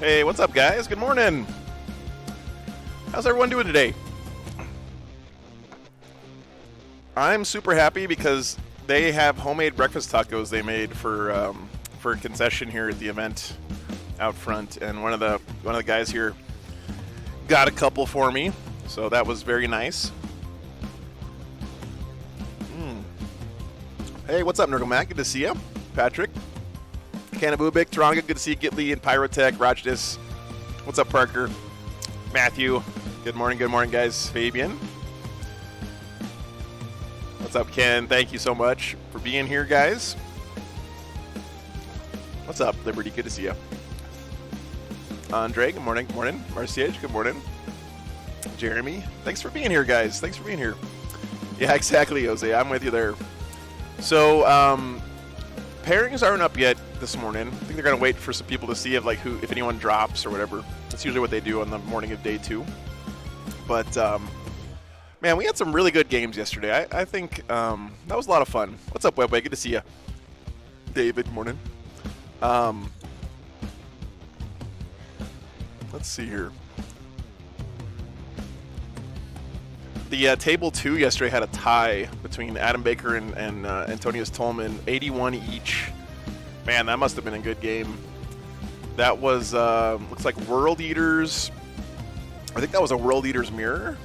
Hey, what's up, guys? Good morning. How's everyone doing today? I'm super happy because they have homemade breakfast tacos they made for a concession here at the event out front, and one of the guys here got a couple for me, so that was very nice. Hey, what's up, Nurgle Good to see you. Patrick, Kanabubik, Taranga, good to see you. Gitli and Pyrotech, Rajdis. What's up, Parker? Matthew, good morning, guys. Fabian. What's up, Ken? Thank you so much for being here, guys. What's up, Liberty? Good to see you. Andre, good morning. Good morning. Marciage, good morning. Jeremy, thanks for being here, guys. Thanks for being here. Yeah, exactly, Jose. I'm with you there. So, pairings aren't up yet this morning. I think they're going to wait for some people to see if anyone drops or whatever. That's usually what they do on the morning of day 2. But, man, we had some really good games yesterday. I think that was a lot of fun. What's up, Webway? Good to see you. David, morning. Let's see here. The table 2 yesterday had a tie between Adam Baker and Antonius Tolman, 81 each. Man, that must have been a good game. That was, looks like World Eaters. I think that was a World Eaters mirror.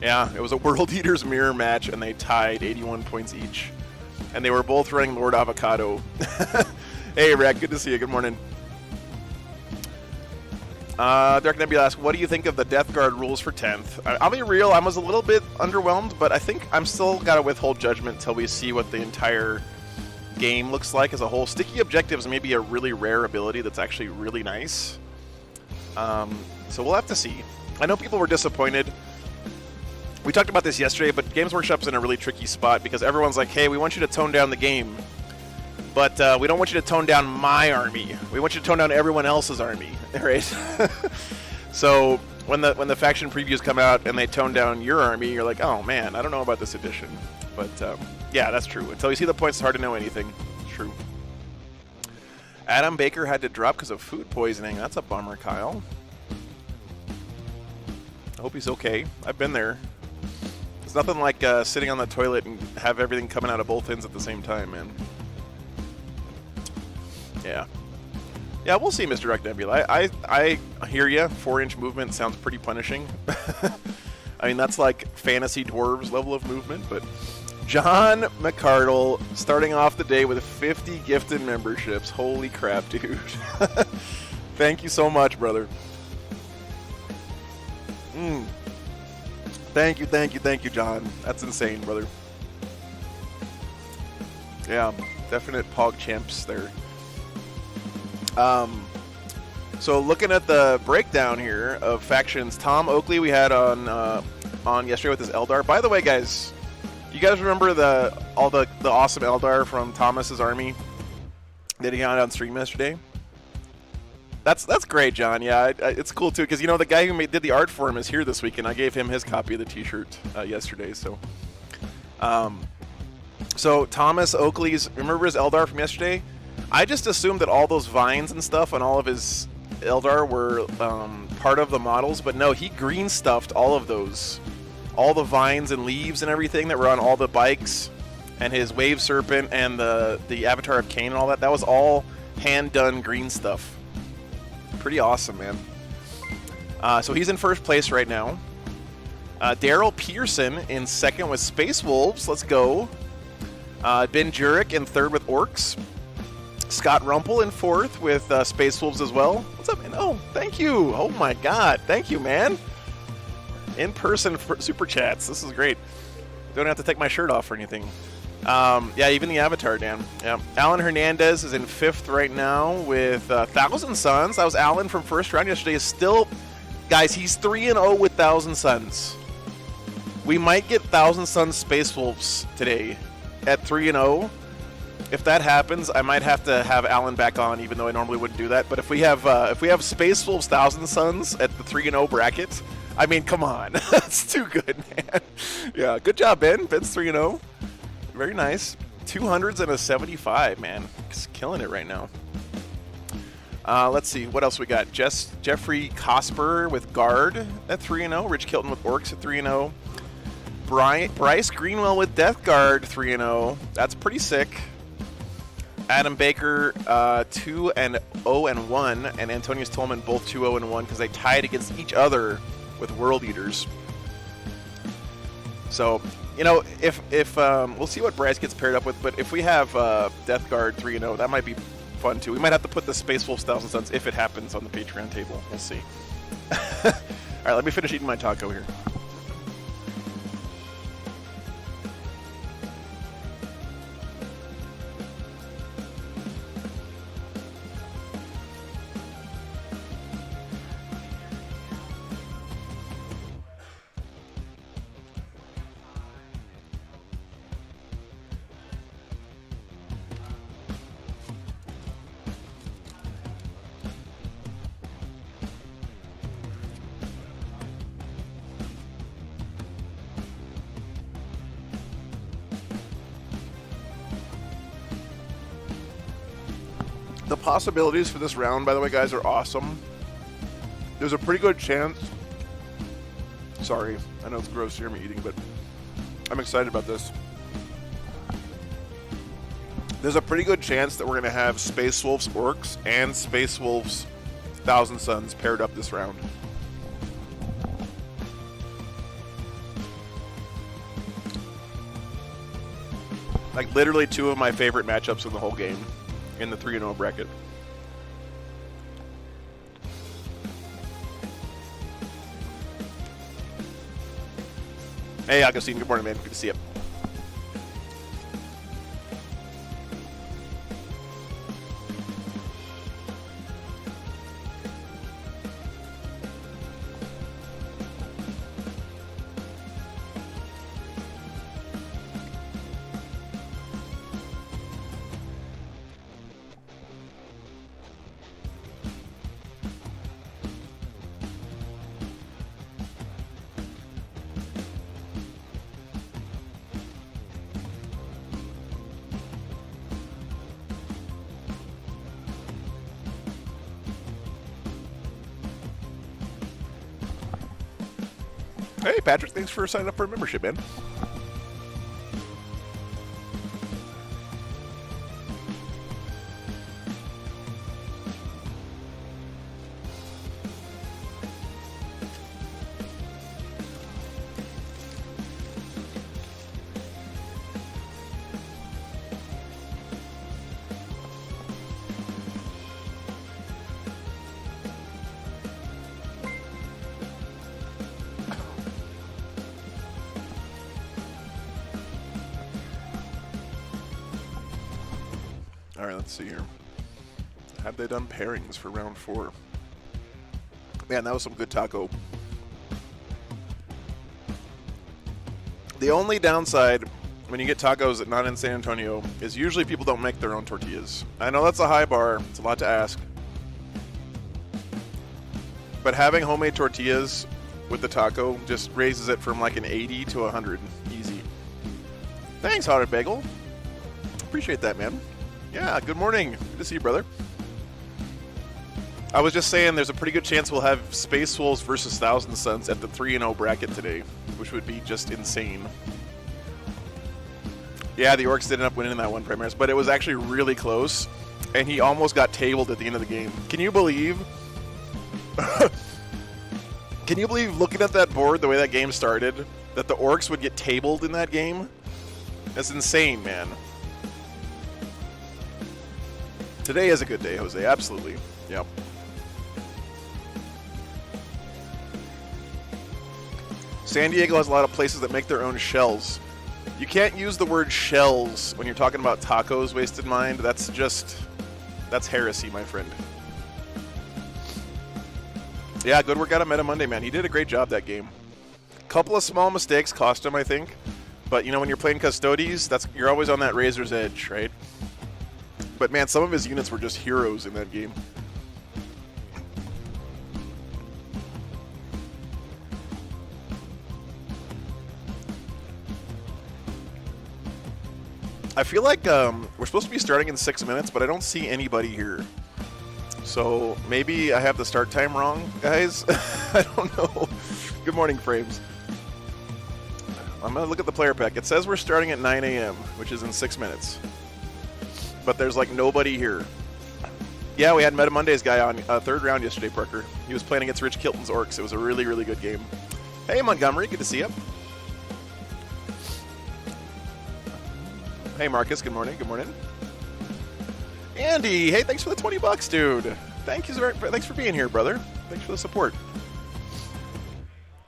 Yeah, it was a World Eaters mirror match, and they tied 81 points each. And they were both running Lord Avocado. Hey, Rack, good to see you. Good morning. Dark Nebula asks, what do you think of the Death Guard rules for 10th? I'll be real, I was a little bit underwhelmed, but I think I'm still got to withhold judgment until we see what the entire game looks like as a whole. Sticky Objectives may be a really rare ability that's actually really nice. So we'll have to see. I know people were disappointed. We talked about this yesterday, but Games Workshop's in a really tricky spot because everyone's like, hey, we want you to tone down the game, but we don't want you to tone down my army. We want you to tone down everyone else's army, right? So when the faction previews come out and they tone down your army, you're like, oh man, I don't know about this edition. But yeah, that's true. Until you see the points, it's hard to know anything. It's true. Adam Baker had to drop because of food poisoning. That's a bummer, Kyle. I hope he's okay. I've been there. It's nothing like sitting on the toilet and have everything coming out of both ends at the same time, man. Yeah. Yeah, we'll see, Mr. Direct Nebula. I hear ya. 4-inch movement sounds pretty punishing. I mean, that's like fantasy dwarves level of movement, but John McCardle starting off the day with 50 gifted memberships. Holy crap, dude. Thank you so much, brother. Thank you, John. That's insane, brother. Yeah, definite Pog champs there. So looking at the breakdown here of factions, Tom Oakley we had on yesterday with his Eldar. By the way, guys, you guys remember all the awesome Eldar from Thomas's army that he had on stream yesterday? That's great, John. Yeah, it's cool too because you know the guy who did the art for him is here this week, and I gave him his copy of the T-shirt yesterday. So Thomas Oakley's, remember his Eldar from yesterday? I just assumed that all those vines and stuff on all of his Eldar were part of the models, but no, he green stuffed all of those. All the vines and leaves and everything that were on all the bikes, and his Wave Serpent and the Avatar of Cain and all that, that was all hand-done green stuff. Pretty awesome, man. So he's in first place right now. Daryl Pearson in second with Space Wolves. Let's go. Ben Jurek in third with Orks. Scott Rumpel in fourth with Space Wolves as well. What's up, man? Oh, thank you. Oh my God. Thank you, man. In-person super chats. This is great. Don't have to take my shirt off or anything. Yeah, even the Avatar, Dan. Yeah. Alan Hernandez is in fifth right now with Thousand Suns. That was Alan from first round yesterday. Is still, guys, he's 3-0 with Thousand Suns. We might get Thousand Suns Space Wolves today at 3-0. If that happens, I might have to have Alan back on, even though I normally wouldn't do that. But if we have Space Wolves Thousand Suns at the 3-0 bracket, I mean, come on, that's too good, man. Yeah, good job, Ben. Ben's 3-0. Very nice. 200s and a 75, man. Just killing it right now. Let's see, what else we got? Jeffrey Cosper with Guard at 3-0. Rich Kilton with Orks at 3-0. Bryce Greenwell with Death Guard 3-0. That's pretty sick. Adam Baker 2-0-1, and Antonius Tolman both 2-0-1 because they tied against each other with World Eaters. So, you know, if we'll see what Bryce gets paired up with, but if we have Death Guard 3-0, that might be fun too. We might have to put the Space Wolves 1000 Suns if it happens on the Patreon table. We'll see. All right, let me finish eating my taco here. The possibilities for this round, by the way, guys, are awesome. There's a pretty good chance. Sorry, I know it's gross to hear me eating, but I'm excited about this. There's a pretty good chance that we're going to have Space Wolves Orks and Space Wolves 1000 Suns paired up this round. Like, literally two of my favorite matchups in the whole game. In the 3-0 bracket. Hey, Augustine. Good morning, man. Good to see you. Hey, Patrick, thanks for signing up for a membership, man. All right, let's see here. Have they done pairings for round 4? Man, that was some good taco. The only downside when you get tacos at not in San Antonio is usually people don't make their own tortillas. I know that's a high bar. It's a lot to ask. But having homemade tortillas with the taco just raises it from like an 80 to 100. Easy. Thanks, Haunted Bagel. Appreciate that, man. Yeah, good morning. Good to see you, brother. I was just saying there's a pretty good chance we'll have Space Wolves versus 1000 Suns at the 3-0 bracket today, which would be just insane. Yeah, the Orks did end up winning that one, Primaris, but it was actually really close, and he almost got tabled at the end of the game. Can you believe? Can you believe looking at that board, the way that game started, that the Orks would get tabled in that game? That's insane, man. Today is a good day, Jose. Absolutely. Yep. San Diego has a lot of places that make their own shells. You can't use the word shells when you're talking about tacos, Wasted Mind. That's heresy, my friend. Yeah, good work out of Meta Monday, man. He did a great job that game. Couple of small mistakes cost him, I think. But, you know, when you're playing Custodes, you're always on that razor's edge, right? But, man, some of his units were just heroes in that game. I feel like we're supposed to be starting in 6 minutes, but I don't see anybody here. So maybe I have the start time wrong, guys. I don't know. Good morning, Frames. I'm going to look at the player pack. It says we're starting at 9 a.m., which is in 6 minutes. But there's like nobody here. Yeah, we had Meta Mondays guy on third round yesterday, Parker. He was playing against Rich Kilton's Orks. It was a really, really good game. Hey, Montgomery. Good to see you. Hey, Marcus. Good morning. Good morning. Andy. Hey, thanks for the 20 bucks, dude. Thanks for being here, brother. Thanks for the support.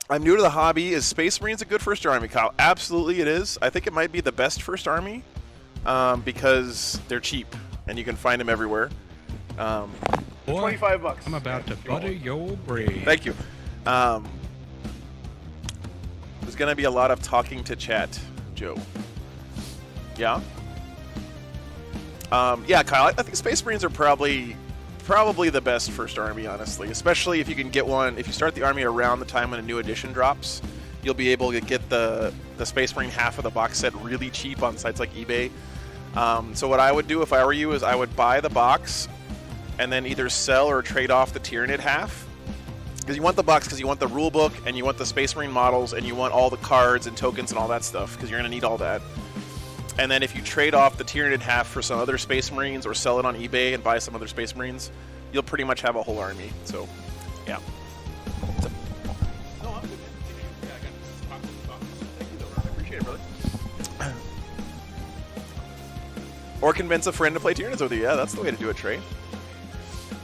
I'm new to the hobby. Is Space Marines a good first army, Kyle? Absolutely it is. I think it might be the best first army because they're cheap and you can find them everywhere. Boy, 25 bucks. I'm about to butter your bread. Thank you. There's going to be a lot of talking to chat, Joe. Yeah? Yeah, Kyle, I think Space Marines are probably the best first army, honestly. Especially if you can get one, if you start the army around the time when a new edition drops, you'll be able to get the Space Marine half of the box set really cheap on sites like eBay. So what I would do if I were you is I would buy the box and then either sell or trade off the Tyranid half. Because you want the box because you want the rule book and you want the Space Marine models and you want all the cards and tokens and all that stuff because you're going to need all that. And then if you trade off the Tyranid half for some other Space Marines or sell it on eBay and buy some other Space Marines, you'll pretty much have a whole army. So, yeah. No, I'm good. Yeah, I got this. Thank you, though. I appreciate it, brother. Or convince a friend to play Tyranids with you. Yeah, that's the way to do it, Trey.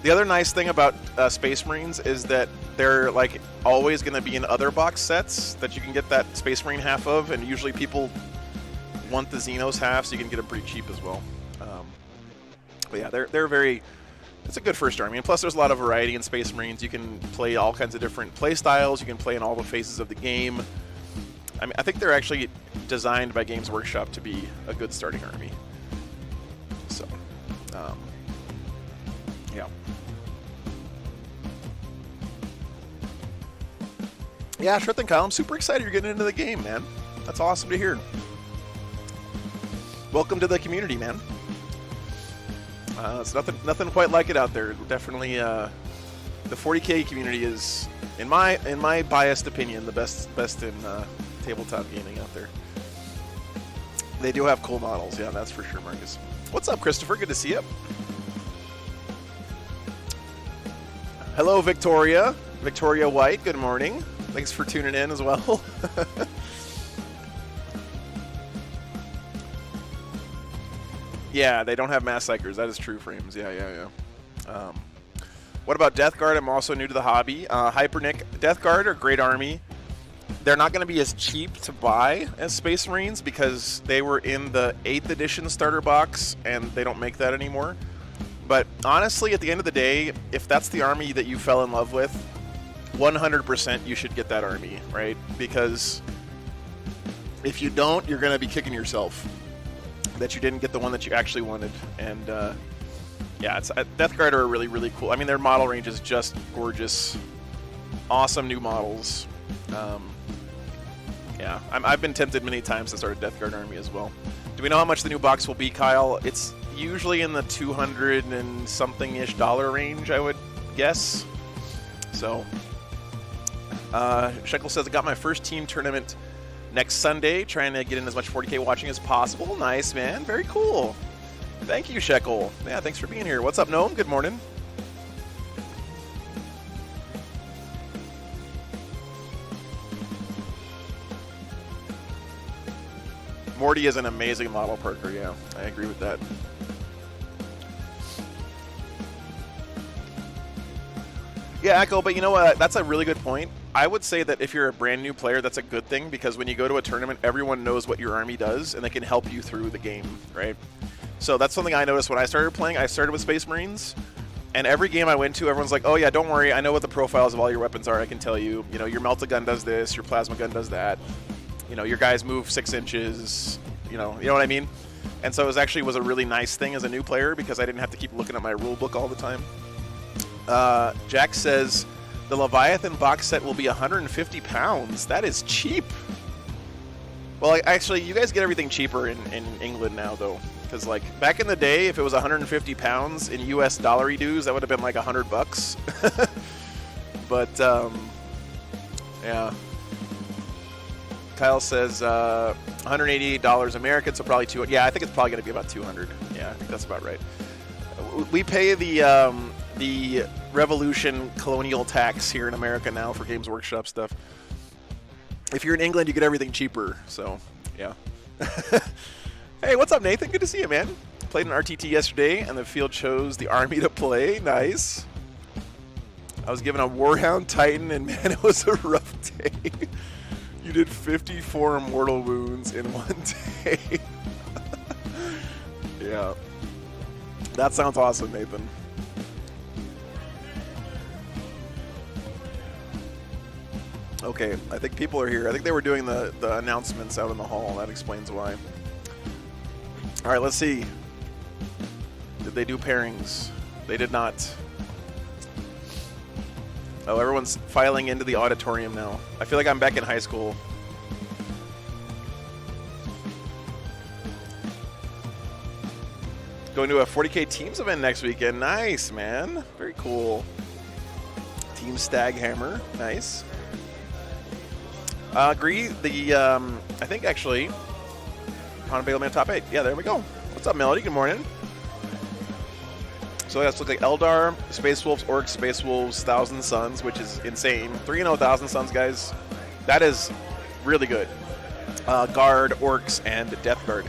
The other nice thing about Space Marines is that they're like always going to be in other box sets that you can get that Space Marine half of, and usually people want the Xenos half, so you can get them pretty cheap as well. But yeah, they're very. It's a good first army, and plus there's a lot of variety in Space Marines. You can play all kinds of different play styles. You can play in all the phases of the game. I mean, I think they're actually designed by Games Workshop to be a good starting army. So, yeah. Yeah, sure thing, Kyle. I'm super excited you're getting into the game, man. That's awesome to hear. Welcome to the community, man. It's nothing quite like it out there. Definitely, the 40K community is, in my biased opinion, the best in tabletop gaming out there. They do have cool models, yeah, that's for sure, Marcus. What's up, Christopher? Good to see you. Hello, Victoria. Victoria White, good morning. Thanks for tuning in as well. Yeah, they don't have mass psychers. That is true, Frames. Yeah. What about Death Guard? I'm also new to the hobby. Hypernick, Death Guard are a great army. They're not going to be as cheap to buy as Space Marines because they were in the 8th edition starter box, and they don't make that anymore. But honestly, at the end of the day, if that's the army that you fell in love with, 100% you should get that army, right? Because if you don't, you're going to be kicking yourself that you didn't get the one that you actually wanted. And yeah, Death Guard are really, really cool. I mean, their model range is just gorgeous. Awesome new models. Yeah, I've been tempted many times to start a Death Guard army as well. Do we know how much the new box will be, Kyle? It's usually in the $200 and something-ish range, I would guess. So, Shekel says, I got my first team tournament next Sunday, trying to get in as much 40K watching as possible. Nice, man. Very cool. Thank you, Shekel. Yeah, thanks for being here. What's up, Gnome? Good morning. Morty is an amazing model, Parker. Yeah, I agree with that. Yeah, Echo, but you know what? That's a really good point. I would say that if you're a brand new player, that's a good thing, because when you go to a tournament, everyone knows what your army does, and they can help you through the game, right? So that's something I noticed when I started playing. I started with Space Marines, and every game I went to, everyone's like, oh yeah, don't worry, I know what the profiles of all your weapons are, I can tell you. You know, your melta gun does this, your plasma gun does that. You know, your guys move 6 inches, you know what I mean? And so it was a really nice thing as a new player, because I didn't have to keep looking at my rule book all the time. Jack says, the Leviathan box set will be 150 pounds. That is cheap. Well, actually, you guys get everything cheaper in England now, though. Because like back in the day, if it was 150 pounds in U.S. dollary dues, that would have been like $100. But yeah. Kyle says $188 American, so probably 200. Yeah, I think it's probably going to be about 200. Yeah, I think that's about right. We pay the Revolution colonial tax here in America now for Games Workshop stuff. If you're in England, you get everything cheaper. So yeah. Hey, what's up, Nathan? Good to see you, man. Played an RTT yesterday, and the field chose the army to play. Nice. I was given a Warhound Titan, and man, it was a rough day. You did 54 mortal wounds in one day. Yeah. That sounds awesome, Nathan. Okay, I think people are here. I think they were doing the announcements out in the hall. That explains why. All right, let's see. Did they do pairings? They did not. Oh, everyone's filing into the auditorium now. I feel like I'm back in high school. Going to a 40K Teams event next weekend. Nice, man. Very cool. Team Staghammer. Nice. Agree. I think actually, Haunted Bailman top 8. Yeah, there we go. What's up, Melody? Good morning. So that's looks like Eldar, Space Wolves, Orcs, Space Wolves, Thousand Suns, which is insane. 3-0 Thousand Suns, guys. That is really good. Guard, Orcs, and Death Guard.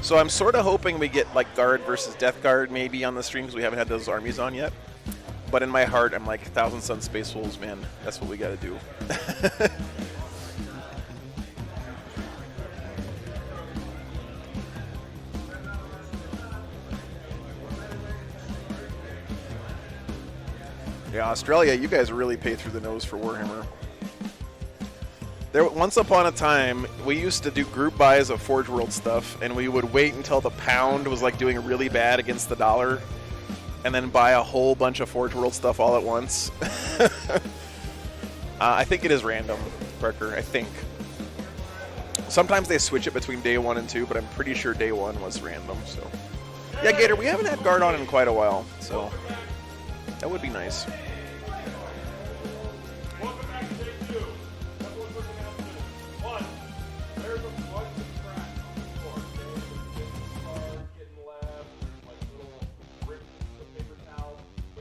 So I'm sort of hoping we get like Guard versus Death Guard maybe on the stream because we haven't had those armies on yet. But in my heart, I'm like Thousand Suns, Space Wolves, man. That's what we got to do. Yeah, Australia, you guys really pay through the nose for Warhammer. Once upon a time, we used to do group buys of Forge World stuff, and we would wait until the pound was like doing really bad against the dollar, and then buy a whole bunch of Forge World stuff all at once. I think it is random, Parker, I think. Sometimes they switch it between day 1 and 2, but I'm pretty sure day 1 was random, so. Yeah, Gator, we haven't had Guard on in quite a while, so that would be nice.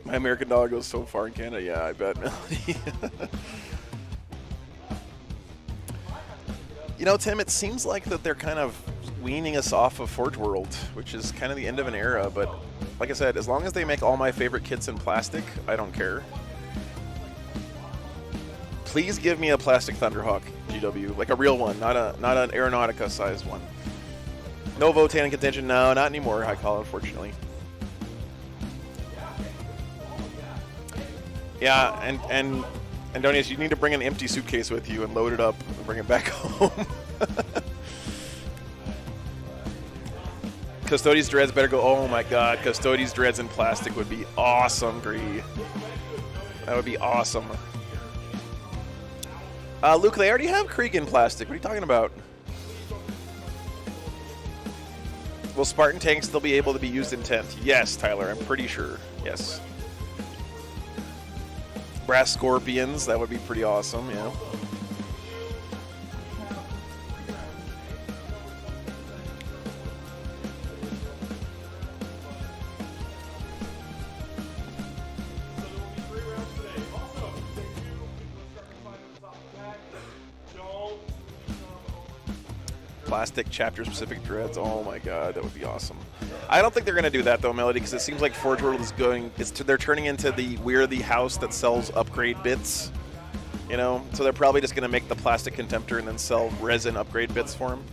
My American dollar goes so far in Canada. Yeah, I bet, Melody. You know, Tim, it seems like that they're kind of weaning us off of Forge World, which is kind of the end of an era. But like I said, as long as they make all my favorite kits in plastic, I don't care. Please give me a plastic Thunderhawk GW, like a real one, not an Aeronautica-sized one. No Votan in contention. No, not anymore, High Call, unfortunately. Yeah, and Donius, you need to bring an empty suitcase with you and load it up and bring it back home. Custodes Dreads better go. Oh my god, Custodes Dreads in plastic would be awesome, Gree. That would be awesome. Luke, they already have Krieg in plastic. What are you talking about? Will Spartan tanks still be able to be used in 10th? Yes, Tyler, I'm pretty sure. Yes. Brass Scorpions, that would be pretty awesome, yeah. Plastic chapter-specific dreads. Oh my god, that would be awesome. I don't think they're going to do that though, Melody, because it seems like Forge World is going. They're turning into we're the house that sells upgrade bits. You know, so they're probably just going to make the plastic Contemptor and then sell resin upgrade bits for them.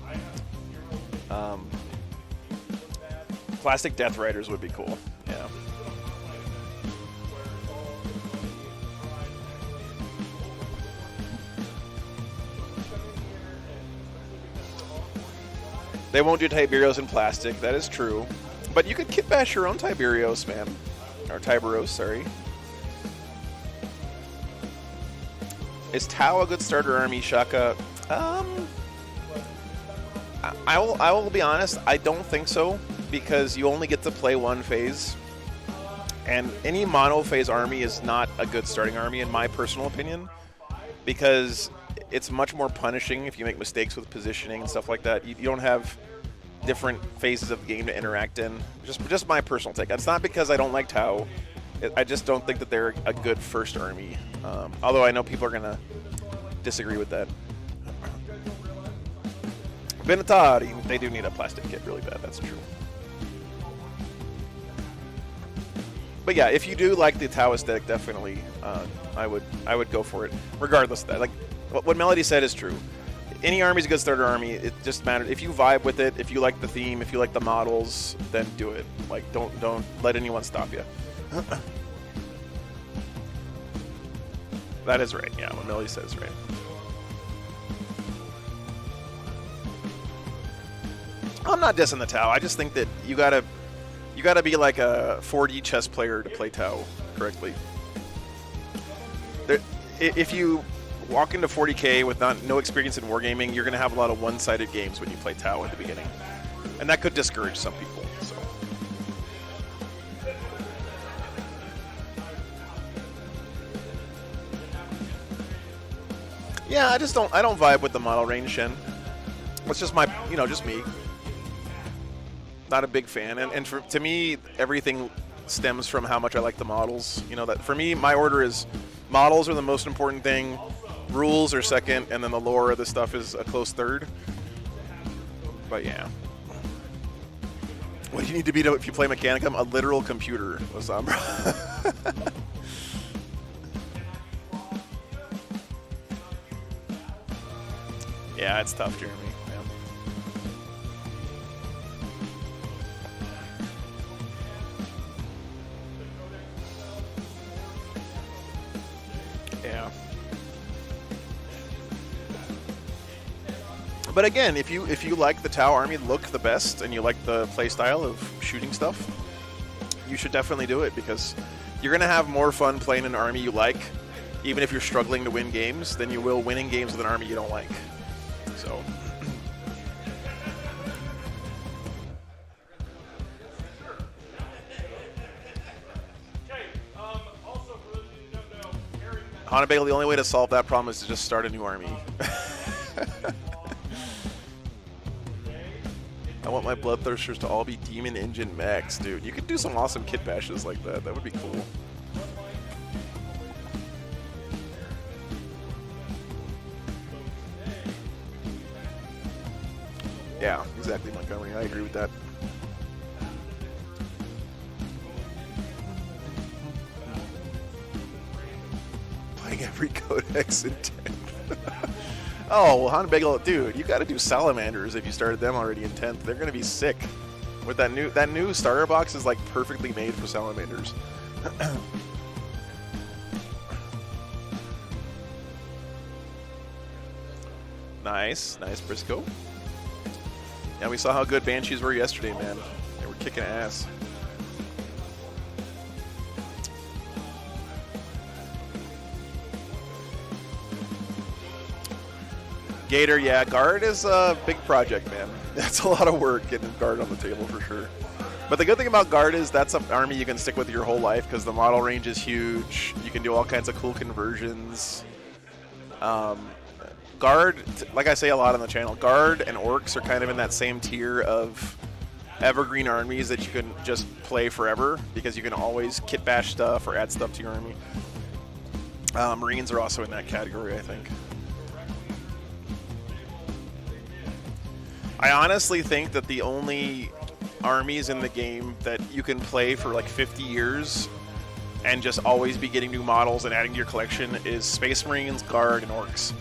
Plastic Death Riders would be cool. Yeah. They won't do Tiberios in plastic, that is true. But you could kit bash your own Tiberios, man. Or Tiberos, sorry. Is Tau a good starter army, Shaka? I will be honest, I don't think so. because you only get to play one phase. And any mono phase army is not a good starting army, in my personal opinion, because it's much more punishing if you make mistakes with positioning and stuff like that. You don't have different phases of the game to interact in. Just my personal take. It's not because I don't like Tau. I just don't think that they're a good first army. Although I know people are going to disagree with that. Benetari, they do need a plastic kit really bad, that's true. But yeah, if you do like the Tau aesthetic, definitely I would go for it, regardless of that. Like what Melody said is true. Any army is a good starter army. It just matters if you vibe with it, if you like the theme, if you like the models, then do it. Like don't let anyone stop you. That is right. Yeah, what Melody says is right. I'm not dissing the Tau. I just think that you gotta be like a 4D chess player to play Tau correctly. If you walk into 40K with no experience in wargaming, you're going to have a lot of one-sided games when you play Tau at the beginning. And that could discourage some people. So. Yeah, I don't vibe with the model range, Shen. It's just just me. Not a big fan, and to me, everything stems from how much I like the models. That for me, my order is models are the most important thing, rules are second, and then the lore of the stuff is a close third. But yeah. What do you need to be if you play Mechanicum? A literal computer, Osambra. Yeah, it's tough, Jeremy. Yeah. But again, if you like the Tau army look the best and you like the playstyle of shooting stuff, you should definitely do it, because you're going to have more fun playing an army you like, even if you're struggling to win games, than you will winning games with an army you don't like. So. Hana Bagel, the only way to solve that problem is to just start a new army. I want my Bloodthirsters to all be Demon Engine mechs, dude. You could do some awesome kit bashes like that. That would be cool. Yeah, exactly, Montgomery. I agree with that. Playing every codex in 10th. Oh, well, Han Bagel, dude, you got to do Salamanders if you started them already in 10th. They're going to be sick. With that new starter box is like perfectly made for Salamanders. Nice, Briscoe. Yeah, we saw how good Banshees were yesterday, man. They were kicking ass. Gator, yeah, Guard is a big project, man. That's a lot of work getting Guard on the table for sure. But the good thing about Guard is that's an army you can stick with your whole life because the model range is huge. You can do all kinds of cool conversions. Guard, like I say a lot on the channel, Guard and Orks are kind of in that same tier of evergreen armies that you can just play forever because you can always kit bash stuff or add stuff to your army. Marines are also in that category, I think. I honestly think that the only armies in the game that you can play for like 50 years and just always be getting new models and adding to your collection is Space Marines, Guard, and Orks.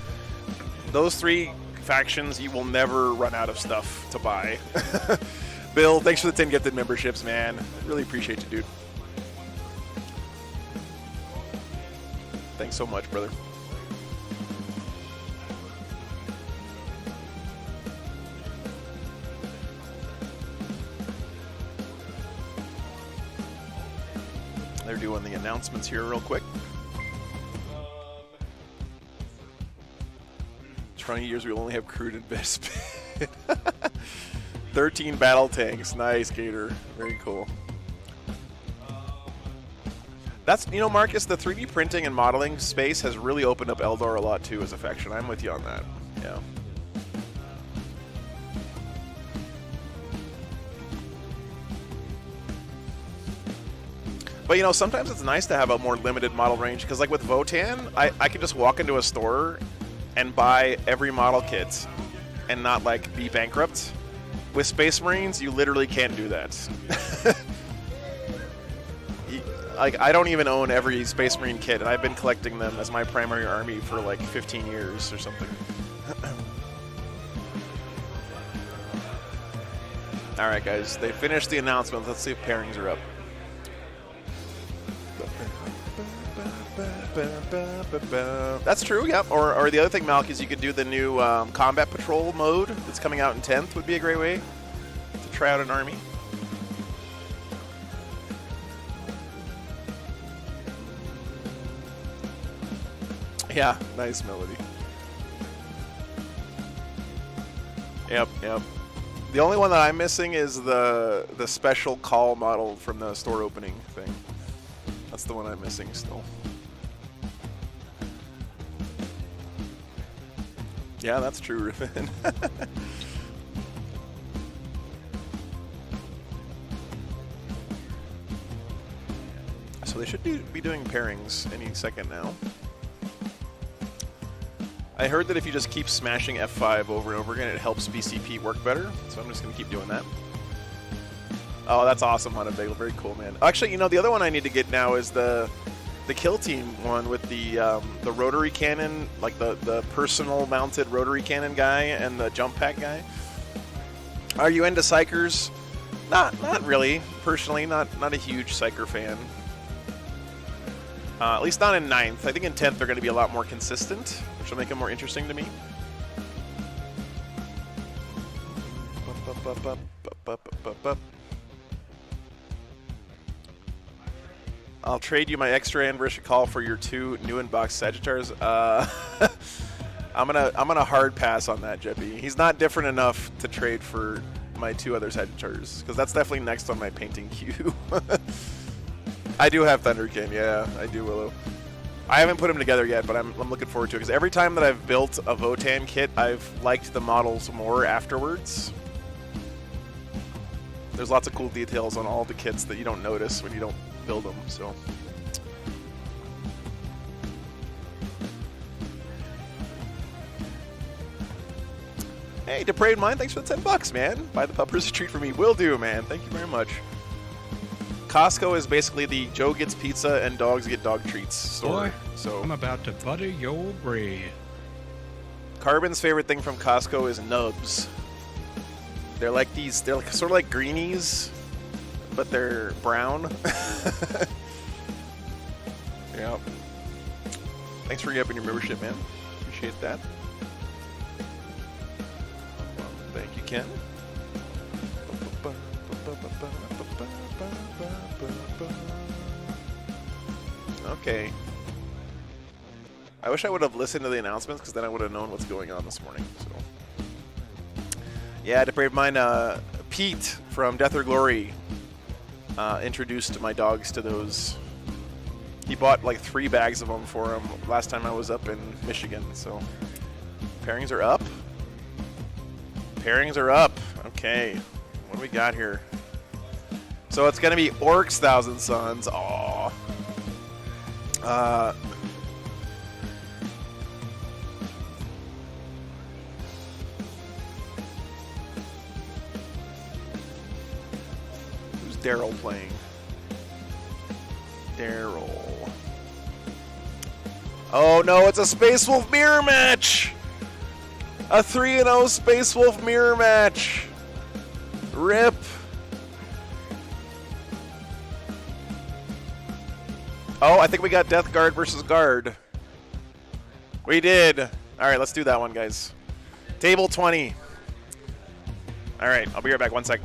Those three factions, you will never run out of stuff to buy. Bill, thanks for the 10 gifted memberships, man. Really appreciate you, dude. Thanks so much, brother. They're doing the announcements here real quick. 20 years we will only have crude and best spin. 13 battle tanks. Nice, Gator. Very cool. That's, you know, Marcus, the 3D printing and modeling space has really opened up Eldar a lot too as a faction. I'm with you on that. Yeah. But, you know, sometimes it's nice to have a more limited model range, because, like, with Votan, I could just walk into a store and buy every model kit and not, like, be bankrupt. With Space Marines, you literally can't do that. Like, I don't even own every Space Marine kit, and I've been collecting them as my primary army for, like, 15 years or something. Alright, guys, they finished the announcements. Let's see if pairings are up. That's true, yep. Or the other thing, Malk, is you could do the new combat patrol mode that's coming out in 10th. Would be a great way to try out an army. Yeah, nice melody. Yep. The only one that I'm missing is the special call model from the store opening thing. That's the one I'm missing still. Yeah, that's true, Riffin. So they should be doing pairings any second now. I heard that if you just keep smashing F5 over and over again, it helps BCP work better. So I'm just going to keep doing that. Oh, that's awesome, Hunter Bagel. Very cool, man. Actually, you know, the other one I need to get now is the kill team one with the rotary cannon, like the personal mounted rotary cannon guy and the jump pack guy. Are you into Psychers? Not really. Personally, not a huge Psycher fan. At least not in 9th. I think in 10th they're going to be a lot more consistent, which will make them more interesting to me. I'll trade you my extra anniversary call for your 2 new in-box Sagittars. I'm gonna hard pass on that, Jeppy. He's not different enough to trade for my 2 other Sagittars, because that's definitely next on my painting queue. I do have Thunderkin, yeah, I do, Willow. I haven't put them together yet, but I'm looking forward to it, because every time that I've built a Votan kit, I've liked the models more afterwards. There's lots of cool details on all the kits that you don't notice when you don't build them, so. Hey, Depraved Mind, thanks for the $10, man. Buy the puppers a treat for me. Will do, man. Thank you very much. Costco is basically the Joe gets pizza and dogs get dog treats store. Boy, so I'm about to butter your bread. Carbon's favorite thing from Costco is nubs. They're like these, they're like, sort of like greenies, but they're brown. Yeah. Thanks for re-upping your membership, man. Appreciate that. Thank you, Ken. Okay. I wish I would have listened to the announcements, because then I would have known what's going on this morning. So, yeah, Depraved Mind. Pete from Death or Glory introduced my dogs to those. He bought like 3 bags of them for him last time I was up in Michigan. So pairings are up. Pairings are up. Okay, what do we got here? So it's gonna be Orks Thousand Sons. Aww. Who's Daryl playing? Daryl. Oh no, it's a Space Wolf mirror match! A 3-0 Space Wolf mirror match! RIP! Oh, I think we got Death Guard versus Guard. We did. All right, let's do that one, guys. Table 20. All right, I'll be right back. 1 sec.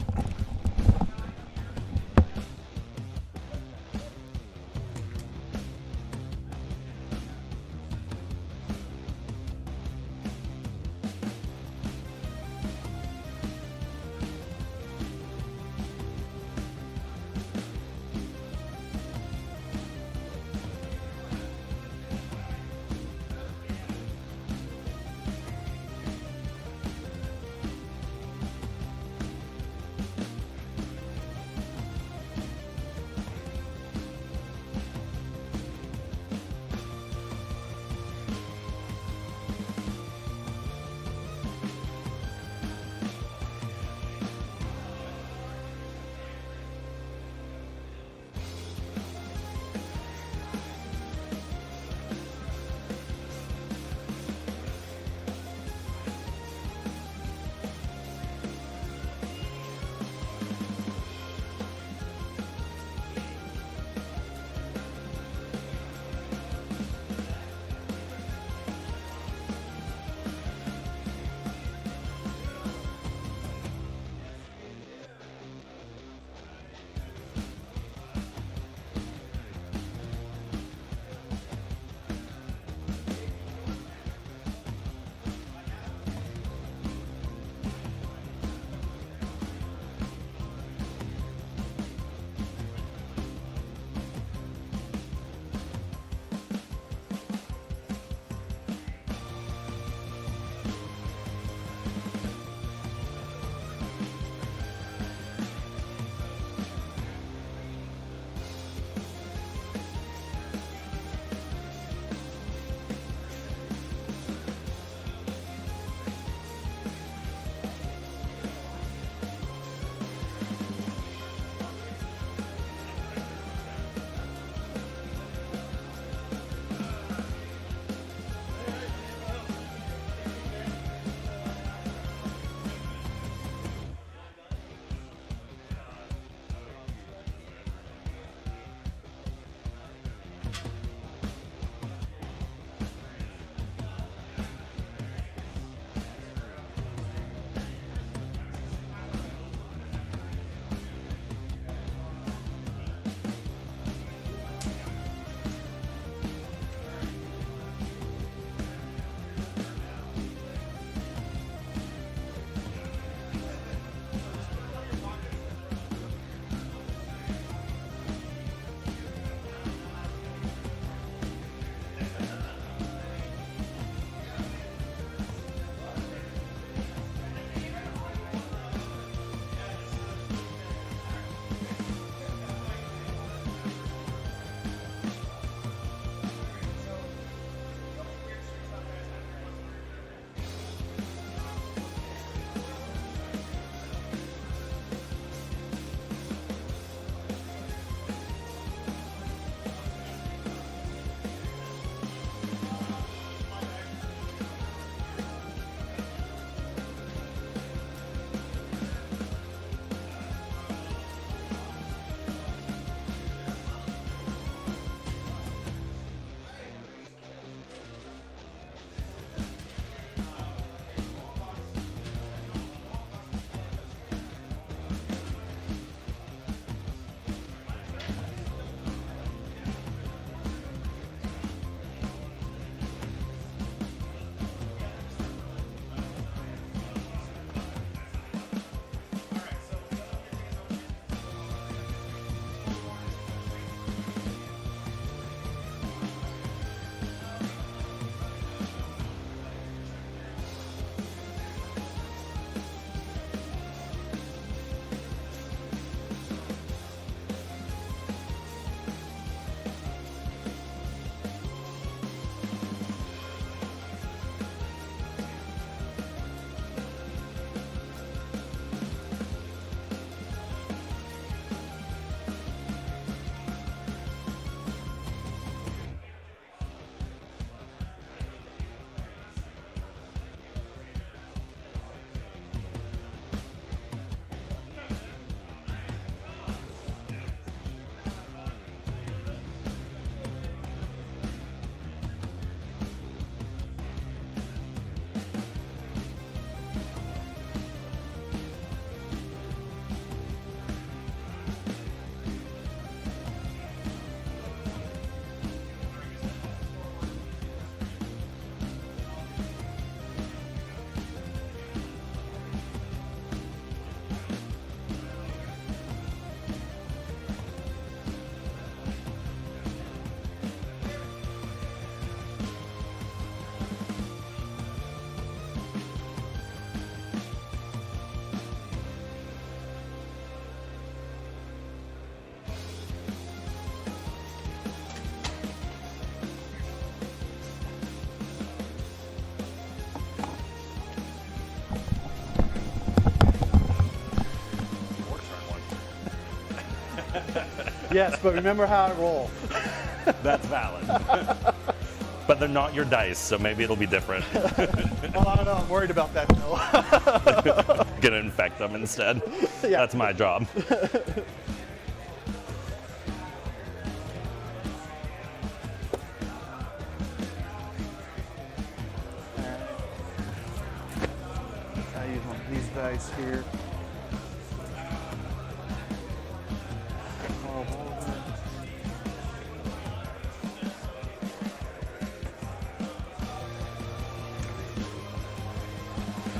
Yes, but remember how I roll. That's valid. But they're not your dice, so maybe it'll be different. Well, I don't know. I'm worried about that though. Gonna infect them instead. Yeah. That's my job. I use one of these dice here.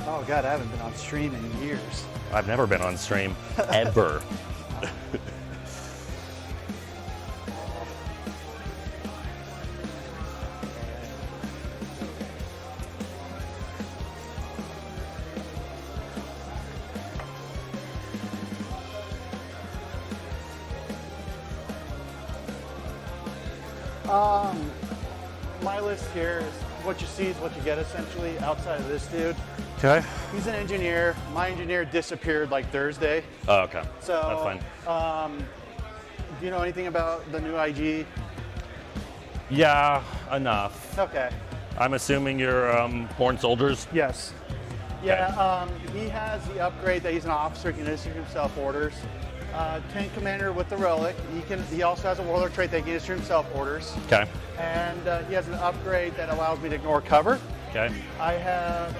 Oh God, I haven't been on stream in years. I've never been on stream, ever. My list here is what you see is what you get essentially outside of this dude. Okay. He's an engineer. My engineer disappeared like Thursday. Oh, okay. So, that's fine. Do you know anything about the new IG? Yeah, enough. Okay. I'm assuming you're born soldiers. Yes. Yeah, he has the upgrade that he's an officer, he can issue himself orders. Tank commander with the relic. He also has a warlord trait that he can issue himself orders. Okay. And he has an upgrade that allows me to ignore cover. Okay. I have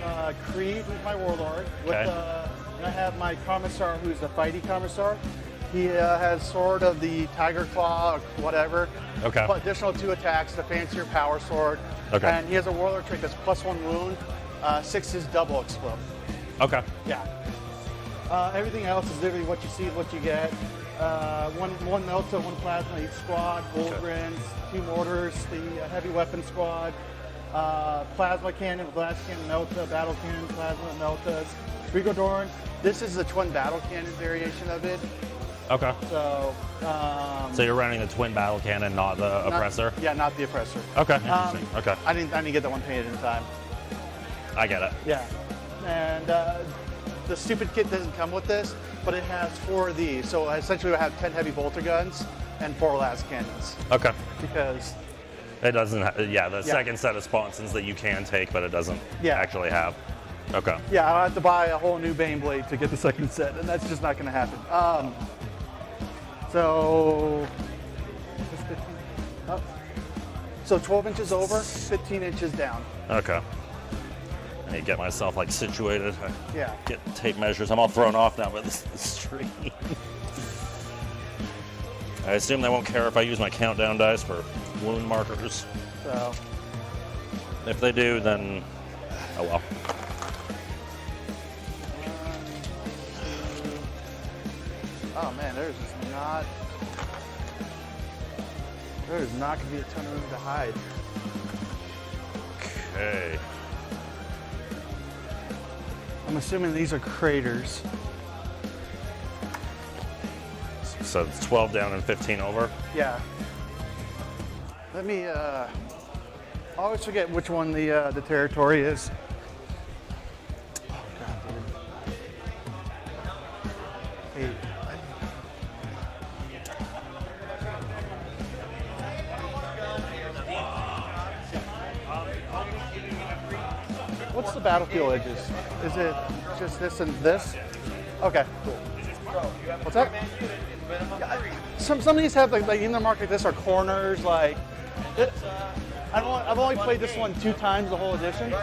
Creed, who's my warlord. Okay. And I have my commissar, who's the fighty commissar. He has sword of the tiger claw, or whatever. Okay. Additional 2 attacks, the fancier power sword. Okay. And he has a warlord trait that's +1 wound, 6 is double explode. Okay. Yeah. Everything else is literally what you see, what you get. One Melta, 1 plasma each squad, Bullgrins, 2 mortars, the heavy weapon squad, plasma cannon, blast cannon, Melta, battle cannon, plasma, Meltas, Rigodorn. This is the twin battle cannon variation of it. Okay. So. So you're running the twin battle cannon, not the oppressor? Yeah, not the oppressor. Okay. Interesting. Okay. I didn't get that one painted in time. I get it. Yeah. And the stupid kit doesn't come with this, but it has 4 of these. So essentially I have 10 heavy bolter guns and 4 las cannons. Okay. Because it doesn't. The second set of sponsons that you can take, but it doesn't actually have. Okay. Yeah, I'll have to buy a whole new Bane blade to get the second set, and that's just not going to happen. So 12 inches over, 15 inches down. Okay. I need to get myself like situated. Yeah. Get tape measures. I'm all thrown off now by this stream. I assume they won't care if I use my countdown dice for wound markers. So. If they do, then oh well. Oh man, there's not going to be a ton of room to hide. Okay. I'm assuming these are craters. So it's 12 down and 15 over? Yeah. Let me, I always forget which one the territory is. Oh, God, dude. Hey. What's the battlefield edges? Is it just this and this? Okay, cool. What's that? Some of these have like in the market. This are corners. Like, I've only played this one 2 times the whole edition.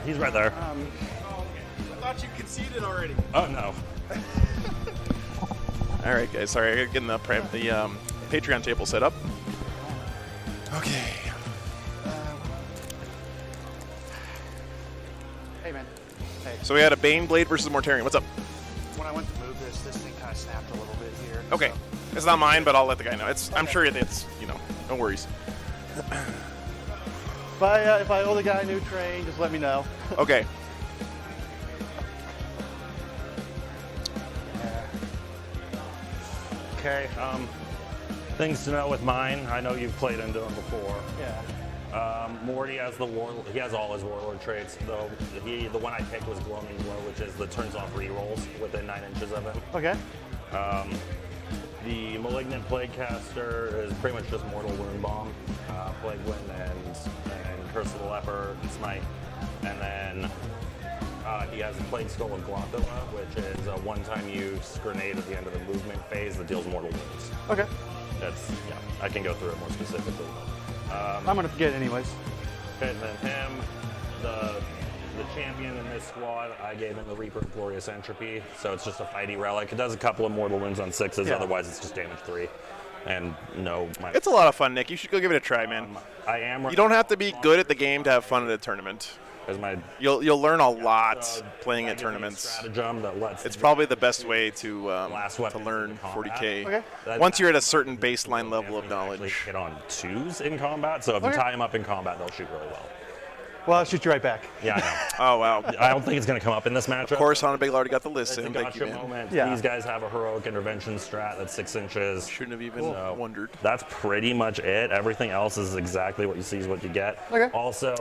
He's right there. I thought you conceded already. Oh no. All right, guys. Sorry, I gotta get the Patreon table set up. Okay. Hey, man. Hey. So we had a Bane Blade versus Mortarion. What's up? When I went to move this thing kind of snapped a little bit here. Okay. So. It's not mine, but I'll let the guy know. I'm sure it's no worries. If I owe the guy a new train, just let me know. Okay. Okay. Things to know with mine. I know you've played into them before. Yeah. Morty has he has all his warlord traits, though. The one I picked was Gloaming Glow, which is the turns off rerolls within 9 inches of him. Okay. The Malignant Plaguecaster is pretty much just Mortal Wound Bomb, Plague Wind, and Curse of the Leper, and Smite. And then he has a Plague Skull of Glothala, which is a one-time use grenade at the end of the movement phase that deals mortal wounds. Okay. I can go through it more specifically. I'm going to forget anyways. Okay, and then him, the champion in this squad, I gave him the Reaper of Glorious Entropy, so it's just a fighty relic. It does a couple of mortal wounds on 6s, otherwise it's just damage 3. And no, it's a lot of fun, Nick. You should go give it a try, man. I am. You don't have to be good at the game to have fun at a tournament. You'll learn a lot playing at tournaments. It's probably the best way to learn 40K. Okay. Once you're at a certain baseline level of knowledge. Hit on 2s in combat, so if you tie them up in combat, they'll shoot really well. Well, I'll shoot you right back. Yeah, I know. Oh, wow. I don't think it's going to come up in this matchup. Of course, Hana Big already got the list in. Thank you, man. Moment. Yeah. These guys have a heroic intervention strat that's 6 inches. Shouldn't have even wondered. That's pretty much it. Everything else is exactly what you see is what you get. Okay. Also,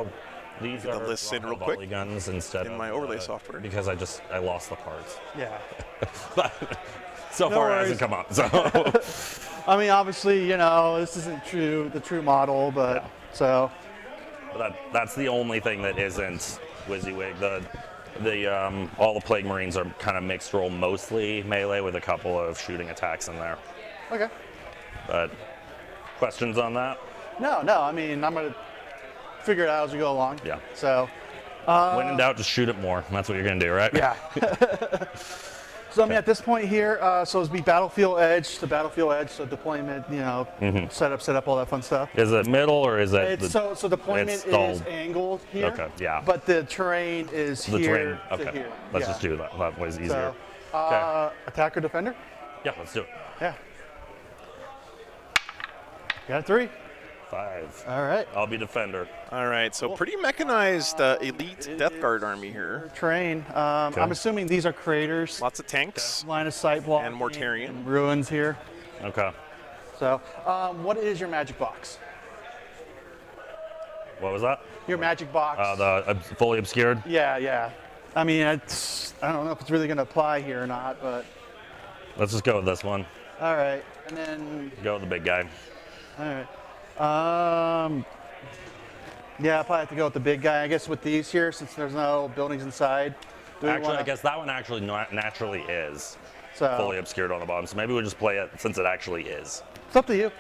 these are the list in real quick guns instead in my overlay software because I lost the parts. Yeah. But so far it hasn't come up. So I mean, obviously, this isn't the true model, but so. But that's the only thing that isn't WYSIWYG. All the Plague Marines are kind of mixed role, mostly melee with a couple of shooting attacks in there. Okay. But questions on that? No. I mean, I'm gonna figure it out as we go along. Yeah. So. When in doubt, just shoot it more. That's what you're gonna do, right? Yeah. So I mean, at this point here, so it's be battlefield edge, so deployment, set up, all that fun stuff. Is it middle or is it? So deployment is angled here. Okay, yeah. But the terrain is here to here. Let's just do that. That was easier. So, attack or defender? Yeah, let's do it. Yeah. Got a 3. 5. All right. I'll be defender. All right, so pretty mechanized elite Death Guard army here. Terrain. I'm assuming these are craters. Lots of tanks. Line of sight block. And Mortarion. And ruins here. Okay. So, what is your magic box? What was that? Your magic box. The fully obscured? Yeah. I mean, I don't know if it's really going to apply here or not, but. Let's just go with this one. All right, and then. Go with the big guy. All right. Yeah, I'll probably have to go with the big guy. I guess with these here, since there's no buildings inside. Actually, I guess that one actually naturally is fully obscured on the bottom. So maybe we'll just play it since it actually is. It's up to you.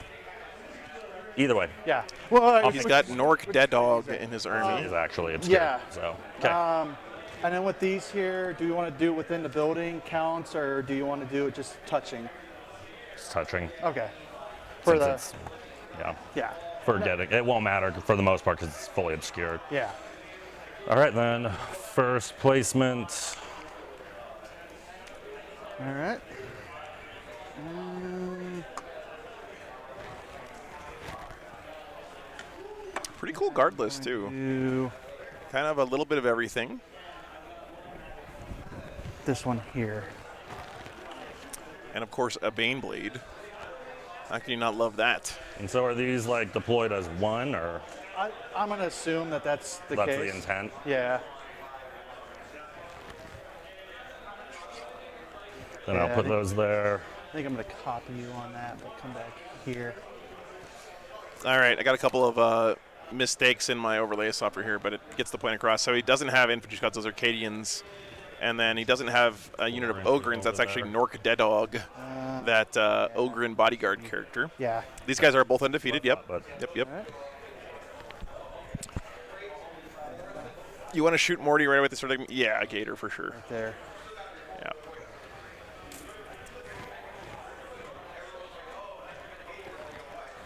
Either way. Yeah. Well, he's got Nork Dead Dog in his army. He is actually obscured. Yeah. So. Okay. And then with these here, do you want to do it within the building counts, or do you want to do it just touching? Just touching. Okay. Yeah. For getting it won't matter for the most part because it's fully obscured. Yeah. All right then, first placement. All right. Pretty cool guard list too. Kind of a little bit of everything. This one here. And of course a Baneblade. How can you not love that? And so are these like deployed as one or? I'm going to assume that's the case. That's the intent? Yeah. Then I'll put those there. I think I'm going to copy you on that, but come back here. All right, I got a couple of mistakes in my overlay software here, but it gets the point across. So he doesn't have infantry squads, those Arcadians. And then he doesn't have a unit of Ogrins. That's actually Nork Dead Dog, that Ogrin bodyguard character. Yeah. These guys are both undefeated. Yep. Yep. Right. You want to shoot Morty right away at the start of the game? Yeah, a Gator for sure. Right there.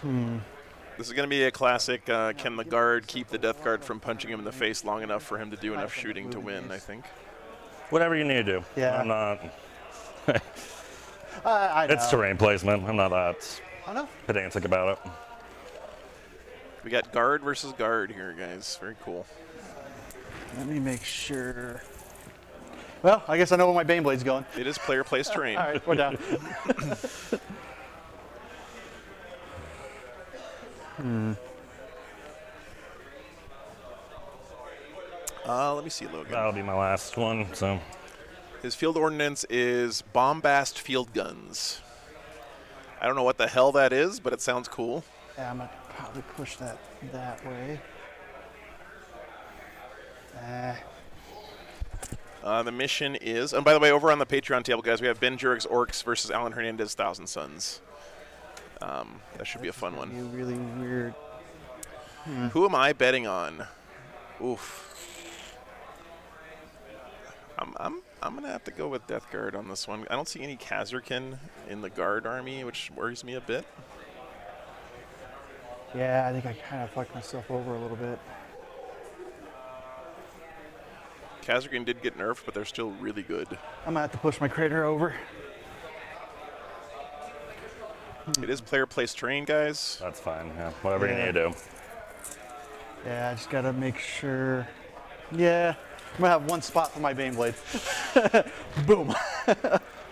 Yeah. This is going to be a classic. Can the guard keep the Death Guard from punching him in the face long enough for him to do enough shooting to win, I think. Whatever you need to do. Yeah. I'm not. I know. It's terrain placement. I'm not that pedantic about it. We got guard versus guard here, guys. Very cool. Let me make sure. Well, I guess I know where my Baneblade's going. It is player place terrain. All right, we're down. Let me see, Logan. That'll be my last one. So His field ordnance is bombast field guns. I don't know what the hell that is, but it sounds cool. Yeah, I'm going to probably push that way. The mission is, and by the way, over on the Patreon table, guys, we have Ben Jurek's Orks versus Alan Hernandez Thousand Suns. That should be a fun one. Be really weird. Who am I betting on? Oof. I'm gonna have to go with Death Guard on this one. I don't see any Kazarkin in the Guard army, which worries me a bit. Yeah, I think I kind of fucked myself over a little bit. Kazarkin did get nerfed, but they're still really good. I'm gonna have to push my crater over. It is player place terrain, guys. that's fine. Yeah, whatever you need to do. Yeah, I just gotta make sure. Yeah, I'm gonna have one spot for my Baneblade. Boom.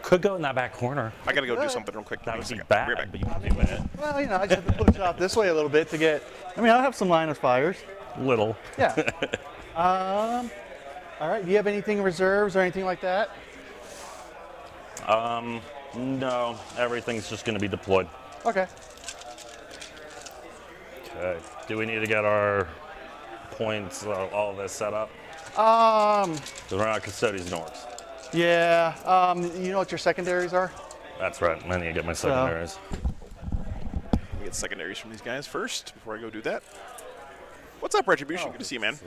Could go in that back corner. I gotta go do something real quick. That Give me would a be second. Be right bad, back. but you can do it. Well, you know, I just have to push it off this way a little bit to get. I mean, I'll have some line of fires. Little. Yeah. All right. Do you have anything in reserves or anything like that? No, everything's just going to be deployed. Okay. Okay. Do we need to get our points, all of this set up? Because we're not custodians and orcs. Yeah. You know what your secondaries are? That's right. I need to get my secondaries. Let me get secondaries from these guys first before I go do that. What's up, Retribution? Good to see you, man.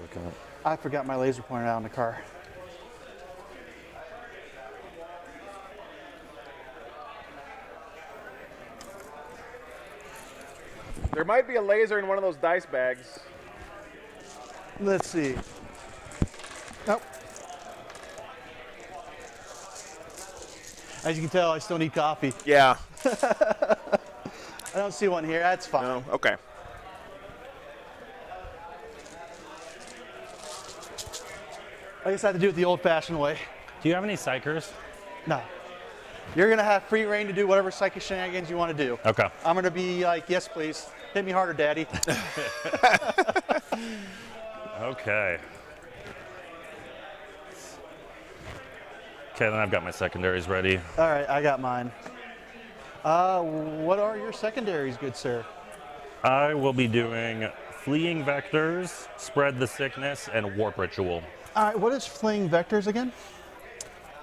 I forgot my laser pointer out in the car. There might be a laser in one of those dice bags. Let's see. Nope. As you can tell, I still need coffee. Yeah. I don't see one here. That's fine. No. Okay. I guess I have to do it the old-fashioned way. Do you have any psychers? No. You're going to have free reign to do whatever psychic shenanigans you want to do. Okay. I'm going to be like, yes, please. Hit me harder, Daddy. Okay. Okay, then I've got my secondaries ready. All right, I got mine. What are your secondaries, good sir? I will be doing Fleeing Vectors, Spread the Sickness, and Warp Ritual. All right, what is fleeing vectors again?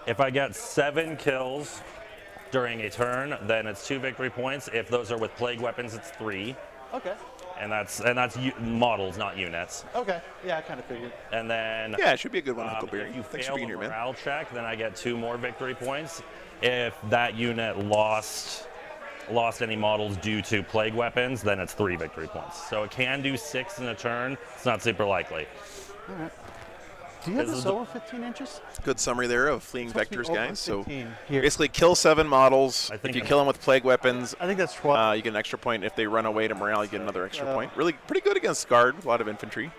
If I get 7 kills during a turn, then it's 2 victory points. If those are with plague weapons, it's 3. Okay. And that's models, not units. Okay. Yeah, I kind of figured. And then Yeah, it should be a good one, Huckleberry. if you Thanks for fail being the here, man. morale check, then I get 2 more victory points. If that unit lost any models due to plague weapons, then it's 3 victory points. So it can do 6 in a turn. It's not super likely. All right. Do you have This this is the- over 15 inches? Good summary there of fleeing Supposed to be vectors, over guys. So 15. Here. basically, kill 7 models. I If think you I'm- kill them with plague weapons, I think that's 12. you get an extra point. If they run away to morale, you get another extra point. Really pretty good against Guard. A lot of infantry.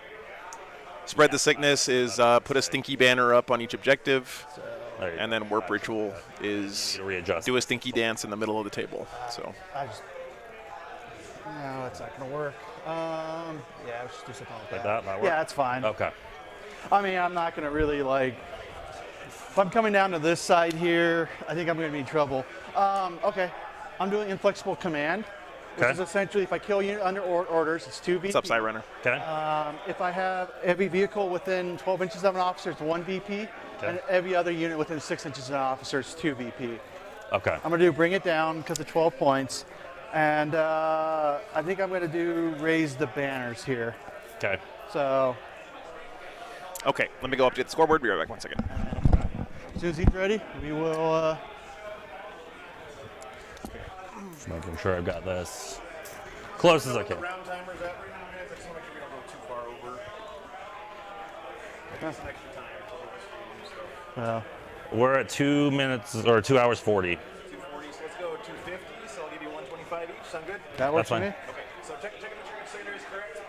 Spread the Sickness is put a stinky banner up on each objective. There you And then Warp Ritual is go. Readjust. do a stinky dance in the middle of the table. So I just. No, that's not going to work. Yeah, let's just do something like Like that. that? That work? Yeah, that's fine. Okay. I mean, I'm not going to really like. If I'm coming down to this side here, I think I'm going to be in trouble. Okay, I'm doing inflexible command, which Okay. is essentially if I kill you under orders, it's 2 VP. what's up, Side Runner? Okay. If I have every vehicle within 12 inches of an officer, it's 1 VP, and every other unit within 6 inches of an officer, it's 2 VP. Okay. I'm going to do bring it down because of 12 points, and I think I'm going to do raise the banners here. Okay. So Okay, let me go update the scoreboard. Be right back. 1 second. as soon as he's ready, we will. Just making sure I've got this close as I can. Round timers at right now, guys. I just want to make sure we don't go too far over. That's an extra time to do the stream, so. We're at 2 minutes or 2 hours 40. 240, so let's go 250. So I'll give you 125 each. Sound good? That works That's for me. Okay, so check and make sure your secondary is correct,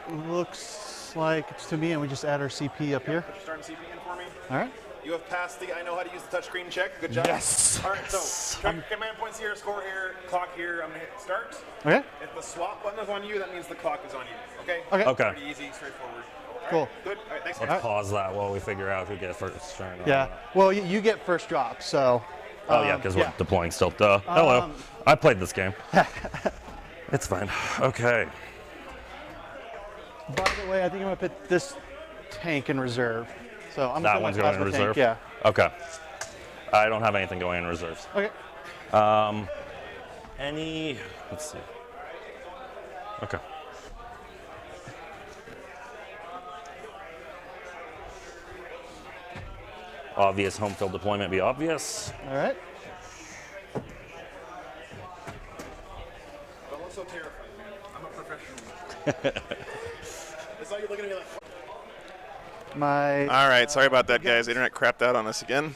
please. Looks like it's to me, and we just add our CP up here. Put your starting CP in for me. All right. You have passed the I know how to use the touchscreen check. Good job. Yes. All right, so track command points here, score here, clock here. I'm going to hit start. Okay. If the swap button is on you, that means the clock is on you. Okay? Okay. Okay. Pretty easy, straightforward. Cool. Good. All right, thanks. Let's pause that while we figure out who gets first turn. Yeah. Well, you get first drop, so. Oh, yeah, because we're deploying still. Duh. Hello. I played this game. It's fine. Okay. By the way, I think I'm going to put this tank in reserve. So I'm That one's going in reserve? Tank, yeah. Okay. I don't have anything going in reserves. Okay. Let's see. Okay. Obvious home field deployment be obvious. All right. Don't look so terrified, man. I'm a professional. That's all you're looking at me like. All right, sorry about that, guys. The internet crapped out on us again.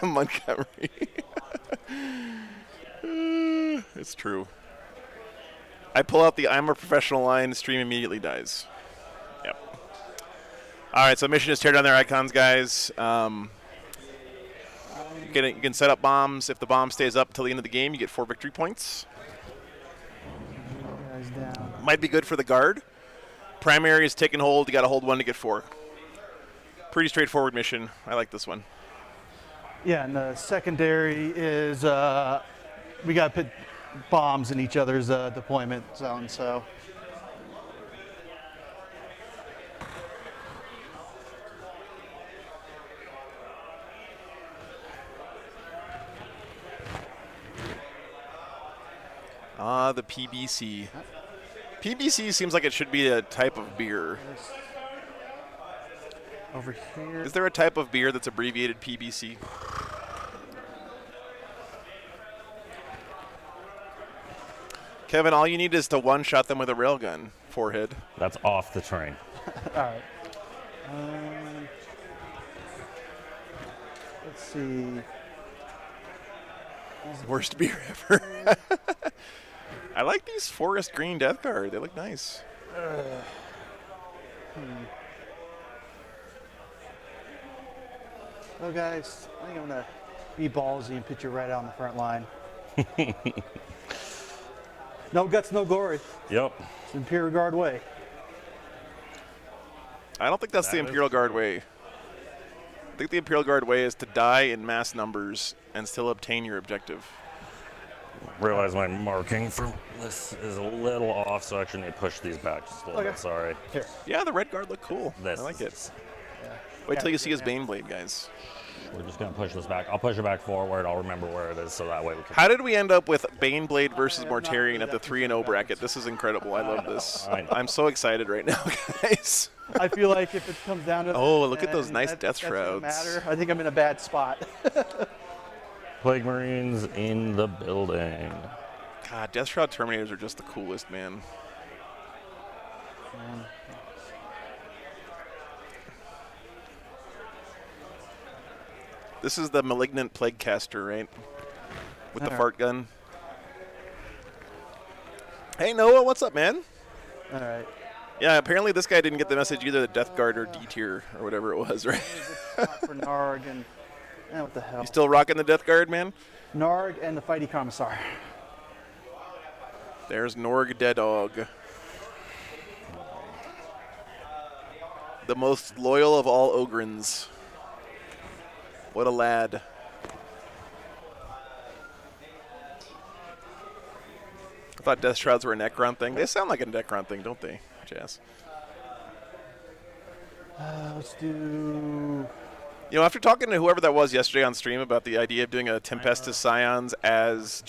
Montgomery. It's true. I pull out the "I'm a professional" line, stream immediately dies. Yep. All right, so mission is tear down their icons, guys. You can set up bombs. If the bomb stays up till the end of the game, you get 4 victory points. Guys down. Might be good for the guard. Primary is take and hold. You got to hold 1 to get 4. Pretty straightforward mission. I like this one. Yeah, and the secondary is we got to put bombs in each other's deployment zone. So. The PBC. PBC seems like it should be a type of beer. Over here. Is there a type of beer that's abbreviated PBC? Kevin, all you need is to one-shot them with a railgun. Forehead. That's off the train. All right. Let's see. Worst beer ever. I like these forest green Death Guard. They look nice. Well, guys, I think I'm going to be ballsy and put you right out on the front line. No guts, no glory. Yep. It's the Imperial Guard way. I don't think that's the Imperial Guard way. I think the Imperial Guard way is to die in mass numbers and still obtain your objective. Realize my marking for this is a little off, so I actually need to push these back just a little bit. Sorry. Here. Yeah, the red guard look cool. This I like it. Yeah. Wait till you see his Baneblade, guys. We're just going to push this back. I'll push it back forward. I'll remember where it is, so that way we can... How did we end up with Baneblade versus Mortarion at the 3-0 bracket? This is incredible. I love this. I'm so excited right now, guys. I feel like if it comes down to Oh, look at those nice death shrouds. Matter. I think I'm in a bad spot. Plague Marines in the building. God, Death Shroud Terminators are just the coolest, man. This is the Malignant Plague Caster, right? With the fart gun. Hey, Noah, what's up, man? All right. Yeah, apparently this guy didn't get the message either, the Death Guard or D tier or whatever it was, right? For Narg and what the hell? You still rocking the Death Guard, man? Narg and the Fighty Commissar. There's Norg Dead Dog. The most loyal of all Ogrins. What a lad. I thought Death Shrouds were a Necron thing. They sound like a Necron thing, don't they, Jazz? Let's do... You know, after talking to whoever that was yesterday on stream about the idea of doing a Tempestus Scions as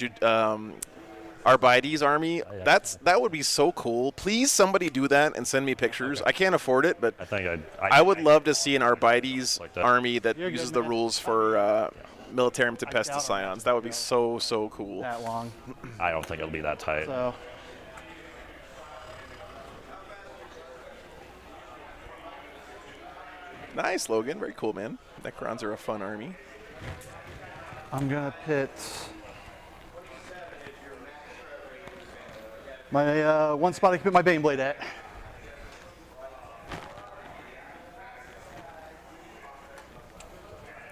Arbides army, that would be so cool. Please, somebody do that and send me pictures. Okay. I can't afford it, but I would love to see an Arbides army that uses the rules for Militarum Tempestus Scions. That would be so cool. That long. I don't think it'll be that tight. So. Nice, Logan. Very cool, man. Necrons are a fun army. I'm going to pit... My one spot I can put my Bane Blade at.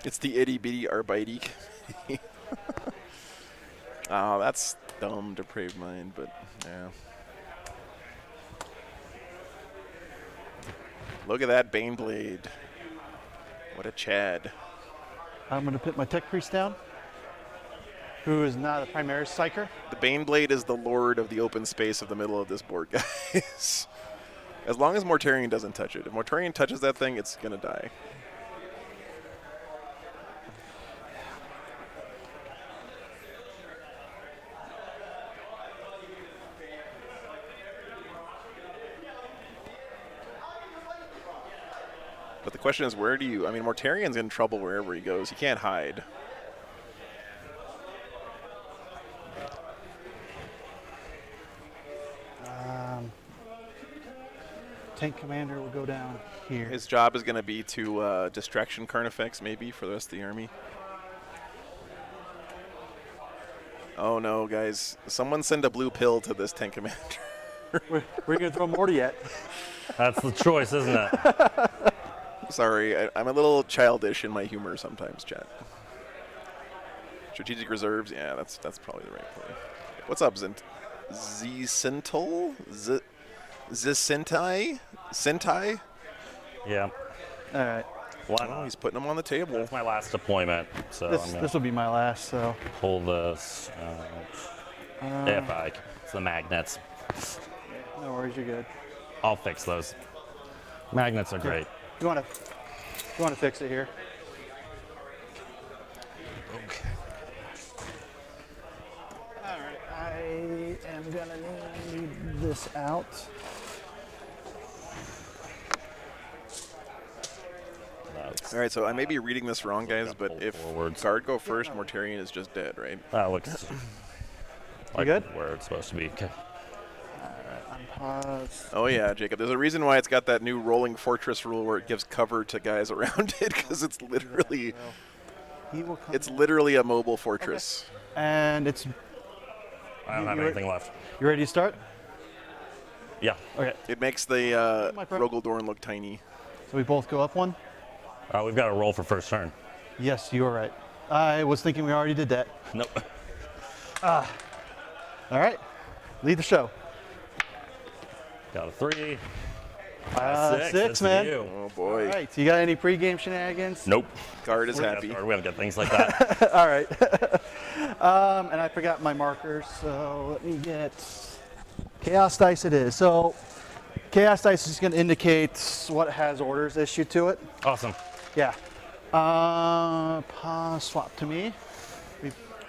It's the itty bitty arbitey. Oh, that's dumb, depraved mind, but yeah. Look at that Bane Blade. What a Chad. I'm going to put my Tech Priest down, who is not a primary psyker. The Bane Blade is the lord of the open space of the middle of this board, guys. As long as Mortarion doesn't touch it. If Mortarion touches that thing, it's going to die. But the question is, where do you... I mean, Mortarion's in trouble wherever he goes. He can't hide. Tank Commander will go down here. His job is going to be to distraction Carnifex, maybe, for the rest of the army. Oh, no, guys. Someone send a blue pill to this Tank Commander. We're going to throw Morty at. That's the choice, isn't it? Sorry, I'm a little childish in my humor sometimes, chat. Strategic reserves, yeah, that's probably the right play. What's up, Zisental? Zisentai? Sentai? Yeah. All right. Why Oh, not? he's putting them on the table. It's my last deployment, so This will be my last, so. pull this. If I can. It's the magnets. No worries, you're good. I'll fix those. Magnets are great. You want to fix it here? Okay. All right, I am gonna need this out. All right, so I may be reading this wrong, guys, Got but pulled if forwards. guard go first, Mortarion is just dead, right? That looks like good? where it's supposed to be. Okay. Unpause. Oh yeah, Jacob. There's a reason why it's got that new rolling fortress rule where it gives cover to guys around it, because it's literally He will come. it's literally a mobile fortress. And it's. I don't have You anything left. You ready to start? Yeah. Okay. It makes the My friend. Rogaldorn look tiny. So we both go up one. We've got to roll for first turn. Yes, you are right. I was thinking we already did that. Nope. All right. Lead the show. Got a 3. Six, That's man. you. Oh All boy, right. So you got any pregame shenanigans? Nope. guard is We happy. don't get things like that. All right. And I forgot my markers, so let me get Chaos Dice it is. So Chaos Dice is going to indicate what has orders issued to it. Awesome. Yeah. Pause swap to me.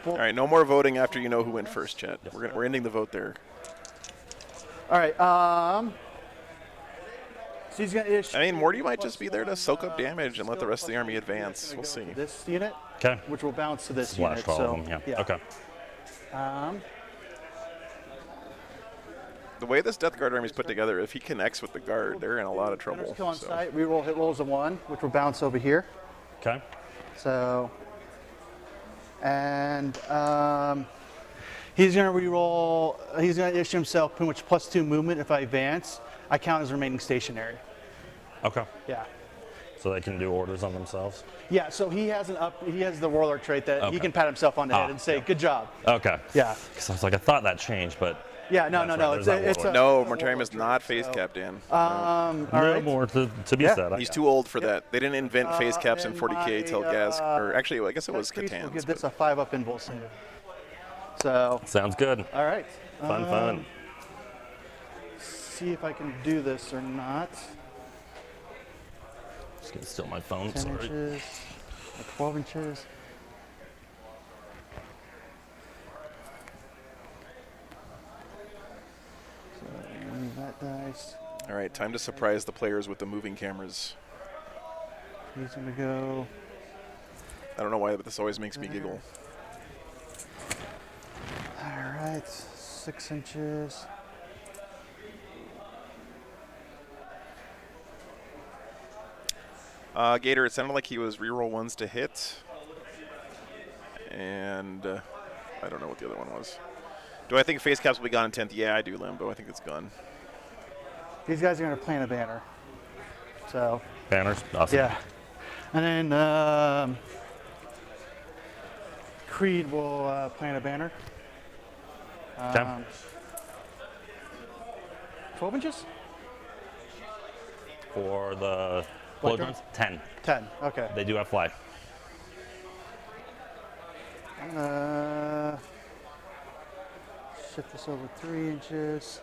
All right, no more voting after you know who went first, chat. We're ending the vote there. All right. So he's going to issue. I mean, Morty might just be there to soak up damage and let the rest of the army advance. We'll see. This unit, Okay. which will bounce to this Slash unit. all So of them. Yeah. Okay. The way this Death Guard army is put together, if he connects with the guard, they're in a lot of trouble. Gunner's kill on so. sight. Reroll hit rolls of 1, which will bounce over here. Okay. So, and he's going to reroll. He's going to issue himself pretty much +2 movement. If I advance, I count as remaining stationary. Okay. Yeah. So they can do orders on themselves. Yeah. So he has He has the warlord trait that he Okay. can pat himself on the head and say, "Good job." Okay. Yeah. Because I was like, I thought that changed, but Yeah. No. That's No. right, It's there's that it's a No, it's a Mortarion is warlord not trait, phase so, capped in. All no right. more to be Yeah. said. He's too old for that. They didn't invent phase caps in and 40k till my, Gaz, or actually, well, I guess it was Priest will Catan's. give this but- a 5-up involve. So, Sounds good. all right. Fun. See if I can do this or not. Just gonna steal my phone. 10 Sorry. inches, 12 inches. So remove that dice. All right, time to surprise the players with the moving cameras. He's gonna go. I don't know why, but this always makes me giggle. All right, 6 inches. Gator, it sounded like he was reroll ones to hit. And I don't know what the other one was. Do I think face caps will be gone in 10th? Yeah, I do, Limbo. I think it's gone. These guys are going to plant a banner. So. Banners, awesome. Yeah. And then Creed will plant a banner. 12 inches? For the flow drones, 10. 10, okay. They do have fly. I'm gonna shift this over 3 inches.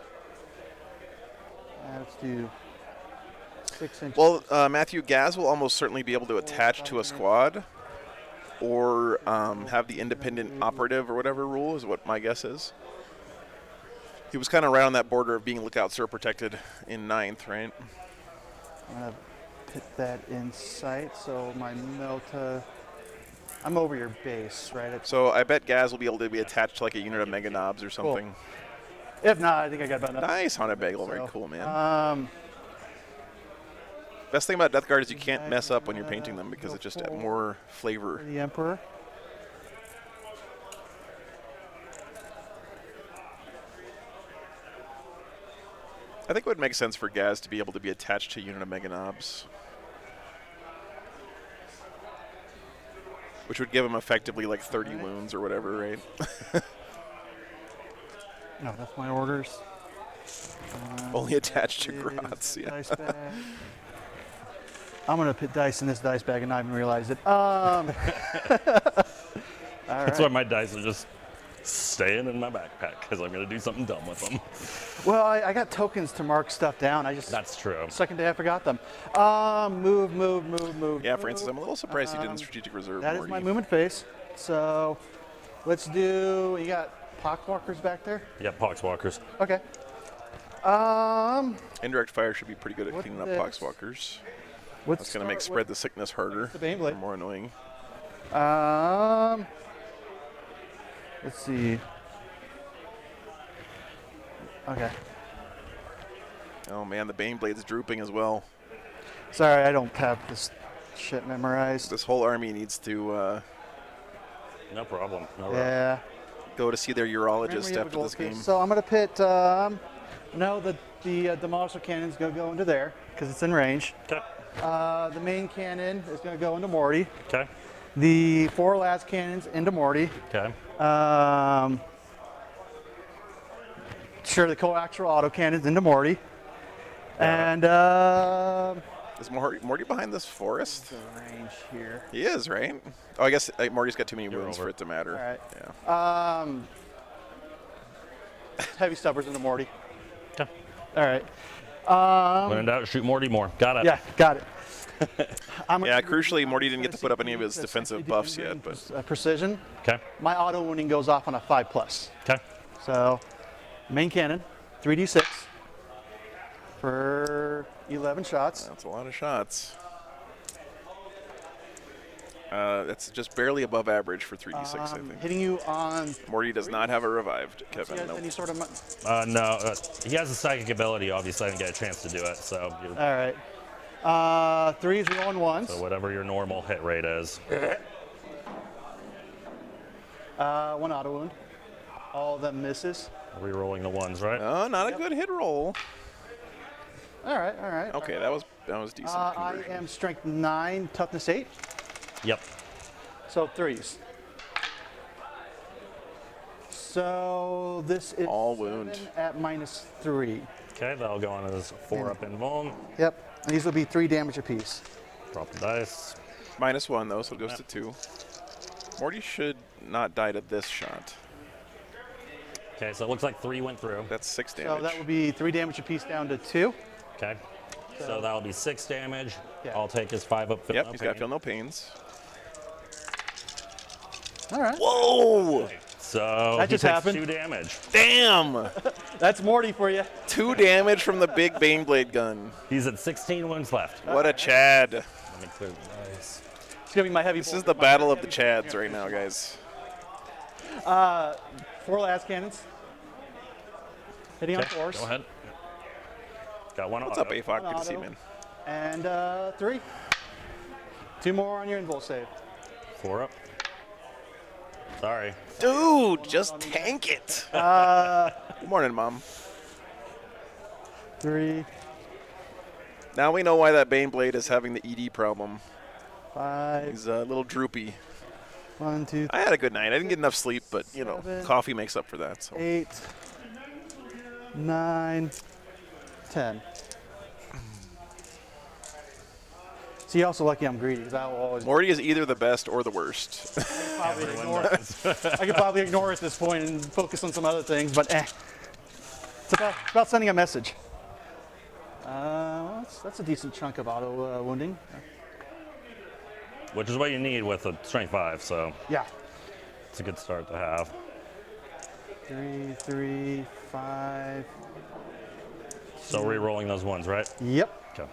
Let's do 6 inches. Well, Matthew, Gaz will almost certainly be able to attach to a squad or have the independent operative or whatever rule is what my guess is. He was kind of right on that border of being lookout sir protected in 9th, right? I'm gonna put that in sight, so my Melta. I'm over your base, right? So I bet Gaz will be able to be attached to like a unit of Mega Knobs or something. Cool. If not, I think I got about enough. Nice Haunted Bagel, very cool, man. Best thing about Death Guard is you can't mess up when you're painting them because it just adds more flavor. The Emperor. I think it would make sense for Gaz to be able to be attached to a unit of Mega Knobs, which would give him effectively like 30 wounds or whatever, right? No, that's my orders. Only attached to Grotz, yeah. Dice bag. I'm gonna put dice in this dice bag and not even realize it. All That's right. why my dice are just staying in my backpack because I'm going to do something dumb with them. Well, I got tokens to mark stuff down. That's true. Second day I forgot them. Move. Yeah, for instance, I'm a little surprised you didn't strategic reserve. That is Morty. my movement phase. So let's do. You got poxwalkers back there? Yeah, poxwalkers. Okay. Indirect fire should be pretty good at What's cleaning up this? poxwalkers. Let's That's going to make spread the sickness harder, the Baneblade? or more annoying. Let's see. Okay. Oh man, the Baneblade's drooping as well. Sorry, I don't have this shit memorized. This whole army needs to No problem. No rush. Yeah. go to see their Remember urologist you have a after gold this game. piece. So I'm gonna put. No, the demolisher cannon's gonna go into there because it's in range. Okay. The main cannon is gonna go into Morty. Okay. The 4 last cannons into Morty. Okay. Sure, the coaxial autocannons into Morty. Yeah. And Is Morty behind this forest? the range here. He is, right? Oh, I guess Morty's got too many You're wounds over. for it to matter. All right. Yeah. Heavy stubbers into Morty. Okay. All right. When in doubt, shoot Morty more. Got it. Yeah, got it. Yeah, crucially, Morty didn't get to put up any of his defensive buffs yet, but Precision. Okay. My auto wounding goes off on a 5+. Okay. So, main cannon, 3d6 for 11 shots. that's a lot of shots. That's just barely above average for 3d6, I think. Hitting you on. Morty does not have a revived, You Kevin. guys Nope. any sort of. No, he has a psychic ability. Obviously, I didn't get a chance to do it. So, All right. 3s rolling ones. so whatever your normal hit rate is. 1 auto wound. All of them misses. Re-rolling the ones, right? Oh, not a good hit roll. All right. Okay, that was decent. I conversion. am strength 9, toughness 8. Yep. So 3s. So this is All wound. 7 at -3. Okay, that'll go on as 4 up in vuln. Yep. And these will be 3 damage apiece. Drop the dice. -1 though, so it goes to 2. Morty should not die to this shot. Okay, so it looks like 3 went through. That's 6 So damage. that will be 3 damage apiece down to 2. Okay. So that'll be 6 damage. Yeah. I'll take his 5 up. Feel Yep, no he's got pain. feel no pains. All right. Whoa! So That he just takes happened. 2 damage. Damn! That's Morty for you. 2 damage from the big Baneblade gun. He's at 16 wounds left. What a Chad. Let me clear the dice. It's gonna be my heavy. This is the battle of the Chads right now, guys. 4 last cannons. Hitting on Okay, 4s. go ahead. Got one What's auto. up, AFOC? Good to see you, man. And 3. 2 more on your invul save. 4 up. Sorry. Dude, just tank it. Good morning, Mom. 3, Now we know why that Baneblade is having the ED problem. 5, He's a little droopy. 1, 2, I had a good night. I didn't get enough sleep, but, you know, 7, coffee makes up for that. So. 8, 9, 10. See, you're also lucky I'm greedy because I will always Morty is either the best or the worst. probably ignore it. I could probably ignore it at this point and focus on some other things, but It's about sending a message. Well, that's a decent chunk of auto wounding. Which is what you need with a strength 5, so Yeah. it's a good start to have. 3, 3, 5. So re-rolling those ones, right? Yep. Okay.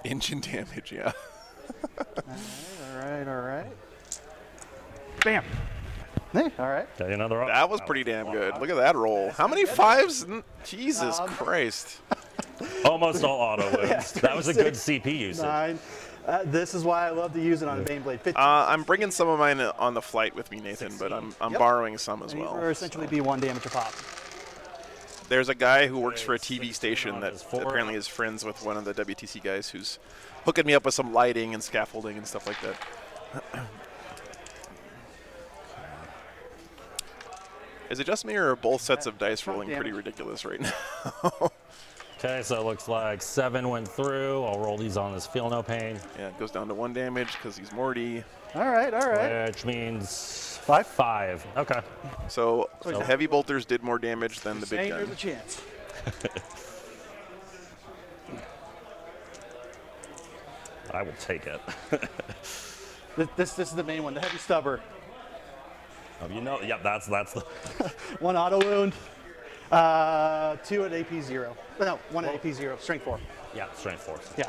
Engine damage, yeah. All right. Bam. Hey, all right. Okay, another up. That was pretty damn good. Look at that roll. How many 5s? Jesus Christ. Almost all auto wounds. That was a good CP usage. 9. This is why I love to use it on a Baneblade. 15. I'm bringing some of mine on the flight with me, Nathan, but I'm Yep. borrowing some as These well. will essentially be 1 damage a pop. There's a guy who works for a TV station that Is 4. apparently is friends with one of the WTC guys who's hooking me up with some lighting and scaffolding and stuff like that. Is it just me, or are both sets of dice rolling pretty ridiculous right now? Okay, so it looks like 7 went through. I'll roll these on this Feel No Pain, Yeah, it goes down to 1 damage because he's Morty. All right. which means 5. 5. Okay. So the heavy bolters did more damage than the big Saying gun. there's a chance. I will take it. This is the main one, the heavy stubber. Oh, you know, yep, that's the 1 auto wound. 2 at AP 0. No, 1 at AP 0. Strength 4. yeah, strength 4. Yeah.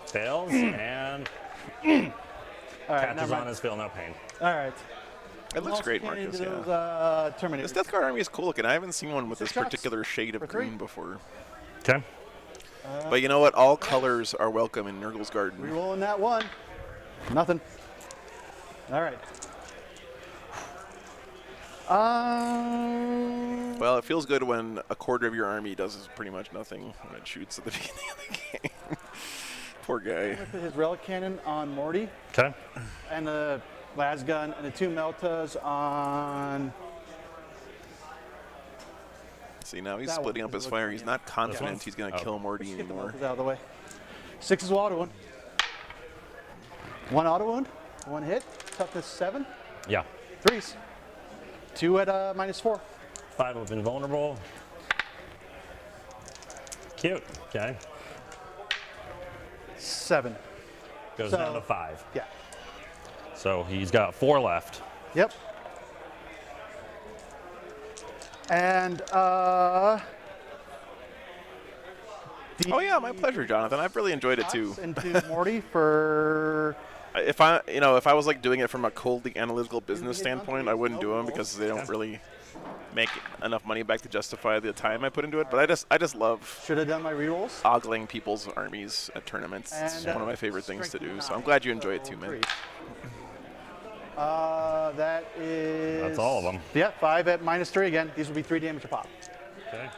Fails and All right. catches never on mind. his Feel No Pain. All right. It looks Also great, can't Marcus. into Yeah. those, Terminators. This Death Guard army is cool looking. I haven't seen one with 6 this shots particular shade of for 3. green before. Okay. But you know what? All colors are welcome in Nurgle's Garden. Rerolling that 1. Nothing. All right. Well, it feels good when a quarter of your army does pretty much nothing when it shoots at the beginning of the game. Poor guy. Put his relic cannon on Morty, Okay. and the las gun, and the 2 Meltas on. See, now he's That one splitting up is his looking fire. He's at. not confident he's going to Oh. kill Morty Get the anymore. Meltas out of the way. 6 is auto wound. 1 auto wound. 1 hit. Toughness 7. Yeah. 3s. 2 at -4. 5 of invulnerable. Cute. Okay. 7. Goes So- down to 5. Yeah. So he's got 4 left. Yep. And Oh yeah, my pleasure, Jonathan. I've really enjoyed it too. into Morty for If I was like doing it from a coldly analytical business standpoint, I wouldn't do them because they don't really make enough money back to justify the time I put into it. But I just love should have done my rerolls. ogling people's armies at tournaments. It's And, one of my favorite things to do. strength So I'm 9, glad you enjoy it so too, man. 3. That is. That's all of them. Yeah, 5 at -3 again. These will be 3 damage a pop. Okay.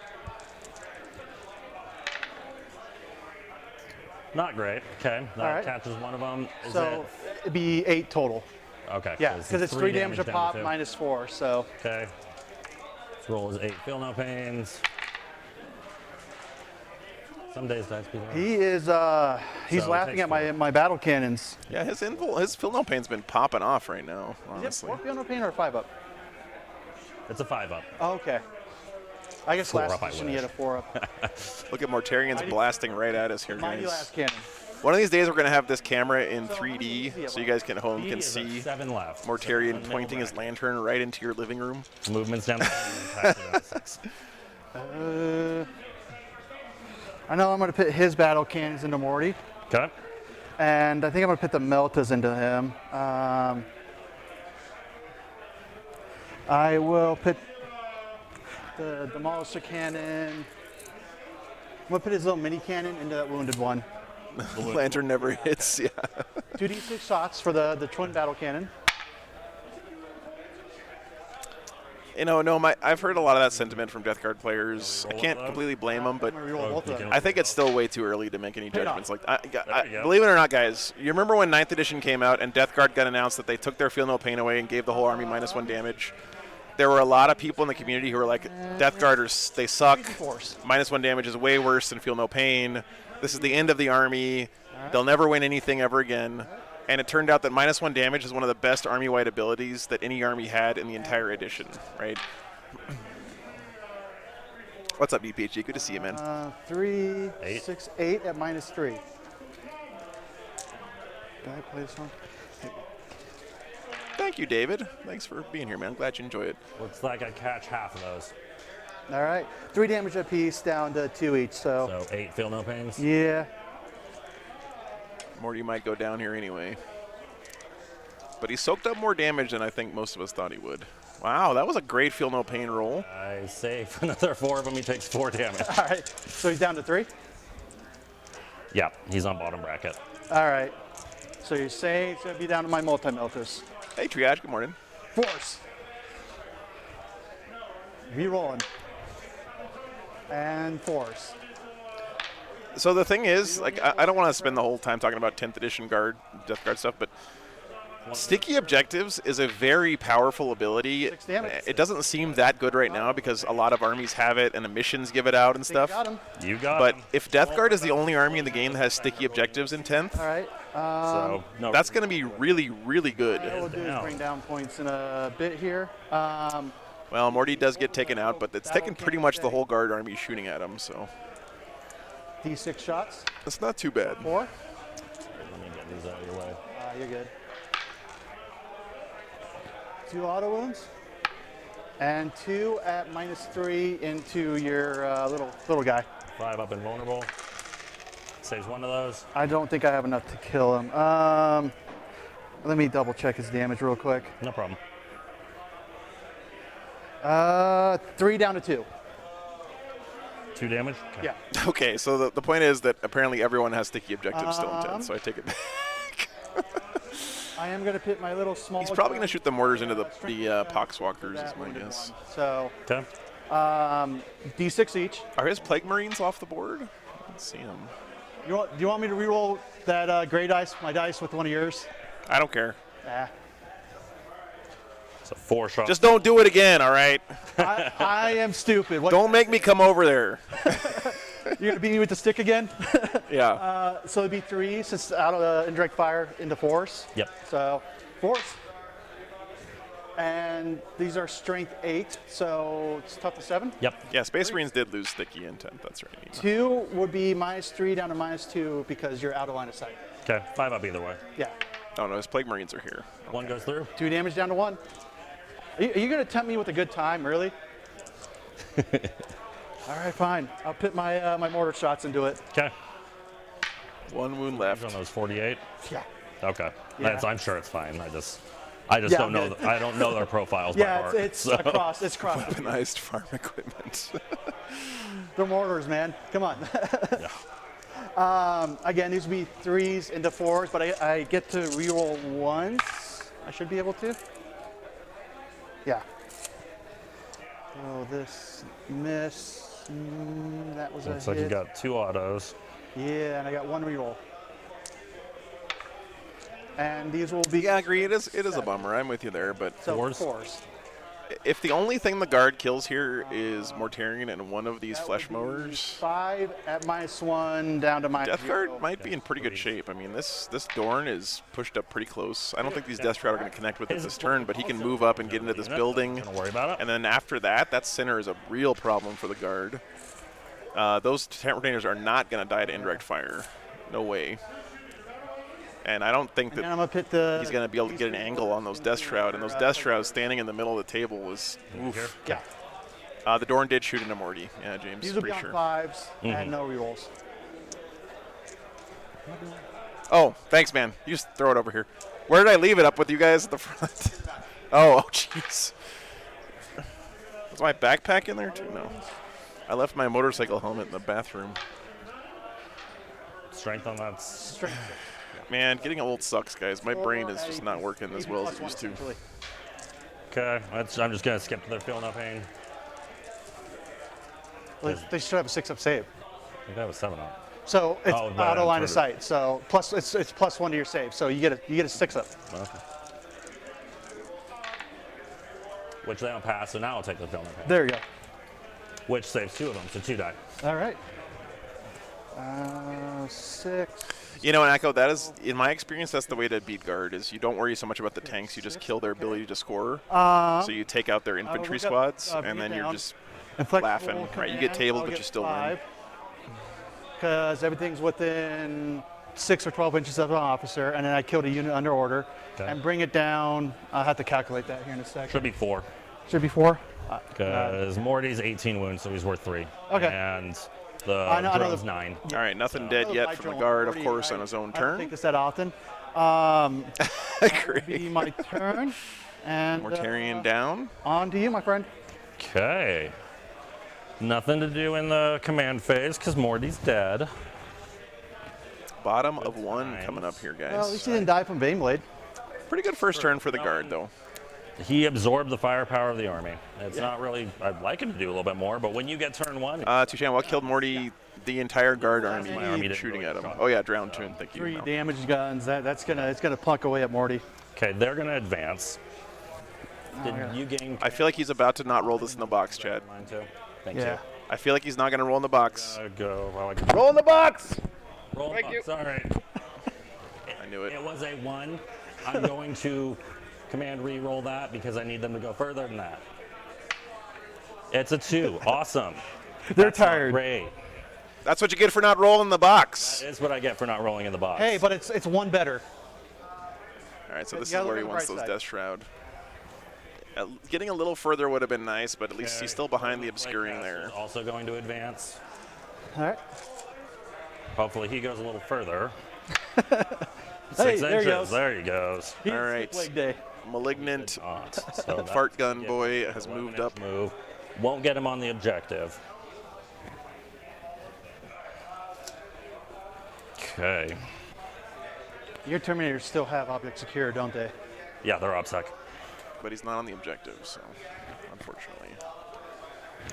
Not great. Okay. That All right. catches one of them. Is So it'd be 8 total. it? Okay. Yeah, because it's 3 damage a down pop to 2. -4. So Okay. This roll is 8 Feel No Pains. Some days dice be there. he is. He's So it laughing takes at my 4. my battle cannons. Yeah, his Feel No Pain's been popping off right now, Is it honestly. 4 no pain or 5 up? It's a 5 up. Oh, okay. I guess 4 last up, I edition he wish. had a 4 up. Look at Mortarians blasting right at us here, Mighty guys. last cannon. One of these days we're going to have this camera in So how many 3D does he have so you left? guys can at home He can is at see 7 left. Mortarian Middle pointing his back. lantern right into your living room. Movements down the and attacks it at 6. I know I'm going to put his battle cannons into Morty, Okay. and I think I'm going to put the Meltas into him. I will put the Demolisher cannon. I'm going to put his little mini cannon into that wounded one. Lantern never hits. Yeah. 2d6 shots for the twin battle cannon. You know, no, I've heard a lot of that sentiment from Death Guard players. I can't completely blame them, but I'm gonna reroll both of them. I think it's still way too early to make any Hang on. judgments. Like, you go. believe it or not, guys, you remember when 9th edition came out and Death Guard got announced that they took their Feel No Pain away and gave the whole army -1 damage? There were a lot of people in the community who were like, Death Guarders, they suck. Force. -1 damage is way worse than Feel No Pain. This is the end of the army. They'll never win anything ever again. And it turned out that -1 damage is one of the best army-wide abilities that any army had in the entire edition, right? What's up, BPHG? Good to see you, man. 3, 8. 6, 8 at -3. Can I play this one? Thank you, David. Thanks for being here, man. Glad you enjoy it. Looks like I catch half of those. All right. 3 damage apiece down to 2 each. So, So 8 feel no pains. yeah. Morty might go down here anyway. But he soaked up more damage than I think most of us thought he would. Wow, that was a great Feel No Pain roll. I save another 4 of them. He takes 4 damage. All right. So he's down to 3. Yeah, he's on bottom bracket. All right. So you're saying it's gonna be down to my multi-melters. Hey, Triage, good morning. Force. Rerolling. And force. So the thing is, like, I don't want to spend the whole time talking about 10th edition Death Guard stuff, but sticky objectives is a very powerful ability. 6 damage. It doesn't seem that good right now because a lot of armies have it and the missions give it out and stuff. Got him. You got But him. if Death Guard is the only army in the game that has sticky objectives in 10th, All right. So no, that's going to be really, really good. What we'll do is down. bring down points in a bit here. Well, Morty does get taken out, but it's taken pretty much the whole Guard army shooting at him, so D6 shots. that's not too bad. 4. let me get these out of your way. You're good. 2 auto wounds. And 2 at -3 into your little guy. 5 up invulnerable. Saves 1 of those. I don't think I have enough to kill him. Let me double check his damage real quick. No problem. 3 down to 2. 2 damage? Okay. Yeah. Okay, so the point is that apparently everyone has sticky objectives still in 10th, so I take it back. I am going to pit my little small. He's probably going to shoot the mortars into the Strength Poxwalkers, is that my wounded guess. one. So, Okay. D6 each. Are his Plague Marines off the board? Let's see them. Do you want me to reroll that gray dice, my dice, with one of yours? I don't care. Ah. So 4 shots. Just don't do it again, all right? I am stupid. What, Don't make me come over there. you're going to beat me with the stick again? Yeah. So it'd be 3 since out of the indirect fire into force. Yep. So force. And these are strength 8, so it's tough to 7. Yep. Yeah, Space Marines did lose sticky in 10th, that's right. 2 would be -3 down to -2 because you're out of line of sight. Okay. 5 up either way. Yeah. Oh, no, his Plague Marines are here. 1 goes through. 2 damage down to 1. Are you going to tempt me with a good time, really? All right, fine. I'll put my my mortar shots into it. Okay. 1 wound On left. those 48. Yeah. Okay. Yeah. I'm sure it's fine. I just Yeah, don't know. good. I don't know their profiles by Yeah, heart. it's across. It's cross. Weaponized farm equipment. They're mortars, man. Come on. Yeah. Again, these would be 3s into 4s, but I get to reroll once. I should be able to. Yeah. Oh, this miss. That was Looks a like hit. you got 2 autos. Yeah, and I got 1 reroll. And these will be Yeah, I agree. It is a bummer. I'm with you there, but so 4s? 4s. if the only thing the Guard kills here is Mortarion and one of these Flesh Mowers, 5 at -1 down to -0. Death Guard might be in pretty good shape. I mean, this Dorn is pushed up pretty close. I don't think these Death Shroud are going to connect with it this turn, but he can move up and get into this building. Don't worry about it. And then after that center is a real problem for the Guard. Those Tent Retainers are not going to die to indirect fire. No way. And I don't think And that I'm gonna pit the. he's going to be able to get an angle on those Death Shroud. And those Death Shrouds standing in the middle of the table was oof. Yeah. The Dorn did shoot into Morty. Yeah, James, These will be pretty on sure. 5s and no rerolls. Oh, thanks, man. You just throw it over here. Where did I leave it? Up with you guys at the front? Oh, jeez. Was my backpack in there too? No. I left my motorcycle helmet in the bathroom. Strength on that. Strength. Man, getting old sucks, guys. My brain is just not working as well as it used to. Okay, I'm just gonna skip to their feel no pain. Well, they should have a 6-up save. I think that was 7-up. So it's Oh, auto line of inverted. sight. So plus it's +1 to your save. So you get a 6-up. Okay. Which they don't pass, so now I'll take the feel no pain. There you go. Which saves 2 of them, so 2 die. All right. 6. You know, and Echo, that is, in my experience, that's the way to beat guard, is you don't worry so much about the tanks, you just kill their ability to score. So you take out their infantry we got, squads, and beat then you're down. just Inflexible laughing, right? You get command, tabled, I'll but get you still 5, win. because everything's within 6 or 12 inches of an officer, and then I killed a unit under order. Okay. And bring it down. I'll have to calculate that here in a second. Should be 4. Should be 4. Because Morty's 18 wounds, so he's worth 3. Okay. And the I know drone's the- 9. All right, nothing dead yet from the guard, of course, on his own I don't turn. think this that often. Great. Be my turn. And Mortarian down. on to you, my friend. Okay. Nothing to do in the command phase because Morty's dead. Bottom of 1 times. coming up here, Well, at guys. least he didn't die from Baneblade. Pretty good first turn for the guard, though. He absorbed the firepower of the army. It's not really, I'd like him to do a little bit more, but when you get turn 1, Touchdown, what killed Morty? The entire guard army My army didn't shooting really at him. shot. Oh yeah, drown tune, thank you. 3 Mal. damage guns. It's gonna plunk away at Morty. okay, they're going to advance. Did yeah. you gain? I feel like he's about to not roll this in the box, Chad. Mine too. Thank Yeah. you. I feel like he's not going to roll in the box. Go. Well, I can Roll in the box! roll. Thank you. All right. I knew it. It was a 1. I'm going to command re-roll that because I need them to go further than that. It's a 2. Awesome. They're That's not tired. Great. That's what you get for not rolling the box. That's what I get for not rolling in the box. Hey, but it's 1 better. All right, so You this is gotta where look he on the wants bright those side. Death Shroud. Getting a little further would have been nice, but at least he's still behind the obscuring there. Also going to advance. All right. Hopefully he goes a little further. Hey, 6 there he inches. goes. There he goes. He's All right. Leg day. Malignant Not. So that's fart gun yeah, boy has 11-inch moved up. Move. Won't get him on the objective. Okay. Your Terminators still have object secure, don't they? Yeah, they're OPSEC. But he's not on the objective, so unfortunately.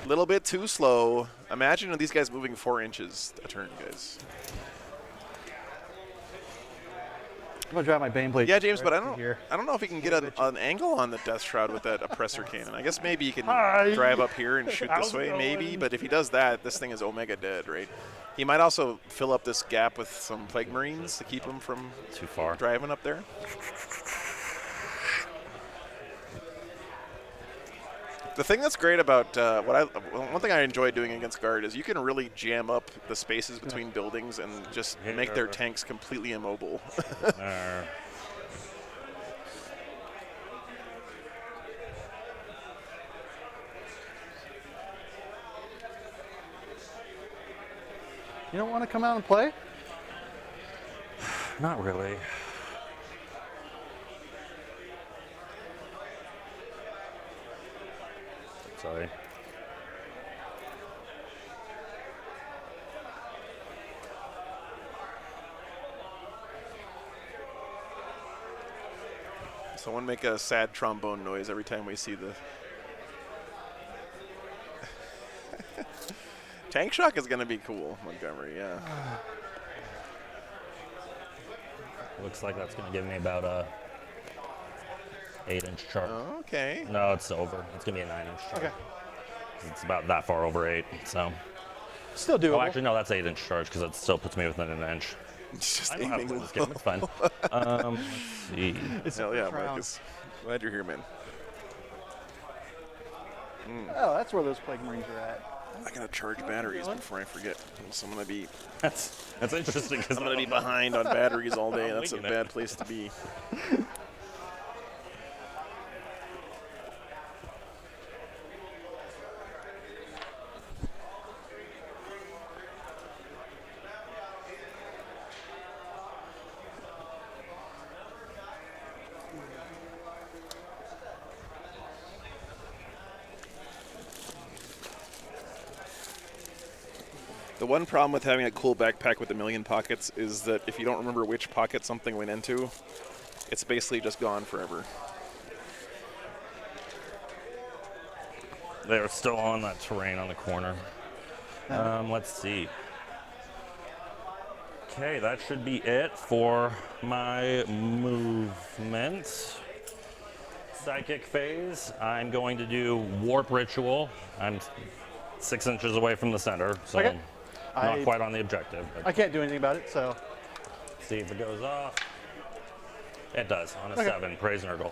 A little bit too slow. Imagine these guys moving 4 inches a turn, guys. I'm gonna drive my Baneblade. Yeah, James, but I right don't, here. I don't know if he can get an angle on the Death Shroud with that oppressor cannon. I guess maybe he can drive up here and shoot this How's it way, maybe. going? But if he does that, this thing is Omega dead, right? He might also fill up this gap with some Plague Marines to keep him from Too far. driving up there. The thing that's great about one thing I enjoy doing against Guard is you can really jam up the spaces between buildings and just make their tanks completely immobile. You don't want to come out and play? Not really. Sorry. Someone make a sad trombone noise every time we see the tank shock is going to be cool, Montgomery. Yeah. Looks like that's going to give me about a 8-inch charge. Okay. No, it's over. It's going to be a 9-inch charge. Okay. It's about that far over 8. So. Still doable. Oh, actually, no, that's 8-inch charge because it still puts me within an inch. It's just I know how to aiming play this game. It's fine. Let's see. It's Hell the yeah, first round. Marcus. Glad you're here, man. Oh, that's where those Plague Marines are at. I gotta charge batteries before I forget. So I'm gonna be That's interesting because I'm gonna be behind on batteries all day. That's a winging it. bad place to be. The one problem with having a cool backpack with a million pockets is that if you don't remember which pocket something went into, it's basically just gone forever. They're still on that terrain on the corner. Let's see. Okay, that should be it for my movement. Psychic phase, I'm going to do Warp Ritual. I'm 6 inches away from the center, so Okay. not quite on the objective. But I can't do anything about it, so. see if it goes off. It does, on a Okay. 7. Praise Nurgle.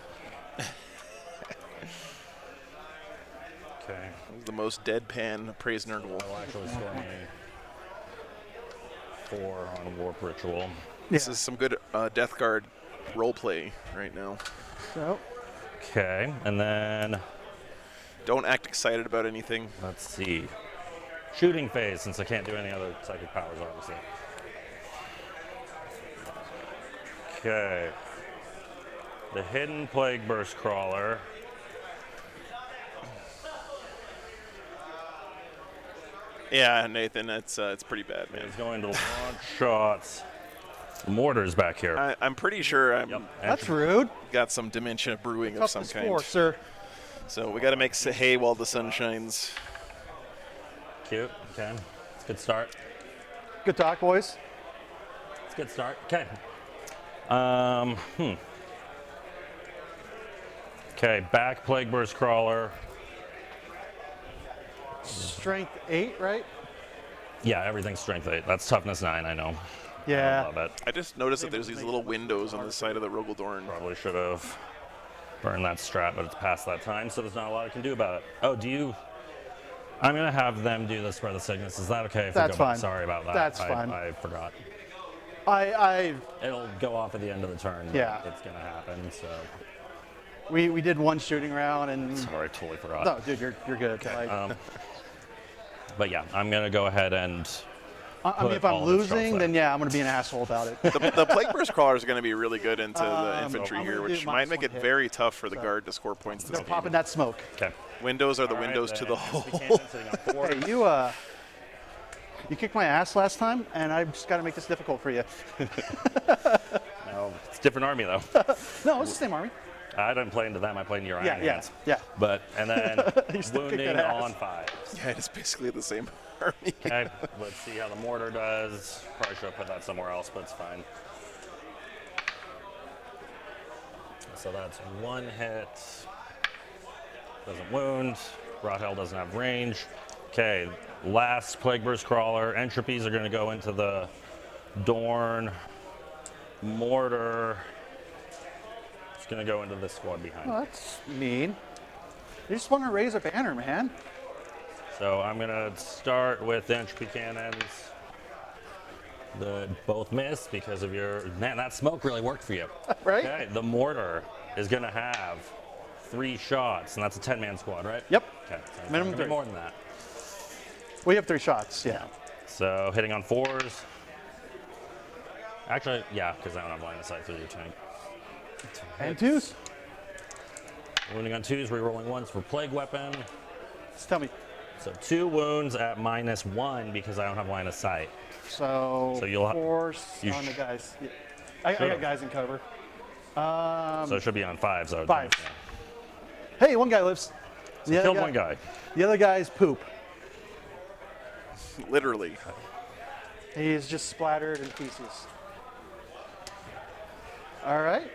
Okay. The most deadpan praise Nurgle. I'll actually score me 4 on Warp Ritual. This is some good Death Guard roleplay right now. So, Okay, and then Don't act excited about anything. let's see. Shooting phase, since I can't do any other psychic powers, obviously. Okay. The Hidden Plague Burst Crawler. Yeah, Nathan, it's pretty bad, man. Is going to launch shots. The mortar's back here. I'm pretty sure I'm Yep. that's rude. got some dementia brewing of Tough some as kind. 4, sir. So we got to make hay while the sun shines. Cute. Okay. It's a good start. Good talk, boys. It's a good start. Okay. Okay, back Plague Burst Crawler. Strength 8, right? Yeah, everything's strength 8. That's toughness 9, I know. I Yeah. love it. I just noticed that there's these little windows on the side of the Rogaldorn. Probably should have burned that strap, but it's past that time, so there's not a lot I can do about it. Oh, do you? I'm going to have them do this for the sickness. Is that okay? If we That's go back? fine. Sorry about that. That's fine. I forgot. I It'll go off at the end of the turn. but Yeah. It's going to happen, so. we did one shooting round and Sorry, I totally forgot. no, dude, you're good. Like, But yeah, I'm going to go ahead and. I mean, put if I'm all the shots losing, there. then yeah, I'm gonna be an asshole about it. The Plague Burst Crawler is going to be really good into the infantry I'm here, gonna which do might make -1 it hit. very tough for the guard to score points this They're game. popping that smoke. Okay. Windows are the All right, windows to then. the hole. Buchanan sitting on 4. Hey, you kicked my ass last time, and I just got to make this difficult for you. No, it's a different army, though. No, it's the same army. I didn't play into them. I played into your Iron Yeah, Hands. yeah. But, and then You still kick wounding that ass. on 5. Yeah, it's basically the same army. Okay, let's see how the mortar does. Probably should have put that somewhere else, but it's fine. So that's 1 hit. Doesn't wound. Rothel doesn't have range. Okay, last Plague Burst Crawler. Entropies are going to go into the Dorn. Mortar. It's going to go into this squad behind. Oh, that's mean. You just want to raise a banner, man. So I'm gonna start with the entropy cannons. The both miss because of your man. That smoke really worked for you. Right? Okay. The mortar is gonna have 3 shots, and that's a 10-man squad, right? Yep. Okay. So it's Minimum not gonna be 3. more than that. We have 3 shots. Yeah. So hitting on 4s. Actually, yeah, because I don't have line of sight through your tank. And 2s. Wounding on 2s, rerolling 1s for plague weapon. Just tell me. So 2 wounds at -1 because I don't have line of sight. So you'll force you on the sh- guys. Yeah. I got Should've. guys in cover. So it should be on 5s. I would 5s. think, yeah. Hey, one guy lives. The Killed one guy. The other guy's poop. Literally. He is just splattered in pieces. All right.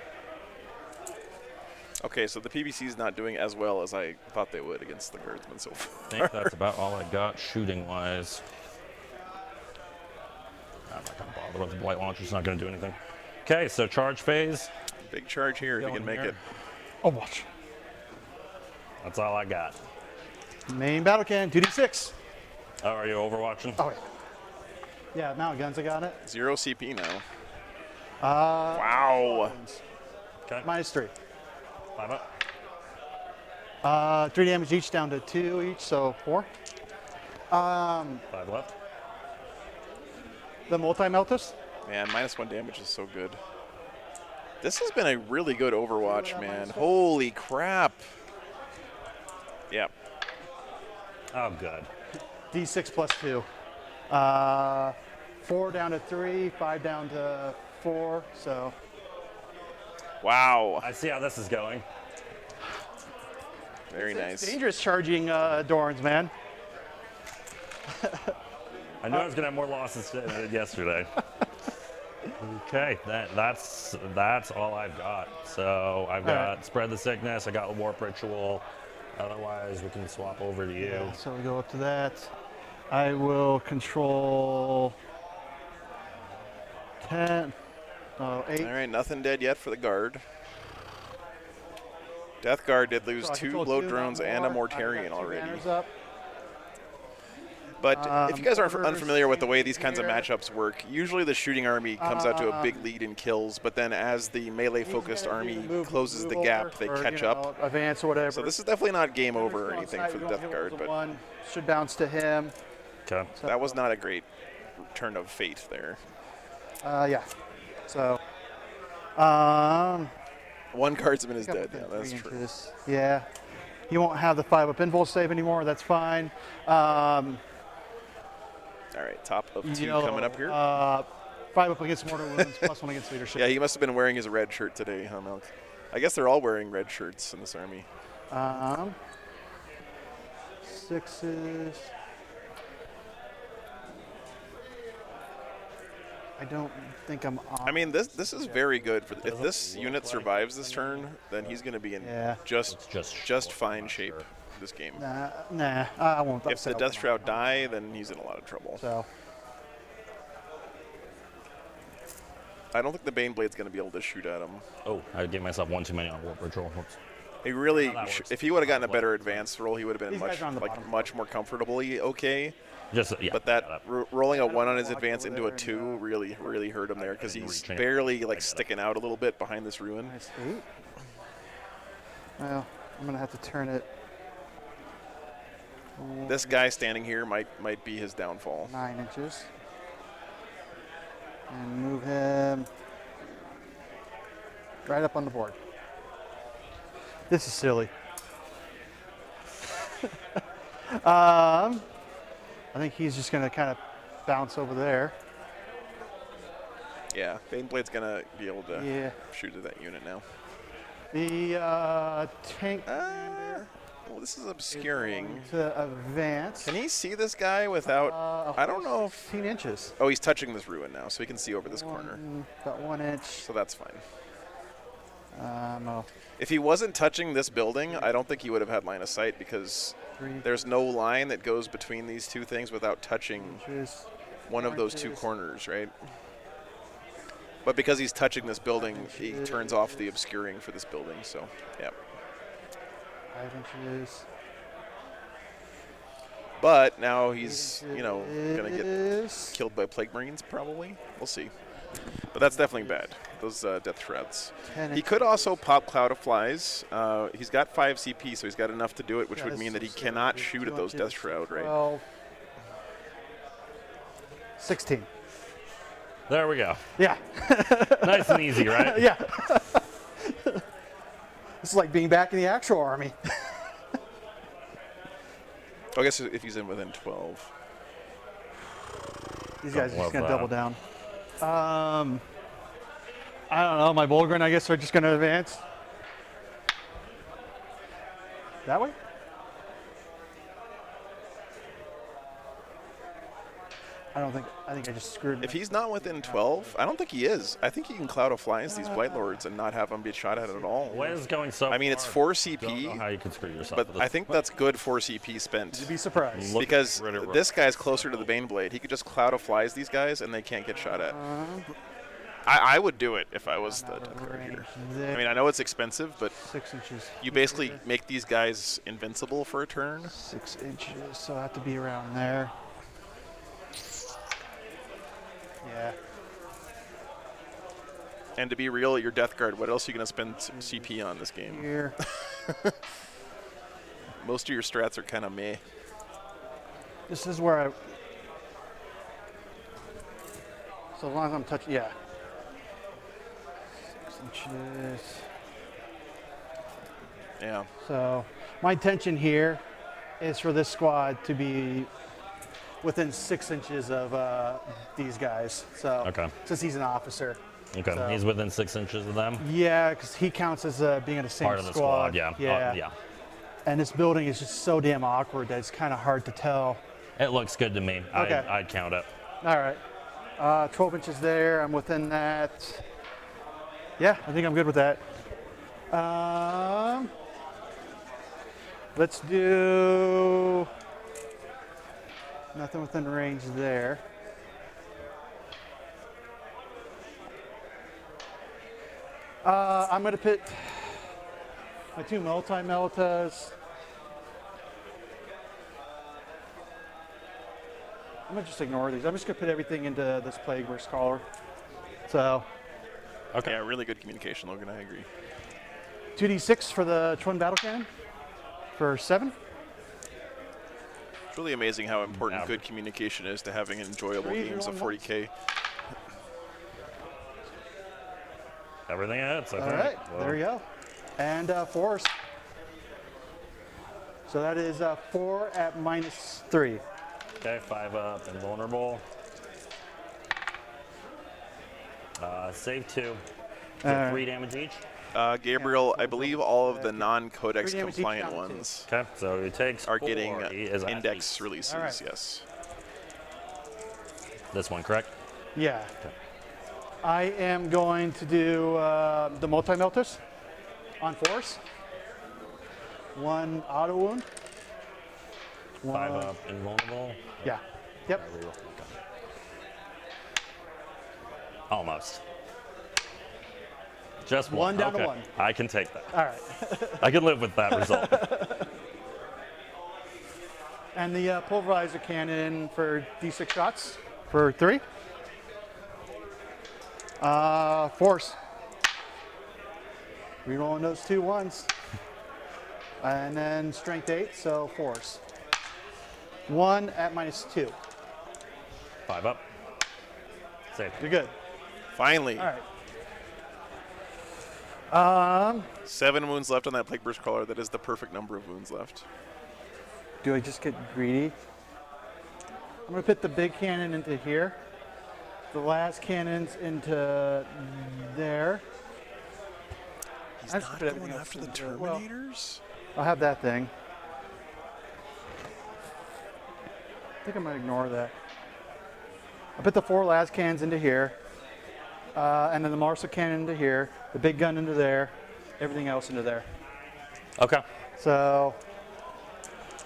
Okay, so the PBC's not doing as well as I thought they would against the guardsmen so I far. think that's about all I got shooting wise. I'm not going to bother with the blight launcher. It's not going to do anything. Okay, so charge phase. Big charge here if you Going can make here. it. Oh, watch. That's all I got. Main battle cannon, 2d6. Oh, are you overwatching? Oh, yeah. Yeah, now guns, I got it. 0 CP now. Wow. Okay. -3. 5 up. 3 damage each down to 2 each, so 4. 5 left. The multi-meltus. Man, -1 damage is so good. This has been a really good Overwatch, man. Holy crap. Yeah. Oh, good. D6 plus 2. 4 down to 3, 5 down to 4. So Wow. I see how this is going. Very it's nice. dangerous charging Dorans, man. I knew I was gonna have more losses than I did yesterday. Okay, that's all I've got. So I've got right. Spread the Sickness. I got Warp Ritual. Otherwise, we can swap over to you. Yeah, so we go up to that. I will control 10. Oh, 8. All right, nothing dead yet for the guard. Death Guard did lose So I 2 control bloat 2, drones not and a more. I've got Mortarian 2 already. banners up. But if you guys aren't orders unfamiliar with the way these kinds of here. matchups work, usually the shooting army comes out to a big lead in kills, but then as the melee-focused He's gonna army move closes the over gap, they or, catch you up. know, advance or whatever. So this is definitely not game over or Banners anything on for the site, we Death don't Guard, hit rolls of but 1. Should bounce to him. Okay. So, that was not a great turn of fate there. yeah. So, One guardsman is Got dead, yeah, within that's 3 true. inches. Yeah. You won't have the 5-up invul save anymore. That's fine. All right, top of 2 Yellow, coming up here. 5-up against mortal wounds, +1 against leadership. Yeah, he must have been wearing his red shirt today, huh, Milk? I guess they're all wearing red shirts in this army. 6s. I don't think I'm on. I mean, this is very good. If this unit survives this turn, then he's going to be in Yeah. just fine shape this game. Nah, I won't. If the Death Shroud die, then he's in a lot of trouble. So, I don't think the Baneblade's going to be able to shoot at him. Oh, I gave myself 1 too many on Warp Ritual. Whoops. He really, No, that works. if he would have gotten a better advanced roll, he would have been These guys are on the bottom. much more comfortably okay. Just yeah. But that rolling a 1 on his walk advance over into a there 2 and, really hurt him there because didn't he's reach barely like sticking out a little bit behind this ruin. nice 8. Well, I'm gonna have to turn it. This guy standing here might be his downfall. 9 inches. And move him right up on the board. This is silly. I think he's just going to kind of bounce over there. Yeah, Baneblade's gonna be able to Yeah. shoot at that unit now. The tank Well, this is obscuring. to advance. Can he see this guy without? I don't know if. 15 inches. Oh, he's touching this ruin now, so he can see over this corner. About 1 inch. So that's fine. No, If he wasn't touching this building, I don't think he would have had line of sight because 3 there's no line that goes between these two things without touching inches. one of those 2 corners, right? But because he's touching this building, he turns off the obscuring for this building, so, yeah. 5 inches. But now he's, you know, going to get Is- killed by Plague Marines, probably. We'll see. But that's definitely bad, those Death Shrouds. 10 He could also pop Cloud of Flies. He's got 5 CP, so he's got enough to do it, which Yeah, would this mean that he is, cannot 2 shoot at those inches, Death Shroud, right? 12, 16. There we go. Yeah. Nice and easy, right? Yeah. This is like being back in the actual army. I guess if he's in within 12. These guys are love just going to that. double down. I don't know. My Volgren, I guess, are just going to advance. That way? I think I just screwed. If he's not within 12, I don't think he is. I think he can Cloud of Flies these Blight Lords and not have them be shot at all. When is going so I mean, it's far, 4 Don't know how CP, you could screw yourself. but with this. I think that's good 4 CP spent. You'd be surprised. Look Because at it. this guy's closer to the Baneblade. He could just Cloud of Flies these guys and they can't get shot at. I would do it if I was the Death Guard here. I mean, I know it's expensive, but 6 inches. you basically make these guys invincible for a turn. 6 inches, so I have to be around there. Yeah. And to be real, your Death Guard, what else are you going to spend CP on this game? Here. Most of your strats are kind of meh. This is where I. So as long as I'm touching, yeah. 6 inches. Yeah. So my intention here is for this squad to be within 6 inches of these guys. So Okay. since he's an officer. Okay, So- he's within 6 inches of them. Yeah, because he counts as being in the same Part of the squad, yeah. Yeah. Yeah. And this building is just so damn awkward that it's kind of hard to tell. It looks good to me. Okay. I'd count it. All right. 12 inches there. I'm within that. Yeah, I think I'm good with that. Let's do nothing within range there. I'm going to put my 2 multi-meltas. I'm going to just ignore these. I'm just going to put everything into this Plague Burst Collar. So, Okay. Yeah, really good communication, Logan. I agree. 2d6 for the Twin Battle Cannon for 7. It's really amazing how important Yeah. good communication is to having enjoyable 3, games of 0, 1. 40K. Everything hits, I All think. right, Whoa. there you go. And force. So that is 4 at -3. Okay, 5 up, invulnerable. Save 2. All right. 3 damage each. Gabriel, I believe all of the non-codex 3 damage each compliant down to 2. ones Okay, so he takes are 4. getting He is at index least. releases, All right. yes. This one, correct? Yeah. I am going to do the multi-melters on force. 1 auto wound. 5 1 up, invulnerable. Yeah. Yep. Reroll. Okay. Almost. Just 1. 1 down to Okay. 1. I can take that. All right. I can live with that result. And the pulverizer cannon for D6 shots for 3. Force. Rerolling those 2 1s. And then strength 8, so force. 1 at -2. 5 up. Save. You're good. Finally, All right. 7 wounds left on that Plague Burst Crawler. That is the perfect number of wounds left. Do I just get greedy? I'm going to put the big cannon into here. The last cannons into there. He's I just not put everything going else after the into it. Well, Terminators? I'll have that thing. I think I might ignore that. I put the 4 last cannons into here. And then the Marshal cannon into here. The big gun into there. Everything else into there. Okay. So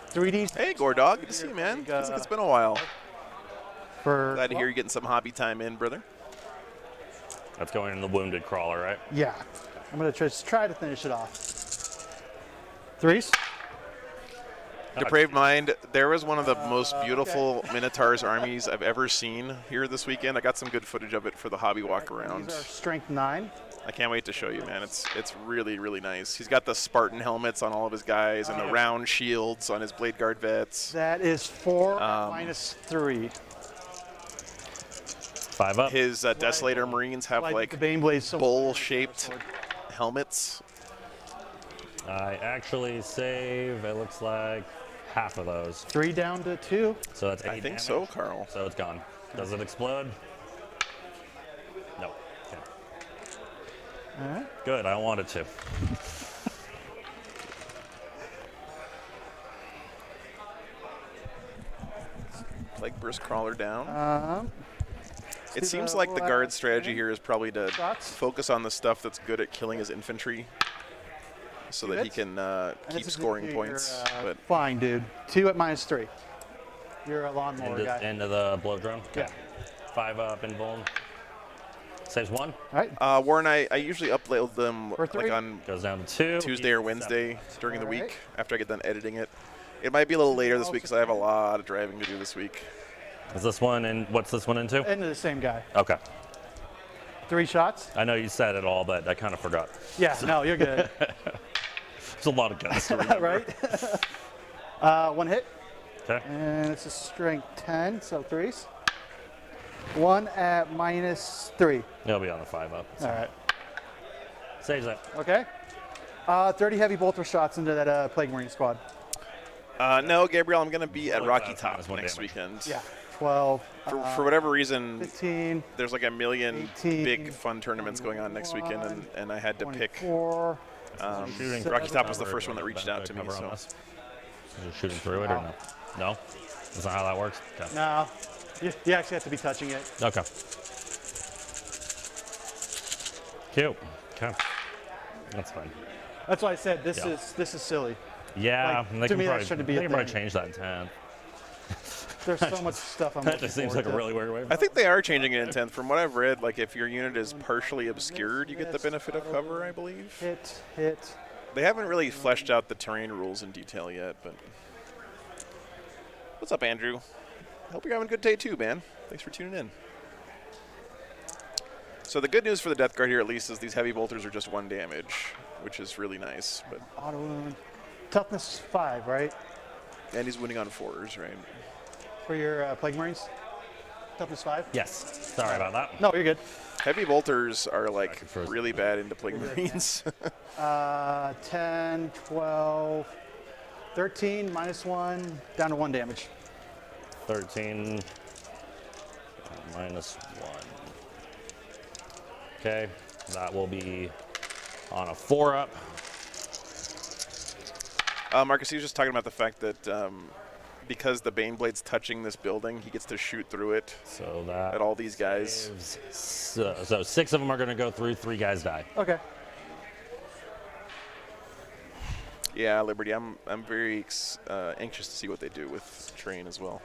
3D Hey, Gordog. Good to see you, man. Feels like it's been a while. for Glad to hear you getting some hobby time in, brother. That's going in the wounded crawler, right? Yeah. I'm going to try to finish it off. 3s. Depraved Mind, there was one of the most beautiful Minotaur's armies I've ever seen here this weekend. I got some good footage of it for the hobby walk around. These are strength 9. I can't wait to show you, man. It's really, really nice. He's got the Spartan helmets on all of his guys and the round shields on his Blade Guard vets. That is 4 -3. 5 up. His Desolator Marines have Like like the Baneblade so bowl-shaped helmets. I actually save, it looks like, half of those. 3 down to 2. So that's 8 I think damage. so, Carl. So it's gone. Does it explode? No. Okay. All right. Good, I wanted to. Like Burst Crawler down. It do seems the like the guard last strategy thing. here is probably to Shots. focus on the stuff that's good at killing his infantry so that he hits. can And keep this is scoring your, points. But fine, dude. 2 at -3. You're a lawnmower Into, guy. into the blow drone? Yeah. 5 up, invuln. Saves 1. All right. Warren, I usually upload them For 3? like on Goes down to 2. Tuesday or Wednesday during the All right. week after I get done editing it. It might be a little later this week because I have a lot of driving to do this week. Is this one in, what's this one into? Into the same guy. Okay. 3 shots. I know you said it all, but I kind of forgot. Yeah, no, you're good. There's a lot of guns to remember. right? 1 hit. Okay. And it's a strength 10, so 3s. 1 at -3. He'll be on the 5 up. All right. Saves it. Okay. 30 heavy bolter shots into that Plague Marine squad. No, Gabriel, I'm going to be at Only Rocky class Top minus one next damage. weekend. Yeah, 12. For whatever reason, 15. there's like a million 18, big fun tournaments going on next weekend, and I had to pick. 24. Shooting Rocky Top was the cover, first one that reached out to me. cover on So this? Is it shooting through it or no? No? That's not how that works? Okay. No, you actually have to be touching it. Okay. Cute. Okay. That's fine. That's why I said this Yeah. is silly. Yeah, Like, and they to can me, that probably, shouldn't be they a can probably thing. change that in 10. There's so much stuff I'm That looking just seems like forward a to. really weird way. I think they are changing it in 10th. From what I've read, like if your unit is partially obscured, you get the benefit of cover, I believe. Hit. They haven't really fleshed out the terrain rules in detail yet, but. What's up, Andrew? Hope you're having a good day too, man. Thanks for tuning in. So the good news for the Death Guard here, at least, is these heavy bolters are just 1 damage, which is really nice. But Auto wound. Toughness 5, right? and he's winning on 4s, right? For your Plague Marines? Toughness 5? Yes. Sorry about that. No, you're good. Heavy bolters are like first. really bad into Plague Marines. 10, 12, 13, -1, down to 1 damage. 13 minus 1. Okay, that will be on a 4-up. Marcus, he was just talking about the fact that because the Baneblade's touching this building, he gets to shoot through it So that at all these guys. so 6 of them are going to go through, 3 guys die. Okay. Yeah, Liberty, I'm very anxious to see what they do with terrain as well.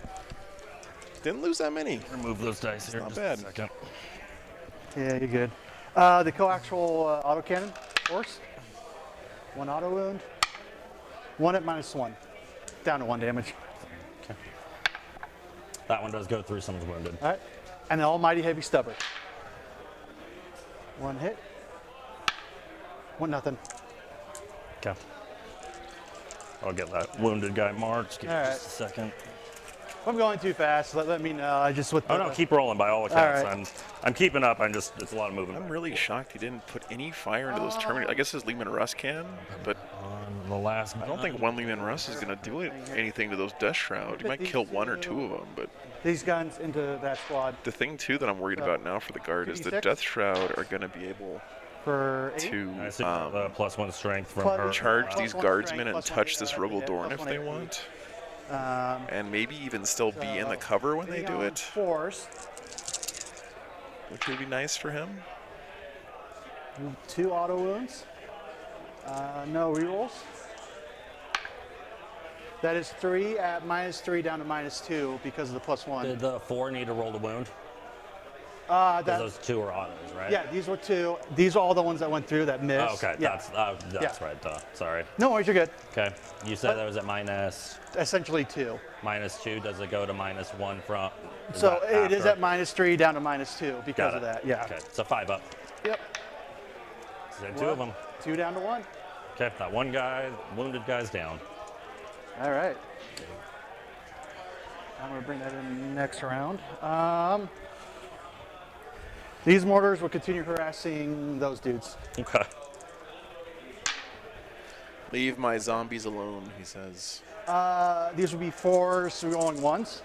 Didn't lose that many. Remove those dice here. not just bad. A second. Yeah, you're good. The coaxial autocannon, Orks. 1 auto wound. 1 at -1. Down to 1 damage. That one does go through, someone's wounded. All right. And the almighty heavy stubber. 1 hit. 1 nothing. Okay. I'll get that wounded guy marked. Give me All just a second. If I'm going too fast, let me know. I just with the, Oh no, keep rolling by all accounts. right. I'm keeping up. It's a lot of movement. I'm really shocked he didn't put any fire into those Terminators. I guess his Lehman Russ can, but On the last I don't think 1 Lehman Russ is going to do anything to those Death Shroud. He might kill 1 or 2 of them, but these guns into that squad the thing too that I'm worried about now for the Guard is the 56? Death Shroud are going to be able for 8. to I see the +1 strength from plus- her. charge Plus these 1 Guardsmen strength, and plus 1 touch this every hit, Rogaldorn plus if 1 they every want, Um, and maybe even still be in the cover when they do it, Force. which would be nice for him. 2 auto wounds. No rerolls. That is 3 at -3 down to -2 because of the +1. Did the 4 need to roll the wound? That, Because those 2 are autos, right? yeah, these were 2. These are all the ones that went through that missed. Oh, okay, Yeah. that's Yeah. right. Sorry. No worries, you're good. Okay, you said that was at minus Essentially 2. -2. Does it go to -1 from? So that it is after? at -3 down to -2 because Got of it. that. Yeah. Okay, so 5 up. Yep. So 2 of them. 2 down to 1. Okay, that one guy, wounded guy's down. All right. I'm going to bring that in next round. These mortars will continue harassing those dudes. Okay. Leave my zombies alone, he says. These will be 4s, so we're going 1s.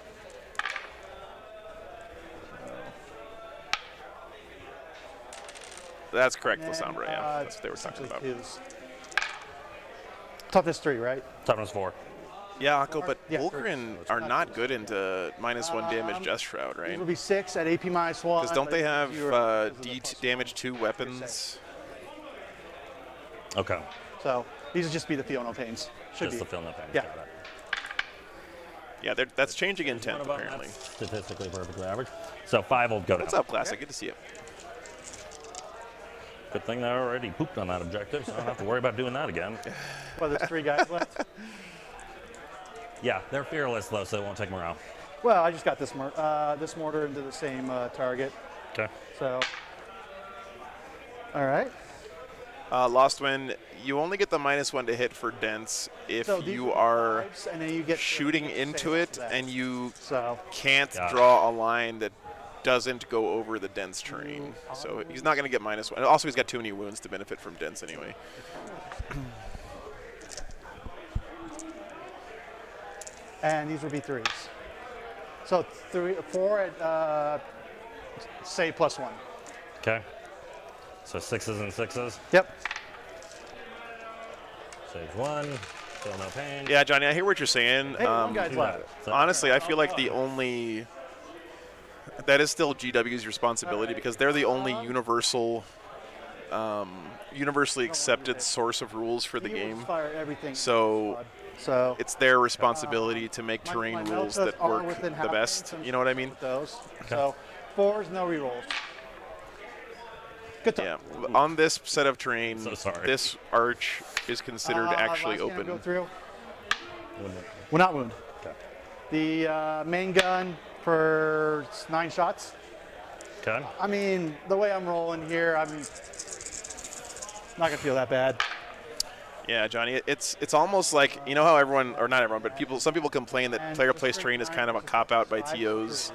That's correct, And, Lasombra, yeah. That's what they were talking about. essentially 2s. Toughness 3, right? Toughness 4. Yeah, Akko, but Yeah, Volkrin are not good into -1 damage Death Shroud, These right? will be 6 at AP -1. Because don't but they have zero because of the D plus- damage 2 weapons? Okay. So these will just be the Feel No Pains. Should Just be. the fill in the pain. Yeah. Got it. Yeah, that's changing in One 10th, of them, apparently. that's statistically perfectly average. So 5 will go down. What's up, Classic? Good to see you. Good thing they already pooped on that objective, so I don't have to worry about doing that again. Well, there's 3 guys left. Yeah, they're fearless though, so it won't take them around. Well, I just got this mortar into the same target. Okay. So, all right. Lost Wind, you only get the -1 to hit for dense if So these you will be are 5s, and then you get shooting into it that. and you So can't Got it. draw a line that doesn't go over the dense terrain. So he's not going to get -1. And also, he's got too many wounds to benefit from dense anyway. and these would be 3s. So 4 at say +1. Okay. So 6s and 6s. Yep. Saves 1. Still no pain. Yeah, Johnny, I hear what you're saying. Hey, one guy's left. Honestly, I feel like the only that is still GW's responsibility because they're the only universally accepted source of rules for the He will game. fire everything. So So it's their responsibility to make terrain my rules Meltas that are work within the half best. range You know what I mean? with those. So 4s, no rerolls. Good Yeah. talk. On this set of terrain, So sorry. this arch is considered actually last game I go open. through. Will not wound. Okay. The main gun for 9 shots. Okay. I mean, the way I'm rolling here, I'm not gonna feel that bad. Yeah, Johnny, it's almost like, you know how everyone, or not everyone, but some people complain that And player for plays straight terrain is nine, kind of a for cop-out by 5 TOs,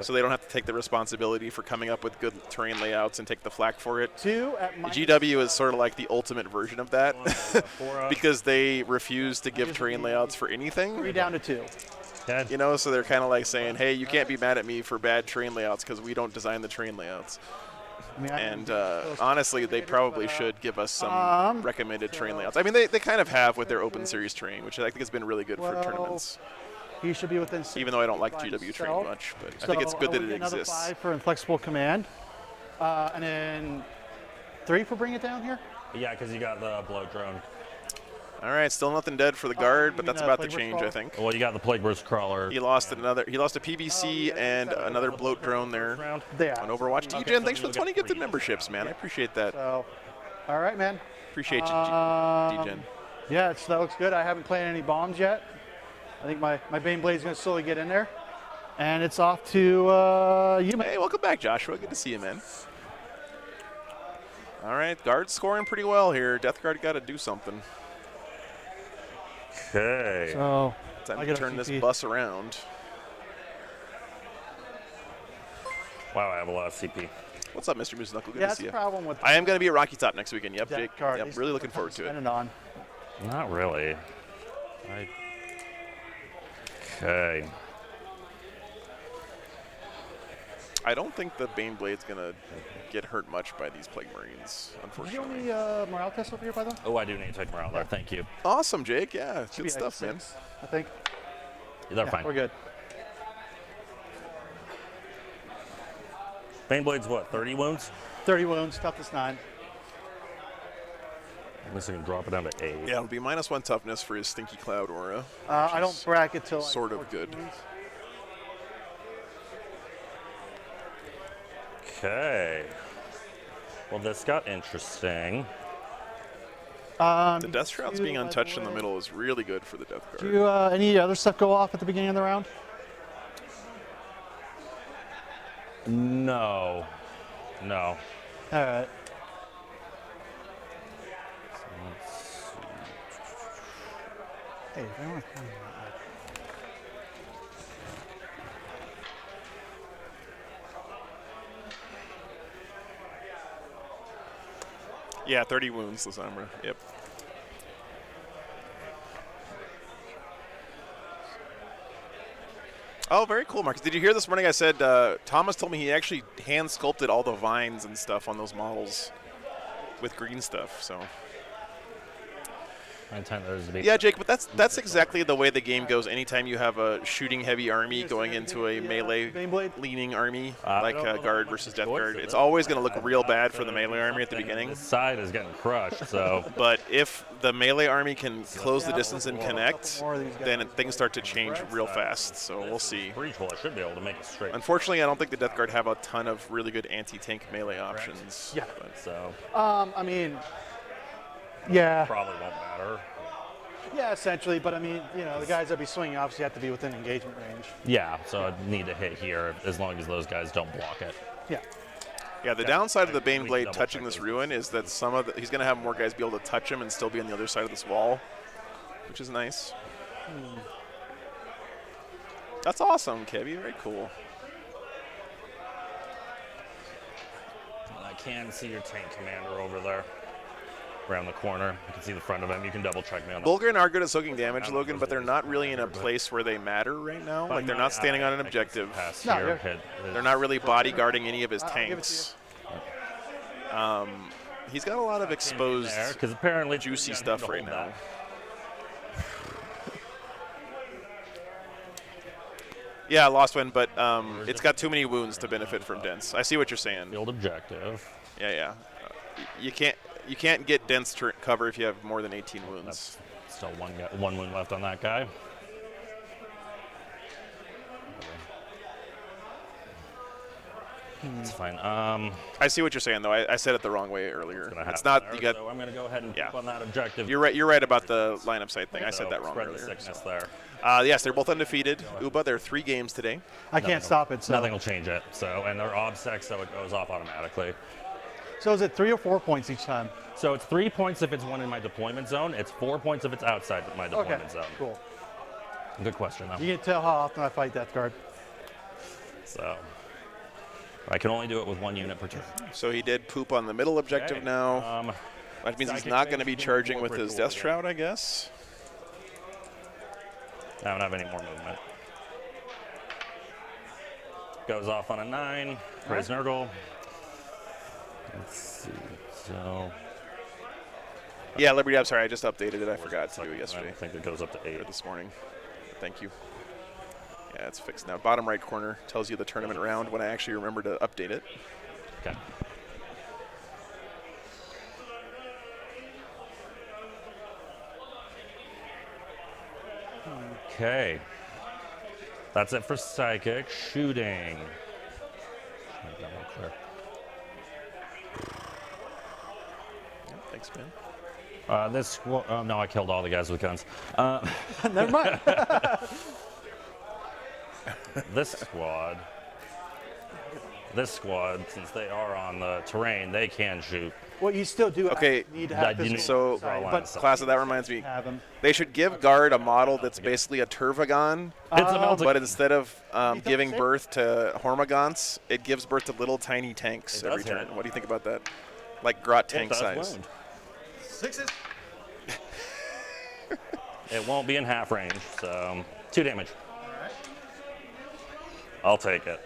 so they don't have to take the responsibility for coming up with good terrain layouts and take the flack for it. 2 at minus GW is sort of like the ultimate version of that Four, because they refuse to give terrain layouts for anything. 3 down to 2. okay. You know, so they're kind of like saying, hey, you can't be mad at me for bad terrain layouts because we don't design the terrain layouts. I mean, And honestly, they probably should give us some recommended terrain layouts. I mean, they kind of have with their Open Series terrain, which I think has been really good for Well, tournaments. he should be within 6. Even though I don't like by GW terrain himself. much, but I think it's good So that would it get another exists. 5 for inflexible command, and then 3 for bring it down here. Yeah, because you got the blow drone. All right, still nothing dead for the guard, you but mean, that's about to Plague Burst change, I Crawler? think. Well, you got the Plague Burst Crawler. He lost a PVC yeah, and that's another bloat drone there round. There. on Overwatch. Okay, DJen, so thanks for we'll the 20 get gifted 3 memberships, man. I appreciate that. So, all right, man. Appreciate you, Um, DJen. Yeah, that looks good. I haven't planted any bombs yet. I think my Bane Blade's going to slowly get in there. And it's off to you, man. Hey, welcome back, Joshua. Good to see you, man. All right, guard's scoring pretty well here. Death Guard got to do something. Okay. So, Time I to got a turn this CP. bus around. Wow, I have a lot of CP. What's up, Mr. Moose Knuckle? Good yeah, to that's see the you. problem with I am going to be at Rocky Top next weekend. Yep, that Jake. card. Yep, He's really looking forward to it. spending on. Not really. Okay. I don't think the Bane Blade's going to get hurt much by these Plague Marines, Is the unfortunately. only morale test over here, by the way? Oh, I do need to take morale there. Thank you. Awesome, Jake. Yeah, Should good be stuff, man. 6, I think. They're Yeah, fine. we're good. Bane Blade's what, 30 wounds? 30 wounds, toughness 9. Unless I can drop it down to 8. Yeah, it'll be -1 toughness for his Stinky Cloud aura. I don't bracket till like sort of 14 good. wounds. Okay. Well, this got interesting. The Death Shroud's being untouched in the middle is really good for the Death Guard. Do you, any other stuff go off at the beginning of the round? No. No. All right. Hey, if I want to come Yeah, 30 wounds, Lisandra. Yep. Oh, very cool, Marcus. Did you hear this morning I said Thomas told me he actually hand sculpted all the vines and stuff on those models with green stuff, so. I intend those to be. Yeah, Jake, but that's exactly the way the game goes anytime you have a shooting heavy army going into a melee Bane Blade? leaning army, I like don't know guard about versus the Death choice Guard. of It's it. always going to look real bad for the melee army at the Something- beginning. This side is getting crushed, so. But if the melee army can close the distance and a connect, couple more of these guys. then things start to change real fast. So we'll see. Breach, well, I should be able to make it straight. Unfortunately, I don't think the Death Guard have a ton of really good anti-tank melee options. Yeah. But So, I mean, yeah, probably won't matter. yeah, essentially. But I mean, you know, the guys that be swinging obviously have to be within engagement range. Yeah, so I need to hit here as long as those guys don't block it. Yeah. yeah, the Yeah, downside of the we Bane can Blade double touching check this those. ruin is that he's going to have more guys be able to touch him and still be on the other side of this wall, which is nice. That's awesome, Kevy. Very cool. I can see your tank commander over there. around the corner. You can see the front of him. You can double check me on that. Bulgaren are good at soaking damage, Logan, but they're not really in a place where they matter right now. Like, they're not standing on an objective. No, They're not really bodyguarding any of his tanks. He's got a lot of exposed, because apparently juicy stuff right now. Yeah, lost win, but it's got too many wounds to benefit from dense. I see what you're saying. Field objective. Yeah. You can't get dense cover if you have more than 18 wounds. That's still one wound left on that guy. It's fine. I see what you're saying, though. I said it the wrong way earlier. It's not. You got. So I'm going to go ahead and keep on that objective. You're right. You're right about the line of sight thing. I said that wrong spread earlier. The sickness there. Yes, they're both undefeated. Uba, they're 3 games today. I can't stop it. So. Nothing will change it. So, and they're obsec, so it goes off automatically. So is it 3 or 4 points each time? So it's 3 points if it's one in my deployment zone. It's 4 points if it's outside my deployment zone. Cool. Good question, though. You can tell how often I fight that card. So I can only do it with 1 unit per turn. So he did poop on the middle objective now. That means he's not going to be charging with his Death Shroud, I guess. I don't have any more movement. Goes off on a 9. Praise Nurgle. Let's see. So. Yeah, Liberty. I'm sorry, I just updated it. I forgot to do it yesterday. I think it goes up to 8 or this morning. Thank you. Yeah, it's fixed now. Bottom right corner tells you the tournament round when I actually remember to update it. Okay. Okay. That's it for psychic shooting. Thanks, man. No, I killed all the guys with guns. Never mind. This squad, since they are on the terrain, they can shoot. Well, you still do need to have so class of that reminds me. They should give Guard a model that's basically a Turvagon, but instead of giving birth to Hormagaunts, it gives birth to little tiny tanks every turn. What do you think about that? Like Grot tank size. Wound. 6s. It won't be in half range, so 2 damage. All right. I'll take it.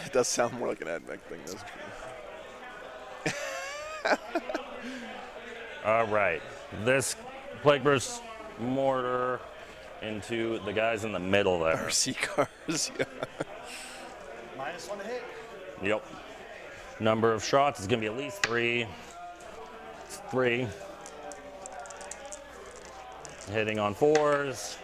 It does sound more like an AdMech thing, that's true. All right. This Plague Burst mortar into the guys in the middle there. RC cars, yeah. -1 to hit. Yep. Number of shots is going to be at least 3. It's 3. Hitting on 4s.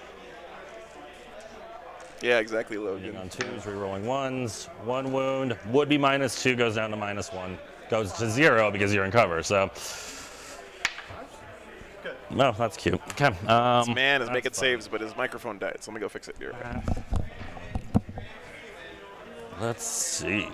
Yeah, exactly, Logan. Hitting on 2s, rerolling 1s. 1 wound. Would be -2, goes down to -1. Goes to 0 because you're in cover, so. Good. No, that's cute. Okay. This man is making saves, but his microphone died, so let me go fix it here. Let's see.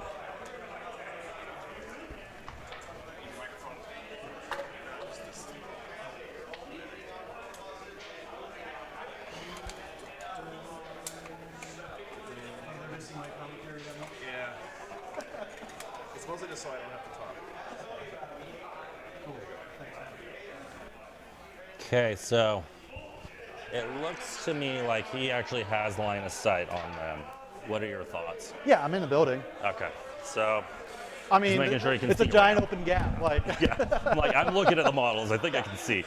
It's mostly just so I don't have to talk. Okay, so it looks to me like he actually has line of sight on them. What are your thoughts? Yeah, I'm in the building. Okay, so I mean, making sure you can it's a see giant open gap. Like, yeah, I'm looking at the models. I think I can see.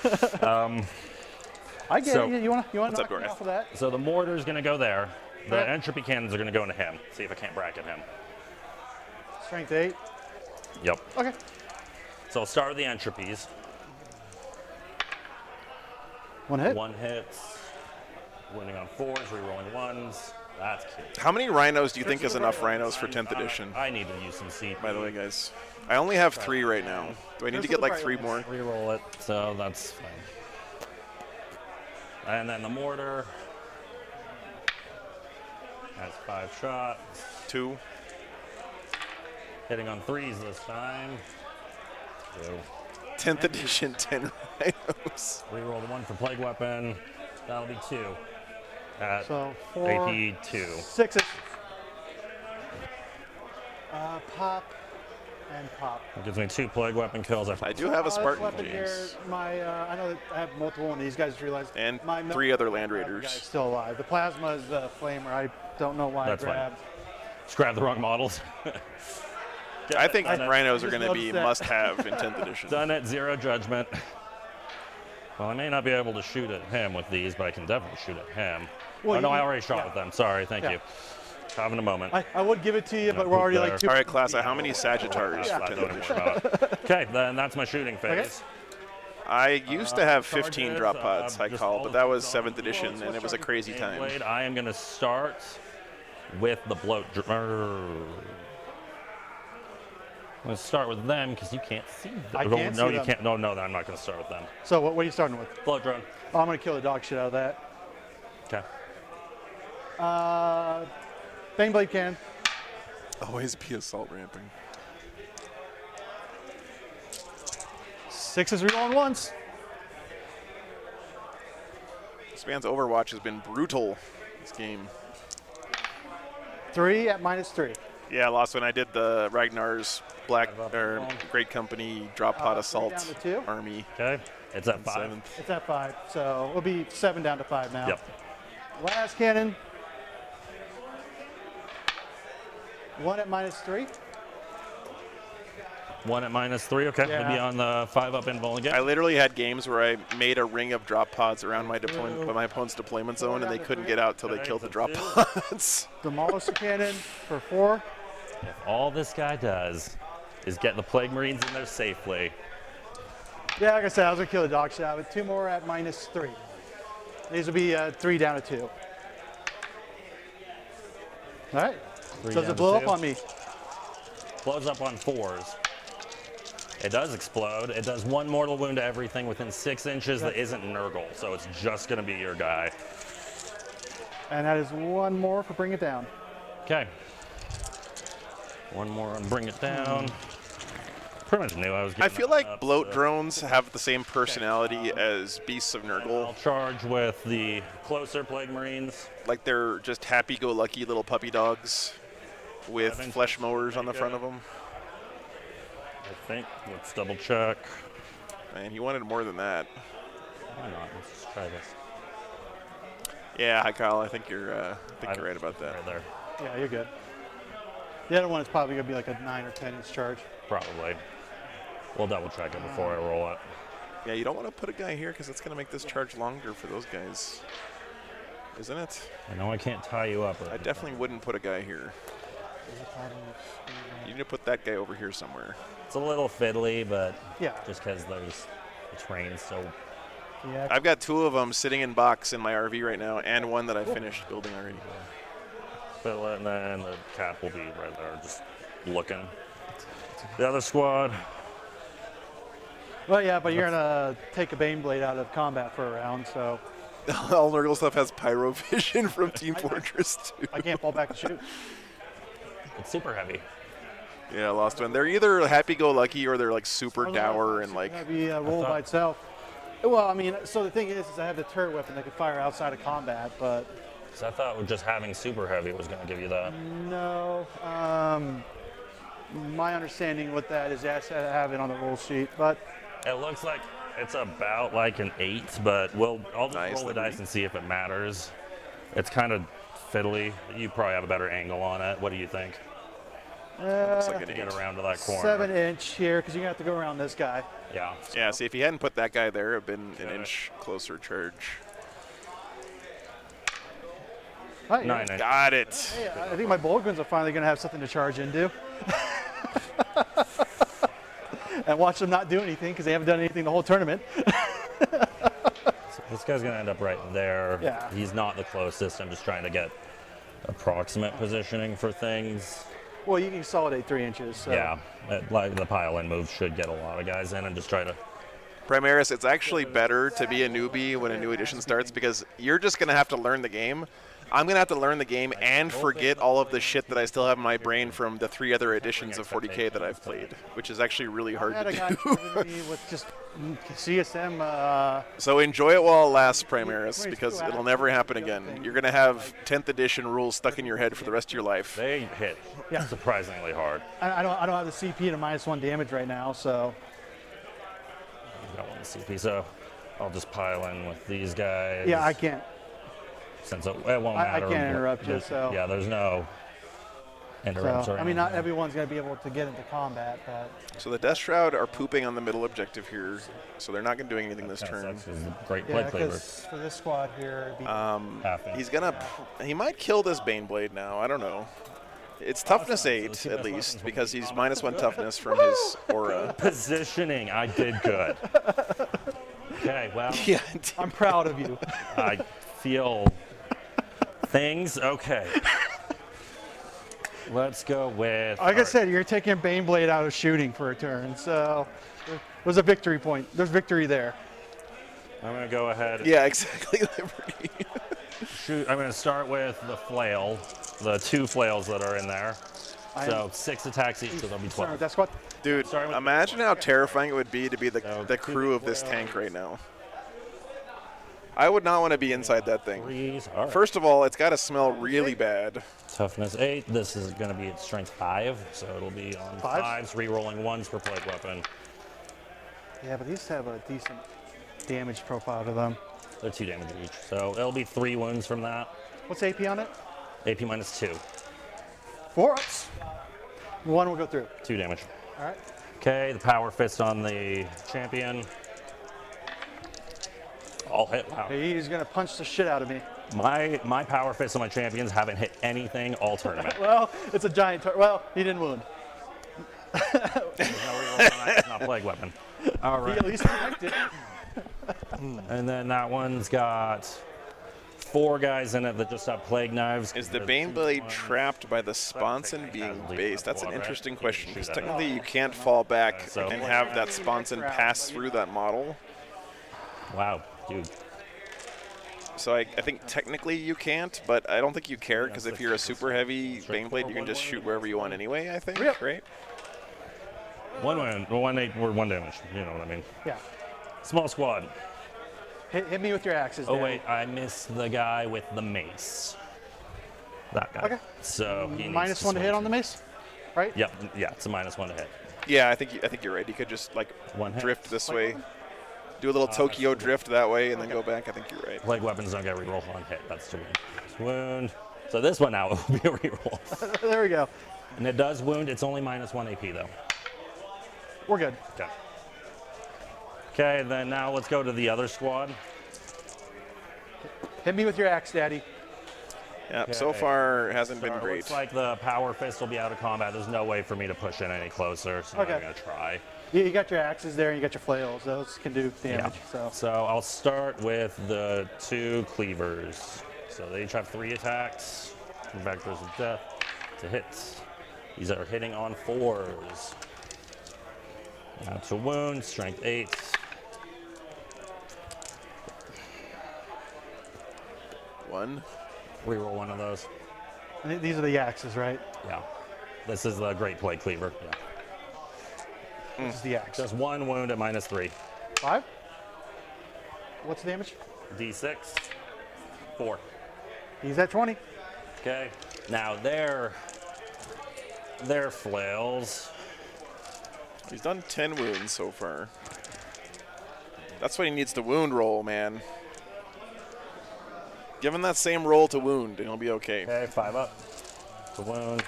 I get it. You want to knock up, me off of that? So the mortar's going to go there. The Okay. entropy cannons are going to go into him. See if I can't bracket him. Strength 8. Yep. Okay. So I'll start with the entropies. 1 hit. 1 hits. Winning on 4s, rerolling 1s. That's cute. How many rhinos do you think is enough rhinos for 10th edition? I need to use some CP. By the way, guys, I only have 3 right now. Do I need to get like 3 more? Reroll it, so that's fine. And then the mortar has 5 shots. 2. Hitting on 3s this time. 2. 10th edition, 10 rhinos. Reroll the 1 for plague weapon. That'll be 2. At So 4. AP 2. 6s. Pop and pop. It gives me 2 plague weapon kills. I do have a Spartan. Weapon here. I know that I have multiple one of these guys. Just realized. And my 3 other Land guy's Raiders. still alive. The plasma is the flamer. I don't know why That's I fine. grabbed. Just grab the wrong models. I think Rhinos are just going to be noticed that. must-have in 10th edition. Done at 0 judgment. Well, I may not be able to shoot at him with these, but I can definitely shoot at him. Well, oh, no, you- I already shot yeah. with them. Sorry, thank Yeah. you. Having a moment. I would give it to you, but Yeah, we're already there. like 2. All right, class, how many Sagittars I for don't 10th know more edition? about. Okay, then that's my shooting phase. I used to have 15 Charges, drop pods, I just call, all but the that was things on 7th edition, and it was a crazy time. Blade. I am going to start with the bloat. I'm going to start with them because you can't see them. I can't no, see you them. can't. No, I'm not going to start with them. So what are you starting with? Bloat drone. Oh, I'm gonna kill the dog shit out of that. Okay. Baneblade cannon. Always be assault ramping. 6 is rerolling once. This man's Overwatch has been brutal this game. 3 at -3. Yeah, I lost when I did the Ragnar's Great Company drop pod 3 assault down to 2. army. Okay. It's at 5. 7th. It's at 5, so it'll be 7 down to 5 now. Yep. Last cannon. 1 at -3. 1 at -3. Okay. Yeah. Maybe on the 5 up invul again. I literally had games where I made a ring of drop pods around my my opponent's deployment zone, and they couldn't get out till they Okay, killed the so drop 2. pods. Demolish the cannon for 4. If all this guy does is get the Plague Marines in there safely. Yeah, like I said, I was gonna kill the dog shit out of it. 2 more at -3. These will be 3 down to 2. All right. 3 Does down it to blow up 2. on me? Blows up on 4s. It does explode. It does 1 mortal wound to everything within 6 inches that isn't Nurgle, so it's just going to be your guy. And that is 1 more for bring it down. Okay. 1 more and bring it down. Pretty much knew I was I getting feel that like up, bloat so drones have the same personality as Beasts of I'll Nurgle. charge with the closer Plague Marines. Like they're just happy-go-lucky little puppy dogs with think flesh that's mowers on the pretty front of good. them. I think. Let's double check. Man, he wanted more than that. Why not? Let's just try this. Yeah, hi Kyle. I think you're right about that. Right there. Yeah, you're good. The other one is probably gonna be like a 9 or 10 inch charge. Probably. We'll double check it before I roll it. Yeah, you don't want to put a guy here because it's going to make this charge longer for those guys, isn't it? I know I can't tie you up. I definitely wouldn't put a guy here. You need to put that guy over here somewhere. It's a little fiddly, but Yeah. just because there's the terrain's so. Yeah. I've got 2 of them sitting in box in my RV right now, and 1 that I finished building already. Fiddle it, and then the cap will be right there, just looking. The other squad. Well, yeah, but you're gonna take a Baneblade out of combat for a round, so All Nurgle stuff has pyro vision from Team Fortress 2. I can't fall back and shoot. It's super heavy. Yeah, I lost one. They're either happy-go-lucky or they're like super dour and like. It's gonna be rolled by itself. Well, I mean, so the thing is I have the turret weapon that can fire outside of combat, but So I thought just having super heavy was going to give you that. no. My understanding with that is yes, I have it on the roll sheet, but It looks like it's about like an 8, but I'll just Nice, roll the Liberty. dice and see if it matters. It's kind of fiddly. You probably have a better angle on it. What do you think? Looks like an Get 8. around to that corner. 7 inch here because you're gonna have to go around this guy. Yeah. Yeah, see, if he hadn't put that guy there, it would have been an inch closer charge. Oh, yeah. 9 inch. Got it. Hey, I think my Bolgrins are finally gonna have something to charge into. And watch them not do anything because they haven't done anything the whole tournament. This guy's going to end up right there. Yeah. He's not the closest. I'm just trying to get approximate positioning for things. Well, you can consolidate 3 inches. So. Yeah. Like the pile-in move should get a lot of guys in and just try to. Primaris, it's actually better to be a newbie when a new edition starts because you're just going to have to learn the game. I'm gonna have to learn the game and forget all of the shit that I still have in my brain from the 3 other editions of 40K that I've played, which is actually really hard I had to a guy do. with me with just CSM. So enjoy it while it lasts, Primaris, 22 because it'll acts, never happen the other again. thing. You're gonna have 10th edition rules stuck in your head for the rest of your life. They hit surprisingly hard. I don't have the CP to -1 damage right now, so I don't want the CP, so I'll just pile in with these guys. yeah, I can't. Since it won't I matter. can't interrupt you, There's- so- Yeah, there's no interrupts. So or I mean, not anything. everyone's gonna be able to get into combat, but So the Death Shroud are pooping on the middle objective here, so they're not gonna do anything this Kinda turn. sucks 'cause great yeah, play cleaver. because for this squad here, it'd be, Half inch. He's gonna. He might kill this Baneblade now. I don't know. It's toughness so 8 the two at best least weapons because he's -1 toughness from his aura. Positioning, I did good. Okay, well, Yeah. I'm proud of you. I feel things. Okay. Let's go with. Like I said, you're taking Baneblade out of shooting for a turn, so there's a victory point. There's victory there. I'm gonna go ahead. Yeah, exactly. Liberty. Shoot. I'm gonna start with the flail, the 2 flails that are in there. So 6 attacks each, so there'll be Sorry, 12. that squad. Dude, Sorry, what- imagine how terrifying it would be to be the So, crew of this tank right now. I would not want to be inside that thing. 3s. All right. First of all, it's got to smell really bad. Toughness 8. This is gonna be at strength 5, so it'll be on Fives? 5s, re-rolling 1s per plague weapon. Yeah, but these have a decent damage profile to them. They're 2 damage each, so it'll be 3 wounds from that. What's AP on it? AP -2. 4 ups. 1 will go through. 2 damage. All right. Okay, the power fist on the champion. All hit. Wow. He's gonna punch the shit out of me. My power fists on my champions haven't hit anything all tournament. Well, it's a giant. Well, he didn't wound. There's no reroll on that, it's not plague weapon. All He right. at least protected. And then that one's got 4 guys in it that just have plague knives. Is the There's Baneblade 2 trapped by the sponson being Hasn't based? That's an leaked interesting right? question, You because can shoot that technically you can't fall back So- and have that sponson pass through that model. Wow, dude. So I think technically you can't, but I don't think you care, because if you're a super heavy Baneblade, you can just shoot wherever you want anyway, I think, Yep. right? 1 win, 1 or 1 damage. You know what I mean. Yeah. Small squad. Hit me with your axes. Oh Danny. wait, I missed the guy with the mace. That guy. Okay. So he needs -1 to hit on the mace, right? Yep. Yeah, it's a -1 to hit. Yeah, I think you're right. You could just like One hit. drift this way, do a little Tokyo drift that way, and then go back. I think you're right. Plague weapons don't get reroll on hit. That's to wound. Wound. So this one now will be a reroll. There we go. And it does wound. It's only -1 AP though. We're good. Okay. Okay, then now let's go to the other squad. Hit me with your axe, Daddy. Yeah, so Okay. far it hasn't been So it great. looks like the power fist will be out of combat. There's no way for me to push in any closer, so Okay. I'm gonna try. You got your axes there, and you got your flails. Those can do damage. So So I'll start with the 2 cleavers. So they each have 3 attacks, 2 vectors of death to hit. These are hitting on 4s. Now to wound, strength 8. One. Reroll 1 of those. and these are the axes, right? Yeah. This is the Great Plague Cleaver. Yeah. This is the axe. Just 1 wound at -3. 5. What's the damage? D6. 4. He's at 20. Okay. Now their flails. He's done 10 wounds so far. That's what he needs to wound roll, man. Give him that same roll to wound, and he'll be okay. Okay, 5 up. To wound.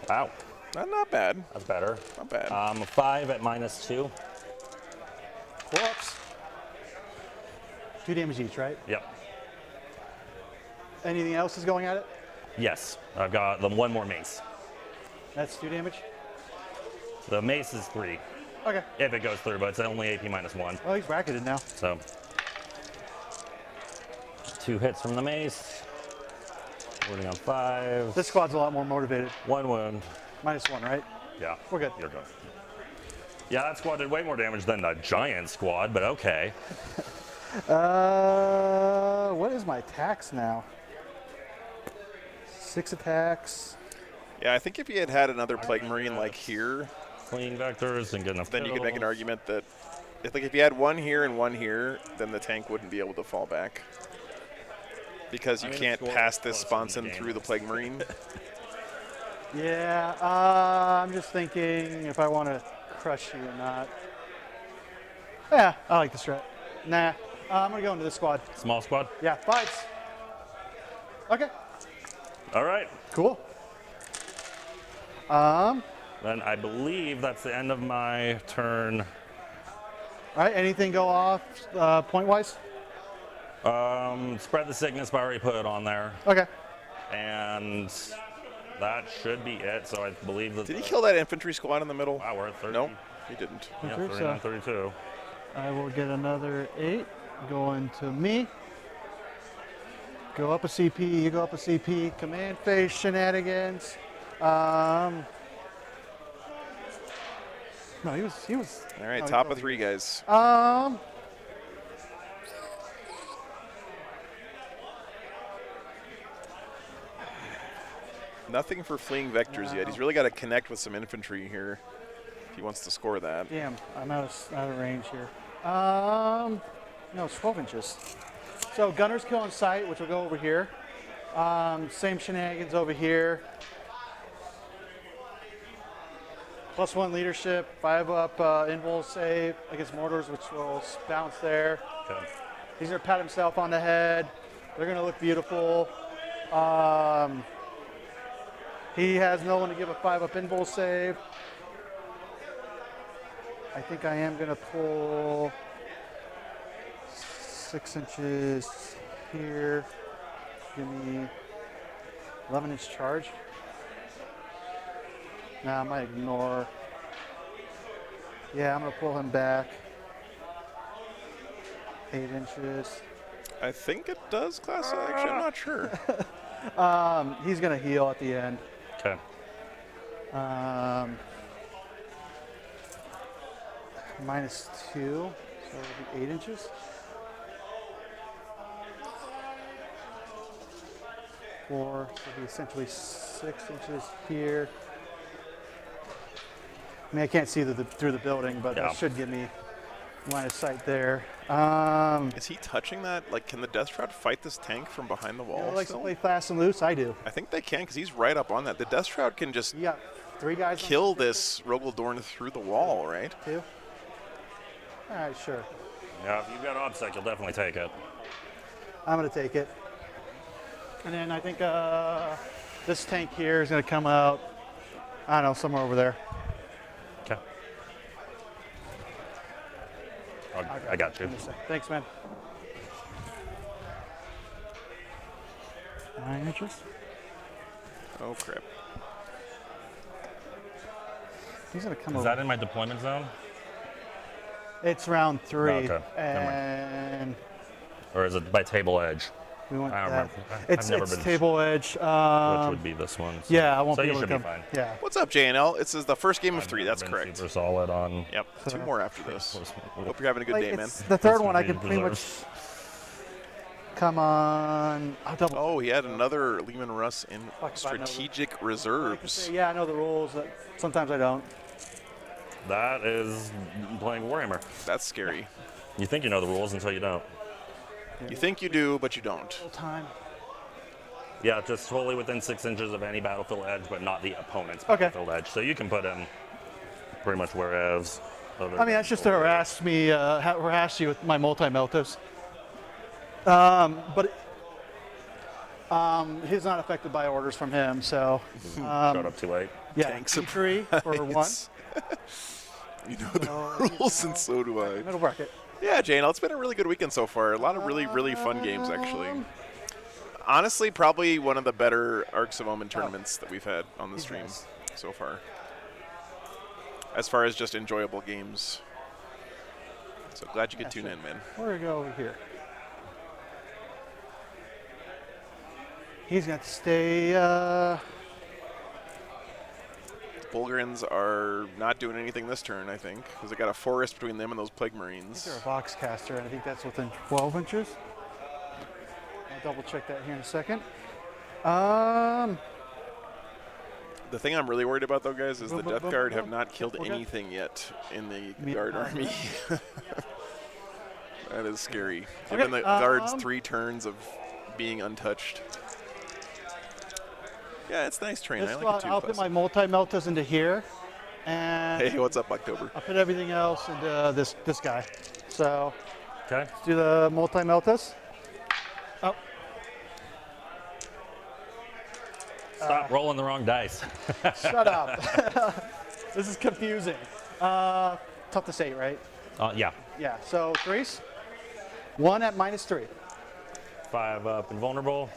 Wow. Not bad. That's better. Not bad. 5 at -2. 4 ups. 2 damage each, right? Yep. Anything else is going at it? Yes. I've got them 1 more mace. That's 2 damage. The mace is 3 Okay. if it goes through, but it's only AP -1. Oh, he's bracketed now. So 2 hits from the mace. Wounding on 5. This squad's a lot more motivated. 1 wound. -1, right? Yeah. We're good. You're good. Yeah, that squad did way more damage than the giant squad, but okay. What is my attacks now? 6 attacks. Yeah, I think if you had had another Plague Marine like here, Fleeing vectors and good enough. then you could make an kills. argument that if you had one here and one here, then the tank wouldn't be able to fall back. Because you I mean, can't it's pass this close in sponson the game. through the Plague Marine. Yeah, I'm just thinking if I want to crush you or not. Yeah, I like the strat. Nah, I'm going to go into this squad. Small squad. Yeah, fights. Okay, All right. cool. Then I believe that's the end of my turn. All right, anything go off point-wise? Spread the sickness, but I already put it on there. Okay. And that should be it. So I believe that. Did he kill that infantry squad in the middle? Wow, we're at 30. No, he didn't. Yeah, Okay, 39, so 32. I will get another 8 going to me. Go up a CP, you go up a CP. Command phase shenanigans. No, he was. All right, no, top he of 3, guys. Nothing for fleeing vectors yet. He's really got to connect with some infantry here if he wants to score that. Damn, I'm out of range here. No, it's 12 inches. So gunners kill on sight, which will go over here. Same shenanigans over here. +1 leadership, 5 up invul save against mortars, which will bounce there. Okay. He's gonna pat himself on the head. They're gonna look beautiful. He has no one to give a 5 up invul save. I think I am gonna pull 6 inches here. Give me 11-inch charge. Nah, I might ignore. Yeah, I'm gonna pull him back. 8 inches. I think it does class action. I'm not sure. He's gonna heal at the end. Okay. -2, so it'll be 8 inches. 4, so it'll be essentially 6 inches here. I mean, I can't see through the building, but Yeah. that should give me line of sight there. Is he touching that? Like, can the Death Shroud fight this tank from behind the You wall know, likes to still? play fast and loose. I do. I think they can because he's right up on that. The Death Shroud can just You got 3 guys. on kill the this Rogaldorn through the wall, right? 2. All right, sure. Yeah, if you've got OBSEC, you'll definitely take it. I'm gonna take it. And then I think this tank here is gonna come out. I don't know, somewhere over there. Okay. I got you. Give me a sec. Thanks, man. 9 inches. Oh, crap. He's gonna come Is over. that in my deployment zone? It's round 3, Okay, never mind. and Or is it by table edge? we want I don't that. remember. I've It's never been- table edge. Which would be this one. So. Yeah, I won't so be you able should to be come. fine. Yeah. What's up, JNL? This is the first game of 3. Never That's been correct. Super solid on. Yep, 2 more after this. Hope you're having a good Like, day, man. it's the third That's one. I what can he pretty much deserves. come on. I'll double. Oh, he had another Lehman Russ in Fuck if I know the- strategic I can reserves. say, yeah, I know the rules. Sometimes I don't. That is playing Warhammer. That's scary. You think you know the rules until you don't. You think you do, but you don't. Full time. Yeah, just totally within 6 inches of any battlefield edge, but not the opponent's Okay. battlefield edge. So you can put him pretty much whereas. I mean, that's just to harass me, harass you with my multi-meltos. But he's not affected by orders from him, so Showed up too late. yeah. Tank Entry for 1. You know the rules, and so do I. Middle bracket. Yeah, JNL, it's been a really good weekend so far. A lot of really, really fun games, actually. Honestly, probably one of the better Arks of Omen tournaments that we've had on the stream Nice. so far. As far as just enjoyable games. So glad you could tune in, man. We're gonna go over here. He's got to stay. Bullgrins are not doing anything this turn, I think, because they got a forest between them and those Plague Marines. They're a box caster, and I think that's within 12 inches. I'll double check that here in a second. The thing I'm really worried about, though, guys, is the Death Guard have not killed anything yet in the Guard army. That is scary. Given the Guard's 3 turns of being untouched. Yeah, it's nice terrain. I like it too. I'll put my multi-meltas into here. And hey, what's up, October? I'll put everything else into this guy. So Okay. let's do the multi-meltas. Oh. Stop rolling the wrong dice. Shut up. This is confusing. Toughness 8, right? Yeah. Yeah, so 3s. 1 at -3. 5 up invulnerable.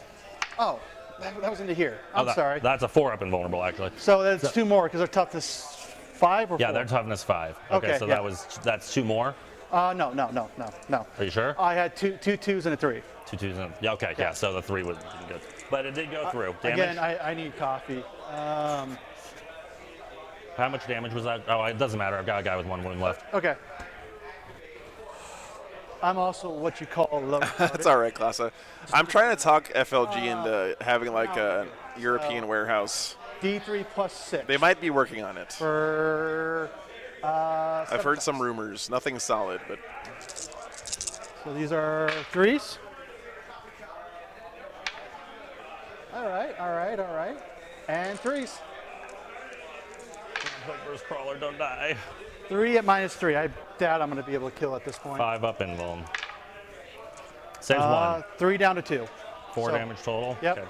Oh, that was into here. I'm sorry. That's a 4 up invulnerable, actually. So that's 2 more because they're toughness 5 or 4? Yeah, they're toughness 5. Okay, so yeah. that's 2 more. No. Are you sure? I had two 2s and a 3. 2 twos and yeah. Okay, yeah. So the 3 was good, but it did go through. Damage. Again, I need coffee. How much damage was that? Oh, it doesn't matter. I've got a guy with 1 wound left. Okay. I'm also what you call low. That's all right, Klasa. I'm trying to talk FLG into having like a European warehouse. D3 plus 6. They might be working on it. For. I've heard some rumors. Nothing solid, but So these are 3s. All right. And 3s. First crawler, don't die. 3 at -3. I doubt I'm going to be able to kill at this point. 5 up invuln. Saves 1. 3 down to 2. 4 so- damage total. Yep. Okay.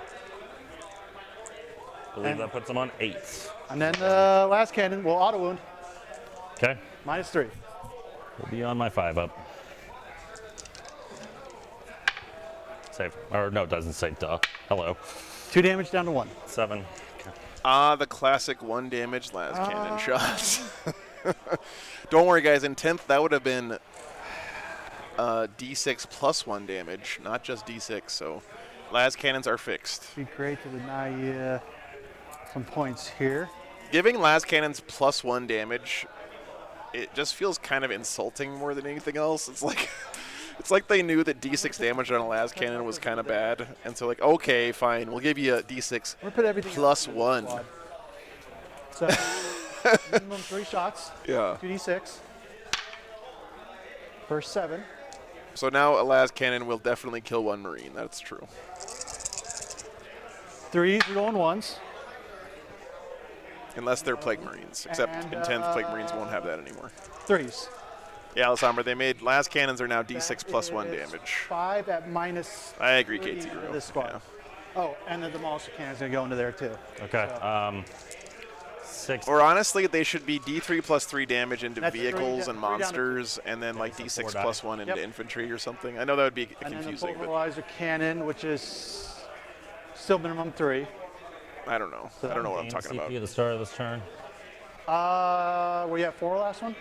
Believe that puts them on 8. And then the last cannon will auto wound. Okay. -3. We'll be on my 5 up. Save. Or no, it doesn't save. Duh. Hello. 2 damage down to 1. 7. the classic 1 damage las cannon shot. Don't worry, guys. In 10th, that would have been D6 plus 1 damage, not just D6. So las cannons are fixed. Be great to deny you some points here. Giving las cannons plus 1 damage, it just feels kind of insulting more than anything else. It's like it's like they knew that D6 damage on a las cannon was kind of bad, and so like, okay, fine, we'll give you a D6 We'll put everything plus else 1. So minimum 3 shots. Yeah. 2d6. First 7. So now a las cannon will definitely kill 1 Marine. That's true. 3s, rolling 1s. Unless they're Plague Marines. Except And, in 10th, Plague Marines won't have that anymore. 3s. Yeah, Alessandro, they made las cannons are now D6 plus 1 Is damage. 5 at -3. I agree, into KT. This squad. Oh, and the demolisher cannon's going to go into there too. Okay. So. 6. Or honestly, they should be D3 plus 3 damage into That's vehicles 3 and down to 2. monsters, and then like so D6 4 plus 1 into Yep. infantry or something. I know that would be And then the confusing, but pulverizer cannon, which is still minimum 3. I don't know. I don't know what I'm talking about. At the start of this turn. Were you at 4 last one?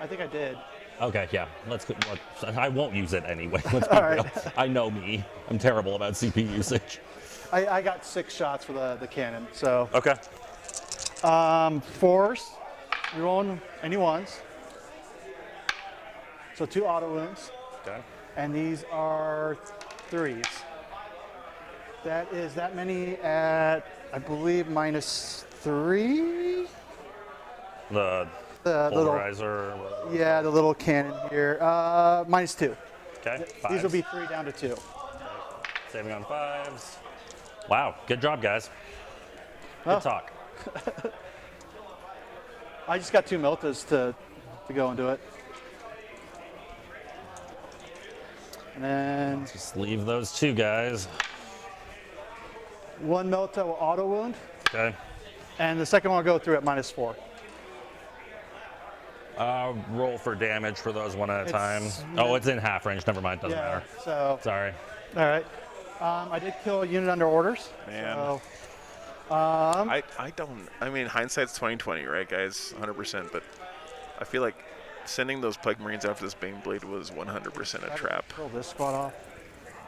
I think I did. Okay, yeah. I won't use it anyway. Let's be All right. real. I know me. I'm terrible about CP usage. I got 6 shots for the cannon. So Okay. 4s, you're rolling any 1s. So 2 auto wounds. Okay. And these are 3s. That is that many at, I believe, -3. The The little, pulverizer. yeah, the little cannon here. -2. Okay. These will 5s. be 3 down to 2. Saving on 5s. Wow. Good job, guys. Good Oh. talk. I just got 2 meltas to go and do it. And then Just leave those 2 guys. 1 melta will auto wound, Okay. and the second one will go through at -4. Roll for damage for those 1 at a time. It's Oh, it's in half range. Never mind. Doesn't Yeah. matter. So Sorry. all right. I did kill a unit under orders. Man. So, I don't. I mean, hindsight's 20/20, right, guys? 100%. But I feel like sending those Plague Marines after this Baneblade was 100% a trap Pull this squad off.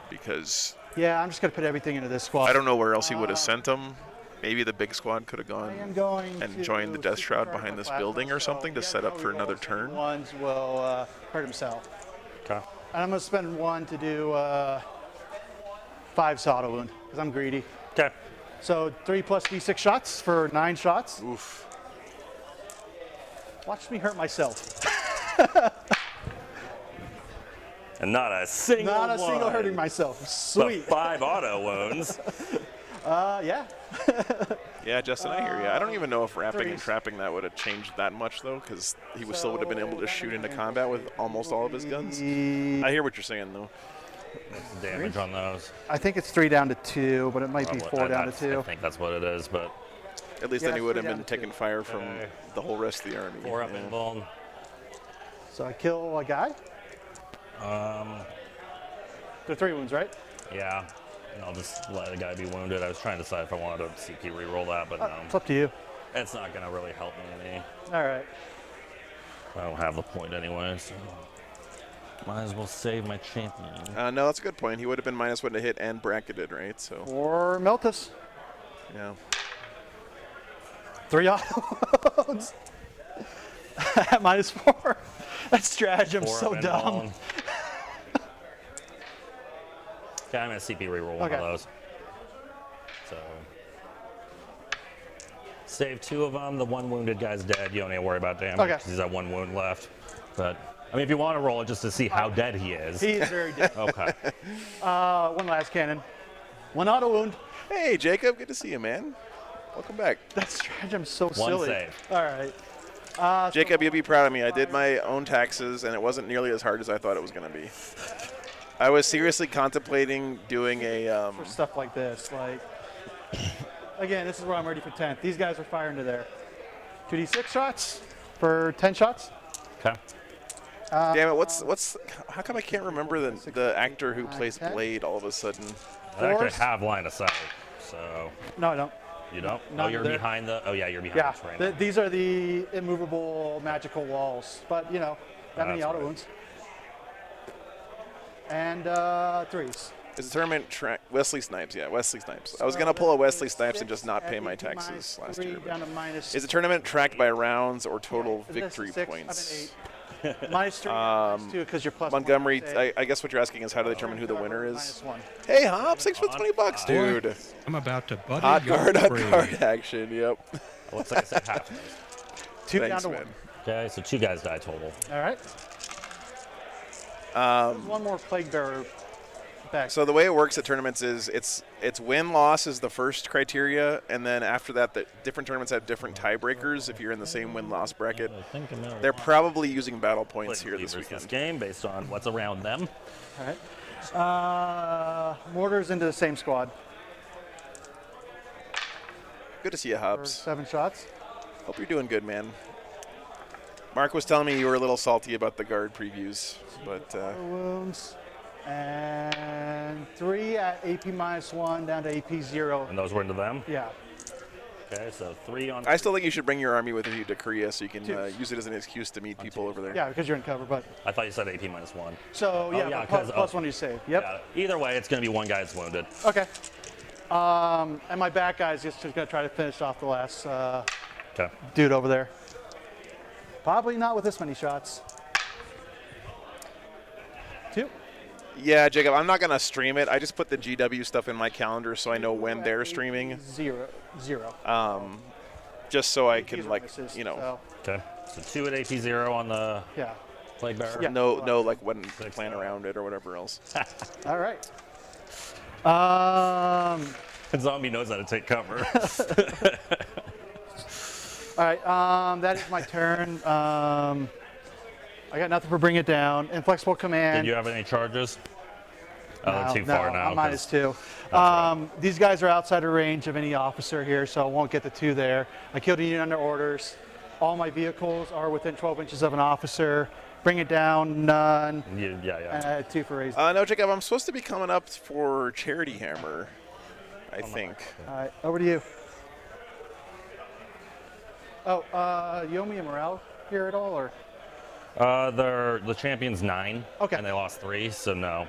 because Yeah, I'm just gonna put everything into this squad. I don't know where else he would have sent them Maybe the big squad could have I am gone going and to joined the death shroud supercharge behind my this plasma, building or so something to he set has up no for another rerolls. turn. Ones will hurt himself. Okay. And I'm going to spend 1 to do 5 auto wound because I'm greedy. Okay. So 3 plus d6 shots for 9 shots. Oof. Watch me hurt myself. And not a single Not a single one, hurting myself. but Sweet. 5 auto wounds. Yeah. Yeah, Justin, I hear you. I don't even know if wrapping and threes. trapping that would have changed that much, though, because he would still would have been able to shoot into combat with almost all of his guns. I hear what you're saying, though. Damage on those. I think it's 3 down to 2, but it might be 4 down to I 2. think that's what it is, but At least Yeah, then he would have 3 down been to 2. taking fire from Okay. the whole rest of the army. 4 up Yeah. in bone. So I kill a guy. They're 3 wounds, right? Yeah. And I'll just let a guy be wounded. I was trying to decide if I wanted to CP reroll that, but no. It's up to you. It's not going to really help me any. All right. I don't have the point anyway, so might as well save my champion. No, that's a good point. He would have been -1 to hit and bracketed, right? So, Or Meltus. yeah. 3 auto wounds. At -4. That stratagem 4 so up in dumb. bone. Okay, I'm going to CP reroll one Okay. of those. So save 2 of them. The 1 wounded guy's dead. You don't need to worry about damage Okay. because he's got 1 wound left. But I mean, if you want to roll it just to see how dead he is. He is very dead. Okay. 1 last cannon. 1 auto wound. Hey, Jacob, good to see you, man. Welcome back. That stratagem's so 1 silly. save. All right. Jacob, you'll be proud of me. I did my own taxes, and it wasn't nearly as hard as I thought it was going to be. I was seriously contemplating doing a. For stuff like this, like, again, this is where I'm ready for 10th. These guys are firing to there. 2d6 shots for 10 shots. Okay. Damn it! What's? How come I can't remember the actor who plays 10. Blade all of a sudden? I actually Force. have line of sight. So No, I don't. you don't? Not Oh, you're there. behind the. Oh, yeah, you're behind Yeah, the frame. these are the immovable magical walls, but you know, that many That's auto right. wounds. And 3s. Is the tournament track Wesley Snipes? Yeah, Wesley Snipes. I was gonna pull a Wesley Snipes and just not pay my taxes last year. Down But to minus. is the tournament tracked by rounds or total Is this victory 6? points? I'm at 8. -3, -2, because you're plus Montgomery, 1. I guess what you're asking is how to determine who the winner is. -1. Hey, Hops, thanks for the $20, dude. I'm about to butter Hot your guard on brain. guard action. Yep. Looks like I said half. 2 down Thanks, to man. 1. Okay, so 2 guys die total. All right. One more plague bearer back. So the way it works at tournaments is it's win-loss is the first criteria, and then after that, the different tournaments have different tiebreakers if you're in the same win-loss bracket. I think I'm gonna They're probably using battle points split here this Beavers weekend. game based on what's around them. All right. Mortars into the same squad Good to see you, for Hobbs. 7 shots. Hope you're doing good, man. Mark was telling me you were a little salty about the guard previews, but Wounds. And 3 at AP -1 down to AP 0. And those were into them. Yeah. Okay, so 3 on. I still think you should bring your army with you to Korea so you can use it as an excuse to meet people over there. Yeah, because you're in cover, but I thought you said AP -1. so yeah, yeah, but 'cause- plus oh. 1 you save. Yep. Got it. Either way, it's going to be 1 guy that's wounded. Okay. And my back guy's just gonna try to finish off the last Okay. dude over there. Probably not with this many shots. 2. Yeah, Jacob, I'm not going to stream it. I just put the GW stuff in my calendar so I know when they're streaming, 0. just so I These can, are like, misses, you know, so, Okay. So 2 at AP 0 on the yeah. plague bearer. Yeah. know, like, when to plan around it or whatever else. All right. Zombie knows how to take cover. All right, that is my turn. I got nothing for bring it down. Inflexible command. Did you have any charges? Oh, they're too No, far now. I'm minus 2. right. These guys are outside of range of any officer here, so I won't get the 2 there. I killed a unit under orders. All my vehicles are within 12 inches of an officer. Bring it down, none. Yeah. And I had 2 for raise. No, Jacob, I'm supposed to be coming up for Charity Hammer, I think. All right, over to you. Oh, Yomi and Morale here at all, or? They're the champion's 9. Okay. And they lost 3, so no.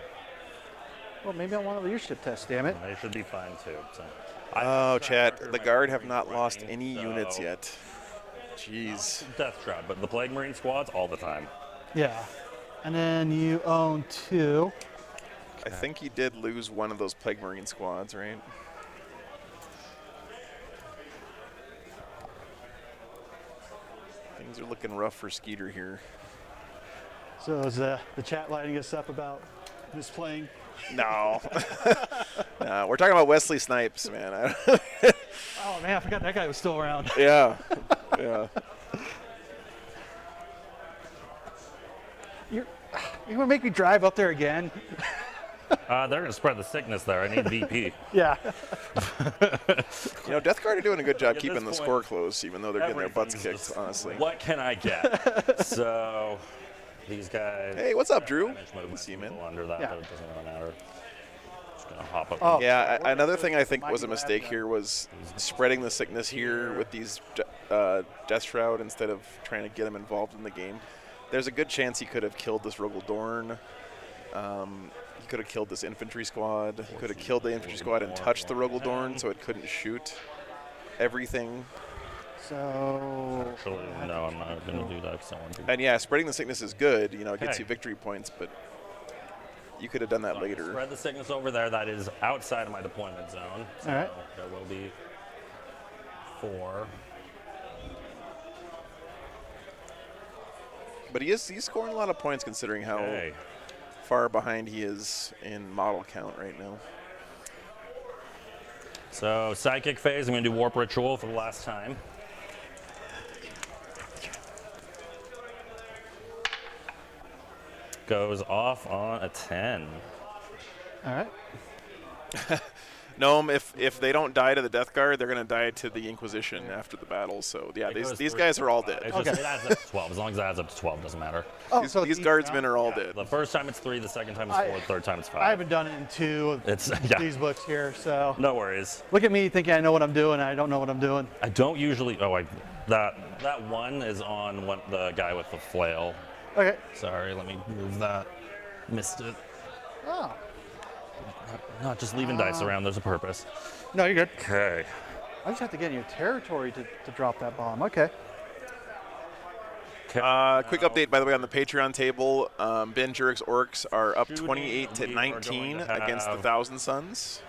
Well, maybe I want a leadership test, damn it. They should be fine too. So. Oh, chat. The Guard have not lost any units yet. Jeez. Death Shroud, but the Plague Marine squads all the time. Yeah. And then you own 2. I think he did lose one of those Plague Marine squads, right? Things are looking rough for Skeeter here. So is the chat lighting us up about who's playing? No. No, we're talking about Wesley Snipes, man. Oh man, I forgot that guy was still around. Yeah. Yeah. You're gonna make me drive up there again? They're going to spread the sickness there. I need VP. Yeah. You know, Death Guard are doing a good job At keeping the this score point, close, even though they're getting their butts Everything's kicked, just, honestly. What can I get? So these guys. Hey, what's up, Drew? manage movement See you, man. Under that, Yeah. but it doesn't really matter. Just going to hop up. Oh. Yeah, another thing I think was a mistake here was spreading the sickness here with these Death Shroud instead of trying to get him involved in the game. There's a good chance he could have killed this Rogel Dorn. He could have killed this infantry squad. He could have killed the infantry squad and touched the Rogel Dorn so it couldn't shoot everything. So. Actually, no, I'm not going to do that because I want to. And yeah, spreading the sickness is good. You know, it gets Okay. you victory points, but you could have done that later. Spread the sickness over there. That is outside of my deployment zone. So All right. there will be 4. But he's scoring a lot of points considering how Okay. far behind he is in model count right now. So psychic phase. I'm going to do warp ritual for the last time. Goes off on a 10. All right. Gnome, if they don't die to the Death Guard, they're going to die to the Inquisition after the battle. So yeah, It these goes these through- guys are all dead. It, just, it adds up to 12. As long as it adds up to 12, doesn't matter. Oh, These, so these each guardsmen round? are all Yeah. dead. The first time it's 3, the second time it's 4, the third time it's 5. I haven't done it in 2 of It's yeah. these books here, so No worries. look at me thinking I know what I'm doing, and I don't know what I'm doing. I don't usually. Oh, that one is on the guy with the flail. Okay. Sorry, let me move that. Missed it. Oh. Not just leaving dice around. There's a purpose. No, you're good. Okay. I just have to get in your territory to drop that bomb. Okay. Quick update, by the way, on the Patreon table. Ben Jurek's Orks are up Shooting, 28 to we are 19 going to against the have- Thousand Suns.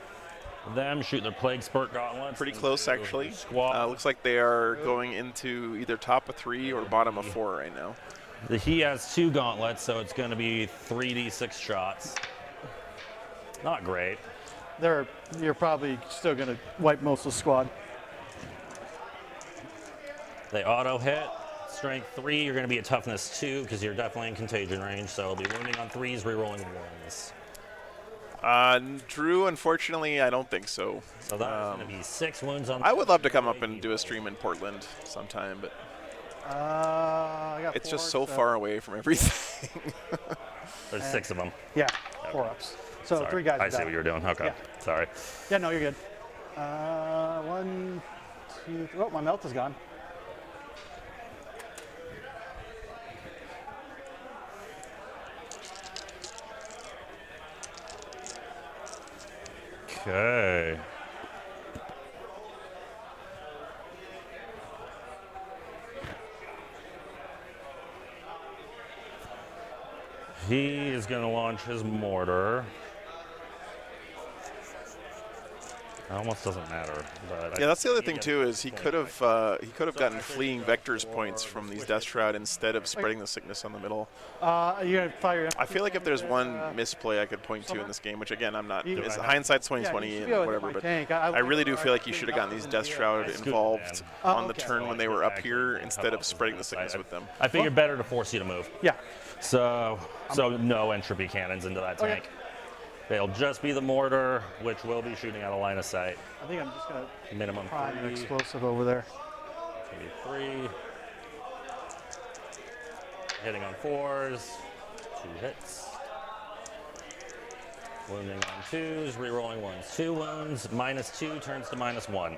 Them shoot their plague spurt gauntlets. Pretty close, into actually. Squad. Looks like they are going into either top of 3 or bottom of 4 right now. He has 2 gauntlets, so it's going to be 3d6 shots. Not great. You're probably still going to wipe most of the squad. They auto hit. Strength 3, you're going to be at toughness 2 because you're definitely in contagion range. So it'll be wounding on 3s, rerolling 1s. Drew, unfortunately, I don't think so. So that's going to be 6 wounds on. I would love to come up and do a stream in Portland sometime, but I got it's 4, just so far away from everything. There's 6 of them. Yeah, 4 ups. So Sorry. 3 guys. I see died. what you're doing. Okay. Yeah. Sorry. Yeah, no, you're good. 1, 2, 3. Oh, my melt is gone. Okay. He is going to launch his mortar. It almost doesn't matter. But Yeah, that's the other thing too. Is he could have gotten fleeing vectors points from these Death Shroud instead of spreading the sickness on the middle. You're going to fire your I feel like if there's one misplay I could point to in this game, which again I'm not. It's hindsight's 2020 and whatever, but I really do feel like you should have gotten these Death Shroud involved on the turn when they were up here instead of spreading the sickness with them. I figured better to force you to move. Yeah. So no entropy cannons into that Okay. tank. They'll just be the mortar, which will be shooting out of line of sight. I think I'm just going to Minimum prime an 3, explosive over there. maybe 3. Hitting on 4s, 2 hits. Wounding on 2s, rerolling 1s. 2 wounds, -2 turns to -1.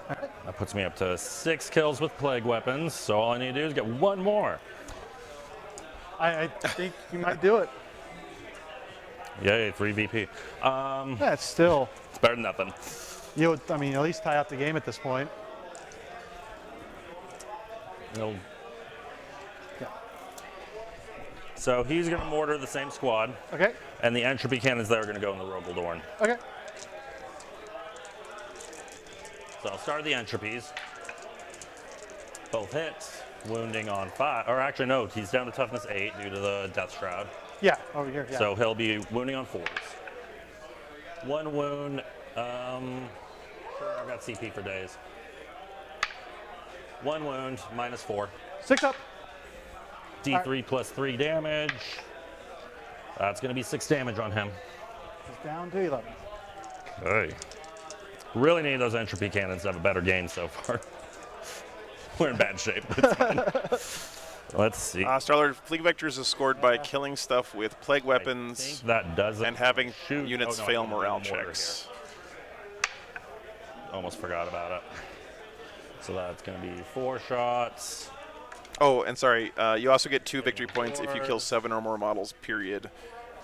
That puts me up to 6 kills with plague weapons, so all I need to do is get 1 more. I think you might do it. Yay, 3 VP. That's still, It's better than nothing. you would, I mean, at least tie up the game at this point. No. Yeah. So he's going to mortar the same squad, Okay. and the entropy cannons there are going to go in the Rogaldorn. Okay. So I'll start the entropies. Both hits, wounding on 5. Or actually, no, he's down to toughness 8 due to the Death Shroud. Yeah, over here. Yeah. So he'll be wounding on 4s. 1 wound. Sure, I've got CP for days. 1 wound, -4. 6 up. D3 plus 3 damage. That's going to be 6 damage on him. He's down to 11. Hey. Really need those entropy cannons to have a better game so far. We're in bad shape. It's fine. Let's see. Starlord, Fleet Vectors is scored by killing stuff with plague I weapons think that does it. and having Shoot. units Oh, no, fail I don't morale have a mortar checks. here. Almost forgot about it. So that's going to be 4 shots. Oh, and sorry, you also get 2 victory points if you kill 7 or more models, period.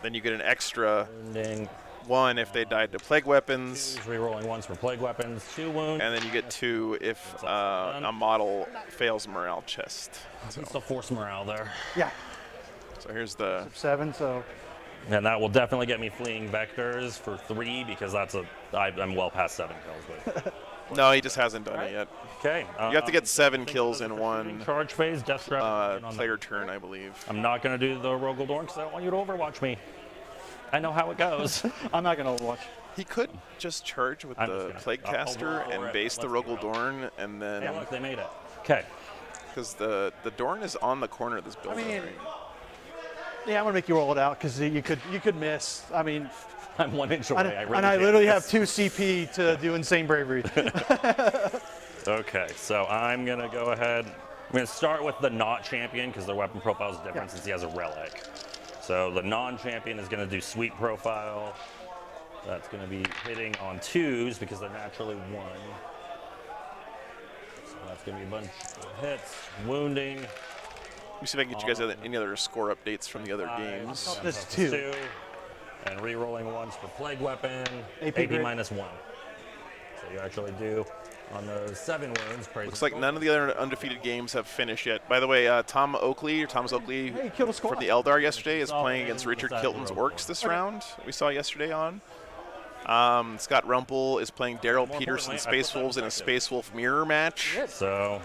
Then you get an extra Wounding. 1 if they died to plague weapons, Rerolling 1s for plague weapons. 2 wounds. and then you get 2 if a model fails morale chest. Still force morale there. Yeah. So here's the 7, so. And that will definitely get me fleeing vectors for 3 because I'm well past 7 kills with. no, he just hasn't done it yet. Okay. You have to get 7 kills in one charge phase, death trap. player turn, I believe. I'm not going to do the Rogaldorn because I don't want you to overwatch me. I know how it goes. I'm not going to overwatch. He could just charge with I'm the just gonna- plague I'll caster roll and it. base the Let's go. Rogaldorn, and Yeah, then look, they made it. Okay. because the Dorn is on the corner of this building. mean, right? Yeah, I'm going to make you roll it out because you could miss. I mean, I'm 1 inch away. I really and I can't literally miss. have 2 CP to do insane bravery. Okay, so I'm going to go ahead. I'm going to start with the not champion because their weapon profile is different since he has a relic. So the non-champion is going to do sweep profile. That's going to be hitting on 2s because they're naturally 1. So that's going to be a bunch of hits, wounding. Let me see if I can get you guys any other score updates from the other games. This That's 2. And re-rolling 1s for plague weapon, AP AP grid. -1. So you actually do on those 7 wounds. Praise Looks like none of the other undefeated games have finished yet. By the way, Thomas Oakley Hey, he killed a squad. from the Eldar yesterday is Oh, playing man, against Richard that's Kilton's real Orks this round. We saw yesterday on. Scott Rumpel is playing Daryl More Peterson importantly, I Space put that in Wolves in a perspective. Space Wolf mirror match. So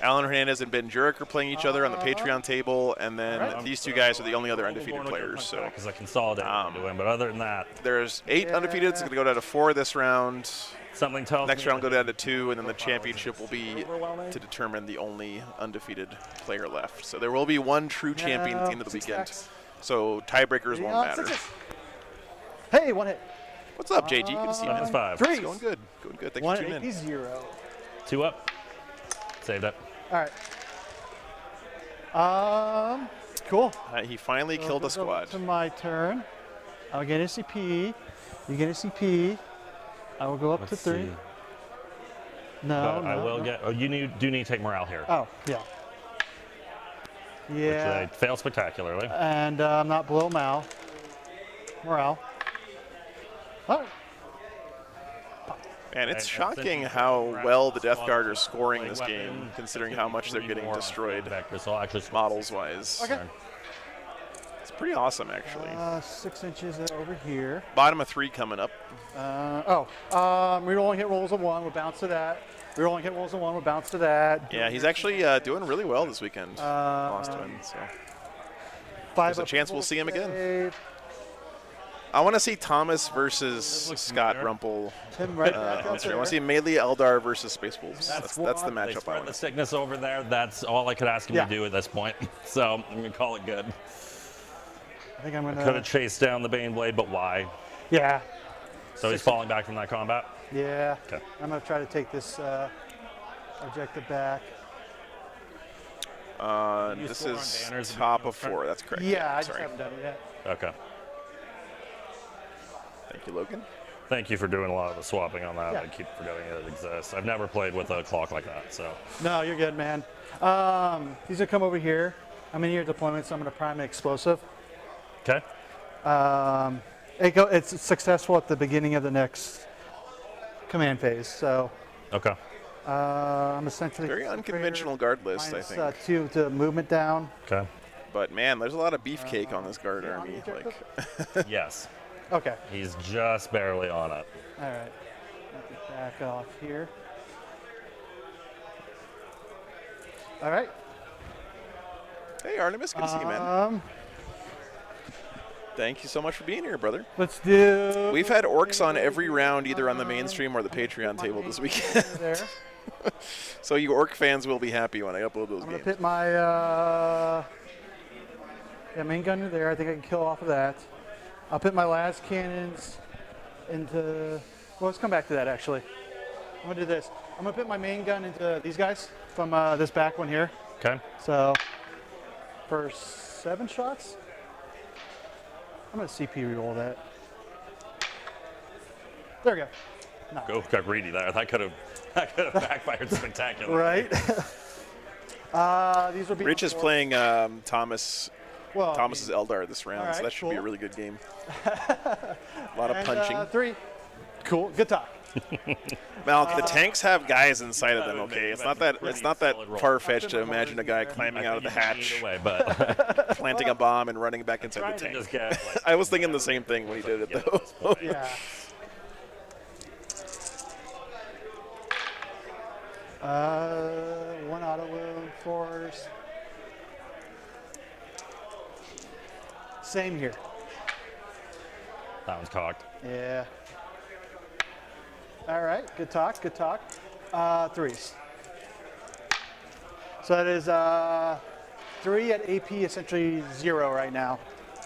Alan Hernandez and Ben Jurek are playing each other on the Patreon table, and then Alright. these 2 guys are the only other undefeated players. So because I consolidated into him, but other than that, there's 8 undefeated. It's going to go down to 4 this round. something tells Next me round that go down to 2, and then the championship will be overwhelming. to determine the only undefeated player left. So there will be 1 true champion at the end of the 6 weekend. stacks. So tiebreakers won't matter. 6. Hey, 1 hit. What's up, JG? Good to see you, That's man. 5. 3. It's going good. Going good. Thanks 1 for tuning in. 0. 2 up. Saved it. All right. Cool. He finally killed a Goes over squad. To my turn. I'll get a CP. You get a CP. I will go up to Let's 3. see. No, But I no, will no. get. Oh, you do need to take morale here. Oh, yeah. Which Yeah. they fail spectacularly. And I'm not below morale. All right. And it's And shocking since how morale well the Death squad Guard are with scoring plague this weapon, game, considering it's how gonna much be they're 3 getting more on destroyed vectors, so I'll actually models-wise. Okay. It's pretty awesome, actually. 6 inches over here. Bottom of 3 coming up. Rerolling hit rolls of 1. We'll bounce to that. Rerolling hit rolls of 1. We'll bounce to that. Yeah, he's actually doing really well this weekend. Lost win, so 5 there's a up chance full we'll see him again. save. I want to see Thomas versus Scott familiar. Rumpel. Him right back up I there. want to see Melee Eldar versus Space Wolves. That's the They matchup I spread want the to see. sickness over there. That's all I could ask him Yeah. to do at this point. So I'm gonna call it good. I think I'm going Could have to. chased down the Baneblade, but why? Yeah. So he's falling back from that combat. Yeah. Okay. I'm going to try to take this objective back. You This score on is banners and top you of know, 4. That's correct. Yeah, I just Sorry. haven't done it yet. Okay. Thank you, Logan. Thank you for doing a lot of the swapping on that. Yeah. I keep forgetting it exists. I've never played with a clock like that, so. No, you're good, man. He's going to come over here. I'm in here deployment, so I'm going to prime an explosive. Okay. It's successful at the beginning of the next command phase. So Okay. I'm essentially Very unconventional guard list, I minus, think. 2 to movement down. Okay. But man, there's a lot of beefcake on this guard army. Like, Yes. Okay. He's just barely on it. All right. Let me back off here. All right. hey Artemis, good to see you, man. Thank you so much for being here, brother. Let's do. We've had Orks on every round, either on the mainstream or the Patreon table this weekend. There. So you Ork fans will be happy when I upload those I'm gonna games. put my main gun there. I think I can kill off of that. I'll put my last cannons into. Well, let's come back to that actually. I'm gonna do this. I'm gonna put my main gun into these guys from this back one here. Okay. So for 7 shots, I'm gonna CP reroll that. There we go. No. Go, got greedy there. That could have backfired spectacularly. Right. These will be. Rich is playing Thomas's Eldar this round, so alright, that should be a cool. really good game. A lot of punching. 3. Cool. Good talk. Malk, the tanks have guys inside of them. That would Okay, make- it's that's not a that pretty far solid fetched to roll. imagine a guy climbing out of the hatch, Either way, but planting a bomb, and running back inside trying the to tank. just get. Like, I was thinking the same thing when he did it, get though. this point. Yeah. One auto wound force. Same here. That one's cocked. Yeah. All right. Good talk. Good talk. 3s. So that is 3 at AP, essentially 0 right now.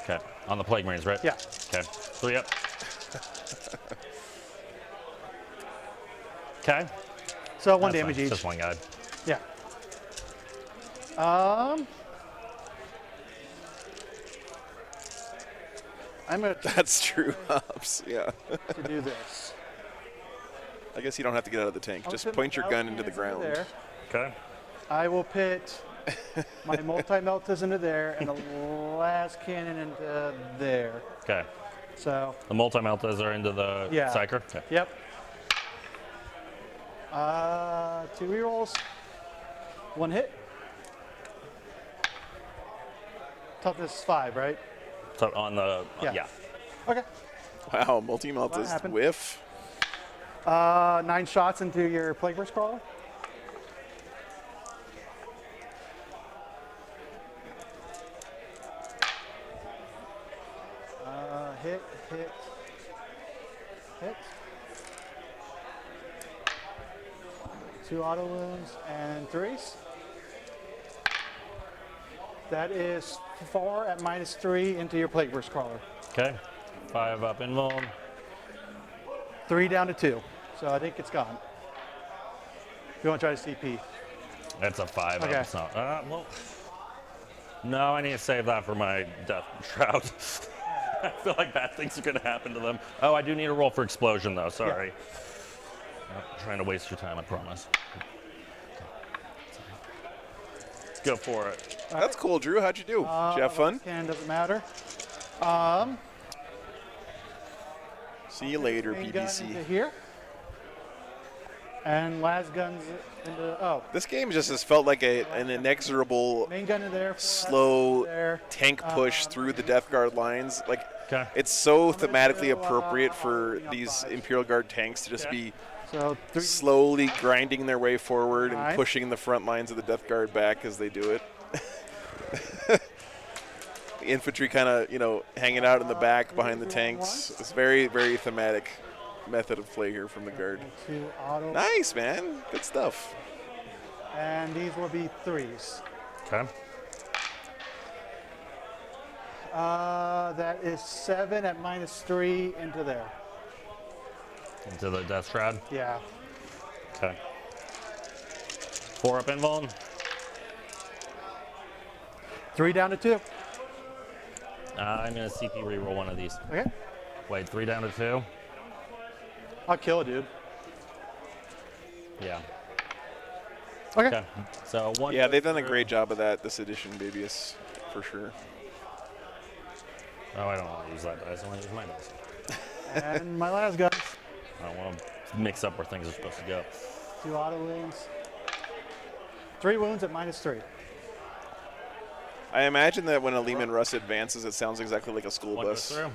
Okay. On the plague marines, right? Yeah. Okay. 3 up. Okay. So 1 That's damage fine. each. Just one guy. Yeah. I'm going That's true, Hobbs. Yeah. to do this. I guess you don't have to get out of the tank. I'll Just put point my your gun into the cannons ground. there. Okay. I will pit my multi-meltas into there and the last cannon into there. Okay. So, The multi-meltas are into the Yeah. psyker? Okay. yep. 2 rerolls. 1 hit. Toughness 5, right? So on the, Yeah. yeah. Okay. Wow, multi-melt What is happened? whiff. 9 shots into your Plague Burst Crawler. Hit. 2 auto wounds and 3s. That is 4 at -3 into your Plague Burst Crawler. Okay. 5 up invuln. 3 down to 2. So I think it's gone. You want to try to CP? That's a 5 Okay. up. It's not. Well. No, I need to save that for my death shroud. I feel like bad things are going to happen to them. Oh, I do need a roll for explosion, though. Sorry. Not trying to waste your time, I promise. Go for it. That's cool, Drew. How'd you do? Did you have fun? Can doesn't matter. See you later, Main gun into BBC. here. And last guns into This game just has felt like an inexorable, main gun in there. slow there. tank push through the Death Guard lines. Like, Okay. it's so thematically appropriate for these Imperial Guard tanks to just be So 3 slowly grinding their way forward and Nine. pushing the front lines of the Death Guard back as they do it. The infantry kind of, hanging out in the back behind the tanks. It's very, very thematic method of play here from the Guard. 2 auto. Nice, man. Good stuff. And these will be 3s. Okay. That is 7 at -3 into there. Into the death shroud. Yeah. Okay. 4 up invuln. 3 down to 2. I'm going to CP reroll one of these. Okay. Wait, 3 down to 2? I'll kill a dude. Yeah. Okay. Okay. So 1. Yeah, they've done a great job of that this edition, Babius, for sure. Oh, I don't want to use that dice. I want to use my dice. And my last guns. I don't want to mix up where things are supposed to go. 2 auto wounds. 3 wounds at -3. I imagine that when a Lehman Russ advances, it sounds exactly like a school One goes bus. through.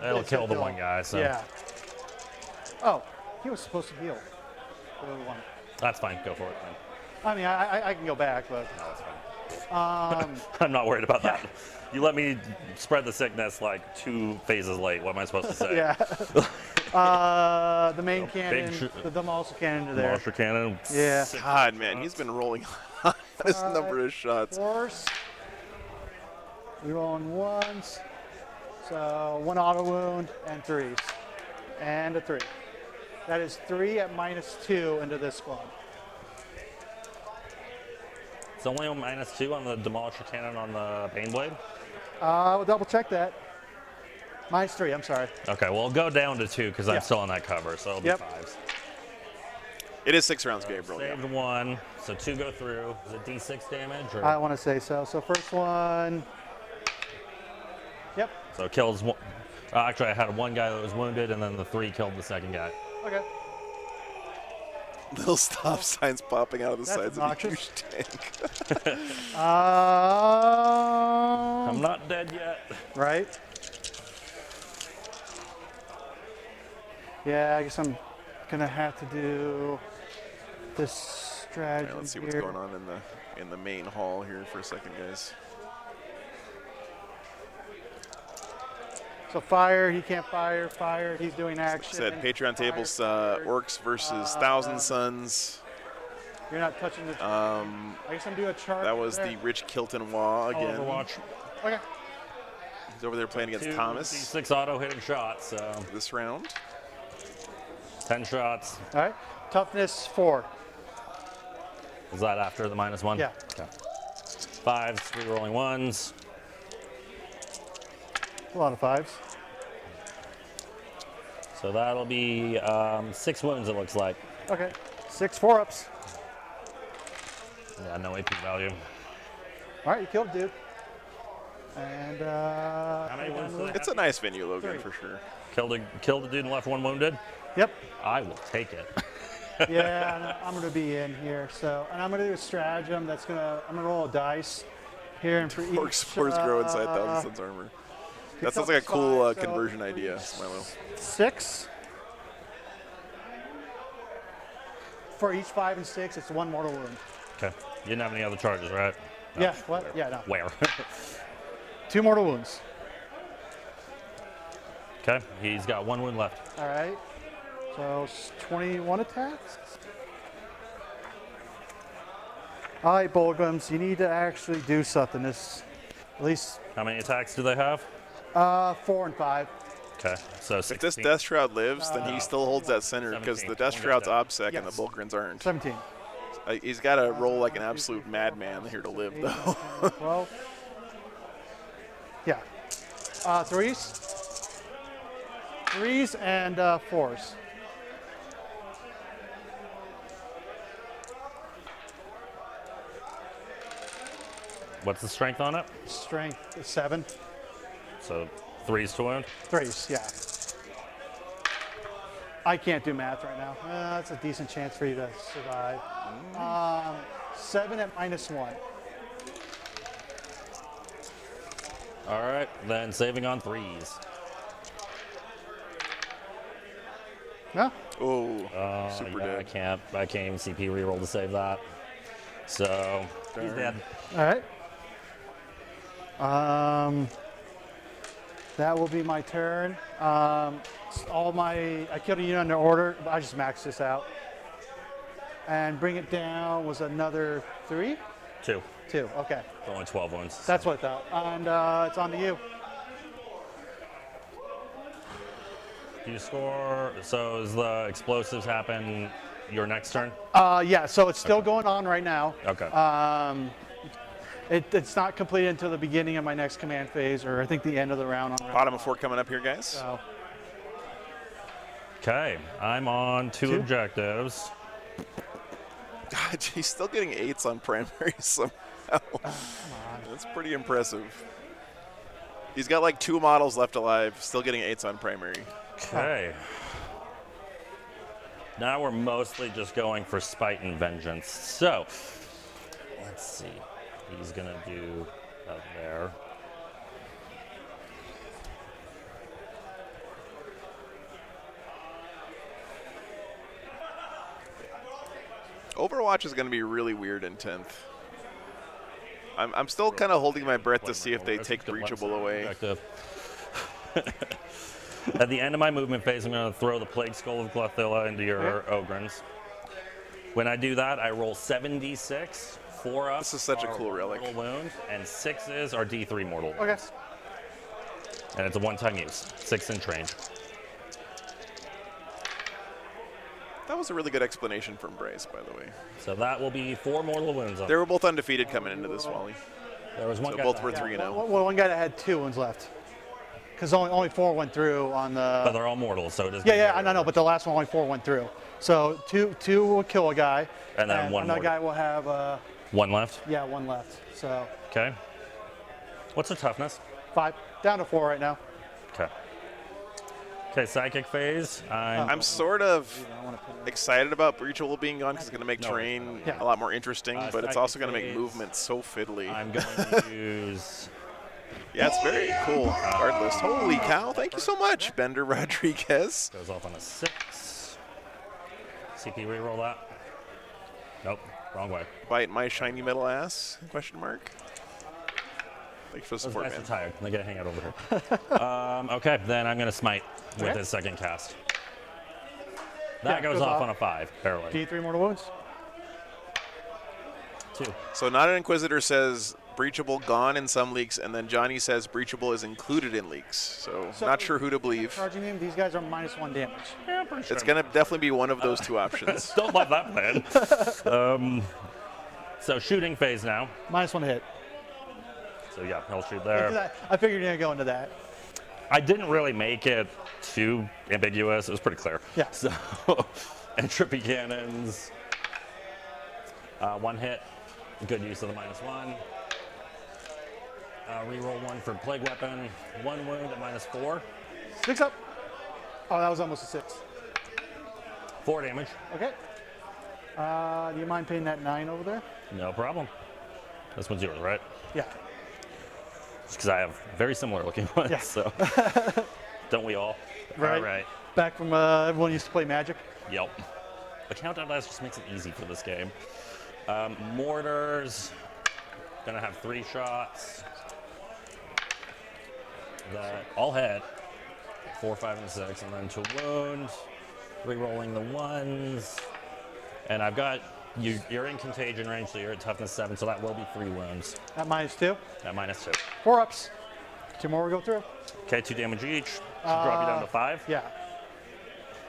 It'll kill the one guy. So Yeah. Oh, he was supposed to heal. The other one. that's fine. Go for it. Man. I mean, I can go back, but No, that's fine. I'm not worried about that. You let me spread the sickness like 2 phases late. What am I supposed to say? yeah. The main cannon, the Demolisher cannon to there. Demolisher cannon. Yeah. God, man, he's been rolling on this number of shots. Force. We rolling ones. So 1 auto wound and 3s. And a 3. That is 3 at -2 into this squad. It's only a -2 on the Demolisher cannon on the Baneblade. We'll double check that. -3, I'm sorry. Okay, well, go down to 2 because I'm Yeah. still on that cover, so it'll Yep. be 5s. It is 6 rounds, Gabriel. Yeah. Saved 1, so 2 go through. Is it D6 damage? Or? I want to say so. So first one. Yep. So it kills one. Actually, I had 1 guy that was wounded, and then the 3 killed the second guy. Okay. Little stop signs popping out of the That's sides obnoxious. of the huge tank. I'm not dead yet. Right. Yeah, I guess I'm gonna have to do this strategy Alright, let's see here. what's going on in the main hall here for a second, guys. So fire, he can't fire. Fire, he's doing action. Said Patreon tables, Orks versus Thousand Suns. You're not touching the. I guess I'm doing a chart. That was there. the Rich Kilton Wah again. Overwatch. Okay. He's over there playing against 2 Thomas D6 auto hitting shots, so this round. 10 shots. All right. Toughness 4. Is that after the -1? Yeah. Okay. 5s, 3 rolling 1s. A lot of 5s. So that'll be 6 wounds, it looks like. Okay. 6 4-ups. Yeah, no AP value. All right, you killed dude. And How many wounds do they It's a nice venue, Logan, 3. for sure. Killed a dude and left 1 wounded? Yep. I will take it. Yeah, I'm gonna be in here. So, and I'm gonna do a stratagem. I'm gonna roll a dice here, and for Orc each spores grow inside Thousand Suns armor. That sounds like a cool conversion idea, Milo. 6. For each 5 and 6, it's 1 mortal wound. Okay. You didn't have any other charges, right? No. Yeah. What? Yeah. No. Where? 2 mortal wounds. Okay. He's got 1 wound left. All right. So 21 attacks. All right, Wargames, you need to actually do something. This, at least, How many attacks do they have? 4 and 5. Okay. So If this 16. Death Shroud lives, then he still holds that center because 17. the Death One Shroud's death. OBSEC and the Yes. Bulkrins aren't. 17. He's got to roll like an absolute madman here to live, though. 12. Yeah. 3s. 3s and 4s. What's the strength on it? Strength is 7. So 3s to wound. 3s, yeah. I can't do math right now. That's a decent chance for you to survive. 7 at -1. All right. Then saving on 3s. No? Oh, super Yeah, dead. I can't even CP reroll to save that. So he's dead. All right. That will be my turn. I killed a unit under order, but I just maxed this out. And bring it down was another 3? 2. 2, okay. Only 12 wounds. That's what I thought. And it's on to you. You score. So does the explosives happen your next turn? Yeah, so it's still going on right now. Okay. It's not completed until the beginning of my next command phase, or I think the end of the round. On round Bottom of 4 coming up here, guys. so. Okay. I'm on 2 2? objectives. God, he's still getting 8s on primary somehow. That's pretty impressive. He's got like 2 models left alive, still getting 8s on primary. Okay. Now we're mostly just going for spite and vengeance. So, let's see. He's going to do up there. Overwatch is going to be really weird in 10th. I'm still kind of holding my breath to see if they take Breachable away. At the end of my movement phase, I'm going to throw the Plague Skull of Gledhill into your Ogrins. When I do that, I roll 7d6, 4 up. This is such a cool relic. Mortal wound, and 6s are d3 mortal wounds. Okay. And it's a one-time use, 6 in train. That was a really good explanation from Bryce, by the way. So that will be 4 mortal wounds. They were both undefeated coming into this, Wally. There was one So guy both that- were 3-0. Well, one guy that had 2 wounds left. Because only 4 went through on the. But they're all mortal, so it doesn't. Yeah, I know, but the last one only 4 went through. So two will kill a guy, And then one another more. guy will have 1 left. 1 left. So Okay. What's the toughness? 5 down to 4 right now. Okay. Okay, psychic phase. I'm sort of excited about Breachable being gone because it's going to make terrain Yeah. a lot more interesting, but it's Psychic also going to make phase. movement so fiddly. I'm going to use. Yeah, it's very cool. Guard list. Holy cow. Thank you so much, Bender Rodriguez. Goes off on a 6. CP reroll that. Nope, wrong way. Bite my shiny metal ass? Question mark. Thanks for the Those support, guys man. are tired. They gotta hang out over here. Okay, then I'm gonna smite with Okay. his second cast. That Yeah, goes off on a 5, barely. D3 mortal wounds. 2. So not an Inquisitor says Breachable gone in some leaks, and then Johnny says Breachable is included in leaks. So not sure who to believe. Charging him, these guys are -1 damage. Yeah, pretty sure. It's going to definitely be one of those 2 options. Don't love that plan. So shooting phase now. -1 to hit. So yeah, he'll shoot there. I figured you're going to go into that. I didn't really make it too ambiguous. It was pretty clear. Yeah. So, entropy cannons. 1 hit. Good use of the -1. Reroll 1 for plague weapon. 1 wound at -4. 6 up. Oh, that was almost a 6. 4 damage. Okay. Do you mind paying that 9 over there? No problem. This one's yours, right? Yeah. Just because I have very similar looking ones. Yeah. So, don't we all? Right. All right. Back from everyone used to play Magic. Yep. The countdown dice just makes it easy for this game. Mortars. Gonna have 3 shots. That all hit. 4, 5, and 6, and then to wound. Rerolling the 1s. And I've got you're in contagion range, so you're at toughness 7, so that will be 3 wounds. At -2. At -2. 4 ups. 2 more we go through. Okay, 2 damage each. Should drop you down to 5. Yeah.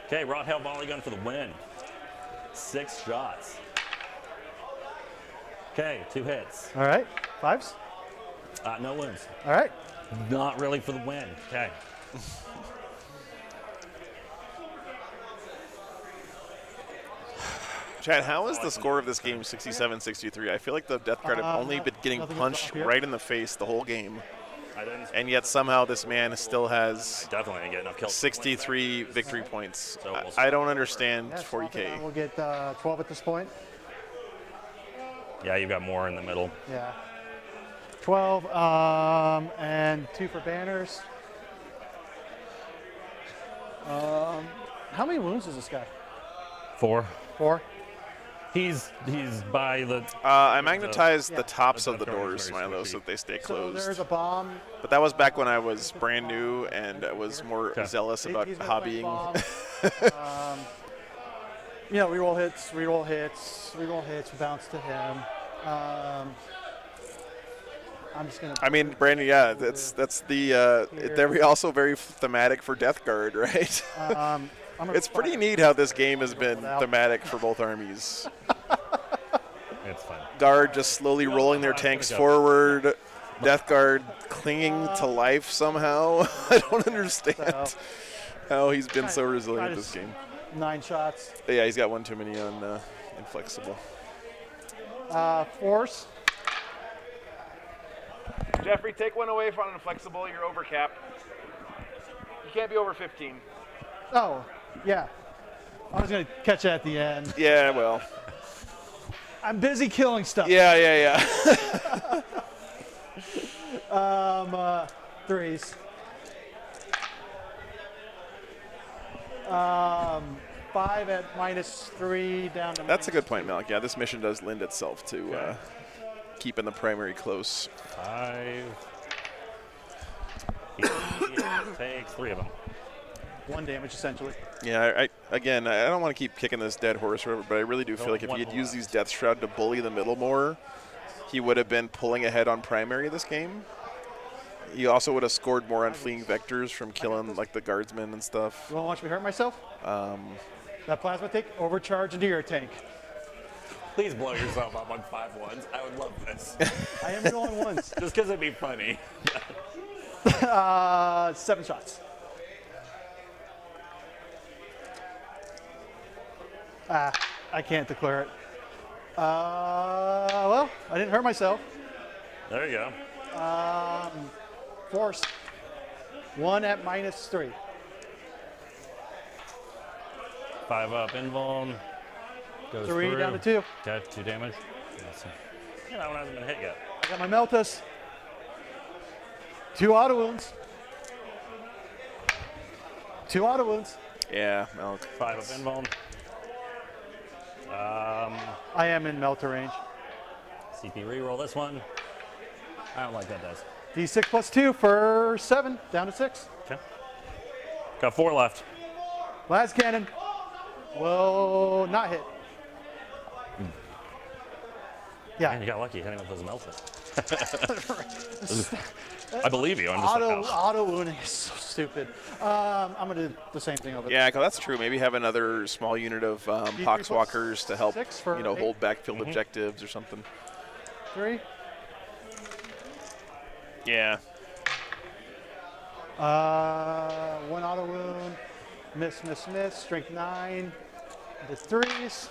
Okay, Rod Hail Volley Gun for the win. 6 shots. Okay, 2 hits. All right. 5s. No wounds. All right. Not really for the win. Okay. Chad, how is the score of this game 67-63? I feel like the Death Guard have only been getting nothing punched up here. right in the face the whole game. I didn't And yet somehow this man still has definitely didn't get enough kills. 63 victory points. So we'll I don't understand Yeah, swap it out. 40K. We'll get 12 at this point. Yeah, you've got more in the middle. Yeah. 12 and 2 for banners. How many wounds is this guy? 4. 4. He's by the. I magnetized Yeah. the tops The of the Death Guard doors, is very Milo, squishy. so that they stay So there's closed. a bomb. But that was back when I was brand new and I was more Okay. zealous about He's gonna plant hobbying. bomb. Reroll hits, reroll hits, reroll hits, bounce to him. I'm just gonna. I mean, Brandon, yeah, that's the. They're also very thematic for Death Guard, right? I'm gonna It's pretty fire. neat how this game has been thematic for both armies. It's fine. Guard just slowly rolling their tanks forward. Death Guard clinging to life somehow. I don't understand how he's been so resilient this game. 9 shots. But yeah, he's got one too many on Inflexible. Force. Jeffrey, take one away from inflexible. You're over cap. You can't be over 15. Oh, yeah. I was going to catch that at the end. Yeah, well. I'm busy killing stuff. Yeah. Threes. 5 at -3 down to. That's a good point, Malik. Yeah, this mission does lend itself to keeping the primary close. 5. He takes 3 of them. 1 damage, essentially. Yeah, I don't want to keep kicking this dead horse, but I really do feel like if he had used these Death Shroud to bully the middle more, he would have been pulling ahead on primary this game. He also would have scored more on fleeing vectors from killing like the guardsmen and stuff. You want to watch me hurt myself? That plasma tank overcharge into your tank. Please blow yourself up on 5 ones. I would love this. I am going once. Just because it'd be funny. 7 shots. I can't declare it. Well, I didn't hurt myself. There you go. Force. 1 at -3. 5 up, invuln. Goes 3 through. down to 2. Okay, 2 damage. Yeah, that one hasn't been hit yet. I got my Meltus. 2 auto wounds. 2 auto wounds. Yeah, Malik. 5 up, invuln. I am in Melter range. CP reroll this one. I don't like that dice. D6 plus 2 for 7, down to 6. Okay. Got 4 left. Last cannon will not hit. Yeah. Man, you got lucky hitting with those melted. I believe you. I'm just Auto wounding is so stupid. I'm gonna do the same thing over. Yeah, that's true. Maybe have another small unit of Poxwalkers to help, 6 for hold backfield objectives or something. 3. Yeah. 1 auto wound. Miss. Strength 9. The 3s.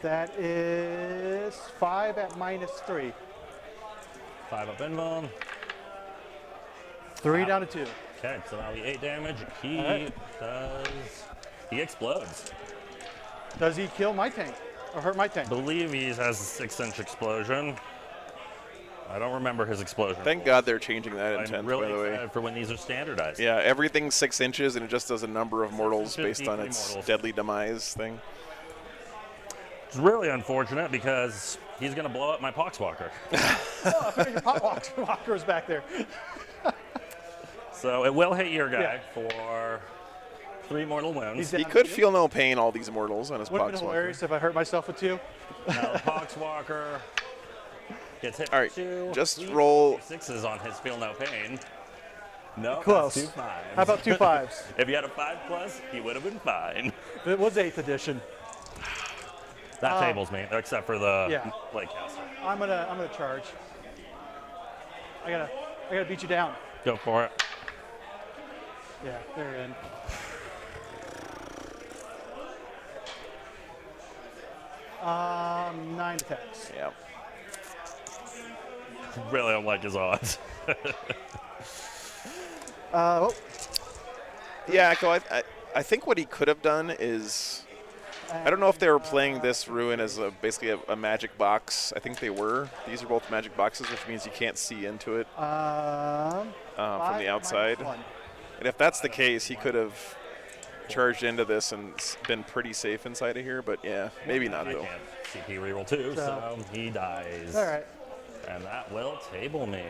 That is 5 at -3. 5 up, invuln. 3 down to 2. Okay, so that'll be 8 damage. He explodes. Does he kill my tank or hurt my tank? Believe he has a 6-inch explosion. I don't remember his explosion. Thank God they're changing that in 10th, I'm really by the way. excited for when these are standardized. Yeah, everything's 6 inches, and it just does a number of mortals based on D3 its mortals. deadly demise thing. It's really unfortunate because he's going to blow up my Poxwalker. Oh, I figured your Walker was back there. So it will hit your guy for 3 mortal wounds. He could feel no pain, all these mortals, on his Would have been Poxwalker. hilarious if I hurt myself with 2. Now the Poxwalker gets hit All right, for 2. just He roll. 6s on his feel no pain. No, Close. that's 2 5s. How about 2 5s? If you had a 5+, he would have been fine. It was 8th edition. That tables me, except for the Blade Caster. I'm gonna charge. I gotta beat you down. Go for it. Yeah, they're in. Um, 9 attacks. Yeah. Really don't like his odds. Oh, Yeah, Echo, I think what he could have done is, I don't know if they were playing this ruin as basically a magic box. I think they were. These are both magic boxes, which means you can't see into it from the outside. -1. And if that's the case, he could have charged into this and been pretty safe inside of here. But yeah, maybe not I though. can't CP reroll 2, so he dies. All right. And that will table me.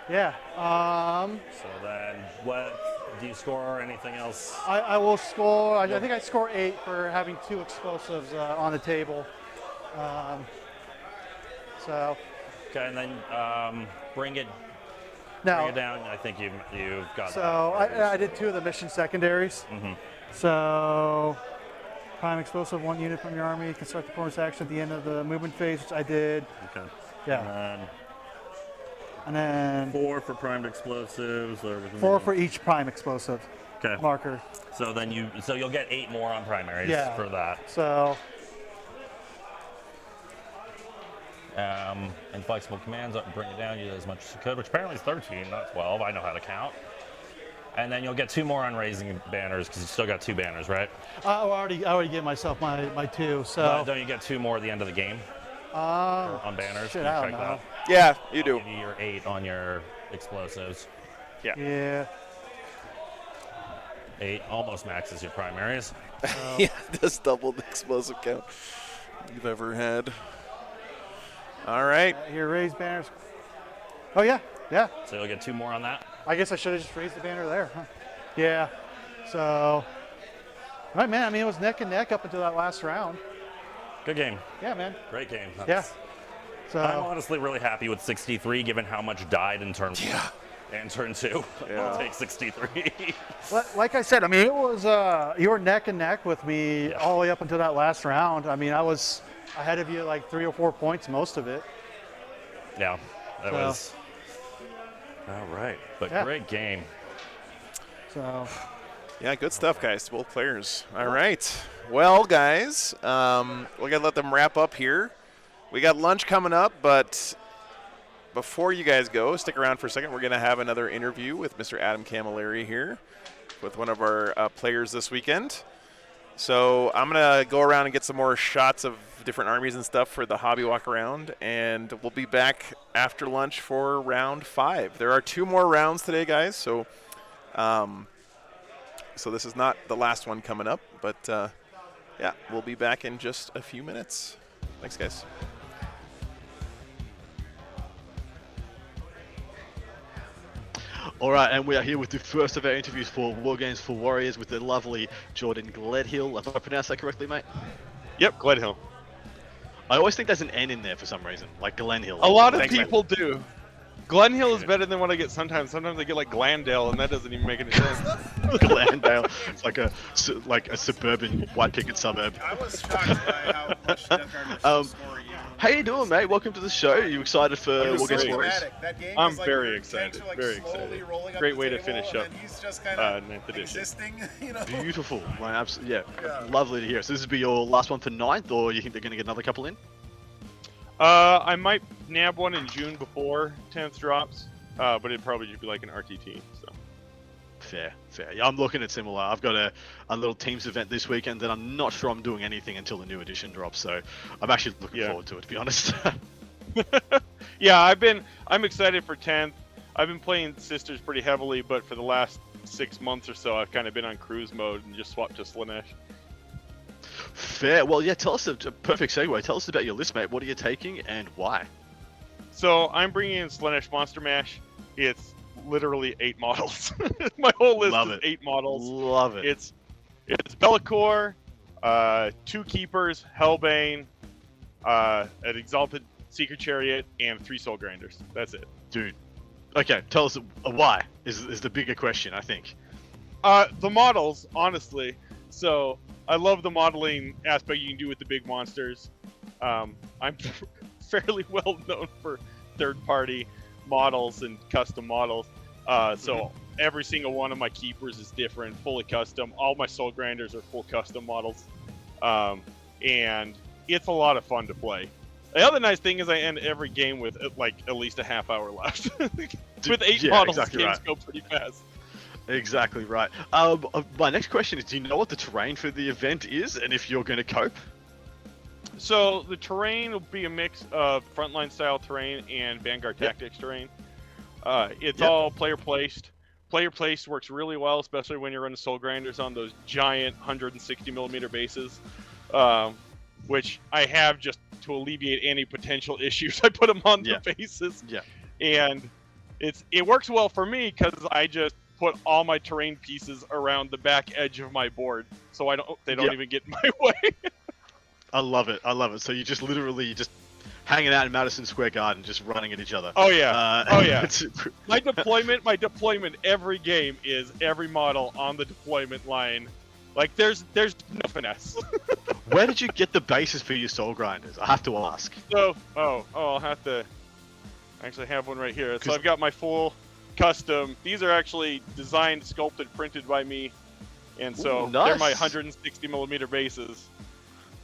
Yeah. So then, what do you score or anything else? I will score. I think I score 8 for having 2 explosives on the table. So. Okay, and then bring it Now. down. I think you've got So that. I did 2 of the mission secondaries. So prime explosive, 1 unit from your army. Construct the bonus action at the end of the movement phase, which I did. Okay. Yeah. And then 4 for primed explosives. 4 for each prime explosive Okay. marker. So then you'll get 8 more on primaries Yeah. for that. So And flexible commands, bring it down, use it as much as you could, which apparently is 13, not 12. I know how to count. And then you'll get 2 more on raising banners, because you still got 2 banners, right? I already gave myself my 2, so. But don't you get 2 more at the end of the game? On banners? Shit, Can you I don't check know. that? Yeah, you do. I'll give you your 8 on your explosives. Yeah. 8 almost maxes your primaries. Yeah, that's double the explosive count you've ever had. All right. Here, raise banners. Oh, yeah. Yeah. So you'll get 2 more on that. I guess I should have just raised the banner there, huh? Yeah. So, right, man. I mean, it was neck and neck up until that last round. Good game. Yeah, man. Great game. Yeah. So I'm honestly really happy with 63, given how much died in turn 1 and turn 2. I'll take 63. like I said, I mean, it was you were neck and neck with me all the way up until that last round. I mean, I was ahead of you like 3 or 4 points most of it. Yeah, that was all right. But great game. So Yeah, good stuff, guys. Both players. All right. Well, guys, we gotta let them wrap up here. We got lunch coming up, but before you guys go, stick around for a second. We're going to have another interview with Mr. Adam Camilleri here with one of our players this weekend. So I'm going to go around and get some more shots of different armies and stuff for the hobby walk around, and we'll be back after lunch for round 5. There are 2 more rounds today, guys, so so this is not the last one coming up, but yeah, we'll be back in just a few minutes. Thanks, guys. All right, and we are here with the first of our interviews for Wargames for Warriors with the lovely Jordan Gledhill. Have I pronounced that correctly, mate? Yep, Gledhill. I always think there's an N in there for some reason, like Glenhill. A lot of Thanks, people do. Glenhill is better than what I get sometimes. Sometimes I get like Glandale, and that doesn't even make any sense. Glandale. It's like a suburban white picket suburb. I was shocked by how much Death Guard story. How you doing, mate? Welcome to the show. Are you excited for Wargames Warriors? I'm very excited. Very excited. Great way to finish up He's just kind of 9th edition. existing, you know. Beautiful. Man, yeah, lovely to hear. So this will be your last one for 9th, or you think they're going to get another couple in? I might nab one in June before 10th drops, but it'd probably just be like an RTT. So. Fair. Yeah, I'm looking at similar. I've got a little Teams event this weekend that I'm not sure I'm doing anything until the new edition drops, so I'm actually looking forward to it, to be honest. Yeah, I'm excited for 10th. I've been playing Sisters pretty heavily, but for the last 6 months or so, I've kind of been on cruise mode and just swapped to Slanesh. Fair. Well, yeah, tell us a perfect segue. Tell us about your list, mate. What are you taking and why? So I'm bringing in Slanesh Monster Mash. It's literally 8 models. My whole list is 8 models. Love it. It's Bellicor, 2 Keepers, Hellbane, an Exalted Secret Chariot, and 3 Soul Grinders. That's it. Dude. Okay, tell us why is the bigger question, I think. The models, honestly. So I love the modeling aspect you can do with the big monsters. I'm fairly well known for third-party models and custom models. So every single one of my keepers is different, fully custom. All my soul grinders are full custom models. And it's a lot of fun to play. The other nice thing is I end every game with like at least a half hour left. With 8 models, exactly games go pretty fast. Exactly right. My next question is, do you know what the terrain for the event is and if you're going to cope? So the terrain will be a mix of frontline style terrain and Vanguard Tactics terrain. It's all player placed. Player placed works really well, especially when you're running soul grinders on those giant 160mm bases, which I have just to alleviate any potential issues. I put them on the bases, and it works well for me because I just put all my terrain pieces around the back edge of my board, so they don't even get in my way. I love it. So you just literally hanging out in Madison Square Garden, just running at each other. Oh yeah, My deployment every game is every model on the deployment line. Like there's no finesse. Where did you get the bases for your soul grinders? I have to ask. So I'll have to actually have one right here. So I've got my full custom. These are actually designed, sculpted, printed by me, and so they're my 160mm bases.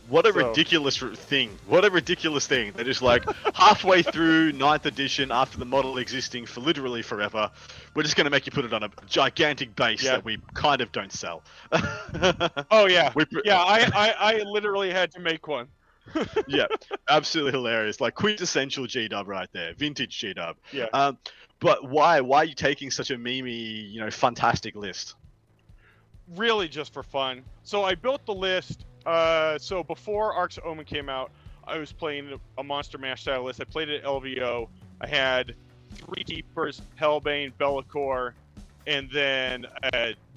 What a So- ridiculous thing. What a ridiculous thing. They're just like, halfway through 9th edition, after the model existing for literally forever, we're just going to make you put it on a gigantic base Yeah. that we kind of don't sell. Oh yeah, We- yeah. I literally had to make one. Yeah, absolutely hilarious. Like, quintessential G-dub right there. Vintage G-dub. Yeah. But why are you taking such a memey, fantastic list? Really just for fun. So I built the list. So before Arcs of Omen came out, I was playing a Monster Mash style list. I played it at LVO. I had 3 Keepers, Hellbane, Be'lakor, and then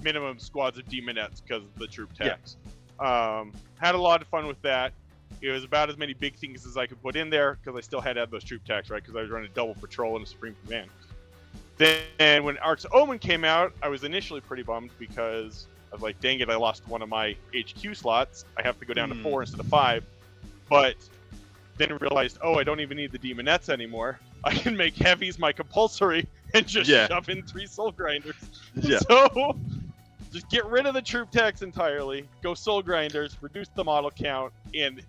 minimum squads of Demonettes because of the troop tax. Had a lot of fun with that. It was about as many big things as I could put in there because I still had to have those troop tax, right? Because I was running double patrol and a Supreme Command. Then when Arcs of Omen came out, I was initially pretty bummed because I was like, dang it, I lost one of my HQ slots. I have to go down to 4 instead of 5. But then realized, oh, I don't even need the Demonettes anymore. I can make heavies my compulsory and just shove in 3 Soul Grinders. Yeah. So just get rid of the troop tax entirely, go Soul Grinders, reduce the model count, and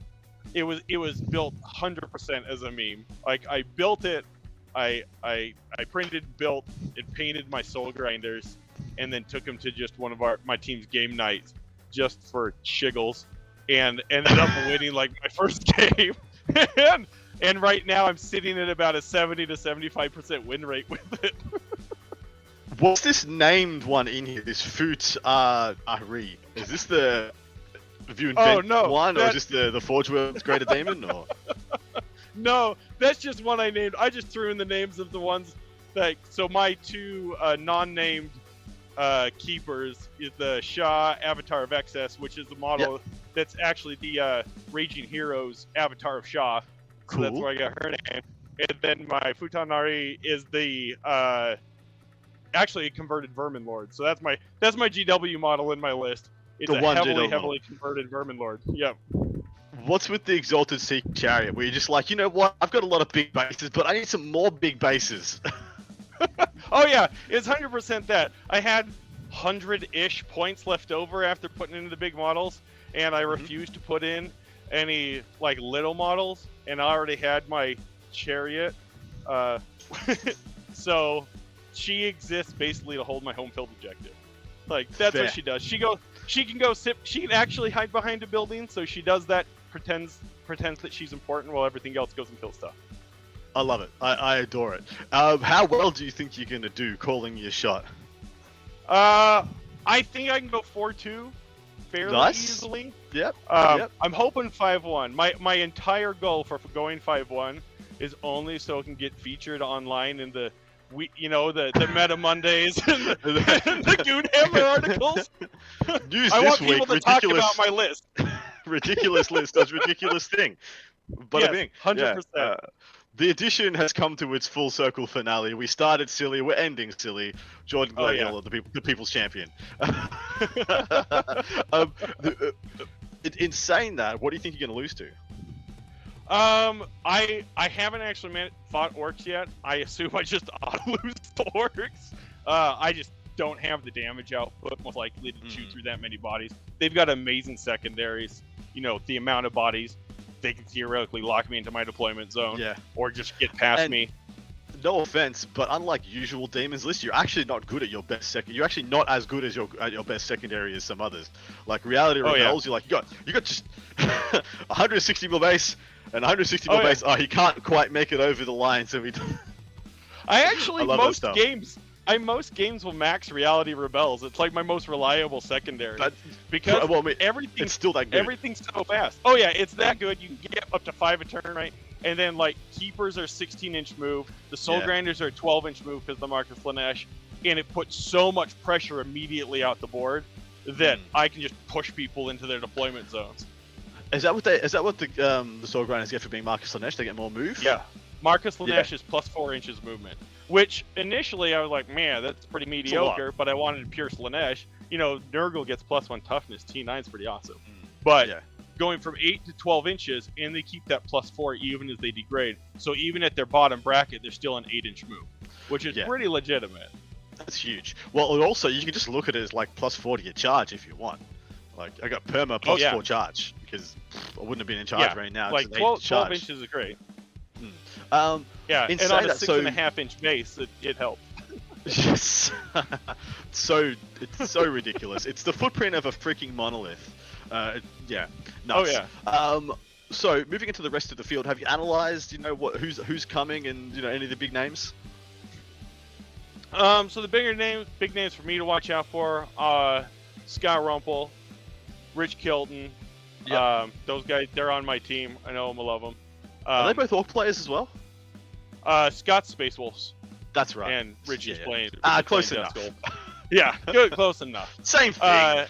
it was built 100% as a meme. Like, I built it, I printed, built, and painted my Soul Grinders, and then took them to just one of my team's game nights just for shiggles, and ended up winning like my first game. and right now I'm sitting at about a 70 to 75% win rate with it. What's this named one in here? This Foot Ahri. Is this the have you invented one, or is this the Forge World's Greater Demon, or? No, that's just one I named. I just threw in the names of the ones that. So my 2 non-named keepers is the Shah Avatar of Excess, which is the model that's actually the Raging Heroes Avatar of Shah. So that's where I got her name. And then my Futanari is the actually a converted Vermin Lord. So that's my GW model in my list. It's The a one heavily converted Vermin Lord. Yep. What's with the Exalted Sea Chariot, where you're just like, you know what, I've got a lot of big bases, but I need some more big bases. Oh yeah, it's 100% that. I had 100-ish points left over after putting in the big models, and I refused to put in any like little models, and I already had my chariot. So she exists basically to hold my home field objective. Like, that's what she does. She can go sit. She can actually hide behind a building, so she does that. Pretends that she's important while everything else goes and kills stuff. I love it. I adore it. How well do you think you're gonna do calling your shot? I think I can go 4-2 fairly easily. Yep. I'm hoping 5-1. My entire goal for going 5-1 is only so it can get featured online in the the Meta Mondays and the Goonhammer articles. News I this want week, people to talk about my list. ridiculous list does ridiculous thing. But Yes, I think 100%. the edition has come to its full circle finale. We started silly, we're ending silly. Jordan Gledhill, the people's champion. In saying that, what do you think you're going to lose to? I haven't actually fought Orks yet. I assume I just lose to Orks. I just don't have the damage output most likely to shoot through that many bodies. They've got amazing secondaries. The amount of bodies, they can theoretically lock me into my deployment zone. Yeah. Or just get past me. No offense, but unlike usual demons list, you're actually not good at your best second. You're actually not as good as your best secondary as some others. Like Reality Rebels, you're like you got just 160 mil base and 160 mil base. Oh, he can't quite make it over the line, so we. I actually most games will max Reality Rebels. It's like my most reliable secondary because everything. It's still that good. Everything's so fast. Oh yeah, it's that good. You can get up to 5 a turn, right? And then like keepers are 16-inch move. The Soul Grinders are 12-inch move because the Marcus Lanesh, and it puts so much pressure immediately out the board that I can just push people into their deployment zones. Is that what the Soul Grinders get for being Marcus Lanesh? They get more move. Yeah, Marcus Lanesh is plus 4 inches movement. Which initially I was like, man, that's pretty mediocre, but I wanted to pierce Lanesh. Nurgle gets plus 1 toughness. T9 is pretty awesome. But going from 8 to 12 inches, and they keep that plus 4 even as they degrade. So even at their bottom bracket, they're still an 8-inch move, which is pretty legitimate. That's huge. Well, also, you can just look at it as like plus 4 to your charge if you want. Like I got perma plus yeah. 4 charge because I wouldn't have been in charge right now. Like It's an 12 8 charge. inches is great. Yeah, and on a 6.5-inch base, it helps. Yes. It's so ridiculous. It's the footprint of a freaking monolith. Yeah. Nuts. Oh yeah. So moving into the rest of the field, have you analyzed, who's coming and any of the big names? So the big names for me to watch out for, Scott Rumpel, Rich Kilton. Yep. Those guys, they're on my team. I know them, I love them. Are they both Orc players as well? Scott's Space Wolves. That's right. And Rich is playing. Close enough. Yeah, good, close enough. Same thing. I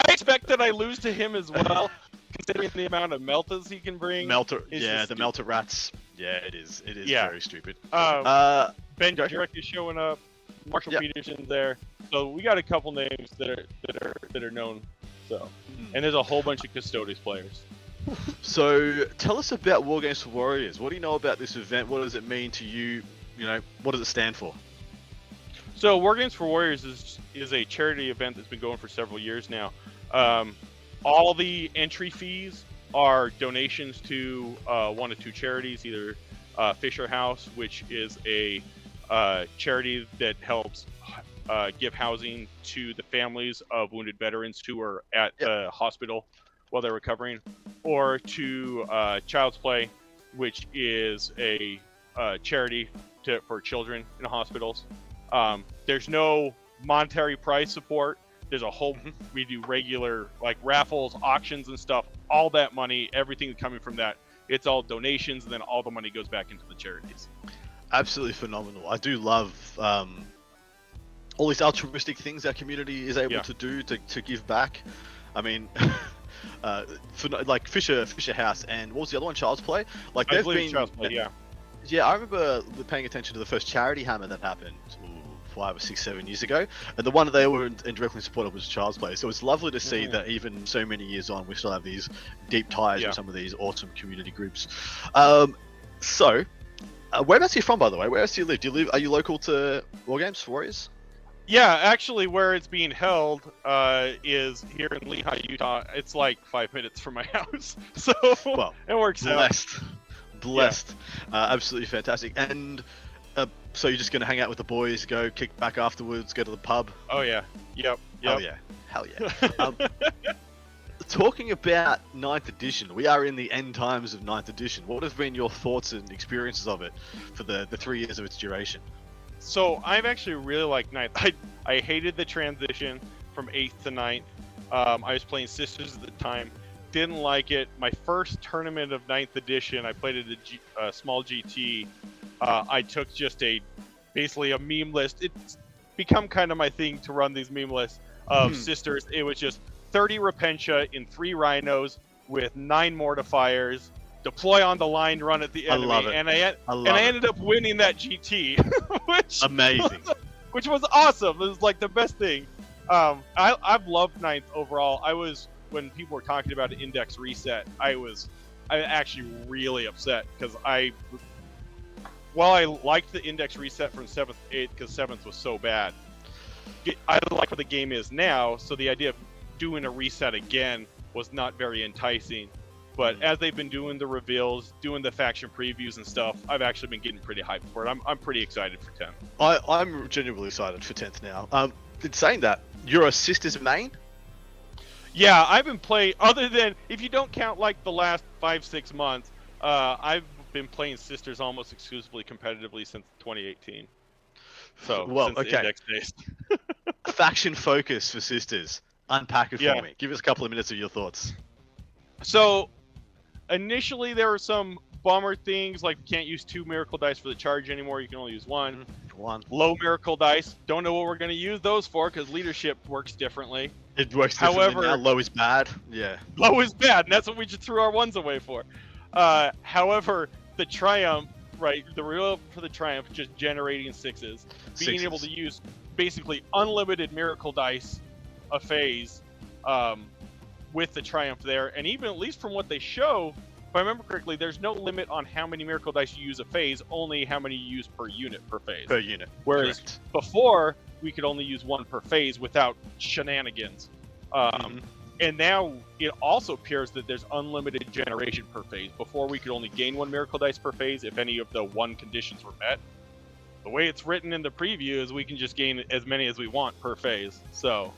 expect that I lose to him as well, considering the amount of meltas he can bring. The melter rats. Yeah, it is. It is very stupid. Ben Jarek is showing up. Marshall Peterson's there. So we got a couple names that are known. So, and there's a whole bunch of Custodes players. So tell us about Wargames for Warriors. What do you know about this event? What does it mean to you? What does it stand for? So Wargames for Warriors is a charity event that's been going for several years now. All the entry fees are donations to one of two charities, either Fisher House, which is a charity that helps give housing to the families of wounded veterans who are at the hospital while they're recovering, or to Child's Play, which is a charity for children in hospitals. There's no monetary prize support. There's a whole, we do regular like raffles, auctions and stuff. All that money, everything coming from that, it's all donations, and then all the money goes back into the charities. Absolutely phenomenal. I do love all these altruistic things our community is able to do to give back. I mean, for like Fisher House and what was the other one? Child's Play. Like they've been. Child's Play, yeah. Yeah, I remember paying attention to the first charity hammer that happened 5 or 6, 7 years ago, and the one that they were indirectly supported was Child's Play. So it's lovely to see that even so many years on, we still have these deep ties with some of these awesome community groups. So, whereabouts are you from, by the way? Where else do you live? Are you local to Wargames for Warriors? Yeah, actually, where it's being held is here in Lehi, Utah. It's like 5 minutes from my house, so it works out. Blessed. Absolutely fantastic. And so you're just going to hang out with the boys, go kick back afterwards, go to the pub? Oh, yeah. Yep. Hell yeah. Talking about 9th edition, we are in the end times of 9th edition. What have been your thoughts and experiences of it for the 3 years of its duration? So I've actually really liked 9th. I hated the transition from 8th to 9th. I was playing Sisters at the time. Didn't like it. My first tournament of 9th edition, I played at a small GT. I took just basically a meme list. It's become kind of my thing to run these meme lists of Sisters. It was just 30 Repentia in 3 Rhinos with 9 Mortifiers, deploy on the line, run at the enemy. I love it. And I ended up winning that GT, which was awesome. It was like the best thing. I've loved 9th overall. When people were talking about an index reset, I actually really upset because while I liked the index reset from 7th, 8th because 7th was so bad, I like what the game is now. So the idea of doing a reset again was not very enticing. But as they've been doing the reveals, doing the faction previews and stuff, I've actually been getting pretty hyped for it. I'm pretty excited for 10th. I'm genuinely excited for 10th now. In saying that, you're a Sisters main? Yeah, I've been playing, other than, if you don't count like the last 5-6 months, I've been playing Sisters almost exclusively competitively since 2018. So, since index-based. Faction focus for Sisters. Unpack it for me. Give us a couple of minutes of your thoughts. So, initially there were some bummer things, like you can't use 2 miracle dice for the charge anymore, you can only use 1. Low miracle dice, don't know what we're going to use those for because leadership works differently. It works differently. However, now low is bad. Yeah. Low is bad, and that's what we just threw our 1s away for. However, the Triumph, right, the real for the Triumph, just generating 6s, being able to use basically unlimited miracle dice a phase with the Triumph there, and even at least from what they show, if I remember correctly, there's no limit on how many miracle dice you use a phase, only how many you use per unit per phase. Per unit. Whereas before, we could only use 1 per phase without shenanigans. And now it also appears that there's unlimited generation per phase. Before we could only gain 1 miracle dice per phase if any of the 1 conditions were met. The way it's written in the preview is we can just gain as many as we want per phase. So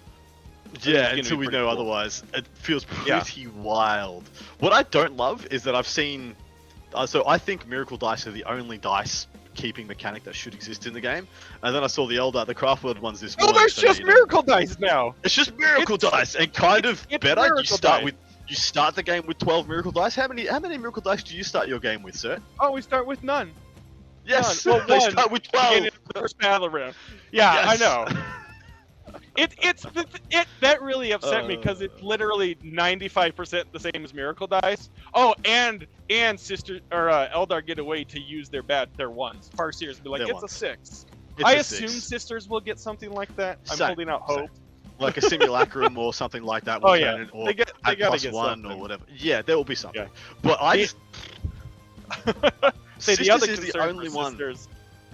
yeah, until we know otherwise, it feels pretty wild. What I don't love is that I've seen. So I think miracle dice are the only dice keeping mechanic that should exist in the game. And then I saw the Eldar, the Craftworld ones this morning. Oh, there's just miracle dice now. It's just miracle dice, and kind of it's better. dice. You start the game with 12 miracle dice. How many miracle dice do you start your game with, sir? Oh, we start with none. Yes, Well, they one, start with Get 12. into the first battle round. Yeah, Yes. I know. That really upset me because it's literally 95% the same as miracle dice. Oh, and sister or Eldar get away to use their ones. Farseers be like, Their it's ones. a 6. It's I a assume 6. sisters will get something like that. I'm Same, holding out hope. Like a simulacrum or something like that. Oh, yeah. Turn it, or They add gotta plus get 1 something. or whatever. Yeah, there will be something. Yeah. But I The- just Say the other Sisters is the concern only for one. sisters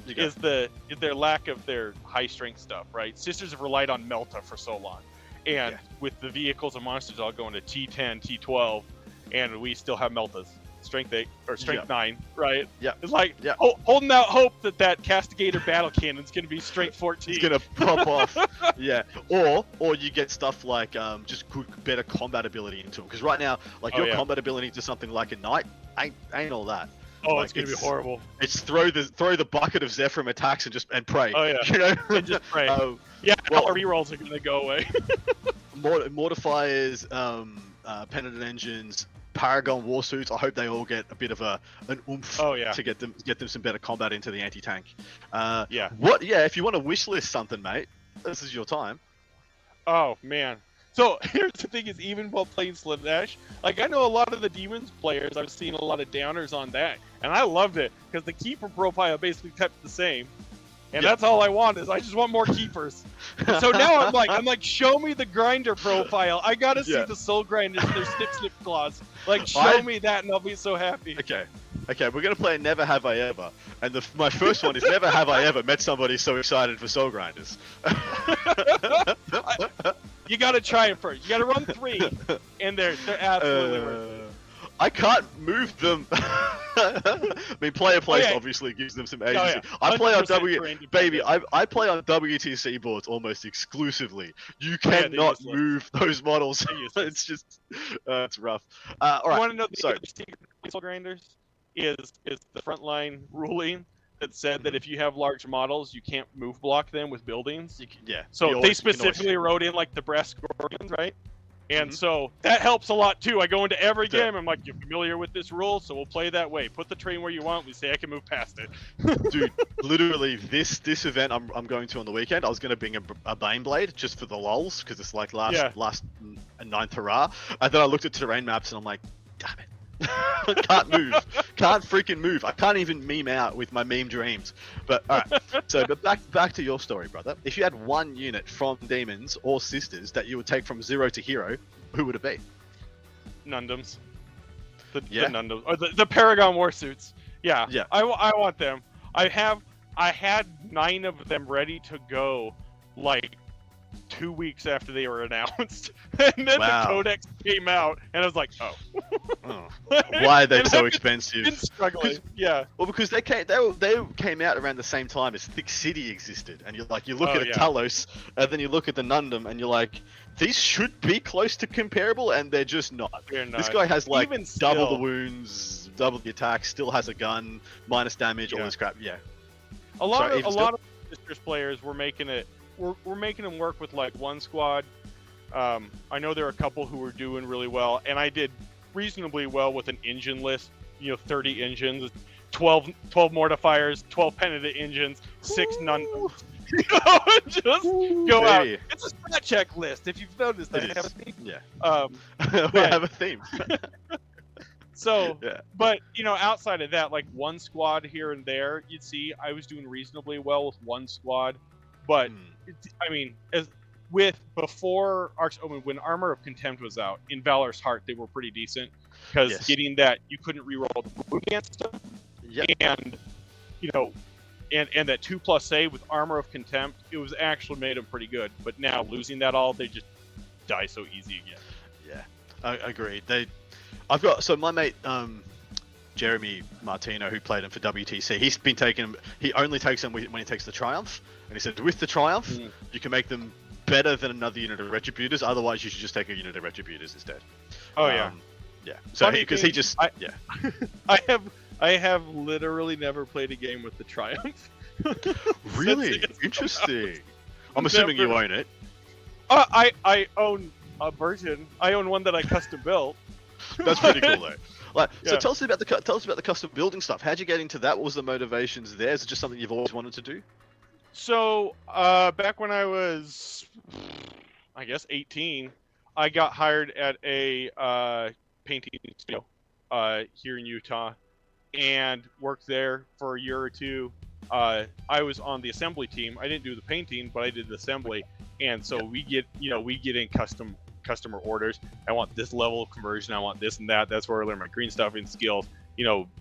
You go. is their lack of their high strength stuff, right? Sisters have relied on Melta for so long, and with the vehicles and monsters all going to T10, T12, and we still have Meltas, strength 8 or strength 9, right? Yeah. It's like Yeah. holding out hope that Castigator battle cannon's gonna be strength 14. It's gonna pop off. Yeah. Or you get stuff like just good, better combat ability into them. Because right now, like your combat ability to something like a knight ain't all that. Oh, Like, it's gonna be horrible. It's throw the bucket of Zephyr attacks and pray. Oh, yeah. You know. And just pray. Yeah, well- our rerolls are gonna go away. Mortifiers, penitent engines, Paragon warsuits. I hope they all get a bit of an oomph Oh, yeah. to get them some better combat into the anti-tank. Yeah. If you want to wish list something, mate, this is your time. Oh man. So here's the thing: is even while playing Slim Dash, like I know a lot of the Demons players, I've seen a lot of downers on that, and I loved it because the keeper profile basically kept the same, and that's all I want is I just want more keepers. So now I'm like, show me the grinder profile. I gotta see the soul grinders, their snip claws. Like show me that, and I'll be so happy. Okay, we're gonna play Never Have I Ever, and my first one is Never Have I Ever met somebody so excited for Soul Grinders. You gotta try it first. You gotta run 3, and they're absolutely worth it. I can't move them. I mean, player place yeah. obviously gives them some agency. yeah. I play on 100% baby. I play on WTC boards almost exclusively. You cannot move those models. It's just it's rough. All right. You want to know the so, other secret of Soul Grinders is the frontline ruling that said that if you have large models, you can't move block them with buildings. So they specifically wrote in like the brass scorpions, right? And so that helps a lot too. I go into every game, I'm like, you're familiar with this rule, so we'll play that way. Put the train where you want. We say I can move past it. Dude, literally this event I'm going to on the weekend. I was going to bring a Bane Blade just for the lulz because it's like last ninth hurrah. And then I looked at terrain maps and I'm like, damn it. Can't move. Can't freaking move. I can't even meme out with my meme dreams. But all right. So, but back to your story, brother. If you had one unit from Demons or Sisters that you would take from 0 to hero, who would it be? Nundums. The Nundums or the Paragon Warsuits. Yeah. I want them. I had 9 of them ready to go, like 2 weeks after they were announced, and then the codex came out, and I was like, oh. Why are they so expensive? Been struggling. Well, because they came out around the same time as Thick City existed, and you look at a Talos, and then you look at the Nundum, and you're like, these should be close to comparable, and they're just not. They're not. This guy has like Even double still. the wounds, double the attack, still has a gun, minus damage, all this crap. Yeah. A lot of Sisters players were making it. We're making them work with like one squad. I know there are a couple who were doing really well, and I did reasonably well with an engine list. 30 engines, 12 mortifiers, 12 penitent engines, 6 Nundums. Just go out. It's a stat check list. If you've noticed, I have a theme. Yeah. We have a theme. So, but outside of that, like one squad here and there, you'd see I was doing reasonably well with one squad. But I mean, before Arcs Omen, when Armor of Contempt was out in Valor's Heart, they were pretty decent because getting that you couldn't reroll the wound against them, and and that 2+ save with Armor of Contempt, it was actually made them pretty good. But now losing that all, they die so easy again. Yeah, I agreed. I've got my mate Jeremy Martino, who played him for WTC. He's been taking. He only takes them when he takes the Triumph, and he said with the Triumph, you can make them better than another unit of Retributors. Otherwise, you should just take a unit of Retributors instead. Oh yeah. Yeah. So because he just yeah. I have literally never played a game with the Triumph. Really interesting. I'm assuming you own it. I own a version. I own one that I custom built. That's pretty cool though. Like, Yeah. so tell us about the custom building stuff. How'd you get into that? What was the motivations there? Is it just something you've always wanted to do? So back when I was, I guess 18, I got hired at a painting studio here in Utah, and worked there for a year or two. I was on the assembly team. I didn't do the painting, but I did the assembly. And so we get in customer orders. I want this level of conversion. I want this and that. That's where I learn my green stuffing skills.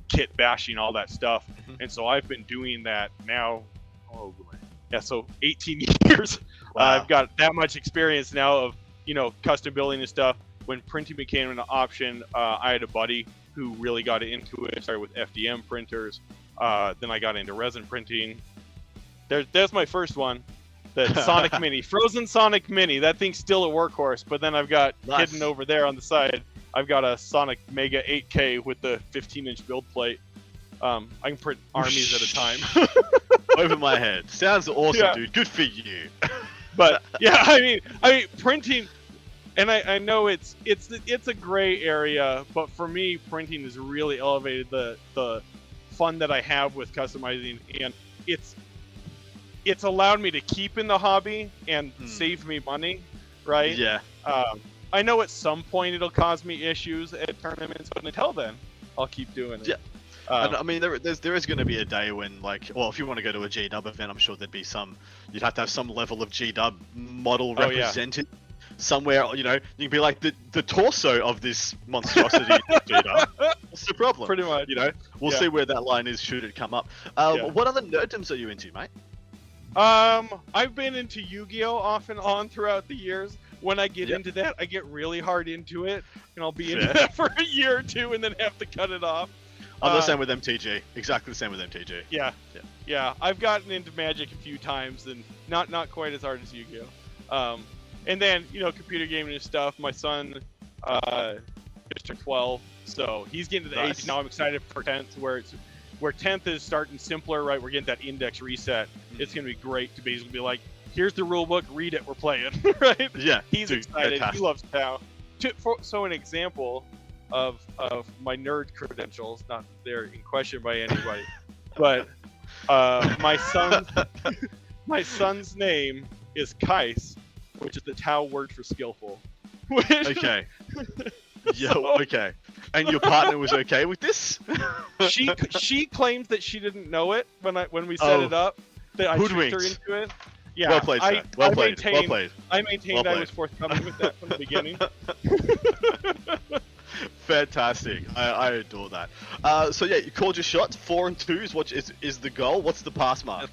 Kit bashing, all that stuff. And so I've been doing that now. Oh boy. Yeah, so 18 years. Wow. I've got that much experience now of custom building and stuff. When printing became an option, I had a buddy who really got into it. Started with FDM printers. Then I got into resin printing. There's my first one. The Sonic Mini, Frozen Sonic Mini. That thing's still a workhorse. But then I've got hidden over there on the side, I've got a Sonic Mega 8K with the 15-inch build plate. I can print armies at a time. Over my head. Sounds awesome, Yeah. dude. Good for you. But yeah, I mean printing, and I know it's a gray area, but for me, printing has really elevated the fun that I have with customizing, and it's allowed me to keep in the hobby and save me money, right? Yeah. I know at some point it'll cause me issues at tournaments, but until then, I'll keep doing it. Yeah. And, I mean, there is going to be a day when, like, well, if you want to go to a G-Dub event, I'm sure there'd be you'd have to have some level of G-Dub model represented somewhere. You can be like the torso of this monstrosity G-Dub. What's the problem? Pretty much. We'll see where that line is should it come up. What other nerddoms are you into, mate? I've been into Yu-Gi-Oh off and on throughout the years. When I get into that, I get really hard into it, and I'll be into that for a year or two, and then have to cut it off. I'm the same with MTG. Exactly the same with MTG. Yeah. I've gotten into Magic a few times, and not quite as hard as Yu-Gi-Oh. And then computer gaming and stuff. My son just turned 12, so he's getting to the age now. I'm excited for 10th, where 10th is starting simpler, right? We're getting that index reset. It's gonna be great to basically be like, here's the rule book, read it, we're playing, right? Yeah. He's excited. Fantastic. He loves Tau. So an example of my nerd credentials, not that they're in question by anybody, but my son's name is Kais, which is the Tau word for skillful. Okay. Okay. And your partner was okay with this? She claims that she didn't know it when we set it up. That I tricked her into it. Yeah. Well played, sir. Well played. I maintained I was forthcoming with that from the beginning. Fantastic. I adore that. So yeah, you called your shots. 4 and 2 is the goal. What's the pass mark?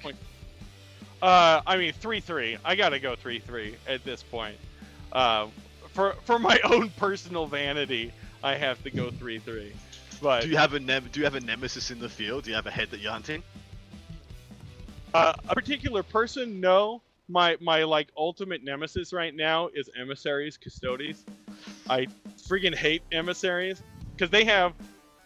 3-3. I gotta go 3-3 at this point. For my own personal vanity, I have to go 3-3. But do you have a nemesis in the field? Do you have a head that you're hunting? A particular person? No. My like ultimate nemesis right now is emissaries, custodies. I friggin' hate emissaries because they have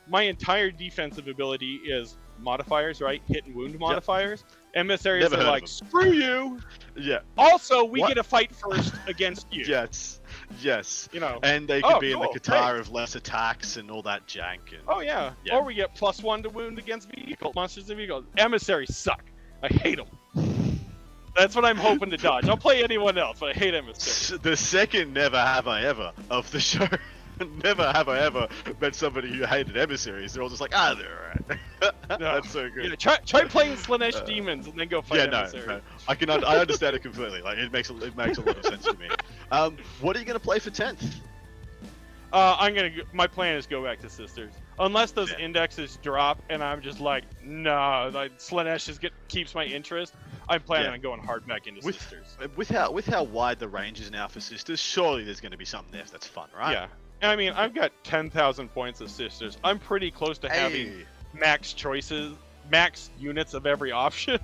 my entire defensive ability is modifiers, right? Hit and wound modifiers. Emissaries Never are like, screw you. Yeah. Also, we get a fight first against you. Yes. You know. And they could be in the cool, Qatar great. of less attacks and all that jank. And, Oh yeah. Or we get +1 to wound against monsters and vehicles. Emissaries suck. I hate them. That's what I'm hoping to dodge. I'll play anyone else, but I hate emissaries. The second never have I ever of the show. Never have I ever met somebody who hated emissaries. They're all just like, they're alright. That's so good. Yeah, try playing Slanesh demons and then go fight emissaries. No. I understand it completely. Like it makes a lot of sense to me. What are you gonna play for 10th? My plan is go back to Sisters. Unless those indexes drop and I'm just like, no, like Slanesh keeps my interest. I'm planning Yeah. on going hard back into sisters. With how wide the range is now for sisters, surely there's going to be something there that's fun, right? Yeah. I mean, I've got 10,000 points of sisters. I'm pretty close to having Hey. max choices, max units of every option.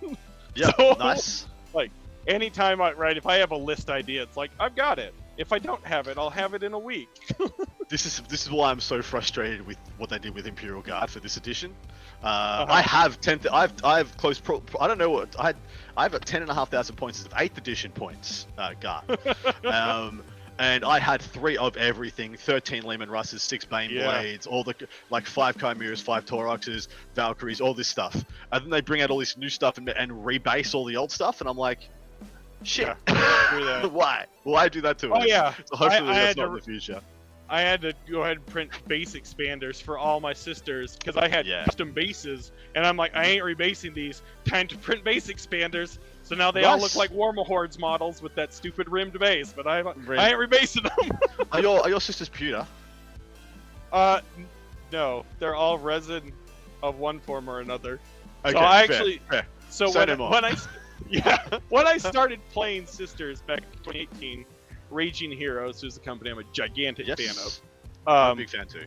Yeah. So, Nice. Like, anytime if I have a list idea, it's like, I've got it. If I don't have it, I'll have it in a week. This is why I'm so frustrated with what they did with Imperial Guard for this edition. Uh-huh. I have I've close I don't know what I've got 10,500 points of 8th edition points guard. And I had 3 of everything: 13 Lehman Russes, 6 Bane Blades, all the 5 Chimeras, 5 Tauroxes, Valkyries, all this stuff. And then they bring out all this new stuff and rebase all the old stuff, and I'm like, shit. Yeah, Why do that to us? Oh yeah. So hopefully I that's had not to- in the future. I had to go ahead and print base expanders for all my sisters because I had custom bases, and I'm like, I ain't rebasing these. Time to print base expanders. So now they all look like Warmahordes models with that stupid rimmed base, but I ain't rebasing them. Are your sisters pewter? No, they're all resin of one form or another. Okay, So I fair, actually, fair. so Say when, no more. when I started playing sisters back in 2018, Raging Heroes, who's a company I'm a gigantic fan of. I'm a big fan too.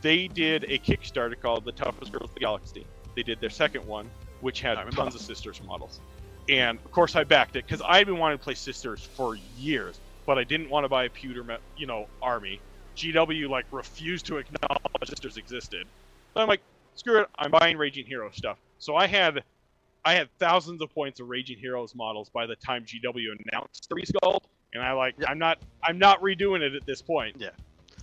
They did a Kickstarter called The Toughest Girls in the Galaxy. They did their second one, which had tons of sisters models. And of course I backed it because I'd been wanting to play sisters for years, but I didn't want to buy a pewter, army. GW refused to acknowledge sisters existed. So I'm like, screw it, I'm buying Raging Hero stuff. So I had thousands of points of Raging Heroes models by the time GW announced the resculpt, and I'm not redoing it at this point. Yeah.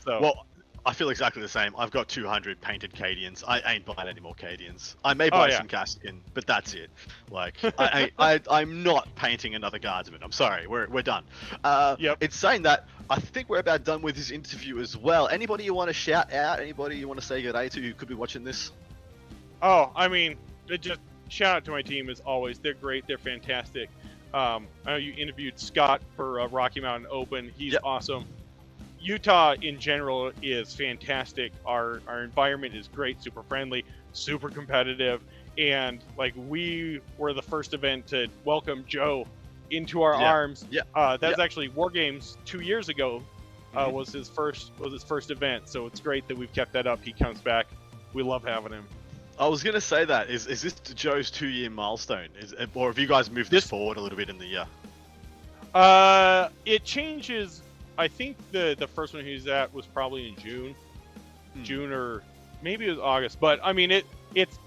So Well, I feel exactly the same. I've got 200 painted Cadians. I ain't buying any more Cadians. I may buy some Castigan, but that's it. I'm not painting another Guardsman. I'm sorry, we're done. It's saying that I think we're about done with this interview as well. Anybody you want to shout out? Anybody you want to say good day to who could be watching this? Oh, I mean, just shout out to my team as always. They're great. They're fantastic. I know you interviewed Scott for Rocky Mountain Open. He's awesome. Utah in general is fantastic. Our environment is great, super friendly, super competitive, and we were the first event to welcome Joe into our arms. That's actually Wargames 2 years ago. Was his first event, so it's great that we've kept that up. He comes back. We love having him. I was gonna say that is this Joe's 2-year milestone? Or have you guys moved this forward a little bit in the year? It changes. I think the first one he was at was probably in June or maybe it was August. But I mean,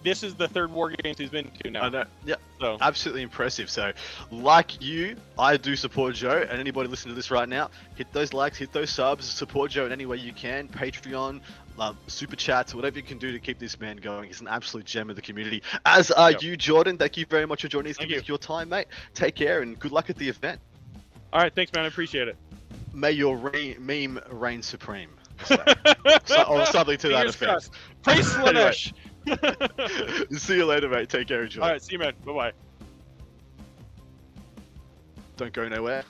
this is the third Wargames he's been to now. I know. Yeah. So Absolutely impressive. So, like you, I do support Joe, and anybody listening to this right now, hit those likes, hit those subs, support Joe in any way you can. Patreon, super chats, whatever you can do to keep this man going. He's an absolute gem of the community. As are you, Jordan. Thank you very much for joining us. Give us your time, mate. Take care and good luck at the event. All right, thanks, man. I appreciate it. May your meme reign supreme. Or something to that effect. Praise Slanesh. See you later, mate. Take care, enjoy. All right, see you, man. Bye-bye. Don't go nowhere.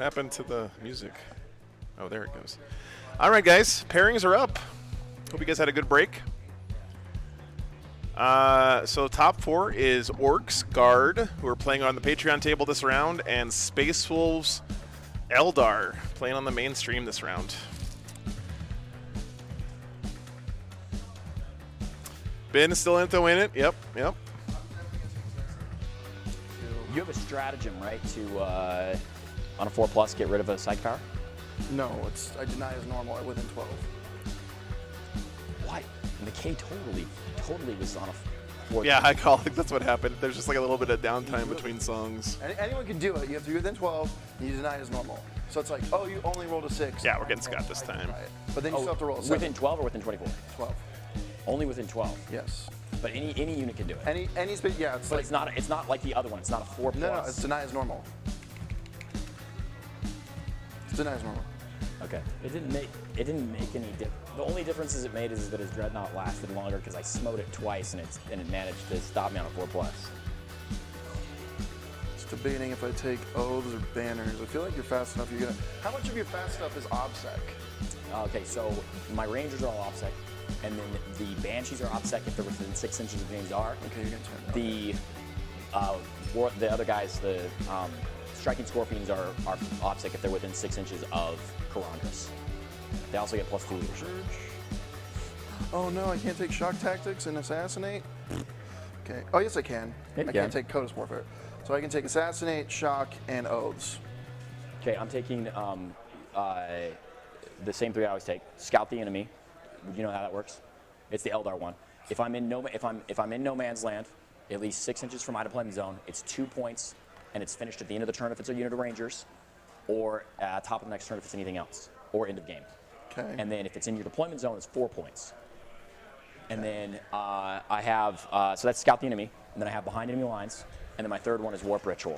What happened to the music? Oh, there it goes. All right, guys. Pairings are up. Hope you guys had a good break. So top 4 is Orks Guard, who are playing on the Patreon table this round, and Space Wolves Eldar, playing on the mainstream this round. Ben is still in to win it. Yep. You have a stratagem, right, to on a 4+ get rid of a psych power? No, I deny as normal at within 12. What? McKay totally was on a 4. Yeah, I call it. That's what happened. There's just like a little bit of downtime between songs. Anyone can do it. You have to be within 12, and you deny as normal. So it's like, oh, you only rolled a 6. Yeah, we're getting Scott this time. But then you still have to roll a 7. Within 12 or within 24? 12. Only within 12. Yes. But any unit can do it. Any space, yeah. It's But like, it's not like the other one. It's not a 4+. no, it's deny as normal. It's deny as normal. Okay. It didn't make any difference. The only difference it made is that his dreadnought lasted longer because I smote it twice and it managed to stop me on a 4+. It's debating if I take oaths or banners. I feel like you're fast enough. You're gonna. How much of your fast stuff is obsec? Okay, so my rangers are all OPSEC, and then the banshees are OPSEC if they're within 6 inches of James R. Okay, you're gonna turn. The other guys, the striking scorpions are OPSEC if they're within 6 inches of Karandras. They also get +2 leadership. Oh no, I can't take shock tactics and assassinate. Okay. Oh yes, I can. Yeah, I can't take Codex Warfare. So I can take assassinate, shock, and oaths. Okay, I'm taking the same 3 I always take. Scout the enemy. You know how that works? It's the Eldar one. If I'm in no man's land, at least 6 inches from my deployment zone, it's 2 points, and it's finished at the end of the turn if it's a unit of Rangers, or top of the next turn if it's anything else, or end of game. Okay. And then if it's in your deployment zone, it's 4 points. And then I have so that's Scout the enemy, and then I have behind enemy lines, and then my third one is Warp Ritual.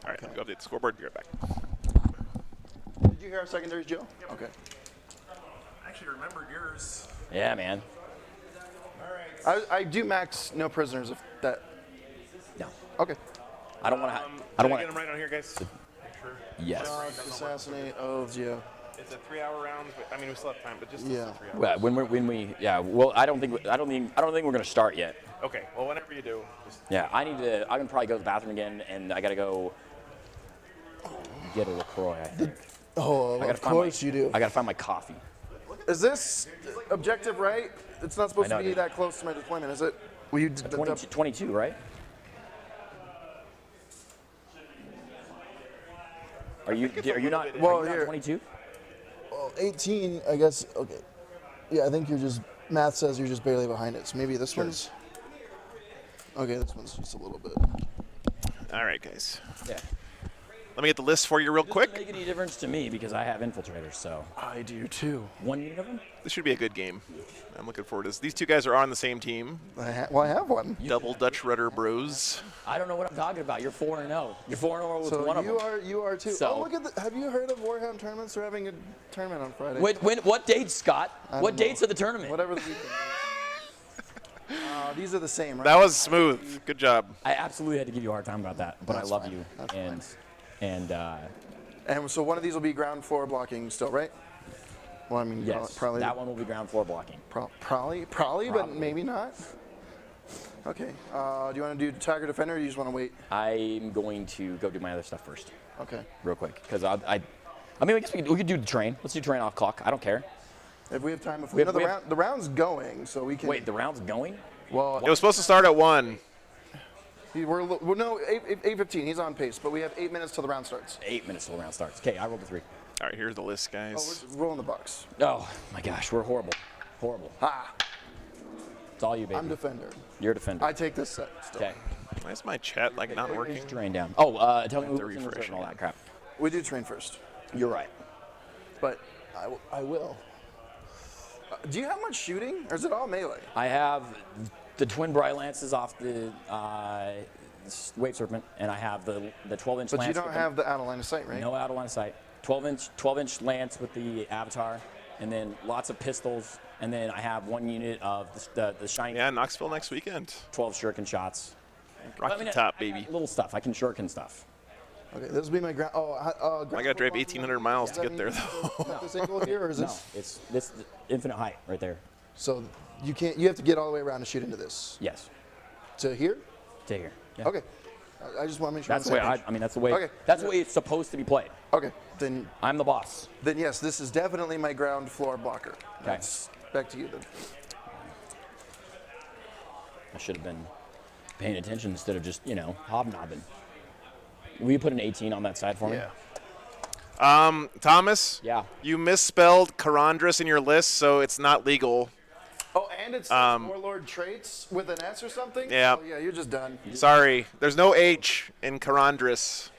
All right, let me go update the scoreboard. Be right back. Did you hear our secondaries, Joe? Yep. Okay. I actually remembered yours. Yeah, man. All right. I do max no prisoners if that. No, Okay. I don't want to. I don't want to get them right on here, guys. Sure. Yes. Assassinate oaths, yeah. It's a 3-hour round, but I mean we still have time. But just Yeah. 3 hours. Well, well, I don't think we're gonna start yet. Okay. Well, whenever you do. Just Yeah, I can probably go to the bathroom again, and I gotta go get a LaCroix, I think. Oh, I gotta of find course you do. I gotta find my coffee. Is this objective right? It's not supposed I know, to be dude. that close to my deployment, is it? Will you 22, right? Are you not? Well, are you not here. 22? Well, 18, I guess. Okay. Yeah, I think you're just. Math says you're just barely behind it. So maybe this one's. Okay, this one's just a little bit. All right, guys. Yeah. Let me get the list for you real quick. Doesn't make any difference to me because I have infiltrators. So I do too. one unit of them. This should be a good game. I'm looking forward to this. These two guys are on the same team. I have one. Double Dutch Rudder Bros. I don't know what I'm talking about. You're 4-0. You're 4-0 with So one of them. you are too. So- Oh, look at have you heard of Warhammer tournaments? They're having a tournament on Friday. What dates, Scott? I What don't know. dates of the tournament? Whatever the weekend is. These are the same, right? That was smooth. Good job. I absolutely had to give you a hard time about that, but That's I love fine. you. That's and And so one of these will be ground floor blocking still, right? Well, I mean, yes, probably. that one will be ground floor blocking. Probably, but maybe not. Okay. Do you want to do Tiger Defender, or do you just want to wait? I'm going to go do my other stuff first, Okay. real quick, because I mean, I guess we could do the train. Let's do train off clock. I don't care. If we have time, if We we have- know we have- the round's going, so we can. Wait, the round's going? Well, It was supposed to start at 1. well, no, 8:15. He's on pace, but we have 8 minutes till the round starts. 8 minutes till the round starts. Okay, I rolled a 3. All right, here's the list, Oh, guys. we're rolling the bucks. Oh my gosh, we're horrible. Horrible. Ha! It's all you, baby. I'm defender. You're a defender. I take this set. Still. Okay. Why is my chat like not working? Here's terrain down. Oh, tell me have to who's in reserve refresh and all again. that crap. We do train first, You're right. but I will. Do you have much shooting, or is it all melee? I have the twin bright lances off the wave serpent, and I have the 12-inch But lance. you don't with have the out of line of sight, right? no out of line of sight. 12-inch lance with the avatar, and then lots of pistols, and then I have one unit of the shiny Yeah, Knoxville next weekend. 12 shuriken shots. Rock I mean, the top, I got baby. little stuff. I can shuriken stuff. Okay, this will be my ground. Oh, I gotta drive 1,800 miles to get there, though. This angle here, or is No, this? it's this infinite height right there. So you can't. You have to get all the way around to shoot into this. Yes. To here? To here. Yeah. Okay. I just want to make sure. That's the way. I mean, that's the way. Okay. That's the way it's supposed to be played. Okay. Then I'm the boss. yes, this is definitely my ground floor blocker. Okay. That's back to you then. I should have been paying attention instead of just hobnobbing. Will you put an 18 on that side for me? Yeah. Thomas. Yeah. You misspelled Karandras in your list, so it's not legal. Oh, and it's warlord traits with an S or something. Yeah. Oh, yeah, you're just done. Sorry, there's no H in Karandras.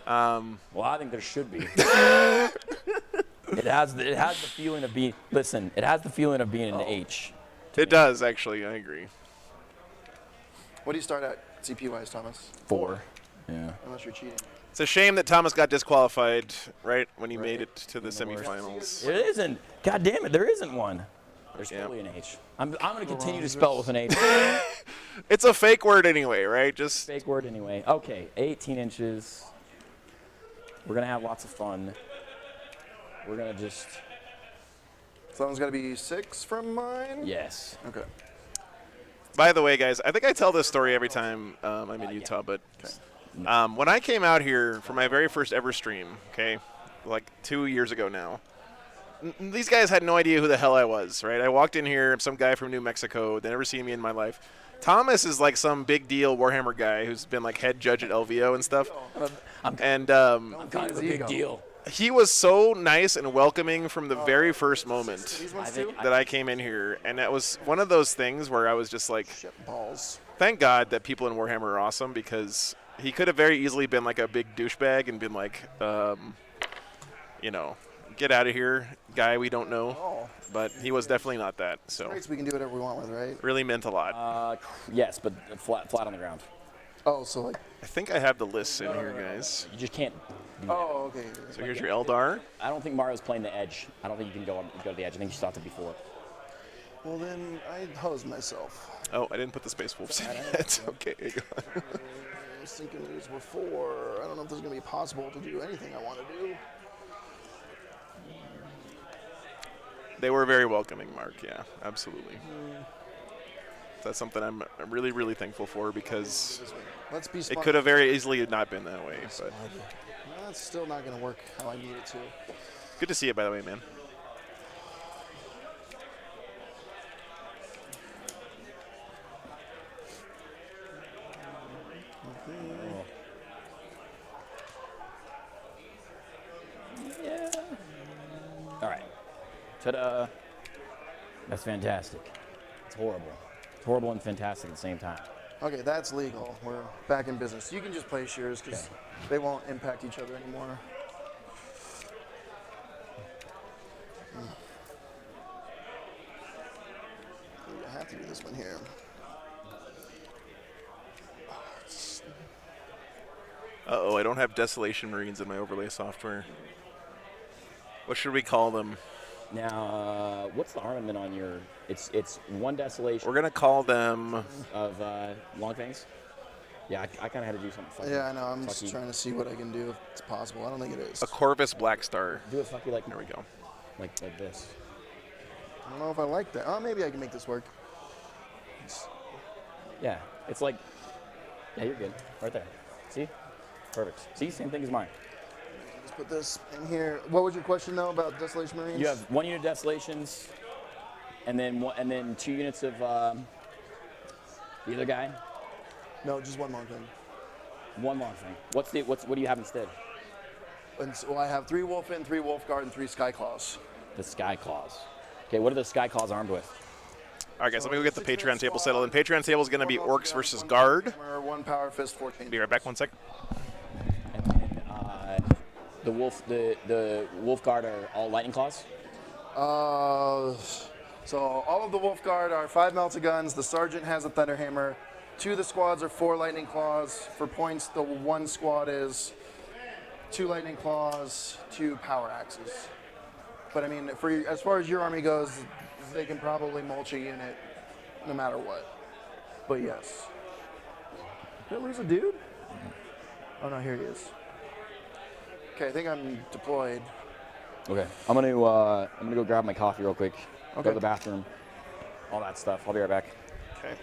Well, I think there should be. It has the feeling of being. Listen, it has the feeling of being an H. It does actually. I agree. What do you start at CP-wise, Thomas? 4. Yeah. Unless you're cheating. It's a shame that Thomas got disqualified right when he made it to the semifinals. It isn't. God damn it, there isn't one. There's fully an H. I'm going to continue to spell with an H. It's a fake word anyway, right? Just Fake word anyway. Okay, 18 inches. We're going to have lots of fun. We're going to just... Someone's got to be 6 from mine? Yes. Okay. By the way, guys, I think I tell this story every time I'm in Utah, but when I came out here for my very first ever stream, okay, like 2 years ago now, these guys had no idea who the hell I was, right? I walked in here, some guy from New Mexico. They never seen me in my life. Thomas is like some big deal Warhammer guy who's been like head judge at LVO and stuff. I'm kind of a big deal. He was so nice and welcoming from the very first moment that I came in here. And that was one of those things where I was just like, balls. Thank God that people in Warhammer are awesome, because he could have very easily been like a big douchebag and been like, get out of here, guy we don't know. Oh. But he was definitely not that. So Traits we can do whatever we want with, right? really meant a lot. Yes, but flat on the ground. Oh, so like... I think I have the lists in here, guys. You just can't do that. Oh, okay. So here's your Eldar. I don't think Mario's playing the edge. I don't think you can go to the edge. I think you stopped it before. Well, then I hosed myself. Oh, I didn't put the Space Wolves in yet. Okay, hang on. I was thinking these were 4. I don't know if this is going to be possible to do anything I want to do. They were very welcoming, Mark. Yeah, absolutely. That's something I'm really, really thankful for, because Let's be it could have very easily not been that way. But that's still not going to work how I need it to. good to see you, by the way, man. Yeah. All right. Ta-da. That's fantastic. It's horrible. It's horrible and fantastic at the same time. Okay, that's legal. We're back in business. You can just place yours because they won't impact each other anymore. I have to do this one here. Uh-oh, I don't have Desolation Marines in my overlay software. What should we call them? Now, what's the armament on your? It's 1 desolation. We're gonna call them of Longfangs. Yeah, I kind of had to do something funny. Yeah, I know. I'm just trying to see what I can do if it's possible. I don't think it is. a Corvus Black Star. Do it fucky like. There we go. Like this. I don't know if I like that. Oh, maybe I can make this work. Yeah, it's like. Yeah, you're good. Right there. See? Perfect. See, same thing as mine. Let's put this in here. What was your question though about Desolation Marines? You have 1 unit of Desolations, and then 2 units of the other guy. No, just 1 long thing. 1 long thing. What do you have instead? And so I have 3 Wolfen, 3 Wolfguard, and 3 Skyclaws. The Sky Claws. Okay, what are the Sky Claws armed with? All right, guys, let me go get the Patreon table settled. And Patreon table is going to be Orks versus Guard. 1 Power Fist, 4 Chain. Be right back, 1 sec. And then the Wolf Guard are all Lightning Claws. So all of the Wolfguard are 5 melted guns. The Sergeant has a Thunderhammer. 2 of the squads are 4 Lightning Claws. For points, the 1 squad is 2 Lightning Claws, 2 Power Axes. But I mean, as far as your army goes, they can probably mulch a unit no matter what. But yes. Did I lose a dude? Oh no, here he is. Okay, I think I'm deployed. Okay. I'm gonna go grab my coffee real quick. Go Okay. to the bathroom. All that stuff. I'll be right back. Okay.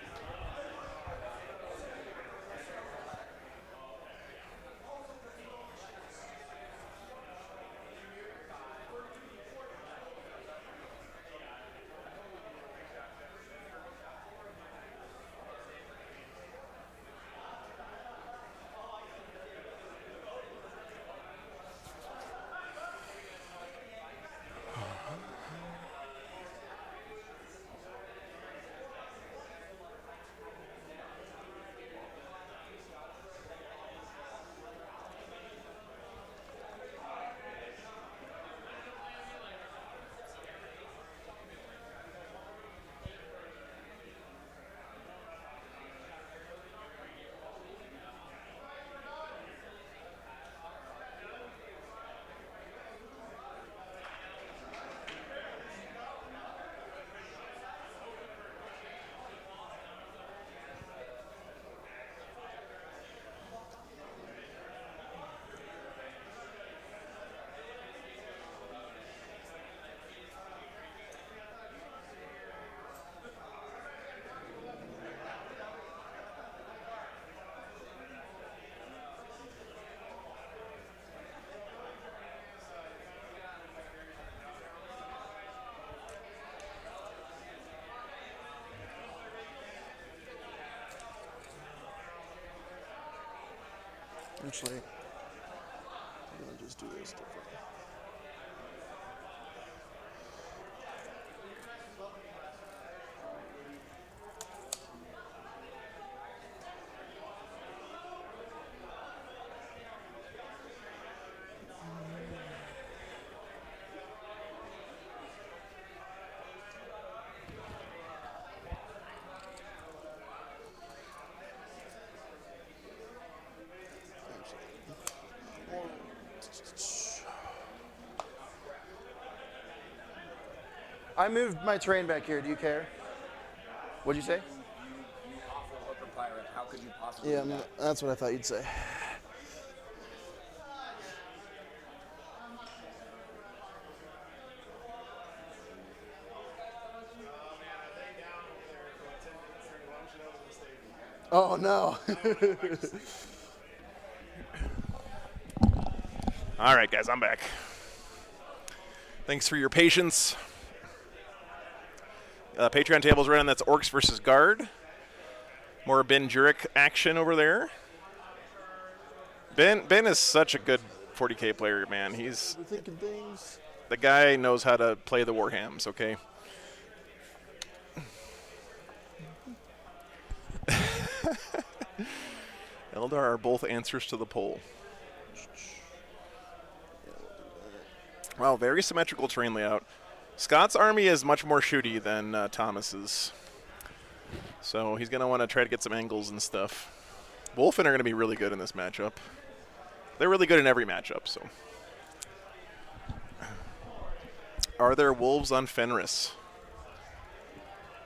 Actually, I'm gonna just do this differently. I moved my terrain back here. Do you care? What'd you say? You awful hooker pirate. How could you possibly Yeah, that's what I thought you'd say. Oh no. All right, guys, I'm back. Thanks for your patience. Patreon table's running. That's Orks versus Guard. More Ben Jurek action over there. Ben is such a good 40K player, man. He's We're thinking things. the guy knows how to play the Warhams. Okay. Eldar are both answers to the poll. Wow, very symmetrical terrain layout. Scott's army is much more shooty than Thomas's. So he's going to want to try to get some angles and stuff. Wolfen are going to be really good in this matchup. They're really good in every matchup, so. Are there wolves on Fenris?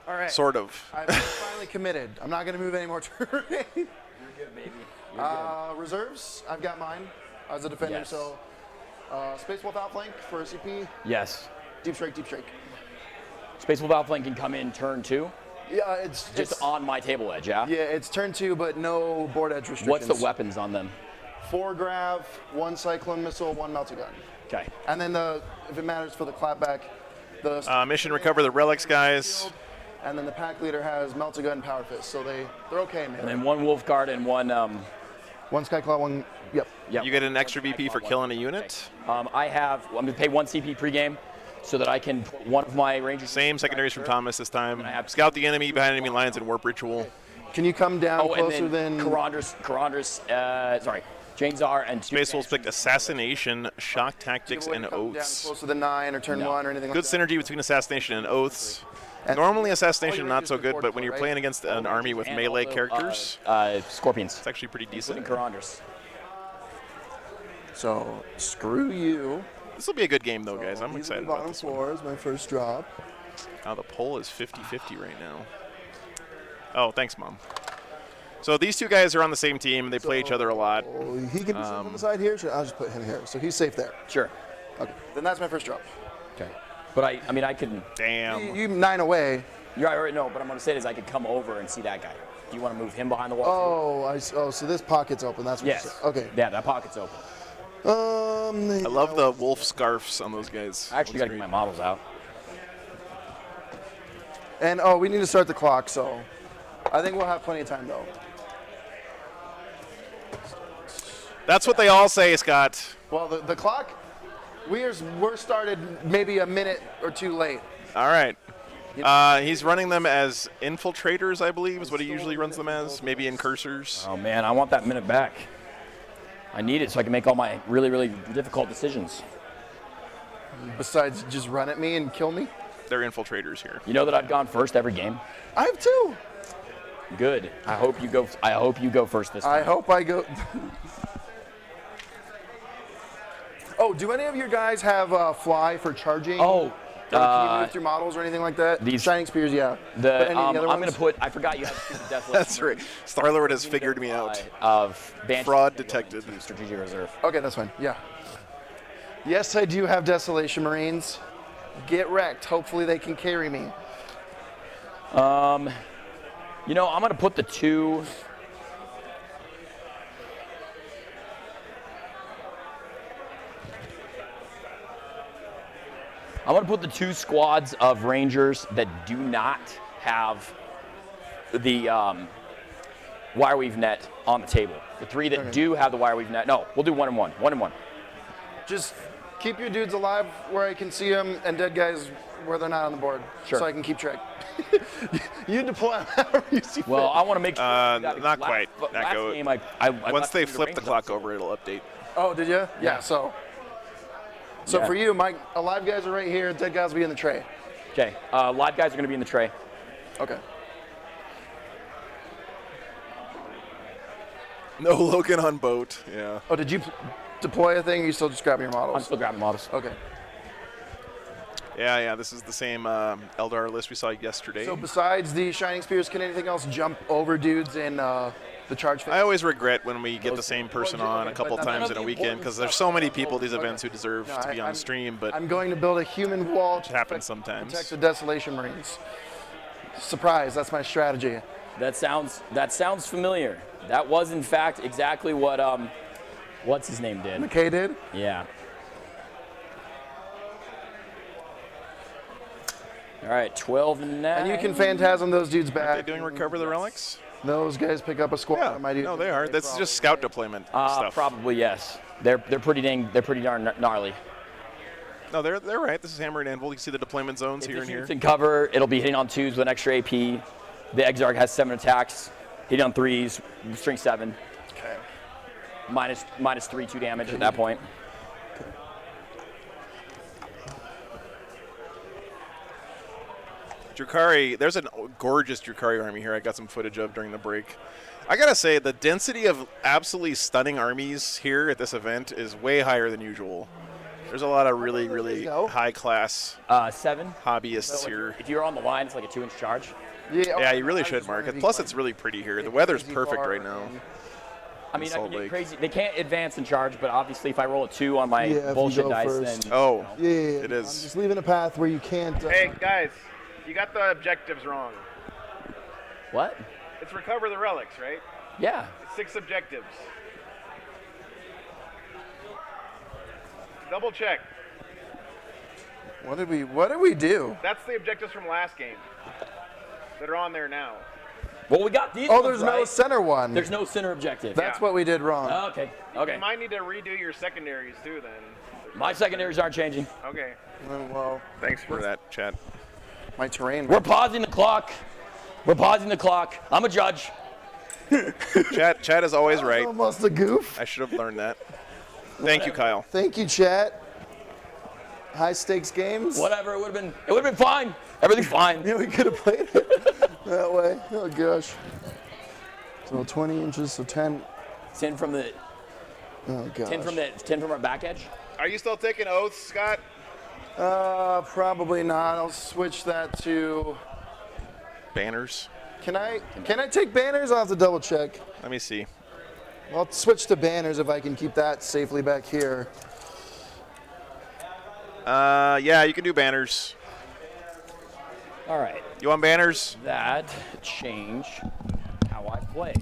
All right. Sort of. I've finally committed. I'm not going to move any more terrain. You're good, baby. Reserves, I've got mine as a defender. Yes. So Space Wolf Outflank for CP. Yes. Deep Strike, Deep Strike. Space Wolf Outflank can come in turn 2. Yeah, it's Just on my table edge, yeah? Yeah, it's turn 2, but no board edge restrictions. What's the weapons on them? 4 grav, 1 cyclone missile, 1 melter gun. Okay. And then if it matters for the clapback, the Mission recover the relics, guys. and then the pack leader has melter gun, power fist, so they're okay, man. And then 1 Wolf Guard and 1. 1 Skyclaw, 1. Yep. Yep. You get an extra VP for killing a unit. I'm going to pay 1 CP pregame so that I can put one of my Rangers. Same secondaries from Thomas this time. Scout the enemy behind enemy lines and warp ritual. Can you come down Oh, and closer then than sorry, Jane'Zar and Space Wolves picked Assassination, Shock Tactics, and come down Oaths. closer than 9 or turn 1 or anything Good like that? synergy between Assassination and Oaths. And Normally all Assassination your not so Rangers good, report but when for, you're right? playing against an army with and melee also, characters, Scorpions, it's actually pretty decent. including Karandras. So screw you. This will be a good game, though, guys. I'm These are excited the about bottom this one. floor is my first drop. Now the poll is 50-50 right now. Oh, thanks, Mom. So these two guys are on the same team. They play each other a lot. Oh, he can be safe on the side here. I'll just put him here. So he's safe there. Sure. Okay. Then that's my first drop. Okay. But I mean, I can. Damn. You 9 away. You're right. No, but I'm gonna say is I could come over and see that guy. Do you want to move him behind the wall? Oh, so this pocket's open. That's what Yes. you said. Okay. Yeah, that pocket's open. I love the wolf scarves on those guys. I actually got to get my models out. And we need to start the clock. So I think we'll have plenty of time though. That's what they all say, Scott. Well, the clock, we're started maybe a minute or two late. All right. He's running them as infiltrators, I believe, is what he usually runs them as. Maybe incursors. Oh man, I want that minute back. I need it so I can make all my really, really difficult decisions. Besides just run at me and kill me. They're infiltrators here. You know that I've gone first every game. I have 2. Good. I hope you go. I hope you go first this time. I hope I go. Oh, do any of your guys have fly for charging? Oh. Can you move through models or anything like that? These Shining Spears, yeah. But any of the other I'm ones? gonna put. I forgot you have to death list. That's right. Star-Lord has figured me out. Of Banshee Fraud detected. Strategic reserve. Okay, that's fine. Yeah. Yes, I do have Desolation Marines. Get wrecked. Hopefully they can carry me. You know, I'm gonna put the 2. I'm going to put the 2 squads of Rangers that do not have the wire weave net on the table. The 3 that do have the wire weave net. No, we'll do 1 and 1. 1 and 1. Just keep your dudes alive where I can see them and dead guys where they're not on the board. Sure. So I can keep track. You deploy them however you see fit. Well, I want to make sure. Not quite. Last game, I Once they left flip the clock Rangers over, it'll update. Oh, did you? Yeah, so Yeah. for you, my alive guys are right here, dead guys will be in the tray. Okay, live guys are going to be in the tray. Okay. No Logan on boat. Yeah. Oh, did you deploy a thing or you still just grabbing your models? I'm still grabbing models. Okay. Yeah. This is the same Eldar list we saw yesterday. So besides the Shining Spears, can anything else jump over dudes in the charge phase? I always regret when we get the same person on a couple but times in a weekend because there's so many people at these events who deserve to be on stream, but I'm going to build a human wall to happens sometimes. protect the Desolation Marines. Surprise, that's my strategy. That sounds familiar. That was in fact exactly what what's his name did. McKay did? Yeah. All right, 12 and 9. And you can phantasm those dudes back. Are they doing recover the relics? Those guys pick up a squad. Yeah. My dudes No, they are. That's just scout deployment stuff. Probably yes. They're pretty darn gnarly. No, they're right. This is Hammer and Anvil. You can see the deployment zones here and here. In cover, it'll be hitting on 2s with an extra AP. The Exarch has 7 attacks, hitting on 3s, string 7. Okay. Minus 3, 2 damage at that point. Drukhari, there's a gorgeous Drukhari army here I got some footage of during the break. I gotta say, the density of absolutely stunning armies here at this event is way higher than usual. There's a lot of really, really high-class 7 hobbyists here. If you're on the line, it's like a 2-inch charge. Yeah, you really should, Mark. Plus, it's really pretty here. The weather's perfect right now. I mean, I Salt can get Lake. crazy. They can't advance and charge, but obviously, if I roll a 2 on my bullshit dice, then Oh, Yeah, it is. I'm just leaving a path where you can't. Hey guys, you got the objectives wrong. what? It's recover the relics, right? Yeah. It's 6 objectives. Double check. What did we do? That's the objectives from last game that are on there now. Well, we got these. Oh, ones there's no right. center one. There's no center objective. That's what we did wrong. Okay. Okay. You might need to redo your secondaries too then. My secondaries aren't changing. Okay. Well, Thanks for that, chat. my terrain. We're pausing the clock. We're pausing the clock. I'm a judge. Chat is always right. Almost a goof. I should have learned that. Thank you, Kyle. Thank you, chat. High stakes games. Whatever. It would have been fine. Everything's fine. Yeah, we could have played it that way. Oh gosh. So 20 inches, so 10. 10 from the. Oh gosh. 10 from our back edge. Are you still taking oaths, Scott? Probably not. I'll switch that to Banners. Can I take banners? I'll have to double check. Let me see. I'll switch to banners if I can keep that safely back here. Yeah, you can do banners. All right. You want banners? That change how I play.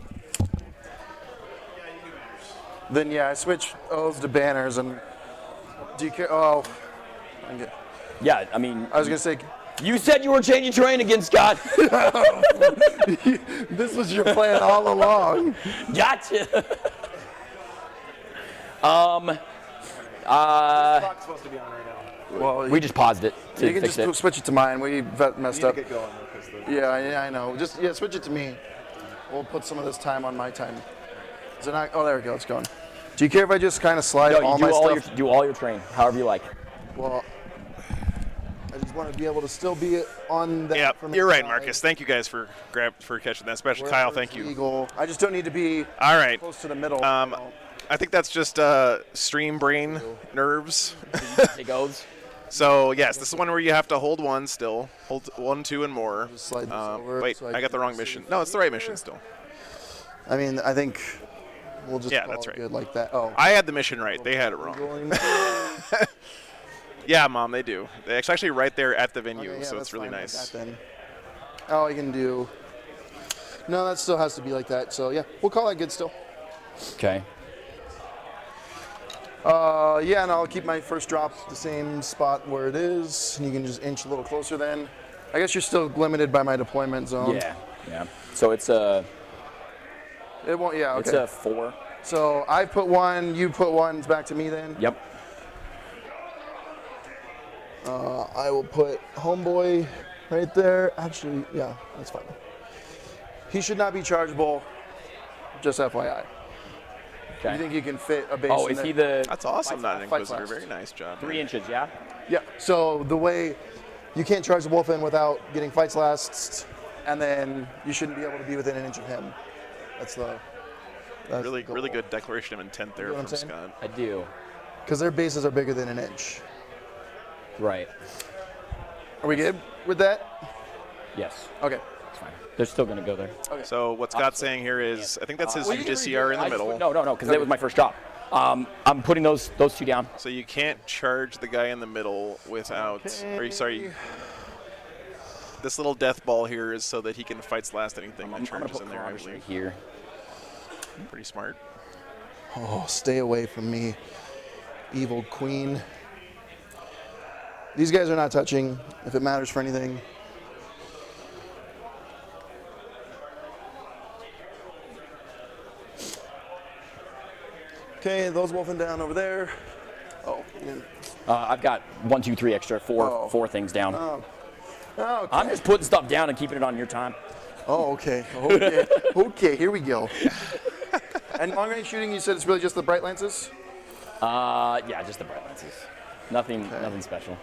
Then yeah, I switch O's to banners and do you care? Oh, Yeah, I mean. I was gonna say. You said you were changing terrain again, Scott. This was your plan all along. Gotcha. Clock's supposed to be on right now. Well, we just paused it to you can fix just it. switch it to mine. We messed up. Get going though, 'cause the- Yeah, I know. Just switch it to me. We'll put some of this time on my time. Is it not? Oh, there we go. It's going. Do you care if I just kind of slide No, all you my stuff? do all your terrain, however you like. Well, I just want to be able to still be on that. Yeah, from you're right, inside. Marcus. Thank you guys for catching that. Especially Wherever Kyle, it's thank you. legal. I just don't need to be All right. close to the middle. I think that's just stream brain nerves. Take O's. So yes, this is one where you have to hold one still. Hold 1, 2, and more. Just slide this over Wait, so I can got the wrong see mission. if No, it's the right it's mission still. I mean, I think we'll just Yeah, call that's it right. good like that. Oh. I had the mission right. They had it wrong. Yeah, Mom, they do. It's actually right there at the venue, Okay, yeah, so that's it's really fine like nice. that then. Oh, I can do. No, that still has to be like that. So yeah, we'll call that good still. Okay. Yeah, and I'll keep my first drop the same spot where it is, and you can just inch a little closer then. I guess you're still limited by my deployment zone. Yeah. So it's a. It won't. Yeah. Okay. It's a 4. So I put one, you put one. It's back to me then. Yep. I will put Homeboy right there. Actually, yeah, that's fine. He should not be chargeable. Just FYI. Okay. You think you can fit a base? Oh, in is there? he the That's awesome, not an Fight Inquisitor. fast. Very nice job. 3 inches? Yeah. Yeah. So the way you can't charge the wolf in without getting fights lasts, and then you shouldn't be able to be within an inch of him. That's Really, the really goal. good declaration of intent there You know what from I'm saying? Scott. I do. Because their bases are bigger than an inch. Right. Are we good with that? Yes. Okay. It's fine. They're still going to go there. So what Scott's saying here is, I think that's his Well, you can UDCR in the I just middle. put- No, because that was my first drop. I'm putting those 2 down. So you can't charge the guy in the middle without, sorry, this little death ball here is so that he can fights last anything that I'm going to charges put in there, I Columbus right believe. here. Pretty smart. Oh, stay away from me, evil queen. These guys are not touching, if it matters for anything. Okay, those wolfing down over there. Oh, yeah. I've got 1, 2, 3 extra, 4 Oh. 4 things down. Oh, okay. I'm just putting stuff down and keeping it on your time. Oh, okay. Okay. Okay, here we go. And long range shooting, you said it's really just the bright lances? Yeah, just the bright lenses. Nothing special.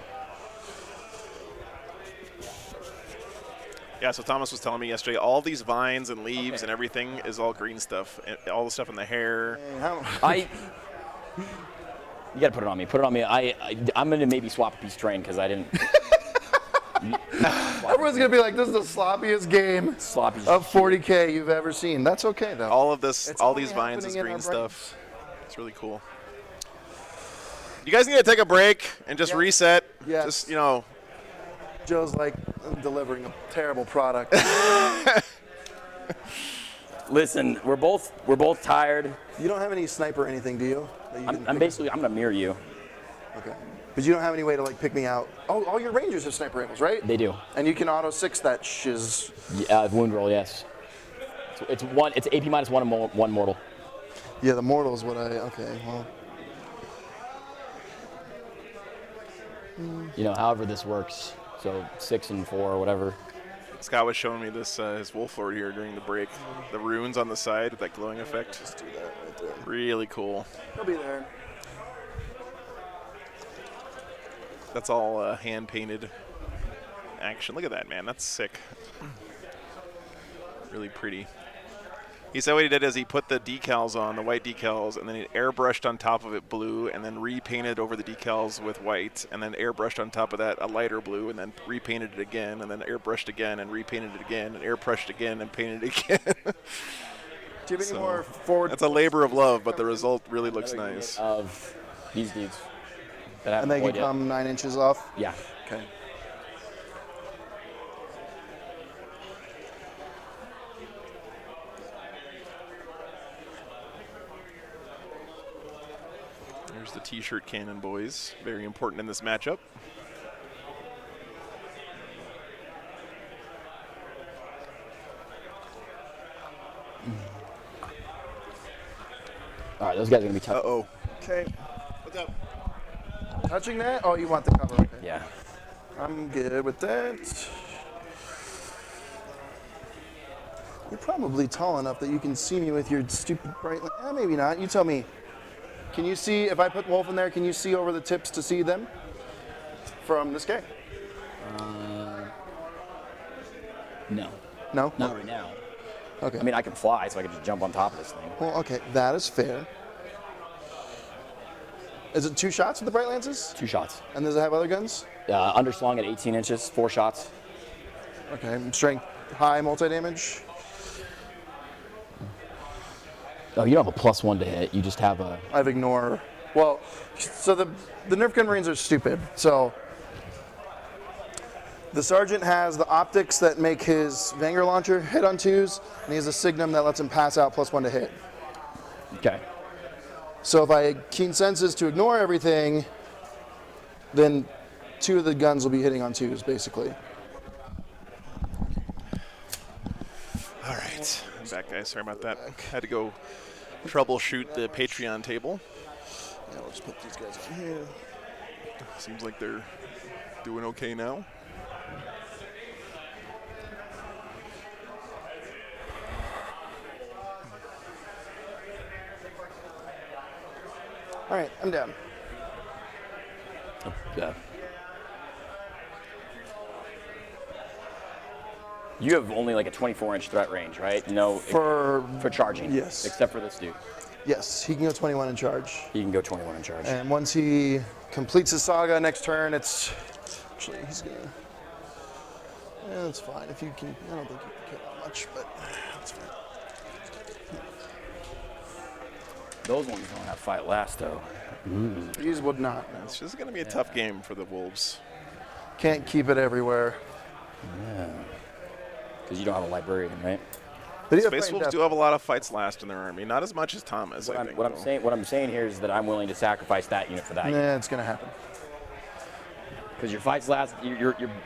Yeah, so Thomas was telling me yesterday, all these vines and leaves and everything is all green stuff. And all the stuff in the hair. You got to put it on me. Put it on me. I'm going to maybe swap a piece of terrain because I didn't. Everyone's going to be like, this is the sloppiest game Sloppy. of 40K you've ever seen. That's okay, though. All of this, It's all only these vines is happening in green our stuff. It's really cool. You guys need to take a break and just Yeah. reset. Yes. Just, you know. Joe's like delivering a terrible product. Listen, we're both tired. You don't have any sniper or anything, do you? That you can I'm pick- going to mirror you. Okay. But you don't have any way to like pick me out. Oh, all your rangers have sniper rifles, right? They do. And you can auto 6 that shiz. Yeah, wound roll, yes. It's AP minus 1 and 1 mortal. Yeah, the mortal is what I. Okay, well. You know, however this works. So 6 and 4 or whatever. Scott was showing me this his wolf lord here during the break. The runes on the side with that glowing effect. Just do that right there. Really cool. He'll be there. That's all hand painted action. Look at that, man. That's sick. Really pretty. He said what he did is he put the decals on, the white decals, and then he airbrushed on top of it blue, and then repainted over the decals with white, and then airbrushed on top of that a lighter blue, and then repainted it again, and then airbrushed again, and repainted it again, and airbrushed again, and painted it again. Do you have any more forward? That's a labor of love, but the result really looks nice. Of these dudes. That I And haven't they can played yet. come 9 inches off? Yeah. Okay. There's the t-shirt cannon, boys. Very important in this matchup. All right, those guys are gonna be tough. Uh-oh. Okay. What's up? Touching that? Oh, you want the cover. Okay. Yeah. I'm good with that. You're probably tall enough that you can see me with your stupid bright light. Maybe not. You tell me. Can you see, if I put Wolf in there, can you see over the tips to see them from this guy? No. No? Not right now. Okay. I mean, I can fly, so I can just jump on top of this thing. Well, okay. That is fair. Is it 2 shots with the Bright Lances? 2 shots. And does it have other guns? Underslung at 18 inches, 4 shots. Okay. Strength high, multi-damage. Oh, you don't have a +1 to hit. You just have a. I have ignore. Well, so the Nerf gun Marines are stupid. So the Sergeant has the optics that make his Vanguard launcher hit on 2s, and he has a Signum that lets him pass out +1 to hit. Okay. So if I keen senses to ignore everything, then 2 of the guns will be hitting on 2s, basically. All right. I'm back, guys. Sorry about that. Had to go troubleshoot the Patreon table. Yeah, we'll just put these guys on here. Seems like they're doing okay now. All right, I'm down. Yeah. You have only like a 24-inch threat range, right? No. For charging. Yes. Except for this dude. Yes, he can go 21 in charge. He can go 21 in charge. And once he completes his saga next turn, it's actually he's gonna. Yeah, that's fine. If you can, I don't think you can kill that much, but that's fine. Those ones don't have fight last though. These would not. It's just going to be a tough game for the Wolves. Can't keep it everywhere. Yeah. Because you don't have a librarian, right? But Space Wolves do have a lot of fights last in their army. Not as much as Thomas, I think. What I'm saying here is that I'm willing to sacrifice that unit for that. Nah, it's gonna happen. Because your fights last,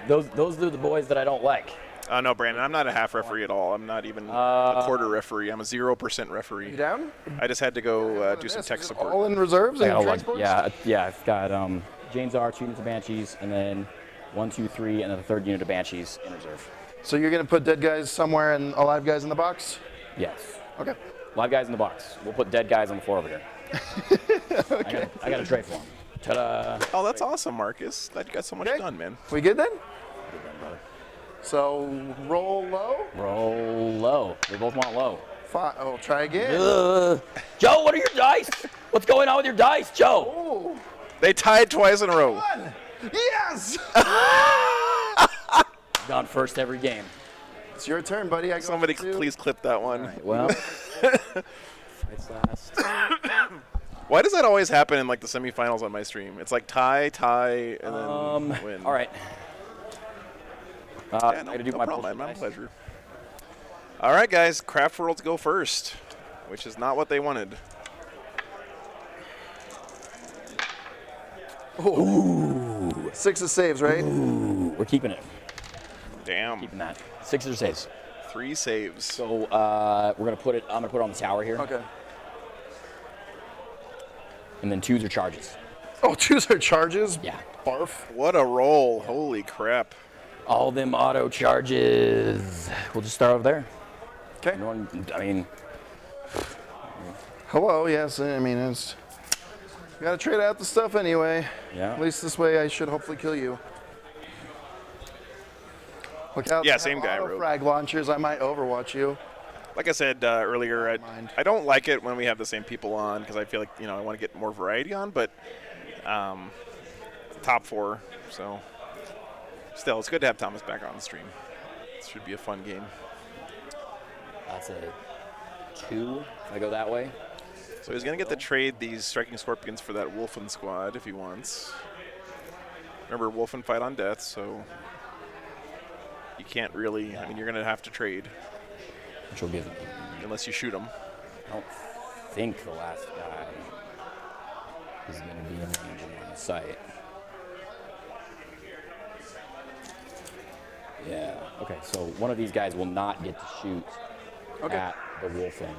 those are the boys that I don't like. No, Brandon, I'm not a half referee at all. I'm not even a quarter referee. I'm a 0% referee. You down? I just had to go do some tech support. All in reserves and transports? Yeah. I've got James R, 2 units of Banshees, and then 1, 2, 3, and then the 3rd unit of Banshees in reserve. So you're gonna put dead guys somewhere and alive guys in the box? Yes. Okay. Live guys in the box. We'll put dead guys on the floor over here. Okay. I got a tray for them. Ta-da! Oh, that's awesome, Marcus. Glad you got so much done, man. We good then? Good done, brother. So roll low. Roll low. We both want low. Fine. Oh, try again. Joe, what are your dice? What's going on with your dice, Joe? Oh. They tied twice in a row. One. Yes. Gone first every game. It's your turn, buddy. I Somebody please clip that one. All right, well, fights last. Why does that always happen in like the semifinals on my stream? It's like tie, and then win. All right. Yeah, I gotta do no my problem, bullshit my dice. pleasure. All right, guys. Craft Worlds go first, which is not what they wanted. Ooh. 6 of saves, right? Ooh, we're keeping it. Damn. Keeping that. 6 or saves. 3 saves. So we're gonna put it. I'm gonna put it on the tower here. Okay. And then 2s are charges. Oh, 2s are charges? Yeah. Barf. What a roll. Holy crap. All them auto charges. We'll just start over there. Okay. I mean, Hello, yes. I mean, it's. Gotta trade out the stuff anyway. yeah. At least this way I should hopefully kill you. Look out. Yeah, they same have guy, auto Rogue. frag launchers. I might overwatch you. like I said earlier, I don't like it when we have the same people on because I feel like I want to get more variety on. But top 4, so still, it's good to have Thomas back on the stream. It should be a fun game. That's a 2 if I go that way. So he's going to get to trade these Striking Scorpions for that Wolfen squad if he wants. Remember, Wolfen fight on death, so you can't really, I mean, you're going to have to trade. Which will give him. Unless you shoot him. I don't think the last guy is going to be in range of line of sight. Yeah, okay, so one of these guys will not get to shoot at the Wolfen.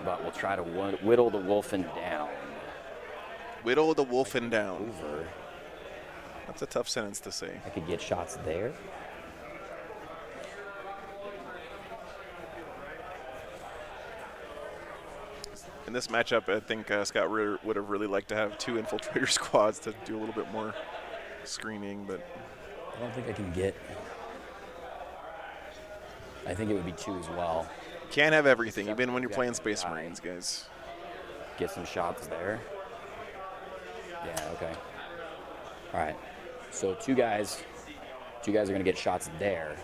But we'll try to whittle the Wolfen down. Whittle the Wolfen down. Over. That's a tough sentence to say. I could get shots there. In this matchup, I think Scott would have really liked to have 2 infiltrator squads to do a little bit more screening, but I don't think I can get. I think it would be 2 as well. Can't have everything, even when you're playing Space Marines, guys. Get some shots there. Yeah, okay. All right. So 2 guys are going to get shots there,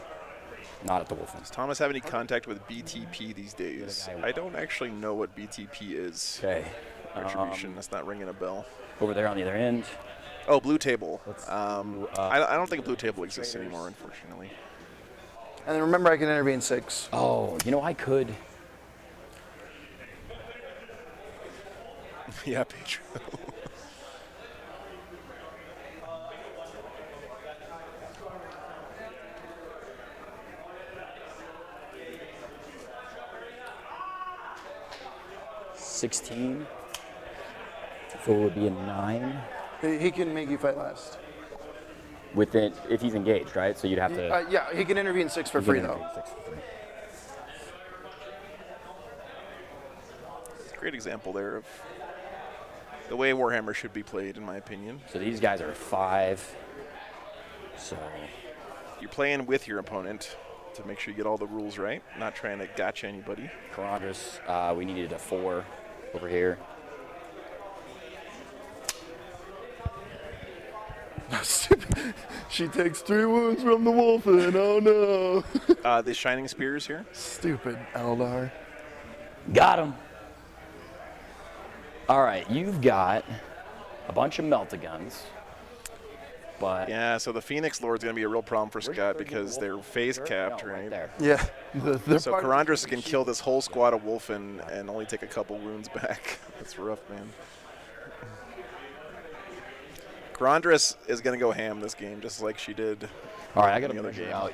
not at the Wolfen. Does Thomas have any contact with BTP these days? I don't actually know what BTP is. Okay. Retribution, that's not ringing a bell. Over there on the other end. Oh, Blue Table. I don't think Blue Table exists anymore, unfortunately. And then remember, I can intervene 6. Oh, I could. Yeah, Pedro. $16. So it would be a 9. He can make you fight last. Within, if he's engaged, right? So you'd have to. Yeah, he can intervene 6 for free, though. 6 for free. It's a great example there of the way Warhammer should be played, in my opinion. So these guys are 5. So you're playing with your opponent to make sure you get all the rules right, not trying to gotcha anybody. Karandras, we needed a 4 over here. She takes 3 wounds from the Wolfen. Oh no. The Shining Spears here. Stupid Eldar. Got him. All right, you've got a bunch of Melta-Guns. But yeah, so the Phoenix Lord's going to be a real problem for Scott because they're phase capped, right? There. Yeah. So Karandras can kill this whole squad of Wolfen and only take a couple wounds back. That's rough, man. Karandras is going to go ham this game, just like she did. All right, I got to measure out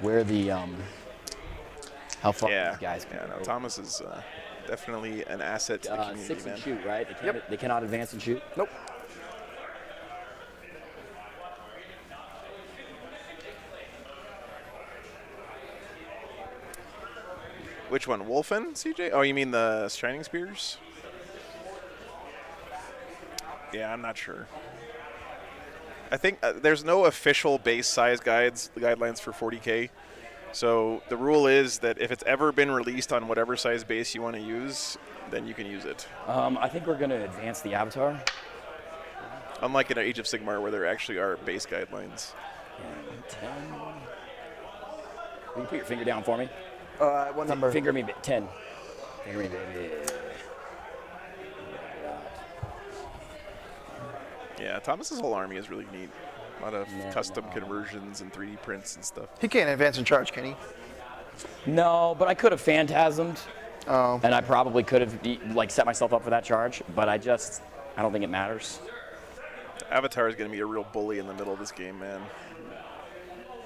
where the how far these guys can go. No, Thomas is definitely an asset to the community, 6 man. and shoot, right? They cannot advance and shoot. Nope. Which one, Wolfen, CJ? Oh, you mean the Shining Spears? Yeah, I'm not sure. I think there's no official base size guidelines for 40K. So the rule is that if it's ever been released on whatever size base you want to use, then you can use it. I think we're going to advance the Avatar. Unlike in Age of Sigmar where there actually are base guidelines. 10. Will you put your finger down for me? What number? Finger me, 10. Finger me, baby. Yeah, Thomas's whole army is really neat. A lot of custom conversions and 3D prints and stuff. He can't advance and charge, can he? No, but I could have phantasmed. Oh. And I probably could have set myself up for that charge, but I don't think it matters. Avatar is going to be a real bully in the middle of this game, man.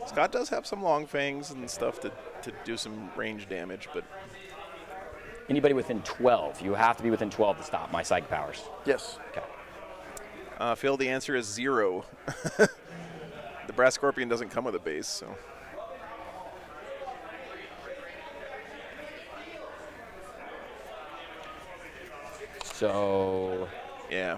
Scott does have some long fangs and stuff to do some range damage, but anybody within 12, you have to be within 12 to stop my psychic powers. Yes. Okay. Phil, the answer is 0. The Brass Scorpion doesn't come with a base, so. So. Yeah.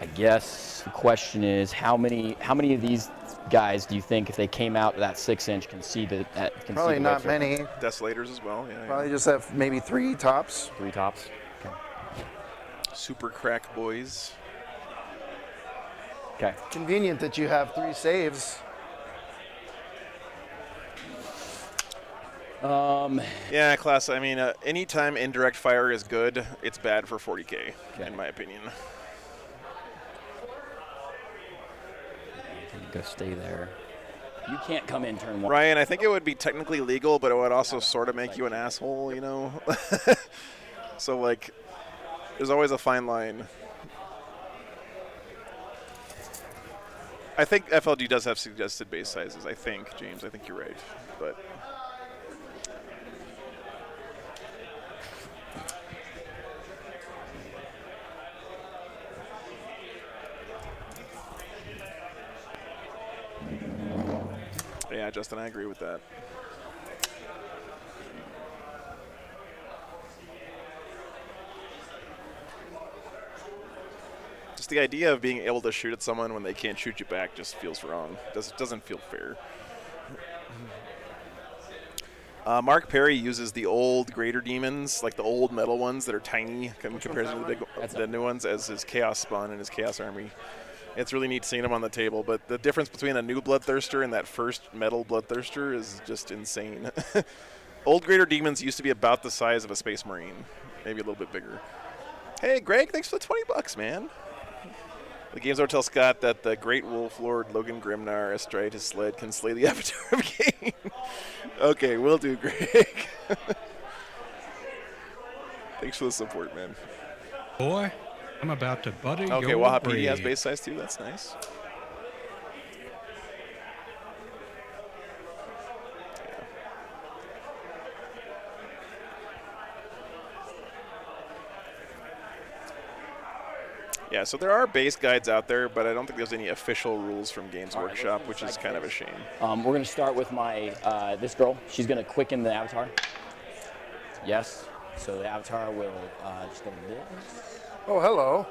I guess the question is how many of these guys do you think, if they came out to that 6-inch, can see the? Probably not many. Desolators as well. Yeah. Probably just have maybe 3 tops. 3 tops. Okay. Super crack boys. Okay. Convenient that you have 3 saves. Yeah, class. I mean, anytime indirect fire is good, it's bad for 40k, in my opinion. Go stay there. You can't come in turn 1. Ryan, I think it would be technically legal, but it would also sort of make you an asshole, you know? So, like, there's always a fine line. I think FLG does have suggested base sizes, I think, James. I think you're right. But yeah, Justin, I agree with that. Just the idea of being able to shoot at someone when they can't shoot you back just feels wrong. Doesn't feel fair. Mark Perry uses the old Greater Demons, like the old metal ones that are tiny compared to the new ones, as his Chaos Spawn and his Chaos Army. It's really neat seeing them on the table, but the difference between a new Bloodthirster and that first metal Bloodthirster is just insane. Old Greater Demons used to be about the size of a Space Marine, maybe a little bit bigger. Hey, Greg, thanks for the $20, man. The Games Over tell Scott that the Great Wolf Lord Logan Grimnar astride his sled can slay the Avatar of Cain. Okay, will do, Greg. Thanks for the support, man. Boy, I'm about to butter okay, your Waha bread. PD has base size too. That's nice. Yeah, so there are base guides out there, but I don't think there's any official rules from Games Workshop, which is kind of a shame. We're going to start with my this girl. She's going to quicken the Avatar. Yes. So the Avatar will just go like this. Oh, hello.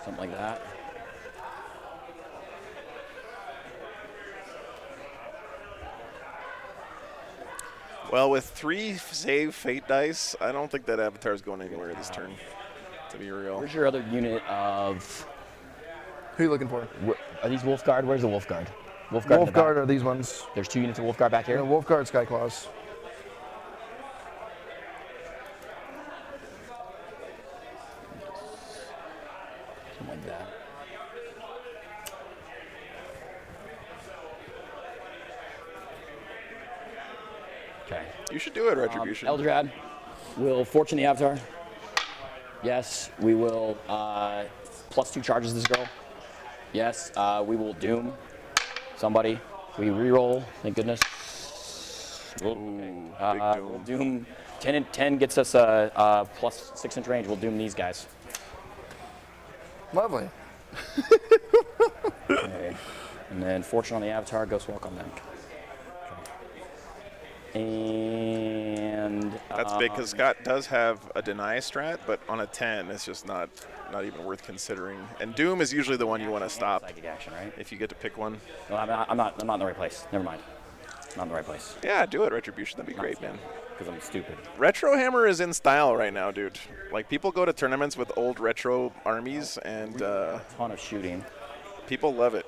Something like that. Well, with 3 save fate dice, I don't think that Avatar is going anywhere this turn, to be real. Where's your other unit of... Who are you looking for? Are these Wolf Guard? Where's the Wolf Guard? Wolf Guard are these ones. There's 2 units of Wolf Guard back here? Yeah, Wolf Guard, Skyclaws. Something like that. Okay. You should do it, Retribution. Eldrad will Fortune the Avatar. Yes, we will +2 charges this girl. Yes, we will Doom somebody. We reroll, thank goodness. Ooh, big Doom. We'll Doom 10 and 10 gets us a plus 6-inch range. We'll Doom these guys. Lovely. Okay. And then Fortune on the Avatar, Ghost Walk on them. And that's big because Scott does have a deny strat, but on a 10, it's just not even worth considering. And Doom is usually the one you want to stop. Psychic action, right? If you get to pick one. No, I'm not in the right place. Never mind. Not in the right place. Yeah, do it, Retribution. That'd be great, man. Because I'm stupid. Retro Hammer is in style right now, dude. Like, people go to tournaments with old retro armies, and a ton of shooting. People love it.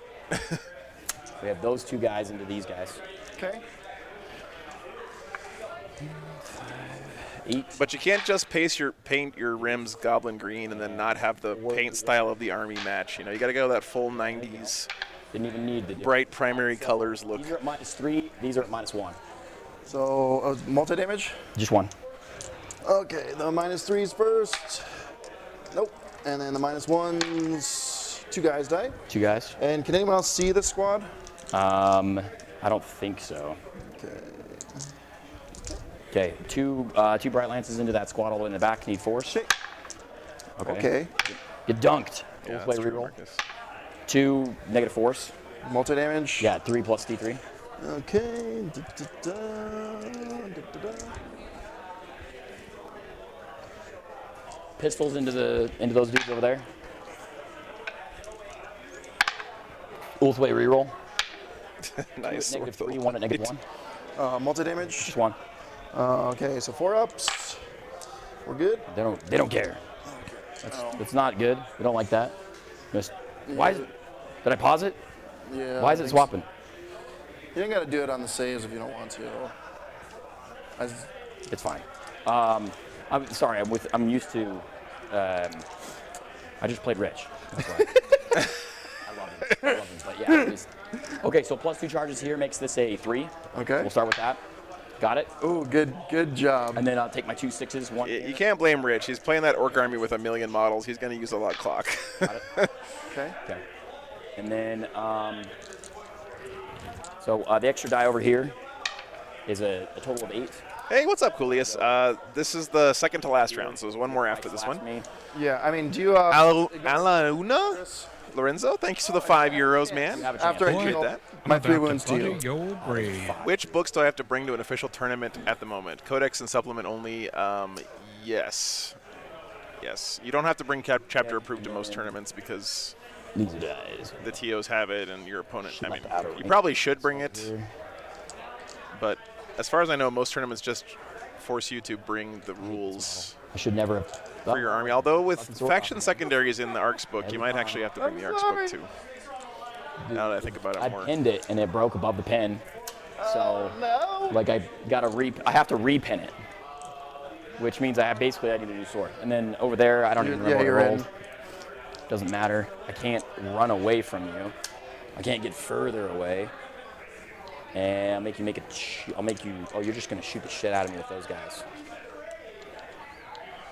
We have those 2 guys into these guys. Okay. 8. But you can't just paint your rims goblin green and then not have the paint style of the army match. You know, you got to go that full 90s. Didn't even need the bright primary colors look. These are at -3. These are at -1. So multi-damage? Just 1. Okay, the -3s first. Nope. And then the -1s, 2 guys die. 2 guys. And can anyone else see this squad? I don't think so. Okay. Okay, 2 Bright Lances into that squad all the way in the back. Need force. Okay. Get dunked. Yeah, Play that's true, reroll. Marcus. 2 negative force. Multi-damage? Yeah, 3 plus D3. Okay. pistols into those dudes over there. Ulthway reroll. Nice. -3, 1 at -1. Multi-damage. Just 1. Okay, so 4 ups. We're good? They don't care. That's not good. We don't like that. Why is it? Did I pause it? Yeah. Why is it swapping? You ain't got to do it on the saves if you don't want to. It's fine. I'm sorry. I'm used to. I just played Rich. That's why. I love him. But yeah. Okay, so +2 charges here makes this a 3. Okay. We'll start with that. Got it. Ooh, good job. And then I'll take my 2 6s. 1. You can't blame Rich. He's playing that Orc army with 1,000,000 models. He's going to use a lot of clock. Got it. Okay. Okay. And then, so the extra die over here is a total of 8. Hey, what's up, Coolius? This is the second to last round, so there's one more after this one. Yeah, I mean, do you... Alauna? Lorenzo, thanks for the €5, man. After I Appreciate heal that. my 3 wounds to Butter you. your brain. Which books do I have to bring to an official tournament at the moment? Codex and supplement only. Yes. Yes. You don't have to bring chapter approved to most tournaments because These are dies. the TOs have it and your opponent. I mean, you probably should bring it, but as far as I know, most tournaments just force you to bring the rules I should never have. for your army. Although with faction secondaries in the Arcs book, you might actually have to bring the Arcs book too. Now that I think about it I more. pinned it and it broke above the pin. So, like I have to repin it, which means I need a new sword. And then over there, I don't even remember what I rolled. Doesn't matter. I can't run away from you. I can't get further away. And I'll make you make it. Oh, you're just gonna shoot the shit out of me with those guys.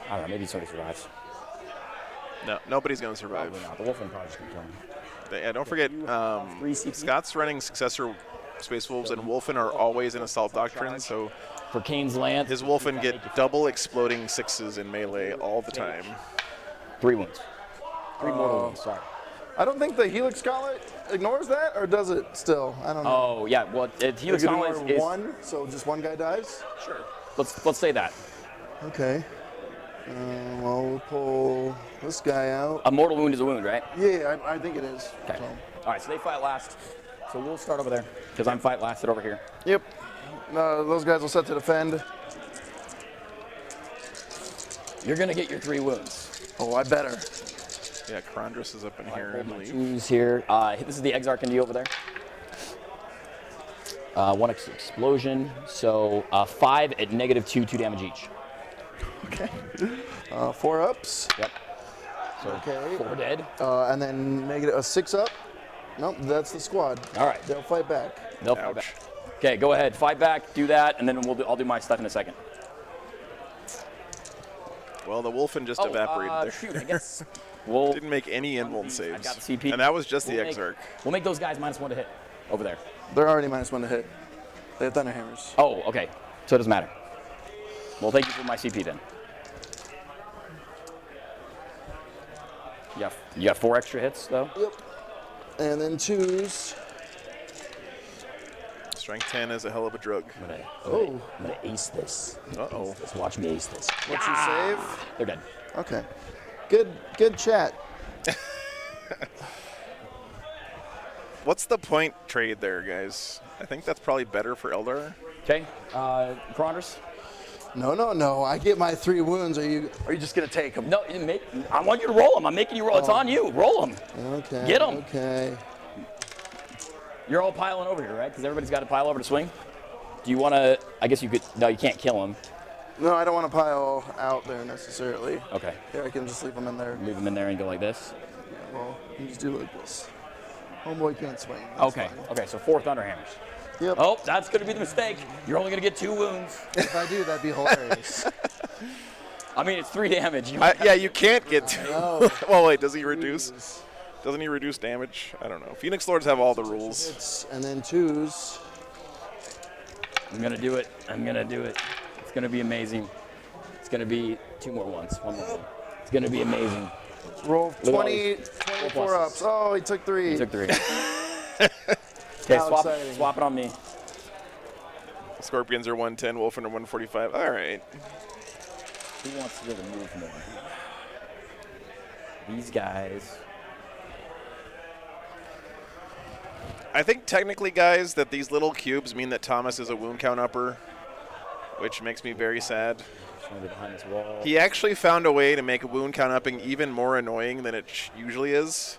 I don't know. Maybe somebody survives. No, nobody's going to survive. Probably not. The Wolfman probably just gonna kill him. Yeah, don't forget, Scott's running Successor Space Wolves, and Wolfen are always in Assault Doctrine, so for Kane's Lance, his Wolfen get double exploding 6s in melee all the time. 3 wounds. 3 mortal wounds, sorry. I don't think the Helix Gauntlet ignores that, or does it still? I don't know. Oh, yeah, well, Helix Gauntlet is... 1, so just 1 guy dies? Sure. Let's say that. Okay. Well, we'll pull this guy out. A mortal wound is a wound, right? Yeah, I think it is. Okay. So. All right, so they fight last. So we'll start over there, because I'm fight lasted over here. Yep. Those guys will set to defend. You're going to get your 3 wounds. Oh, I better. Yeah, Krondrus is up in here, I believe. Choose here. This is the Exarch Indy over there. 1 explosion, so 5 at -2, 2 damage each. Okay. 4 ups. Yep. So okay. 4 dead. And then a 6 up. Nope, that's the squad. All right. They'll fight back. They'll fight back. Okay, go ahead. Fight back, do that, and then I'll do my stuff in a second. Well, the Wolfen just evaporated there. Shoot, I guess didn't make any invuln saves. I got the CP. And that was just the Exarch. We'll make those guys -1 to hit over there. They're already -1 to hit. They have Thunderhammers. Oh, okay. So it doesn't matter. Well, thank you for my CP then. You got 4 extra hits, though? Yep. And then 2s. Strength 10 is a hell of a drug. I'm gonna ace this. Uh-oh. Let's watch me ace this. What's your save? They're dead. Okay. Good chat. What's the point trade there, guys? I think that's probably better for Eldar. Okay. Krondrus? No. I get my 3 wounds. Are you just gonna take them? No, I want you to roll them. I'm making you roll. It's on you. Roll them. Okay. Get them. Okay. You're all piling over here, right? Because everybody's got to pile over to swing. Do you want to? I guess you could. No, you can't kill them. No, I don't want to pile out there necessarily. Okay. Yeah, I can just leave them in there. Leave them in there and go like this. Yeah, well, you just do like this. Homeboy can't swing. Okay. Okay. So 4 Thunderhammers. Yep. Oh, that's going to be the mistake. You're only going to get 2 wounds. If I do, that'd be hilarious. I mean, it's 3 damage. Yeah, you can't get 2. No. Well, wait, does he reduce? Doesn't he reduce damage? I don't know. Phoenix Lords have all the rules. And then 2s. I'm going to do it. It's going to be amazing. It's going to be 2 more ones. 1 more one. It's going to be amazing. Roll 24 ups. Oh, he took 3. He took 3. Okay, swap it on me. Scorpions are 110, Wolfen are 145. All right. Who wants to be able to move more? these guys. I think technically, guys, that these little cubes mean that Thomas is a wound count upper, which makes me very sad. Behind this wall. He actually found a way to make wound count upping even more annoying than it usually is,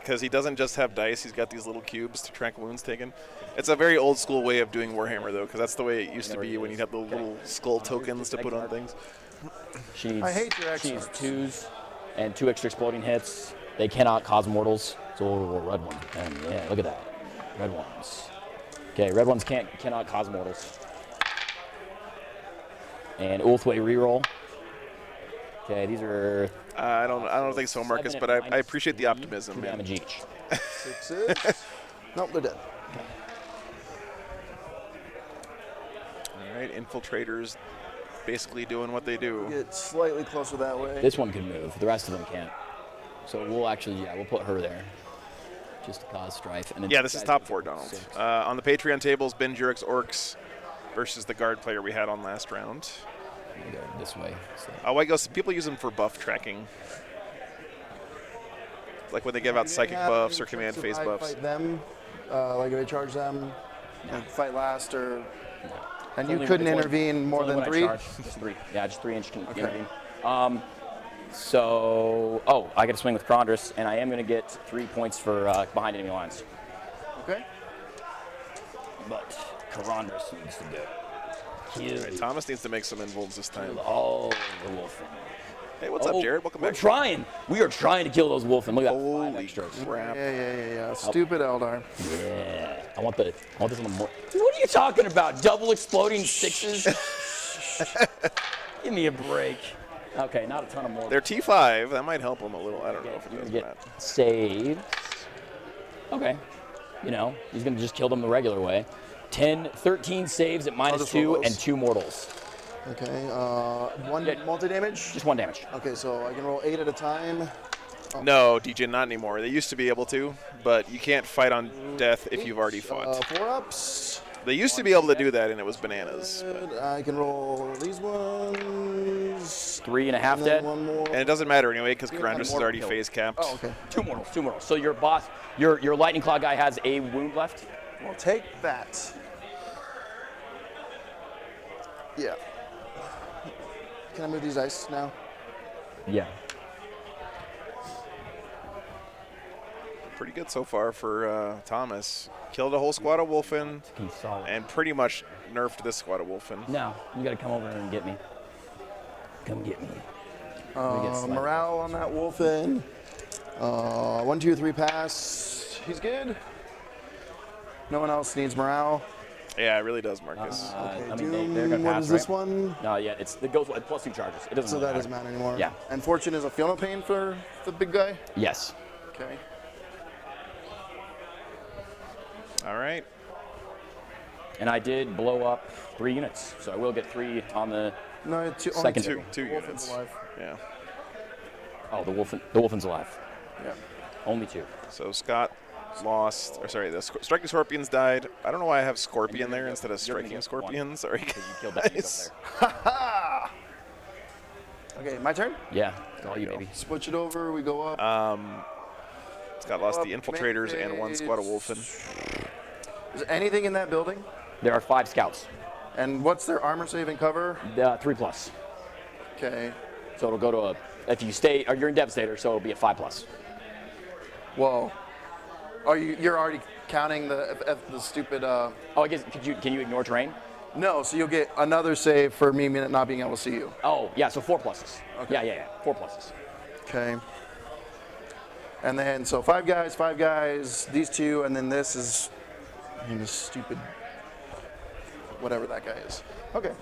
because he doesn't just have dice, he's got these little cubes to track wounds taken. It's a very old school way of doing Warhammer, though, because that's the way it used to be when you had the little skull tokens to put on things. She needs, I hate your she needs X-Arcs. 2s and 2 extra exploding hits. They cannot cause mortals. So red one. And yeah, look at that. Red ones. Okay, red ones cannot cause mortals. And Ulthway reroll. Okay, these are. I don't think so, Marcus, but I appreciate the optimism, 2 man. damage each. 6s. Nope, they're dead. All right, infiltrators basically doing what they do. Get slightly closer that way. This one can move. The rest of them can't. So we'll actually, we'll put her there, just to cause strife. And then Yeah, this is top 4, Donald. On the Patreon tables, Ben Jurek's Orks versus the guard player we had on last round. We'll go this way. So. I guess people use them for buff tracking. Like when they give out psychic buffs or command phase buffs. Fight them, like if they charge them, like fight last, or and you Only- couldn't it's only- intervene more it's only than when I 3. charge. Just 3. Yeah, just 3 inch can Okay. intervene. I got to swing with Krondris, and I am going to get 3 points for behind enemy lines. Okay. But Krondris needs to go. Kill All right, Thomas needs to make some invulns this time. all the wolfen. Hey, what's up, Jared? Welcome We're back. trying. We are trying to kill those wolfen. Look at that. 5 Holy extras. crap. Yeah. Stupid Eldar. Yeah. I want this on the more. What are you talking about? Double exploding 6s? Give me a break. Okay, not a ton of more. They're T5. That might help them a little. I don't know if it You're does gonna that. get saved. Okay. You know, he's going to just kill them the regular way. 13 saves at minus just 2 roll those. and 2 mortals. Okay. 1 multi-damage? Just 1 damage. Okay, so I can roll 8 at a time. No, DJ, not anymore. They used to be able to, but you can't fight on death if you've already fought. 4-ups. They used to be able to do that, and it was bananas. Good. I can roll these ones. 3.5 And then dead. 1 more. And it doesn't matter anyway, because Yeah, Karandras is mortal already kill. phase capped. Oh, okay. 2 mortals. 2 mortals. So your boss, your lightning claw guy has a wound left. We'll take that. Yeah. Can I move these dice now? Yeah. Pretty good so far for Thomas. Killed a whole squad of Wolfen, and pretty much nerfed this squad of Wolfen. No, you got to come over and get me. Come get me. Let me get slightly- Morale on that Wolfen. 1, 2, 3 pass. He's good. No one else needs morale. Yeah, it really does, Marcus. Okay, I mean, Doom, they're going to what pass, is this right? one? No, yeah, it goes with plus 2 charges. It doesn't So really that doesn't matter anymore. Yeah. And Fortune is a feel no pain for the big guy? Yes. Okay. All right. And I did blow up 3 units, so I will get 3 on the No, two, only secondary. Two Wolfen's units. alive. Yeah. Oh, the wolfen's alive. Yeah. Only 2. So Scott lost, or sorry, the striking scorpions died. I don't know why I have scorpion there instead of you're gonna striking get scorpion. one. Sorry. Because you killed that unit Nice. over Okay, my turn? there. Yeah, it's all you, baby. Switch it over, we go up. Scott lost the Up, infiltrators and 1 squad of Wolfen. Is there anything in that building? There are 5 scouts. And what's their armor saving cover? 3+. Okay. So it'll go to a, if you stay, or you're in Devastator, so it'll be a 5+. Whoa. Are you're already counting the stupid Oh, I guess, can you ignore terrain? No, so you'll get another save for me not being able to see you. Oh, yeah, so 4+. Okay. Yeah, 4+. Okay. And then, so 5 guys, these 2, and then this is, this stupid, whatever that guy is. Okay.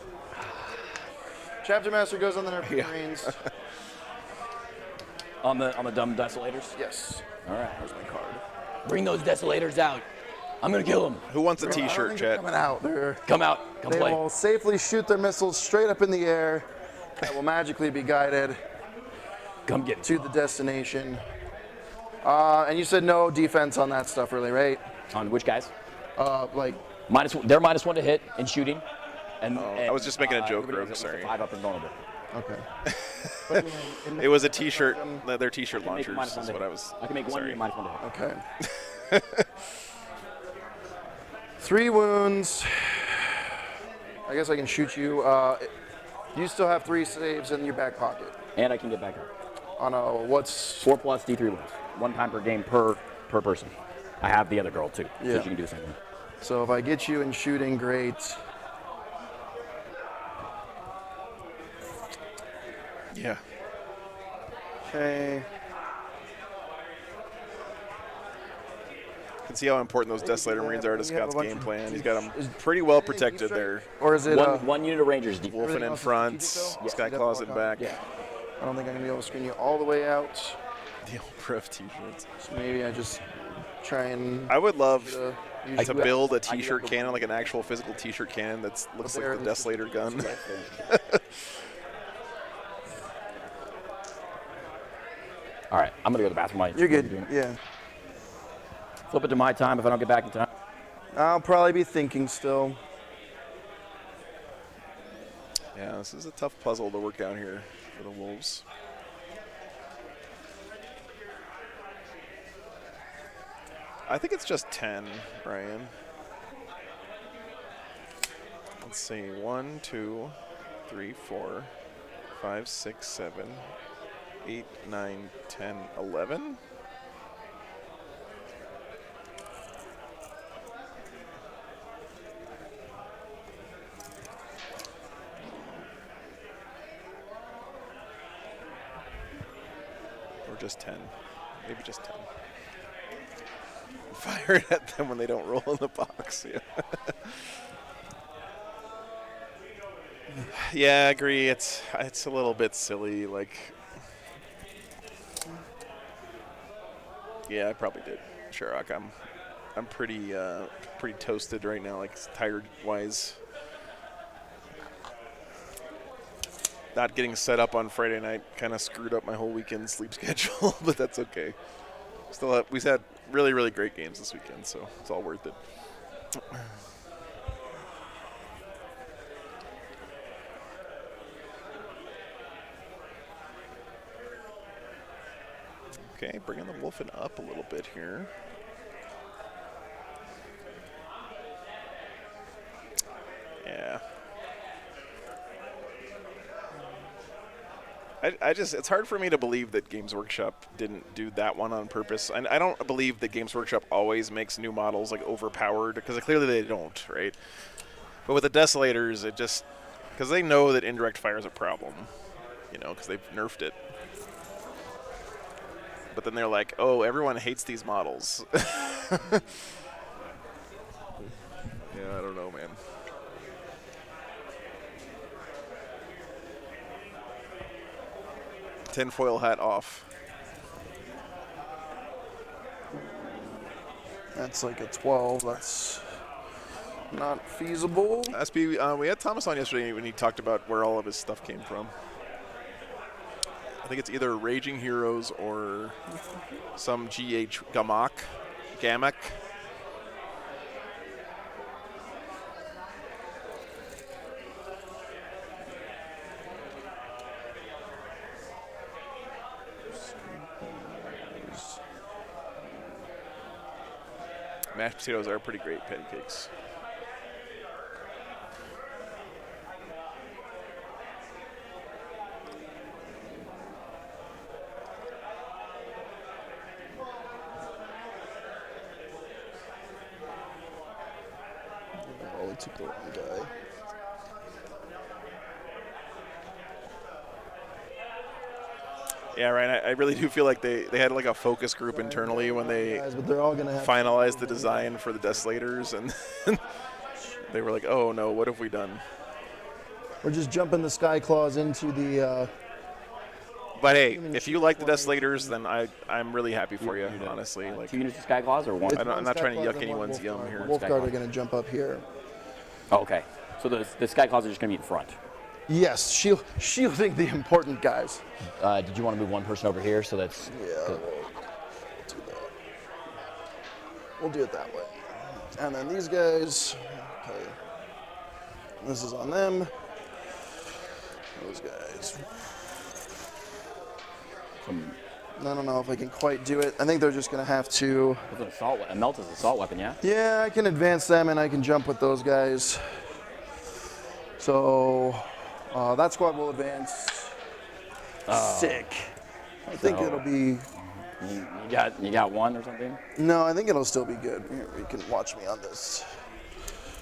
Chapter Master goes on the nerf terrains. On the dumb desolators? Yes. All right. Where's my card? Bring those desolators out. I'm going to kill them. Who wants a I don't T-shirt, think they're Chet? coming out. Come out. Come They play. will safely shoot their missiles straight up in the air that will magically be guided Come get to the destination. And you said no defense on that stuff, really, right? On which guys? Like, They're -1 to hit and shooting. And, I was just making a joke, everybody Rogue, has at least sorry. a 5 up and vulnerable. Okay. It was a T-shirt. Their T-shirt I can make it launchers -1 is to what hit. I was. I can make sorry. 1 -1 to hit. Okay. 3 wounds. I guess I can shoot you. You still have 3 saves in your back pocket. And I can get back up. On a what's 4 plus D3 wounds. 1 time per game per person. I have the other girl too. Yeah. So she can do the same thing. So if I get you in shooting, great. Yeah. Okay. You can see how important those Desolator Marines are to You have a Scott's bunch game of- plan. He's got them pretty well protected there. Or is it One unit of Rangers. Wolfen everything in else is front, strategic, though? Sky Yeah. Claws in back. Yeah. I don't think I'm gonna be able to screen you all the way out. The old Pref T-shirts. So maybe I just try and. I would love use to the- build a T-shirt cannon, like an actual physical T-shirt cannon that looks like the Desolator gun. All right, I'm gonna go to the bathroom. while You're good. doing it. Yeah. Flip it to my time if I don't get back in time. I'll probably be thinking still. Yeah, this is a tough puzzle to work out here for the Wolves. I think it's just 10, Brian. Let's see. 1, 2, 3, 4, 5, 6, 7, 8, 9, 10, 11. Or just 10. Maybe just 10. Fire it at them when they don't roll in the box. Yeah. Yeah, I agree. It's a little bit silly. Like, yeah, I probably did. Sherrock, I'm pretty toasted right now. Like, tired wise. Not getting set up on Friday night kind of screwed up my whole weekend sleep schedule, but that's okay. Still, we've had really, really great games this weekend, so it's all worth it. Okay, bringing the Wolfen up a little bit here. Yeah. It's hard for me to believe that Games Workshop didn't do that one on purpose. And I don't believe that Games Workshop always makes new models like overpowered, because clearly they don't, right? But with the Desolators, it just, because they know that indirect fire is a problem, you know, because they've nerfed it. But then they're like, oh, everyone hates these models. Yeah, I don't know, man. Tinfoil hat off. That's like a 12. That's not feasible. SB, we had Thomas on yesterday when he talked about where all of his stuff came from. I think it's either Raging Heroes or some GH Gamak. Mashed potatoes are pretty great pancakes. Oh, it took the wrong guy. Yeah, right. I really do feel like they had like a focus group internally when they Guys, but they're all gonna have finalized the design for the Desolators, and they were like, "Oh no, what have we done?" We're just jumping the Sky Claws into the. But hey, if you like the Desolators, then I'm really happy for you, honestly. Like, 2 units of Sky Claws or 1? I'm not trying to yuck anyone's yum here. Wolf Guard are going to jump up here. Oh, okay. So the Sky Claws are just going to be in front. Yes, shielding the important guys. Did you want to move one person over here so that's... Yeah, we'll do that. We'll do it that way. And then these guys, okay. This is on them. Those guys. I don't know if I can quite do it. I think they're just going to have to... With an assault, a melt is an assault weapon, yeah? Yeah, I can advance them and I can jump with those guys. So that squad will advance. Sick. I think it'll be... You got one or something? No, I think it'll still be good. Here, you can watch me on this.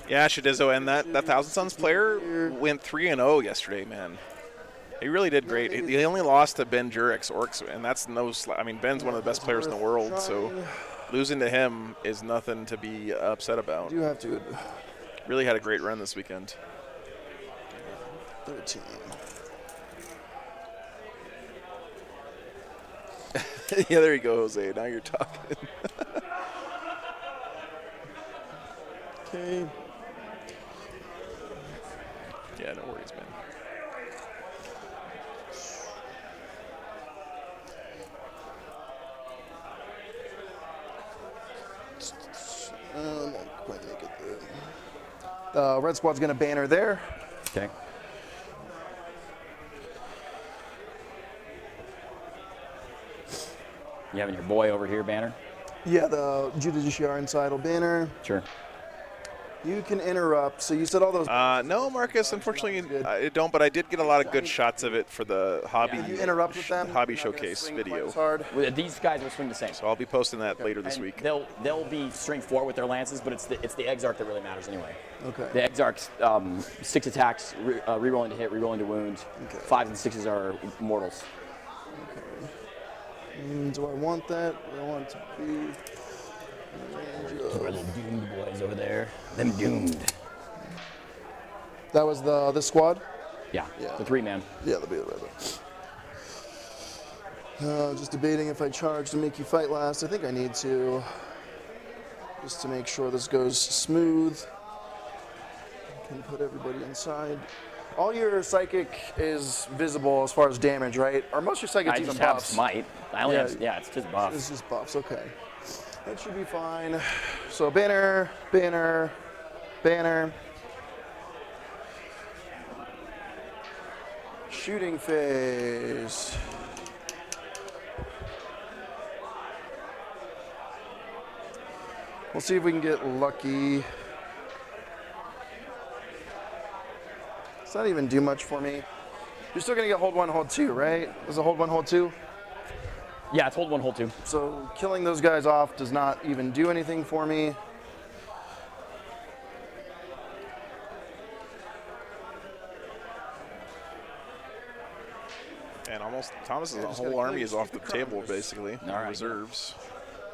Yeah, Shadizzo, and that Thousand Sons player went 3-0 yesterday, man. He really did great. He only lost to Ben Jurek's Orks, and that's no. I mean, Ben's one of the best players in the world, so losing to him is nothing to be upset about. You have to. Really had a great run this weekend. 13. Yeah, there you go, Jose. Now you're talking. Okay. Yeah, no worries, man. Won't quite make it there. Red squad's gonna banner there. Okay. You having your boy over here, banner? Yeah, the Judiciary inside will banner. Sure. You can interrupt. So you said all those. No, Marcus. Unfortunately, I don't. But I did get a lot of good shots of it for the hobby. You interrupt with them. Hobby showcase video. Hard. These guys will swing the same. So I'll be posting that later this week. They'll be string 4 with their lances, but it's the Exarch that really matters anyway. Okay. The Exarch's 6 attacks, rerolling to hit, rerolling to wound. Okay. 5s and 6s are mortals. Okay. Do I want that? I want to be. Where the doomed boys over there? Them doomed. That was the squad? Yeah. The 3-man. Yeah, they'll be the red. Just debating if I charge to make you fight last. I think I need to. Just to make sure this goes smooth. Can put everybody inside. All your psychic is visible as far as damage, right? Or most of your psychic I even just have buffs? smite. I only have, it's just buffs. It's just buffs, okay. That should be fine. So banner, banner, banner. Shooting phase. We'll see if we can get lucky. Does not even do much for me. You're still gonna get hold 1, hold 2, right? Is it hold 1, hold 2? Yeah, it's hold 1, hold 2. So killing those guys off does not even do anything for me. And almost Thomas's whole army is off the table, basically. All right. Reserves.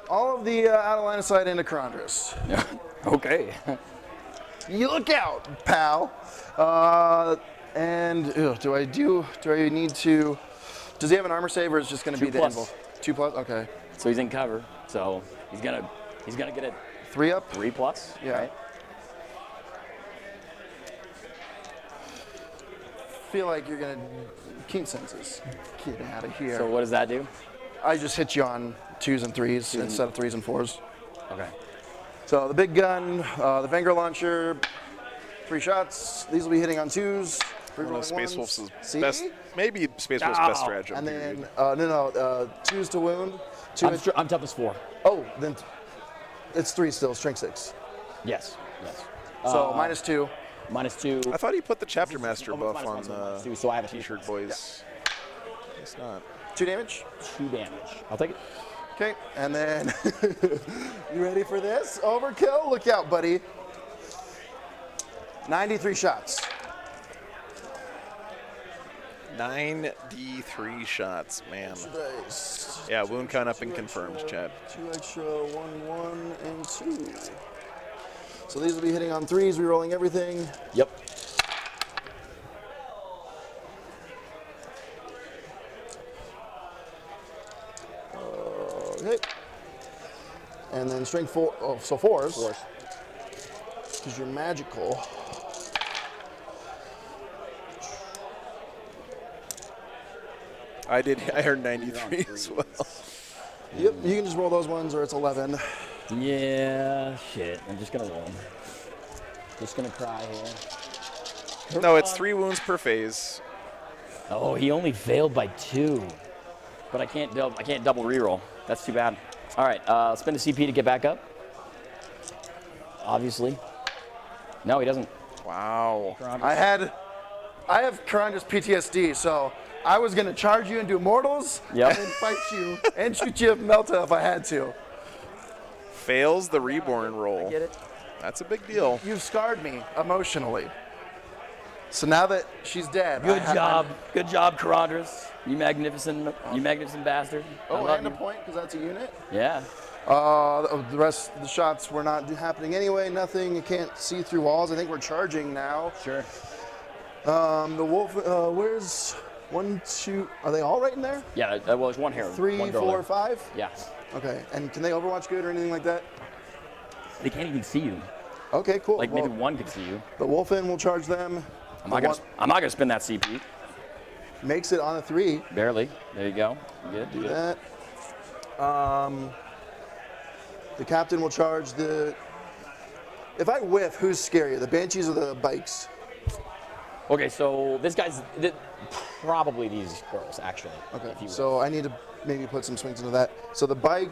All of the out of line of sight into Chondrus. Okay. You look out, pal. And do I need to? Does he have an armor save, or is it just going to be the 2+. invul? 2+. Okay. So he's in cover. So he's gonna get a 3 up. 3+. Yeah. Right? Feel like you're gonna keen senses. Get out of here. So what does that do? I just hit you on 2s and 3s instead of 3s and 4s. Okay. So the big gun, the Vanguard launcher, 3 shots. These will be hitting on 2s. One of Space ones. Wolf's See? best, maybe Space Wolf's best strategy. And then, no, 2s to wound. I'm toughness 4. Oh, then it's 3 still, strength 6. Yes. So -2. -2. I thought he put the Chapter Master buff on -2, the so I have a T-shirt boys. It's not. 2 damage. 2 damage. I'll take it. Okay, and then you ready for this? Overkill? Look out, buddy. 93 shots. 93 shots, man. Dice. Yeah, wound count up and confirmed, Chad. 2 extra, 1, 1, and 2. So these will be hitting on 3s, rerolling everything. Yep. Okay. And then strength 4, so 4s. 4s. Because you're magical. I heard 93 as well. Yep, you can just roll those ones or it's 11. Yeah, shit. I'm just gonna roll them. Just gonna cry here. No, it's 3 wounds per phase. Oh, he only failed by 2. But I can't double reroll. That's too bad. All right, spend a CP to get back up. Obviously. No, he doesn't. Wow. I have Karandra's PTSD, so I was gonna charge you and do mortals, Yep. and then fight you and shoot you with Melta if I had to. Fails the reborn roll. Get it? That's a big deal. You've scarred me emotionally. So now that she's dead, Good job. Good job, Karandras. You magnificent bastard. I Oh, love and a you. point because that's a unit. Yeah. The rest of the shots were not happening anyway. Nothing. You can't see through walls. I think we're charging now. Sure. The wolf. Where's 1, 2? Are they all right in there? Yeah. Well, there's one here. 3, one girl 4, there. 5. Yeah. Okay. And can they Overwatch good or anything like that? They can't even see you. Okay, cool. Like Well, maybe one could see you. the Wolfen will charge them. I'm not gonna spend that CP. Makes it on a 3. Barely. There you go. Good. Do that. The captain will charge the. If I whiff, who's scarier, the Banshees or the bikes? Okay, so this guy's probably these girls actually. Okay. if you will. So I need to maybe put some swings into that. So the bike,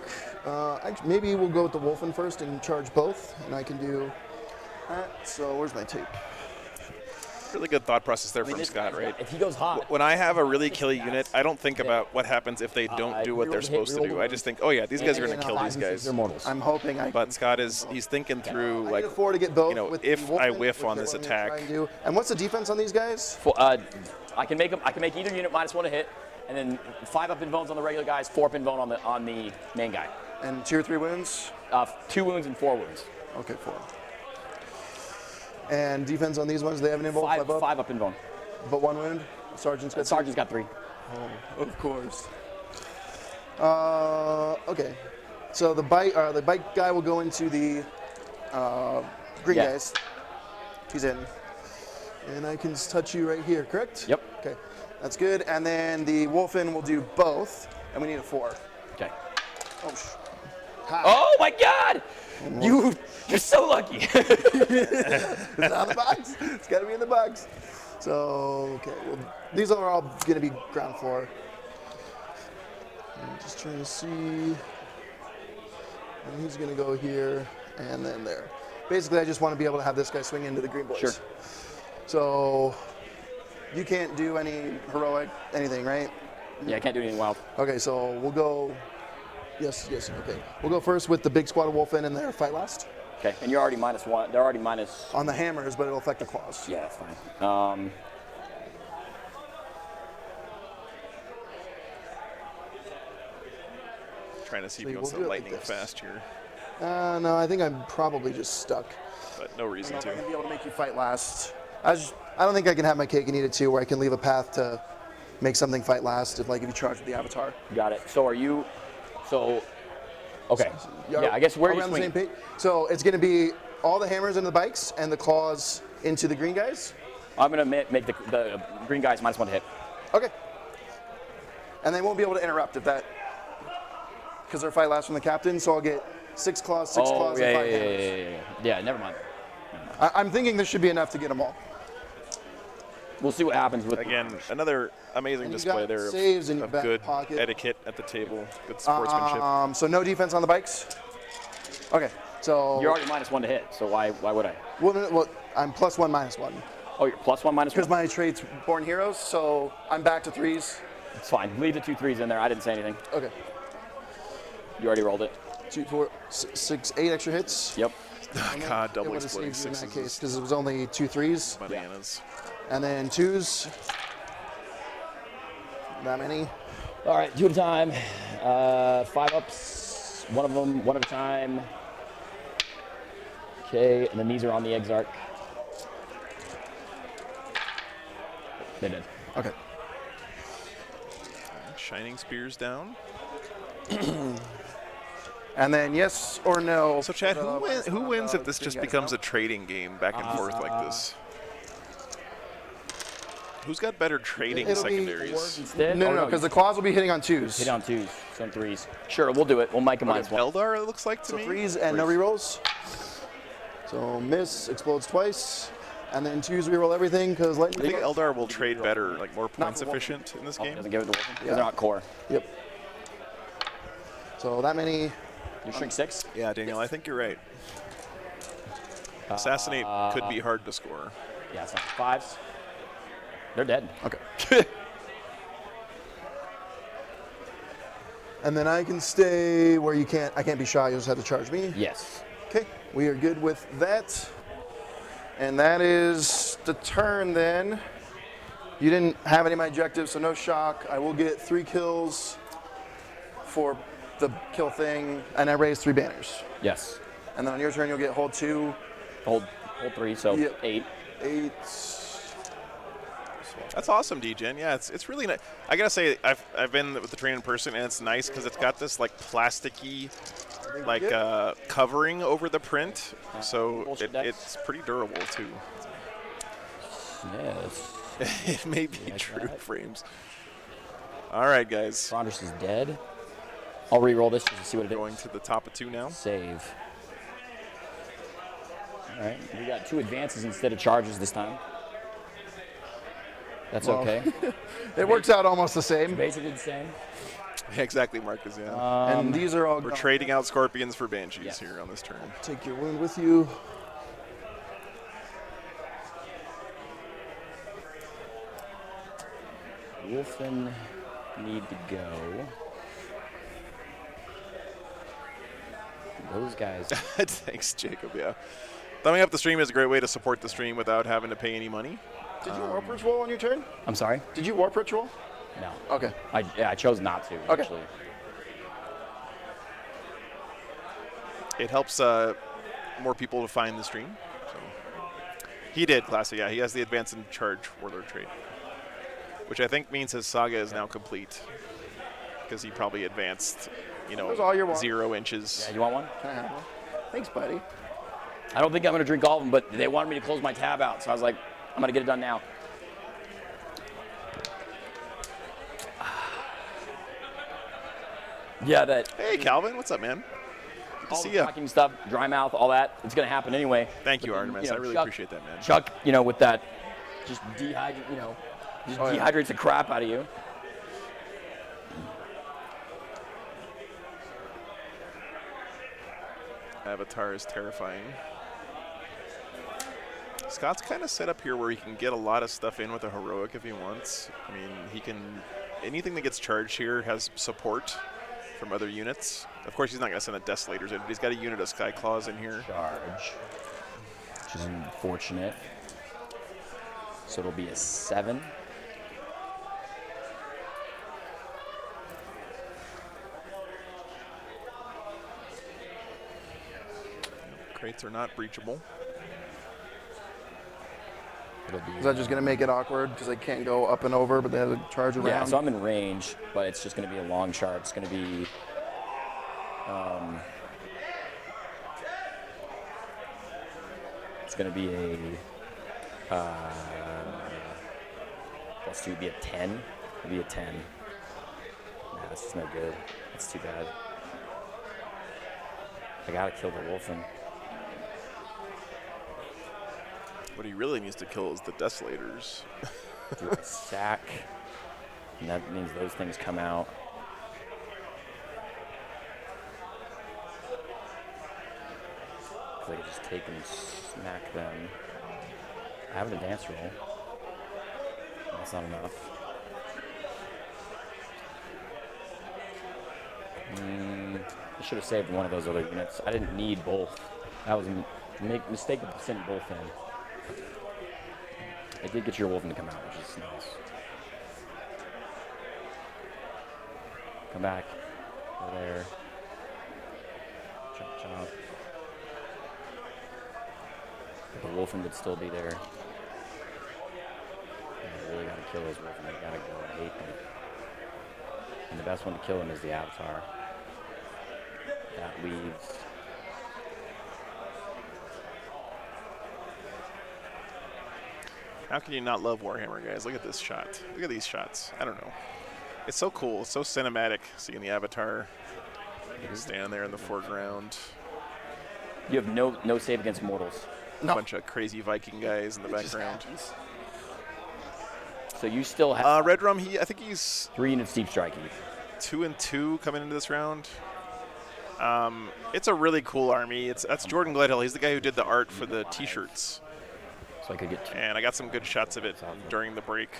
maybe we'll go with the Wolfen first and charge both, and I can do that. So where's my tape? Really good thought process there from this Scott, guy's right? got- If he goes hot, When I have a really killy unit, I don't think about what happens if they don't do what they're supposed to do. I just think, oh yeah, these guys are going to kill these guys. they're mortals. I'm hoping I. But Scott he's thinking through, I like, can afford to get both. you know, with if the I Wolfen, whiff on which this I'm gonna try attack. and do. And what's the defense on these guys? I can make either unit -1 to hit, and then 5 up in bones on the regular guys, 4 up in bone on the main guy. And 2 or 3 wounds? 2 wounds and 4 wounds. Okay, 4. And defense on these ones, they have an involved 5 up in bone. But 1 wound? Sergeant's got Sergeant's got 3. Oh, of course. Okay. So the bike guy will go into the green Yeah. guys. He's in. And I can touch you right here, correct? Yep. Okay, that's good. And then the Wolfen will do both, and we need a 4. Okay. Oh, Oh my God! You're so lucky. It's on the box. It's got to be in the box. So, okay. Well, these are all going to be ground floor. I'm just trying to see. And he's going to go here and then there. Basically, I just want to be able to have this guy swing into the green boys. Sure. So, you can't do any heroic anything, right? Yeah, I can't do anything wild. Okay, so we'll go. Yes, okay. We'll go first with the big squad of Wolfen and their fight last. Okay, and you're already -1. They're already minus. On the hammers, but it'll affect the claws. Yeah, that's fine. Trying to see if So he wants we'll to do it like lightning this. fast here, No, I think I'm probably just stuck. but no reason I'm to. not gonna be able to make you fight last. I don't think I can have my cake and eat it too, where I can leave a path to make something fight last. If you charge with the avatar. Got it. So are you? So. Okay. Yeah, I guess where are you on the same swinging? page? So it's going to be all the hammers into the bikes and the claws into the green guys. I'm gonna make the green guys -1 to hit. Okay. And they won't be able to interrupt if that, because they're fight last from the captain. So I'll get 6 claws, 6 claws, and 5 hammers. Yeah, never mind. I'm thinking this should be enough to get them all. We'll see what happens with. Again, another amazing And you display got there saves in your of back good pocket. etiquette at the table, good sportsmanship. So no defense on the bikes. Okay. So You're already -1 to hit, so why would I? well, I'm +1, -1. Oh, you're +1, Because -1. my trait's born heroes, so I'm back to 3s. It's fine. Leave the 2 3s in there. I didn't say anything. Okay. You already rolled it. 2, 4, 6, 8 extra hits. Yep. God, It double would have exploding saved you in that sixes case is because it was only 2 3s. bananas. And then 2s. That many. All right, 2 at a time. 5 ups. One of them, 1 at a time. Okay, and then these are on the Exarch. They did. Okay. Shining spears down. And then yes or no. So Chad, who wins if this green just guys, becomes no? a trading game back and forth like this? Who's got better trading It'll be secondaries? Instead? No, because the claws will be hitting on 2s. Hit on 2s, some 3s. Sure, we'll do it. We'll make a -1. Eldar, it looks like to So me. 3s and no rerolls. So miss, explodes twice. And then 2s reroll everything because I think Eldar will trade better, like more points efficient in this game. Doesn't give it to Wolfen because Yeah. they're not core. Yep. So that many. You shrink 6? Yeah, Daniel, I think you're right. Assassinate could be hard to score. Yeah, so 5s. They're dead. Okay. And then I can stay where you can't. I can't be shot. You just have to charge me. Yes. Okay. We are good with that. And that is the turn then. You didn't have any of my objectives, so no shock. I will get 3 kills for the kill thing, and I raise 3 banners. Yes. And then on your turn, you'll get hold 2. Hold 3, so Yep. 8. 8. That's awesome, D-Gen. Yeah, it's really nice. I gotta say, I've been with the train in person, and it's nice because it's got this like plasticky, like covering over the print, so it's pretty durable too. Yes. It may be true frames. All right, guys. Saunders is dead. I'll re-roll this just to see what it is. Going to the top of 2 now. Save. All right, we got 2 advances instead of charges this time. That's Well, okay. It works out almost the same. Basically the same. Yeah, exactly, Marcus. Yeah. And these are all. We're trading out Scorpions for Banshees here on this turn. Take your wound with you. Wolfen need to go. Those guys. Thanks, Jacob. Yeah. Thumbing up the stream is a great way to support the stream without having to pay any money. Did you warp ritual on your turn? I'm sorry? Did you warp ritual? No. Okay. I chose not to, Okay. actually. It helps more people to find the stream. So. He did, Classy. Yeah, he has the advance and charge warlord trait, which I think means his saga is now complete because he probably advanced, Those all you want. 0 inches. Yeah, you want one? Can I have one? Thanks, buddy. I don't think I'm going to drink all of them, but they wanted me to close my tab out, so I was like, I'm going to get it done now. Yeah, that. Hey, Calvin, what's up, man? Good to all see the ya. talking stuff, dry mouth, all that, it's going to happen anyway. Thank you, But then, Artemis. I really Chuck- appreciate that, man. Chuck, with that, just dehydrates the crap out of you. Avatar is terrifying. Scott's kind of set up here where he can get a lot of stuff in with a heroic if he wants. I mean, he can. Anything that gets charged here has support from other units. Of course, he's not going to send the Desolators in, but he's got a unit of Sky Claws in here. Charge, which is unfortunate. So it'll be a 7. Crates are not breachable. It'll be, Is that just going to make it awkward because I can't go up and over, but they have to charge around? yeah, so I'm in range, but it's just going to be a long chart. It's going to be it's going to be a +2 would be a 10. It'd be a 10. Nah, that's just no good. That's too bad. I gotta kill the Wolfen. What he really needs to kill is the Desolators. Do a sack, and that means those things come out. Because I can just take and smack them. I have the dance roll. That's not enough. I should have saved one of those other units. I didn't need both. That was a mistake of sending both in. I did get your Wolfen to come out, which is nice. Come back. Go there. Chop, chop. The Wolfen would still be there. I really gotta kill those Wolfen. They gotta go. I hate them. And the best one to kill them is the Avatar. That leaves. How can you not love Warhammer, guys? Look at this shot. Look at these shots. I don't know. It's so cool. It's so cinematic seeing the Avatar stand there in the foreground. You have no save against mortals. No. bunch of crazy Viking guys in the It just background. happens. So you still have Red Rum, I think he's 3 units deep striking. 2 and 2 coming into this round. It's a really cool army. That's Jordan Gledhill. He's the guy who did the art for the T-shirts. So I could get 2. And I got some good shots of it during the break.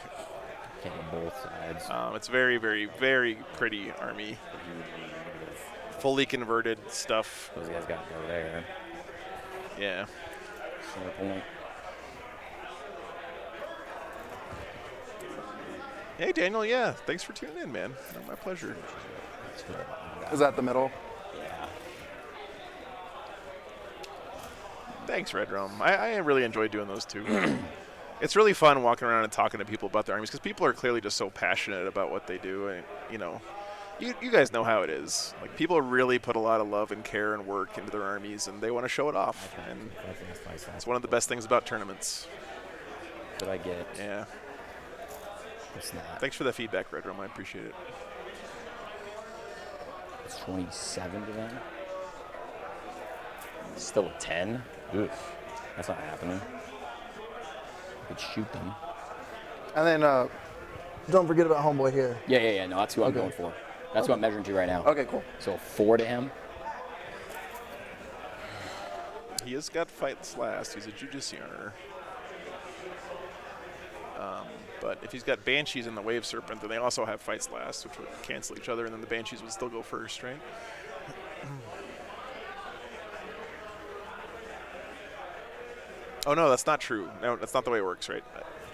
Can't get both sides. It's very, very, very pretty army. Fully converted stuff. Those guys got to go there. Yeah. Center point. Hey, Daniel. Yeah. Thanks for tuning in, man. My pleasure. Is that the middle? Yeah. Thanks, Red Rum. I really enjoy doing those too. It's really fun walking around and talking to people about their armies because people are clearly just so passionate about what they do. And, you know, you guys know how it is. Like, people really put a lot of love and care and work into their armies, and they want to show it off. And it's one of the best things about tournaments. Could I get? Yeah. It's not. Thanks for the feedback, Red Rum. I appreciate it. It's 27 to them. Still a 10. Oof. That's not happening. I could shoot them. And then don't forget about homeboy here. Yeah. No, that's who I'm Okay. going for. That's what I'm measuring to right now. Okay, cool. So 4 to him. He has got fights last. He's a Judicianer. But if he's got Banshees and the Wave Serpent, then they also have fights last, which would cancel each other, and then the Banshees would still go first, right? Oh, no, that's not true. No, that's not the way it works, right?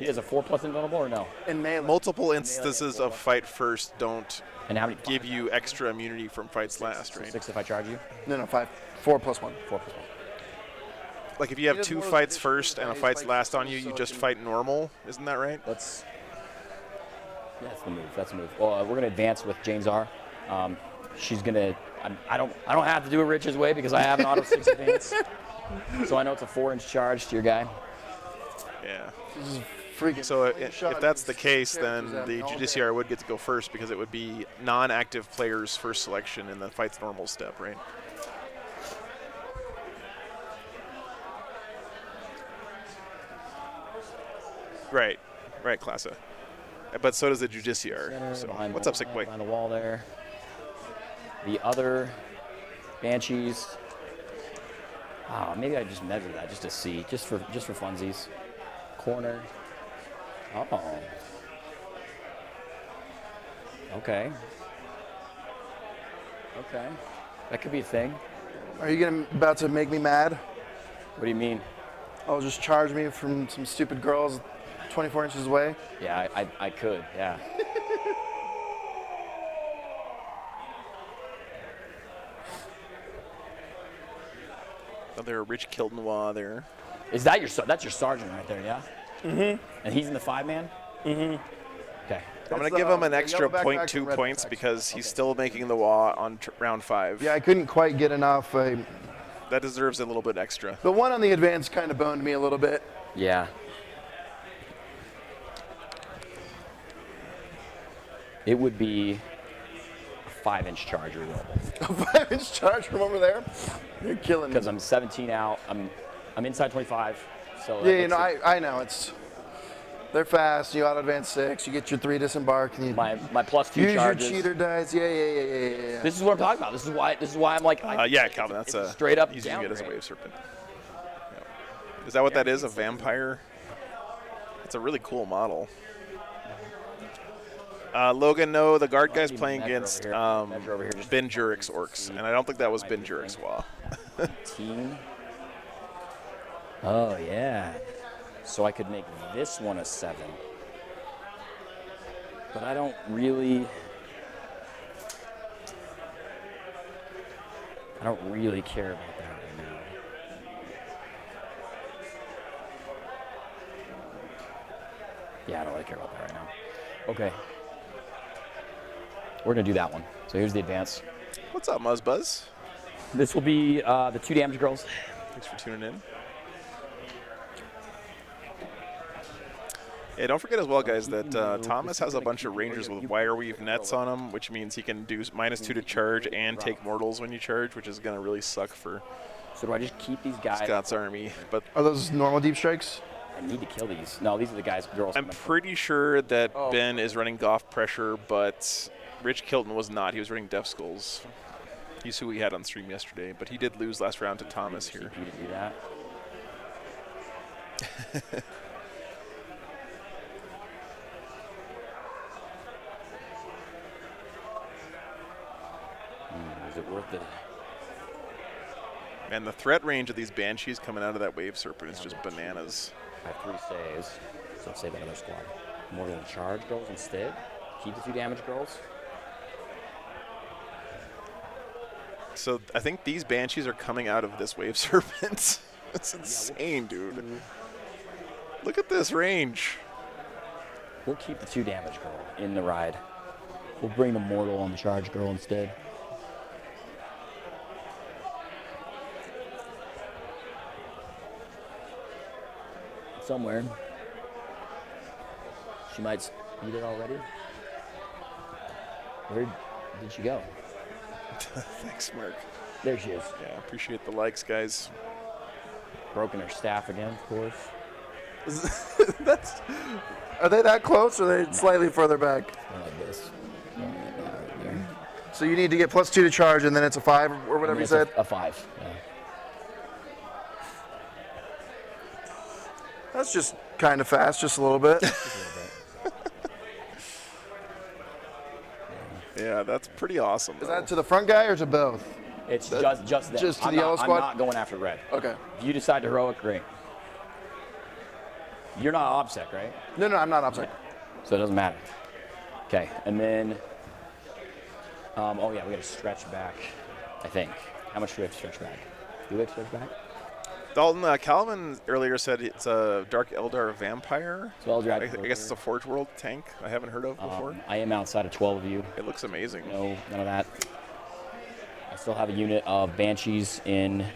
He has a 4+ invulnerable or no? In melee. Multiple instances of fight first don't And how many? give you extra immunity from fights last, So right? 6 if I charge you? No, 5. 4 plus 1. 4+1. Like if you have does 2 more fights of the first and a fights fight's like last on so you, you it just can- fight normal. Isn't that right? That's the move. That's the move. Well, we're gonna advance with James R. She's gonna. I don't have to do it Rich's way because I have an auto 6 advance. So I know it's a 4-inch charge to your guy. Yeah. This is freaking. So clean shot. if that's the These case, then characters have the all day. Judiciary would get to go first because it would be non-active players' first selection in the fight's normal step, right? Right, Classa. But so does the Judiciary. Center, So behind what's the up, Sick wall, Boy? Behind the wall there. The other Banshees. Maybe I just measure that just to see, just for funsies. Corner. Oh. Okay. That could be a thing. Are you about to make me mad? What do you mean? Oh, just charge me from some stupid girls 24 inches away? Yeah, I could. Yeah. Oh, there, Rich Kildenois there. Is that that's your sergeant right there? Yeah. Mm-hmm. And he's in the 5-man. Mm-hmm. Okay. I'm going That's to give him an the extra yellow backpack 0.2 and red points backpack. because he's still making the WA on round 5. Yeah, I couldn't quite get enough. That deserves a little bit extra. The one on the advance kind of boned me a little bit. Yeah. It would be a 5-inch charge or A 5-inch charge from over there? You're killing me. because I'm 17 out. I'm inside 25. So that Yeah, makes it- I know. They're fast. You auto advance 6. You get your 3 disembark, and you my +2 use charges. your cheater dice. Yeah. This is what I'm talking about. This is why I'm like. Yeah, Calvin, that's it's a straight up He's using it as a downgrade. Wave Serpent. Yeah. Is that what that is? A vampire? It's a really cool model. Logan, no, the guard guy's playing measure against over here. Measure over here, just- Ben Jurick's Orks, and I don't think that was Ben Jurick's WA. 18. Oh yeah. So I could make this one a 7. But I don't really care about that right now. Yeah, I don't really care about that right now. Okay. We're gonna do that one. So here's the advance. What's up, Muzzbuzz? This will be the 2 damage girls. Thanks for tuning in. Yeah, don't forget as well, guys, that Thomas has a bunch of Rangers with wire weave nets on them, which means he can do -2 to charge and take mortals when you charge, which is going to really suck for So do I just keep these guys? Scott's army, but Are those normal deep strikes? I need to kill these. No, these are the guys, girls. I'm pretty sure that Ben is running Goff Pressure, but Rich Kilton was not. He was running Death Skulls. He's who we had on stream yesterday, but he did lose last round to Thomas here. CP to do that. Is it worth it? And the threat range of these Banshees coming out of that Wave Serpent is just bananas. I have 3 saves, so let's save another squad. More than charge girls instead. Keep the 2 damage girls. So I think these Banshees are coming out of this Wave Serpent. That's insane, dude. Look at this range. We'll keep the 2 damage girl in the ride. We'll bring the mortal on the charge girl instead. Somewhere. She might be there already. Where did she go? Thanks, Mark. There she is. Yeah, appreciate the likes, guys. Broken her staff again, of course. Are they that close, or are they slightly further back? Like this. So you need to get +2 to charge, and then it's a 5 or whatever you said? A 5, yeah. That's just kind of fast, just a little bit. Yeah, that's pretty awesome. Is that to the front guy or to both? It's just them. Just to the yellow squad? I'm not going after red. Okay. If you decide to heroic, great. You're not OBSEC, right? No, I'm not OBSEC. So it doesn't matter. Okay, and then, oh yeah, we got to stretch back, I think. How much do we have to stretch back? Do we have to stretch back? Dalton, Calvin earlier said it's a Dark Eldar Vampire. So Eldar, I guess it's a Forge World tank I haven't heard of before. I am outside of 12 of you. It looks amazing. No, none of that. I still have a unit of Banshees in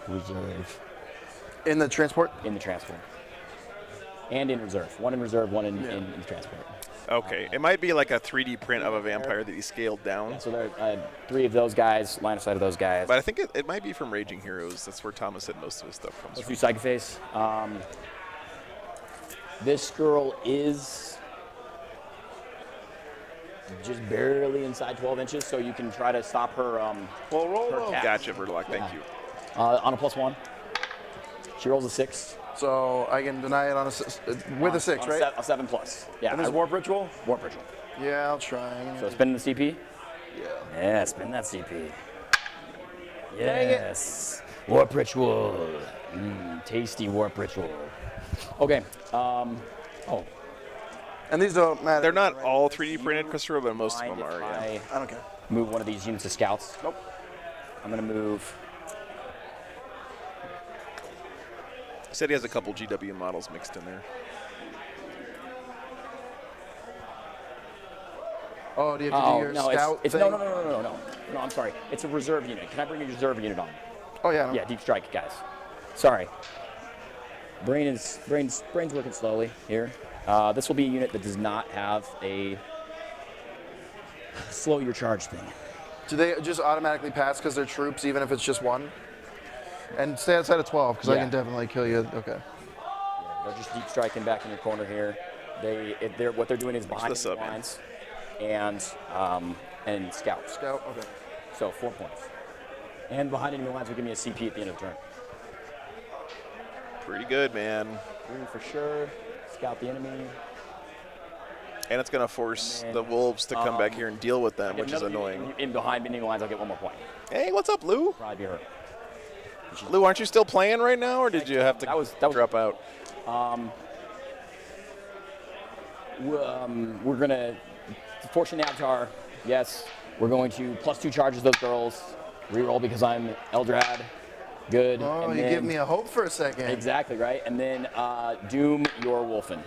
reserve. In the transport? In the transport. And in reserve. 1 in reserve, 1 in the transport. Okay, it might be like a 3D print of a vampire that he scaled down. Yeah, so there are 3 of those guys, line of sight of those guys. But I think it might be from Raging Heroes. That's where Thomas said most of his stuff comes Let's from. do Psychic Face. This girl is just barely inside 12 inches, so you can try to stop her. Her cat. Gotcha, Verlock. Thank you. On a +1. She rolls a 6. So I can deny it on with a 6, right? A 7+. Yeah. And there's Warp Ritual? Warp Ritual. Yeah, I'll try. So spin the CP? Yeah. Yeah, spin that CP. Yes. Warp Ritual. Tasty Warp Ritual. Okay. Oh. And these don't matter. They're not all 3D printed, Christopher, but most of them are. Yeah. I don't care. Move one of these units to scouts. Nope. I'm going to move. He said he has a couple GW models mixed in there. Oh, do you have to do your scout it's thing? No, I'm sorry. It's a reserve unit. Can I bring a reserve unit on? Oh, yeah. No. Yeah, deep strike, guys. Sorry. Brain's working slowly here. This will be a unit that does not have a slow your charge thing. Do they just automatically pass because they're troops, even if it's just 1? And stay outside of 12, because I can definitely kill you. Okay. Yeah, they're just deep striking back in your corner here. What they're doing is behind the lines and scout. Scout, okay. So 4 points. And behind enemy lines will give me a CP at the end of the turn. Pretty good, man. 3 for sure. Scout the enemy. And it's going to force the wolves to come back here and deal with them, which is annoying. In behind enemy lines, I'll get 1 more point. Hey, what's up, Lou? Probably be hurt. Lou, aren't you still playing right now, or did you have to drop out? We're going to, Fortune Avatar, yes. We're going to +2 charges those girls. Reroll because I'm Eldrad. Good. Oh, and you then, give me a hope for a second. Exactly, right? And then Doom your Wolfen.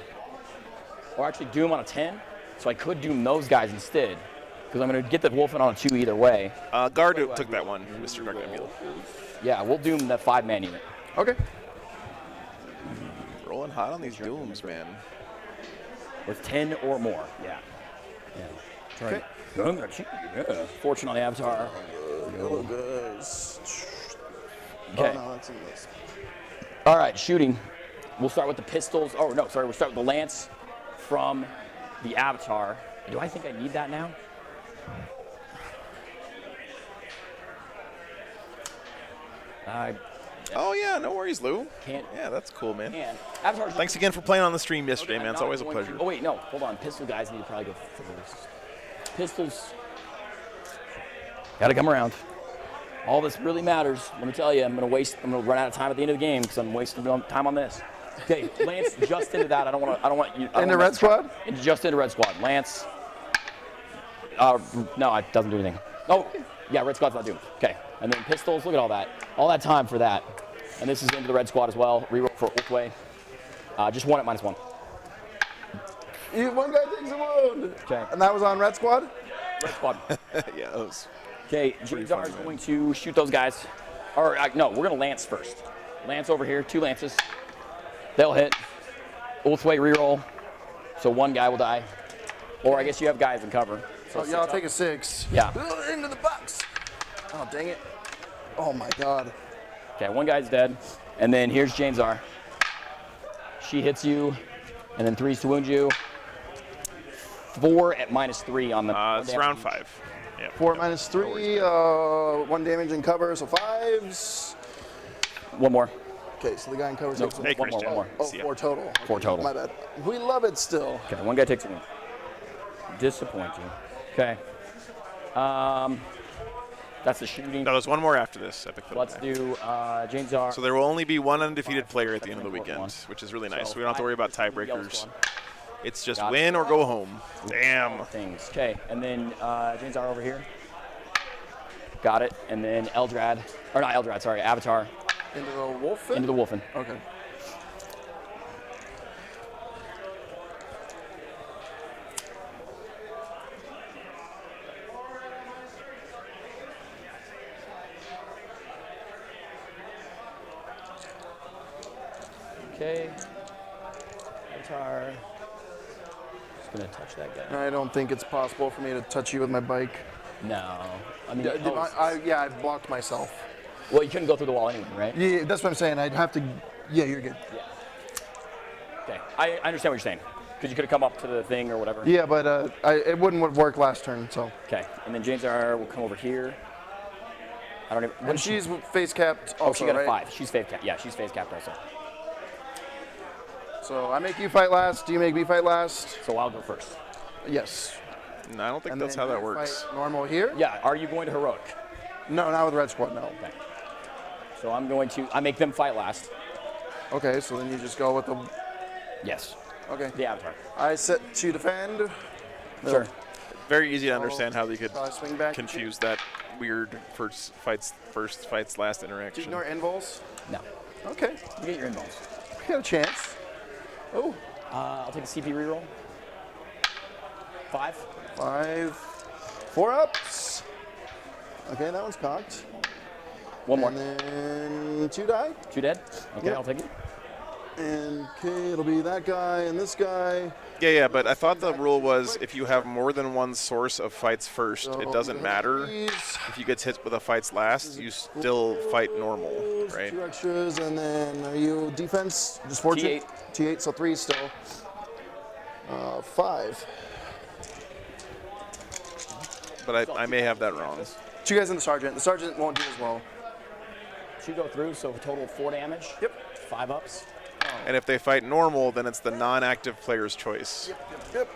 Or actually Doom on a 10. So I could Doom those guys instead. Because I'm going to get the Wolfen on a 2 either way. Guard took that one, Mr. Dark Emil. Yeah, we'll Doom the 5-man unit. Okay. Rolling hot on these Dooms, man. With 10 or more. Yeah. Okay. Yeah. Fortune on the Avatar. Hello, guys. Okay. Oh, no, that's in this. All right, shooting. We'll start with the pistols. Oh, no, sorry. We'll start with the lance from the Avatar. Do I think I need that now? Oh yeah, no worries, Lou. Can't. Yeah, that's cool, man. And Avatar's Thanks again for playing on the stream yesterday, I'm man. It's not always a going pleasure. to- oh, wait, no. Hold on. Pistol guys need to probably go first. Pistols. Gotta come around. All this really matters. Let me tell you, I'm gonna run out of time at the end of the game because I'm wasting time on this. Okay, Lance, just into that. I don't want you. Into red squad? Just into red squad. Lance. No, it doesn't do anything. Oh, yeah, red squad's not doing. Okay, and then pistols. Look at all that. All that time for that. And this is into the red squad as well. Reroll for Ultway. Just one at -1. One guy takes a wound. Okay. And that was on red squad? Red squad. Yeah, that was. Okay, Jizar is going to shoot those guys. Or, no, we're going to lance first. Lance over here, 2 lances. They'll hit. Ultway reroll. So one guy will die. Or I guess you have guys in cover. So Oh, yeah, I'll take a 6. Yeah. Into the box. Oh, dang it. Oh, my God. Okay, one guy's dead. And then here's James R. She hits you, and then 3s to wound you. 4 at -3 on the. It's round 5. Yeah. 4 minus 3, 1 damage in cover, so 5s. One more. Okay, so the guy in cover No, takes Hey, one more, Christian. one more. Oh, See ya. 4 total. 4 total. My bad. We love it still. Okay, one guy takes a wound. Disappointing. Okay. That's the shooting. No, there's one more after this. Epic Fiddle Let's Pack. do James R. So there will only be one undefeated player at the end of the Second and weekend, fourth which is really nice. So So we don't have to worry about yellow tiebreakers. squad. It's just Got it. win or go home. Damn. Things. Okay, and then James R over here. Got it. And then Eldrad, or not Eldrad, sorry, Avatar Into the wolfen? into the Wolfen. Okay. Okay. Avatar. Just gonna touch that guy. I don't think it's possible for me to touch you with my bike. No. I mean, Yeah, I blocked myself. well, you couldn't go through the wall anyway, right? Yeah, that's what I'm saying. I'd have to. Yeah, you're good. Yeah. Okay, I understand what you're saying. Because you could have come up to the thing or whatever. Yeah, but it wouldn't work last turn, so. Okay, and then James R will come over here. I don't even. And she's face capped also, Oh, she got right? a 5. She's face capped. Yeah, she's face capped also. So I make you fight last. Do you make me fight last? So I'll go first. Yes. No, I don't think And that's then how that you works. fight normal here? Yeah, are you going to heroic? No, not with red squad. No. Okay. So I'm going to. I make them fight last. Okay, so then you just go with the. Yes. Okay. The Avatar. I set to defend. Sure. Very easy to understand how they could So I swing back. confuse that weird first fights last Do you interaction. ignore invols? No. Okay. You get your involves. We got a chance. Oh. I'll take a CP reroll. 5. 5. 4 ups. Okay, that one's cocked. One more. And then 2 die. 2 dead. Okay, Yep. I'll take it. And okay, it'll be that guy and this guy. Yeah, but I thought the rule was if you have more than one source of fights first, So it doesn't matter. these, If you get hit with a fights last, you still fight normal, right? 2 extras, and then are you defense? Just fortune? T8, so 3 still. 5. But I may have that wrong. 2 guys in the sergeant. The sergeant won't do as well. 2 go through, so a total of 4 damage. Yep. 5 ups. And if they fight normal, then it's the non-active player's choice. Yep.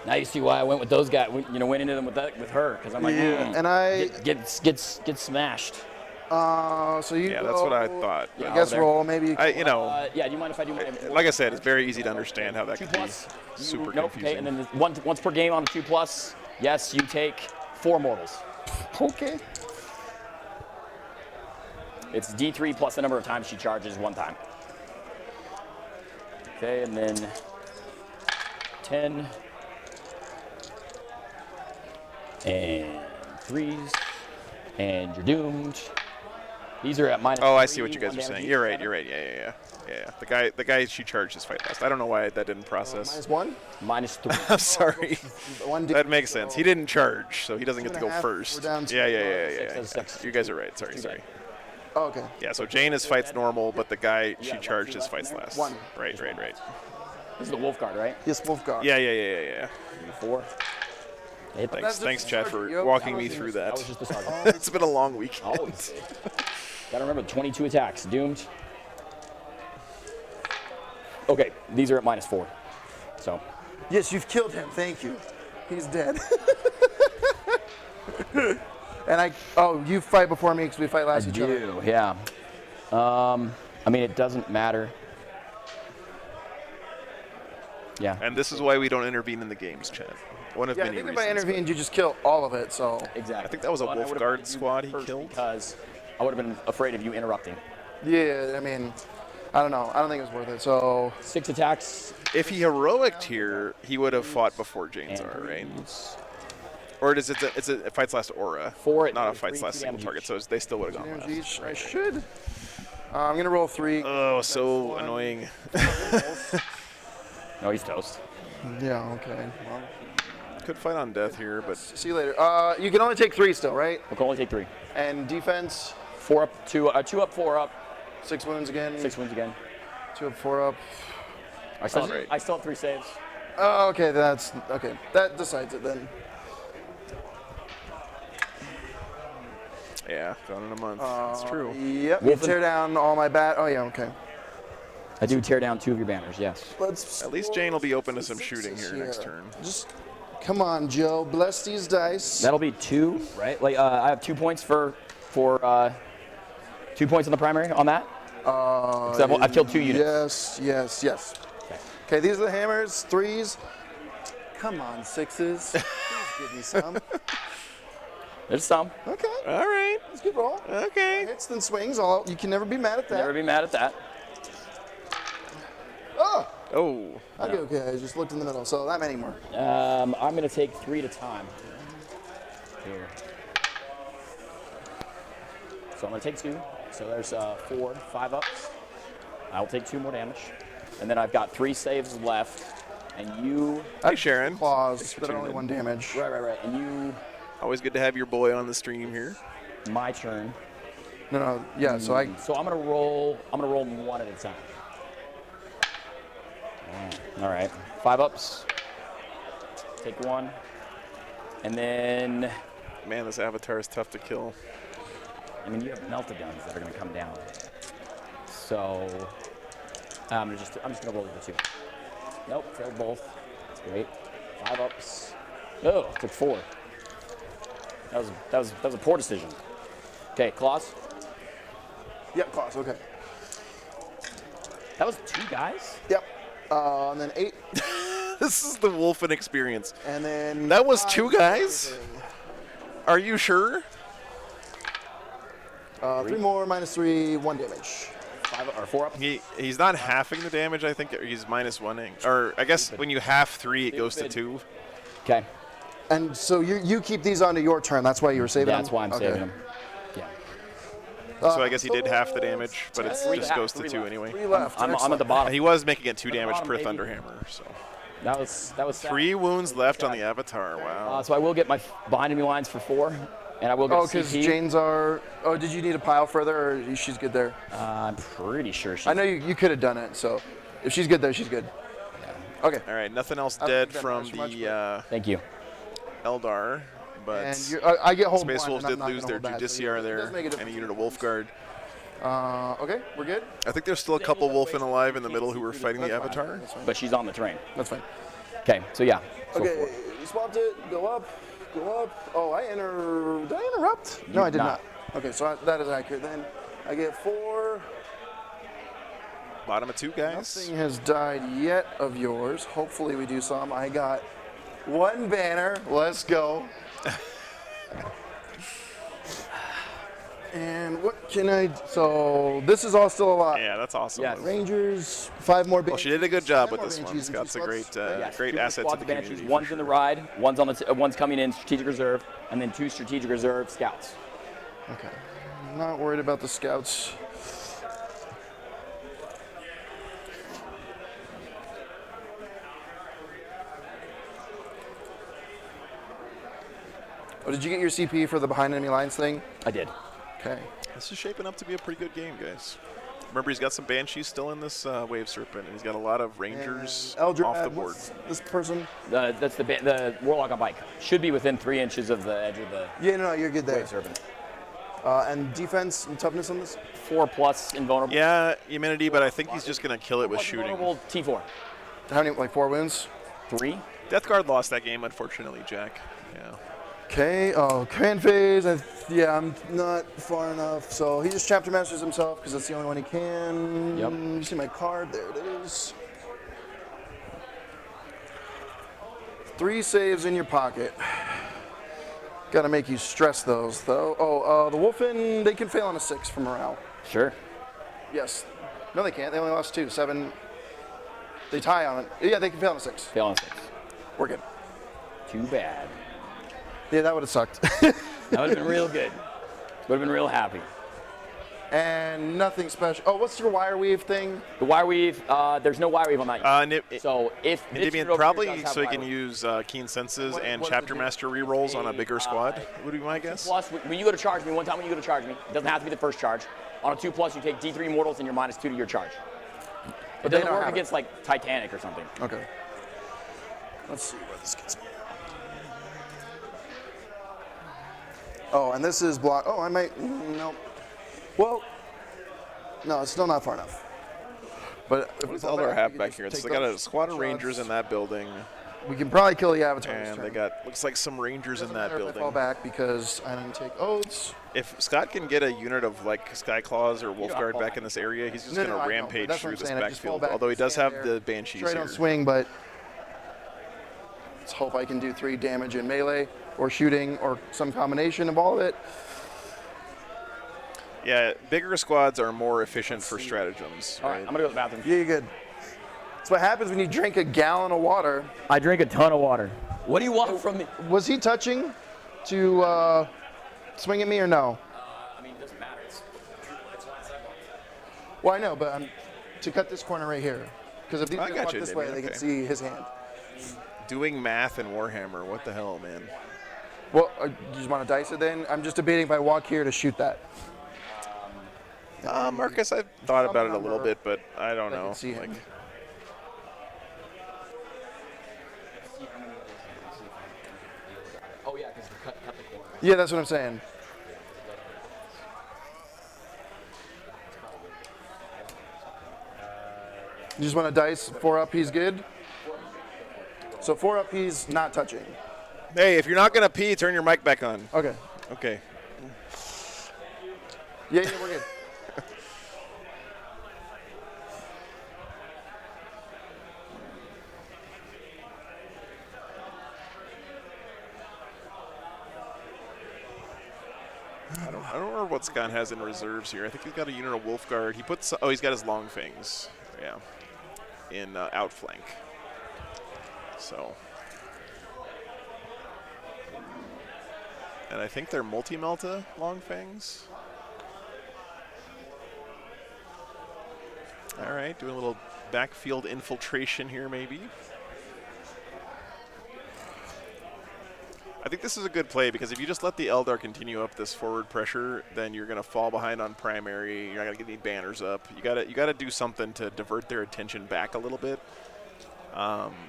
Now you see why I went with those guys. Went into them with her, because I'm like, And I. get smashed. So you. Yeah, that's what I thought. Yeah, I guess there. roll maybe. Yeah, do you mind if I do my? Like I said, it's very easy to understand how that 2 could be plus. super Nope. confusing. Okay, and then once per game on a 2 plus. Yes, you take 4 mortals. Okay. It's D3 plus the number of times she charges 1 time. Okay, and then 10 and 3s, and you're doomed. These are at minus. Oh, I see 3, what you guys 1 are damage saying. each, You're right. 7. You're right. Yeah. The guy she charged his fight last. I don't know why that didn't process. -1. Minus 3. I'm sorry. One That makes sense. He didn't charge, so he doesn't get to go 2.5, first. we're down to Yeah. 6. You guys are right. Sorry. Oh, okay. Yeah, so Jane is fights normal, but the guy she charged his fights last. 1. Right. This is the wolf guard, right? Yes, Wolfguard. Yeah. 4. Hit Thanks, That's thanks, just Chad, the for sergeant. walking Yep. me through That that. was just the sergeant. It's been a long weekend. Always. Gotta remember, 22 attacks. Doomed. Okay, these are at minus 4. So. Yes, you've killed him. Thank you. He's dead. And you fight before me because we fight last each other. Yeah. I mean, it doesn't matter. Yeah. And this is why we don't intervene in the games, Chad. One of Yeah, I many think if reasons. I intervened, you just kill all of it. So Exactly. I think that was a But I Wolf would've Guard wanted you squad he first killed. Because I would have been afraid of you interrupting. yeah, I mean, I don't know. I don't think it was worth it. So 6 attacks. If he heroiced here, he would have fought before Jane's And are, right? threes. Or it fights last aura, 4 not a at fights 3 last single damage target, each. so they still would have gone damage last. each. I should. I'm gonna roll 3. Oh, so annoying. No, he's toast. Yeah. Okay. Well, Could fight on death here, but see you later. You can only take 3 still, right? We can only take 3. And defense, 4 up, 2 up, 4 up. 6 wounds again. 6 wounds again. 2 up, 4 up. I still, Alright. I still have 3 saves. Oh, okay. That's okay. That decides it then. yeah, gone in a month. It's true. Yep. You Wolfen- tear down all my bat. Oh yeah. Okay. I do tear down 2 of your banners, yes. Let's. At least Jane will be open to some shooting here next Yeah. turn. Just come on, Joe. Bless these dice. That'll be 2, right? Like I have 2 points for 2 points on the primary on that. I've killed 2 units. Yes. Okay, these are the hammers. 3s. Come on, 6s. Please give me some. There's some. Okay, All right. that's a good roll. Okay. Hits then swings. You can never be mad at that. Never be mad at that. Oh, Oh. okay. I just looked in the middle, so that many more. I'm going to take 3 at a time. Here. So I'm going to take 2. So there's 4, 5 ups. I'll take 2 more damage. And then I've got 3 saves left. And you. Hi, Sharon. Claws for that are tuning only in. 1 damage. Right. And you. Always good to have your boy on the stream here. My turn. No. Yeah. So I. So I'm gonna roll 1 at a time. All right. 5 ups. Take 1. And then. Man, this avatar is tough to kill. I mean, you have meltaguns that are gonna come down. So I'm just gonna roll the 2. Nope, failed both. That's great. 5 ups. Oh, took 4. That was a poor decision. Okay, claws. Yep. Claws. Okay. That was 2 guys. Yep. And then 8, This is the Wolfen experience. and then. That was 5, 2 guys? Are you sure? 3 more, -3, 1 damage. 5 or 4 ups. He's not halving the damage, I think. He's -1ing. Or I guess when you half 3, it goes to 2. Okay. And so you keep these onto your turn. That's why you were saving them? That's why I'm Okay. saving them. Yeah. So I guess he did half the damage, but it just goes to 2 anyway. 3 left. I'm at Excellent. the bottom. He was making it 2 damage bottom, per baby. Thunderhammer. So That was sad. 3 wounds left on the avatar. Wow. So I will get my behind enemy lines for 4, and I will get Oh, a because CP. Jane's are. Oh, did you need a pile further, or she's good there? I'm pretty sure she's. I know you could have done it. So if she's good there, she's good. Okay. All right, nothing else I dead don't think that from matters much, the Thank you. Eldar, but And I get hold Space one, Wolves and I'm did not lose gonna their hold that, so Judiciar it does there make a and a difference. unit of Wolf Guard. Okay, we're good. I think there's still a couple Wolfen alive in the middle who were fighting the Avatar. That's fine. But she's on the train. That's fine. Okay, so yeah. So Okay, 4. you swapped it. Go up. Oh, did I interrupt? No, I did not. Okay, so that is accurate then. I get 4. Bottom of 2, guys. Nothing has died yet of yours. Hopefully we do some. I got 1 banner. Let's go. And what can I? So this is all still alive. Yeah, that's awesome. Yes. Rangers, 5 more. Well, she did a good job 5 with more this one. Banshees and Scott's a 2 great, squads. Yes, great 2 asset to squads the of Banshees. community. One's in the ride. One's coming in strategic reserve, and then 2 strategic reserve scouts. Okay. Not worried about the scouts. Oh, did you get your CP for the behind enemy lines thing? I did. Okay. This is shaping up to be a pretty good game, guys. Remember, he's got some Banshees still in this Wave Serpent, and he's got a lot of Rangers Eldar, off the board. This person? That's the Warlock on bike. Should be within 3 inches of the edge of the Yeah, no, you're good there. Wave Serpent. And defense and toughness on this? 4+ invulnerable. Yeah, immunity, but I think he's just going to kill it with shooting. Invulnerable T4. How many, like 4 wounds? 3. Death Guard lost that game, unfortunately, Jack. Yeah. Okay, command phase. Yeah, I'm not far enough. So he just chapter masters himself because that's the only one he can. Yep. You see my card? There it is. 3 saves in your pocket. Gotta make you stress those, though. Oh, the Wolfen, they can fail on a 6 for morale. Sure. Yes. No, they can't. They only lost 2. 7. They tie on it. Yeah, they can fail on a 6. Fail on 6. We're good. Too bad. Yeah, that would have sucked. That would have been real good. Would have been real happy. And nothing special. Oh, what's your wire weave thing? The wire weave, there's no wire weave on that. So if this Endymion, unit over probably here does have so he wire can weave. use Keen Senses and what Chapter does it do? Master rerolls on a bigger squad, would be my guess. Plus, when you go to charge me, one time when you go to charge me, it doesn't have to be the first charge. On a 2+, you take D3 mortals and you're -2 to your charge. It they doesn't don't work have it. against like Titanic or something. Okay. Let's see where this gets me. Oh, and this is block. Oh, I might. No. Well, no, it's still not far enough. But if What does we fall Eldar back, have we can back just here? take They got a those squad of shots. Rangers in that building, We can probably kill the avatars. and they got looks like some Rangers in that I fall building. back because I didn't take oaths. If Scott can get a unit of like Skyclaws or Wolfguard back in this area, he's just No, going I to know, rampage that's what through I'm this saying. I just fall backfield. back Although he and does stand have there. the Banshees Try here. don't swing, but let's hope I can do 3 damage in melee or shooting or some combination of all of it. Yeah, bigger squads are more efficient for stratagems. All right, I'm gonna go to the bathroom. Yeah, you're good. That's what happens when you drink a gallon of water. I drink a ton of water. What do you want from me? Was he touching to swing at me or no? I mean, it doesn't matter. It's Well, I know, but to cut this corner right here. Because if these I guys got walk you, this way, Damien, they can okay. see his hand. Doing math in Warhammer, what the hell, man? Well, you just want to dice it then? I'm just debating if I walk here to shoot that. Marcus, I've thought about it a little number bit, but I don't I can know. see him. Like, Oh yeah, because cut the corner. Yeah, that's what I'm saying. You just want to dice 4 up, he's good. So 4 up, he's not touching. hey, if you're not going to pee, turn your mic back on. Okay. Okay. Yeah, we're good. I don't remember what Scott has in reserves here. I think he's got a unit of Wolfguard. He puts. Oh, he's got his Long Fangs. Yeah. In outflank. So. And I think they're multi-melta Long Fangs. All right, doing a little backfield infiltration here, maybe. I think this is a good play because if you just let the Eldar continue up this forward pressure, then you're going to fall behind on primary. You're not going to get any banners up. You got to do something to divert their attention back a little bit.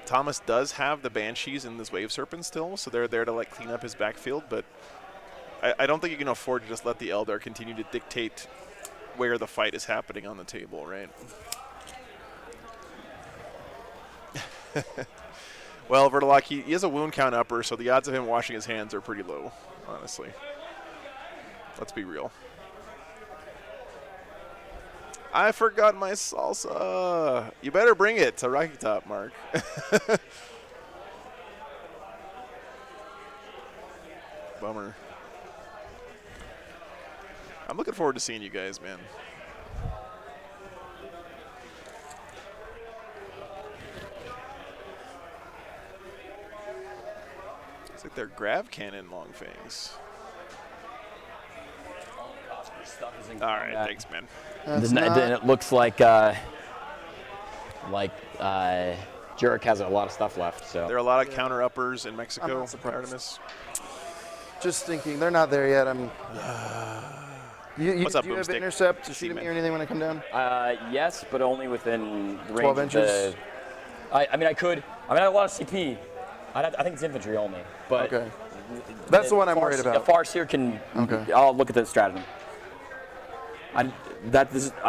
Thomas does have the Banshees in this Wave Serpent still, so they're there to like clean up his backfield. But I don't think you can afford to just let the Eldar continue to dictate where the fight is happening on the table, right? Well, Vertalock, he has a wound count upper, so the odds of him washing his hands are pretty low, honestly. Let's be real. I forgot my salsa. You better bring it to Rocky Top, Mark. Bummer. I'm looking forward to seeing you guys, man. It's like they're grav cannon long fangs. stuff is in All right, combat. thanks, man. Then it looks like Jurek has a lot of stuff left. So There are a lot of counter uppers in I'm Mexico, not surprised. Artemis. Just thinking, they're not there yet. What's up, do you have Boomstick? intercept to shoot See, at me man. or anything when I come down? yes, but only within the range 12 of inches? I mean, I could. I mean, I have a lot of CP. I think it's infantry only. But Okay. That's the one I'm worried about. A Farseer can. Okay. I'll look at the stratagem. I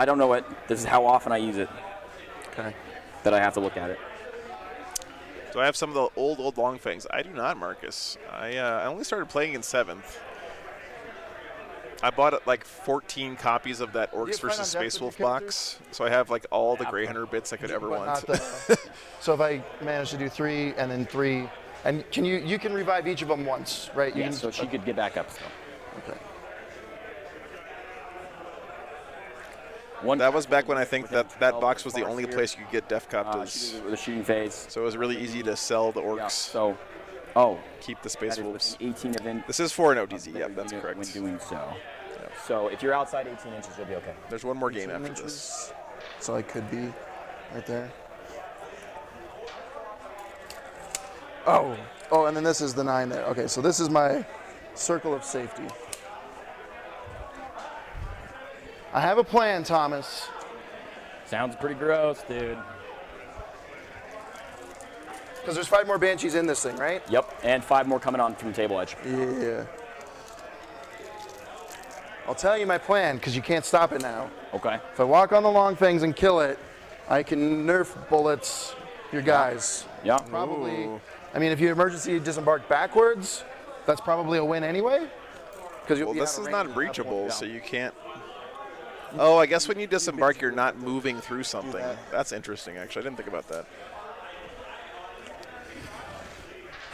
don't know this is how often I use it. Okay. That I have to look at it. So I have some of the old Longfangs. I do not, Marcus. I only started playing in 7th. I bought like 14 copies of that Orcs have fun on vs. depth Space with Wolf your box, so I have like all the Grey Hunter bits I could ever But want. not so if I manage to do 3 and then 3, and you can revive each of them once, right? You Yeah, can, so she could get back up still. Okay. That was back when I think that box was the only place you could get Def Coptas. With a shooting phase. So it was really easy to sell the Orcs. Yeah, so, keep the Space that is Wolves. within 18 of in. This is for an OTZ. Yep, that's unit correct. When doing so. So if you're outside 18 inches, you'll be okay. There's one more game 18 after this. inches. So I could be right there. Oh, and then this is the 9 there. Okay, so this is my circle of safety. I have a plan, Thomas. Sounds pretty gross, dude. Because there's 5 more Banshees in this thing, right? Yep, and 5 more coming on from table edge. Yeah. I'll tell you my plan, because you can't stop it now. Okay. If I walk on the long fangs and kill it, I can nerf bullets your guys. Yeah. Probably. Ooh. I mean, if you emergency disembark backwards, that's probably a win anyway. Because Well, this is not breachable, so you can't. Oh, I guess when you disembark, you're not moving through something. That's interesting, actually. I didn't think about that.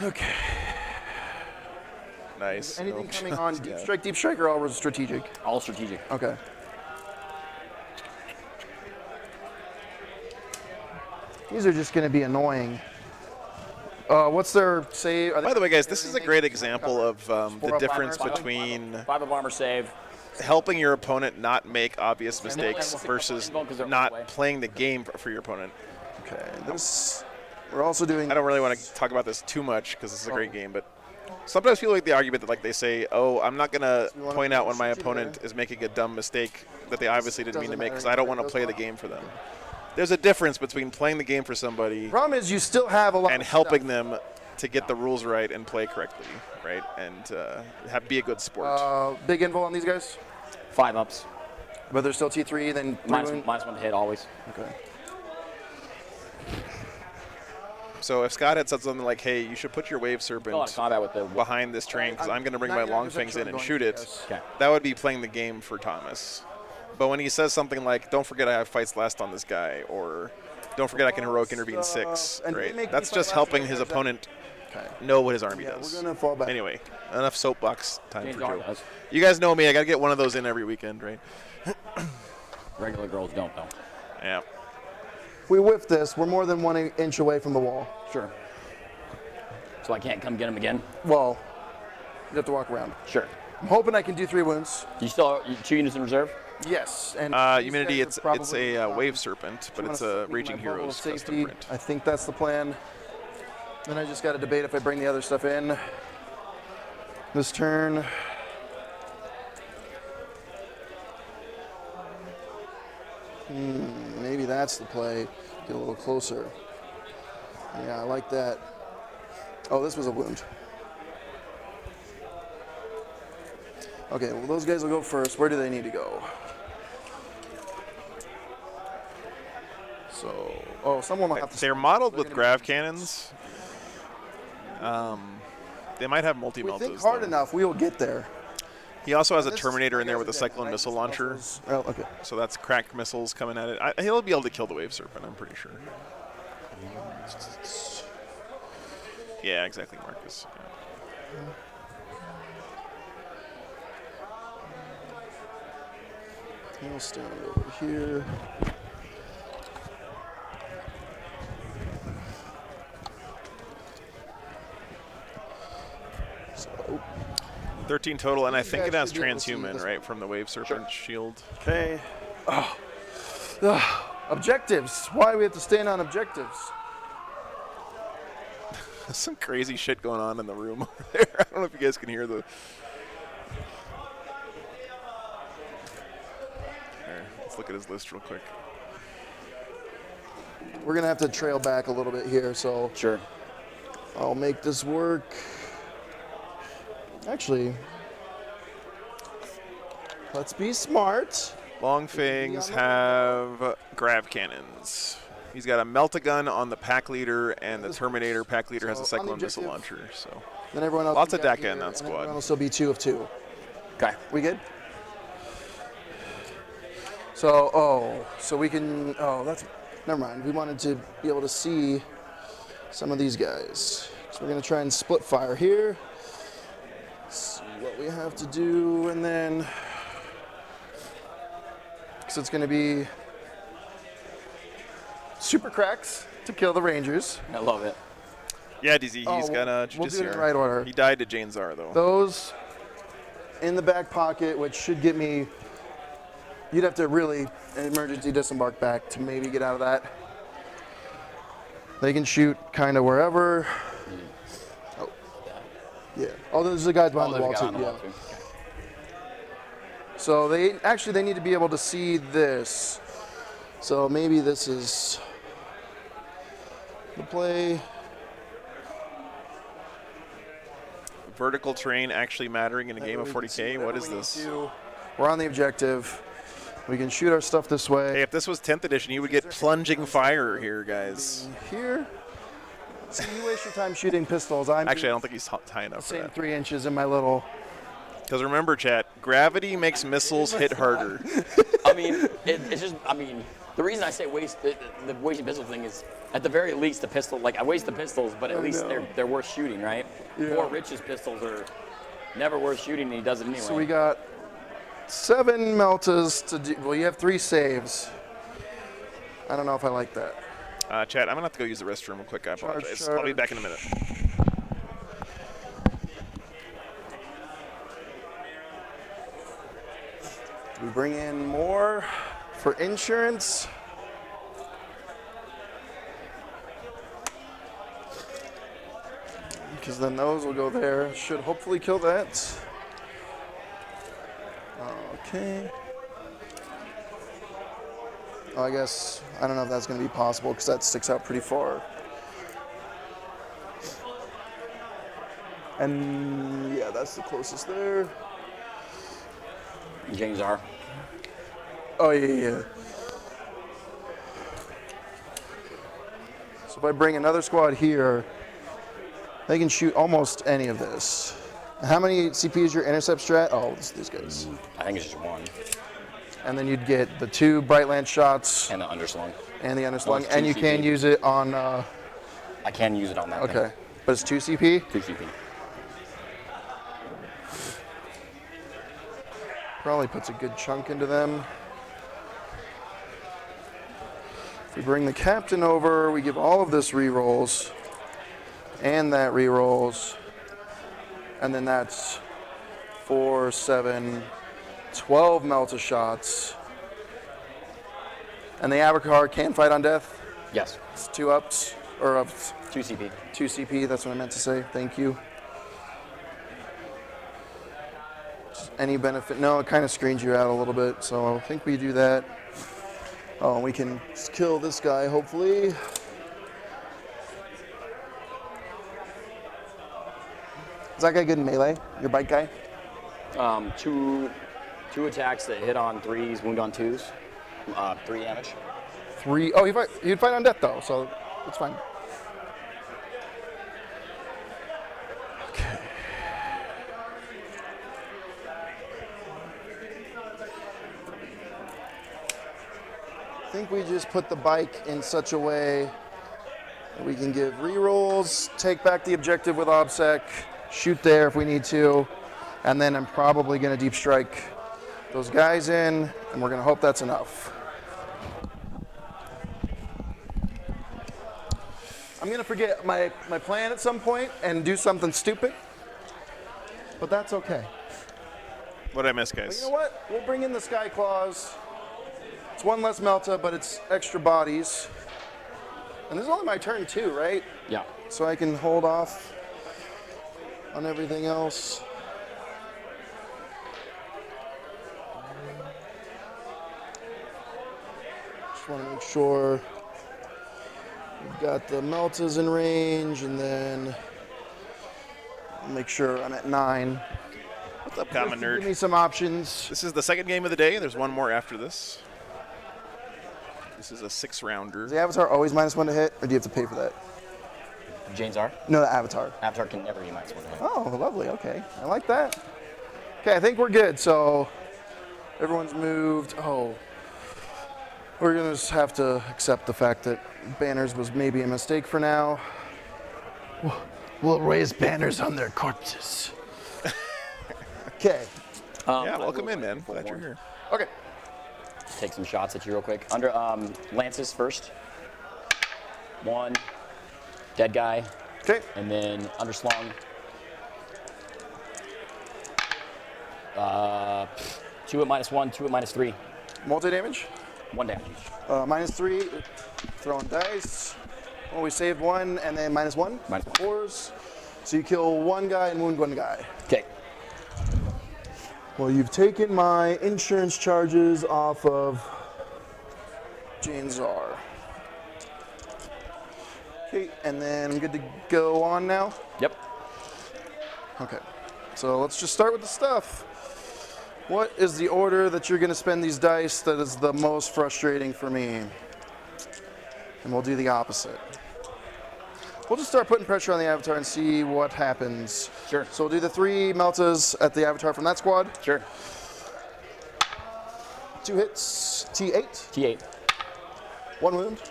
Okay. Nice. Anything Nope. coming on deep Yeah. strike, or all strategic? All strategic. Okay. These are just going to be annoying. What's their save? By the way, guys, this is a great example of the difference between 5 of armor save. helping your opponent not make obvious mistakes versus not playing the game for your opponent. Okay. This. We're also doing. I don't really want to talk about this too much because this is a great game, but sometimes people like the argument that like they say, "Oh, I'm not gonna point out when my opponent is making a dumb mistake that they obviously didn't mean to make because I don't want to play the game for them." There's a difference between playing the game for somebody Problem is, you still have a lot and of helping them to get the rules right and play correctly, right? And be a good sport. Big info on these guys, 5 ups. but they're still T3. Then Minus 1 to hit always. Okay. So if Scott had said something like, "Hey, you should put your Wave A lot of Serpent combat with the. behind this train because I'm going to bring my 99% long fangs sure in I'm and going shoot to, it," yes. Okay. that would be playing the game for Thomas. But when he says something like, "Don't forget I have fights last on this guy," or "Don't forget I can heroic intervene 6," and they right? make That's me fight just last helping on his the guys that- opponent Okay. know what his army Yeah, does. we're gonna fall back. Anyway, enough soapbox time James for R Joe. does. You guys know me. I got to get one of those in every weekend, right? Regular girls don't, though. Yeah. If we whiff this, we're more than 1 inch away from the wall. Sure. So I can't come get him again? Well, you have to walk around. Sure. I'm hoping I can do 3 wounds. You still 2 units in reserve? Yes. And these Humidity, guys it's are it's probably, a Wave Serpent, but I'm it's gonna a stick me Raging in my bubble Heroes of custom safety. print. I think that's the plan. Then I just got to debate if I bring the other stuff in. This turn. Maybe that's the play. Get a little closer. Yeah, I like that. Oh, this was a wound. Okay, well, those guys will go first. Where do they need to go? So, someone will have to. They're modeled They're with gonna grav be- cannons. They might have If we multi-meltas. think hard though. enough, we will get there. He also has a This- Terminator in there with a this- Cyclone missile launcher, Oh, okay. so that's cracked missiles coming at it. He'll be able to kill the Wave Serpent, I'm pretty sure. Yeah, exactly, Marcus. He'll stand over here. So, 13 total, and I think guys it has should be able to see transhuman, this right, from the Wave Serpent shield. Okay. Oh. Ugh. Objectives. Why do we have to stand on objectives? There's some crazy shit going on in the room over there. I don't know if you guys can hear the... Here, let's look at his list real quick. We're gonna have to trail back a little bit here, so Sure. I'll make this work. Actually, let's be smart. Long Fangs have grav cannons. He's got a melt-a-gun on the pack leader, and the Terminator pack leader has a So, on the cyclone missile objective, launcher. So Then everyone else lots we of got DECA in here, that and everyone squad. else will be 2 of 2. Okay. We good? So, so we can, never mind. We wanted to be able to see some of these guys. So we're gonna try and split fire here. See what we have to do, and then, because it's gonna be super cracks to kill the Rangers. I love it. Yeah, DZ, he's got a we'll do it in Justiciar. the right order. He died to Jane Czar, though. Those in the back pocket, which should get me, you'd have to really emergency disembark back to maybe get out of that. They can shoot kind of wherever. Oh, yeah. Oh, there's the guys behind the wall too. Yeah. So they need to be able to see this. So maybe this is the play. Vertical terrain actually mattering in a game of 40K? What is this? We're on the objective. We can shoot our stuff this way. Hey, if this was 10th edition, you would get plunging fire here, guys. Here. See, you waste your time shooting pistols. Actually, I don't think he's high enough for same that. 3 inches in my little. Because remember, chat, gravity makes missiles hit harder. I mean, it's just, I mean, the reason I say waste, the wasting pistol thing is, at the very least, the pistol, like, I waste the pistols, but at least they're worth shooting, right? Yeah. Poor Rich's pistols are never worth shooting, and he does it anyway. So we got 7 meltas to do. Well, you have 3 saves. I don't know if I like that. Chat, I'm going to have to go use the restroom real quick. I apologize. Charge. I'll be back in a minute. We bring in more for insurance. Because then those will go there. Should hopefully kill that. Okay. I guess, I don't know if that's going to be possible because that sticks out pretty far. And yeah, that's the closest there. James R. Oh, yeah. So if I bring another squad here, they can shoot almost any of this. How many CP is your intercept strat? Oh, it's these guys. I think it's just 1. And then you'd get the 2 Brightland shots. And the underslung. And the No, underslung. it's And 2 you can CP. use it on... I can use it on that okay. thing. But it's 2 CP? 2 CP. Probably puts a good chunk into them. If we bring the captain over, we give all of this rerolls. And that rerolls. And then that's 4, 7, 12 Melta shots. And the Abacar can fight on death? Yes. It's 2 ups, or ups. 2 CP. 2 CP, that's what I meant to say. Thank you. Just any benefit? No, it kind of screens you out a little bit, so I think we do that. Oh, we can just kill this guy, hopefully. Is that guy good in melee? Your bike guy? 2 attacks that hit on 3s, wound on 2s. 3 damage. 3. Oh, he'd fight on death though, so it's fine. Okay. I think we just put the bike in such a way that we can give rerolls, take back the objective with OBSEC, shoot there if we need to, and then I'm probably going to deep strike those guys in, and we're going to hope that's enough. I'm going to forget my plan at some point and do something stupid. but that's okay. What did I miss, But guys? you know what? We'll bring in the Sky Claws. It's one less Melta, but it's extra bodies. And this is only my turn too, right? Yeah. So I can hold off on everything else. Just want to make sure we've got the Meltas in range, and then make sure I'm at 9. What's up, Common Nerd? Give me some options. This is the second game of the day. There's one more after this. This is a 6-rounder. Is the Avatar always -1 to hit, or do you have to pay for that? Jane's R? No, the Avatar. Avatar can never be -1 to hit. Oh, lovely. Okay, I like that. Okay, I think we're good. So everyone's moved. Oh, we're gonna just have to accept the fact that banners was maybe a mistake for now. We'll raise banners on their corpses. Okay. Yeah, welcome in, man. Glad you're here. Okay. Take some shots at you real quick. Under Lances first. 1. Dead guy. Okay. And then underslung. 2 at -1, 2 at -3. Multi-damage. 1 damage each. -3. Throwing dice. Well, we saved 1, and then -1. -1. 4s. So you kill 1 guy and wound 1 guy. Okay. Well, you've taken my insurance charges off of Jane Czar. Okay, and then I'm good to go on now? Yep. Okay, so let's just start with the stuff. What is the order that you're going to spend these dice that is the most frustrating for me? And we'll do the opposite. We'll just start putting pressure on the Avatar and see what happens. Sure. So we'll do the 3 Meltas at the Avatar from that squad. Sure. 2 hits, T8. T8. 1 wound.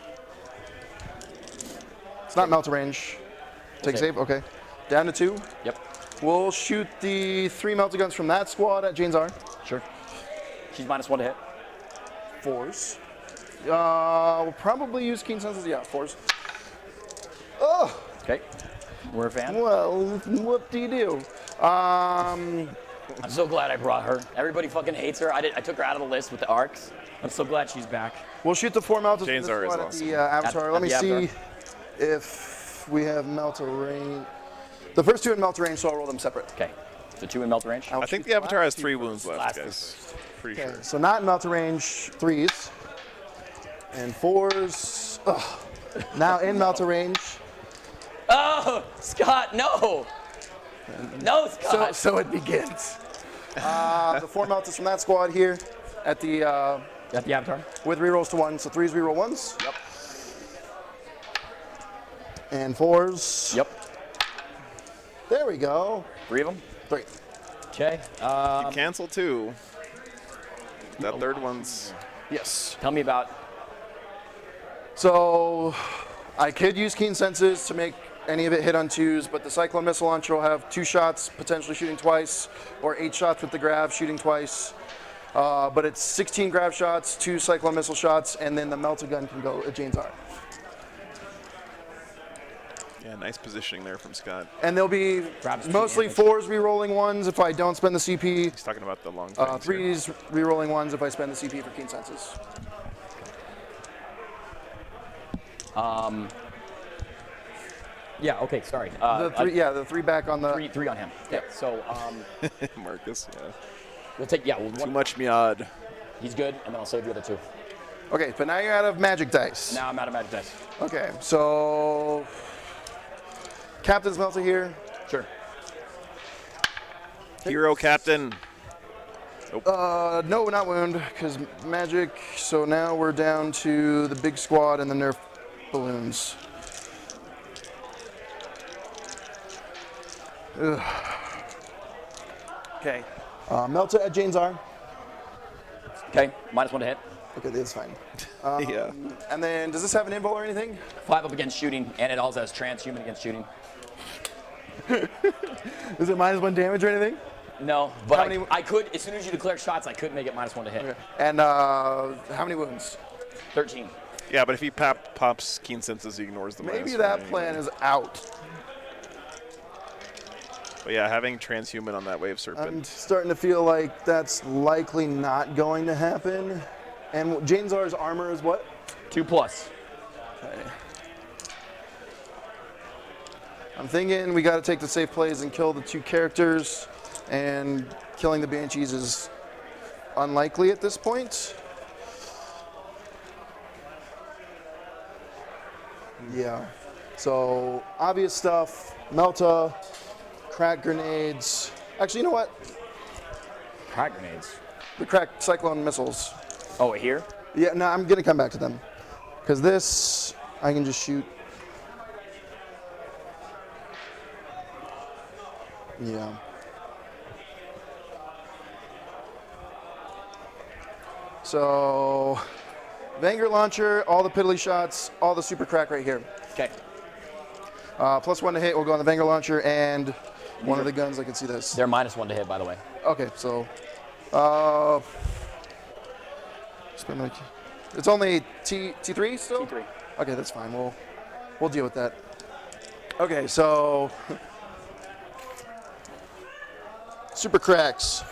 It's not Melta range. Take a save, okay. Down to 2. Yep. We'll shoot the 3 Melta guns from that squad at Jane's R. Sure. She's -1 to hit. 4s. We'll probably use Keen Senses, yeah, 4s. Oh! Okay. We're a fan. Well, whoop-de-doo. I'm so glad I brought her. Everybody fucking hates her. I took her out of the list with the Orks. I'm so glad she's back. We'll shoot the 4 Meltas Jane's from R this is squad at awesome. the Avatar. Let me the see Avatar. if we have Melta range. The first 2 in Melta range, so I'll roll them separate. Okay. So 2 in Melta range. I think the Avatar has 3 wounds left, Last guys. Pretty Okay, sure. so not in Melta range, 3s. And 4s. Ugh. Now in Melta range. Oh, Scott, no. No, Scott. So it begins. The 4 Meltas from that squad here at the Got the Avatar. with rerolls to 1. So 3s reroll 1s. Yep. And 4s. Yep. There we go. 3 of them. 3. Okay. You cancel 2. That third one's... Yes. Tell me about. So I could use Keen Senses to make any of it hit on 2s, but the Cyclone Missile Launcher will have 2 shots, potentially shooting twice, or 8 shots with the grav, shooting twice. But it's 16 grav shots, 2 Cyclone Missile shots, and then the Melta gun can go at Jane's R. Yeah, nice positioning there from Scott. And there'll be Grabs 2 mostly damage. 4s rerolling 1s if I don't spend the CP. He's talking about the long things here. 3s rerolling 1s if I spend the CP for Keen Senses. Yeah. Okay. Sorry. The 3 back on the. Three on him. Okay. So Marcus, yeah. we'll take. Yeah. Too much Miad. He's good, and then I'll save the other 2. Okay, but now you're out of magic dice. Now I'm out of magic dice. Okay, so Captain's Melta here. Sure. Hero Captain. No, not wound, because magic. So now we're down to the big squad and the nerf balloons. Ugh. Okay. Melta at Jane's R. Okay. -1 to hit. Okay, that's fine. Yeah. And then, does this have an invul or anything? 5 up against shooting, and it also has transhuman against shooting. Is it -1 damage or anything? No, but How many- I could, as soon as you declare shots, I could make it -1 to hit. Okay. And how many wounds? 13. Yeah, but if he pops Keen Senses, he ignores the Maybe minus that one plan anyway. is out. But yeah, having transhuman on that wave I'm serpent. starting to feel like that's likely not going to happen. And Janezar's armor is what? 2+. Okay. I'm thinking we got to take the safe plays and kill the 2 characters, and killing the Banshees is unlikely at this point. Yeah. So obvious stuff: Melta, crack grenades. Actually, you know what? Crack grenades. The crack cyclone missiles. Oh, here? Yeah. No, I'm gonna come back to them, because this I can just shoot. Yeah. So, Vanguard launcher, all the piddly shots, all the super crack right here. Okay. +1 to hit will go on the Vanguard launcher and one of the guns. I can see this. They're -1 to hit, by the way. Okay, so, spend my, it's only T3 still? T3. Okay, that's fine. We'll deal with that. Okay, so. Super cracks.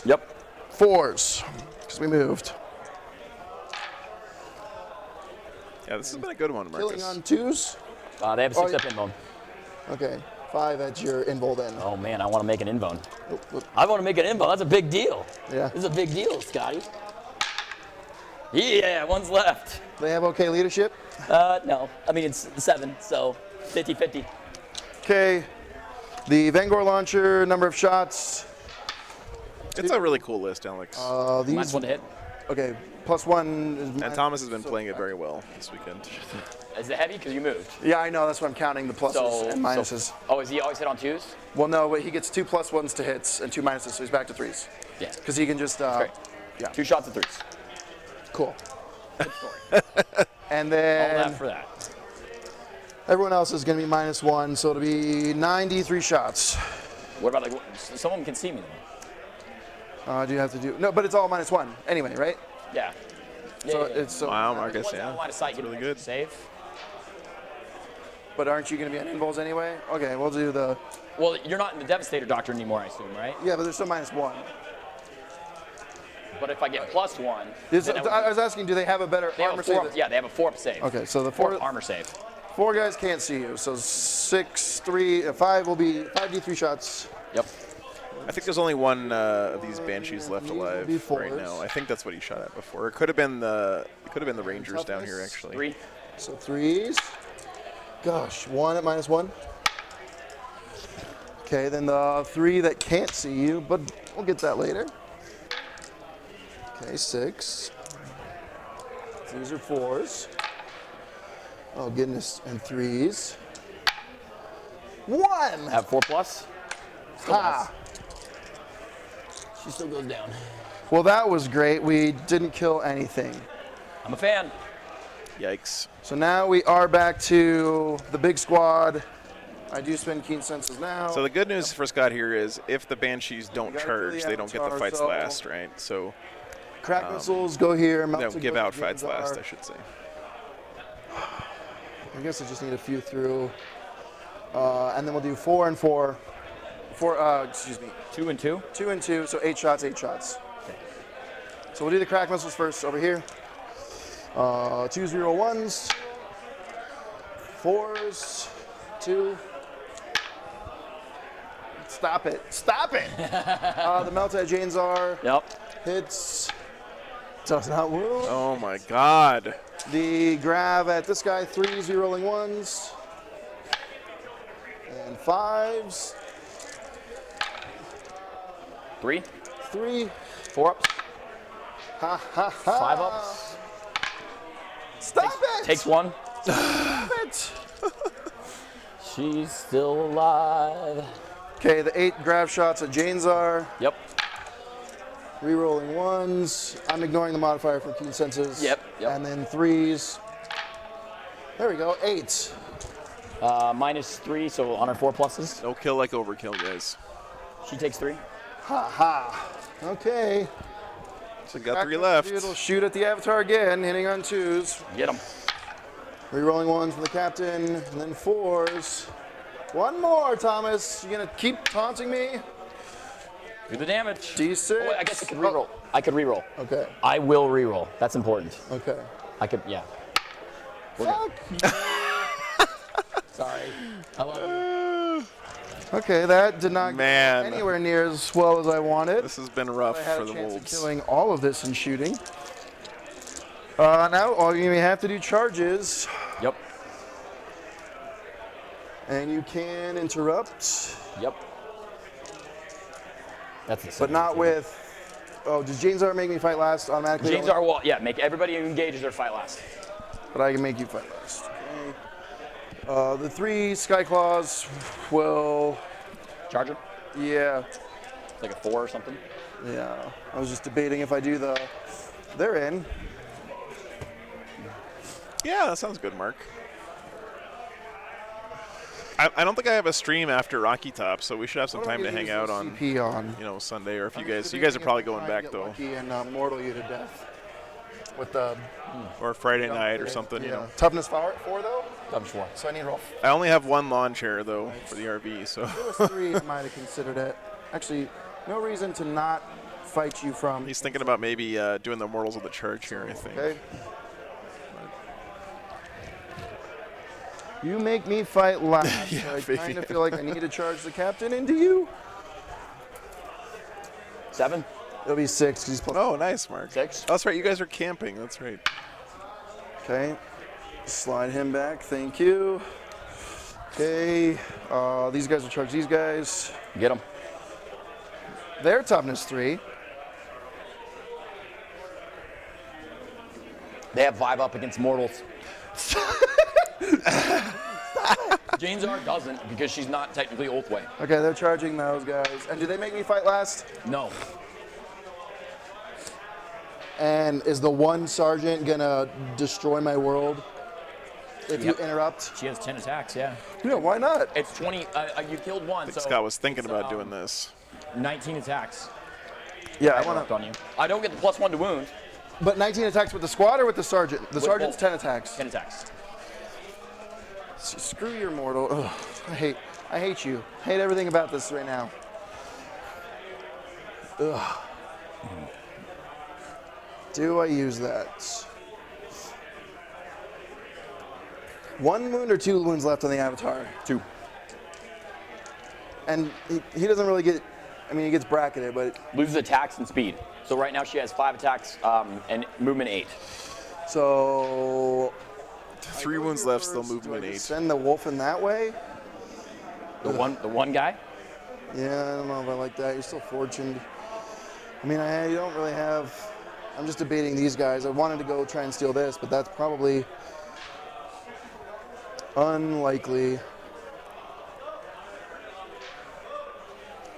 Yep. 4s, because we moved. Yeah, this has been a good one, Killing Marcus. on 2s. They have a 6 yeah. up invuln. Okay, 5 at your invul then. Oh man, I want to make an invuln. Oop. I want to make an invuln. That's a big deal. Yeah. This is a big deal, Scotty. Yeah, 1's left. They have okay leadership? No. I mean, it's 7, so 50-50. Okay. The Vanguard launcher, number of shots. It's a really cool list, Alex. These. -1 to hit. Okay, +1 is. And Thomas has been playing it very well this weekend. Is it heavy? Because you moved. Yeah, I know. That's why I'm counting the pluses and minuses. Oh, is he always hit on 2s? Well, no, but he gets 2 +1s to hits and 2 minuses, so he's back to 3s. Yeah. Because he can just. Great. Yeah. 2 shots at 3s. Cool. Good story. And All then. that for that. Everyone else is going to be -1, so it'll be 93 shots. What about like someone can see me though? Do you have to do no? But it's all -1 anyway, right? Yeah. So it's so. Wow, Marcus, Ones yeah. out of line of sight, That's really get good. Save. But aren't you going to be on invulns anyway? Okay, we'll do the. Well, you're not in the Devastator Doctrine anymore, I assume, right? Yeah, but there's still -1. But if I get +1, I was asking, do they have a better they have armor a 4 save? yeah, they have a 4 up save. Okay, so the 4 4 armor save. 4 guys can't see you, so 6, 3, 5 will be 5d3 shots. Yep. I think there's only one of these Banshees left alive Be right fours. now. I think that's what he shot at before. It could have been the Rangers down here actually. 3. So 3s. Gosh, 1 at -1. Okay, then the 3 that can't see you, but we'll get that later. Okay, 6. These are 4s. Oh goodness, and 3s. 1. Have 4+. Ha! She still goes down. Well, that was great. We didn't kill anything. I'm a fan. Yikes. So now we are back to the big squad. I do spend keen senses now. So the good news for Scott here is if the Banshees don't gotta kill charge, the they don't get the Avatar, fights so- last, right? So Crack missiles go here. no, Melted give goes out to fights last, Janezar. I should say. I guess I just need a few through. And then we'll do 4 and 4. 2 and 2. 2 and 2, so 8 shots, 8 shots. So we'll do the crack missiles first over here. 2-0-1s. 4s. 2. Stop it. Stop it! The Melta Janezar Yep. hits. Does not wound. Oh my God. The grab at this guy, 3 rolling 1s. And 5s. 3. 3. 4 ups. Ha ha ha. 5 ups. Stop it! Takes 1. Stop it! She's still alive. Okay, the 8 grab shots at Janezar. Yep. Rerolling 1s. I'm ignoring the modifier from keen senses. Yep. And then 3s. There we go. 8. -3, so on her 4 pluses. No kill like overkill, guys. She takes 3. Ha ha. Okay. So we got 3 left. It'll shoot at the Avatar again, hitting on 2s. Get him. Rerolling 1s from the captain, and then 4s. One more, Thomas. You gonna keep taunting me? Do the damage. D6. Oh, wait, I guess I could reroll. I could reroll. Okay. I will reroll. That's important. Okay. I could, yeah. Fuck. Sorry. I love you. Okay, that did not Man. go anywhere near as well as I wanted. This has been rough I had for a the chance of Wolves. killing all of this in shooting. Now all you have to do charges, Yep. and you can interrupt, Yep. That's the but not with. Oh, does James R make me fight last automatically? James R. Wall. Yeah, make everybody who engages their fight last. But I can make you fight last. Okay. The 3 Sky Claws will. Charger? Yeah. Like a 4 or something? Yeah. I was just debating if I do the. They're in. Yeah, that sounds good, Mark. I don't think I have a stream after Rocky Top, so we should have some time to hang out on, CP on. you know, Sunday, or if you guys are probably going back though, And mortal you to death with the or Friday night or something. You know, toughness 4 though. Toughness 4. So I need to roll. I only have 1 lawn chair though for the RV, so. If it was 3, I might have considered it. Actually, no reason to not fight you from. He's thinking about maybe doing the Mortals of the Charge here, I think. Okay. You make me fight last. Yeah, so I kind of feel like I need to charge the captain into you. 7? It'll be 6 because he's plus. Oh, nice, Mark. 6? Oh, that's right. You guys are camping. That's right. Okay. Slide him back. Thank you. Okay. These guys will charge these guys. Get them. Their toughness 3. They have 5 up against mortals. James R. doesn't because she's not technically Oathway. Okay, they're charging those guys. And do they make me fight last? No. And is the 1 sergeant gonna destroy my world if you interrupt? She has 10 attacks, yeah. Yeah, why not? It's 20. You killed 1, I think so Scott was thinking it's, about doing this. 19 attacks. Yeah, I Interrupt want on you. I don't get the +1 to wound. But 19 attacks with the squad or with the sergeant? The With sergeant's both. 10 attacks. 10 attacks. Screw your mortal. Ugh, I hate you. I hate everything about this right now. Ugh. Do I use that? 1 wound or 2 wounds left on the avatar? 2. And he doesn't really get, I mean, he gets bracketed, but. Loses attacks and speed. So right now she has 5 attacks and movement 8. So. 3 wounds left, still movement 8. Send the wolf in that way? The one guy? Yeah, I don't know if I like that. You're still fortuned. I mean, I don't really have. I'm just debating these guys. I wanted to go try and steal this, but that's probably unlikely.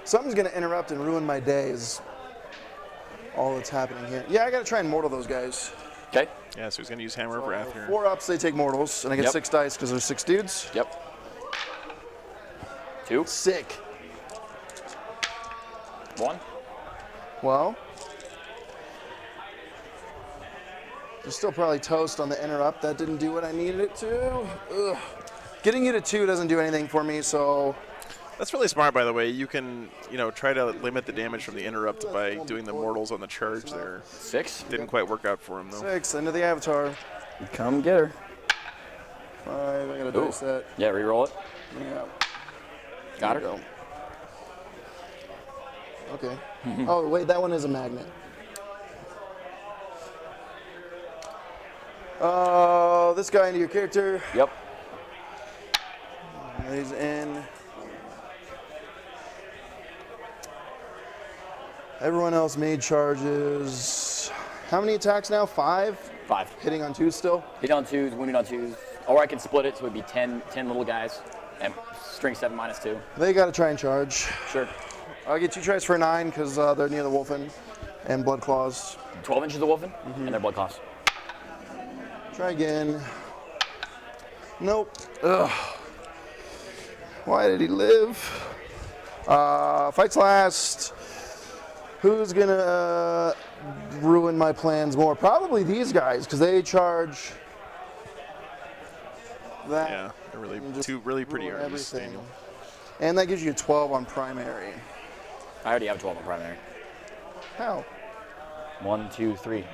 Something's going to interrupt and ruin my day is all that's happening here. Yeah, I got to try and mortal those guys. Okay. Yeah, so he's going to use Hammer of Wrath here. 4 ups, they take mortals, and I get Yep. 6 dice because there's 6 dudes. Yep. 2. Sick. 1. Well, there's still probably toast on the interrupt. That didn't do what I needed it to. Ugh. Getting you to 2 doesn't do anything for me, so. That's really smart, by the way. You can, try to limit the damage from the interrupt by doing the mortals on the charge there. 6. Didn't quite work out for him, though. 6, into the avatar. Come get her. 5, I got a dice set. Yeah, reroll it. Yeah. Got her. There you go. Okay. Oh, wait, that one is a magnet. This guy into your character. Yep. He's in. Everyone else made charges. How many attacks now? 5? 5. Hitting on 2 still? Hit on 2s, wounded on 2s. Or I can split it so it'd be 10 little guys. And string 7 -2. They got to try and charge. Sure. I'll get 2 tries for 9 because they're near the wolfen and blood claws. 12 inches of wolfen and their blood claws. Try again. Nope. Ugh. Why did he live? Fights last. Who's gonna ruin my plans more? Probably these guys, because they charge that. Yeah, they're really and just really pretty ruin armies, everything. Daniel. And that gives you a 12 on primary. I already have 12 on primary. How? 1, 2, 3.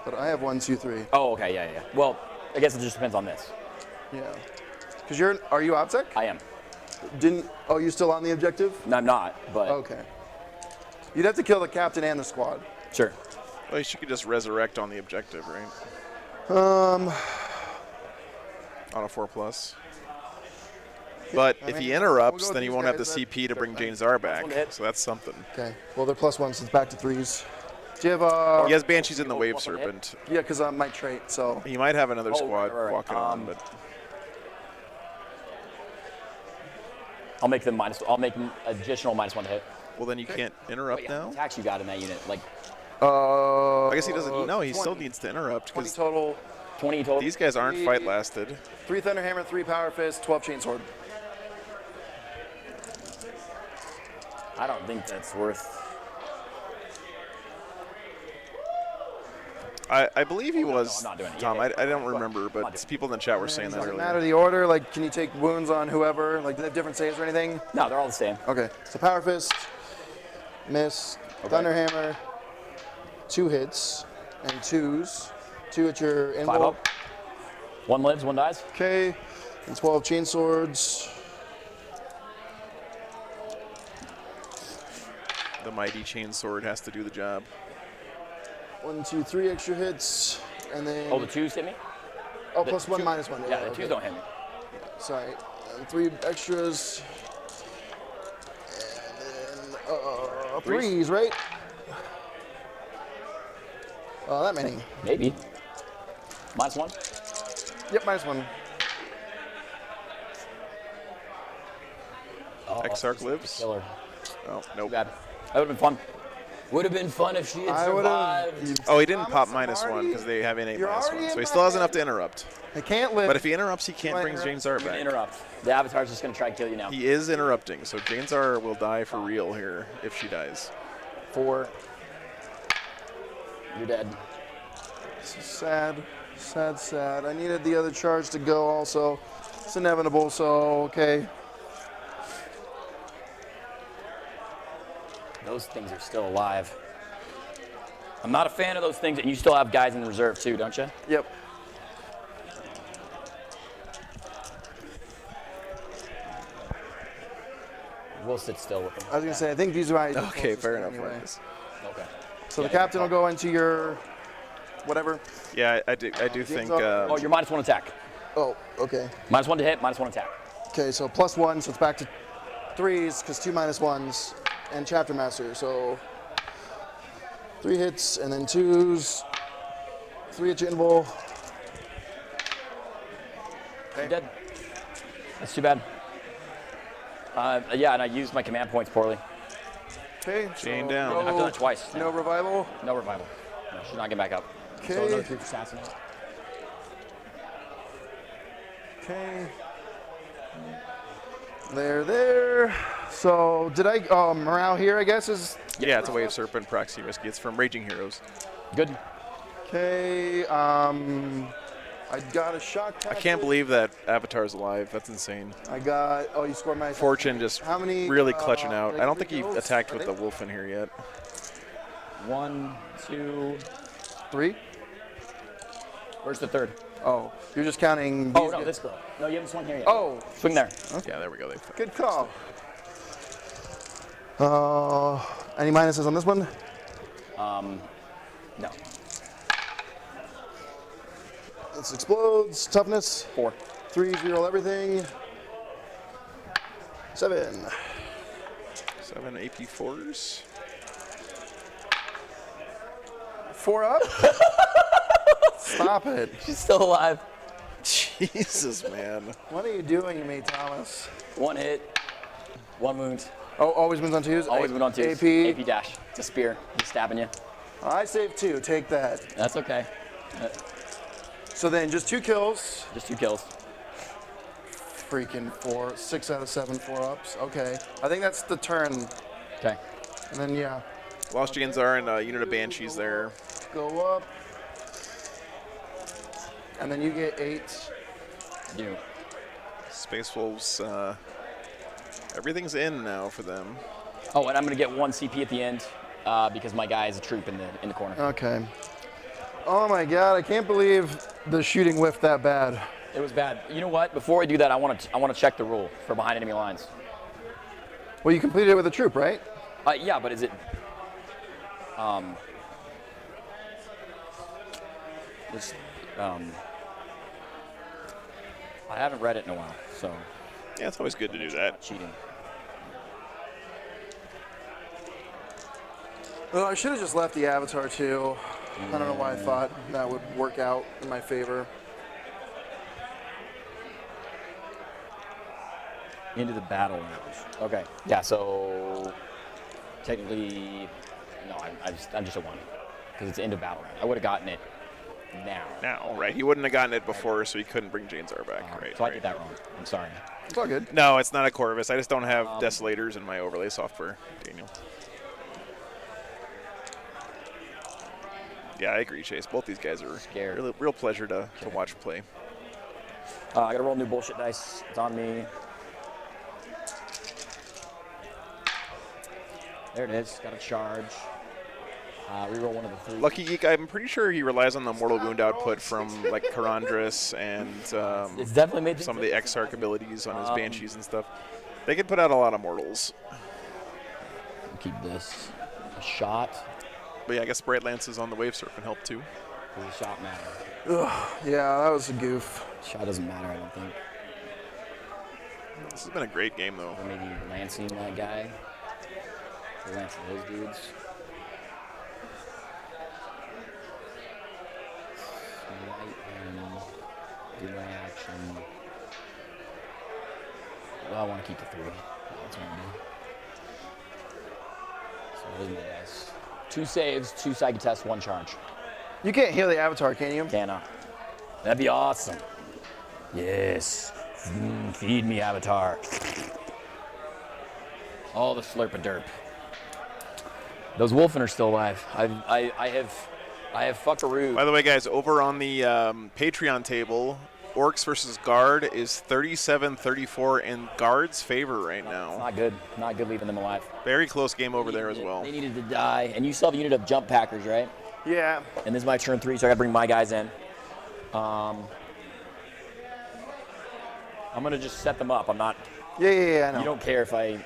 But I have 1, 2, 3. Oh, okay, yeah. Well, I guess it just depends on this. Yeah. Because are you OPSEC? I am. Oh, you still on the objective? No, I'm not, but. Okay. You'd have to kill the captain and the squad. Sure. Well, you could just resurrect on the objective, right? Um. On a 4+. But if he interrupts, then he won't have the guys, CP to bring James R back. So that's something. Okay. Well, they're +1, so it's back to 3s. Do you have He has Banshees in the Wave Serpent. Yeah, because I might trait, so. He might have another squad right. walking on, but. I'll make them additional -1 to hit. Well, then you can't interrupt now? Attacks you got in that unit, like. I guess he doesn't. No, he 20. still needs to interrupt. 20 total. 20 total. These guys aren't fight lasted. 3 Thunderhammer, 3 Power Fist, 12 Chainsword. I don't think that's worth. I believe he was, I'm not doing it. Tom. Yeah, I don't remember, but people in the chat were saying that Does it earlier. matter the order? Like, can you take wounds on whoever? Like, do they have different saves or anything? No, they're all the same. Okay. So Power Fist, miss, Thunderhammer, 2 hits, and 2s. 2 at your 5 envelope. up. 1 lives, 1 dies. Okay. And 12 Chainswords. The mighty Chainsword has to do the job. 1, 2, 3 extra hits, and then. Oh, the 2s hit me? Oh, the +1, two- -1. Yeah, the okay. 2s don't hit me. Sorry. And 3 extras. And then 3s, right? That many. Maybe. -1? Yep, -1. Oh, Exarch lives? Killer. Oh, nope. Bad. That would have been fun. Would have been fun if she had I survived. would've. Oh, he didn't pop Thomas, I'm -1 because they have an 8 you're already -1. So in he still has my enough to interrupt. I can't live. But if he interrupts, he can't Might bring interrupt. James R You're gonna back. interrupt. The Avatar's just gonna try to kill you now. He is interrupting, so James R will die for real here if she dies. 4. You're dead. This is sad. Sad, sad. I needed the other charge to go also. It's inevitable, so okay. Those things are still alive. I'm not a fan of those things, and you still have guys in reserve too, don't you? Yep. We'll sit still with them. I was gonna say, I think these are my. Okay, fair enough. Anyway. Marcus. Okay. So Yeah, the captain will go into your whatever. Yeah, I do think. Oh, you're -1 attack. Oh, okay. -1 to hit, -1 attack. Okay, so +1, so it's back to 3s because 2 -1s, and Chapter Master. So 3 hits and then 2s. 3 at your invul. You're dead. That's too bad. Yeah, and I used my command points poorly. Okay. Chain so down. I've done it twice. No revival. No revival. No, she's not getting back up. So Okay. another 3 for assassin. Okay. There. So did I? Morale here, I guess is. Yeah, it's a Wave Serpent proxy risky. It's from Raging Heroes. Good. Okay. I got a shock. I can't believe that Avatar's alive. That's insane. I got. Oh, you scored my. Fortune just How many, really clutching out. like I don't think he 3 kills, attacked I with the think? wolf in here yet. 1, 2. 3. Where's the 3rd? Oh, you're just counting. Oh these no, guys. this girl. No, you haven't swung here yet. Oh, Swing there. Yeah, there we go. They good call. Any minuses on this one? No. This explodes. Toughness. 4. 3s, reroll everything. 7. 7 AP4s. 4 up. Stop it. She's still alive. Jesus, man. What are you doing to me, Thomas? 1 hit. 1 wound. Oh, always wins on 2s? Always went on 2s. AP. AP dash. It's a spear. He's stabbing you. I saved 2. Take that. That's okay. So then just 2 kills. Just 2 kills. Freaking 4. 6 out of 7 4-ups. Okay. I think that's the turn. Okay. And then, yeah. Lost Janes are in a unit of Banshees there. Go up. And then you get 8. You. Space Wolves Everything's in now for them. Oh, and I'm gonna get 1 CP at the end because my guy is a troop in the corner. Okay. Oh my God! I can't believe the shooting whiffed that bad. It was bad. You know what? Before I do that, I want to check the rule for behind enemy lines. Well, you completed it with a troop, right? Yeah, but is it? I haven't read it in a while, so. Yeah, it's always good to do that. Cheating. Well, I should have just left the avatar too. I don't know why I thought that would work out in my favor. Into the battle rounds. Okay. Yeah. So technically, no. I'm just a 1 because it's into battle round. I would have gotten it now. Now, right? He wouldn't have gotten it before, so he couldn't bring Janezar back. Right. So I did that wrong. I'm sorry. It's all good. No, it's not a Corvus. I just don't have Desolators in my overlay software, Daniel. Yeah, I agree, Chase. Both these guys are scared. Real pleasure to watch play. I gotta roll new bullshit dice. It's on me. There it is. Got a charge. Reroll 1 of the 3. Lucky Geek, I'm pretty sure he relies on the mortal wound output from like Karandras and it's definitely made some of the Exarch abilities on his Banshees and stuff. They could put out a lot of mortals. Keep this. A shot. But yeah, I guess Bright Lance is on the Wave Surf and help too. Does a shot matter? Ugh, yeah, that was a goof. Shot doesn't matter, I don't think. This has been a great game though. Or maybe lancing that guy. Or lancing those dudes. Do my action. Well, I want to keep the 3. That's what I'm doing. So those are my dice. 2 saves, 2 psychic tests, 1 charge. You can't heal the avatar, can you? Cannot. That'd be awesome. Yes. Feed me, avatar. All the slurp-a-derp. Those Wolfen are still alive. I have fuckaroo. By the way, guys, over on the Patreon table, Orks versus Guard is 37-34 in Guard's favor right now. Not good. Not good leaving them alive. Very close game over there as well. They needed to die. And you still have a unit of jump packers, right? Yeah. And this is my turn 3, so I got to bring my guys in. I'm going to just set them up. I'm not. Yeah, I know. You don't care if I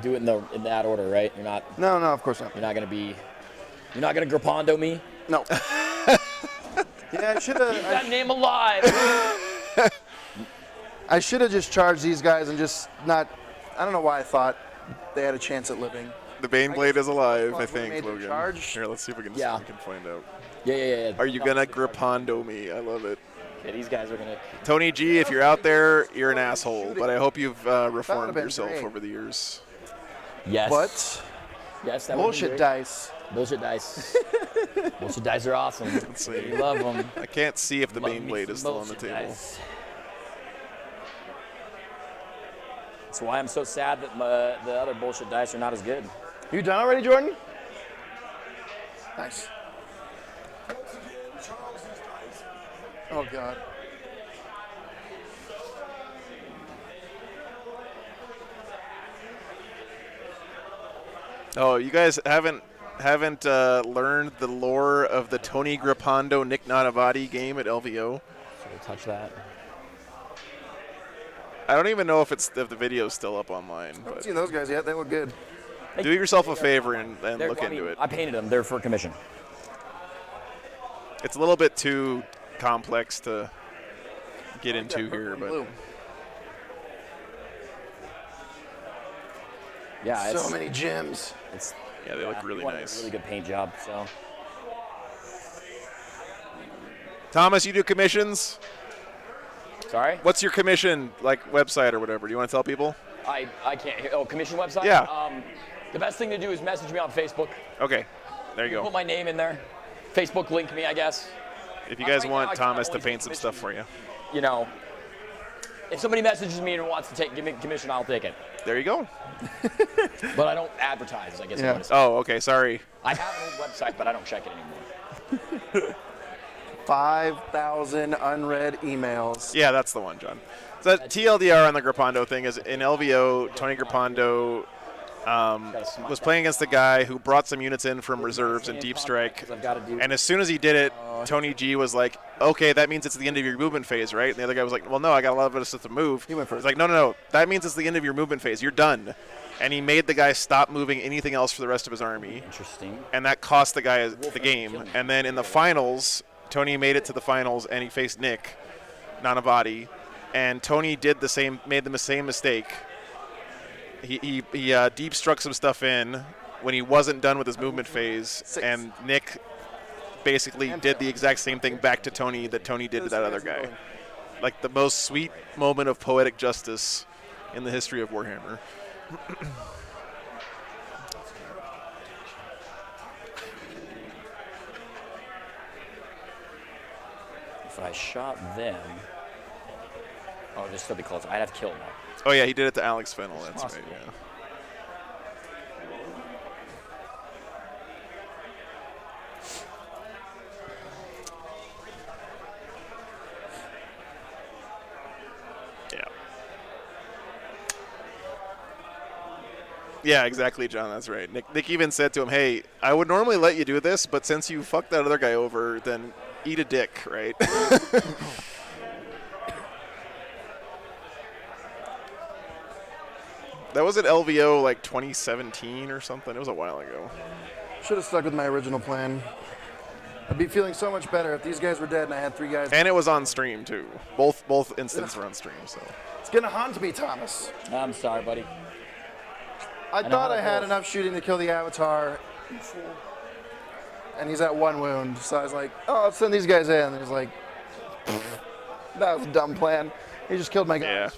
do it in that order, right? You're not. No, of course not. You're not going to be. You're not going to Grapondo me? No. Yeah, I should have. Keep that name alive. I should have just charged these guys and just not. I don't know why I thought they had a chance at living. The Baneblade is alive, I think, made the Logan. charge. Here, let's see if we can, Yeah. we can find out. Yeah. Are you gonna Grapondo me? I love it. Yeah, these guys are going to. Tony G, if you're out there, you're an asshole. But I hope you've reformed been yourself great. over the years. Yes. What? Yes, that would be Bullshit great. dice. Bullshit dice. Bullshit dice are awesome. Let's see. We love them. I can't see if the Love me Baneblade some is still on the bullshit table. dice. That's why I'm so sad that the other bullshit dice are not as good. You done already, Jordan? Nice. Oh God. Oh, you guys haven't learned the lore of the Tony Grapondo Nick Nanavati game at LVO? So we'll touch that. I don't even know if the video's still up online. I haven't But seen those guys yet. They look good. do yourself a favor and They're- look I mean, into it. I painted them. They're for commission. It's a little bit too complex to get into here, but Blue. Yeah, So many gems. It's yeah, they look really you want a nice. really good paint job. So Thomas, you do commissions? sorry, What's your commission website or whatever? Do you want to tell people? I can't. Oh, commission website. Yeah. The best thing to do is message me on Facebook. Okay, there you Put go. my name in there. Facebook link me, I guess. If you guys right now, want I can't Thomas to always paint some commission stuff for you, You know, if somebody messages me and wants to give me commission, I'll take it. there you go. But I don't advertise. I guess. Yeah. I'm gonna say. Oh, okay, sorry. I have an old website, but I don't check it anymore. 5,000 unread emails. Yeah, that's the one, John. So TLDR on the Grappando thing is in LVO, Tony Grappando was playing against a guy who brought some units in from reserves in Deep Strike. And as soon as he did it, Tony G was like, okay, that means it's the end of your movement phase, right? And the other guy was like, well, no, I got a lot of us to move. He went first. He's like, no, that means it's the end of your movement phase. You're done. And he made the guy stop moving anything else for the rest of his army. Interesting. And that cost the guy the game. And then in the finals, Tony made it to the finals, and he faced Nick Nanavati. And Tony made the same mistake. He deep struck some stuff in when he wasn't done with his movement phase, and Nick basically did the exact same thing back to Tony that Tony did to that other guy. Like the most sweet moment of poetic justice in the history of Warhammer. If I shot them, oh, they'd still be close. I'd have killed them. Oh yeah, he did it to Alex Fennel. That's right. Yeah. Yeah, exactly, John. That's right. Nick even said to him, hey, I would normally let you do this, but since you fucked that other guy over, then eat a dick, right? That was at LVO like 2017 or something. It was a while ago. Should have stuck with my original plan. I'd be feeling so much better if these guys were dead and I had 3 guys. And it was on stream, too. Both instances were on stream, so. It's going to haunt me, Thomas. I'm sorry, buddy. I thought I had enough shooting to kill the Avatar. And he's at 1 wound. So I was like, oh, let's send these guys in. And he's like, that was a dumb plan. He just killed my guys. Yeah.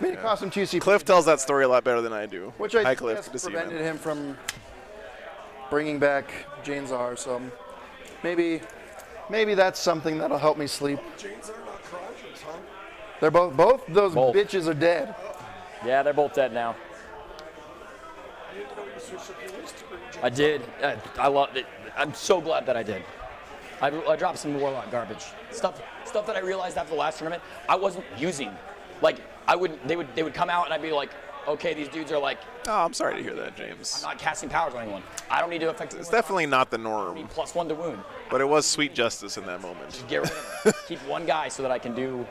Made it cost him 2 CP. Cliff tells that story a lot better than I do. Which I Hi, think Cliff. has Good to see you, prevented man. him from bringing back Jane Czar. So maybe that's something that'll help me sleep. Janes are not Trojans, huh? They're both those bitches are dead. Yeah, they're both dead now. I did. I loved it. I'm so glad that I did. I dropped some Warlock garbage stuff that I realized after the last tournament I wasn't using. Like they would come out and I'd be like, okay, these dudes are like. Oh, I'm sorry to hear that, James. I'm not casting powers on anyone. I don't need to affect. It's definitely not the norm. +1 to wound. But it was sweet justice in that moment. Just get rid of them. Keep one guy so that I can do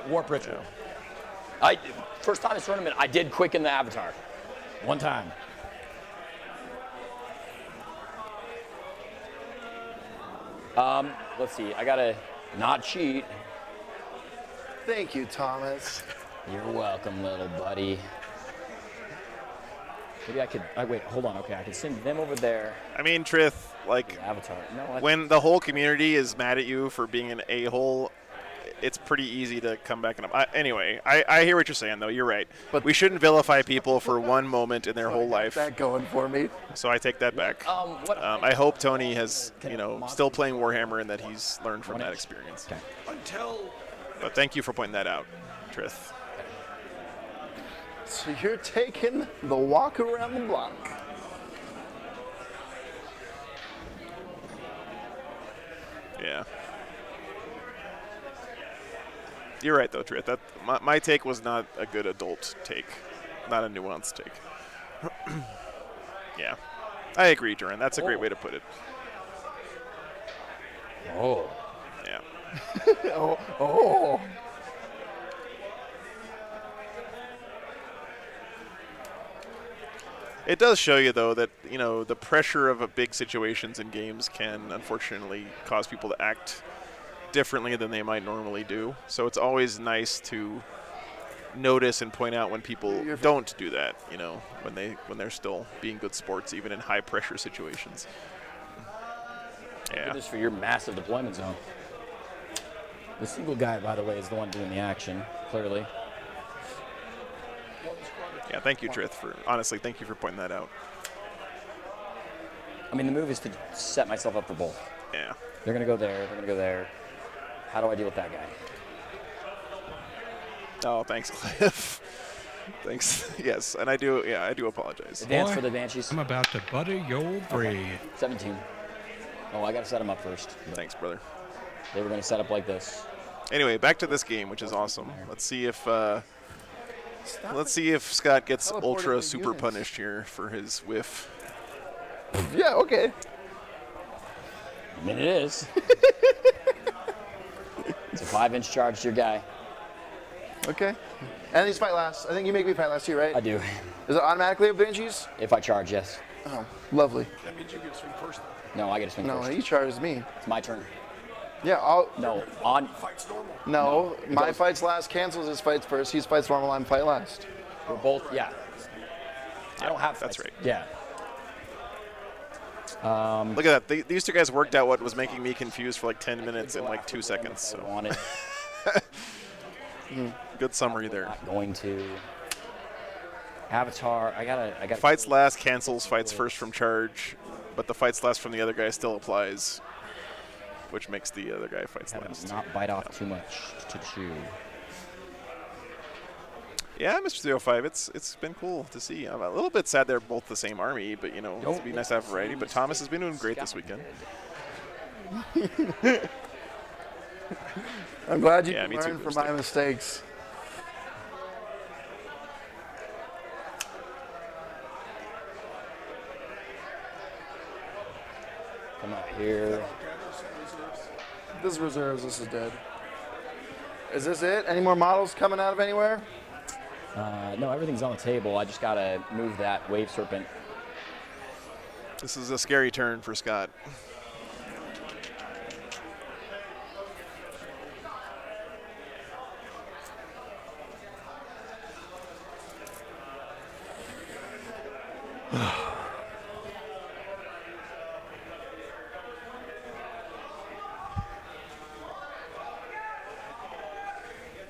warp ritual. Yeah. First time in this tournament, I did quicken the Avatar. One time. Let's see. I gotta not cheat. Thank you, Thomas. You're welcome, little buddy. Maybe I could. Wait, hold on. Okay, I can send them over there. I mean, Trith, like, Avatar. No, when the whole community is mad at you for being an a-hole, it's pretty easy to come back and up. Anyway, I hear what you're saying, though. You're right. But we shouldn't vilify people for one moment in their whole life. That going for me. So I take that back. I hope Tony has, still playing Warhammer and that he's learned from that experience. Okay. But thank you for pointing that out, Trith. So you're taking the walk around the block. Yeah. You're right, though, Trith. My take was not a good adult take, not a nuanced take. Yeah. I agree, Jordan. That's a great way to put it. Oh. Yeah. oh. It does show you, though, that, the pressure of big situations in games can, unfortunately, cause people to act differently than they might normally do. So it's always nice to notice and point out when people don't do that, when they're still being good sports, even in high-pressure situations. Yeah. Do this for your massive deployment zone. The single guy, by the way, is the one doing the action, clearly. Yeah, thank you, Trith, thank you for pointing that out. I mean, the move is to set myself up for both. Yeah. They're going to go there, they're going to go there. How do I deal with that guy? Oh, thanks, Cliff. Thanks. Yes, and I do apologize. The dance for the Banshees. I'm about to butter your brain. 17. Oh, I got to set him up first. Thanks, brother. They were going to set up like this. Anyway, back to this game, which is awesome. Let's see if Scott gets ultra super units. punished here for his whiff. Yeah, okay. I mean, it is. It's a 5-inch charge to your guy. Okay. And these fight last. I think you make me fight last too, right? I do. Is it automatically with Banshees? If I charge, yes. Oh, lovely. That means you get to swing first. No, I get to swing No, first. he charges me. It's my turn. Yeah, I'll. No, on. Fight's normal. No, my goes- fights last cancels his fights first. He fights normal, I'm fight last. We're both. Yeah. I don't have. That's fights. right. Yeah. Look at that. These two guys worked out what was making me confused for like 10 minutes in like 2 seconds. I So wanted. good summary there. Not going to. Avatar. I gotta. Fights last cancels fights first from charge, but the fights last from the other guy still applies, which makes the other guy fights Gotta last. not bite off too much to chew. Yeah, Mr. 305, it's been cool to see. I'm a little bit sad they're both the same army, but you know, it'd be nice to have variety. But Thomas has been doing great this weekend. I'm glad you Yeah, can me too, learn from Mistake. my mistakes. Come out here. This is reserves, this is dead. Is this it? Any more models coming out of anywhere? No, everything's on the table. I just gotta move that wave serpent. This is a scary turn for Scott.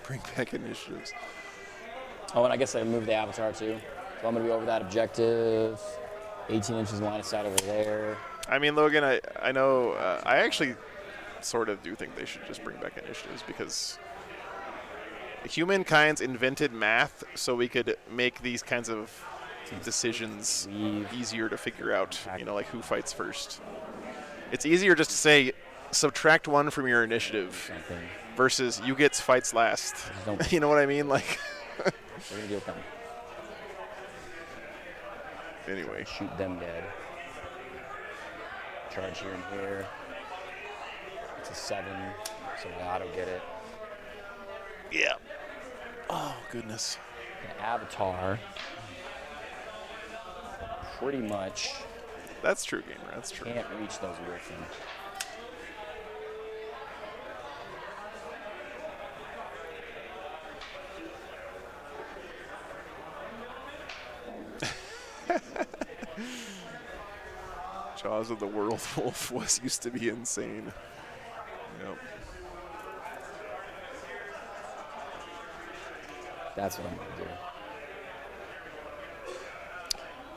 Bring back initiatives. Oh, and I guess I moved the avatar too. So I'm gonna be over that objective. 18 inches line of sight over there. I mean, Logan, I know, I actually sort of do think they should just bring back initiatives because humankind's invented math so we could make these kinds of decisions easier to figure out, you know, like who fights first. It's easier just to say, subtract 1 from your initiative Something. versus you get fights last. Don't- You know what I mean? Like, We're gonna deal with them. anyway. Shoot them dead. Charge here and here. It's a 7, so I auto get it. Yeah. Oh, goodness. The avatar. Pretty much That's true, gamer. That's true. can't reach those with them. Jaws of the World Wolf used to be insane. Yep. That's what I'm gonna do.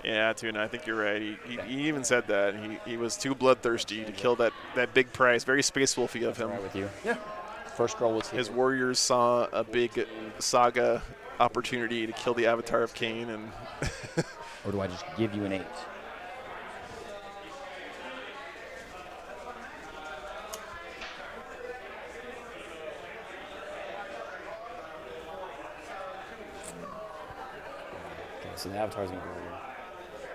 Yeah, Tuna, I think you're right. He even said that. He was too bloodthirsty to kill that big prize. Very Space Wolfy of him. Right with you. Yeah. First scroll was here. His warriors saw a big saga opportunity to kill the Avatar of Cain, and Or do I just give you an 8? Okay, so the avatar's gonna go here.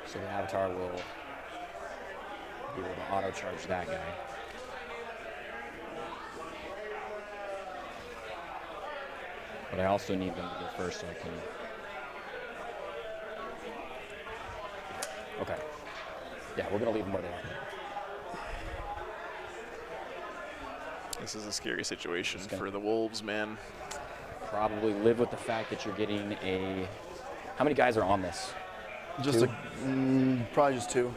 So the avatar will be able to auto charge that guy. But I also need them to go first so I can. Okay. Yeah, we're gonna leave them where they are. this is a scary situation for the Wolves, man. Probably live with the fact that you're getting a. How many guys are on this? Just Two? probably just 2. Do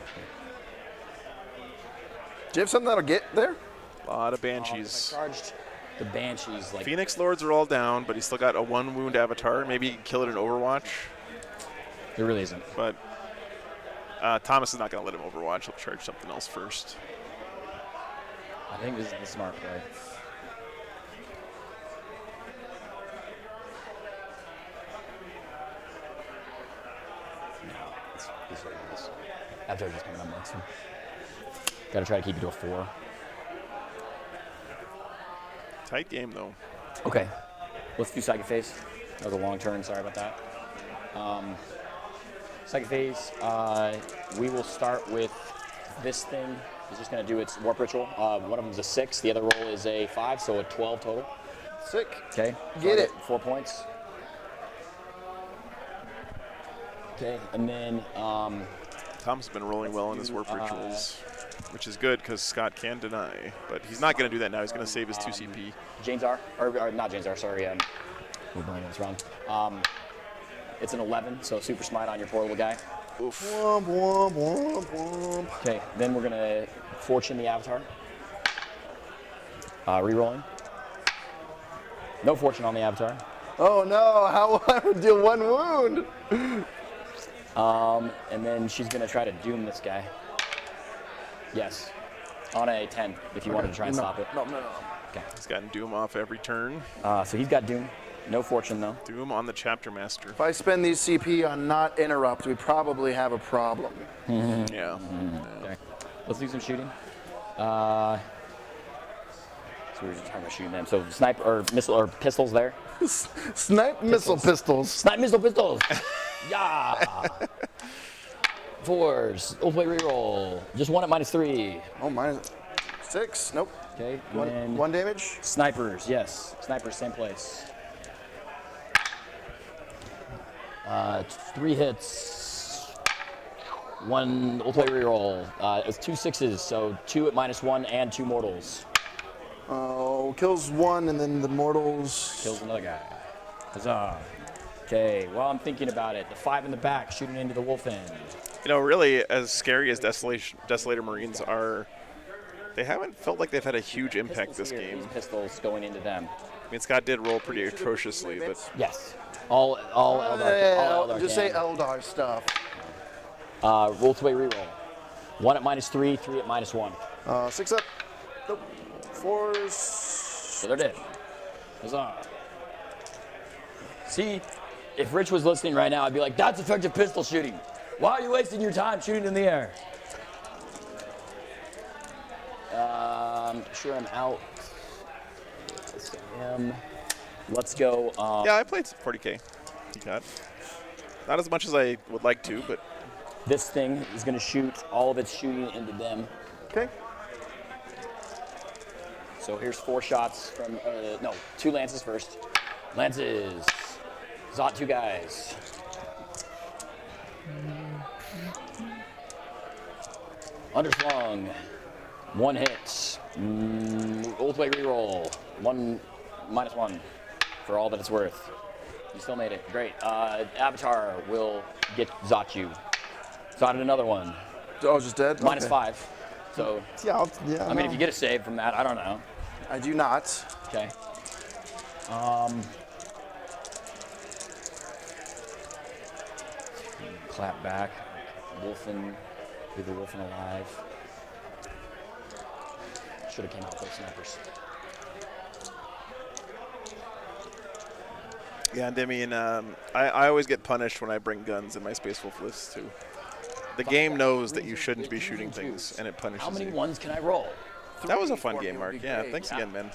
you have something that'll get there? A lot of If Banshees. I charged the Banshees like. Phoenix Lords are all down, but he's still got a 1 wound Avatar. Maybe he can kill it in Overwatch, There really isn't. but Thomas is not going to let him Overwatch. He'll charge something else first. I think this is the smart play. No, it's what it is. Avatar's just coming up next one. Gotta try to keep it to a 4. Tight game, though. Okay, let's do second phase. That was a long turn, sorry about that. Second phase, we will start with this thing. It's just going to do its warp ritual. One of them is a 6, the other roll is a 5, so a 12 total. Sick. Okay. Get it. 4 points. Okay, and then Tom's been rolling well in his warp rituals, which is good because Scott can deny. But he's not going to do that now. He's going to save his 2 CP. James R, or not James R, sorry. We're bringing this wrong. It's an 11, so super smite on your poor little guy. Oof. Womp, womp, womp, womp. Okay, then we're gonna fortune the avatar. Rerolling. No fortune on the avatar. Oh no, how I would deal 1 wound. And then she's gonna try to doom this guy. Yes, on a 10 if you wanted to try and stop it. No. Okay. He's gotten Doom off every turn. So he's got doom. No fortune though. Doom on the Chapter Master. If I spend these CP on not interrupt, we probably have a problem. Yeah. Okay. Let's do some shooting. So we were just talking about shooting them. So sniper or missile or pistols there. Snipe missile pistols. Snipe missile pistols. Yeah. 4s. Ultimate reroll. Just 1 at -3. Oh, -6. Nope. Okay. And then 1 damage. snipers. Yes. Snipers. Same place. 3 hits. 1 ultimate reroll. It was 2 6s, so 2 at -1 and 2 mortals. Oh, kills 1 and then the mortals. Kills another guy. Huzzah. Okay, well, I'm thinking about it. The 5 in the back shooting into the wolf end. You know, really, as scary as Desolator Marines are, they haven't felt like they've had a huge impact this game. These pistols going into them. I mean, Scott did roll pretty atrociously, but Yes. All Eldar. All Eldar Just say can. Eldar stuff. Roll to a reroll. 1 at -3, 3 at -1. 6 up. Nope. 4s. So they're dead. Huzzah. See, if Rich was listening right now, I'd be like, that's effective pistol shooting. Why are you wasting your time shooting in the air? Sure, I'm out. Yes, I am. Let's go. yeah, I played 40k. Not as much as I would like to, but This thing is going to shoot all of its shooting into them. Okay. So here's 4 shots from, 2 lances first. Lances. Zot 2 guys. Underslung. 1 hit. Ultimate reroll. 1 -1 for all that it's worth. You still made it. Great. Avatar will get Zot you. Zotted another one. Oh, just dead? -5. So, Yeah, I mean, if you get a save from that, I don't know. I do not. Okay. Clap back. Wolfen. Leave the Wolfen alive. Should have came out with those snipers. yeah, and I mean, I always get punished when I bring guns in my Space Wolf list too. The game knows that you shouldn't be shooting things, and it punishes How many you. ones can I roll? That was a fun 3 game, would Mark. be Yeah, great. thanks again, man.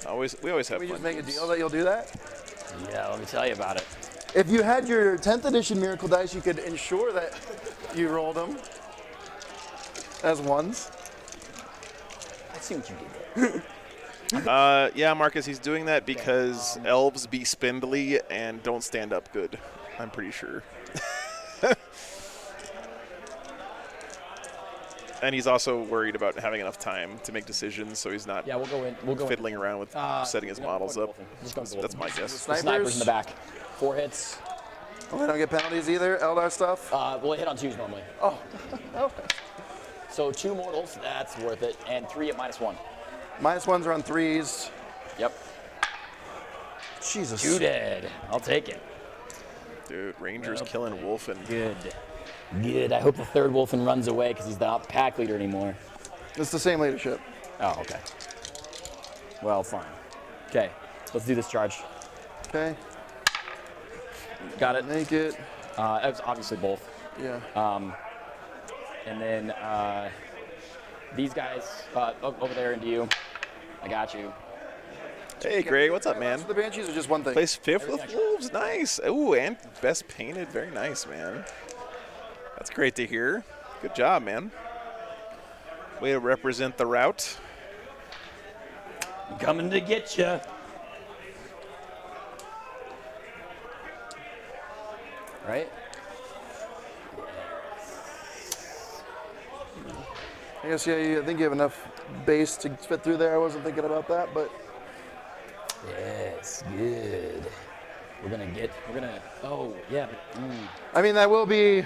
We always have Can we fun just make a games. deal that you'll do that? Yeah, let me tell you about it. If you had your 10th edition Miracle Dice, you could ensure that you rolled them as ones. I see what you did there. Yeah, Marcus, he's doing that because elves be spindly and don't stand up good. I'm pretty sure. And he's also worried about having enough time to make decisions, so he's not Yeah, we'll go in. We'll go in. fiddling around with setting his models up. That's my guess. The snipers in the back. 4 hits. Oh, they don't get penalties either, Eldar stuff? Well, hit on 2s normally. Oh, okay. So 2 mortals, that's worth it, and 3 at -1. -1s are on 3s. Yep. Jesus. 2 dead. I'll take it. Dude, Ranger's killing Wolfen. Good. Good. I hope the 3rd Wolfen runs away because he's not pack leader anymore. It's the same leadership. Oh, okay. Well, fine. Okay, let's do this charge. Okay. Got it. Make it. It was obviously both. Yeah. And then these guys over there into you. I got you. Hey, Greg, what's up, man? The Banshees are just one thing. Place 5th with Wolves, nice. Ooh, and best painted, very nice, man. That's great to hear. Good job, man. Way to represent the route. I'm coming to get you. Right? I guess, yeah, I think you have enough base to fit through there. I wasn't thinking about that, but. Yes, good. Oh, yeah. I mean, that will be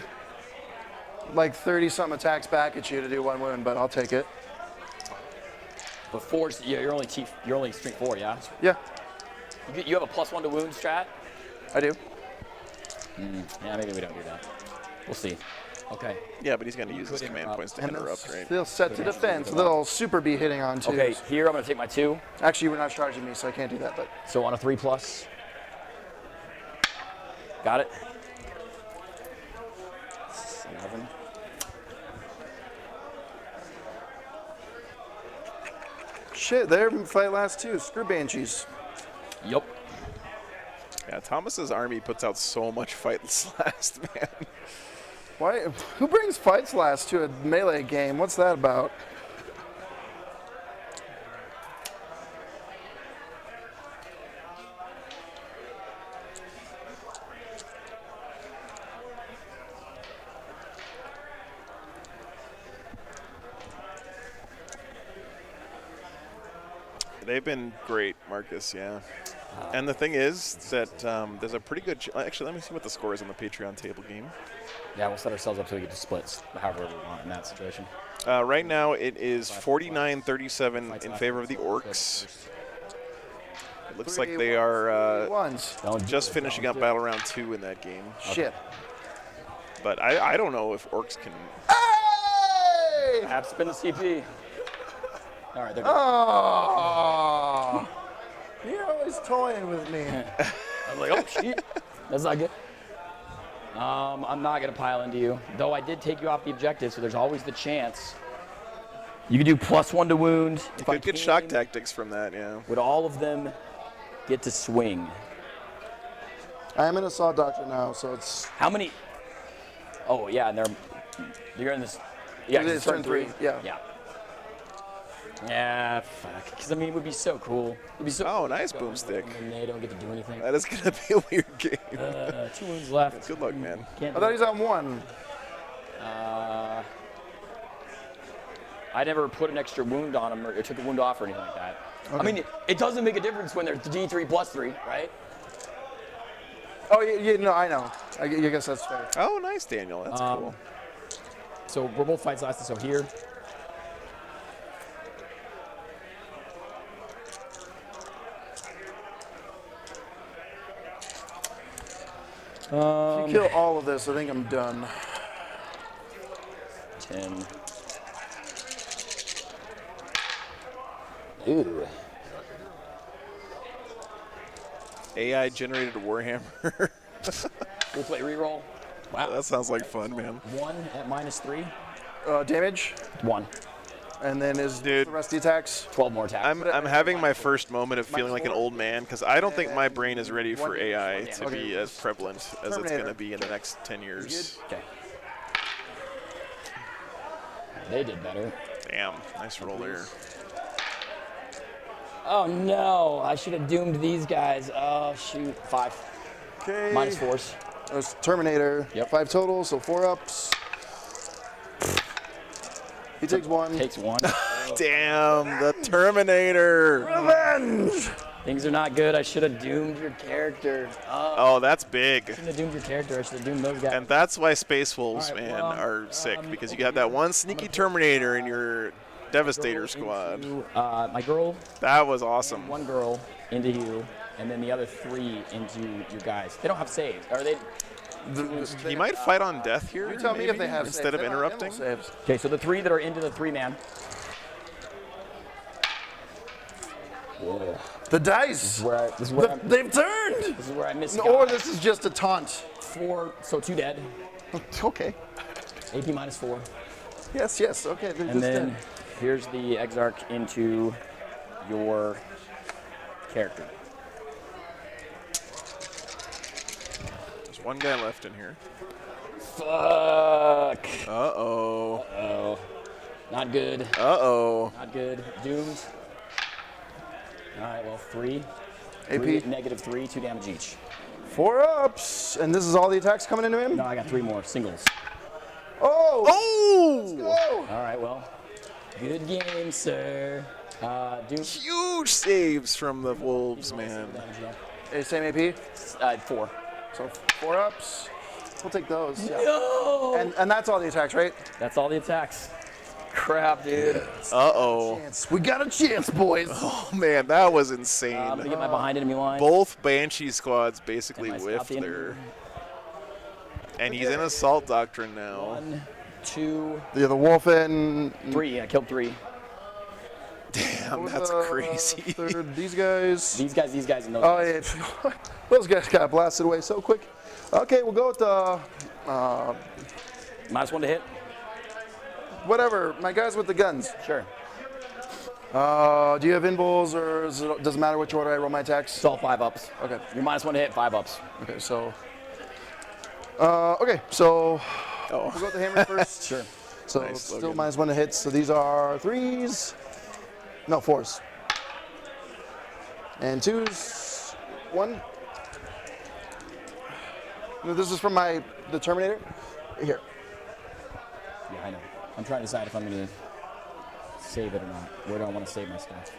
like 30-something attacks back at you to do 1 wound, but I'll take it. But 4, yeah, you're only strength 4, yeah? Yeah, You have a +1 to wound strat? I do. Yeah, maybe we don't do that. We'll see. Okay. Yeah, but he's going to use his command points to interrupt, right? They'll set to defend, so they'll super be hitting on 2s. Okay, here I'm going to take my 2. Actually, we're not charging me, so I can't do that, but. So on a 3+. Got it. 11. Shit, their fight lasts 2. Screw Banshees. Yup. Yeah, Thomas's army puts out so much fights last, man. Why? Who brings fights last to a melee game? What's that about? They've been great, Marcus, yeah. And the thing is that there's a pretty good... Actually, let me see what the score is on the Patreon table game. Yeah, we'll set ourselves up so we get to split however we want in that situation. Right now, it is 49-37 in favor of the Orks. It looks like they are just finishing up Battle Round 2 in that game. Shit. But I don't know if Orks can... Hey! Have spin the CP. All right, they're good. Oh! You're always toying with me. I was like, oh, shit. That's not good. I'm not going to pile into you, though I did take you off the objective, so there's always the chance. You could do +1 to wound. You could get shock tactics from that, yeah. Would all of them get to swing? I am in Assault Doctrine now, so it's... How many? Oh, yeah, and you're in this... Yeah, it's turn 3. Yeah. Yeah. Yeah, fuck. Because, I mean, it would be so cool. It would be so Oh, nice boomstick. And they don't get to do anything. That is going to be a weird game. 2 wounds left. Good luck, man. Can't I thought he's on 1. I never put an extra wound on him or took a wound off or anything like that. Okay. I mean, it doesn't make a difference when there's D3 +3, right? Oh, yeah, no, I know. I guess that's fair. Oh, nice, Daniel. That's cool. So we're both fights lasted, so here. If you kill all of this, I think I'm done. 10. Ooh. AI generated Warhammer. We'll play reroll. Wow. That sounds like fun, man. 1 at -3. Damage. 1. And then the rest of the attacks? 12 more attacks. I'm having my first moment of feeling like an old man because I don't think my brain is ready for AI to be as prevalent as it's going to be in the next 10 years. Okay. They did better. Damn, nice roll there. Oh no, I should have doomed these guys. Oh shoot, 5. Okay. -4s. There's Terminator. Yep. 5 total, so 4 ups. He takes 1. Takes 1. Damn, the Terminator. Revenge! Things are not good. I should have doomed your character. Oh, that's big. I shouldn't have doomed your character. I should have doomed those guys. And that's why Space Wolves, All right, man, well, are sick because you have that one sneaky Terminator in your Devastator squad. My girl. That was awesome. 1 girl into you, and then the other 3 into your guys. They don't have saves. Are they? He might fight on death here. You tell me if they have instead of saves. interrupting. Saves. Okay, so the 3 that are into the 3-man. The dice. This is where They've turned. This is where I missed. Or this is just a taunt. 4, so 2 dead. Okay. AP -4. Yes. Okay. And then here's the Exarch into your character. There's one guy left in here. Fuck. Uh-oh. Uh-oh. Not good. Uh-oh. Not good. Doomed. All right, well, 3. AP. -3, 2 damage each. 4 ups. And this is all the attacks coming into him? No, I got 3 more singles. Oh! Oh! Oh! All right, well, good game, sir. Doomed. Huge saves from the Wolves, man. Hey, same AP? 4. So 4 ups. We'll take those. Yeah. No! And that's all the attacks, right? That's all the attacks. Crap, dude. Uh-oh. We got a chance, boys. Oh, man, that was insane. I'm going to get my behind enemy line. Both Banshee squads basically And my whiffed Scout the there. And he's in Assault Doctrine now. 1, 2, Yeah, the wolf and 3. I killed 3. Damn, that's crazy. Third, these guys. These guys, and those Oh, guys. yeah. Those guys got blasted away so quick. Okay, we'll go with the -1 to hit? whatever. My guys with the guns. Sure. Do you have invuls, or does it matter which order I roll my attacks? It's all 5 ups. Okay. You're -1 to hit, 5 ups. Okay, so. Okay, so we'll go with the hammer first. Sure. So Nice, still Logan. -1 to hit. So these are 3s. No, 4s. And 2s. 1. No, this is from the Terminator. Here. Yeah, I know. I'm trying to decide if I'm going to save it or not. Where do I want to save my stuff?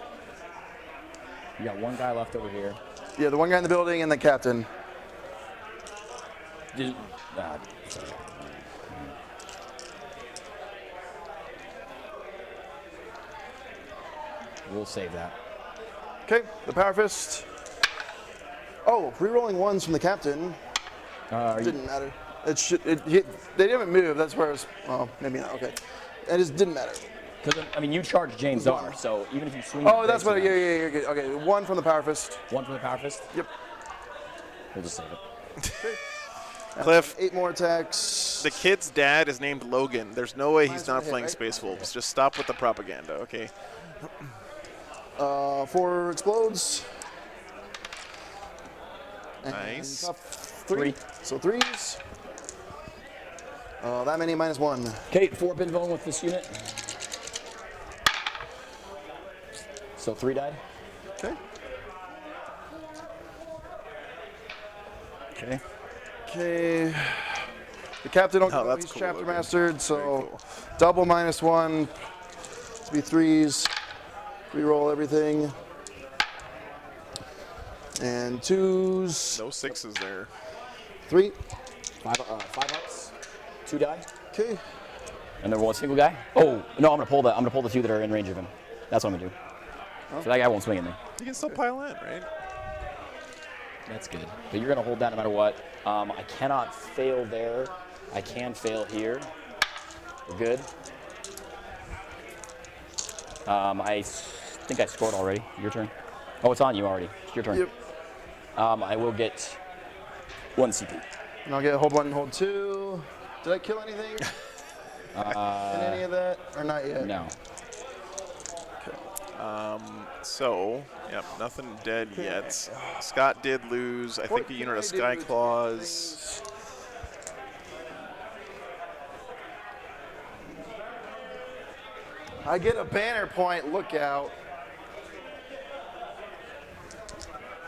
You got one guy left over here. Yeah, the one guy in the building and the captain. Sorry. We'll save that. Okay, the power fist. Oh, re-rolling 1s from the captain. Didn't matter. They didn't move. That's where it's. Oh, maybe not. Okay, it just didn't matter. Because I mean, you charged James R, so even if you swing. Oh, that's what. Yeah, you're good. Okay, 1 from the power fist. 1 from the power fist. Yep. We'll just save it. Cliff, 8 more attacks. the kid's dad is named Logan. There's no way he's Mine's gonna not hit, playing right? Space Wolves. Just stop with the propaganda, okay? 4 explodes. And Nice. tough 3. So 3s. That many -1. Okay, 4 pinball with this unit. So 3 died. Okay. Okay. Okay. The captain don't Oh, go, that's he's cool, chapter Logan. mastered, so Very cool. double -1. To be 3s. Reroll everything. And 2s. No 6s there. 3. 5 ups. 2 die. Okay. And then roll a single guy. Oh no, I'm gonna pull the 2 that are in range of him. That's what I'm gonna do. So that guy won't swing at me. You can still pile in, right? That's good. But you're gonna hold that no matter what. I cannot fail there. I can fail here. We're good. I think I scored already. Your turn. Oh, it's on you already. It's your turn. Yep. I will get 1 CP. And I'll get hold 1 and hold 2. Did I kill anything? In any of that? Or not yet? No. So, yep, nothing dead yet. Scott did lose, I think, a unit of Sky Claws. I get a banner point. Look out.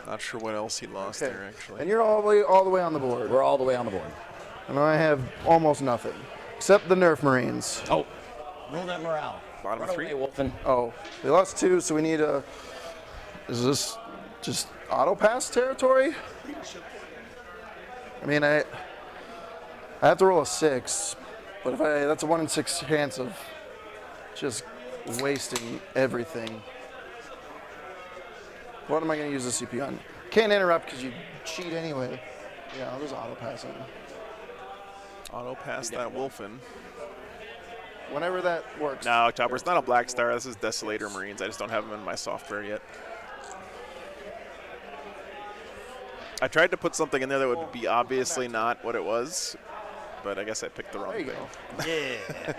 Not sure what else he lost Okay. there, actually. And you're all the way on the board. We're all the way on the board. And I have almost nothing. Except the Nerf Marines. Oh, roll that morale. Bottom Run 3. away, Wolfen. Oh, they lost 2, so we need a. Is this just auto pass territory? I mean, I have to roll a 6, but if that's a 1 in 6 chance of just wasting everything. What am I going to use the CP on? Can't interrupt because you cheat anyway. Yeah, I'll just auto pass it. Auto pass that Wolfen. Whenever that works. No, October, it's not a Black Star. This is Desolator Marines. I just don't have them in my software yet. I tried to put something in there that would be obviously not what it was, but I guess I picked the wrong There you thing. go. Yeah.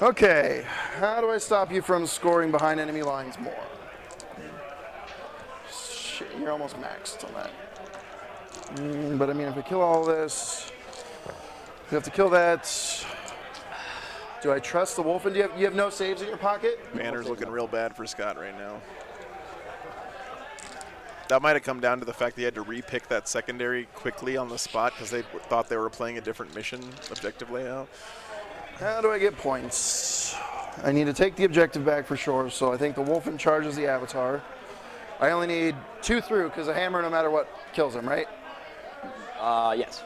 Okay, how do I stop you from scoring behind enemy lines more? you're almost maxed on that. But I mean, if I kill all this, you have to kill that. Do I trust the wolf? And you have no saves in your pocket? Banner's looking real bad for Scott right now. That might have come down to the fact that he had to re-pick that secondary quickly on the spot because they thought they were playing a different mission objective layout. How do I get points? I need to take the objective back for sure, so I think the Wolfen charges the Avatar. I only need 2 through because a hammer, no matter what, kills him, right? Yes.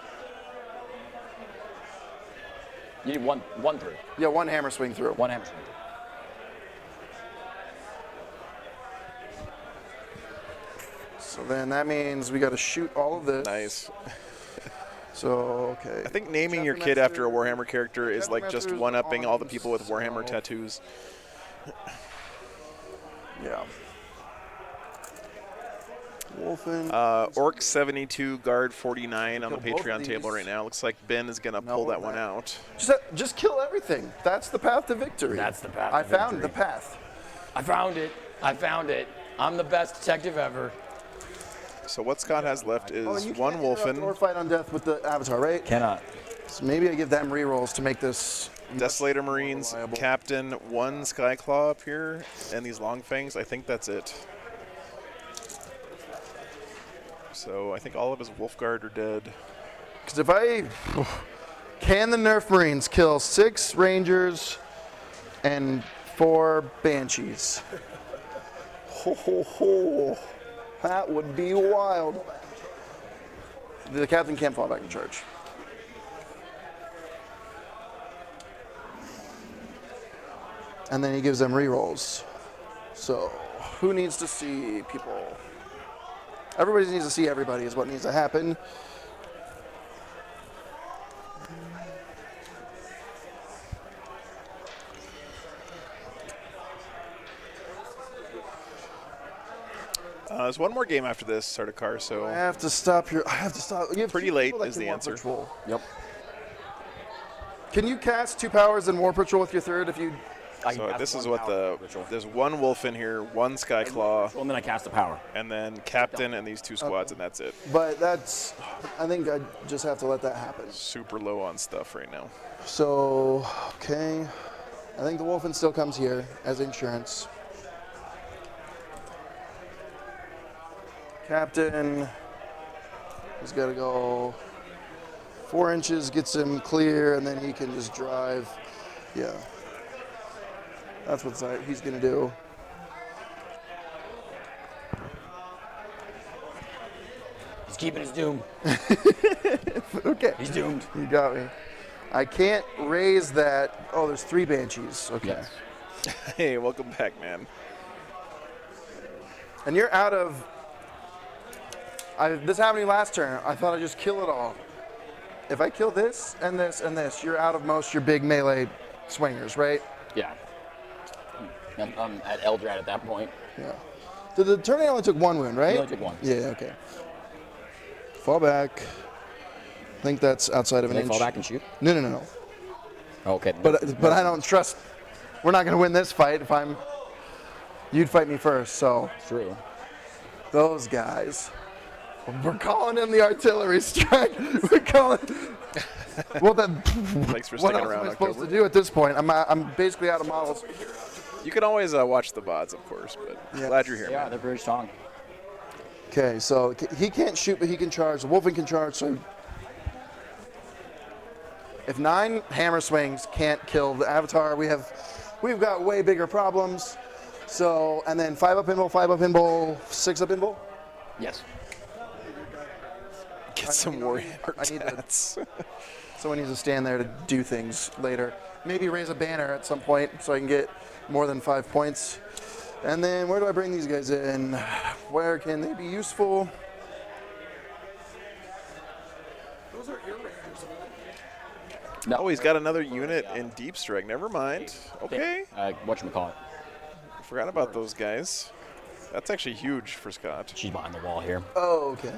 You need one through. Yeah, 1 hammer swing through. 1 hammer swing through. So then that means we got to shoot all of this. Nice. So, okay. I think naming your kid after a Warhammer character is like just one-upping all the people with Warhammer tattoos. Yeah. Wolfen. Orks 72, guard 49 on the Patreon table right now. Looks like Ben is going to pull that one out. Just kill everything. That's the path to victory. That's the path I to found victory. the path. I found it. I found it. I'm the best detective ever. So what Scott has left is You 1 can't interrupt Wolfen. or fight on death with the Avatar, right? Cannot. So maybe I give them rerolls to make this Desolator Marines, reliable. Captain, 1 Skyclaw up here, and these Long Fangs. I think that's it. So I think all of his Wolfguard are dead. Because if I can the Nerf Marines kill 6 Rangers and 4 Banshees. Ho ho ho. That would be wild. The captain can't fall back in charge. And then he gives them rerolls. So, who needs to see people? Everybody needs to see everybody is what needs to happen. There's one more game after this, Sardaukar, so I have to stop here. I have to stop. You have pretty 2 late people that is can the War answer. Patrol. Yep. Can you cast 2 powers in War Patrol with your 3rd if you... So this is what there's 1 wolf in here, 1 Skyclaw, And then I cast a power. and then Captain and these 2 squads, and that's it. But that's... I think I just have to let that happen. Super low on stuff right now. So, okay. I think the Wolfen still comes here as insurance. Captain has got to go 4 inches, gets him clear, and then he can just drive. Yeah. That's what he's going to do. He's keeping his doom. Okay. He's doomed. You got me. I can't raise that. Oh, there's 3 Banshees. Okay. Yes. Hey, welcome back, man. And you're out of... this happened to me last turn. I thought I'd just kill it all. If I kill this and this and this, you're out of most your big melee swingers, right? Yeah. I'm at Eldrad at that point. Yeah. So the turn only took 1 wound, right? He only took 1. Yeah, okay. Fall back. I think that's outside of Can an they inch. fall back and shoot? No. Okay. But I don't trust... We're not going to win this fight if I'm... You'd fight me first, so... True. Those guys... We're calling in the artillery strike. We're calling... Well, then... Thanks for What sticking else around, am I supposed October. to do at this point? I'm basically out of models. You can always watch the VODs, of course, but glad you're here. Yeah, man. they're very strong. Okay, so he can't shoot, but he can charge. The Wolfen can charge, so... If 9 hammer swings can't kill the Avatar, we've got way bigger problems. So, and then 5 up pinball, 6 up pinball. Yes. Get some Warhammer I need to- tats. Someone needs to stand there to do things later. Maybe raise a banner at some point so I can get more than 5 points. And then where do I bring these guys in? Where can they be useful? Those are ear rangers. No. Oh, he's got another unit in Deep Strike. Never mind. Okay. Whatchamacallit? Forgot about those guys. That's actually huge for Scott. She's behind the wall here. Oh, okay.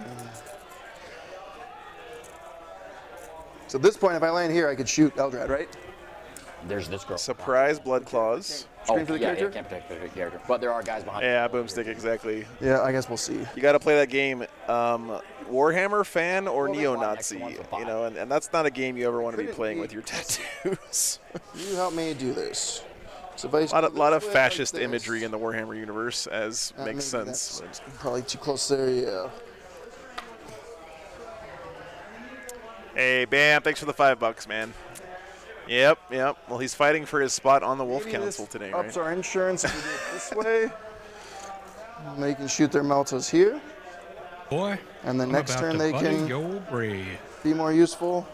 So at this point, if I land here, I could shoot Eldrad, right? There's this girl. Surprise blood claws. Screen for the yeah, character? yeah, can't protect the character. But there are guys behind. Yeah, boomstick, exactly. Yeah, I guess we'll see. You got to play that game, Warhammer fan or Well, neo-Nazi, next one's a bot. you know, and that's not a game you ever want to be playing with your tattoos. You help me do this. So if I A lot of split fascist like this, imagery in the Warhammer universe, as makes maybe sense. that's probably too close there, yeah. Hey, Bam, thanks for the $5, man. Yep. Well, he's fighting for his spot on the Wolf Maybe Council this today, ups right? our insurance if we do it this way. They can shoot their meltas here, Boy, and the I'm next about turn to they butter can your bread. be more useful.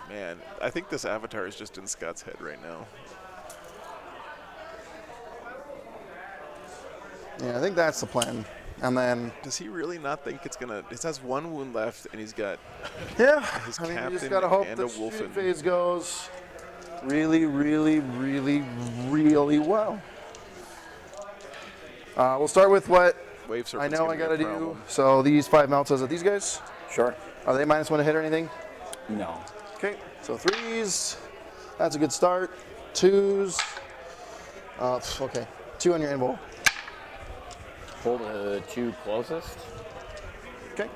Man, I think this avatar is just in Scott's head right now. Yeah, I think that's the plan. And then, Does he really not think it's gonna? It has 1 wound left, and he's got yeah, his I mean, you just captain gotta hope and the a wolfen. shooting phase goes really, really, really, really well. We'll start with what Wave I Serpent's know gonna I be a gotta do. problem. So these 5 meltas are these guys? Sure. Are they -1 to hit or anything? No. Okay, so 3s. That's a good start. 2s. Okay, 2 on your invul. Pull the 2 closest. Okay.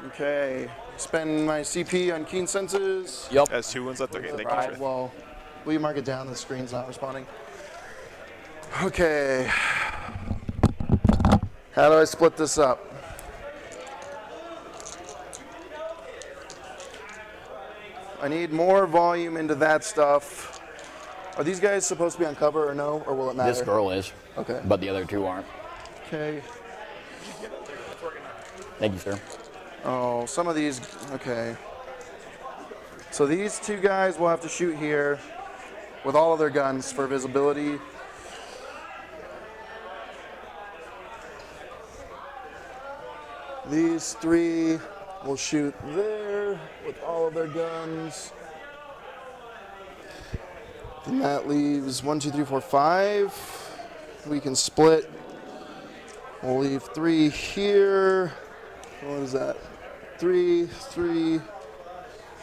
Okay. Spend my CP on keen senses. Yep. Has 2 wounds left. Okay, thank you. Right, Trey. well, will you mark it down? The screen's not responding. Okay. How do I split this up? I need more volume into that stuff. Are these guys supposed to be on cover or no? Or will it matter? This girl is. Okay. But the other 2 aren't. Okay. Thank you, sir. Oh, some of these, okay. So these 2 guys will have to shoot here with all of their guns for visibility. These 3 will shoot there with all of their guns. And that leaves 1, 2, 3, 4, 5. We can split. We'll leave 3 here. What is that? 3, 3.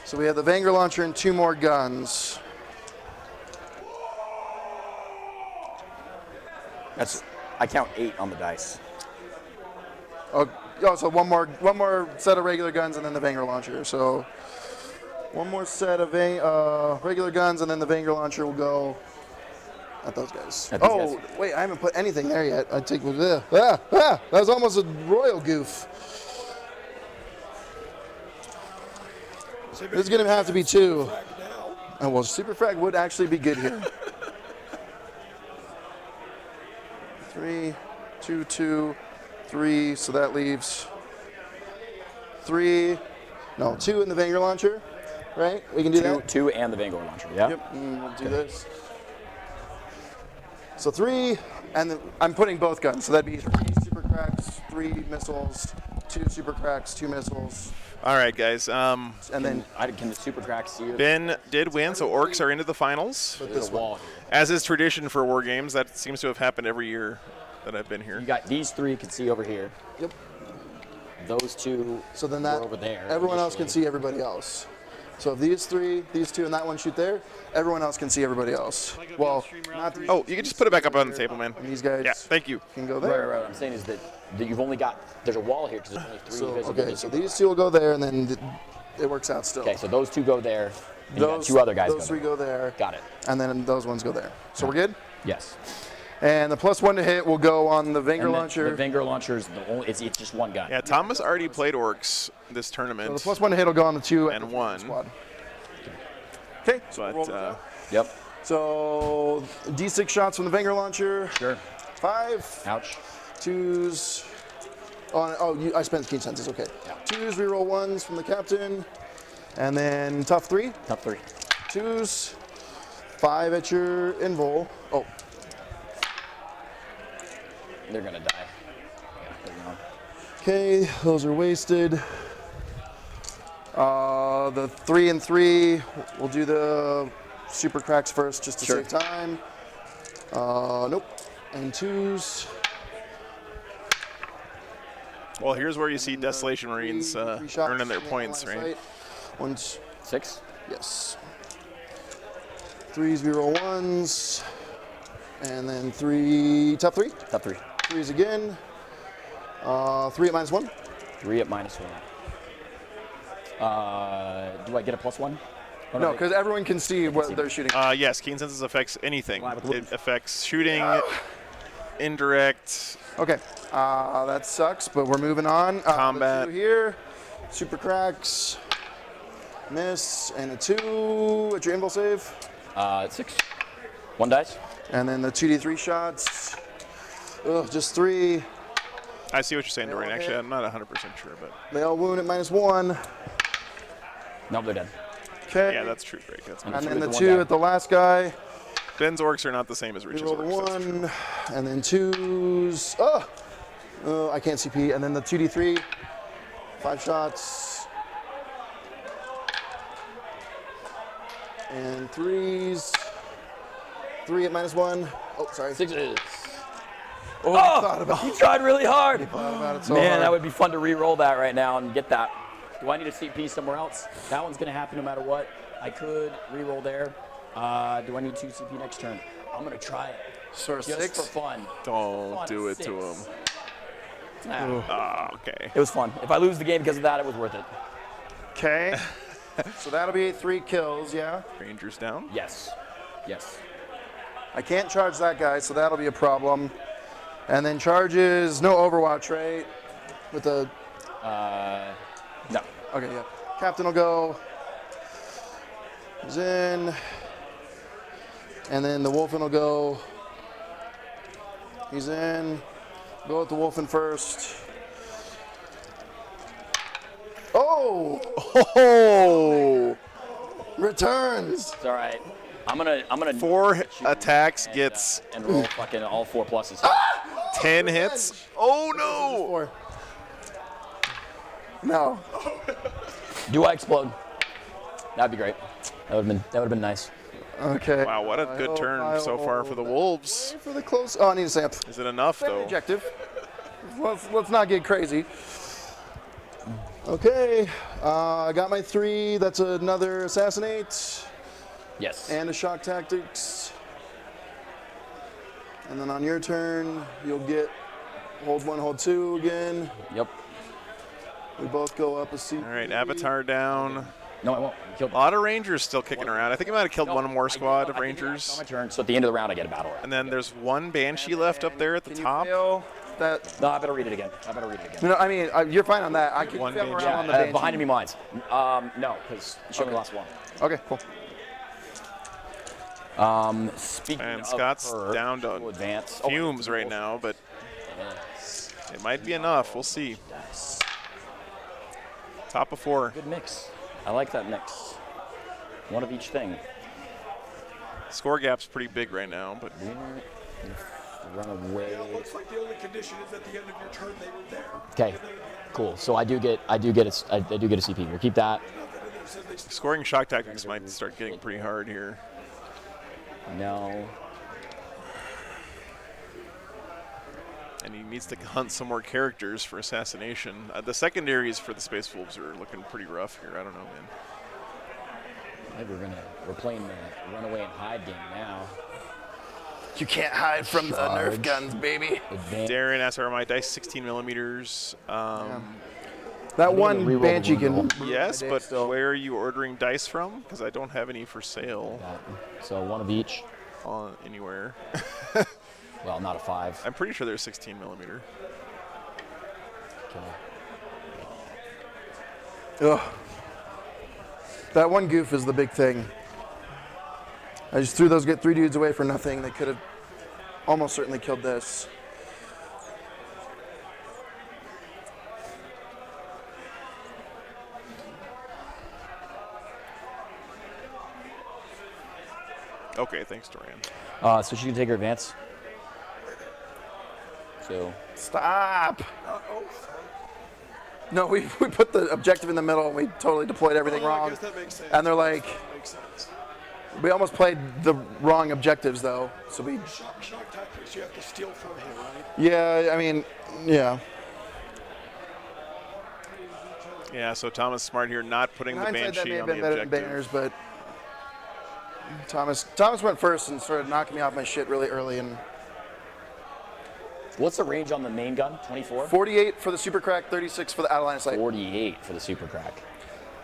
So we have the Vanguard launcher and 2 more guns. I count 8 on the dice. Oh, so one more set of regular guns and then the Vanguard launcher. So one more set of regular guns and then the Vanguard launcher will go at those guys. At these Oh, guys. wait, I haven't put anything there yet. I take that was almost a royal goof. This is gonna have to be 2. Oh, well, Super Frag would actually be good here. 3, 2, 2, 3. So that leaves 3. No, 2 in the Vanguard launcher, right? We can do that. 2 and the Vanguard launcher. Yeah. Yep. And we'll do this. So 3, and then I'm putting both guns. So that'd be 3 super cracks, 3 missiles, 2 super cracks, 2 missiles, All right, guys. and then Can the super crack see it? Ben did win, so Orks are into the finals. There's a wall. As is tradition for Wargames, that seems to have happened every year that I've been here. You got these 3 can see over here. Yep. Those 2 so then were that over there. everyone else can initially. see everybody else. So if these 3, these 2, and that one shoot there, everyone else can see everybody else. Well, not these. Oh, you can just put it back up on the table, man. And these guys Yeah, thank you. can go Right, there. right. What I'm saying is that you've only got, there's a wall here because there's only 3 So visible. okay, so these 2 will go there, and then it works out still. Okay, so those 2 go there. And you got 2 other guys Those go 3 there. go there. Got it. And then those ones go there. So we're good? Yes. And the +1 to hit will go on the Vanguard And launcher. The Vanguard launcher is the only, it's just one gun. Yeah, Thomas already played Orks this So tournament. the +1 to hit will go on the 2 And the 1. squad. Okay. But Yep. So D6 shots from the Vanguard launcher. Sure. 5. Ouch. 2s. I spent keen senses. Okay. Yeah. 2s, reroll 1s from the captain. And then tough 3. Top 3. 2s. 5 at your invul. Oh, They're gonna die. Yeah, they're gone. okay. Those are wasted. The 3 and 3. We'll do the super cracks first just to Sure. save time. Nope. And 2s. well, here's where you see Desolation Marines Three shots earning their in points, line of right? sight. 6. Yes. 3s, we roll 1s. And then 3, top 3. Top 3. 3s again. 3 at -1. 3 at -1. Do I get a +1? Oh, No, because everyone can see what they're shooting. Yes, Keen Senses affects anything. It affects shooting, indirect. Okay, that sucks, but we're moving on. Combat. The 2 here, super cracks, miss, and a 2 at your invul save. 6. 1 dice. And then the 2d3 shots. Ugh, just 3. I see what you're saying, Dorian. Actually, I'm not 100% sure, but They all wound at -1. Nope, they're dead. Okay. yeah, that's true, Greg. That's And two then at the the 2 one at the last guy. Ben's orcs are not the same as We Rich's roll the orcs. that's true. 1, and then 2s. Oh, I can't CP. And then the 2d3, 5 shots. And 3s. 3 at -1. Oh, sorry. 6s. Oh, I thought about He tried really hard. it so Man, hard. that would be fun to re-roll that right now and get that. Do I need a CP somewhere else? That one's going to happen no matter what. I could re-roll there. Do I need 2 CP next turn? I'm going to try it. Sort of Just 6. for fun. Don't do it to him. Okay. It was fun. If I lose the game because of that, it was worth it. Okay. So that'll be 3 kills, yeah? Rangers down. Yes. Yes. I can't charge that guy, so that'll be a problem. And then charges, no Overwatch, right? With the... No. Okay, yeah. Captain will go. He's in. And then the Wolfen will go. He's in. Go with the Wolfen first. Oh! Oh! Returns! It's all right. I'm gonna 4 attacks gets and roll fucking all 4 pluses. 10 hits. Oh no! 4. No. Do I explode? That'd be great. That would have been nice. Okay. Wow, what a good turn so far for the Wolves. For the close. Oh, I need a sample. Is it enough though? Objective. Let's not get crazy. Okay. I got my 3. That's another assassinate. Yes. And a shock tactics. And then on your turn, you'll get hold 1, hold 2 again. Yep. We both go up a C. All right, Avatar down. No, I won't. A lot of Rangers still kicking around. I think I might have killed one more squad of Rangers. On my turn, so at the end of the round, I get a battle rat. And then there's 1 Banshee left up there at the top. That. No, I better read it again. No, I mean, you're fine on that. I can One fail Banshee. around on the Banshee. Behind enemy mines. No, because she only lost 1. Okay, cool. Speaking And of Scott's her, down she'll to advance. fumes right now, but it might be enough. We'll see. Top of 4. Good mix. I like that mix. One of each thing. Score gap's pretty big right now, but Run away. It looks like the only condition is at the end of your turn they were there. Okay, cool. So I do get a CP here. Keep that. scoring shock tactics might start getting pretty hard here. No. And he needs to hunt some more characters for assassination. The secondaries for the Space Wolves are looking pretty rough here. I don't know, man. Maybe we're playing the runaway and hide game now. You can't hide from the Nerf Charge. guns, baby. Darren asks, are my dice 16 millimeters? That one reroll Banshee the can. reroll. ruin Yes, my day but still. where are you ordering dice from? Because I don't have any for sale So one of each. anywhere. Well, not a 5. I'm pretty sure they're 16 millimeter. Okay. Ugh. That one goof is the big thing. I just threw those 3 dudes away for nothing. They could have almost certainly killed this. Okay, thanks, Dorian. So she can take her advance. So Stop! No, we put the objective in the middle and we totally deployed everything I wrong. guess that makes sense. And they're like, That makes sense. we almost played the wrong objectives though. So we, Shock tactics, you have to steal from him, right? yeah, I mean, yeah. Yeah, so Thomas Smart here not putting In the hindsight, that Banshee may on have the been better than objective. banners, but Thomas went first and started knocking me off my shit really early. And What's the range on the main gun? 24? 48 for the super crack, 36 for the out of line of sight. 48 for the super crack.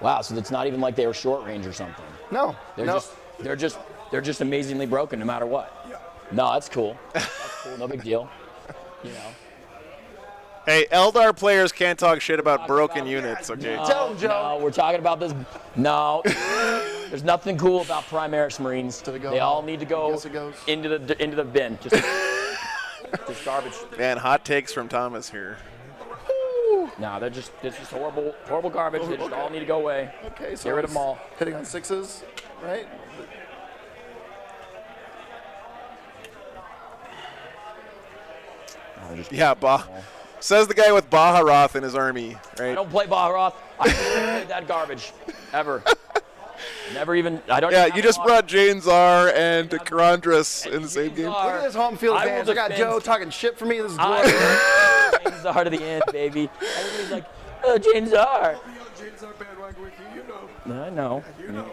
Wow, so it's not even like they were short range or something. No, They're just amazingly broken no matter what. No, that's cool. That's cool. No big deal. You know. Hey, Eldar players can't talk shit about broken units, okay? Tell them, Joe. No, we're talking about this. No, there's nothing cool about Primaris Marines. They all need to go into the bin. Just garbage. Man, hot takes from Thomas here. No, they're just horrible garbage. They just all need to go away. Okay, so get rid of them all. Hitting on 6s, right? Yeah, says the guy with Baharoth in his army, right? I don't play Baharoth. I never played that garbage ever. Never even. I don't. Yeah, even you just brought Jane Czar and Karandras in the same game. Look at this home field advantage. I got Joe talking shit for me. This is glorious. Jane Czar to the end, baby. Everybody's like, oh, Jane Czar. James are bandwagon with you, you know. I know. You know.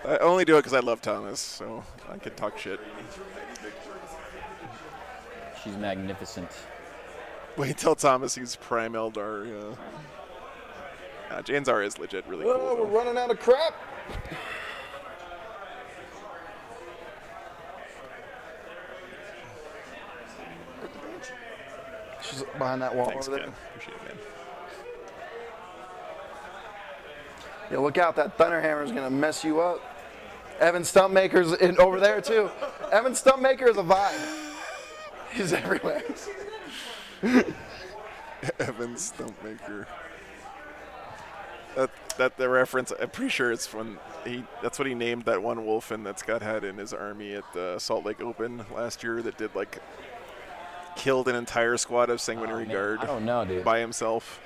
I only do it because I love Thomas, so I can talk shit. She's magnificent. Wait till Thomas sees Prime Eldar. Jane Czar is legit really cool. Oh, we're running out of crap. She's behind that wall Thanks, over there. Ken. Appreciate it, man. Yeah, look out. That Thunderhammer is going to mess you up. Evan Stumpmaker's over there, too. Evan Stumpmaker is a vibe. He's everywhere. Evan Stumpmaker. That the reference, I'm pretty sure it's when that's what he named that one Wolfen that Scott had in his army at the Salt Lake Open last year that did like killed an entire squad of Sanguinary Guard I don't know, dude. by himself.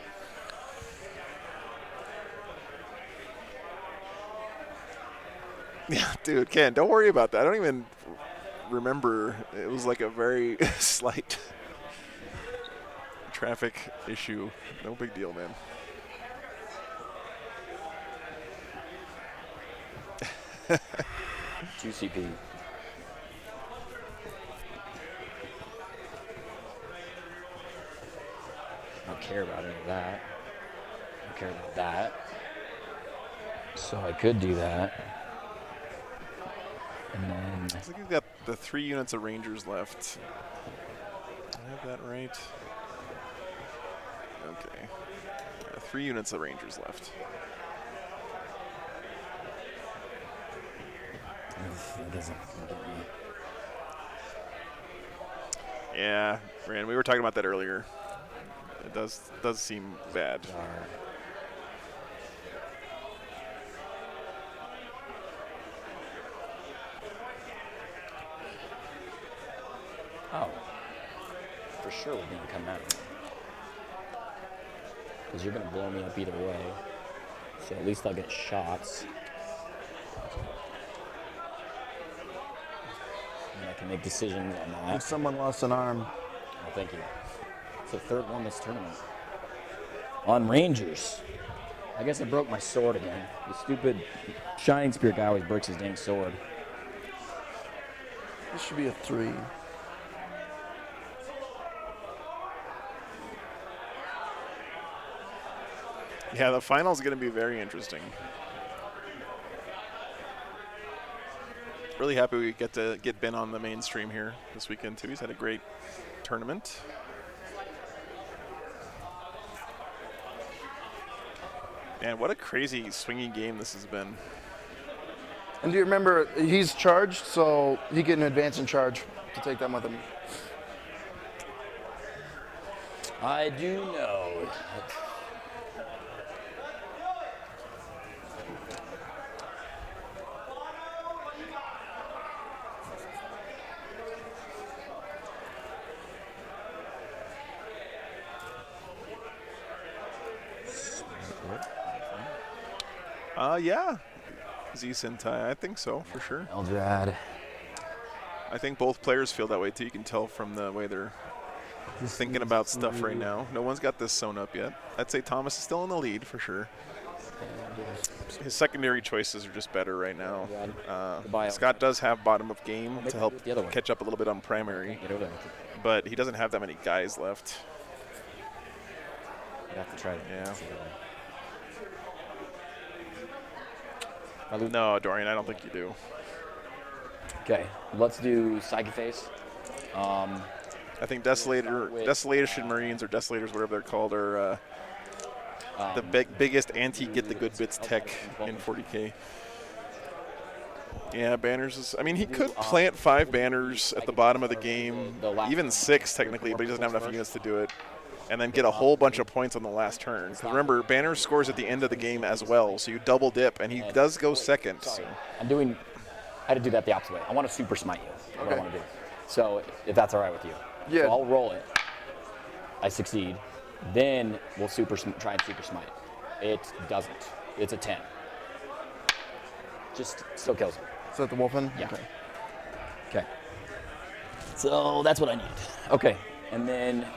Yeah, dude, Ken, don't worry about that. I don't even remember. It was like a very slight traffic issue. No big deal, man. Two CP. I don't care about any of that. I don't care about that. So I could do that. And then Looks like you've got the 3 units of Rangers left. Do I have that right? Okay. 3 units of Rangers left. it doesn't get me. Yeah, Rand, we were talking about that earlier. It does seem bad. Oh. For sure we're going to come out. Because you're going to blow me up either way. So at least I'll get shots. And I can make decisions on I think that. someone lost an arm. Oh, thank you. It's the third one this tournament. On Rangers. I guess I broke my sword again. The stupid Shining Spear guy always breaks his dang sword. This should be a 3. Yeah, the final's going to be very interesting. Really happy we get to get Ben on the mainstream here this weekend too. He's had a great tournament. Man, what a crazy swinging game this has been. And do you remember, he's charged, so he get an advance in charge to take them with him. I do know. Yeah. Z Sentai, I think so, for sure. Eldrad. I think both players feel that way too. You can tell from the way they're thinking about stuff right now. No one's got this sewn up yet. I'd say Thomas is still in the lead for sure. His secondary choices are just better right now. Scott does have bottom of game to help catch up a little bit on primary, but he doesn't have that many guys left. You have to try it. Yeah. No, Dorian, I don't think you do. Okay, let's do Psychic Phase. I think Desolation Marines or Desolators, whatever they're called, are the biggest anti-get-the-good-bits tech in 40K. Yeah, banners is... I mean, he could plant 5 banners at the bottom of the game, even 6 technically, but he doesn't have enough units to do it, and then get a whole bunch of points on the last turn. Because remember, banner scores at the end of the game as well, so you double dip, and he does go second. So. I had to do that the opposite way. I want to super smite you. That's what I want to do. So, if that's all right with you. Yeah. So I'll roll it. I succeed. Then we'll try and super smite. It doesn't. It's a 10. Just still kills him. Is that the Wolfen? Yeah. Okay. So that's what I need. Okay. And then.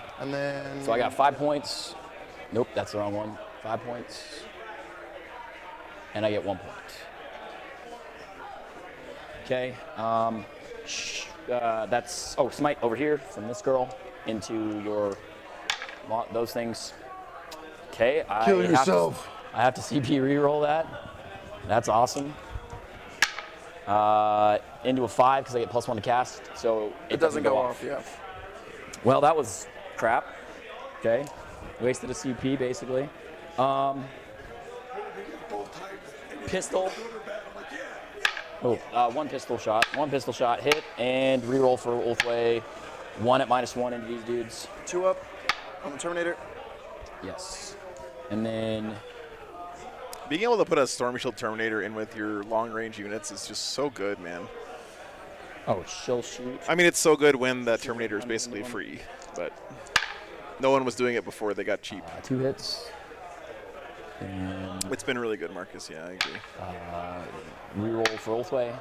So I got 5 points. Nope, that's the wrong one. 5 points. And I get 1 point. Okay. That's smite over here from this girl into your those things. Okay, Kill yourself. I have to CP reroll that. That's awesome. Into a 5 because I get +1 to cast, so it doesn't go off. Yeah. Well, that was crap. Okay, wasted a CP basically. Pistol. One pistol shot. One pistol shot hit and reroll for Ulthway. 1 at -1 into these dudes. 2 up on the Terminator. Yes. And then being able to put a Storm Shield Terminator in with your long range units is just so good, man. Oh, she'll shoot. I mean, it's so good when that Terminator is basically free, but no one was doing it before they got cheap. 2 hits. And it's been really good, Marcus. Yeah, I agree. Reroll for Ulthway.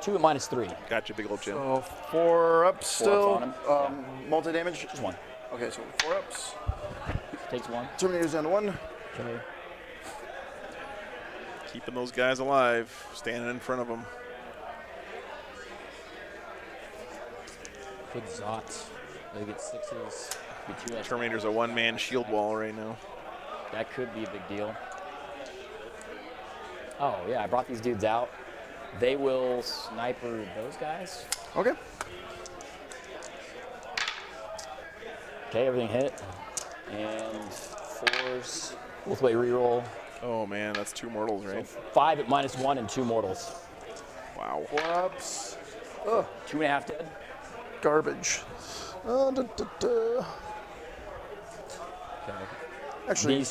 2 at -3. Gotcha, big old Jim. So 4 ups still. on him. Multi-damage? Just 1. Okay, so 4 ups. Takes 1. Terminator's down to 1. Okay. Keeping those guys alive, standing in front of them. Good Zot. They get 6s. Terminator's a one-man shield wall right now. That could be a big deal. Oh, yeah, I brought these dudes out. They will sniper those guys. Okay. Okay, everything hit. And 4s. Ulthway reroll. Oh, man, that's 2 mortals, right? So 5 at -1 and 2 mortals. Wow. 4 ups. Ugh. 2.5 dead. Garbage. Okay. Actually,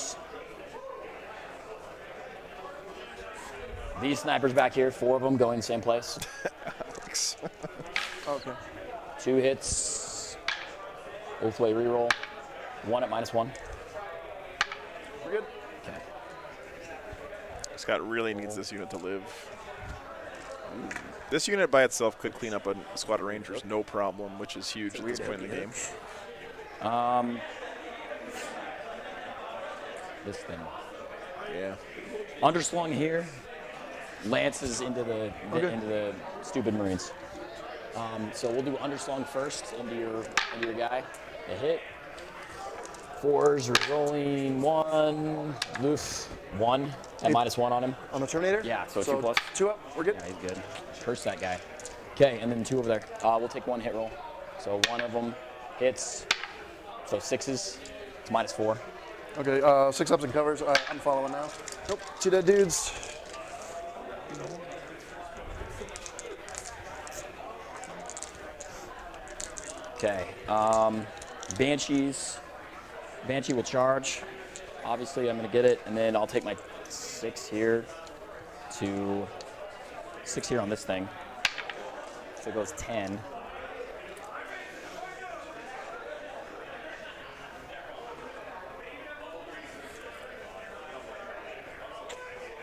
these snipers back here, 4 of them going the same place. okay. 2 hits. Ulthway reroll. 1 at -1. We're good. Okay. Scott really needs this unit to live. This unit by itself could clean up a squad of Rangers, no problem, which is huge at this point in the game. This thing. Yeah. Underslung here. Lances into the stupid Marines. So we'll do underslung first into your guy. A hit. 4s rolling 1. Loof 1 at -1 on him. On the Terminator? Yeah, so 2+. 2 up. We're good. Yeah, he's good. Curse that guy. Okay, and then 2 over there. We'll take 1 hit roll. So 1 of them hits. So 6s. It's -4. Okay, 6 ups and covers. I'm following now. Nope. 2 dead dudes. Okay. Banshees. Banshee will charge. Obviously, I'm going to get it, and then I'll take my 6 here to 6 here on this thing. So it goes 10.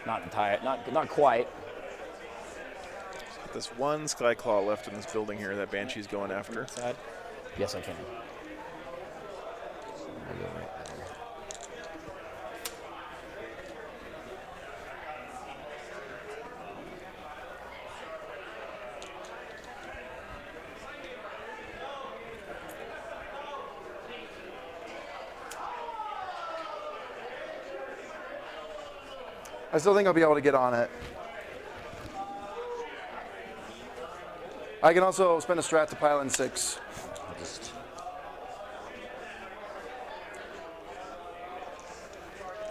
Not entire, not quite. There's one Skyclaw left in this building here that Banshee's going after. Yes, I can. I still think I'll be able to get on it. I can also spend a strat to pile in 6.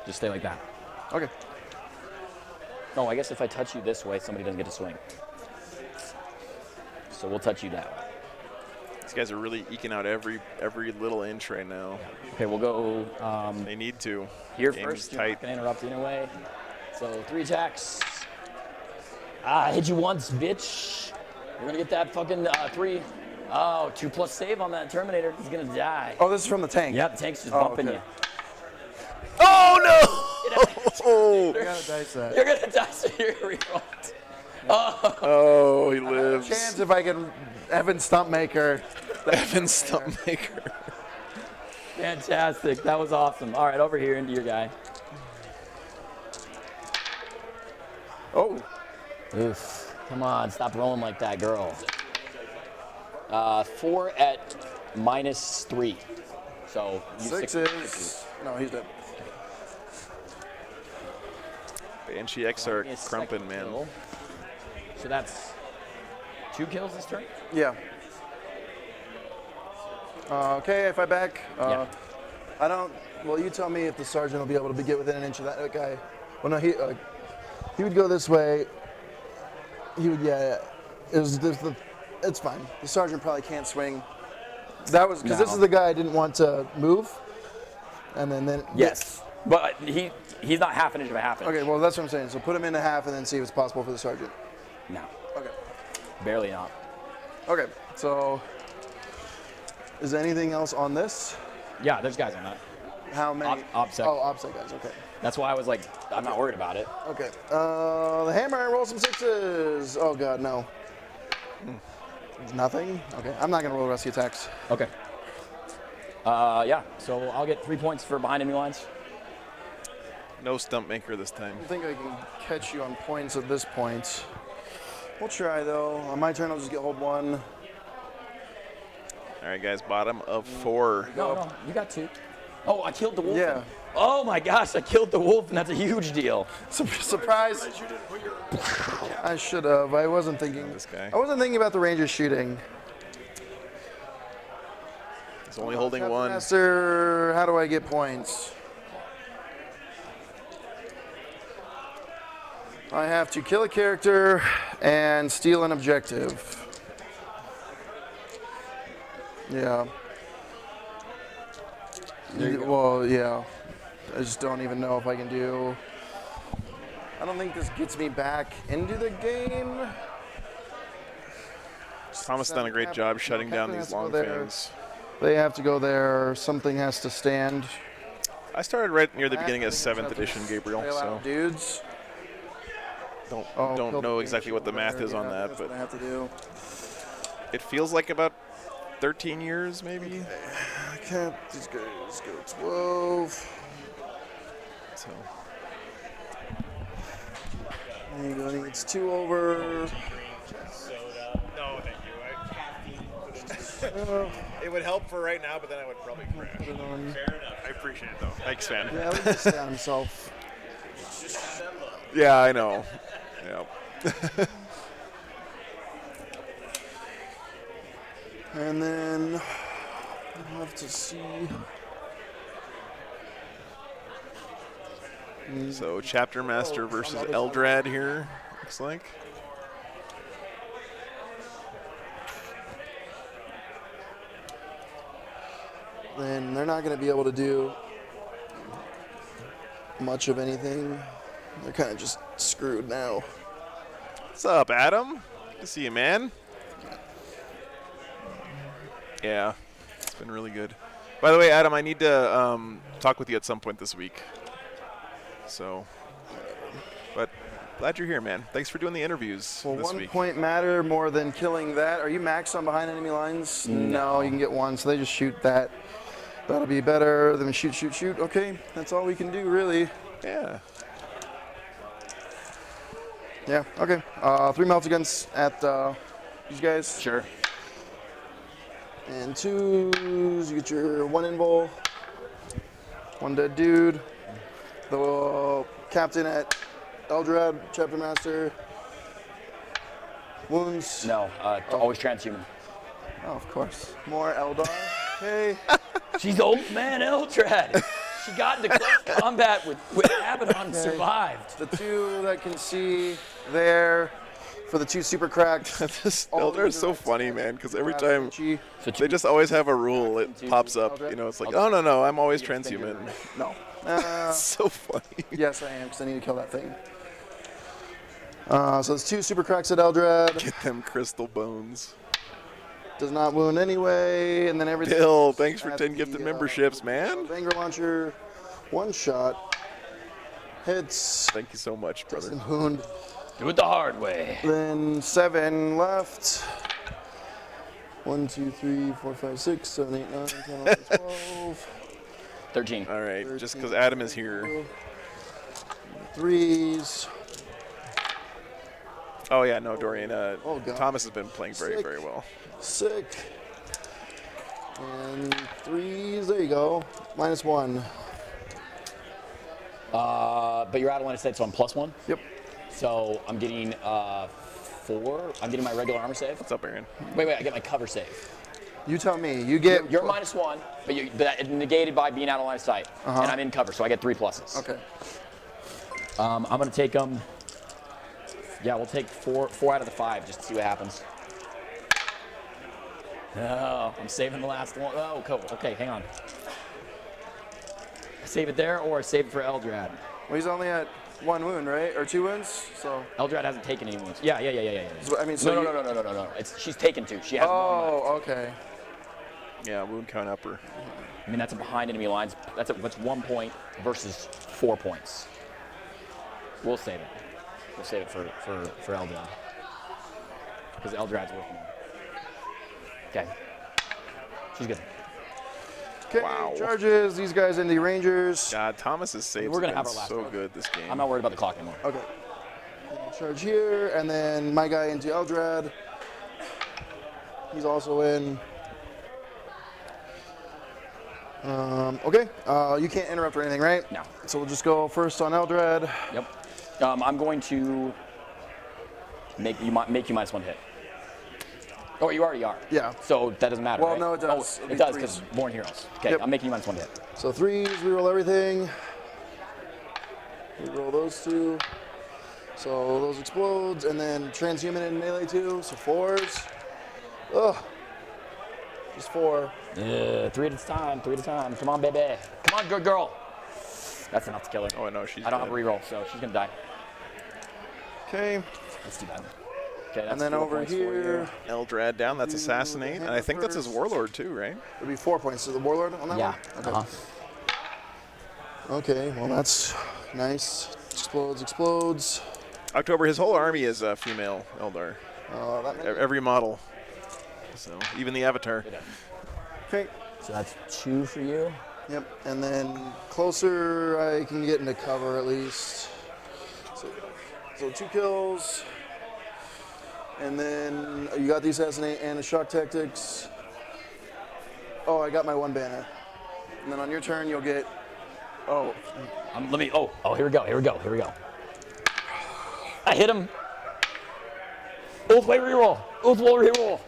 Just stay like that. Okay. No, I guess if I touch you this way, somebody doesn't get to swing. So we'll touch you that way. These guys are really eking out every little inch right now. Okay, we'll go. They need to. Here Game's first. You're tight. not gonna interrupt anyway. So 3 attacks. I hit you once, bitch. You're gonna get that fucking 3. Oh, 2+ save on that Terminator. He's gonna die. Oh, this is from the tank. Yep, the tank's just bumping okay. you. Oh no! I gotta dice that. You're gonna die, so you're rerolled. Oh, he lives. Chance if I can Evan Stumpmaker. Evan Stumpmaker. Fantastic. That was awesome. All right, over here into your guy. Oh. Oof. Come on, stop rolling like that, girl. 4 at -3. So you 6 is. No, he's dead. Banshee X are Give me a crumping, second man. kill. So that's 2 kills this turn? Yeah. Okay, if I back. Yeah. I don't. Well, you tell me if the sergeant will be able to get within an inch of that guy. Well, no, he would go this way. He would, yeah. It's fine. The sergeant probably can't swing. That was because this is the guy I didn't want to move. And then. Yes. But he's not half an inch of a half inch. Okay, well, that's what I'm saying. So put him in a half and then see if it's possible for the sergeant. No. Okay. Barely not. Okay, so is there anything else on this? Yeah, there's guys on that. How many? OPSEC. Oh, OPSEC guys, okay. That's why I was like, I'm not worried about it. Okay. The hammer, roll some 6s. Oh, God, no. Nothing? Okay, I'm not going to roll the rest of the attacks. Okay. Yeah, so I'll get 3 points for behind enemy lines. No stump maker this time. I don't think I can catch you on points at this point. We'll try, though. On my turn, I'll just get hold 1. All right, guys, bottom of 4. No, you got 2. Oh, I killed the wolf. Yeah. Oh my gosh, I killed the wolf, and that's a huge deal. Surprise. I should have. I wasn't thinking. This guy. I wasn't thinking about the Rangers shooting. He's only holding 1. Master, how do I get points? I have to kill a character and steal an objective. Yeah. Well, yeah. I just don't even know if I can do. I don't think this gets me back into the game. Thomas done a great job shutting down these long fans. They have to go there. Something has to stand. I started right near the beginning of 7th edition, Gabriel, so dudes. Don't know exactly what the math is on that, but I have to do. It feels like about 13 years, maybe. I can't. These guys go 12. So. There you go. Needs 2 over. No, thank you. It would help for right now, but then I would probably crash. Fair enough. I appreciate it, though. Thanks, man. Yeah, let me just down himself. Yeah, I know. Yeah. And then I'll have to see. So Chapter Master versus Eldrad here, looks like. Then they're not going to be able to do much of anything. They're kind of just screwed now. What's up, Adam? Good to see you, man. Yeah, it's been really good. By the way, Adam, I need to talk with you at some point this week. So, but glad you're here, man. Thanks for doing the interviews Will this 1 week. point matter more than killing that? Are you maxed on behind enemy lines? No, you can get 1, so they just shoot that. That'll be better than shoot, shoot, shoot. Okay, that's all we can do, really. Yeah. Yeah, okay. 3 melted guns at these guys. Sure. And 2s, you get your 1 invul. 1 dead dude. The captain at Eldrad, Chapter Master. Wounds. No, always transhuman. Oh, of course. More Eldar. Okay. She's old man Eldrad. She got into close combat with Abaddon and survived. The 2 that can see there for the 2 super cracked. This Eldar is so funny, man, because every time they just always have a rule. It pops up. You know, it's like, oh, no, I'm always transhuman. No. It's so funny. Yes, I am, because I need to kill that thing. So there's 2 super cracks at Eldrad. Get them crystal bones. Does not wound anyway, and then everything. Bill, thanks for 10 gifted memberships, man. Banger launcher, 1 shot. Hits. Thank you so much, brother. Doesn't wound. Do it the hard way. Then 7 left. 1, 2, 3, 4, 5, 6, 7, 8, 9, 10, 11, 12. 13. All right, just because Adam is here. 3s. Oh, yeah, no, Dorian. Oh, God. Thomas has been playing very, very well. Sick. And 3s. There you go. -1. But you're out of line of sight, so I'm +1? Yep. So I'm getting 4. I'm getting my regular armor save. What's up, Aaron? Wait, I get my cover save. You tell me. You get. You're -1, but it's negated by being out of line of sight. And I'm in cover, so I get 3 pluses. Okay. I'm going to take them. Yeah, we'll take 4 out of the 5 just to see what happens. Oh, I'm saving the last one. Oh, cool. Okay, hang on. Save it there or save it for Eldrad? Well, he's only at 1 wound, right? Or 2 wounds? So. Eldrad hasn't taken any wounds. Yeah. So, I mean, so no. She's taken 2. She has 1 left. Oh, okay. Yeah, wound count upper. I mean, that's a behind enemy lines. That's 1 point versus 4 points. We'll save it. We'll save it for Eldar. Because Eldrad's worth more. Okay. She's good. Okay, Wow. charges these guys into Rangers. God, Thomas's saves We're gonna have have been our last so one. good this game. I'm not worried about the clock anymore. Okay. Charge here, and then my guy into Eldrad. He's also in. Okay, you can't interrupt or anything, right? No. So we'll just go first on Eldrad. Yep. I'm going to make you -1 hit. Oh, you already are. Yeah. So that doesn't matter. Well, right? no, it does. Oh, It'll it be does 3s. because Born Heroes. Okay, Yep. I'm making you -1 hit. So 3s, reroll everything. Reroll those 2. So those explodes, and then transhuman in melee 2. So 4s. Ugh. Just 4. 3 at a time. 3 at a time. Come on, baby. Come on, good girl. That's enough to kill her. Oh, no, she's I don't have a dead. reroll, so she's gonna die. Okay. That's too bad. Okay, that's And then 4 over points for here, you. Eldrad down, that's Do Assassinate. the And I think that's his hammer Warlord too, right? it'll be 4 points to the Warlord on that Yeah. one? Okay. Okay, well, that's nice. Explodes. October, his whole army is female Eldar. That many? Every model. So, even the Avatar. Okay. So that's 2 for you. Yep. And then closer, I can get into cover at least. So 2 kills. And then you got the Assassinate and the Shock Tactics. Oh, I got my 1 banner. And then on your turn, you'll get. Oh. Here we go. I hit him. Ultimate reroll.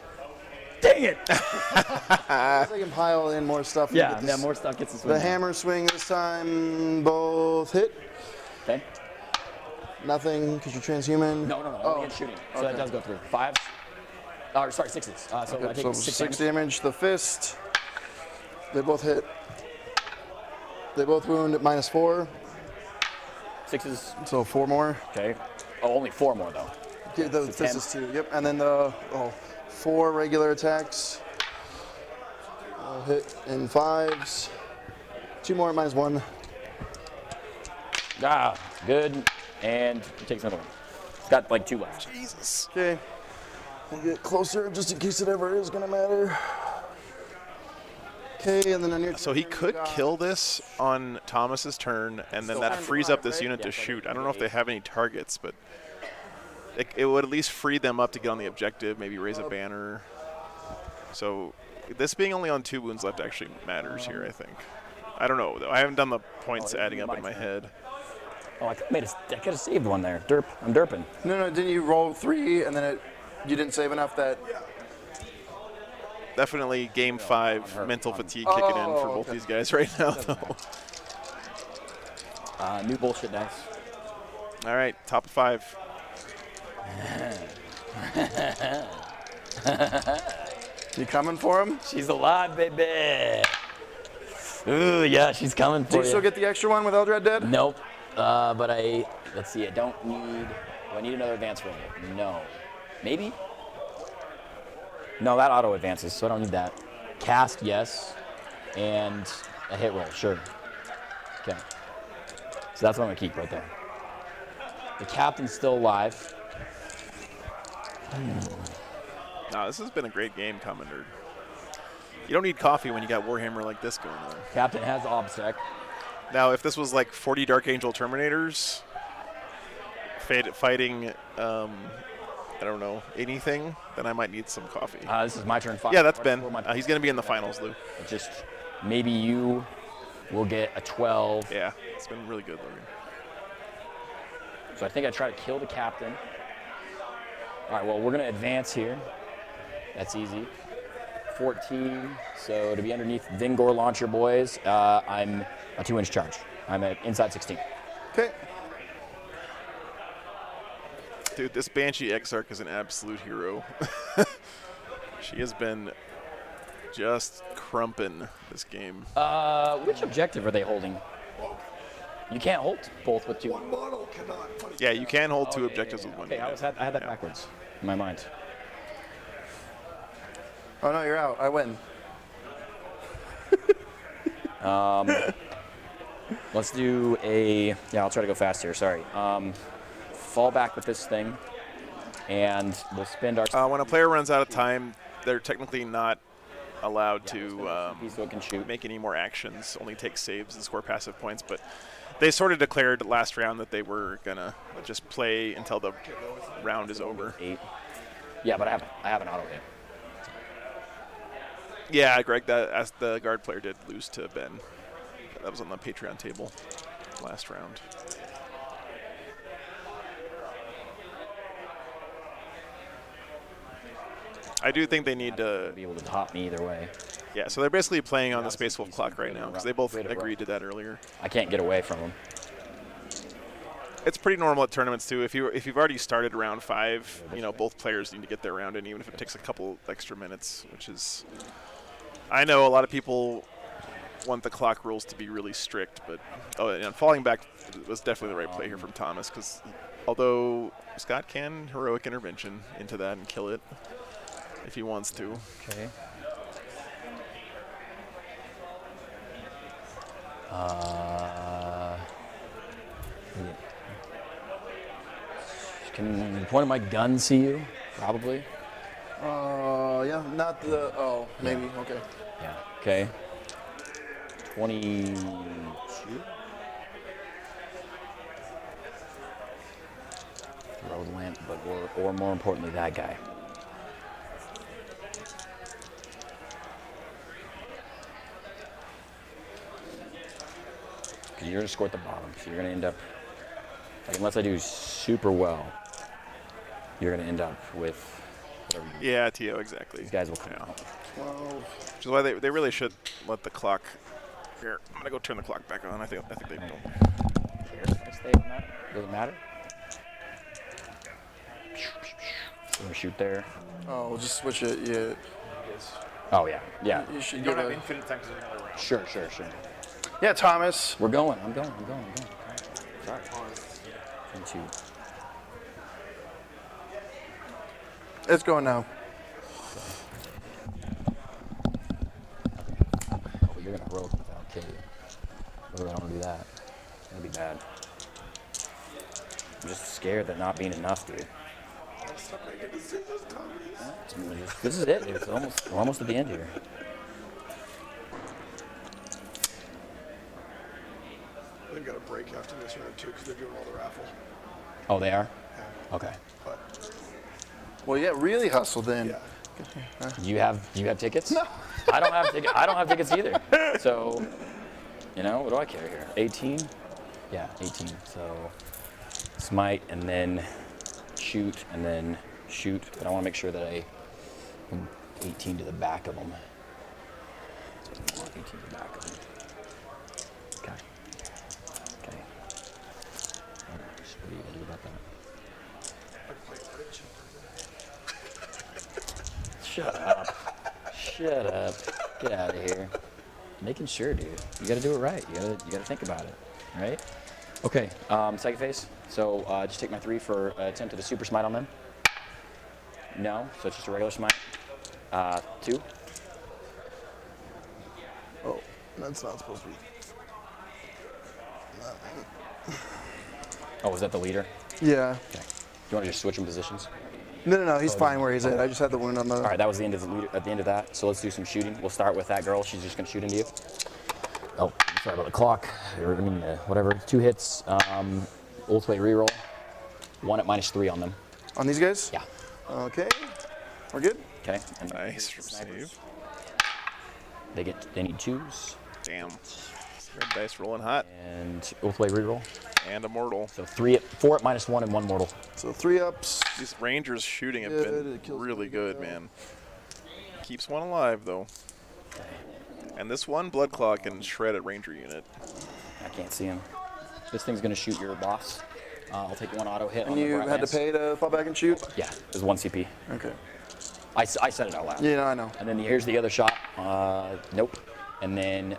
Dang it. I can pile in more stuff. Yeah, more stuff gets us. The hammer swing this time, both hit. Okay. Nothing, because you're transhuman. No. Only in shooting. So that does go through. 5s. Sorry, 6s. So I take 6 damage. The fist. They both hit. They both wound at -4. 6s. So 4 more. Okay. Oh, only 4 more though. Okay, the so fist 10. is 2. Yep. And then the 4 regular attacks. Hit in 5s. 2 more at -1. Good. And it takes another one. It's got like 2 left. Jesus. Okay. We'll get closer just in case it ever is going to matter. Okay, and then on your So he could kill this on Thomas's turn, and then that frees up this unit to shoot. I don't know if they have any targets, but it would at least free them up to get on the objective, maybe raise a banner. So this being only on 2 wounds left actually matters here, I think. I don't know, though. I haven't done the points adding up in my head. Oh, I could have saved one there. Derp. I'm derping. No, didn't you roll 3 and then you didn't save enough that? Definitely game 5 mental fatigue kicking in for both these guys right now, though. New bullshit dice. All right, top of 5. You coming for him? She's alive, baby. Ooh, yeah, she's coming for you. Do you still get the extra one with Eldar dead? Nope. But let's see, do I need another advance roll? No. Maybe? No, that auto advances, so I don't need that. Cast, yes. And a hit roll, sure. Okay. So that's what I'm gonna keep right there. The captain's still alive. No, this has been a great game, Commander. You don't need coffee when you got Warhammer like this going on. Captain has OBSEC. Now, if this was like 40 Dark Angel Terminators fighting, I don't know, anything, then I might need some coffee. This is my turn. 5. Yeah, that's Ben. He's going to be in the finals, Lou. Just maybe you will get a 12. Yeah, it's been really good, Logan. So I think I try to kill the captain. All right, well, we're going to advance here. That's easy. 14, so to be underneath Vingor launcher, boys, I'm a 2-inch charge. I'm at inside 16. Okay. Dude, this Banshee Exarch is an absolute hero. She has been just crumping this game. Which objective are they holding? You can't hold both with 2. One model cannot. Yeah, you can hold 2 objectives with 1. Okay, I had that backwards in my mind. Oh no, you're out. I win. Let's do a. Yeah, I'll try to go fast here. Sorry. Fall back with this thing, and we'll spend our. When a player runs out of time, they're technically not allowed to so it can shoot. make any more actions. Only take saves and score passive points. But they sort of declared last round that they were gonna just play until the round is over. 8. Yeah, but I have an auto hit. Yeah, Greg, that as the guard player did lose to Ben. That was on the Patreon table last round. I do think they need to be able to top me either way. Yeah, so they're basically playing on the Space Wolf clock right now because they both agreed to that earlier. I can't get away from them. It's pretty normal at tournaments too. If you've already started round 5, you know both players need to get their round in, even if it takes a couple extra minutes, which is. I know a lot of people want the clock rules to be really strict, but and falling back was definitely the right play here from Thomas because although Scott can heroic intervention into that and kill it if he wants to. Okay. Can the point of my gun see you? Probably. Yeah, not the. Oh, maybe. Yeah. Okay. Yeah. Okay. 22. Throw the lamp, but or more importantly, that guy. Because you're going to score at the bottom, so you're going to end up, like, unless I do super well, you're going to end up with whatever you do. Yeah, T.O., exactly. These guys will come out. 12. Which is why they really should let the clock. Here, I'm gonna go turn the clock back on. I think they don't. Doesn't matter. I'm gonna shoot there. Oh, we'll just switch it. Yeah. Oh yeah, yeah. You should You give don't have a. infinite time to do another round. Sure. Yeah, Thomas. We're going. I'm going. Sorry. 22. It's going now. Oh, you're gonna roll without Katie. Oh, I don't want to do that. That'd be bad. I'm just scared that not being enough, dude. This is it, dude. We're almost at the end here. They've got a break after this round too because they're doing all the raffle. Oh, they are? Yeah. Okay. But Well, yeah, really hustled in. yeah. Do you have tickets? No. I don't have tickets either. So, what do I care here? 18? Yeah, 18. So smite and then shoot and then shoot. But I want to make sure that I am 18 to the back of them. 18 to the back of them. Okay. Okay. What are you going to do about that? Shut up. Shut up. Get out of here. Making sure, dude. You gotta do it right. You gotta think about it. Right? Okay, second phase. So just take my 3 for attempt at a super smite on them. No, so it's just a regular smite. 2. Oh, that's not supposed to be. Oh, was that the leader? Yeah. Okay. You want to just switch in positions? No, he's fine where he's at. I just had the wound on the... All right, that was the end of the leader, at the end of that. So let's do some shooting. We'll start with that girl. She's just going to shoot into you. Oh, sorry about the clock. Or, I mean, whatever. 2 hits. Ultimate reroll. 1 at -3 on them. On these guys? Yeah. Okay. We're good? Okay. And Nice from save. They need 2s. Damn. Red dice rolling hot. And ultimate reroll. And a mortal. So 4 at -1 and 1 mortal. So 3 ups. These Rangers shooting have Good, been it kills really me. good, man. Keeps one alive, though. And this one Blood Claw can shred at Ranger unit. I can't see him. This thing's going to shoot your boss. I'll take 1 auto hit And on the you Brat had to Lance. pay to fall back and shoot? Yeah, there's 1 CP. Okay. I said it out loud. Yeah, I know. And then here's the other shot. Nope. And then,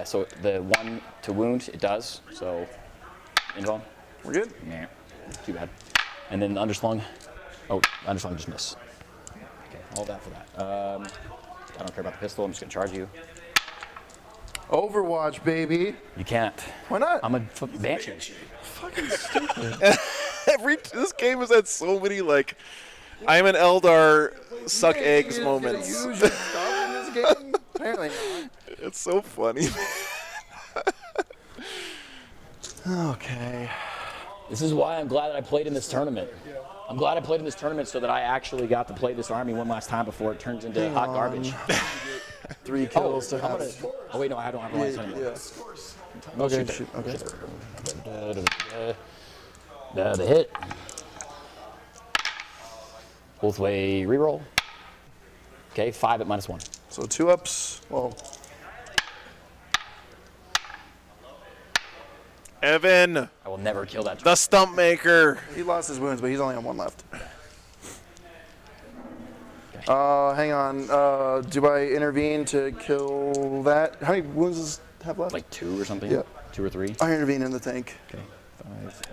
so the 1 to wound, it does. So, invuln. We're good? Yeah. Too bad. And then the underslung. Oh, underslung just missed. Okay, all that for that. I don't care about the pistol. I'm just going to charge you. Overwatch, baby. You can't. Why not? I'm a banshee. Fucking stupid. This game has had so many, like, I'm an Eldar suck eggs moments. Use your stuff in this game? Apparently not. It's so funny. Okay. This is why I'm glad that I played in this tournament. I'm glad I played in this tournament so that I actually got to play this army one last time before it turns into hot garbage. 3 kills to I'm have. gonna, oh wait, no, I don't have lines anymore. Yeah. Okay, shoot. Okay. The hit. Both way reroll. Okay, 5 at -1. So 2 ups. Well, Evan, I will never kill that. the stump maker. he lost his wounds, but he's only on 1 left. Hang on. Do I intervene to kill that? How many wounds does it have left? Like 2 or something? Yeah. 2 or 3? I intervene in the tank. Okay.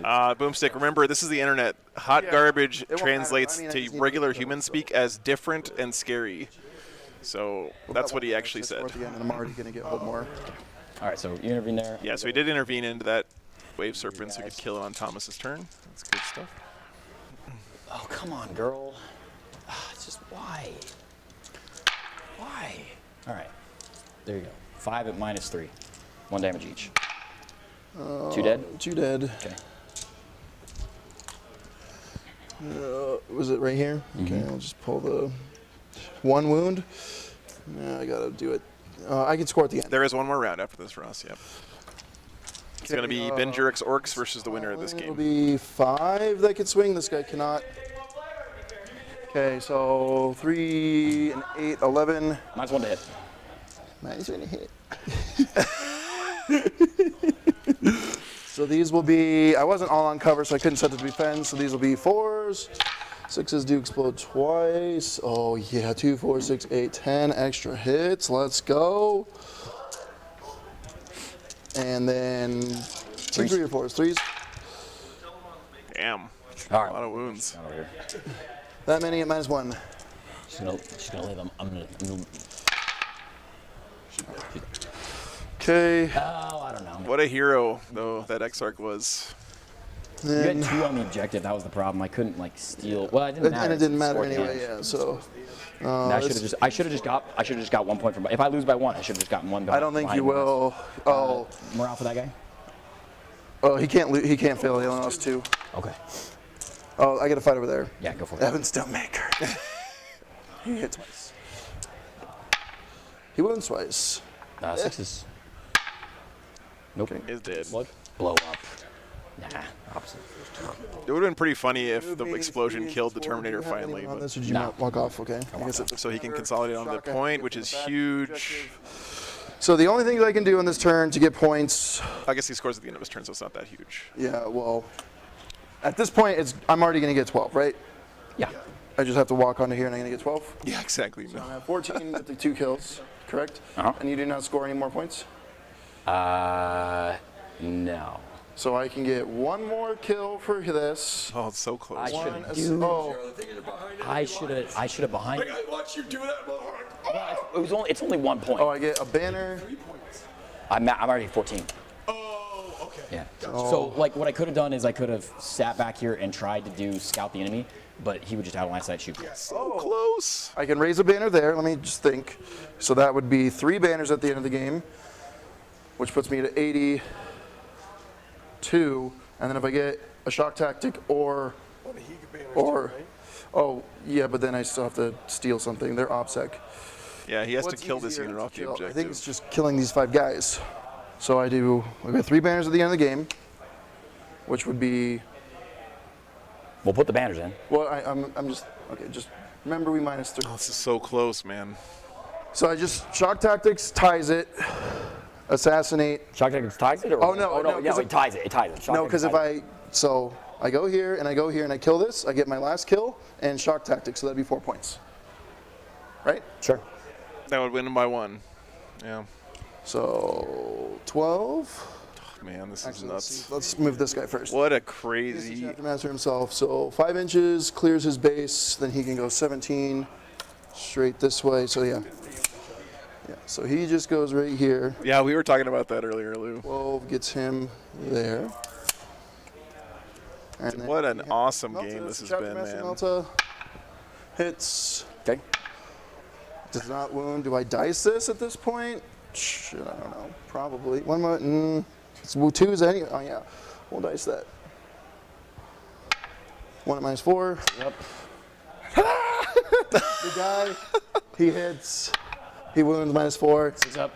5. Boomstick, remember, this is the internet. Hot garbage won't translates matter. I mean, I just to need to regular get human those, speak as different and scary. So that's what he actually said. Again, and I'm already going to get one more. All right, so you intervene there. Yeah, so he did intervene into that wave serpent so he could kill it on Thomas's turn. That's good stuff. Oh, come on, girl. It's just why? Why? All right. There you go. 5 at -3. 1 damage each. 2 dead? 2 dead. Okay. Was it right here? Okay, I'll just pull the 1 wound. Yeah, I gotta do it. I can score at the end. There is one more round after this for us, yep. It's going to be Ben Jurek's Orks versus the winner of this It'll game. be 5 that can swing. This guy cannot. Okay, so 3 and 8, 11. Mine's 1 to hit. Nice one to hit. So these will be, I wasn't all on cover, so I couldn't set the defense, so these will be 4s. 6s do explode twice. Oh yeah, 2, 4, 6, 8, 10 extra hits. Let's go. And then 2, 3 or 4s. 3s. Damn. All right. A lot of wounds. Over here. That many at -1. She's gonna leave them. I'm gonna Okay. oh, I don't know. What a hero, though, that Exarch was. You had 2 on the objective. That was the problem. I couldn't like steal. Well, it didn't matter. And it didn't matter Scored anyway, damage. yeah, so. I should have just got 1 point from. If I lose by 1, I should have just gotten 1. I don't think you will. Oh. Morale for that guy? Oh, he can't fail. He only lost 2. Okay. Oh, I got to fight over there. Yeah, go for it. Evan Stummaker. He hit twice. He wounds twice. 6s. Nope. Is dead. Blood. blow up. Nah, opposite. It would have been pretty funny if the explosion killed the Terminator finally. On But this, or did you walk off? Okay. so he can consolidate on the point, which is huge. So the only thing I can do on this turn to get points. I guess he scores at the end of his turn, so it's not that huge. Yeah. Well, at this point, I'm already going to get 12, right? Yeah. I just have to walk onto here, and I'm going to get 12. Yeah, exactly. So I have 14 with the 2 kills, correct? Uh-huh. And you do not score any more points. No. So I can get 1 more kill for this. Oh, it's so close. I should have behind. I watched you do that, motherfucker. It's only 1 point. Oh, I get a banner. I'm already at 14. Oh, okay. Yeah. So like what I could have done is I could have sat back here and tried to do scout the enemy, but he would just have a line of sight shoot. So close. I can raise a banner there. Let me just think. So that would be 3 banners at the end of the game, which puts me at 82. And then if I get a shock tactic or oh yeah, but then I still have to steal something. They're OPSEC. Yeah, he has What's to kill this easier unit to off the kill? objective. I think it's just killing these 5 guys. So I got 3 banners at the end of the game, which would be. We'll put the banners in. Well, I'm just okay. Just remember we -3. Oh, this is so close, man. So I just shock tactics ties it, assassinate. Shock tactics ties it, or Oh no, yeah, it ties it. It ties it. Shock No, tactics because if ties I go here and I go here and I kill this, I get my last kill and shock tactics, so that'd be 4 points. Right? it. Sure. That would win him by 1. Yeah. So 12. Oh, man, this is Actually, nuts. let's move this guy first. What a This is crazy. Chapter Master himself. So 5 inches clears his base, then he can go 17 straight this way. So yeah. Yeah. So he just goes right here. Yeah, we were talking about that earlier, Lou. 12 gets him there. And then What an he has awesome Melta, game this so has Chapter been, Master man. Melta hits. Okay. Does not wound. Do I dice this at this point? Shit, I don't know. Probably. One more. It's 2 is any. Oh yeah, we'll dice that. 1 at -4. Yep. The guy, he hits. He wounds -4. 6 up.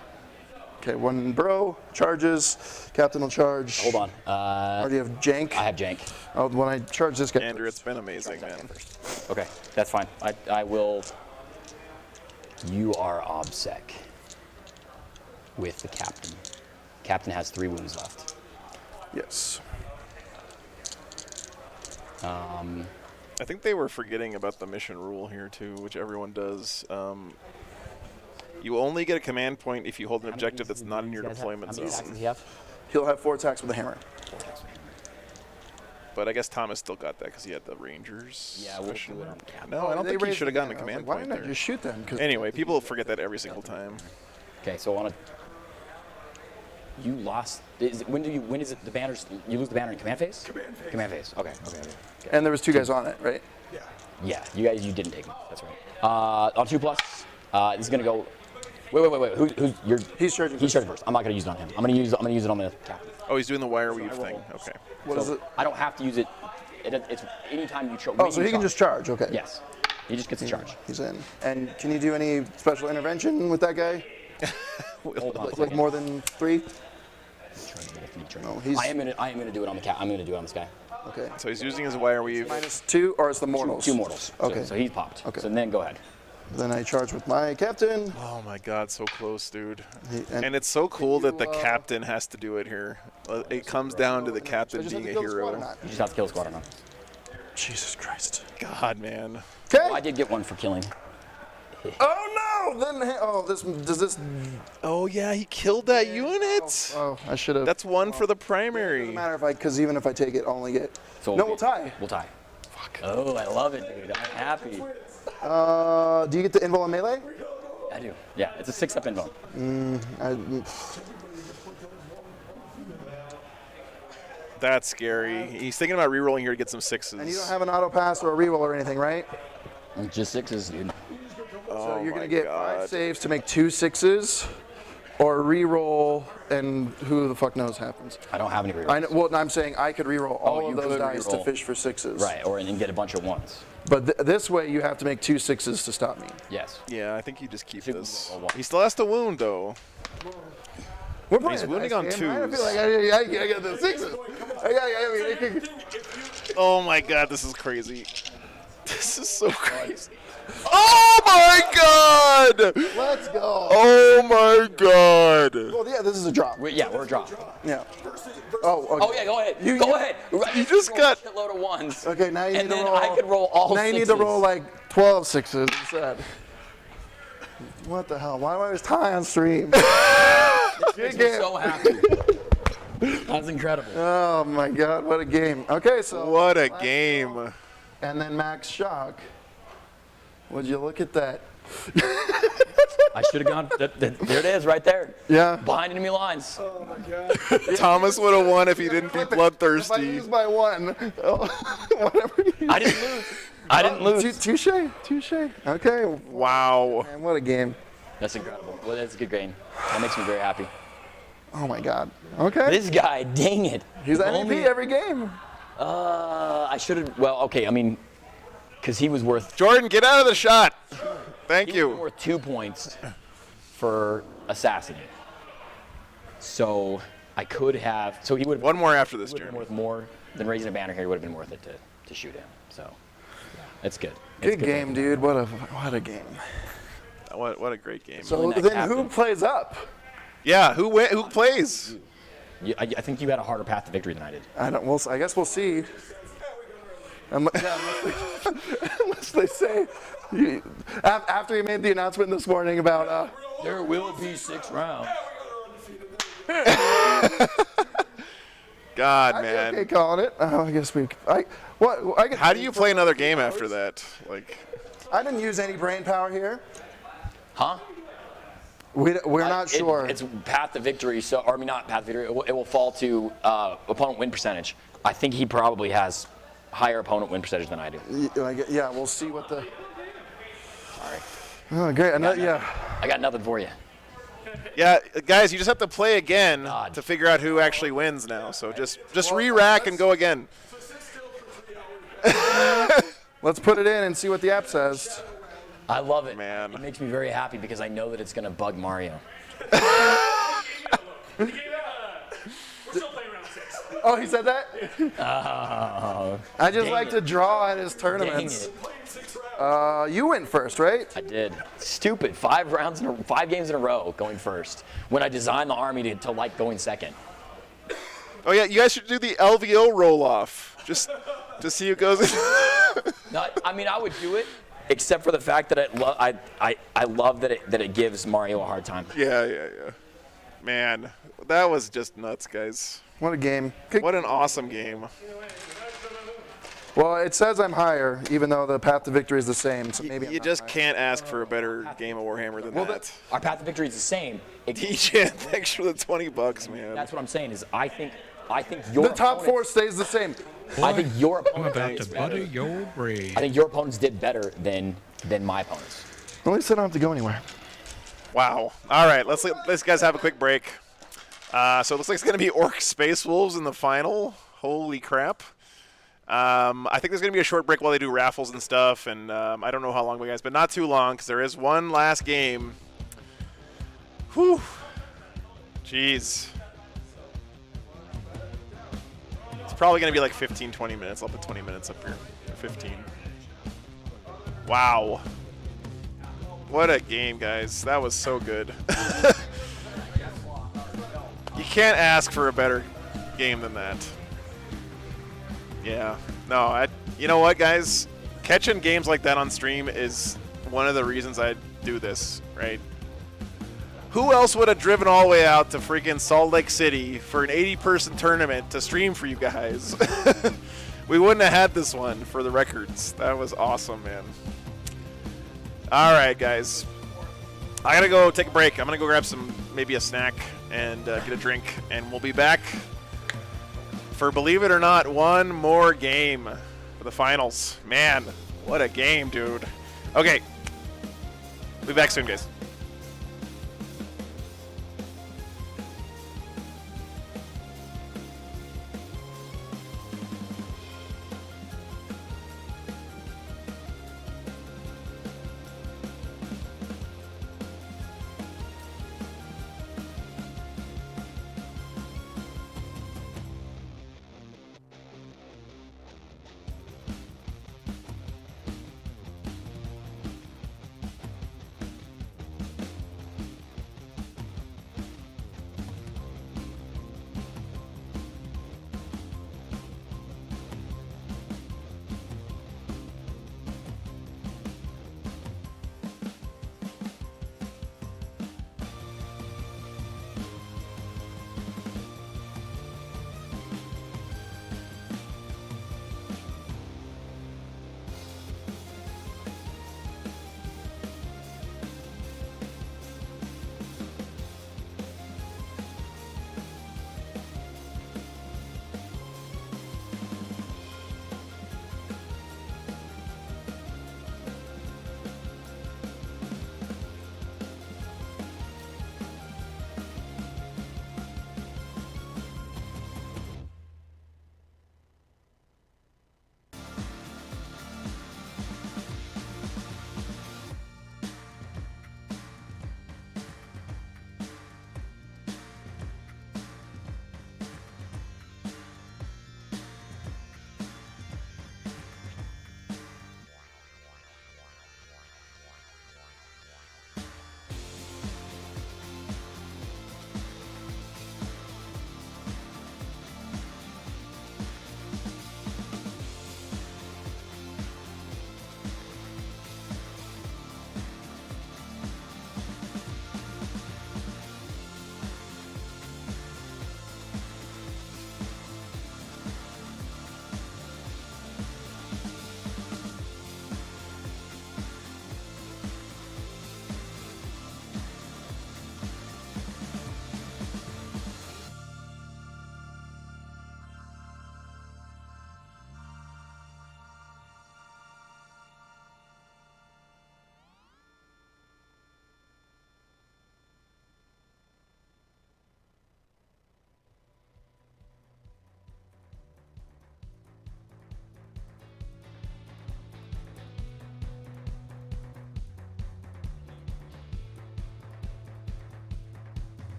Okay, 1 bro charges. Captain will charge. Hold on. Or do you have jank? I have jank. Oh, when I charge this guy. Andrew, it's been amazing, man. Okay, that's fine. I will. You are OBSEC with the captain. Captain has 3 wounds left. Yes. I think they were forgetting about the mission rule here, too, which everyone does. You only get a command point if you hold an objective that's not in your deployment zone. He'll have 4 attacks with a hammer. But I guess Thomas still got that because he had the Rangers. Yeah, we'll mission. do it on the captain. No, I don't They think he raised should have the gotten a banner. I was command like, point why not there. just shoot them? 'Cause Anyway, people forget that every single time. Okay, so on a. You lost. When is it the banners? You lose the banner in command phase? Command phase. Okay. And there was 2 guys on it, right? Yeah, you didn't take me. That's right. On 2+, this is gonna go. Wait. Who's your? He's charging. He's charging first. I'm not gonna use it on him. I'm gonna use it on the captain. Oh, he's doing the wire weave thing. Okay. What is it? I don't have to use it. It's anytime you charge. Oh, so he can just charge. Okay. Yes. He just gets to charge. He's in. And can you do any special intervention with that guy? Hold on. Like more than 3? No, he's I am gonna do it on the cat. I'm gonna do it on this guy. okay. So he's using his wire weave. -2, or it's the mortals? 2 mortals. Okay. So he's popped. Okay. So then go ahead. Then I charge with my captain. Oh my God, so close, dude. And And it's so cool that the captain has to do it here. It comes down to the I captain just have being to a kill the squad or hero. not? You just have to kill the squad or not. Jesus Christ. God, man. Okay. Well, I did get 1 for killing. Oh no! Then does this? Oh yeah, he killed that unit. Oh, I should have. That's 1 for the Doesn't primary. matter because even if I take it, I'll only get. So No, we'll tie. We'll tie. Fuck. Oh, I love it, dude. I'm happy. Do you get the invul on melee? I do. Yeah, it's a 6-up invo. That's scary. He's thinking about re-rolling here to get some 6s. And you don't have an auto pass or a reroll or anything, right? Just 6s, dude. So you're my gonna get God. 5 saves to make 2 6s, or re-roll, and who the fuck knows happens. I don't have any rerolls. I know, well, I'm saying I could re-roll all you of those could dice to reroll. fish for 6s. Right, or and get a bunch of 1s. But this way, you have to make 2 6s to stop me. Yes. Yeah, I think you just keep Super this. roll 1. He still has to wound, though. We're playing He's a wounding dice on game, right? I twos. feel like I got the sixes. Oh my god, this is crazy. This is so crazy. Oh my god! Let's go. Oh my god! Well, yeah, this is a drop. Yeah, we're a drop. Yeah. Oh, okay. Oh yeah, go ahead. Go ahead. You just got a load of ones. Okay, now you And need to then roll. I could roll all Now you need to sixes. roll like 12 sixes instead. What the hell? Why am I always tie on stream? Makes me so happy. That's incredible. Oh my god, what a game. Okay, so. What a game. And then Max Shock. Would you look at that? I should have gone. There it is, right there. Yeah. Behind enemy lines. Oh my god. Thomas would have won if he didn't be If I bloodthirsty. lose by one, whatever you I didn't lose. I didn't lose. Touche. Okay. Wow. Man, what a game. That's incredible. Well, that's a good game. That makes me very happy. Oh my god. Okay. This guy, dang it. He's If MVP only- every game. I should have. Well, okay. I mean, because he was worth. Jordan, get out of the shot. Thank He was you. worth 2 points for assassinate. So I could have. So he would have. One more after this, Would have been Jeremy. worth more than raising a banner here. It would have been worth it to shoot him. So that's good. Good game, dude. What a game. What a great game. So Win that then who captain. plays up? Yeah, who plays? I think you had a harder path to victory than I did. I guess we'll see. Unless they say after he made the announcement this morning about There will be 6 rounds. God, I'd be man. okay calling it. I guess we. How do you play another game after that? Like, I didn't use any brain power here. Huh? We're not sure. It's path to victory. So, or I mean, not path to victory. It will fall to opponent win percentage. I think he probably has higher opponent win percentage than I do. Yeah, we'll see what the. Sorry. Oh, great. Yeah. I got nothing for you. yeah, guys, you just have to play again God. to figure out who actually wins now. So just re-rack and go again. Let's put it in and see what the app says. I love it. Man. It makes me very happy because I know that it's going to bug Mario. We're still playing round 6. Oh, he said that? Oh, I just dang like it. to draw at his Dang tournaments. it. You went first, right? I did. Stupid. 5 games in a row going first. When I designed the army to like going second. Oh yeah, you guys should do the LVO roll-off just to see who goes. No, I mean, I would do it, except for the fact that I love that it gives Mario a hard time. Yeah. Man, that was just nuts, guys. What a game. What an awesome game. Well, it says I'm higher, even though the path to victory is the same. So maybe You just can't ask for a better game of Warhammer than that. Our path to victory is the same. DJ, thanks for the $20, man. That's what I'm saying. Is I think your the top opponents- 4 stays the same. I think your I'm opponents about did to better. butter your brain. I think your opponents did better than my opponents. At least I don't have to go anywhere. Wow. All right, let's guys have a quick break. So it looks like it's going to be Orc Space Wolves in the final. Holy crap. I think there's going to be a short break while they do raffles and stuff, and I don't know how long, guys, but not too long because there is one last game. Whew. Jeez. It's probably going to be like 15, 20 minutes. I'll put 20 minutes up here. 15. Wow. What a game, guys. That was so good. You can't ask for a better game than that. Yeah. No, you know what, guys? Catching games like that on stream is one of the reasons I do this, right? Who else would have driven all the way out to freaking Salt Lake City for an 80-person tournament to stream for you guys? We wouldn't have had this one for the records. That was awesome, man. All right, guys. I got to go take a break. I'm going to go grab maybe a snack and get a drink, and we'll be back for, believe it or not, one more game for the finals. Man, what a game, dude. Okay. We'll be back soon, guys.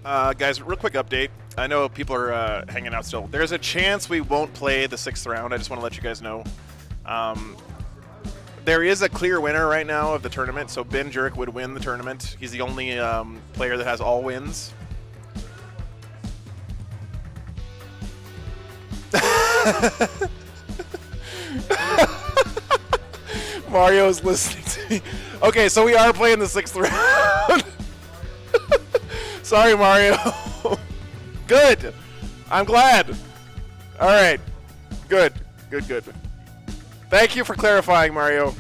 Guys, real quick update. I know people are hanging out still. There's a chance we won't play the 6th round. I just want to let you guys know. There is a clear winner right now of the tournament, so Ben Jurek would win the tournament. He's the only player that has all wins. Mario's listening to me. Okay, so we are playing the 6th round. Sorry, Mario. Good. I'm glad. All right. Good. Thank you for clarifying, Mario.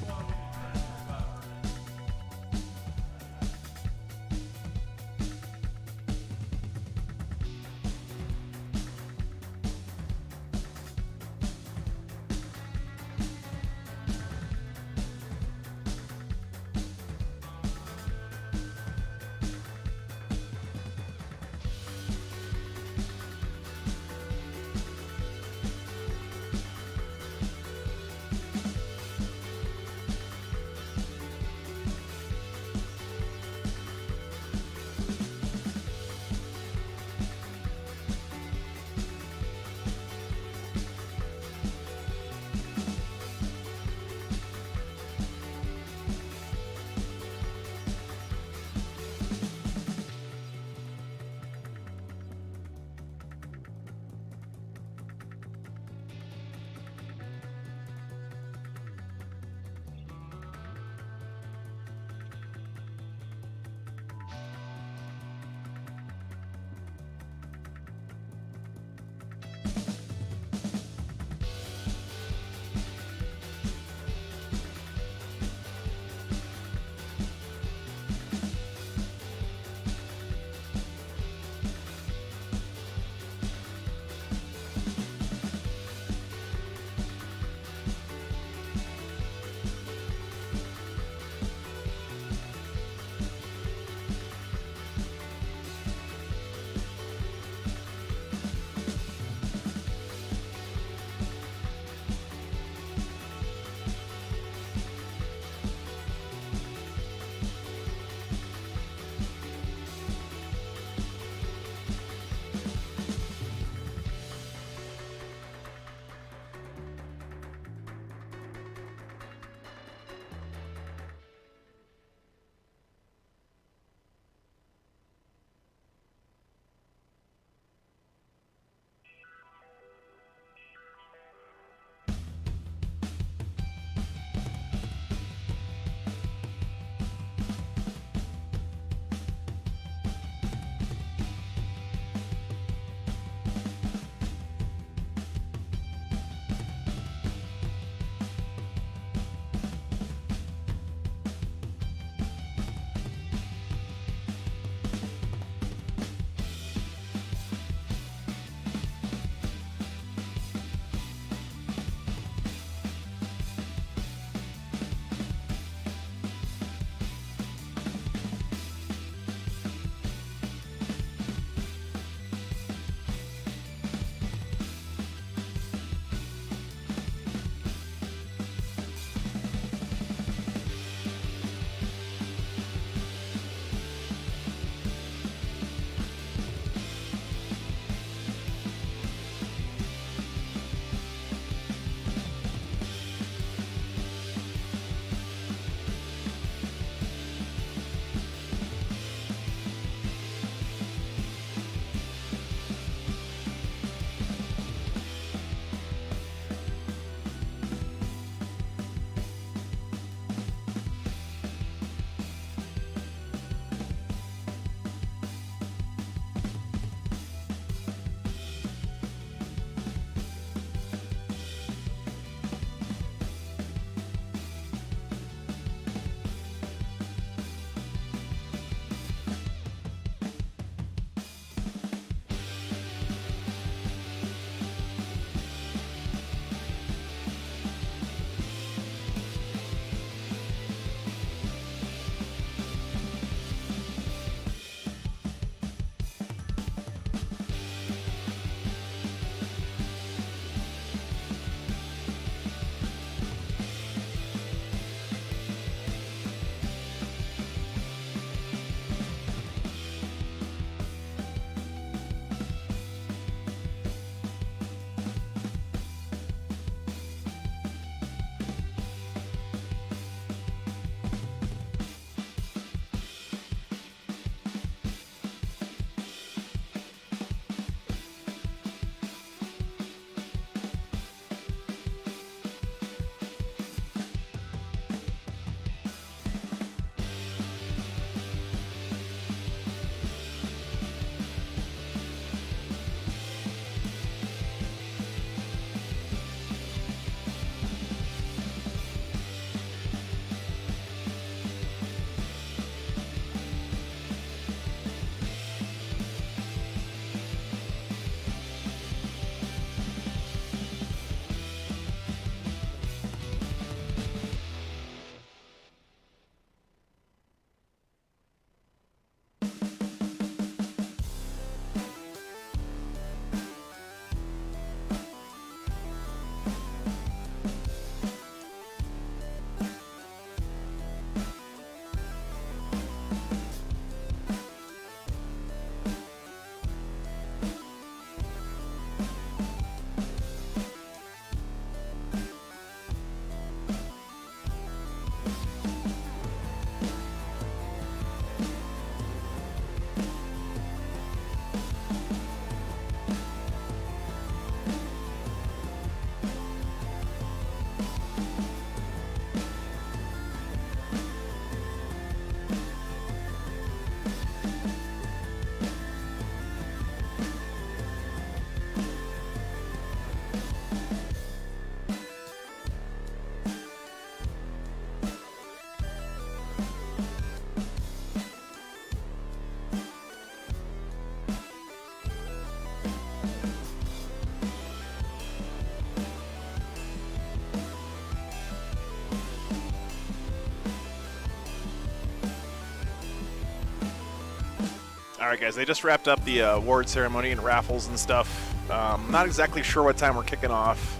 Alright guys, they just wrapped up the award ceremony and raffles and stuff. Not exactly sure what time we're kicking off,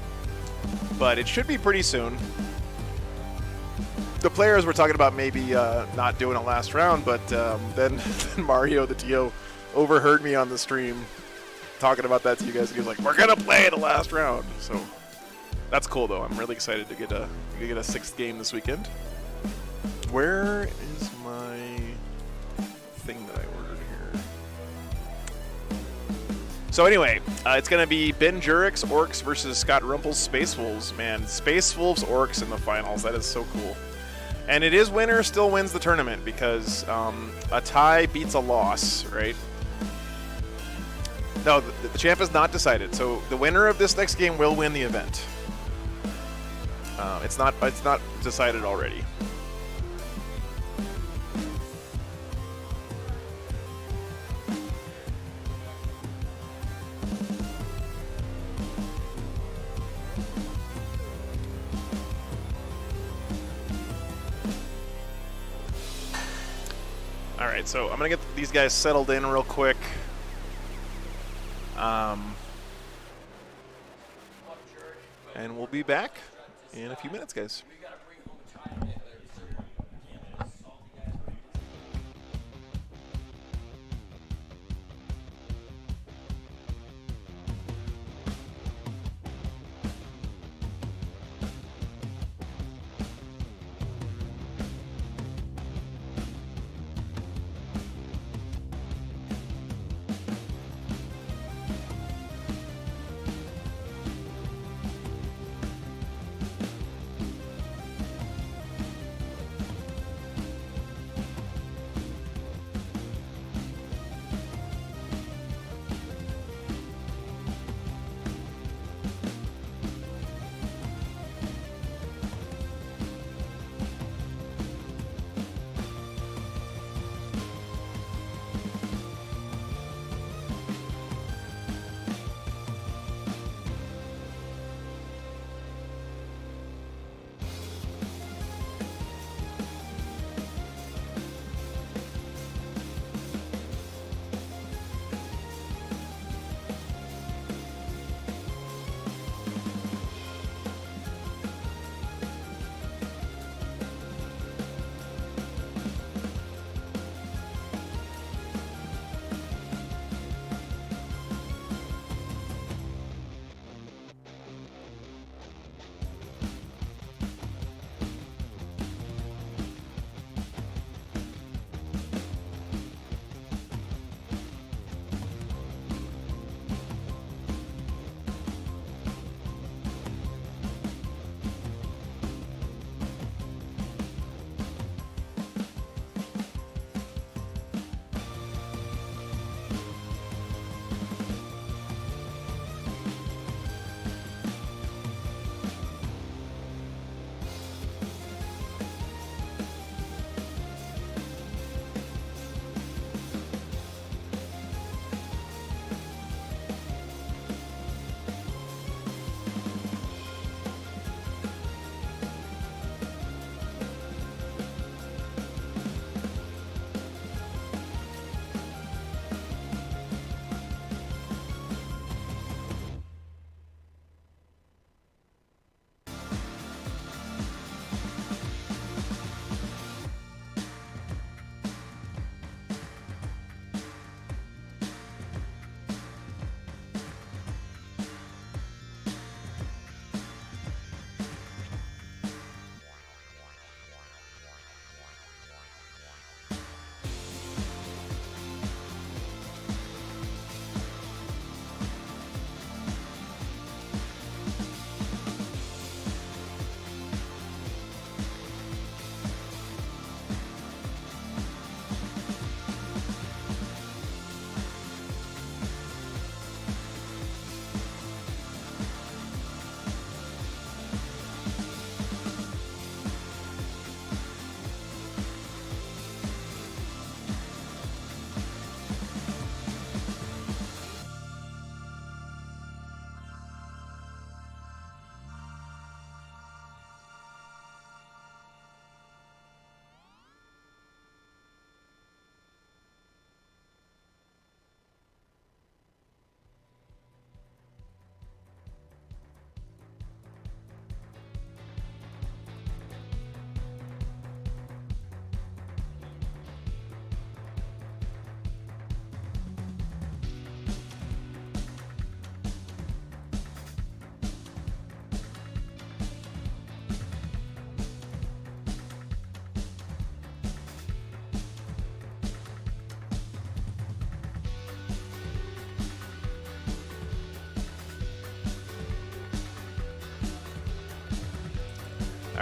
but it should be pretty soon. The players were talking about maybe not doing a last round, but then Mario the TO overheard me on the stream talking about that to you guys. He was like, "We're gonna play the last round." So that's cool, though. I'm really excited to get a 6th game this weekend. Where is my thing that I ordered here? So anyway, it's gonna be Ben Jurek's Orks versus Scott Rumpel's Space Wolves. Man, Space Wolves Orks in the finals. That is so cool. And it is winner still wins the tournament because a tie beats a loss, right? No, the champ is not decided. So the winner of this next game will win the event. It's not decided already. All right, so I'm gonna get these guys settled in real quick. And we'll be back in a few minutes, guys.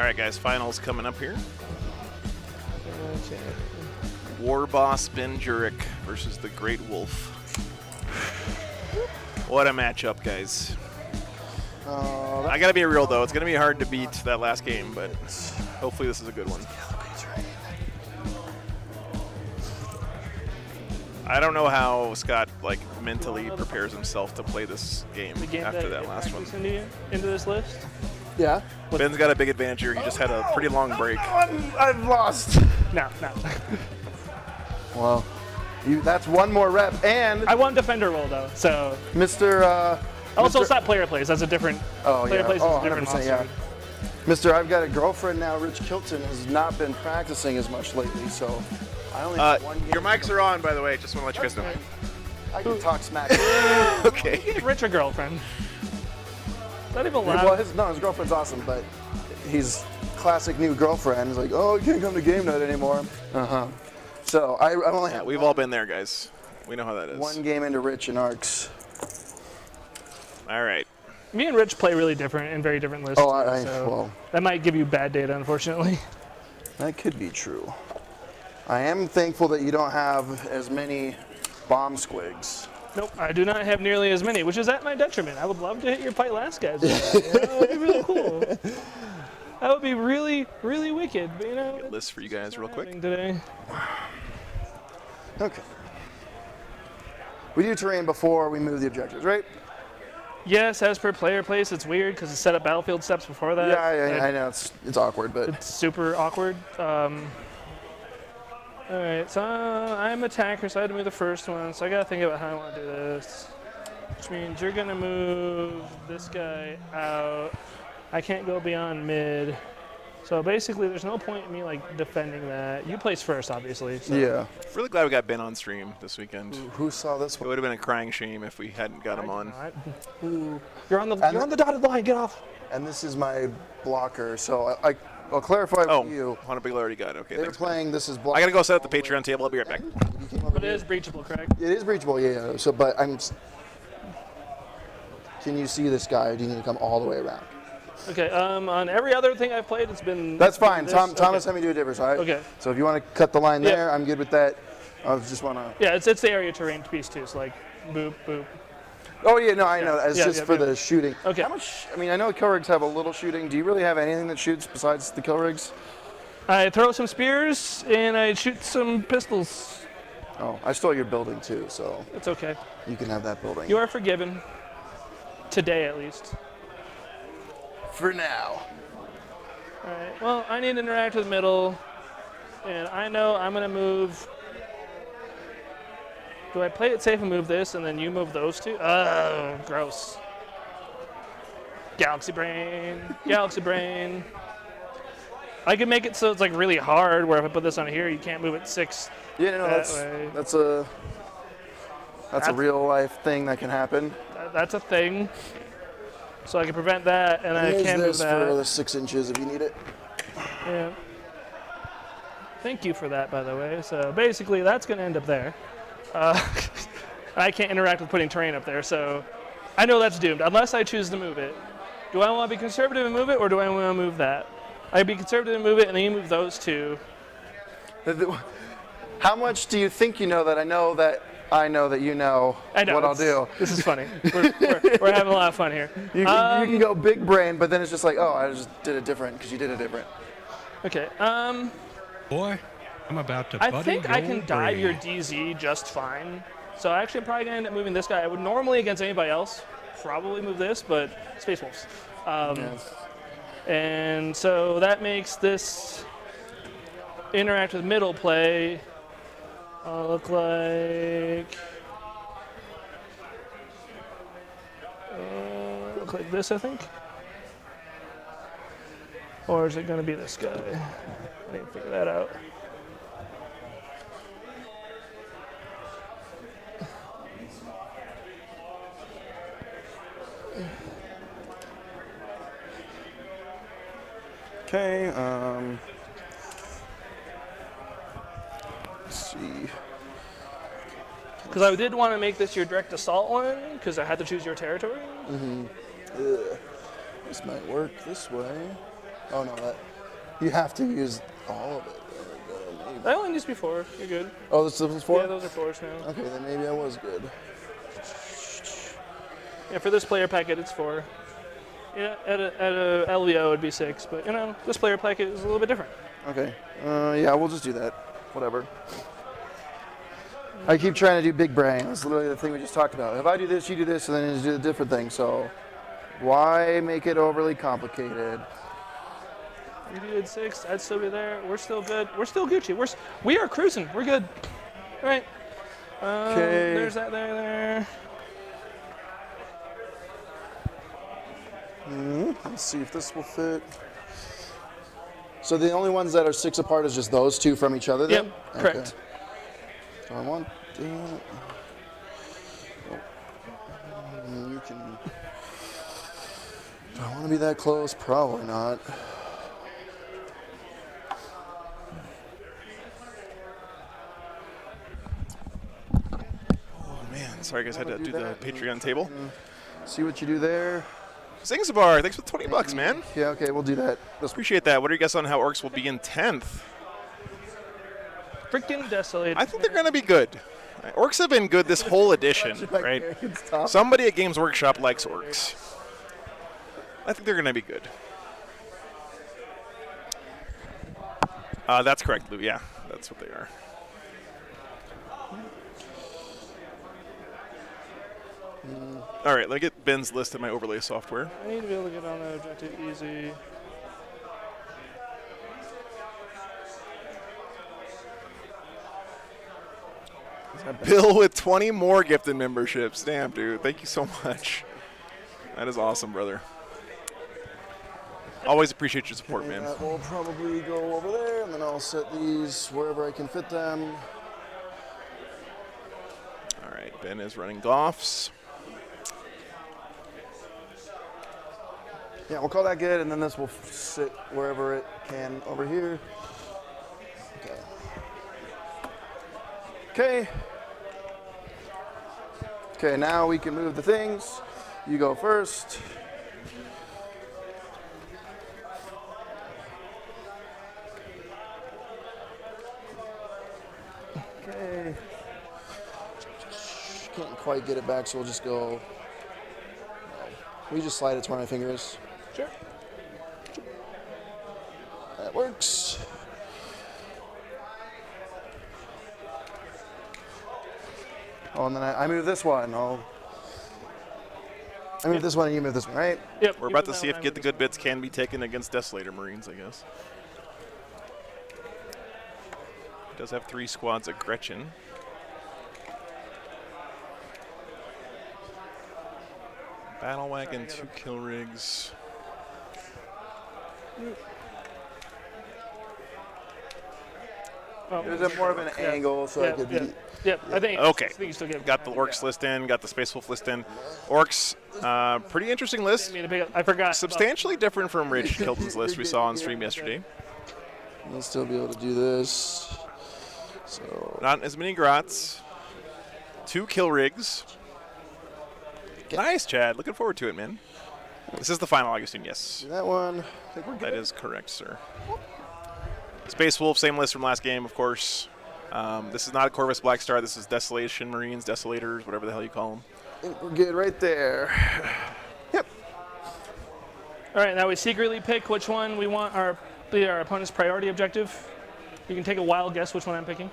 right, guys, finals coming up here. War Boss Ben Jurek versus the Great Wolf. What a matchup, guys. I gotta be real though, it's gonna be hard to beat that last game, but hopefully this is a good one. I don't know how Scott mentally prepares himself to play this game after that last one. Into this list? Yeah. Ben's got a big advantage here. He just had a pretty long break. I've lost. No. Well, that's one more rep, and I won defender role though, so. Mr. Also, it's not player plays. That's a different. Player plays is a different 100%, yeah. Mr. I've got a girlfriend now. Rich Kilton has not been practicing as much lately, so I only have one game. Your mics are on, by the way. Just want to let you guys know. I can talk smack. Okay. Get Rich a girlfriend. Is that even allowed? Well, his girlfriend's awesome, but he's classic new girlfriend. He's like, oh, I can't come to game night anymore. So I only have. We've all been there, guys. We know how that is. One game into Rich and Orks. All right. Me and Rich play really different in very different lists. Well, that might give you bad data, unfortunately. That could be true. I am thankful that you don't have as many bomb squigs. Nope, I do not have nearly as many, which is at my detriment. I would love to hit your fight last guys. That would be really cool. That would be really, really wicked. But Get a list for you guys real quick. Today. Okay. We do terrain before we move the objectives, right? Yes, as per player place, it's weird because it's set up battlefield steps before that. Yeah, I know it's awkward, but it's super awkward. All right, so I'm attacker, so I had to move the first one. So I gotta think about how I want to do this, which means you're gonna move this guy out. I can't go beyond mid. So basically, there's no point in me defending that. You place first, obviously. So. Yeah. Really glad we got Ben on stream this weekend. Who saw this one? It would have been a crying shame if we hadn't got him on. You're on the dotted line. Get off. And this is my blocker, so I'll clarify with you. Hunter Big already got it. Okay. They're playing. This is block. I gotta go set up the Patreon table. I'll be right back. But it is breachable, correct? It is breachable, yeah. So, but can you see this guy, or do you need to come all the way around? Okay. On every other thing I've played, it's been. That's fine. Thomas had me do a different side. Okay. So if you want to cut the line there, I'm good with that. I just want to. Yeah, it's the area terrain piece too. So boop boop. Oh yeah, no, I know. It's just for the shooting. Okay. How much? I mean, I know kill rigs have a little shooting. Do you really have anything that shoots besides the kill rigs? I throw some spears and I shoot some pistols. Oh, I stole your building too, so. It's okay. You can have that building. You are forgiven. Today, at least. For now. All right. Well, I need to interact with middle, and I know I'm gonna move. Do I play it safe and move this, and then you move those two? Oh, gross. Galaxy brain. Galaxy brain. I can make it so it's really hard, where if I put this on here, you can't move it 6. Yeah, no, that's a real life thing that can happen. That's a thing. So I can prevent that, and I can move that. For the 6 inches if you need it. Yeah. Thank you for that, by the way. So basically, that's going to end up there. I can't interact with putting terrain up there, so I know that's doomed, unless I choose to move it. Do I want to be conservative and move it, or do I want to move that? I'd be conservative and move it, and then you move those two. How much do you think you know that I know that you know, what I'll do? This is funny. We're having a lot of fun here. You can go big brain, but then it's just oh, I just did it different because you did it different. Okay. Boy, I'm about to. I think I can dive your DZ just fine. So actually, I'm probably gonna end up moving this guy. I would normally against anybody else probably move this, but Space Wolves. Yes. And so that makes this interact with middle play look like this, I think. Or is it going to be this guy? I need to figure that out. Okay, let's see. Because I did want to make this your direct assault one, because I had to choose your territory. This might work this way. Oh no, You have to use all of it. That only needs to be 4. You're good. Oh, this is 4? Yeah, those are 4s now. Okay, then maybe I was good. Yeah, for this player packet, it's 4. Yeah, at a LVO, it'd be 6, but you know, this player packet is a little bit different. Okay. Yeah, we'll just do that. Whatever. I keep trying to do big brain. That's literally the thing we just talked about. If I do this, you do this, and then you just do a different thing. So why make it overly complicated? If you did 6, I'd still be there. We're still good. We're still Gucci. We are cruising. We're good. All right. Okay. There's that there. Let's see if this will fit. So the only ones that are 6 apart is just those 2 from each other then? Yep, correct. So I want that. You can... Do I want to be that close? Probably not. Oh man, sorry guys, I had to do the Patreon table. See what you do there. Zingzabar, thanks for the $20, man. Yeah, okay, we'll do that. Appreciate that. What are you guys on how Orks will be in 10th? Freaking Desolate. I think they're going to be good. Orks have been good this whole edition, right? Somebody at Games Workshop likes Orks. I think they're going to be good. That's correct, Lou. Yeah, that's what they are. All right, let me get Ben's list in my overlay software. I need to be able to get on the objective easy. Bill with 20 more gifted memberships. Damn, dude. Thank you so much. That is awesome, brother. Always appreciate your support, man. That will probably go over there, and then I'll set these wherever I can fit them. All right, Ben is running Goffs. Yeah, we'll call that good, and then this will sit wherever it can over here. Okay. Okay. Okay, now we can move the things. You go first. Okay. Can't quite get it back, so we'll just go. We just slide it to where my finger is. Sure. That works. Oh, and then I move this one. I move this one and you move this one, right? Yep. We're about to see if Get the Good Bits can be taken against Desolator Marines, I guess. He does have 3 squads at Gretchen. Battle Wagon, 2 kill rigs. Oh, it was more of an angle, so I could be. Yep, I think. Okay. I think you still get Got the Orks list in, got the Space Wolf list in. Orks, pretty interesting list. I forgot. Substantially different from Rich Kilton's list we saw on stream yesterday. I'll still be able to do this. So not as many grots. 2 kill rigs. Nice, Chad. Looking forward to it, man. This is the final Augustine, yes. That one. I think we're good. That is correct, sir. Space Wolf, same list from last game, of course. This is not a Corvus Black Star. This is Desolation Marines, Desolators, whatever the hell you call them. I think we're good right there. Yep. All right, now we secretly pick which one we want our opponent's priority objective. You can take a wild guess which one I'm picking.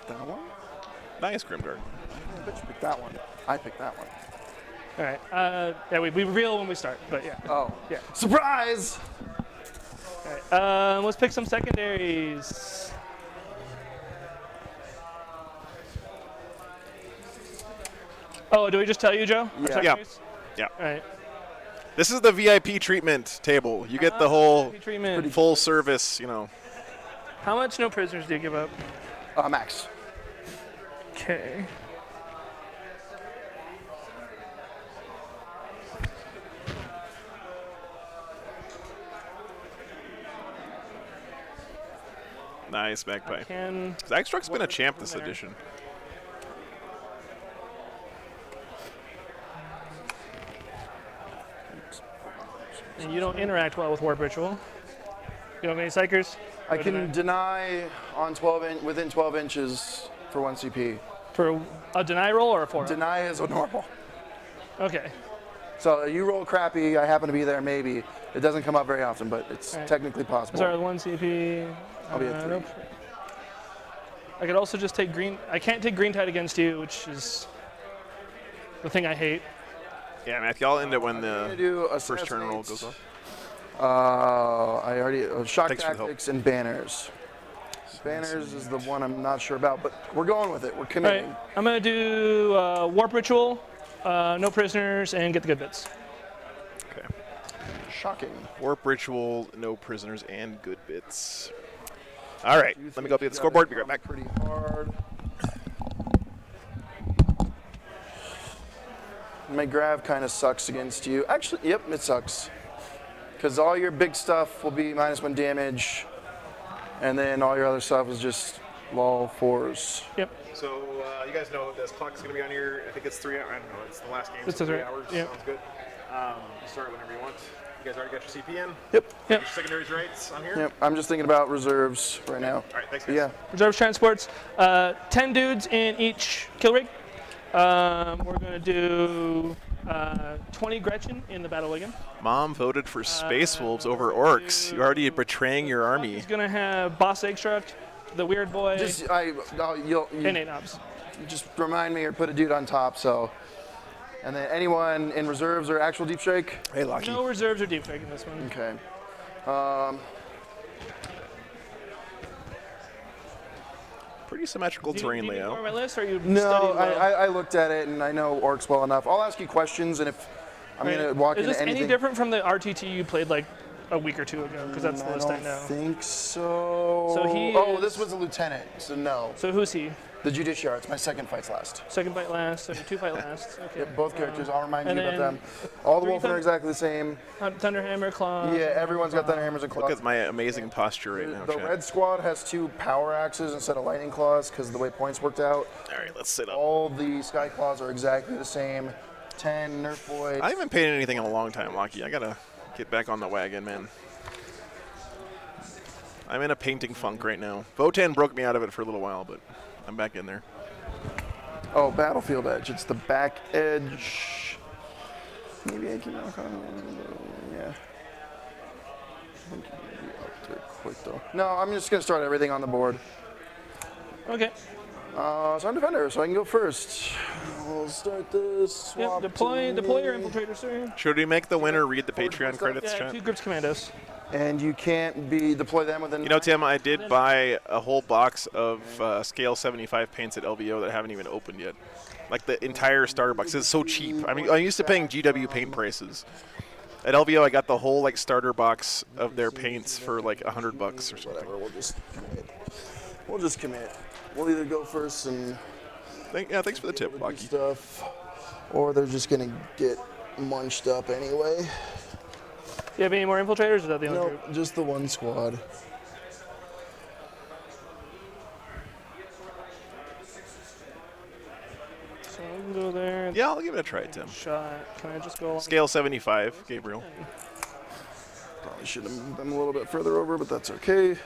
That one? Nice, Grimguard. I bet you picked that one. I picked that one. All right. Yeah, we reveal when we start, but yeah. Oh. Yeah. Surprise! All right. Let's pick some secondaries. Oh, do we just tell you, Joe? Yeah. Yeah. All right. This is the VIP treatment table. You get the whole treatment. full service, you know. How much no prisoners do you give up? Max. Okay. Nice bagpipe. Can Zagstruck's been a champ this edition. And you don't interact well with Warp Ritual. You don't have any psychers? I can deny on within 12 inches for 1 CP. For a deny roll or a 4? Deny is a normal. Okay. So you roll crappy, I happen to be there maybe. It doesn't come up very often, but it's technically possible. Sorry, 1 CP. I'll be at 3. Nope. I could also just take green. I can't take green tide against you, which is the thing I hate. Yeah, Matthew, I'll end it when the first turn roll goes off. I already shock Thanks for the tactics and banners. Banners is the one I'm not sure about, but we're going with it. We're committing. Right. I'm gonna do warp ritual, no prisoners, and get the good bits. Okay. Shocking. Warp ritual, no prisoners, and good bits. All right, let me go up to the scoreboard. Be right back. Pretty hard. My grav kind of sucks against you. Actually, yep, it sucks. Because all your big stuff will be -1 damage, and then all your other stuff is just lol 4s. Yep. So you guys know this clock is going to be on here. I think it's 3 hours. I don't know. It's the last game. It's so 3 3 hours. yep. Sounds good. You start whenever you want. You guys already got your CP in? Yep. Yep. Your secondaries rights on here? Yep. I'm just thinking about reserves right now. All right, thanks, guys. Yeah. Reserves transports, 10 dudes in each kill rig. We're gonna do 20 Gretchen in the battle wagon. Mom voted for Space Wolves over Orks. You're already betraying your army. He's gonna have Boss Eggstruct, the Weird Boy, Just and 8 knobs. just remind me or put a dude on top. So, and then anyone in reserves or actual deep strike. Hey, Lucky. No reserves or deep strike in this one. Okay. Pretty symmetrical terrain Do you layout. need more on my list, or you No, studied well? I looked at it and I know Orks well enough. I'll ask you questions, and if I'm gonna walk Is into this anything. any different from the RTT you played like a week or 2 ago? Because that's the list I know. I think so. So he Oh, is- this was a lieutenant, so no. So who's he? The Judiciary. It's my second fights last. Second fight last, so 2 fight last. Okay. Yep, both characters. I'll remind you and about then them. All the 3 Wolfen are exactly the same. Thunderhammer, Claw. Yeah, everyone's got Thunderhammers and claws. Look at my amazing posture right now, The chat. red squad has 2 power axes instead of lightning claws because of the way points worked out. All right, let's sit up. All the sky claws are exactly the same. 10 Nerf boys. I haven't painted anything in a long time, Lucky. I gotta get back on the wagon, man. I'm in a painting funk right now. Votan broke me out of it for a little while, but I'm back in there. Oh, Battlefield Edge. It's the back edge. Maybe I can knock on. Yeah. I think you can be up there quick though. No, I'm just gonna start everything on the board. Okay. So I'm defender, so I can go first. We'll start this. Yep, Swap deploy to your me. infiltrator, sir. Should we make the winner read the Patreon credits, Yeah, chat? 2 groups commandos. And you can't deploy them within. You know, Tim, I did buy a whole box of scale 75 paints at LVO that I haven't even opened yet. Like the entire starter box. It's so cheap. I mean, I'm used to paying GW paint prices. At LVO, I got the whole like starter box of their paints for like $100 or something. Whatever, we'll just commit. We'll just commit. We'll either go first and thanks for the tip, Lucky. stuff, or they're just gonna get munched up anyway. Do you have any more infiltrators, or is that the only No, group? just the one squad. So we can go there. Yeah, I'll give it a try, Tim. Shot. Can I just go along? Scale 75, Gabriel. Probably should have moved them a little bit further over, but that's okay.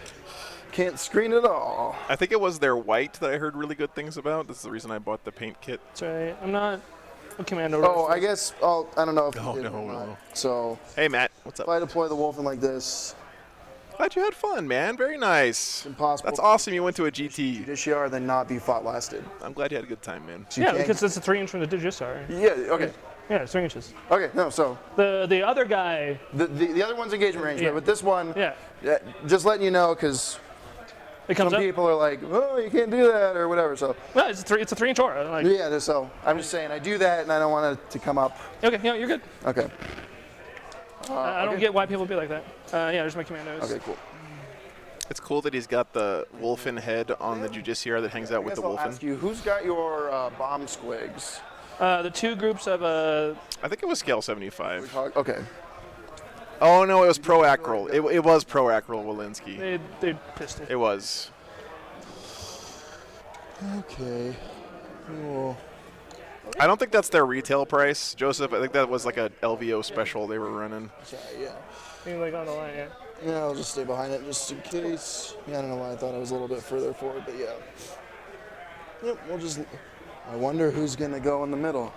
Can't screen it all. I think it was their white that I heard really good things about. That's the reason I bought the paint kit. That's right. I'm not a commando. Oh, I guess I don't know if No, you did no, or not. no. So Hey, Matt, what's if up? I deploy the Wolfen like this, Glad you had fun, man. Very nice. it's impossible. That's awesome you went to a GT. Judiciary then not be fought lasted. I'm glad you had a good time, man. So you Yeah, can't- because it's a 3 inch from the Digistar. Yeah. Okay. Yeah, it's 3 inches. Okay. No. So The other guy. the other one's engagement range, Yeah. but with this one, Yeah. just letting you know because It comes some up. people are like, oh, you can't do that or whatever. So Well, it's a 3 inch aura. Like, yeah. So I'm just saying I do that and I don't want it to come up. Okay, yeah, you're good. Okay. I don't okay. get why people be like that. Yeah, there's my commandos. Okay. Cool. It's cool that he's got the Wolfen head on the Judiciary that hangs out with I the guess I'll Wolfen. ask you, who's got your bomb squigs? The 2 groups of I think it was scale 75. Okay. Oh, no, it was Pro Acral. It was Pro Acral Walensky. they pissed it. It was. Okay. Cool. I don't think that's their retail price, Joseph. I think that was like a LVO special they were running. Sorry, yeah. Being like on the line, yeah. Yeah, I'll just stay behind it just in case. Yeah, I don't know why I thought I was a little bit further forward, but yeah. Yep, we'll just... I wonder who's going to go in the middle.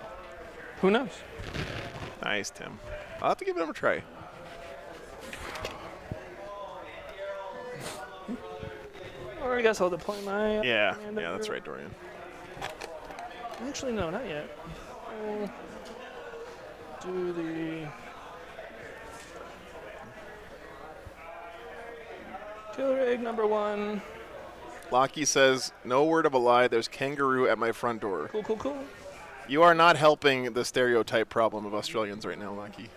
Who knows? Nice, Tim. I'll have to give it a try. Or I guess I'll deploy my... Yeah, that's right, Dorian. Actually, no, not yet. I'll do the... Killer egg number 1. Lockie says, no word of a lie, there's kangaroo at my front door. Cool, cool, cool. You are not helping the stereotype problem of Australians right now, Lockie.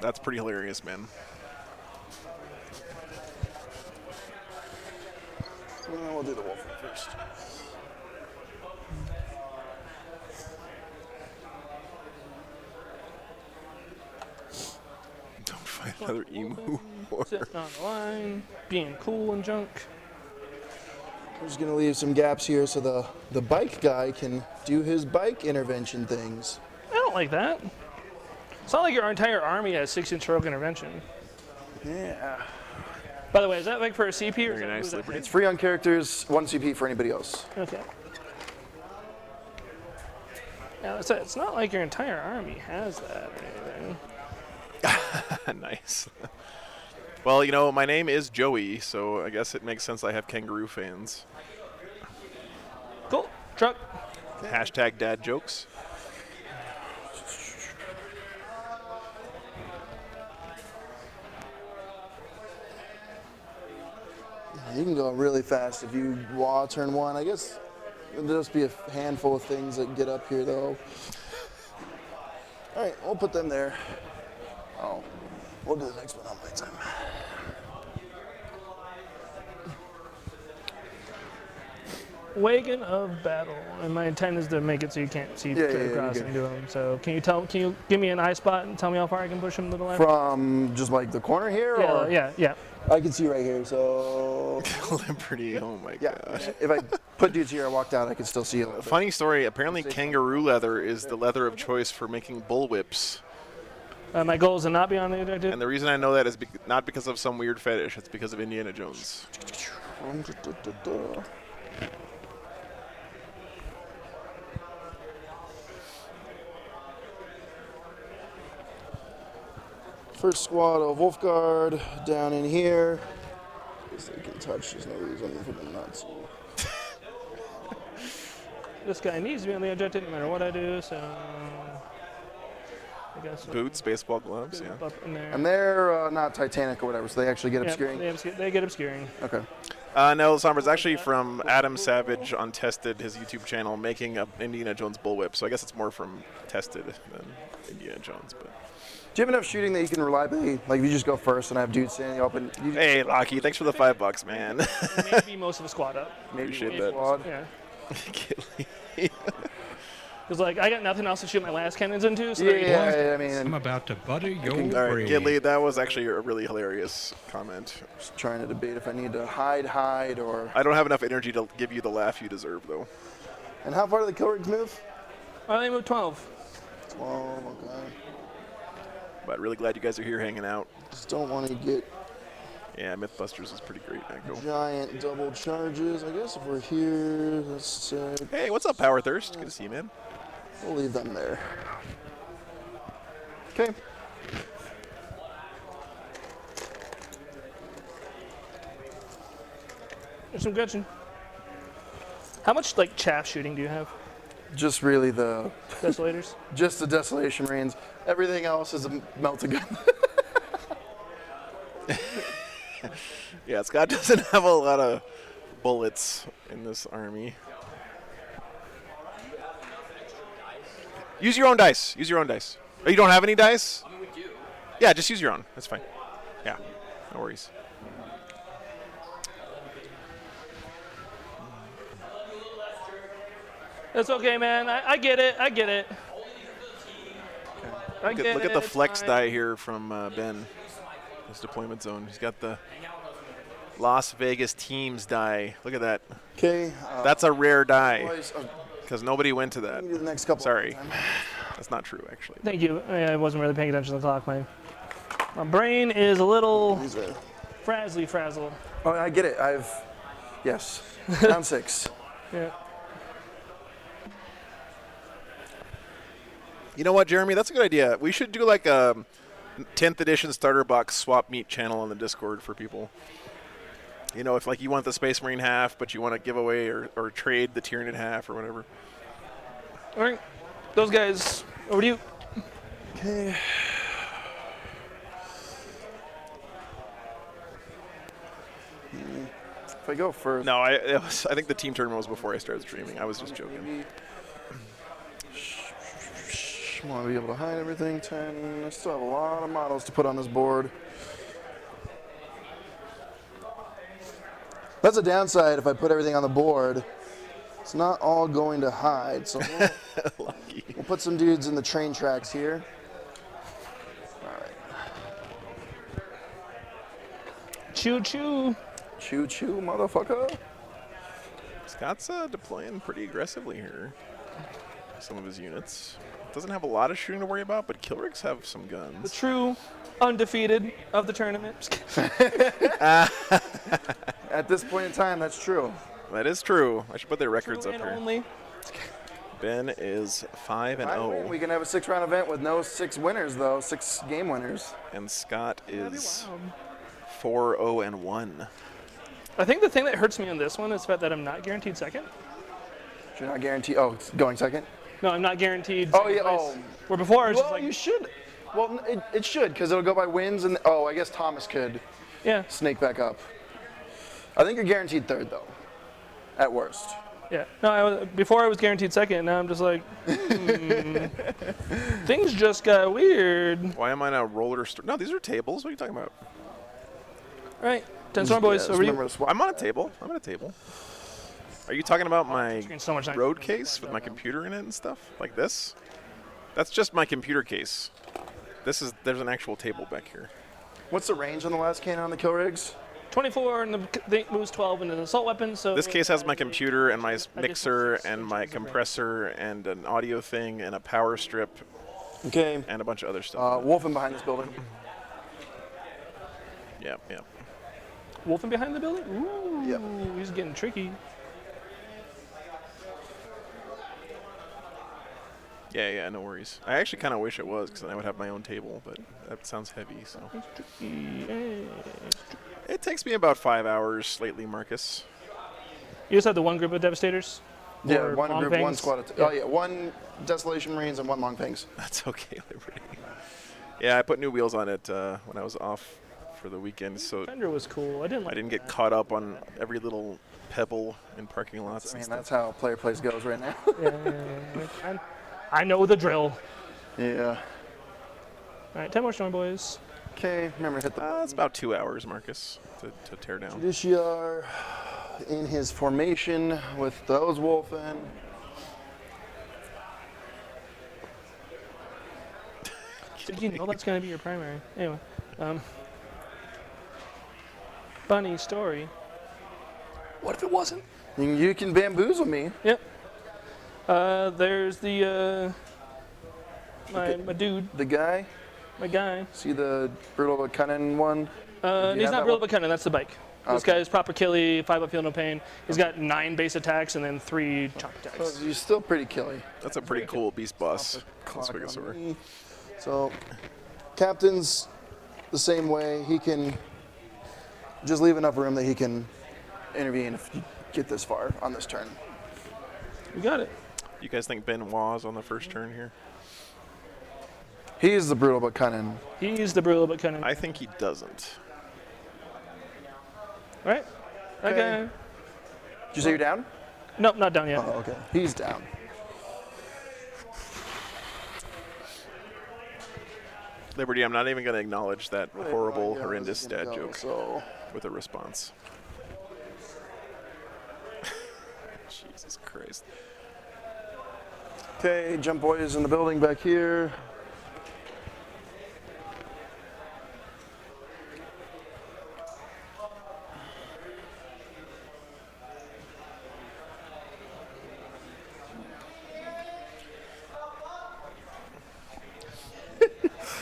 That's pretty hilarious, man. We'll do the wolf first. Don't fight another emu. Sitting on the line, being cool and junk. I'm just going to leave some gaps here so the bike guy can do his bike intervention things. I don't like that. It's not like your entire army has 6-inch stroke intervention. Yeah. By the way, is that like for a CP or Very nice, Liberty. It's free on characters, 1 CP for anybody else. Okay. Yeah, it's not like your entire army has that or anything. Nice. Well, you know, my name is Joey, so I guess it makes sense I have kangaroo fans. Cool. Truck. Hashtag dad jokes. You can go really fast if you wah turn 1. I guess there'll just be a handful of things that get up here, though. All right, we'll put them there. Oh, we'll do the next one on my time. Wagon of battle, and my intent is to make it so you can't see across into them. So can you give me an eye spot and tell me how far I can push them to the left? From just like the corner here, Yeah, or yeah. I can see right here. So Liberty, oh my gosh. If I put dudes here, I walked out, I can still see a little bit. Funny story. Apparently, kangaroo leather is the leather of choice for making bullwhips. My goal is to not be on the objective. And the reason I know that is not because of some weird fetish. It's because of Indiana Jones. First squad of Wolf Guard down in here. Guess they can touch. There's no reason for them not to. This guy needs to be on the objective no matter what I do, so I guess. Boots, baseball gloves, yeah. Up in there. And they're not Titanic or whatever, so they actually get obscuring? They get obscuring. Okay. No, Somber's actually from Adam Savage on Tested, his YouTube channel, making a Indiana Jones bullwhip. So I guess it's more from Tested than Indiana Jones, but. Do you have enough shooting that you can reliably, like if you just go first and have dudes standing open? Hey, Lockie, thanks for the $5, man. Maybe most of the squad up. Appreciate that. Squad. Yeah. Because like I got nothing else to shoot my last cannons into. So I mean, I'm about to butter your All right, brain. Gidley, that was actually a really hilarious comment. Just trying to debate if I need to hide, or. I don't have enough energy to give you the laugh you deserve, though. And how far do the kill rigs move? They move 12. 12, okay. But really glad you guys are here hanging out. Just don't want to get. Yeah, Mythbusters is pretty great. Echo. Giant double charges. I guess if we're here, let's. Hey, what's up, Power Thirst? Good to see you, man. We'll leave them there. Okay. There's some gudgeon. How much like chaff shooting do you have? Just really the Desolators? Just the Desolation Marines. Everything else is a melted gun. Yeah, Scott doesn't have a lot of bullets in this army. Use your own dice. Use your own dice. Oh, you don't have any dice? I mean, we do. Yeah, just use your own. That's fine. Yeah, no worries. That's okay, man. I get it. I get it. Okay. Look at the flex die here from Ben. His deployment zone. He's got the Las Vegas teams die. Look at that. Okay. That's a rare die because nobody went to that. Do the next couple. Sorry. That's not true, actually. Thank you. I wasn't really paying attention to the clock. My brain is a little frazzly-frazzle. Oh, I get it. Yes. Down 6. Yeah. You know what, Jeremy? That's a good idea. We should do like a 10th edition starter box swap meet channel on the Discord for people. You know, if like you want the Space Marine half, but you want to give away or trade the Tyranid half or whatever. All right. Those guys, over to you. Okay. If I go first. No, I think the team tournament was before I started streaming. I was just joking. I want to be able to hide everything. 10. I still have a lot of models to put on this board. That's a downside if I put everything on the board. It's not all going to hide. So we'll put some dudes in the train tracks here. All right. Choo choo. Choo choo, motherfucker. Scott's deploying pretty aggressively here. Some of his units. Doesn't have a lot of shooting to worry about, but Kilrigs have some guns. The true undefeated of the tournament. At this point in time, that's true. That is true. I should put their records True up and here. only. Ben is 5-0. We can have a 6-round event with no 6 winners, though. 6 game winners. And Scott is 4-0-1. I think the thing that hurts me on this one is the fact that I'm not guaranteed second. You're not guaranteed. Oh, it's going second? No, I'm not guaranteed. Oh, yeah. Place. Oh. Where before I was Well, just like, you should. Well, it should, because it'll go by wins. And oh, I guess Thomas could snake back up. I think you're guaranteed third, though, at worst. yeah. No, before I was guaranteed second, and now I'm just like, things just got weird. Why am I now roller? No, these are tables. What are you talking about? All right, 10 Storm Boys, over you. I'm on a table. I'm at a table. Are you talking about my So much road case with my computer in it and stuff? Like this? That's just my computer case. There's an actual table back here. What's the range on the last cannon on the kill rigs? 24, and the moves 12 into the assault weapon. So This case has my computer and my mixer and my compressor and an audio thing and a power strip. Okay. And a bunch of other stuff. Wolfen behind this building. Yeah, yeah. Wolfen behind the building? Ooh, yep. He's getting tricky. Yeah, no worries. I actually kind of wish it was, because then I would have my own table, but that sounds heavy, so. It takes me about 5 hours lately, Marcus. You just have the one group of Devastators? Yeah, Or one Long group, Fangs? one squad. Oh, yeah, one Desolation Marines and one Long Fangs. That's okay, Liberty. Yeah, I put new wheels on it when I was off for the weekend, so Fender was cool. I didn't get caught up on every little pebble in parking lots. I mean, that's how player plays goes right now. yeah. I know the drill. Yeah. All right, 10 more Storm Boys. Okay, remember to hit the It's about 2 hours, Marcus, to tear down. Judiciar in his formation with those Wolfen. Did you know that's going to be your primary? Anyway. Funny story. What if it wasn't? You can bamboozle me. Yep. There's the my dude. The guy? My guy. See the Brutal but Cunning one? He's not Brutal but Cunning, that's the bike. This Okay. guy's proper killy, 5 up, feel no pain. He's got 9 base attacks and then 3 chomp attacks. So he's still pretty killy. That's a pretty cool beast boss. Clock That's on big me. So, Captain's the same way. He can just leave enough room that he can intervene if you get this far on this turn. You got it. You guys think Benoit's on the first turn here? He's the Brutal but Cunning. He's the Brutal but Cunning. I think he doesn't. Right? Okay. Did you say you're down? Nope, not down yet. Oh, okay. He's down. Liberty, I'm not even going to acknowledge that horrible, yeah, horrendous this is gonna dad go, joke so- with a response. Jesus Christ. Okay, Jump Boys in the building back here.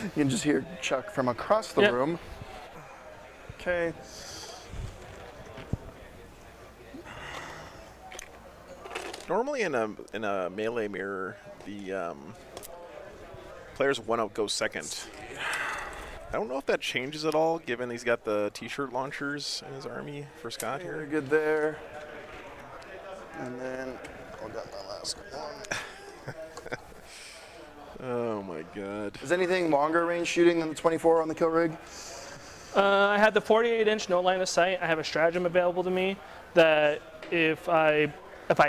You can just hear Chuck from across the room. Okay. Normally in a melee mirror, the player's 1-out goes second. I don't know if that changes at all, given he's got the T-shirt launchers in his army for Scott here. Very good there. And then I got my last one. Oh my God. Is anything longer range shooting than the 24 on the kill rig? I had the 48-inch no line of sight. I have a stratagem available to me that if I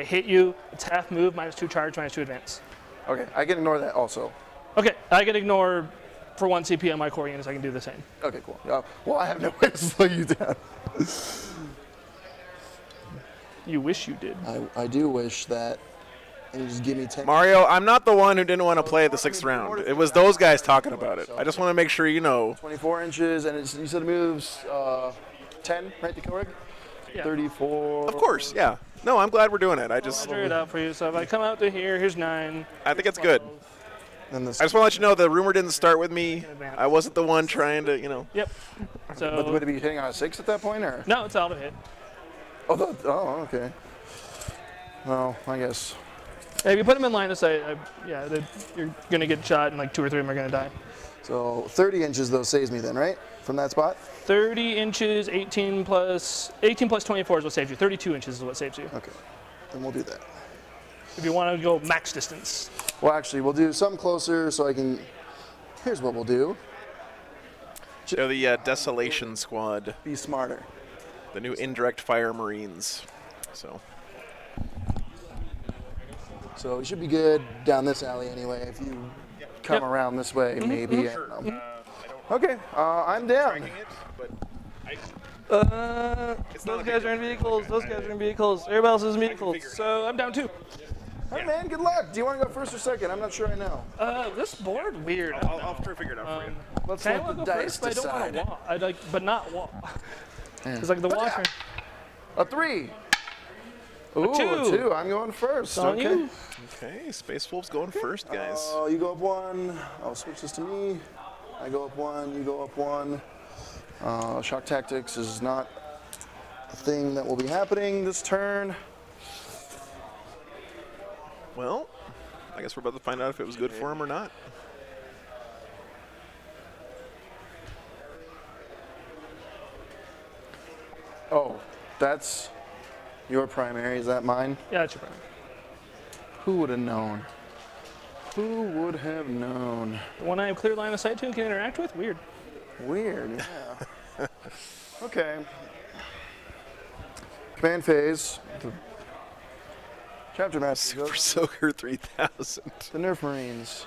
hit you, it's half move, -2 charge, -2 advance. Okay, I can ignore that also. Okay, I can ignore for 1 CP on my core units. I can do the same. Okay, cool. Well, I have no way to slow you down. You wish you did. I do wish that. And you just give me 10. Mario, I'm not the one who didn't want to play the 6th round. It was those guys talking about it. I just want to make sure you know. 24 inches, and you said it moves 10, right, the kill rig? Yeah. 34. Of course, yeah. No, I'm glad we're doing it. I just I'll measure it out for you. So if I come out to here, here's 9. I think it's good. Then I just want to let you know the rumor didn't start with me. I wasn't the one trying to, Yep. So. But would it be hitting on a 6 at that point, or? No, it's auto hit. Oh, okay. Well, I guess. Yeah, if you put them in line of sight, you're gonna get shot, and like 2 or 3 of them are gonna die. So 30 inches though saves me then, right? From that spot? 30 inches, 18 plus 24 is what saves you. 32 inches is what saves you. Okay, then we'll do that. If you want to go max distance. Well, actually, we'll do something closer so I can. Here's what we'll do. So the Desolation Squad. Be smarter. The new indirect fire Marines. So we should be good down this alley anyway. If you come around this way, maybe. I don't know. Okay, I'm down. Those guys are in vehicles. Those guys are in vehicles. Everybody else is in vehicles. So I'm down 2. All right, man. Good luck. Do you want to go first or second? I'm not sure I know. This board weird. I'll try to figure it out for you. Let's I let want the to go dice first, but I decide. don't want to walk. But not walk. It's like the walker. A 3. Ooh, A 2. A 2. I'm going first. On Okay. you. Okay, Space Wolf's going first, guys. Oh, you go up 1. I'll switch this to me. I go up 1. You go up 1. Shock tactics is not a thing that will be happening this turn. Well, I guess we're about to find out if it was good for him or not. Oh, that's your primary. Is that mine? Yeah, that's your primary. Who would have known? Who would have known? The one I have clear line of sight to and can interact with? Weird. Weird, yeah. Okay. Command phase. The Chapter Master. Super Soaker 3000. The Nerf Marines.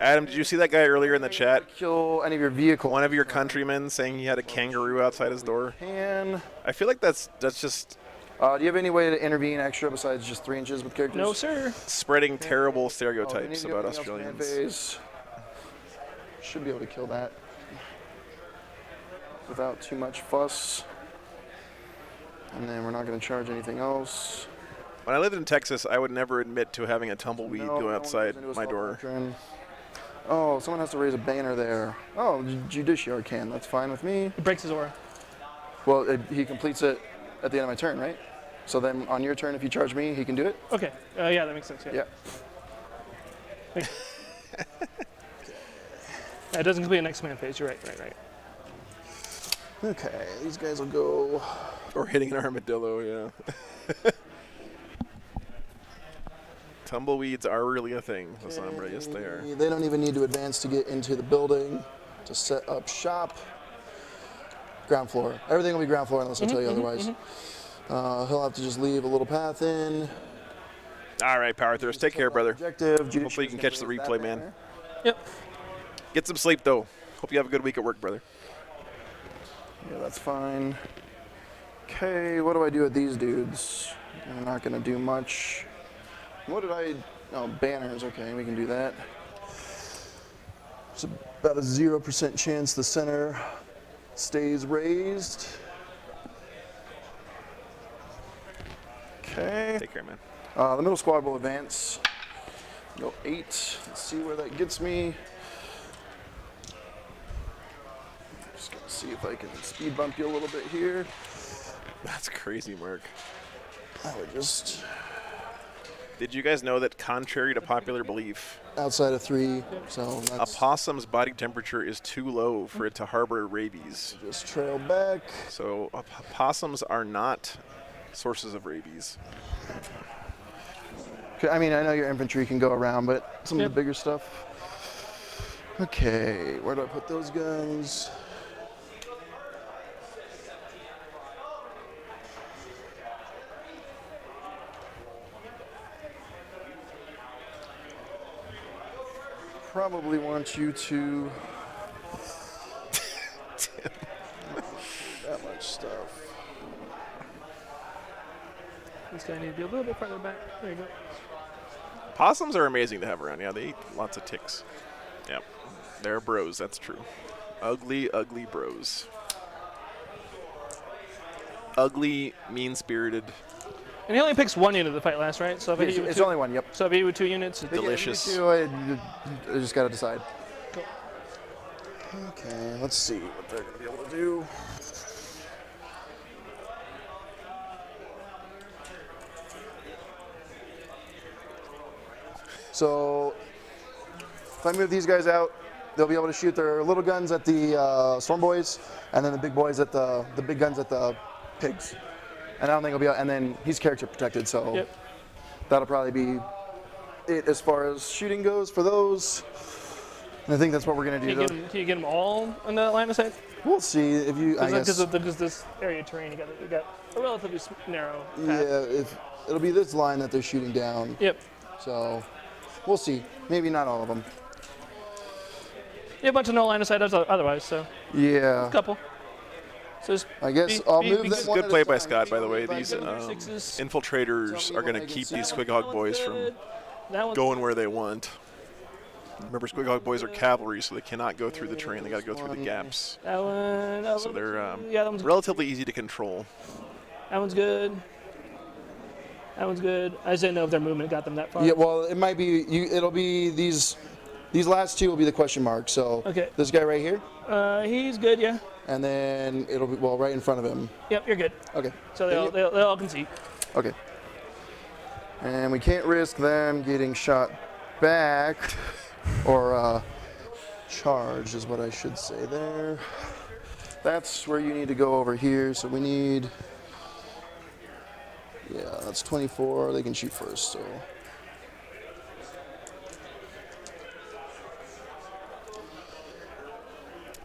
Adam, did you see that guy earlier in the chat? Kill any of your vehicle. One of your countrymen saying he had a kangaroo outside his door. I feel like that's just. Do you have any way to intervene extra besides just 3 inches with characters? No, sir. Spreading terrible stereotypes about Australians. Australians. Should be able to kill that without too much fuss. And then we're not going to charge anything else. When I lived in Texas, I would never admit to having a tumbleweed go outside my door. Oh, someone has to raise a banner there. Oh, Judiciary can. That's fine with me. It breaks his aura. Well, he completes it at the end of my turn, right? So then on your turn, if you charge me, he can do it? Okay. Yeah, that makes sense. Yeah. It doesn't complete next command phase. You're right. Okay, these guys will go. Or hitting an armadillo, yeah. Tumbleweeds are really a thing, Lasombra. Yes, they are. They don't even need to advance to get into the building to set up shop. Ground floor. Everything will be ground floor unless I tell you otherwise. He'll have to just leave a little path in. All right, Power Thirst. Take care, brother. Objective. Hopefully you can catch the replay, man. Yep. Get some sleep, though. Hope you have a good week at work, brother. Yeah, that's fine. Okay, what do I do with these dudes? I'm not going to do much. What did I... Oh, banners. Okay, we can do that. It's about a 0% chance the center stays raised. Okay. Take care, man. The middle squad will advance. Go 8. Let's see where that gets me. Just gonna see if I can speed bump you a little bit here. That's crazy, Mark. I would just... Did you guys know that, contrary to popular belief, outside of 3, so that's... a possum's body temperature is too low for it to harbor rabies? Just trail back. So possums are not sources of rabies. I mean, I know your infantry can go around, but some of the bigger stuff. Okay, where do I put those guns? Probably want you to... that much stuff. This guy needs to be a little bit farther back. There you go. Possums are amazing to have around. Yeah, they eat lots of ticks. Yep. They're bros, that's true. Ugly, ugly bros. Ugly, mean-spirited. And he only picks 1 unit to fight last, right? So if I hit you with It's 2, only 1, yep. So if I hit you with 2 units, it's delicious. I just got to decide. Cool. Okay, let's see what they're going to be able to do. So if I move these guys out, they'll be able to shoot their little guns at the Storm Boys, and then the big boys at the big guns at the pigs. And I don't think he'll be. And then he's character protected, so that'll probably be it as far as shooting goes for those. And I think that's what we're gonna do. Can you get them all on the line of sight? We'll see if you. Because this area of terrain, you got a relatively narrow path. Yeah, it'll be this line that they're shooting down. Yep. So we'll see. Maybe not all of them. Yeah, a bunch of no line of sight otherwise. So yeah, a couple. So I guess I'll move This is them. good play by Scott, by the way. These infiltrators are going to keep these Squighog boys from going where they want. Remember, Squighog boys are cavalry, so they cannot go through the terrain. They got to go through the gaps. That one. So they're that one's relatively easy to control. That one's good. That one's good. I just didn't know if their movement got them that far. Yeah, well, it might be. It'll be these. These last 2 will be the question mark. So this guy right here. He's good, yeah. And then it'll be right in front of him. Yep, you're good. Okay. So they all can see. Okay. And we can't risk them getting shot back, or charged is what I should say there. That's where you need to go over here. So we need. Yeah, that's 24. They can shoot first. So.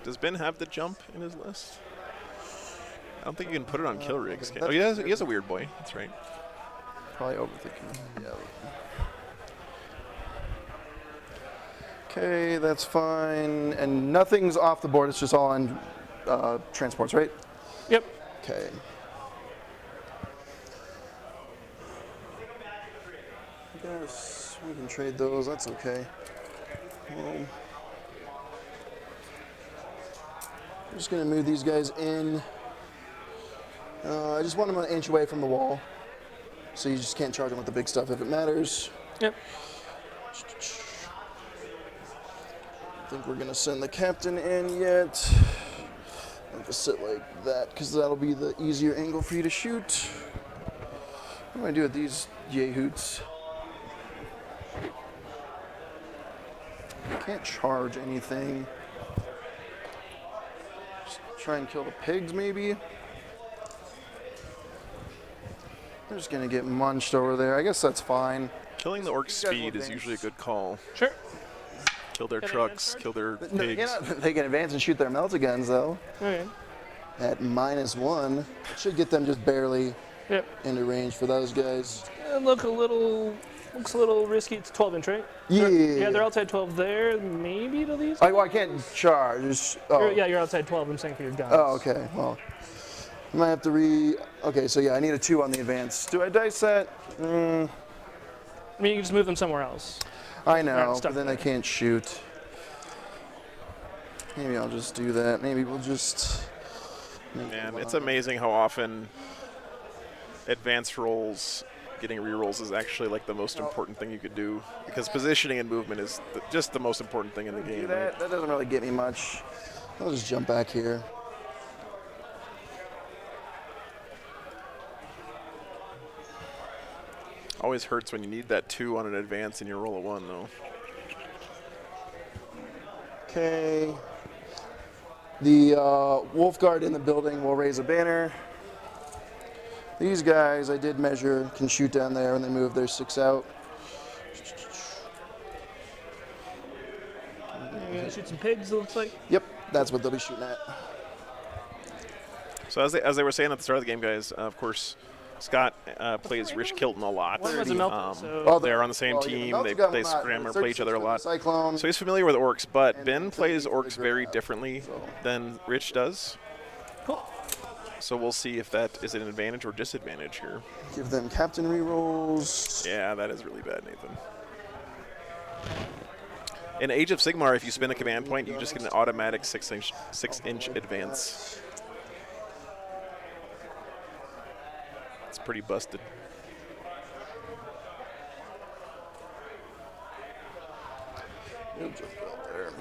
Does Ben have the jump in his list? I don't think you can put it on kill rigs. Oh, he has a weird boy. That's right. Probably overthinking. Yeah. Okay, that's fine. And nothing's off the board. It's just all on transports, right? Yep. Okay. I guess we can trade those. That's okay. I'm just going to move these guys in. I just want them an inch away from the wall. So you just can't charge them with the big stuff if it matters. Yep. I think we're going to send the captain in yet. I'll just sit like that because that'll be the easier angle for you to shoot. What do I do with these yay-hoots? I can't charge anything. Try and kill the pigs, maybe. They're just gonna get munched over there. I guess that's fine. Killing the Orc speed is usually a good call. Sure. Kill their trucks, kill their pigs. They can advance and shoot their melta guns, though. Okay. At -1, should get them just barely into range for those guys. Looks a little risky. It's 12-inch, right? Yeah. They're outside 12 there. Maybe to these. Well, I can't charge. Oh. You're outside 12. I'm saying for your guns. Oh, okay. Well, I might have to Okay, so yeah, I need a 2 on the advance. Do I dice that? I mean, you can just move them somewhere else. I know, but then they can't shoot. Maybe I'll just do that. Maybe we'll just. Man, it's amazing how often advanced rolls getting rerolls is actually like the most important thing you could do, because positioning and movement is just the most important thing in the game. That doesn't really get me much. I'll just jump back here. Always hurts when you need that 2 on an advance and you roll a 1, though. Okay. The Wolf Guard in the building will raise a banner. These guys, I did measure, can shoot down there when they move their 6 out. You're gonna shoot some pigs, it looks like? Yep, that's what they'll be shooting at. So as they were saying at the start of the game, guys, of course, Scott plays Rich Kilton a lot. They're on the same team. They scram or play each other a lot. So he's familiar with Orks, but Ben plays Orks very differently than Rich does. Cool. So we'll see if that is an advantage or disadvantage here. Give them captain rerolls. Yeah, that is really bad, Nathan. In Age of Sigmar, if you spin a command point, you just get an automatic 6-inch advance. It's pretty busted. We'll jump out there.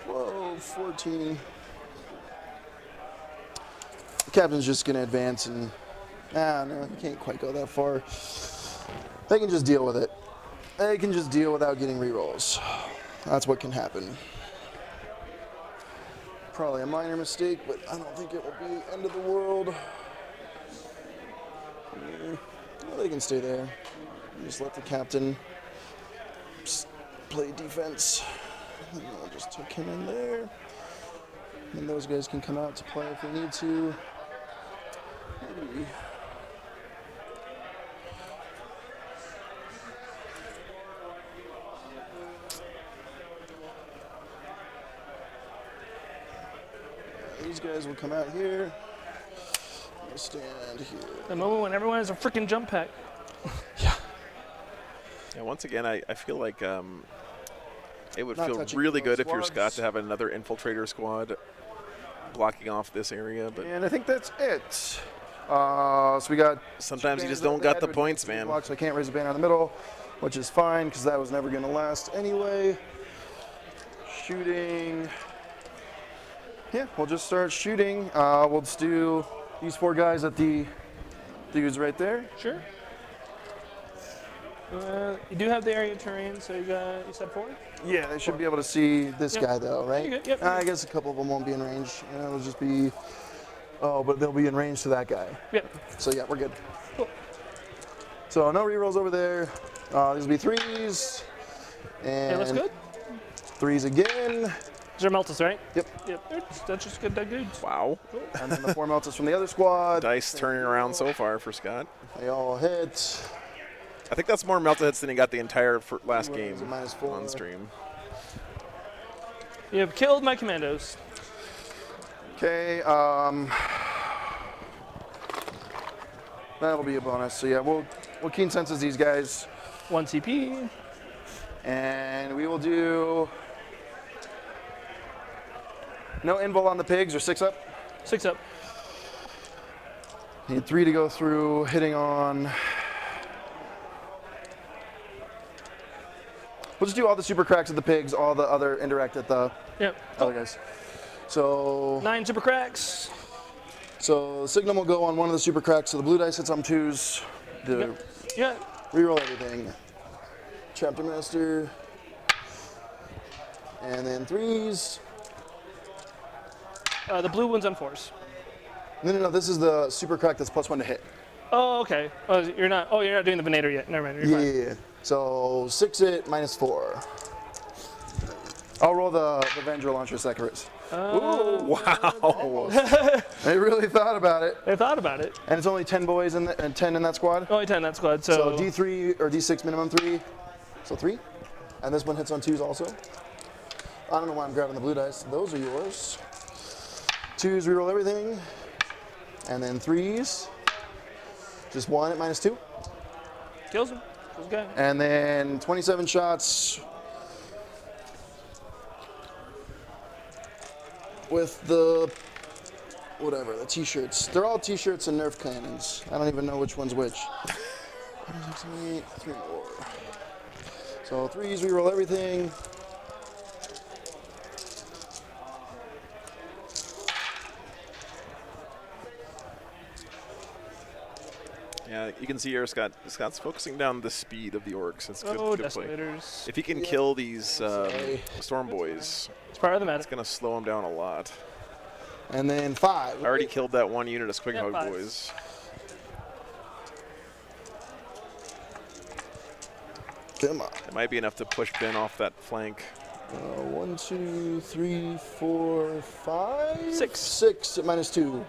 12, 14. The captain's just going to advance and... no, you can't quite go that far. They can just deal with it. They can just deal without getting rerolls. That's what can happen. Probably a minor mistake, but I don't think it will be end of the world. Well, they can stay there. Just let the captain play defense. And I'll just tuck him in there. And those guys can come out to play if they need to. Maybe. These guys will come out here. We'll stand here. The moment when everyone has a freaking jump pack. Yeah, once again, I feel like it would feel really good if you're Scott to have another infiltrator squad blocking off this area. But and I think that's it. So we got... Sometimes you just don't got the points, man. Blocks. I can't raise a banner in the middle, which is fine because that was never going to last anyway. Shooting... Yeah, we'll just start shooting. We'll just do these 4 guys at the dudes right there. Sure. You do have the area terrain, so you said 4? Yeah, they should be able to see this guy though, right? You're good. Yep. I guess a couple of them won't be in range. It'll just be, but they'll be in range to that guy. Yep. So yeah, we're good. Cool. So no rerolls over there. These will be 3s. And it looks good. 3s again. These are Meltas, right? Yep. That's just good dudes. Wow. Cool. And then the 4 Meltas from the other squad. Dice turning around so far for Scott. They all hit. I think that's more Melta hits than he got the entire last game -4 on stream. You have killed my commandos. Okay. That'll be a bonus. So yeah, we'll keen senses these guys. 1 CP. And we will do no invul on the pigs or 6 up. 6 up. Need 3 to go through, hitting on. We'll just do all the super cracks at the pigs, all the other indirect at the other guys. So 9 super cracks. So the signal will go on one of the super cracks. So the blue dice hits on 2s. Yeah. Reroll everything. Chapter Master. And then 3s. The blue one's on 4s. No. This is the super crack that's +1 to hit. Oh, okay. Oh, you're not doing the Venator yet. Never mind. You're fine. Yeah. So 6 hit -4. I'll roll the Vendra launcher second. Ooh, wow. They really thought about it. They thought about it. And it's only 10 boys and 10 in that squad? Only 10 in that squad. So D3 or D6 minimum 3. So 3. And this one hits on 2s also. I don't know why I'm grabbing the blue dice. Those are yours. 2s, reroll everything. And then 3s. Just 1 at -2. Kills him. Okay. And then 27 shots with the whatever, the t-shirts. They're all t-shirts and Nerf cannons. I don't even know which one's which. 6, 7, 8, 3 more. So 3s, reroll everything. Yeah, you can see here Scott's focusing down the speed of the Orks. It's good, good play. Decimators. If he can kill these Storm Boys, It's part of the meta. it's going to slow him down a lot. And then 5. I already killed that one unit of Squig Yeah, Hog 5. Boys. Come on. It might be enough to push Ben off that flank. 1, 2, 3, 4, 5. 6. 6 at -2.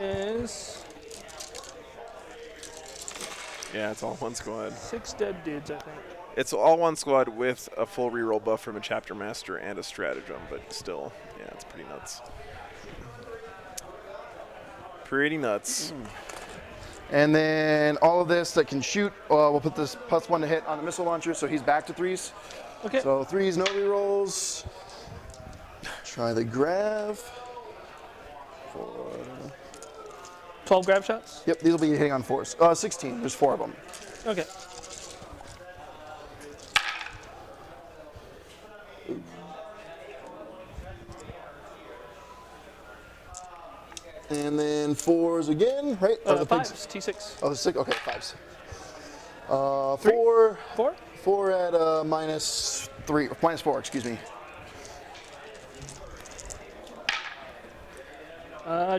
Is Yeah, it's all one squad. 6 dead dudes, I think. It's all one squad with a full reroll buff from a Chapter Master and a Stratagem, but still, yeah, it's pretty nuts. Pretty nuts. And then all of this that can shoot, we'll put this +1 to hit on the missile launcher, so he's back to 3s. Okay. So 3s, no rerolls. Try the grav. 12 grab shots? Yep, these will be hitting on 4s. 16, there's 4 of them. Okay. And then 4s again, right? The pigs. 5s, T6. Oh, 6, okay, 5s. 4. 4? 4 at -4, excuse me.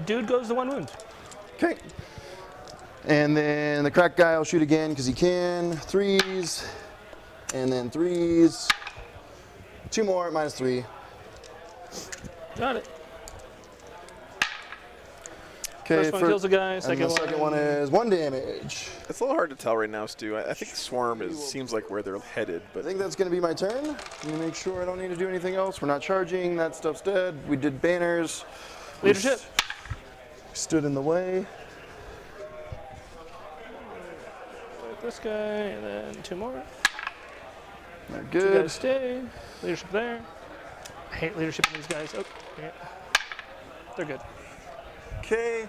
Dude goes to 1 wound. Okay. And then the crack guy will shoot again because he can. 3s. And then 3s. 2 more at -3. Got it. Okay, First one kills a guy, and second the second one is 1 damage. It's a little hard to tell right now, Stu. I think Swarm seems like where they're headed, I but think that's going to be my turn. Let me make sure I don't need to do anything else. We're not charging. That stuff's dead. We did banners. Leadership. Stood in the way. Like this guy, and then 2 more. They're 2 good. guys stay. Leadership there. I hate leadership in these guys. Oh, yeah. They're good. Okay.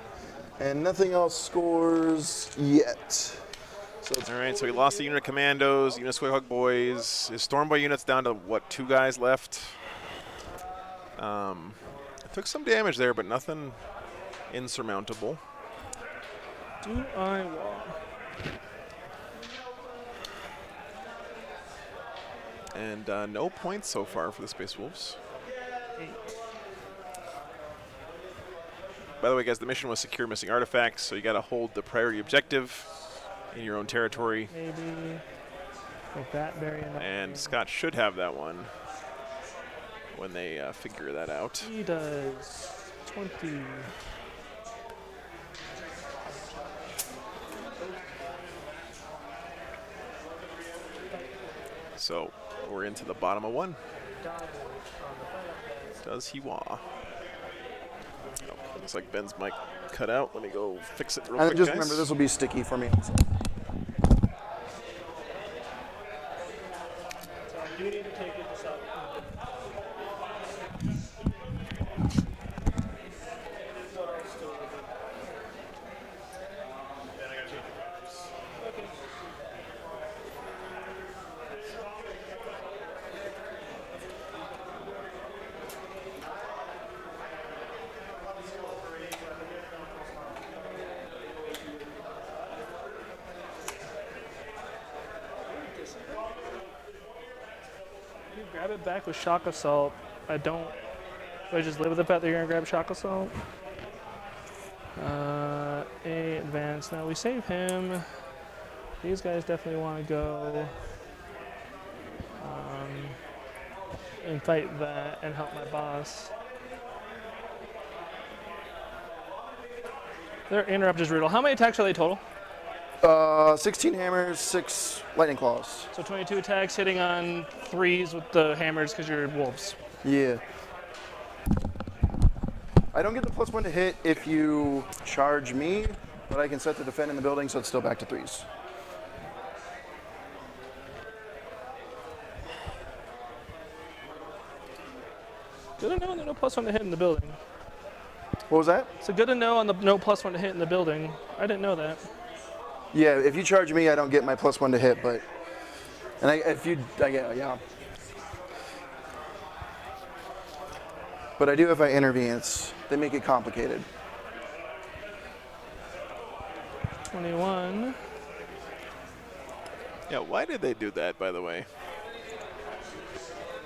And nothing else scores yet. So it's all right. So he lost the unit of Commandos, unit of Squig Hog Boys. His Storm Boy unit's down to what, 2 guys left. It took some damage there, but nothing insurmountable. Do I wall? And no points so far for the Space Wolves. 8. By the way, guys, the mission was secure missing artifacts, so you got to hold the priority objective in your own territory. Maybe like that, bury enough. And Scott should have that one when they figure that out. He does 20. So we're into the bottom of 1. Does he wah? Oh, looks like Ben's mic cut out. Let me go fix it real and quick, just guys. remember, this will be sticky for me. So I do need to take it to south. Grab it back with Shock Assault. Do I just live with the fact that you're gonna grab Shock Assault? A advance. Now we save him. These guys definitely want to go and fight that and help my boss. Their interrupt is brutal. How many attacks are they total? 16 hammers, 6 lightning claws. So 22 attacks hitting on 3s with the hammers because you're wolves. Yeah. I don't get the +1 to hit if you charge me, but I can set to defend in the building, so it's still back to 3s. Good to know there's no +1 to hit in the building. What was that? So good to know on the no +1 to hit in the building. I didn't know that. Yeah, if you charge me, I don't get my +1 to hit, but yeah. But I do if I intervene. They make it complicated. 21. Yeah, why did they do that, by the way?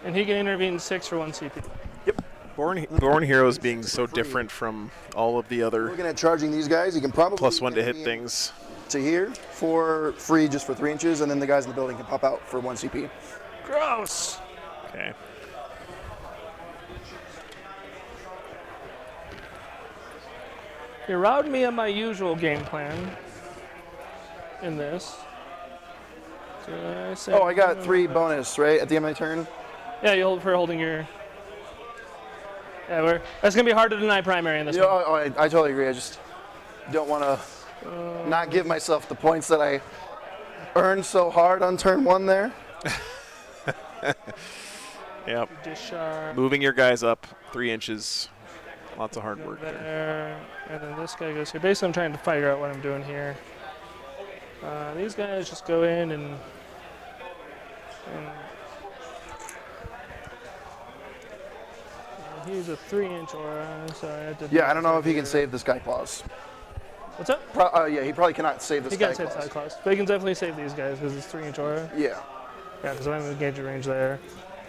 And he can intervene 6 for 1 CP. Yep. Born Heroes being so different from all of the other Looking at charging these guys, you can probably +1 to hit things. to here for free, just for 3 inches, and then the guys in the building can pop out for 1 CP. Gross. Okay. You robbed me of my usual game plan in this. Oh, I got 3 bonus, right, at the end of my turn? Yeah, you hold for holding your... Yeah, that's going to be hard to deny primary in this one. I totally agree. I just don't want to not give myself the points that I earned so hard on turn 1 there. Yep. Discharge. Moving your guys up 3 inches. Lots of hard work there. There. And then this guy goes here. Basically, I'm trying to figure out what I'm doing here. These guys just go in and he's a 3-inch aura, so I had to... Yeah, I don't know if he can save the Sky Claws. What's up? Yeah, he probably cannot save the Sky Claws. He can't save Sky Claws, but he can definitely save these guys because it's 3-inch aura. Yeah. Yeah, because I'm in engagement range there.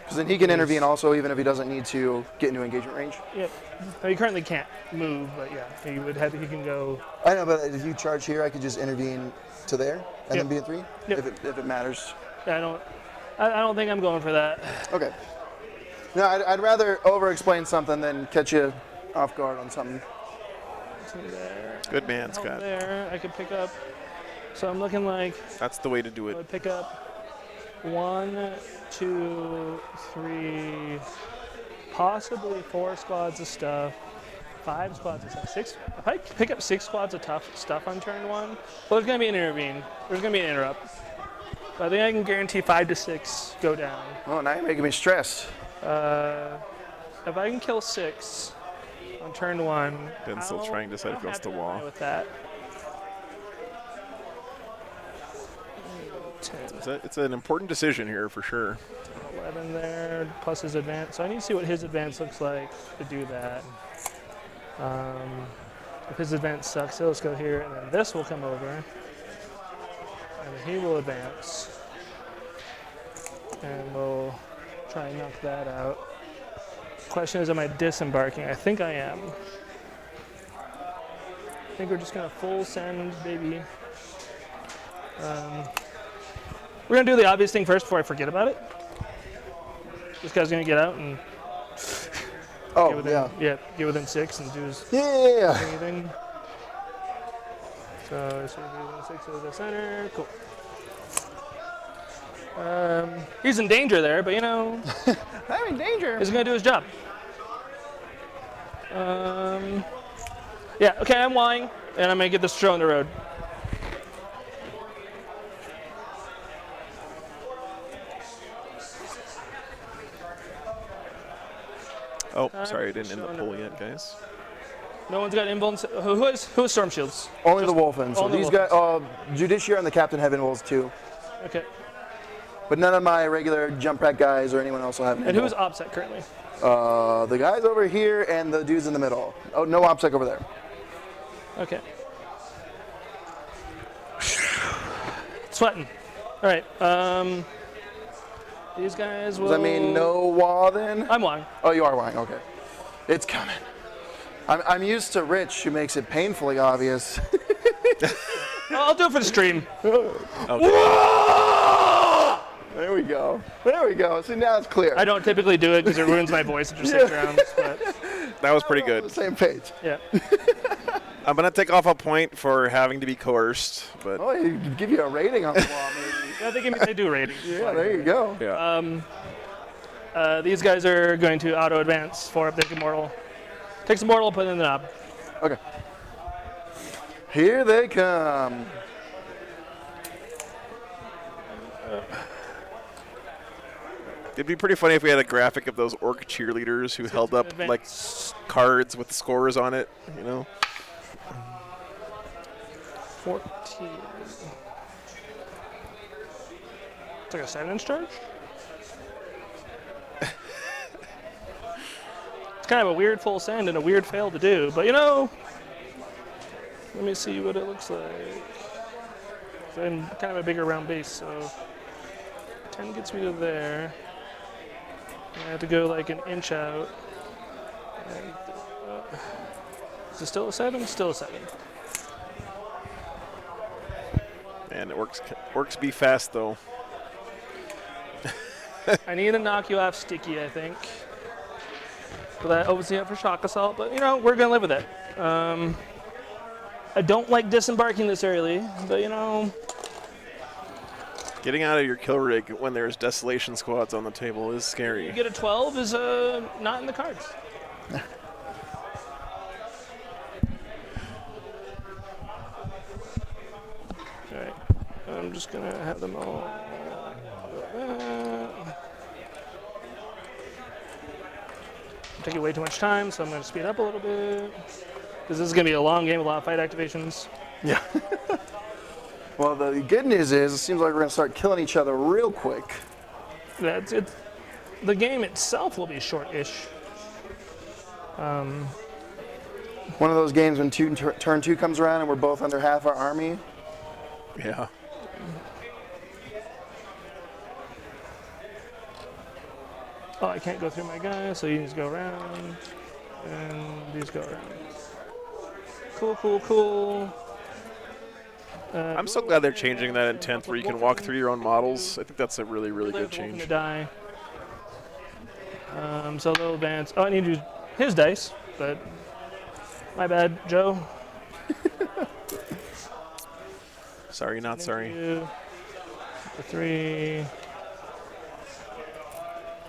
Because then he can intervene also, even if he doesn't need to get into engagement range. Yep. He currently can't move, but yeah, he can go... I know, but if you charge here, I could just intervene to there and then be at 3, if it matters. Yeah, I don't think I'm going for that. Okay. No, I'd rather over-explain something than catch you off guard on something. There. Good man, Scott. There, I could pick up. So I'm looking like... That's the way to do I it. would pick up 1, 2, 3, possibly 4 squads of stuff, 5 squads of stuff, 6. If I pick up 6 squads of tough stuff on turn 1, well, there's going to be an intervene. There's going to be an interrupt. But I think I can guarantee 5 to 6 go down. Oh, now you're making me stressed. If I can kill 6 on turn 1, Ben's still trying to decide if he wants to wall. With that. It's an important decision here for sure. 11 there, plus his advance. So I need to see what his advance looks like to do that. If his advance sucks, so let's go here, and then this will come over. And he will advance. And we'll try and knock that out. Question is, am I disembarking? I think I am. I think we're just going to full send, baby. We're going to do the obvious thing first before I forget about it. This guy's going to get out and get within 6 and do his anything. So it's within 6 of the center. Cool. He's in danger there, but you know. I'm in danger. He's going to do his job. Yeah, okay, I'm lying, and I'm going to get this show on the road. Oh, sorry, I didn't end the poll yet, guys. No one's got invulns. Who has Storm Shields? Only the Wolfen. So these guys, Judiciary and the Captain have invulns too. Okay. But none of my regular jump rack guys or anyone else will have an And who's OPSEC currently? The guys over here and the dudes in the middle. Oh, no OPSEC over there. Okay. Sweating. All right. These guys will... Does that mean no wah then? I'm wawing. Oh, you are wawing. Okay. It's coming. I'm used to Rich, who makes it painfully obvious. I'll do it for the stream. Okay. There we go. There we go. See, now it's clear. I don't typically do it because it ruins my voice after 6 rounds. But that was pretty We're on good. the same page. yeah. I'm going to take off a point for having to be coerced, but... Oh, you give you a rating on the wall, maybe. Yeah, they do ratings. Yeah, there you go. Yeah. These guys are going to auto advance 4 up. Take Immortal. Takes Immortal, put it in the knob. Okay. Here they come. It'd be pretty funny if we had a graphic of those orc cheerleaders who held up like cards with scores on it, you know. 14. It's like a 7-inch charge? It's kind of a weird full send and a weird fail to do, but you know, let me see what it looks like. I'm kind of a bigger round base, so 10 gets me to there. I have to go like an inch out. And, is it still a 7? Still a 7. Man, it works be fast though. I need to knock you off sticky, I think. But that opens me up for shock assault, but you know, we're gonna live with it. I don't like disembarking this early, but you know. Getting out of your kill rig when there's desolation squads on the table is scary. You get a 12 is not in the cards. Alright, I'm just gonna have them all. I'm taking way too much time, so I'm gonna speed up a little bit. Because this is gonna be a long game with a lot of fight activations. Yeah. Well, the good news is it seems like we're going to start killing each other real quick. That's it. The game itself will be short-ish. One of those games when turn 2 comes around and we're both under half our army. Yeah. Oh, I can't go through my guy, so you just go around. And these go around. Cool, cool, cool. I'm so glad they're changing that in 10th where you can walk through your own models. I think that's a really, really good change. To die. So they'll advance. Oh, I need to use his dice, but my bad, Joe. Sorry, not sorry. The 3.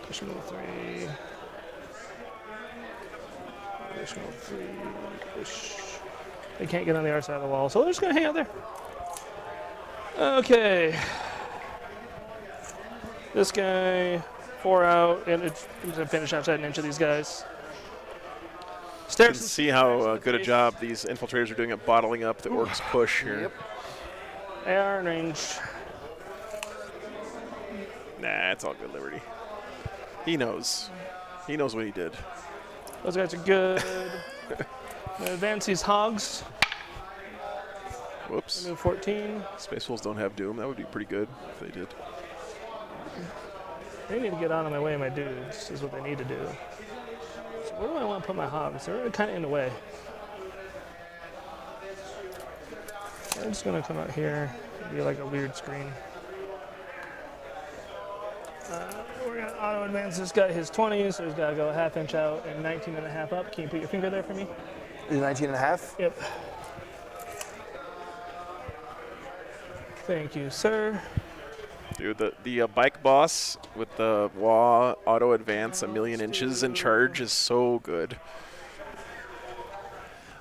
Additional 3. Additional 3. They can't get on the other side of the wall, so they're just going to hang out there. Okay. This guy, 4 out, and it's going to finish outside an inch of these guys. You can see how good a job these infiltrators are doing at bottling up the orcs push here. Yep. They are in range. Nah, it's all good, Liberty. He knows. He knows what he did. Those guys are good. Advance these hogs. Whoops. Move 14. Space Wolves don't have Doom. That would be pretty good if they did. They need to get out of my way, my dudes, is what they need to do. So where do I want to put my hogs? They're kind of in the way. I'm just going to come out here and be like a weird screen. We're going to auto advance this guy his 20, so he's got to go a half inch out and 19 and a half up. Can you put your finger there for me? 19 and a half? Yep. Thank you, sir. Dude, the bike boss with the WA auto advance 1,000,000 inches in charge is so good.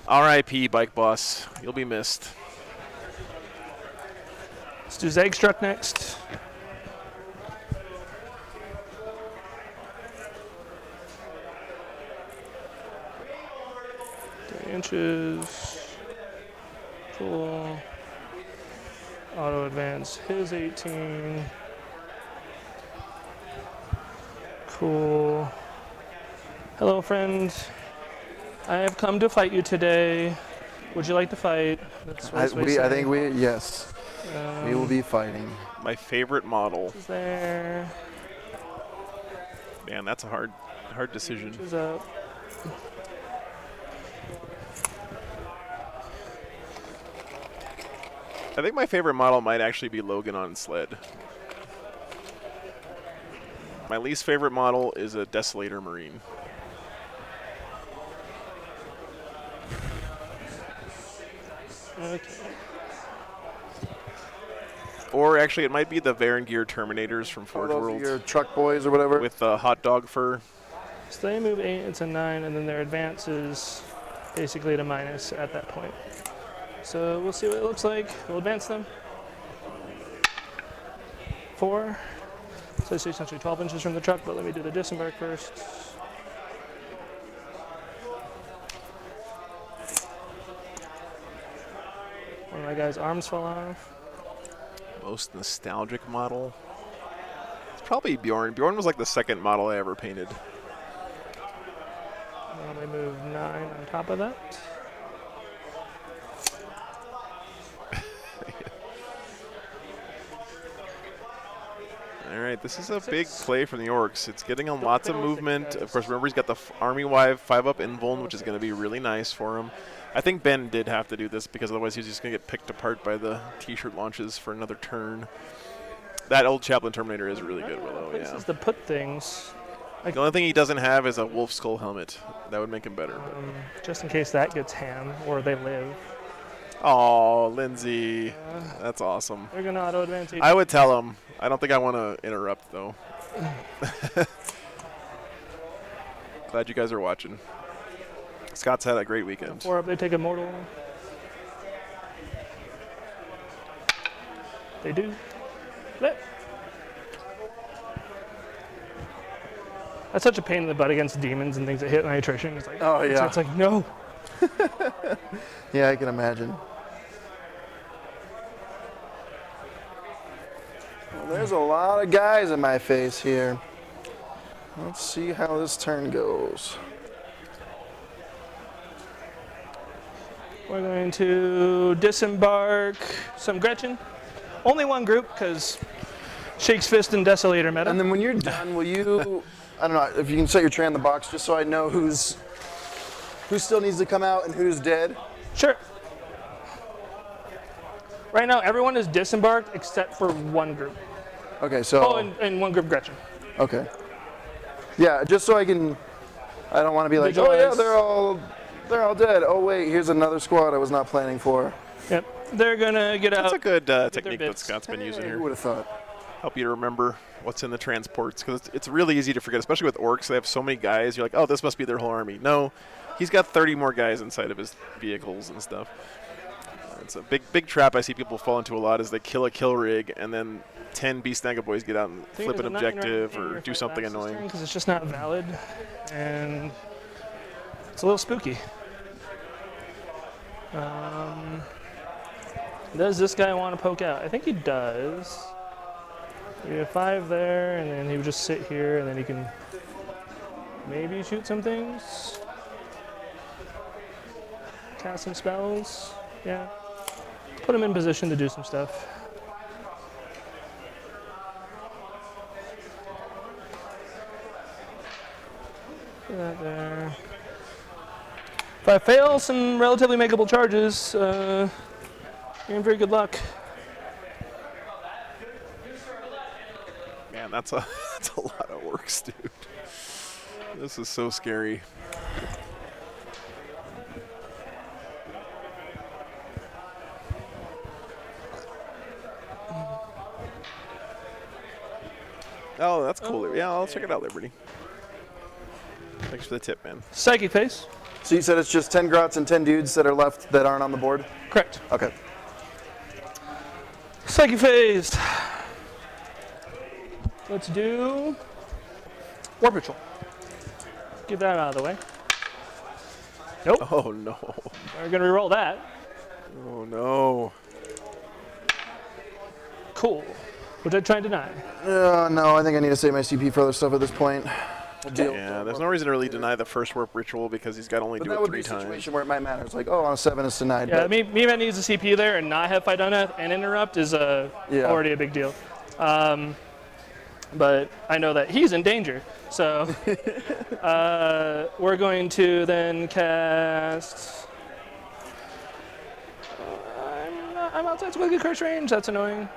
R.I.P. bike boss. You'll be missed. Let's do Zagstruck next. Inches. Cool. Auto advance his 18. Cool. Hello, friend. I have come to fight you today. Would you like to fight? That's what I think yes. We will be fighting. My favorite model. Is there. Man, that's a hard decision. Inches up. I think my favorite model might actually be Logan on sled. My least favorite model is a Desolator Marine. Okay. Or actually, it might be the Varangear Terminators from Forge World. Your truck boys or whatever. With the hot dog fur. So they move 8, it's a 9, and then their advance is basically at a minus at that point. So we'll see what it looks like. We'll advance them. 4. So So it's essentially 12 inches from the truck, but let me do the disembark first. One of my guy's arms fell off. Most nostalgic model? It's probably Bjorn. Bjorn was like the second model I ever painted. Now we move 9 on top of that. All right, this is a big play from the Orks. It's getting on lots of movement. Of course, remember he's got the army-wide 5-up invuln, which is going to be really nice for him. I think Ben did have to do this because otherwise he's just going to get picked apart by the T-shirt launches for another turn. That old Chaplain Terminator is really good, Willow. Yeah. To put things. The only thing he doesn't have is a wolf skull helmet. That would make him better. Just in case that gets ham or they live. Oh, Lindsay. That's awesome. They're going to auto-advance. I would tell him. I don't think I want to interrupt, though. Glad you guys are watching. Scott's had a great weekend. 4 up, they take Immortal. They do. Flip. That's such a pain in the butt against demons and things that hit my attrition. It's like, oh, yeah. It's like, no. Yeah, I can imagine. Well, there's a lot of guys in my face here. Let's see how this turn goes. We're going to disembark some Gretchen. Only one group, because Shake's Fist and Desolator meta. And then when you're done, will you, I don't know, if you can set your tray in the box just so I know who still needs to come out and who's dead? Sure. Right now, everyone is disembarked except for one group. Okay, so. Oh, and one group Gretchen. Okay. Yeah, just so I don't want to be like, oh yeah, they're all dead. Oh wait, here's another squad I was not planning for. Yep, they're gonna get out. That's a good technique that Scott's been using here. Who would have thought? Help you to remember what's in the transports, because it's really easy to forget, especially with Orks. They have so many guys. You're like, oh, this must be their whole army. No, he's got 30 more guys inside of his vehicles and stuff. It's a big trap I see people fall into a lot is they kill a kill rig and then 10 Beast Boys get out and flip an objective or do something annoying. Because it's just not valid, and it's a little spooky. Does this guy want to poke out? I think he does. You have 5 there, and then he would just sit here, and then he can maybe shoot some things. Cast some spells. Yeah. Put him in position to do some stuff. Put that there. If I fail some relatively makeable charges, you're in very good luck. Man, that's a lot of Orks, dude. This is so scary. Oh, that's cool. Yeah, I'll check it out, Liberty. Thanks for the tip, man. Psychic Phase. So you said it's just 10 grots and 10 dudes that are left that aren't on the board? Correct. Okay. Psychic Phase. Let's do War Patrol. Get that out of the way. Nope. Oh, no. We're going to reroll that. Oh, no. Cool. Which I try and deny. No, I think I need to save my CP for other stuff at this point. Yeah, there's no reason to really deny the first warp ritual because he's got to only do it 3 times. That would be a situation where it might matter. It's like, oh, on a 7 it's denied. Yeah, me that needs a CP there and not have Fight on Death and interrupt is already a big deal. But I know that he's in danger. So we're going to then cast... I'm outside Squiggly Curse range. That's annoying.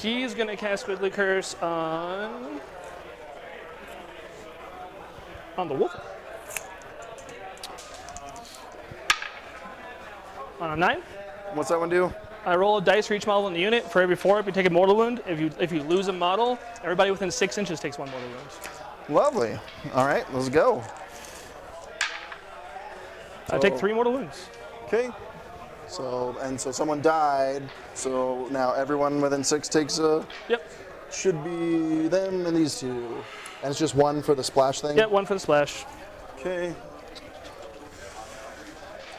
He's going to cast Squiggly Curse on the wolf. On a 9. What's that one do? I roll a dice for each model in the unit. For every 4 up, you take a mortal wound. If you lose a model, everybody within 6 inches takes 1 mortal wound. Lovely. All right, let's go. I take 3 mortal wounds. Okay. So someone died. So now everyone within 6 takes a. Yep. Should be them and these 2. And it's just 1 for the splash thing? Yep, 1 for the splash. Okay.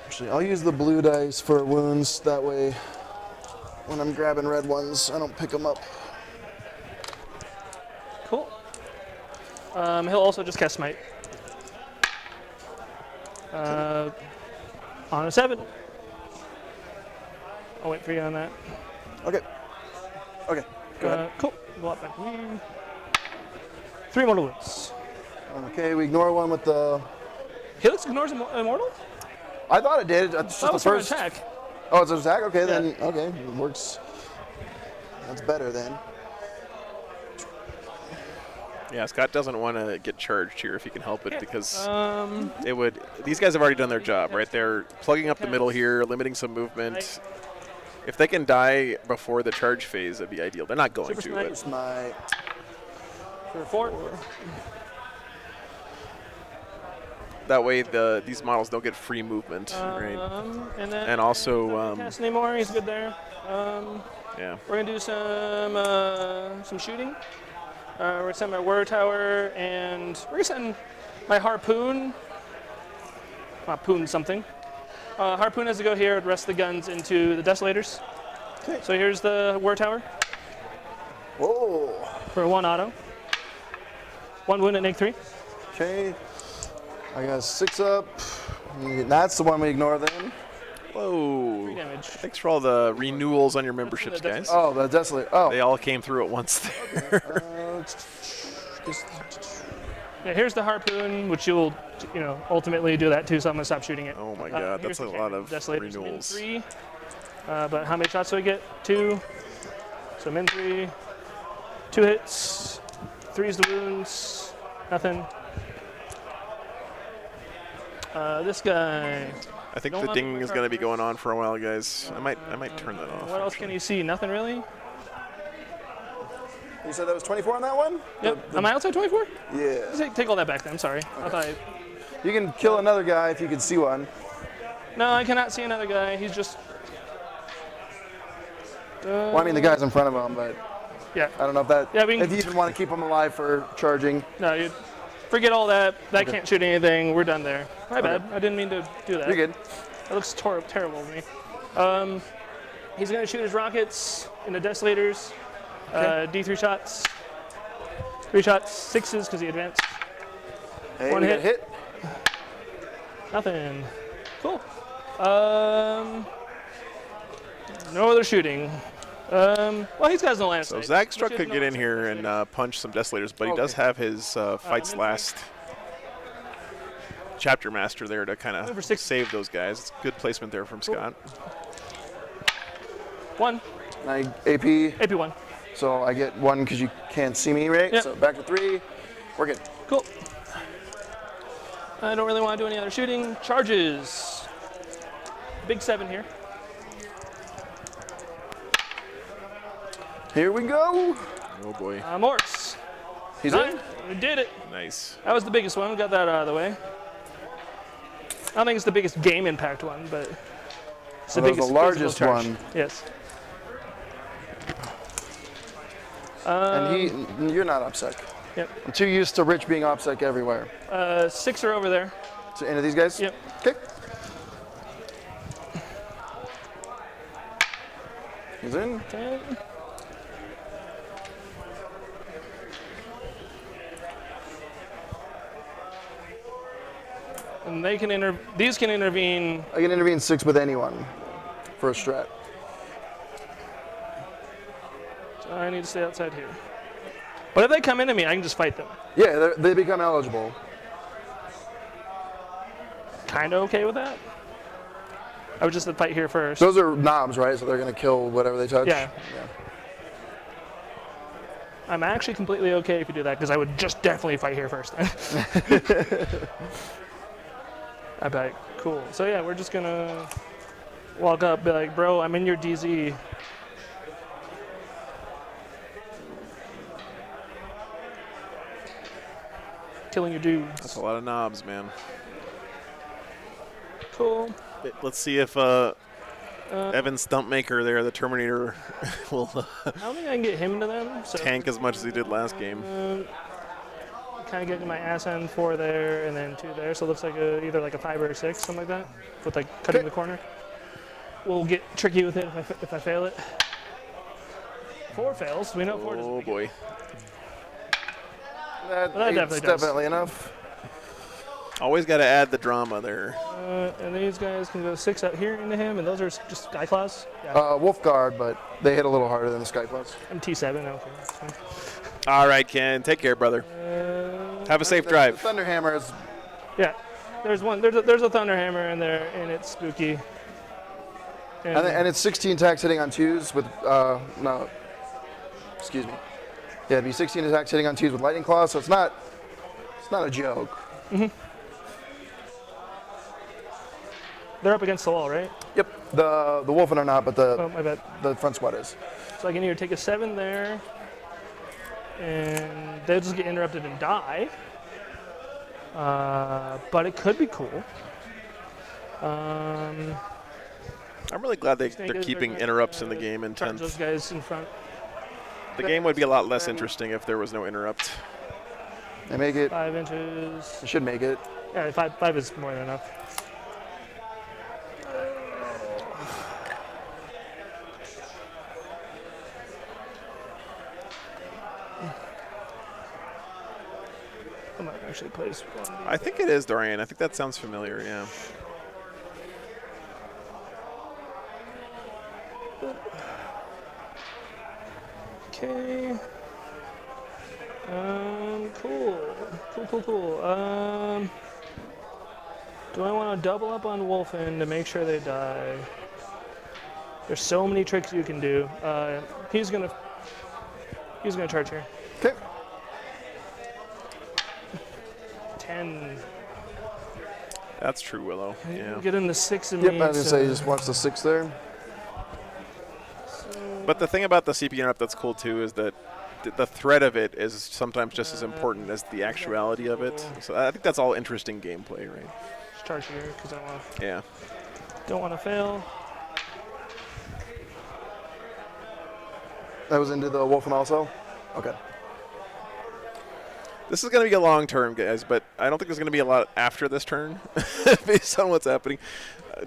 Actually, I'll use the blue dice for wounds. That way, when I'm grabbing red ones, I don't pick them up. Cool. He'll also just cast Smite. On a 7. I'll wait for you on that. Okay. Okay. Go ahead. Cool. Go up back. 3 mortal wounds. Okay, we ignore 1 with the. Helix ignores immortal? I thought it did. It's just the first attack. Oh, it's an attack. Okay, Yeah. then. Okay, it works. That's better then. Yeah, Scott doesn't want to get charged here if he can help it because it would. These guys have already done their job, right? They're plugging up the middle here, limiting some movement. If they can die before the charge phase, that'd be ideal. They're not going Super to. Smite. But Smite. For 4. that way, these models don't get free movement, right? And also, cast anymore. He's good there. yeah. We're gonna do some shooting. We're gonna send my War Tower, and we're gonna send my Harpoon. Harpoon something. Harpoon has to go here. The rest of the guns into the Desolators. Okay. So here's the War Tower. Whoa. For 1 auto. 1 wound at -3. Okay. I got 6 up. That's the one we ignore then. Whoa. 3 damage. Thanks for all the renewals on your memberships, guys. Oh, the Desolate. Oh. They all came through at once there. Yeah, here's the Harpoon, which you'll, ultimately do that too. So I'm gonna stop shooting it. Oh my God, that's a lot of Desolators renewals. Min 3. But how many shots do I get? 2. So min 3. 2 hits. 3's the wounds. Nothing. This guy. I think the ding is going to be going on for a while, guys. I might turn that off. What else can you see? Nothing really. You said that was 24 on that one? Yep. Am I outside 24? Yeah. Take all that back then. I'm sorry. Okay. I thought You can kill another guy if you can see one. No, I cannot see another guy. He's just. Well, I mean the guy's in front of him, but yeah. I don't know if that. Yeah, if you even want to keep him alive for charging. No, you forget all that. That can't shoot anything. We're done there. My bad. I didn't mean to do that. You're good. That looks terrible to me. He's gonna shoot his rockets into Desolators. D3 shots. 3 shots. 6s because he advanced. Hey, 1 hit. hit. Nothing. Cool. No other shooting. Well, he's got no land. So Zach Struck could get in here and punch some Desolators, but he does have his Fights Last Chapter Master there to kind of save those guys. It's good placement there from Scott. 1. AP. AP 1. So I get 1 because you can't see me, right? Yep. So back to 3. We're good. Cool. I don't really want to do any other shooting. Charges. Big 7 here. Here we go. Oh boy. Orks. He's in? We did it. Nice. That was the biggest one. We got that out of the way. I don't think it's the biggest game impact one, but it's the biggest. The largest physical charge. one. Yes. And you're not OPSEC. Yep. I'm too used to Rich being OPSEC everywhere. 6 are over there. So any of these guys? Yep. Okay. He's in. 10. And they can these can intervene. I can intervene 6 with anyone for a strat. So I need to stay outside here. But if they come into me, I can just fight them. Yeah, they become eligible. Kind of okay with that. I would just fight here first. Those are knobs, right? So they're going to kill whatever they touch? Yeah. I'm actually completely okay if you do that, because I would just definitely fight here first. I bet. Cool. So yeah, we're just going to walk up, be like, bro, I'm in your DZ. Killing your dudes. That's a lot of knobs, man. Cool. Let's see if Evan Stumpmaker there, the Terminator, will I don't think I can get him to them. So tank as much as he did last game. Kind of getting my ass end 4 there and then 2 there, so it looks like either like a 5 or a 6, something like that, with like cutting the corner. We'll get tricky with it if I fail it. 4 fails. We know 4 doesn't. Oh boy. That's definitely enough. Always got to add the drama there. And these guys can go 6 out here into him, and those are just Sky Claws. Yeah. Wolf Guard, but they hit a little harder than the Sky Claws. I'm T7. Okay, that's fine. All right, Ken. Take care, brother. Have a safe drive. The Thunderhammer is. Yeah, there's one. There's a Thunderhammer in there, and it's spooky. And it's 16 attacks hitting on 2s with no. Excuse me. Yeah, it'd be 16 attacks hitting on 2s with Lightning Claw, so it's not a joke. Mm-hmm. They're up against the wall, right? Yep. The Wolfen are not, but my bad. The front squad is. So I can either take a 7 there, and they'll just get interrupted and die. But it could be cool. I'm really glad they're keeping interrupts in the game in 10th. Those guys in front. The game would be a lot less interesting if there was no interrupt. They make it. 5 inches. They should make it. Yeah, 5 is more than enough. I might actually place one. I think it is Dorian. I think that sounds familiar, yeah. Okay. Cool. Do I want to double up on Wolfen to make sure they die? There's so many tricks you can do. He's gonna charge here. Okay. 10. That's true, Willow. Yeah. Get in the 6 and Yep, I was gonna say just watch the 6 there. But the thing about the CP interrupt that's cool too is that the threat of it is sometimes just as important as the actuality of it. So I think that's all interesting gameplay, right? Just charge here because I want. Yeah. Don't want to fail. That was into the Wolfen also? Okay. This is going to be a long term, guys, but I don't think there's going to be a lot after this turn based on what's happening.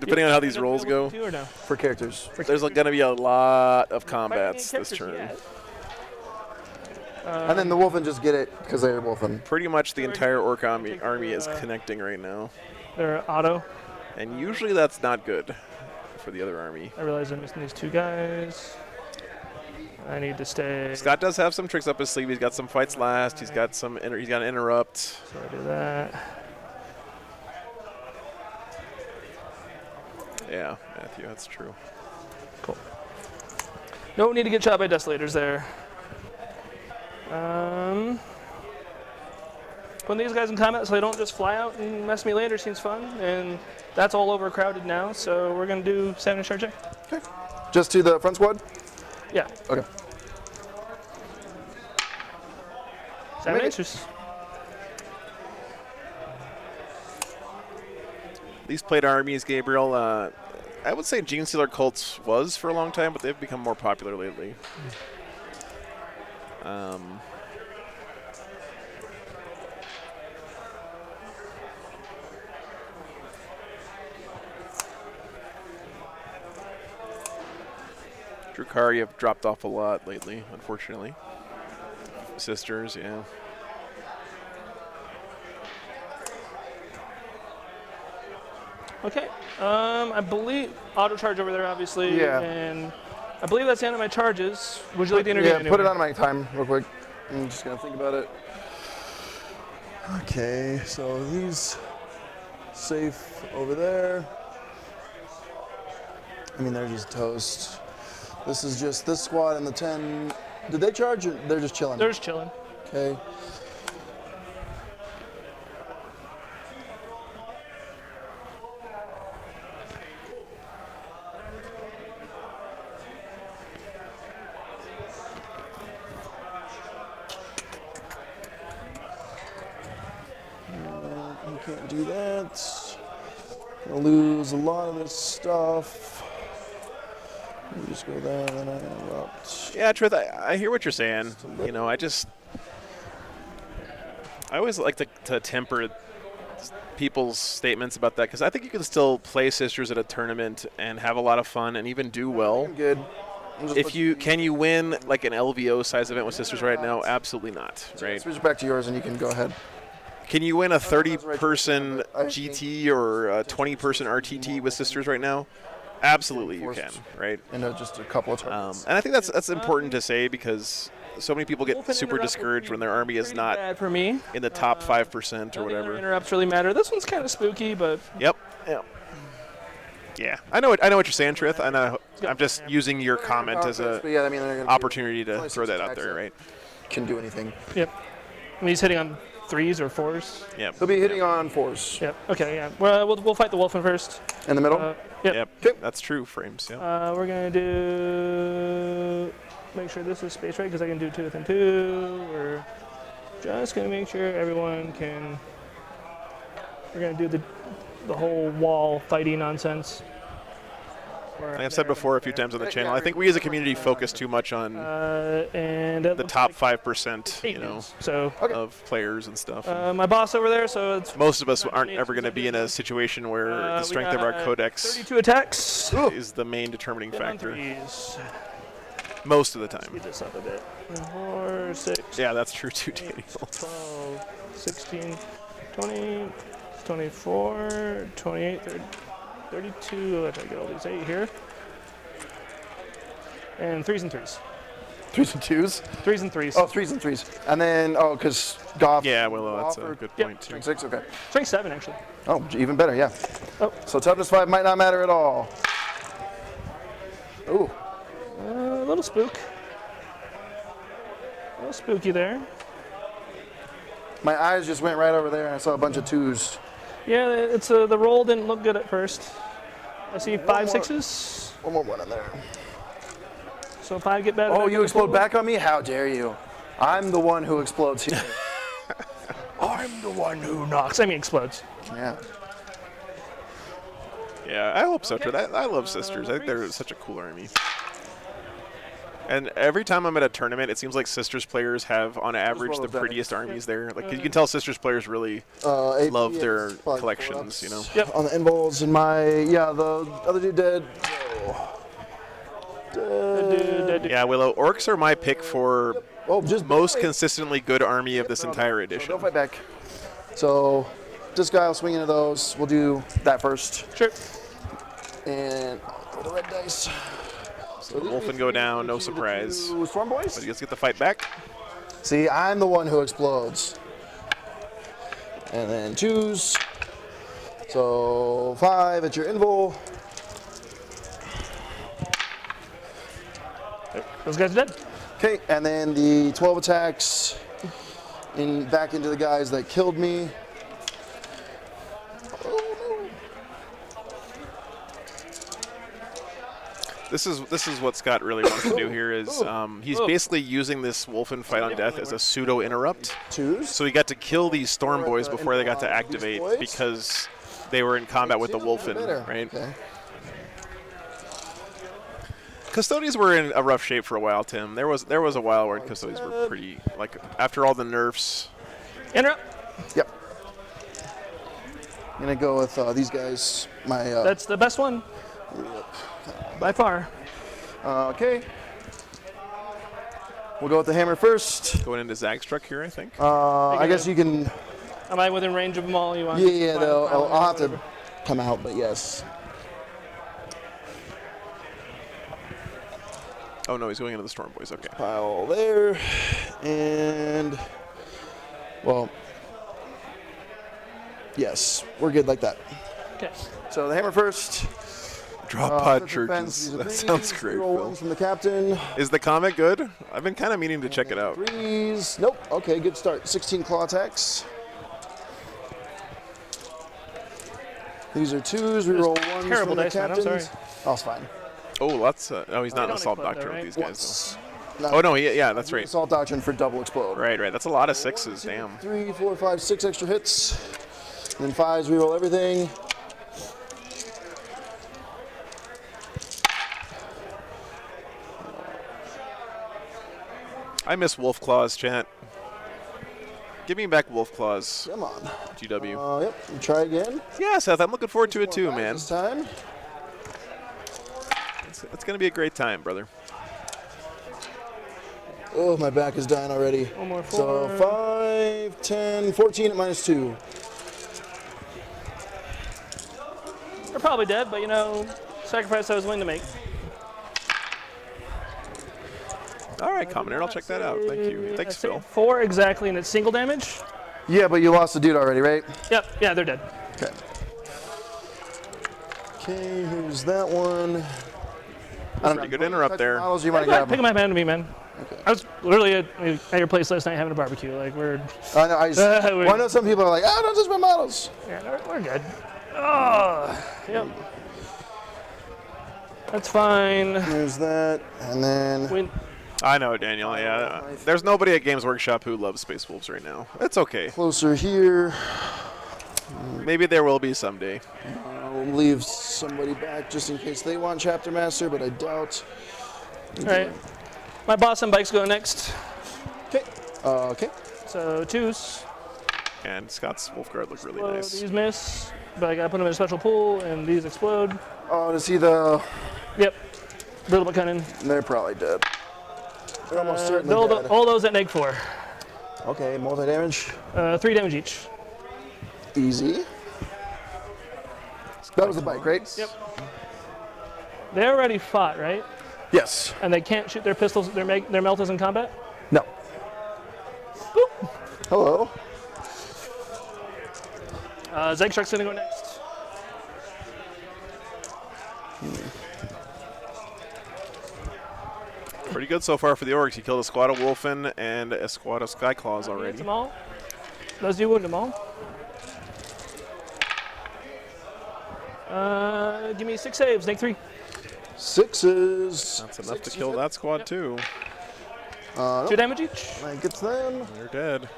Depending on how these rolls go. For characters. There's going to be a lot of combats this turn. And then the Wolfen just get it because they're Wolfen. Pretty much the entire Orc army is connecting right now. They're auto. And usually that's not good for the other army. I realize I'm missing these 2 guys. I need to stay. Scott does have some tricks up his sleeve. He's got some fights last. He's got some. He's got an interrupt. So I do that. Yeah, Matthew, that's true. Cool. No need to get shot by desolators there. Putting these guys in combat so they don't just fly out and mess me later seems fun, and that's all overcrowded now. So we're gonna do 7 charge check. Okay. Just to the front squad? Yeah. Okay. 7 inches. These played armies, Gabriel. I would say Gene Stealer Cults was for a long time, but they've become more popular lately. Drukhari have dropped off a lot lately, unfortunately. Sisters, yeah. Okay. I believe auto charge over there, obviously. Yeah. And I believe that's the end of my charges. Would you like to interview? Yeah, put it on my time real quick. I'm just gonna think about it. Okay, so he's safe over there. I mean, they're just toast. This is just this squad and the 10. Did they charge or they're just chilling? They're just chilling. Okay. Can't do that. Gonna lose a lot of this stuff. You just go there, and then I interrupt. Yeah, Truth, I hear what you're saying. You know, I always like to temper people's statements about that, because I think you can still play Sisters at a tournament and have a lot of fun and even do well. I'm good. Can you win like an LVO size event with Sisters right now? Absolutely not. Right. Switch back to yours, and you can go ahead. Can you win a 30-person GT or a 20-person RTT with Sisters right now? Absolutely, you can. Right. And just a couple of tournaments. And I think that's important to say, because so many people get super discouraged when their army is not bad for me. in the top 5% or whatever. Interrupts really matter. This one's kind of spooky, but Yep. Yeah, I know what you're saying, Trith. I know. I'm just using your comment as a opportunity to throw that out there, right? Can do anything. Yep. And he's hitting on 3s or 4s. Yep. He'll be hitting on 4s. Yep. Okay. Yeah. Well, we'll fight the Wolfen first. In the middle. Yep. That's true. Frames. Yep. We're gonna do. Make sure this is space right, because I can do 2 within 2. We're just gonna make sure everyone can. We're gonna do the whole wall fighting nonsense. Like I've said before a few times on the channel, I think we as a community focus too much on the top 5%, you know, of players and stuff. My boss over there, so it's most of us aren't ever going to be in a situation where the strength of our codex 32 attacks is the main determining factor. Most of the time. Speed this up a bit. 4, 6. Yeah, that's true too, Daniel. 12, 16, 20, 24, 28, 30. 32, let's get all these 8 here. And 3s and 3s. 3s and 2s? 3s and 3s. Oh, 3s and 3s. And then, because Goff. Yeah, Willow, that's a good point, too. Strength 6, okay. Strength 7, actually. Oh, even better, yeah. Oh. So toughness 5 might not matter at all. Ooh. A little spook. A little spooky there. My eyes just went right over there, and I saw a bunch of 2s. Yeah, it's the roll didn't look good at first. I see 5 6s. One more 1 in there. So 5 get better. Oh, you explode back on me? How dare you? I'm the one who explodes here. I'm the one who knocks. I mean, explodes. Yeah. Yeah, I hope so, too. I love Sisters. I think they're such a cool army. And every time I'm at a tournament, it seems like Sisters players have, on average, the prettiest armies there. Like, you can tell Sisters players really love their collections, you know? Yep. On the involves in my, the other dude dead. Yeah, Willow, Orks are my pick for most consistently good army of this entire edition. Don't fight back. So, this guy will swing into those. We'll do that first. Sure. And throw the red dice. So Wolfen go down, no surprise. Storm Boys? But he gets to get the fight back. See, I'm the one who explodes. And then 2s. So 5 at your invul. Those guys are dead. Okay, and then the 12 attacks back into the guys that killed me. This is what Scott really wants to do here is he's basically using this Wolfen fight on death as a pseudo interrupt. So he got to kill these Storm Boys before they got to activate because they were in combat with the Wolfen, right? Okay. Custodians were in a rough shape for a while, Tim. There was a while where Custodians were pretty, like, after all the nerfs. Interrupt. Yep. I'm gonna go with these guys. That's the best one. Yep. By far. Okay. We'll go with the hammer first. Going into Zagstruck here, I think. I guess you can. Am I within range of them all? You want? Yeah, I'll have to come out, but yes. Oh no, he's going into the Storm Boys. Okay. Pile there, and well, yes, we're good like that. Okay. So the hammer first. Drop pod churches. That sounds great, Phil. From the captain. Is the comic good? I've been kind of meaning to check it out. 3s. Nope. Okay, good start. 16 claw attacks. These are 2s. We roll 1s. Terrible from the dice, man. I'm captains. sorry. Oh, it's fine. Oh, lots. No, he's not an assault doctrine with these guys, though. Oh no, yeah, that's right. Assault doctrine for double explode. Right. That's a lot of 6s. Damn. 3, 4, 5, 6 extra hits. And then 5s. We roll everything. I miss Wolf Claws, chat. Give me back Wolf Claws. Come on. GW. Yep. Try again. Yeah, Seth, I'm looking forward to it too, man. This time. It's going to be a great time, brother. Oh, my back is dying already. One more So 5, 10, 14 at -2. They're probably dead, but you know, sacrifice I was willing to make. All right, Commoner, I'll check that out. Thank you. Thanks, Phil. 4 exactly, and it's single damage. Yeah, but you lost a dude already, right? Yep. Yeah, they're dead. Okay. Okay, here's that one. Pretty good interrupt there. Models you want to grab? Pick them up hand to me, man. Okay. I was literally at your place last night having a barbecue. Like we're. I know. Well, I know some people are like, "Oh, don't touch my models." Yeah, we're good. Oh, yep. That's fine. Here's that, and then. I know, Daniel. Yeah, there's nobody at Games Workshop who loves Space Wolves right now. It's okay. Closer here. Maybe there will be someday. We'll leave somebody back just in case they want Chapter Master, but I doubt. All right. My boss and bikes go next. Okay. Okay. So 2s. And Scott's Wolfguard look really Explode. nice. These miss, but I gotta put them in a special pool, and these explode. Oh, to see the. Yep. Little bit cunning. They're probably dead. They're almost certainly dead. All those at -4. Okay, multi-damage. 3 damage each. Easy. That was the bike, right? Yep. They already fought, right? Yes. And they can't shoot their pistols, their meltas in combat? No. Boop. Hello. Zegstruck's gonna go next. Pretty good so far for the Orks. He killed a squad of Wolfen and a squad of Skyclaws already. Hits them all. Those do wound them all. Give me 6 saves, make 3. 6s. That's enough to kill that squad too. 2 damage each. That gets them. They're dead.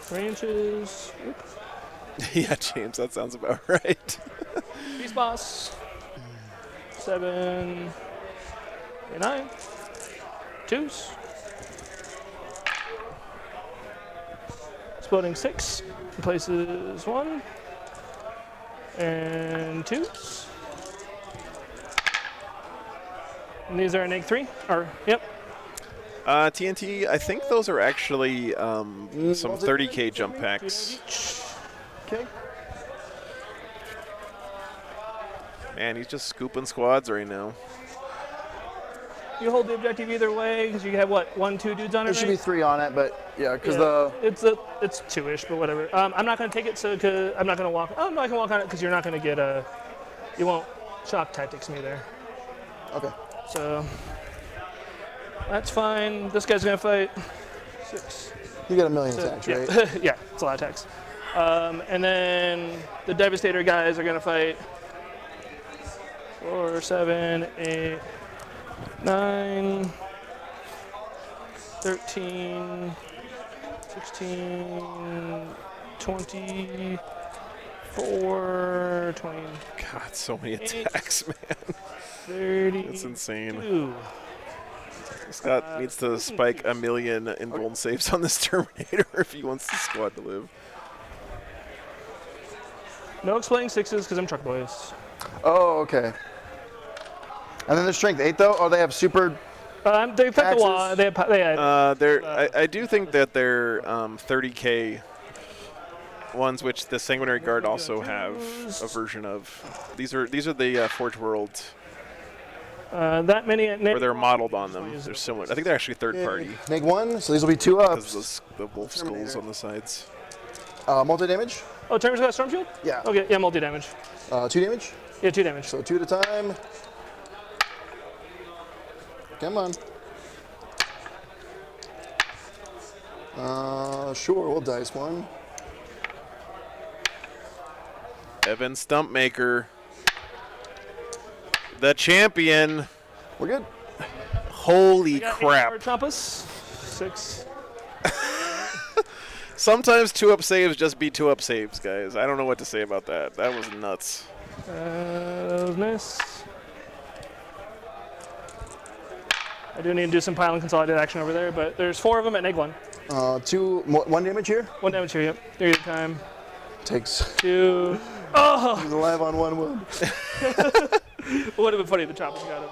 Branches. Yeah, James, that sounds about right. Beast boss. 7, 8, 9. 2s. Exploding 6. Replaces 1. And 2s. And these are a -3. Or, yep. TNT, I think those are actually some 30k jump packs. Okay. Man, he's just scooping squads right now. You hold the objective either way because you have what, 1, 2 dudes on it. There should be 3 on it, but yeah, because it's 2-ish, but whatever. I'm not gonna take it cause I'm not gonna walk. Oh no, I can walk on it because you're not gonna get you won't shock tactics me there. Okay. So that's fine. This guy's gonna fight 6. You got a million attacks, yeah. right? Yeah, it's a lot of attacks. And then the Devastator guys are gonna fight 4, 7, 8, 9, 13, 16, 24, 20. God, so many attacks, man. 30. That's insane. Scott needs to spike 1 million in golden saves on this Terminator if he wants the squad to live. No exploding 6s because I'm truck boys. Oh, okay. And then their strength 8 though. Oh, they have super. They affect the wall. They had. I do think that they're 30k ones, which the Sanguinary Guard also have a version of. These are the Forge World. That many. Where they're modeled on them. They're similar. I think they're actually third party. Make 1, so these will be 2 ups. Because the wolf skulls on the sides. Multi damage. Oh, Terminator's got Storm Shield? Yeah. Okay, yeah, multi damage. 2 damage. Yeah, 2 damage. So 2 at a time. Come on. Sure, we'll dice 1. Evan Stumpmaker. The champion. We're good. Holy crap. Trumpus. 6. Sometimes 2-up saves just be 2-up saves, guys. I don't know what to say about that. That was nuts. That was nice. I do need to do some pile and consolidate action over there, but there's 4 of them at -1. 1 damage here? 1 damage here, yep. 3 at a time. Takes 2. Oh! He's alive on 1 wound. Would have been funny if the choppers got him.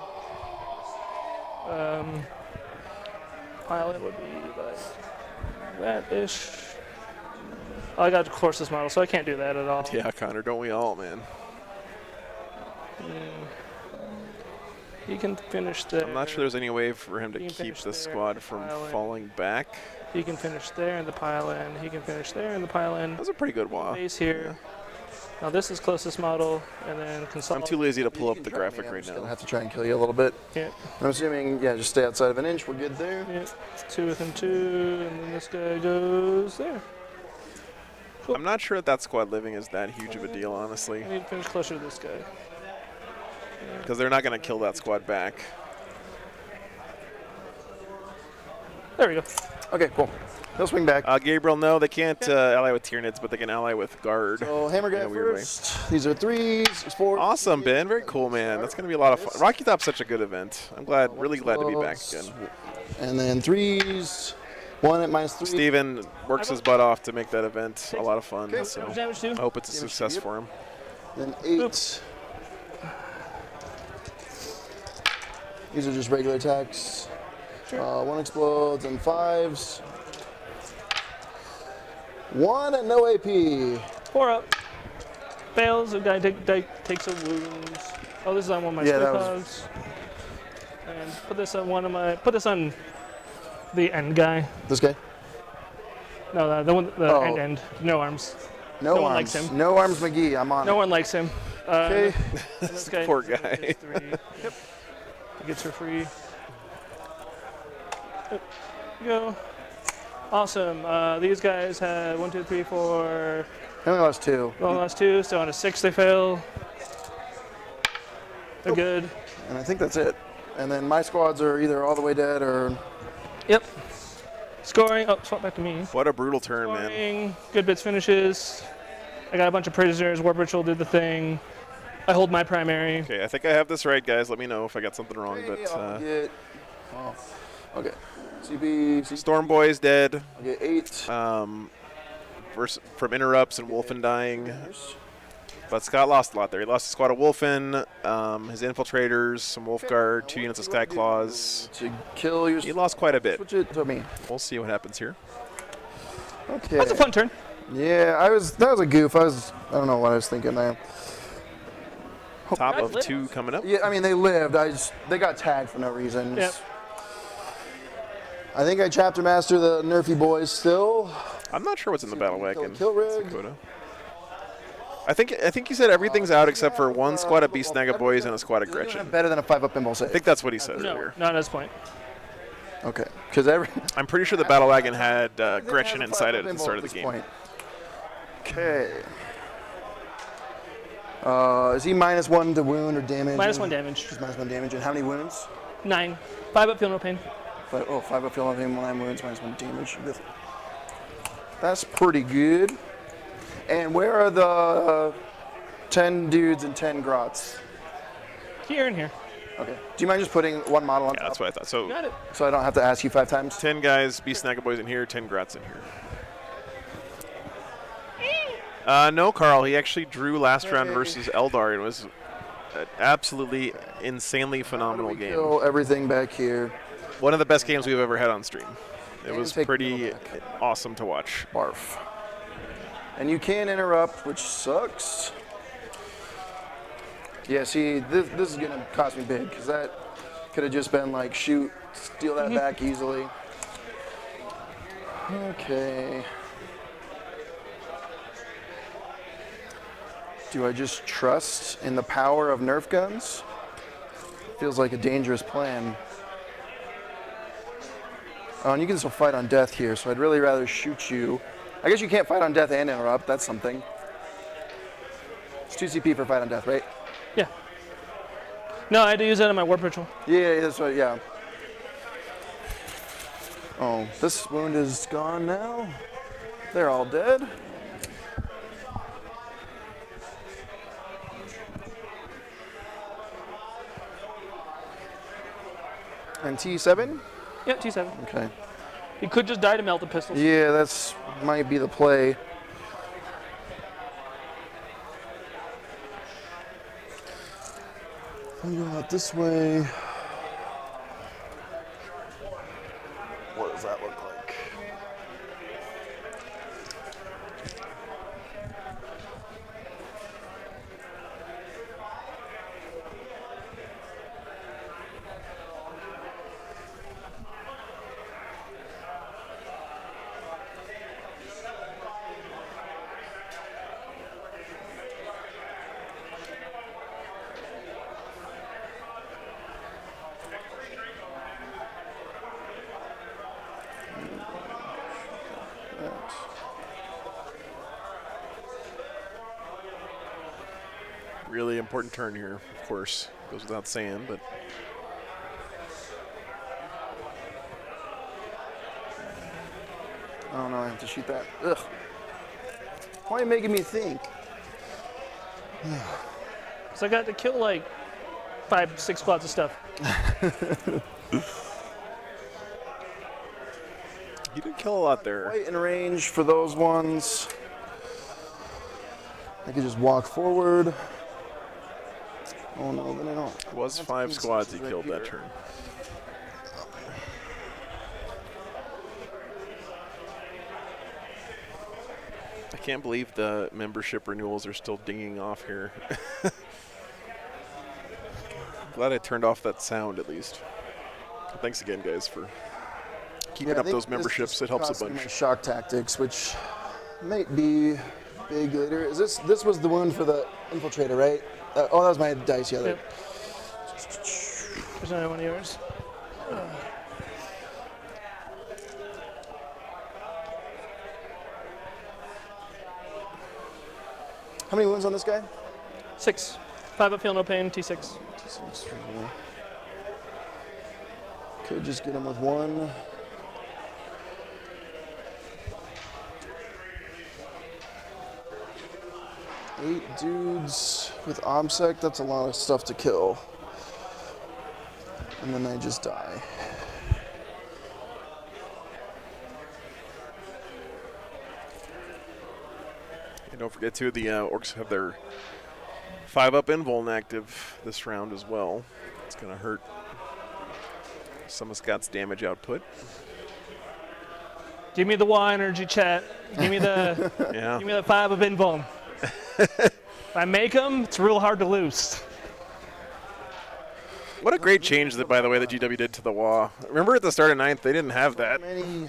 Pile in would be like that-ish. I got to course this model, so I can't do that at all. Yeah, Connor, don't we all, man? He can finish there. I'm not sure there's any way for him to keep the squad from falling back. He can finish there in the pile in. He can finish there in the pile in. That's a pretty good wall. Base here. Now this is closest model, and then consolidate. I'm too lazy to pull up the graphic right now. I'll have to try and kill you a little bit. Yeah. I'm assuming, yeah, just stay outside of an inch. We're good there. Yeah. 2 within 2, and then this guy goes there. Cool. I'm not sure that squad living is that huge of a deal, honestly. I need to finish closer to this guy. Because they're not going to kill that squad back. There we go. Okay, cool. They'll swing back. Gabriel, no, they can't ally with Tyranids, but they can ally with Guard. So Hammer guy first. These are 3s. It's 4. Awesome, Ben. Very cool, man. That's going to be a lot of fun. Rocky Top's such a good event. I'm glad, really glad to be back again. And then 3s. 1 at -3. Steven works his butt off to make that event a lot of fun. Okay. So Damage too. I hope it's a success for him. Then 8. These are just regular attacks. Sure. 1 explodes and 5s. 1 at no AP. 4 up. Fails. The guy takes a wound. Oh, this is on one of my Squidcogs. And put this on one of my. Put this on the end guy. This guy? No, the one. The end. No arms. No one arms. likes him. No arms, McGee. I'm on. No one likes him. Okay. This guy. Poor guy. 3. Yep. He gets her free. There you go. Awesome. These guys had 1, 2, 3, 4. I only lost 2. Well, lost 2, so on a 6 they fail. They're good. And I think that's it. And then my squads are either all the way dead or. Yep. Scoring. Oh, swap back to me. What a brutal turn, Scoring. man. Good bits finishes. I got a bunch of prisoners. Warp Ritual did the thing. I hold my primary. Okay, I think I have this right, guys. Let me know if I got something wrong. Okay, But okay. CB. Storm Boy's dead. I'll get 8. From interrupts and Wolfen dying. But Scott lost a lot there. He lost a squad of Wolfen, his infiltrators, some Wolfguard, 2 units of Skyclaws. To kill your. He lost quite a bit. Switch it to me. We'll see what happens here. Okay. That's a fun turn. Yeah, that was a goof. I don't know what I was thinking there. Top of 2 coming up. Yeah, I mean they lived. They got tagged for no reason. Yep. I think I chapter master the nerfy boys still. I'm not sure what's in the battle wagon. Kill rig. I think he said everything's out except for 1 squad of Beast Snagga Boys and a squad of Gretchen. Better than a 5-up pinball save. I think that's what he said No, earlier. not at this point. Okay, because I'm pretty sure the battle wagon had Gretchen inside it at the start of the game. Okay. Is he -1 to wound or damage? -1 damage. Just -1 damage. And how many wounds? 9. 5 up, feel no pain. 5 up, feel no pain, 9 wounds, -1 damage. That's pretty good. And where are the 10 dudes and 10 grots? Here and here. Okay. Do you mind just putting 1 model on top? Yeah, that's what I thought. So, got it. So I don't have to ask you 5 times? 10 guys, Beast Snagga Boys in here, 10 Grats in here. No, Carl. He actually drew last round versus Eldar. It was an absolutely insanely phenomenal game. Kill everything back here. One of the best games we've ever had on stream. It was pretty awesome to watch. Barf. And you can interrupt, which sucks. Yeah, see, this is going to cost me big, because that could have just been like, shoot, steal that back easily. Okay. Do I just trust in the power of Nerf guns? Feels like a dangerous plan. Oh, and you can still fight on death here, so I'd really rather shoot you. I guess you can't fight on death and interrupt. That's something. It's 2 CP for fight on death, right? Yeah. No, I had to use that in my Warp Ritual. Yeah, that's right, yeah. Oh, this wound is gone now. They're all dead. And T7? Yeah, T7. Okay. He could just die to melt the pistols. Yeah, that's might be the play. I'm going out this way. What does that look like? Really important turn here, of course. Goes without saying, but Oh no, I have to shoot that. Ugh. Why are you making me think? So I got to kill like 5-6 squads of stuff. he did kill a lot there. Quite in range for those ones. I could just walk forward. Oh no, then I don't. It was 5 squads he killed that turn. I can't believe the membership renewals are still dinging off here. Glad I turned off that sound at least. Thanks again, guys, for keeping up those memberships. It helps a bunch. My shock tactics, which might be big later. Is this was the one for the infiltrator, right? Oh, that was my dice. Yeah. Yep. There's another one of yours. How many wounds on this guy? 6. 5 up, feel no pain. T6. T6 for me. Could just get him with 1. Eight dudes with OBSEC, that's a lot of stuff to kill. And then I just die. And don't forget too, the Orcs have their 5-up invuln active this round as well. It's gonna hurt some of Scott's damage output. Give me the Y energy, chat. Give me the yeah. Give me the 5 of invuln. If I make them, it's real hard to lose. What a great change that, by the way, that GW did to the WA. Remember at the start of 9th, they didn't have that. Many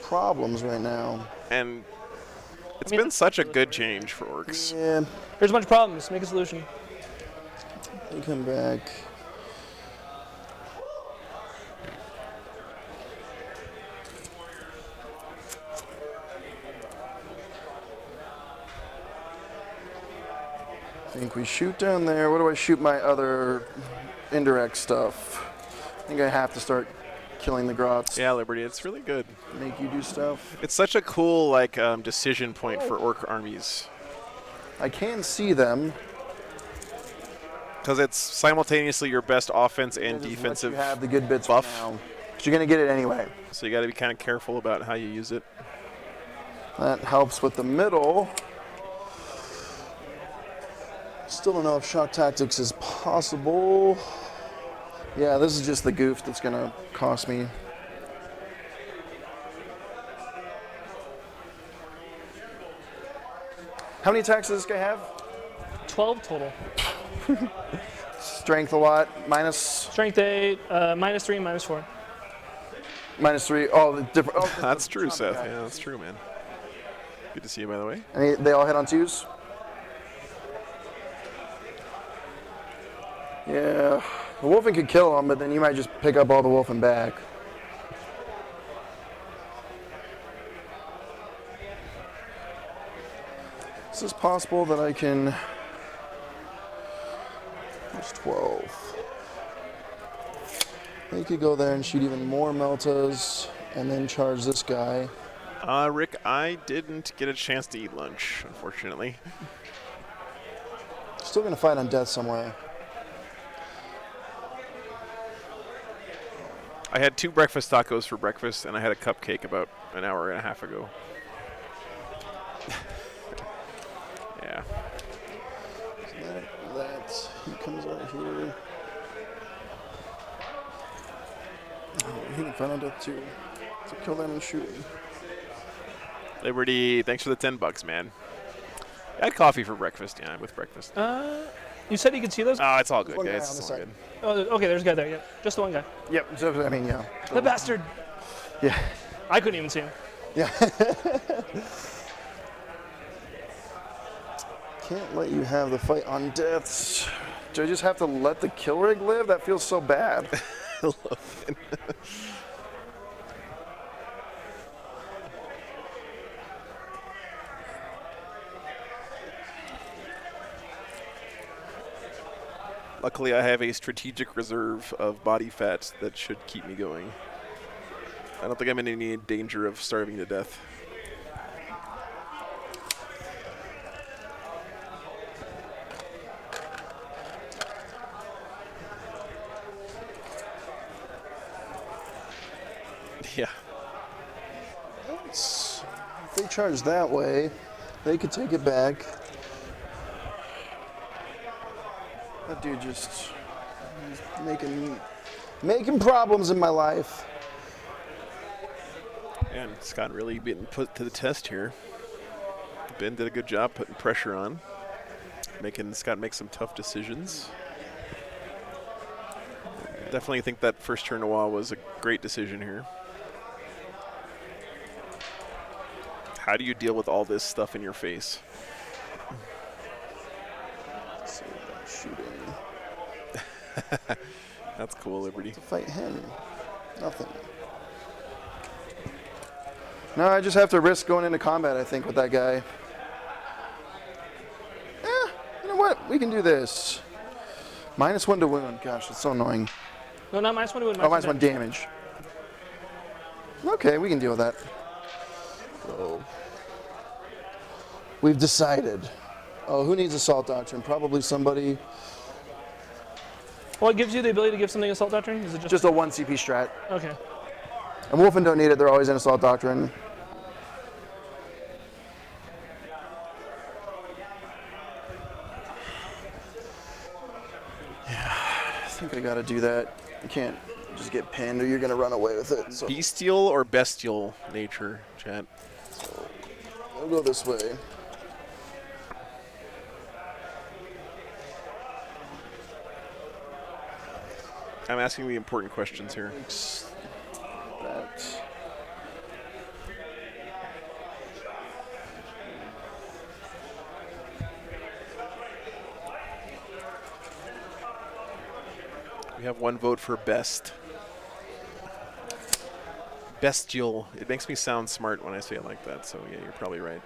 problems right now. And it's been such a good change for Orcs. Yeah. There's a bunch of problems. Make a solution. They come back. I think we shoot down there. What do I shoot my other indirect stuff? I think I have to start killing the grots. Yeah, Liberty, it's really good. Make you do stuff. It's such a cool decision point for Orc armies. I can see them. Because it's simultaneously your best offense and defensive you have the good bits buff. Now. But you're going to get it anyway. So you got to be kind of careful about how you use it. That helps with the middle. Still don't know if shock tactics is possible. Yeah, this is just the goof that's going to cost me. How many attacks does this guy have? 12 total. Strength a lot. Minus? Strength 8, -3, -4. -3. Oh, the different. Oh, that's true, Seth. Yeah, that's true, man. Good to see you, by the way. And they all hit on 2s? Yeah. The wolfen could kill him, but then you might just pick up all the wolfen back. Is this possible that I can... There's 12. They could go there and shoot even more Meltas and then charge this guy. Rick, I didn't get a chance to eat lunch, unfortunately. Still gonna fight on death somewhere. I had 2 breakfast tacos for breakfast, and I had a cupcake about an hour and a half ago. Yeah. So that he comes out here. Oh, he can final death too. So kill them and shoot him. Liberty, thanks for the $10, man. I had coffee for breakfast. Yeah, with breakfast. You said you could see those? Oh, it's all good, One guy guys. on the It's all side. good. Oh, okay, there's a guy there. Yeah, just the one guy. Yep. So, I mean, yeah. The bastard. Yeah. I couldn't even see him. Yeah. Can't let you have the fight on deaths. Do I just have to let the kill rig live? That feels so bad. I love it. Luckily, I have a strategic reserve of body fat that should keep me going. I don't think I'm in any danger of starving to death. Yeah. If they charge that way, they could take it back. That dude just making problems in my life. And Scott really being put to the test here. Ben did a good job putting pressure on, making Scott make some tough decisions. Definitely think that first turn to wall was a great decision here. How do you deal with all this stuff in your face? So shooting. That's cool, Liberty. To fight him, nothing. No, I just have to risk going into combat, I think, with that guy. You know what? We can do this. -1 to wound. Gosh, it's so annoying. No, not -1 to wound. Oh, -1 damage. Okay, we can deal with that. So, we've decided. Oh, who needs Assault Doctrine? Probably somebody. Well, it gives you the ability to give something Assault Doctrine? Is it Just a 1 CP strat. Okay. And Wolfen don't need it. They're always in Assault Doctrine. Yeah, I think I gotta do that. You can't just get pinned or you're gonna run away with it. So Bestial or bestial nature, chat? I'll go this way. I'm asking the important questions here. That. We have 1 vote for best. Bestial. It makes me sound smart when I say it like that, so yeah, you're probably right.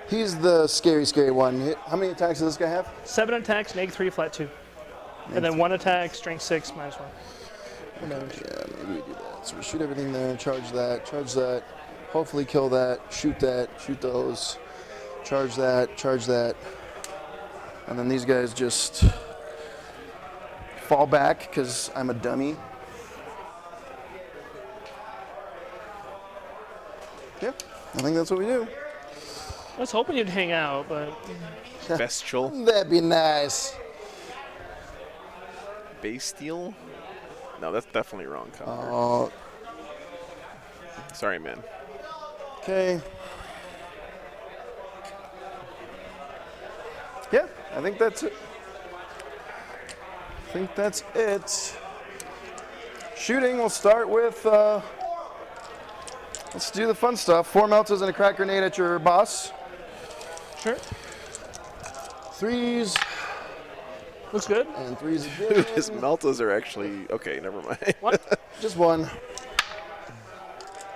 He's the scary one. How many attacks does this guy have? 7 attacks, -3, flat 2. And then 1 attack, strength 6, -1. Okay, yeah, maybe we do that. So we shoot everything there, charge that, hopefully kill that, shoot those, charge that. And then these guys just fall back because I'm a dummy. Yeah, I think that's what we do. I was hoping you'd hang out, but... Bestial. That'd be nice. Bestial? No, that's definitely wrong. Sorry, man. Okay. Yeah, I think that's it. Shooting, we'll start with, let's do the fun stuff. 4 meltas and a crack grenade at your boss. Sure. 3s. Looks good. And 3s again. Dude, his meltas are actually... Okay, never mind. What? Just 1.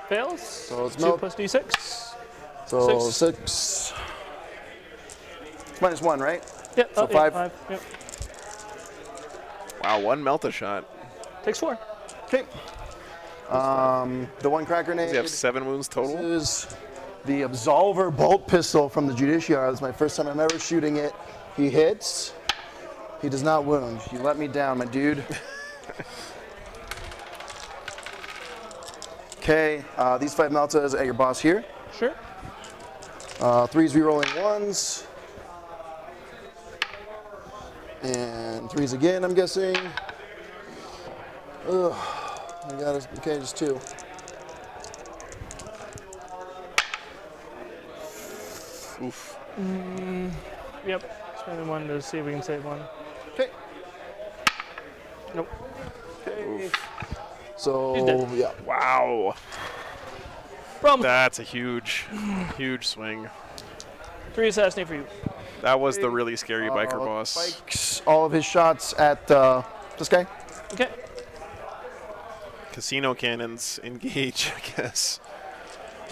Fails. So it's 2 plus D6. So 6. It's -1, right? Yep. So 5. 5. Yep. Wow, 1 melta shot. Takes 4. Okay. The one crack grenade. Does he have 7 wounds total? This is the Absolver bolt pistol from the Judiciary. This is my first time I'm ever shooting it. He hits. He does not wound. You let me down, my dude. Okay, these 5 meltas at your boss here. Sure. 3s re-rolling 1s. And 3s again, I'm guessing. Ugh. I got it. Okay, just 2. Oof. Yep. Spending 1 to see if we can save 1. Okay. Nope. Okay. He's So, dead. yeah. Wow. Problem. That's a huge, huge swing. 3 assassinate for you. That was the really scary biker boss. Spikes all of his shots at this guy. Okay. Casino cannons engage, I guess.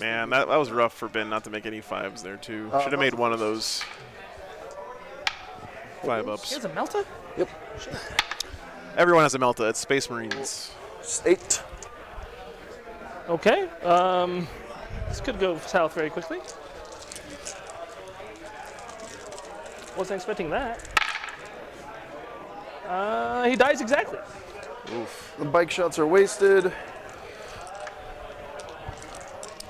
Man, that was rough for Ben not to make any 5s there, too. Should have made one of those 5-ups. He has a Melta? Yep. Everyone has a Melta. It's Space Marines. 8. Okay. This could go south very quickly. Wasn't expecting that. He dies exactly. Oof. The bike shots are wasted.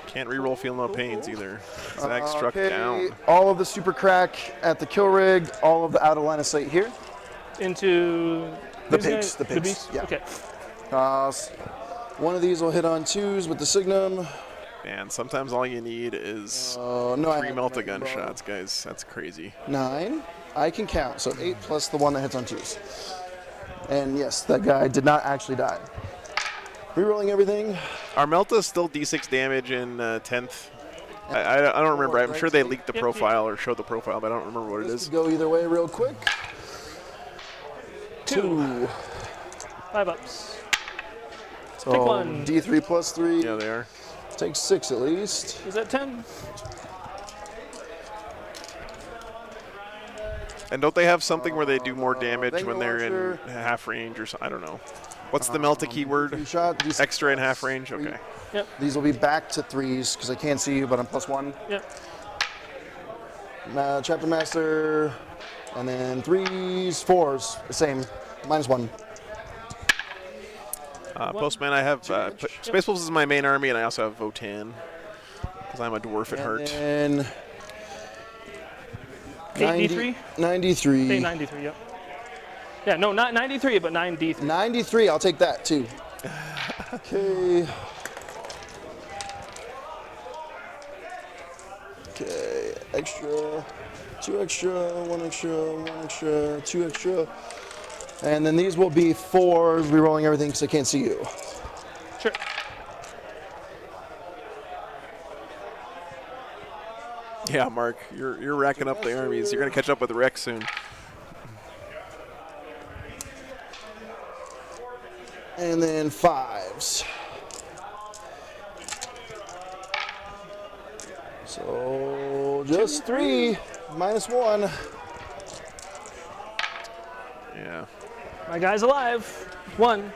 Can't reroll Feel No Pains either. Zag struck Okay, down. all of the super crack at the kill rig, all of the out of line of sight here. Into The who's pigs, gonna- the pigs, beast? yeah. Okay. One of these will hit on 2s with the Signum. Man, sometimes all you need is No, I 3 have Melta it, gun bro. shots, guys. That's crazy. 9. I can count, so 8 plus the one that hits on 2s. And yes, that guy did not actually die. Rerolling everything. Are Melta still D6 damage in 10th? I don't remember. I'm sure they leaked the profile or showed the profile, but I don't remember what it This is. could go either way real quick. 2. 5 ups. So Take 1. D3 plus 3. Yeah, they are. Takes 6 at least. Is that 10? And don't they have something where they do more damage Then when your they're in launcher. half range or something? I don't know. What's the Melta keyword? 3 shot. These, Extra in half range? Okay. Yep. these will be back to 3s because I can't see you, but I'm +1. Yep. Chapter Master. And then 3s, 4s. The same. -1. Postman, I have Space Wolves is my main army, and I also have Votan because I'm a dwarf at heart. And 8D3? 93. 893, yep. Yeah, no, not 93, but 9D3. 93, I'll take that too. Okay. Okay, extra, 2 extra, 1 extra, 1 extra, 2 extra. And then these will be 4s, rerolling everything because I can't see you. Sure. Yeah, Mark, you're racking up the armies. You're gonna catch up with Rex soon. And then 5s. So just 3, -1. Yeah. My guy's alive. 1.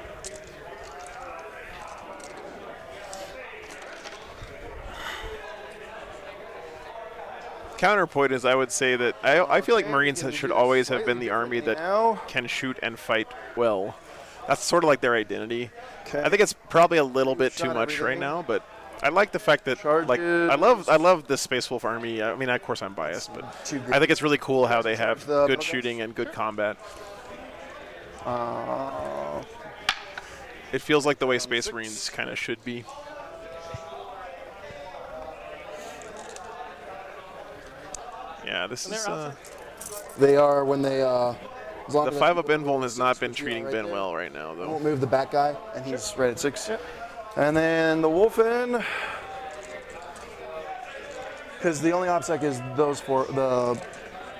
Counterpoint is I would say that I feel like Marines should always have been the army that Now, can shoot and fight well. That's sort of like their identity. okay. I think it's probably a little bit too Shot much right everything. now, but I like the fact that like I love the Space Wolf army. I mean, of course I'm biased, but I think it's really cool how they have good shooting and good combat. It feels like the way Space Marines kind of should be. Yeah, this is they are when they as long the as 5-up invuln has not been which we treating are Ben right well right now, I though. won't move the back guy, and he's right at 6. And then the Wolfen, because the only OPSEC is those 4. The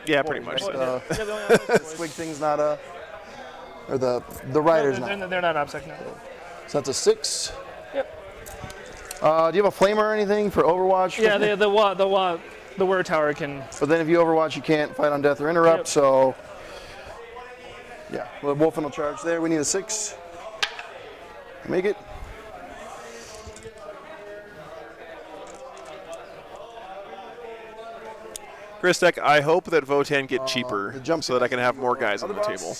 Yeah, pretty much. right? So. Squig thing's not a, or the rider's No, not. they're not OPSEC now. So that's a 6. Yep. Do you have a flamer or anything for Overwatch? Yeah, the Word Tower can. But then if you Overwatch, you can't fight on death or interrupt. Yep. So yeah, well, Wolfen will charge there. We need a 6. Make it. Christek, I hope that Votan get cheaper so that I can have more guys on the box. table.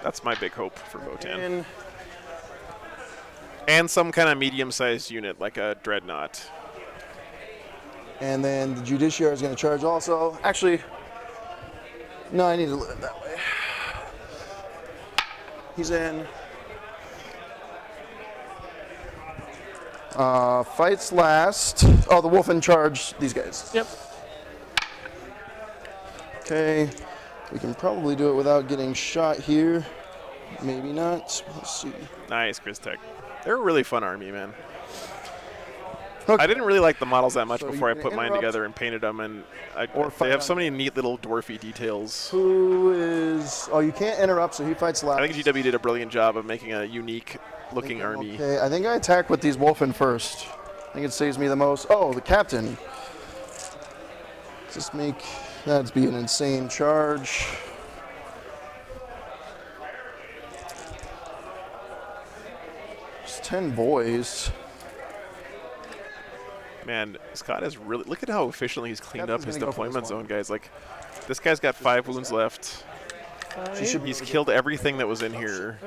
That's my big hope for Votan. And And some kind of medium-sized unit, like a Dreadnought. And then the Judiciary is going to charge also. Actually, no, I need to live it that way. He's in. Fights last. Oh, the Wolf in charge. These guys. Yep. Okay. We can probably do it without getting shot here. Maybe not. Let's see. Nice, Christek. They're a really fun army, man. I didn't really like the models that much before I put mine together and painted them, and they have so many neat little dwarfy details. Who is... Oh, you can't interrupt, so he fights last. I think GW did a brilliant job of making a unique-looking army. Okay, I think I attack with these Wolfen first. I think it saves me the most. Oh, the captain. Just make that be an insane charge. It's 10 boys. Man, Scott is really... Look at how efficiently he's cleaned up his deployment zone, guys. Like, this guy's got 5 wounds left. He's killed everything that was in here.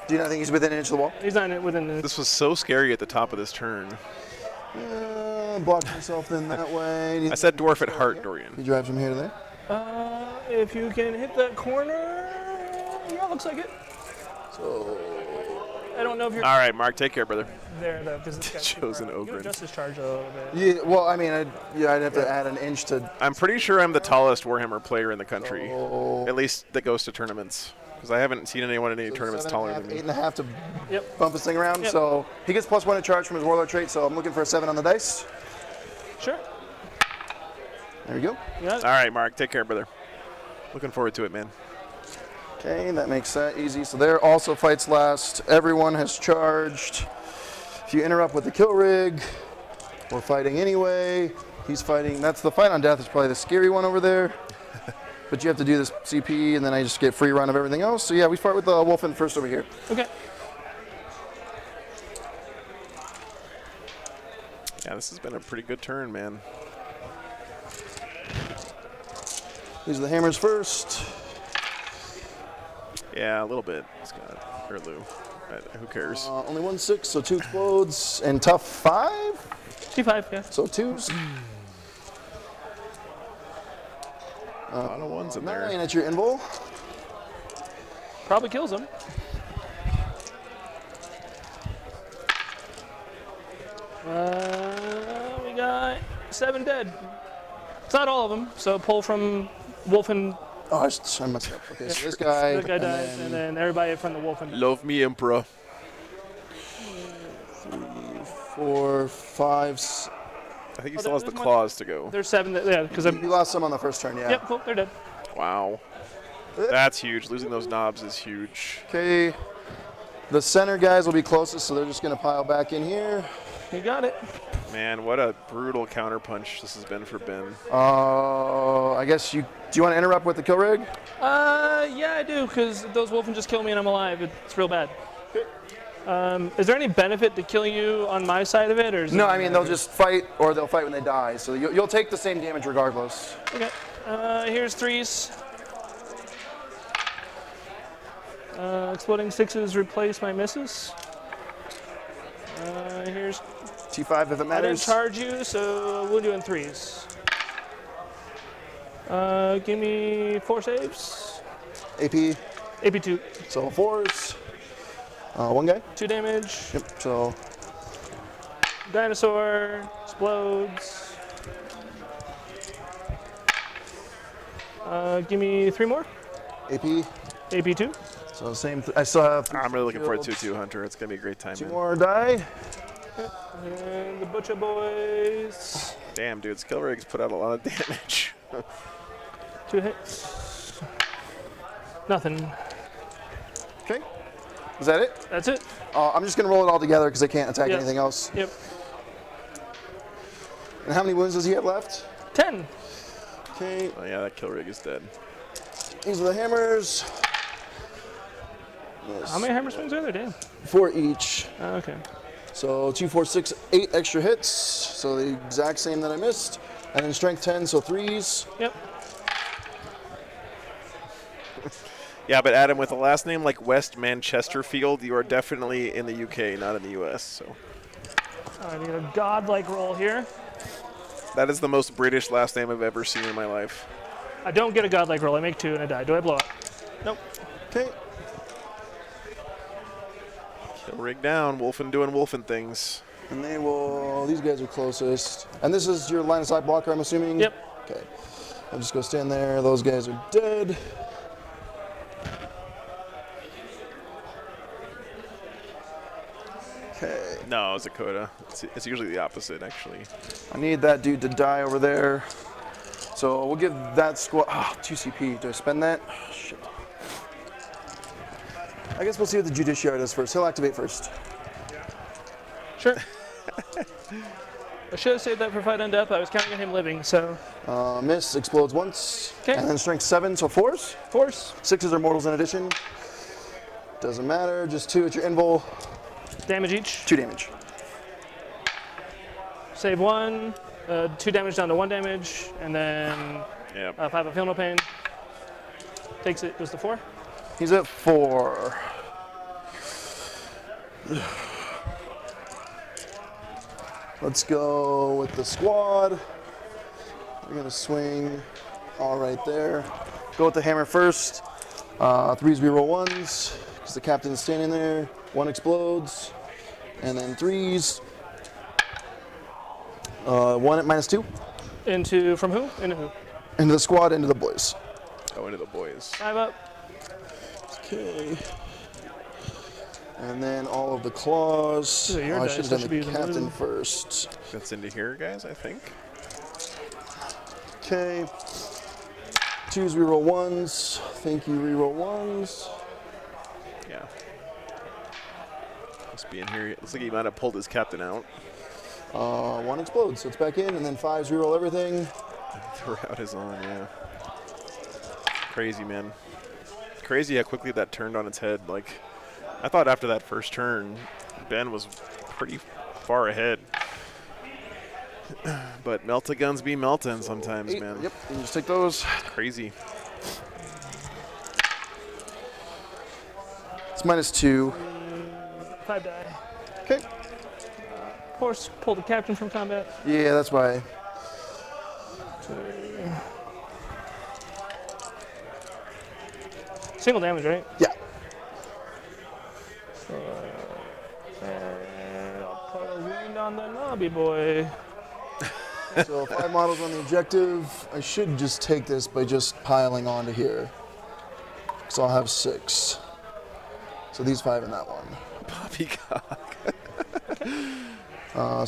Do you not think he's within an inch of the wall? He's not within an inch. This was so scary at the top of this turn. Blocked myself in that way. I said dwarf at heart, Dorian. He drives from here to there? If you can hit that corner, yeah, looks like it. So I don't know if you're... All right, Mark, take care, brother. There, though, because this guy's Chosen Ogre. adjust his charge a little bit. Yeah, well, I mean, I'd have to add an inch to... I'm pretty sure I'm the tallest Warhammer player in the country, at least that goes to tournaments, because I haven't seen anyone in any tournaments taller than me. 8.5 to bump this thing around. So he gets +1 to charge from his Warlord trait, so I'm looking for a 7 on the dice. Sure. There we go. Yeah. All right, Mark, take care, brother. Looking forward to it, man. Okay, that makes that easy. So there also fights last. Everyone has charged. If you interrupt with the kill rig, we're fighting anyway. He's fighting. That's the fight on death is probably the scary one over there. But you have to do this CP, and then I just get free run of everything else. So yeah, we start with the Wolfen first over here. Okay. Yeah, this has been a pretty good turn, man. These are the hammers first. Yeah, a little bit, Scott. Or Lou. Who cares? Only 1 6, so 2 explodes. And tough 5? T5, yeah. So 2s. A lot of ones in there. 9 at your invul. Probably kills him. We got 7 dead. It's not all of them, so pull from Wolfen. Oh, I messed up. Okay, so this guy. This guy dies, and then everybody from the Wolfen. Love me, Emperor. 3, 4, 5. I think he still has the claws to go. There's 7, yeah, because You lost some on the first turn, yeah. Yep, cool, they're dead. Wow. That's huge. Losing those knobs is huge. Okay. The center guys will be closest, so they're just going to pile back in here. You got it. Man, what a brutal counterpunch this has been for Ben. I guess do you want to interrupt with the kill rig? Yeah, I do, because those Wolfen just kill me and I'm alive. It's real bad. Is there any benefit to killing you on my side of it, or? No, I mean they'll just fight, or they'll fight when they die. So you'll take the same damage regardless. Okay. Here's 3s. Exploding 6s replace my misses. Here's T5 if it matters. I didn't charge you, so we'll do in 3s. Give me 4 saves. AP. AP 2. So 4s. 1 guy. 2 damage. Yep. So dinosaur explodes. Give me 3 more. AP. AP 2. So same. I still have. I'm really looking forward to 2 Hunter. It's gonna be a great time. 2 man. more die. And the Butcher Boys. Damn, dude, Skill Rigs put out a lot of damage. 2 hits. Nothing. Okay. Is that it? That's it. I'm just going to roll it all together because I can't attack Yep. anything else. Yep. And how many wounds does he have left? 10. Okay. Oh, yeah, that Kill Rig is dead. These are the hammers. How many hammer swings are there? Damn. 4 each. Okay. So 2, 4, 6, 8 extra hits. So the exact same that I missed. And then strength 10, so 3s. Yep. Yeah, but Adam, with a last name like West Manchesterfield, you are definitely in the UK, not in the US. So I need a godlike roll here. that is the most British last name I've ever seen in my life. I don't get a godlike roll. I make 2 and I die. Do I blow up? Nope. Okay. Kill rig down, Wolfen doing Wolfen things. And they will, these guys are closest. And this is your line of sight blocker, I'm assuming? Yep. Okay. I'll just go stand there. Those guys are dead. Okay. No, it's a coda. It's usually the opposite, actually. I need that dude to die over there. So we'll give that squad, 2 CP. Do I spend that? Oh, shit. I guess we'll see what the Judiciary does first. He'll activate first. Sure. I should have saved that for fight on death. I was counting on him living, so. Miss, explodes once. Okay. And then strength 7, so 4s. 4s. 6s are mortals in addition. Doesn't matter, just 2 at your invul. Damage each. 2 damage. Save 1. 2 damage down to 1 damage, and then 5 of feel no pain. Takes it, goes to 4. He's at 4. Let's go with the squad. We're gonna swing all right there. Go with the hammer first. 3s reroll 1s, because the captain's standing there. 1 explodes, and then 3s. 1 at -2. Into, from who? Into who? Into the squad, into the boys. Oh, into the boys. 5 up. Okay. And then all of the claws. These are your I dice, should I have should done be the using captain those. first. That's into here, guys, I think. Okay. 2s reroll 1s. Thank you, reroll 1s. Yeah. Must be in here. Looks like he might have pulled his captain out. 1 explodes, so it's back in, and then 5s reroll everything. The route is on, yeah. Crazy, man. It's crazy how quickly that turned on its head. Like, I thought after that first turn, Ben was pretty far ahead. But melt-a-guns be melting sometimes, 8, man. Yep, you just take those. Crazy. It's -2. 5 die. Okay. Of course, pull the captain from combat. Yeah, that's why. Single damage, right? Yeah. And I'll put a wound on the knobby boy. So 5 models on the objective. I should just take this by just piling onto here. So I'll have 6. So these 5 and that one. Poppycock.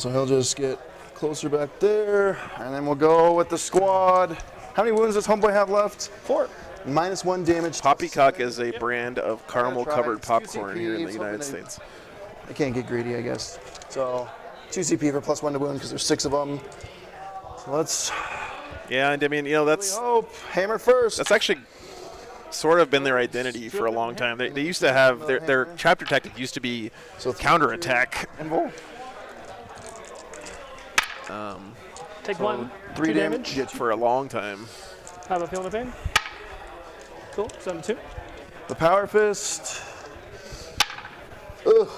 So he'll just get closer back there, and then we'll go with the squad. How many wounds does Homeboy have left? 4. -1 damage. Poppycock is a brand of caramel-covered try. popcorn here in the It's United something States. I can't get greedy, I guess. So 2 CP for +1 to wound because there's 6 of them. So let's Yeah, and I mean, you know, that's hope. Hammer first. That's actually sort of been their identity for a long time. They used to have their chapter tactic used to be counterattack. Take 1. 3 2 damage. For a long time. Have a feel no pain. Cool. 7-2. The Power Fist. Ugh.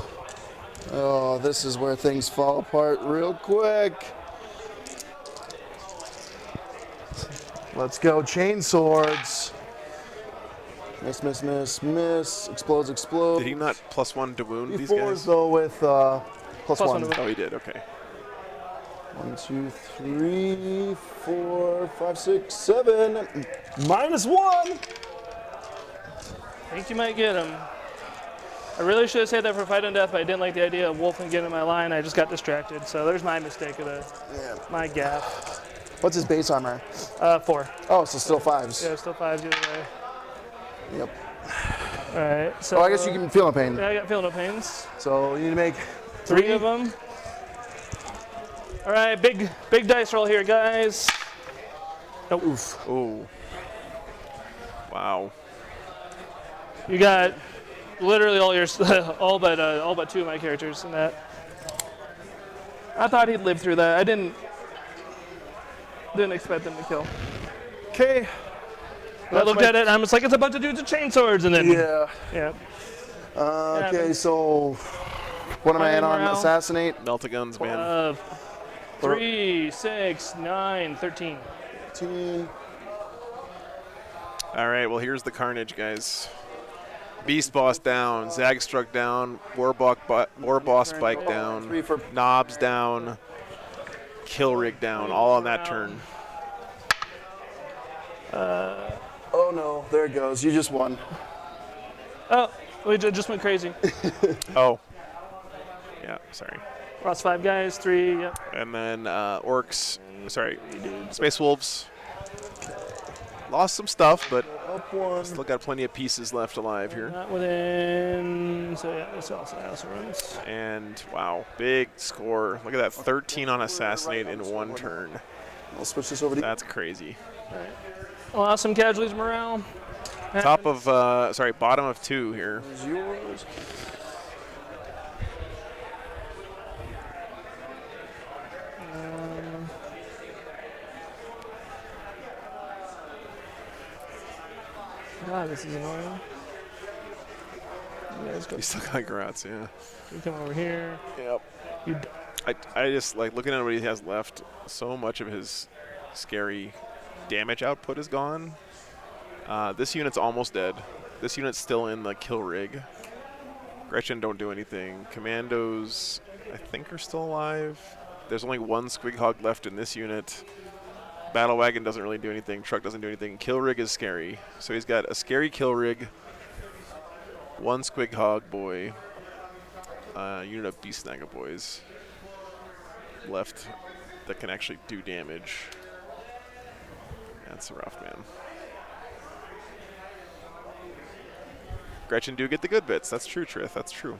Oh, this is where things fall apart real quick. Let's go, chain swords. Miss, miss, miss, miss. Explodes, explode. Did he not +1 to wound these Fours guys? though with +1. Oh, he did. Okay. 1, 2, 3, 4, 5, 6, 7. -1. I think you might get him. I really should have said that for fight on death, but I didn't like the idea of Wolfen getting in my line. I just got distracted, so there's my mistake of my gaff. What's his base armor? 4. Oh, so still 5s. Yeah, still 5s either way. Yep. All right. So Oh, I guess you can feel no pain. Yeah, I got feel no pains. So you need to make 3 of them. All right, big dice roll here, guys. Nope. Oof. Oh. Wow. You got literally all your all but 2 of my characters in that. I thought he'd live through that. I didn't. Didn't expect them to kill. Okay. I looked at it and I'm just like, it's a bunch of dudes with chainsaws, and then yeah. Okay, so what am I in on? Morale. Assassinate. Melt-a-guns, man. 3, 6, 9, 13. 13. All right, well, here's the carnage, guys. Beast Boss down, Zagstruck down, War Boss Spike down, Knobs down, Killrig down, all on that turn. Oh no, there it goes. You just won. Oh, we just went crazy. Oh. Yeah, sorry. Lost 5 guys, 3, yep. And then Orks, sorry, Space Wolves. Lost some stuff, but still got plenty of pieces left alive here. Not within, so yeah, this also runs. And wow, big score. Look at that, 13 on Assassinate in 1 turn. I'll switch this over to That's crazy. All right. Lost some casualties morale. Top of, sorry, bottom of 2 here. yours. God, this is annoying. You guys go. You still got Gratz, yeah. You come over here. Yep. I just like looking at what he has left. So much of his scary damage output is gone. This unit's almost dead. This unit's still in the kill rig. Gretchen don't do anything. Commandos, I think, are still alive. There's only 1 Squig Hog left in this unit. Battle Wagon doesn't really do anything. Truck doesn't do anything. Kill rig is scary. So he's got a scary kill rig, 1 Squig Hog boy, unit of Beast Snagga boys left that can actually do damage. That's rough, man. Gretchen do get the good bits. That's true, Trith. That's true.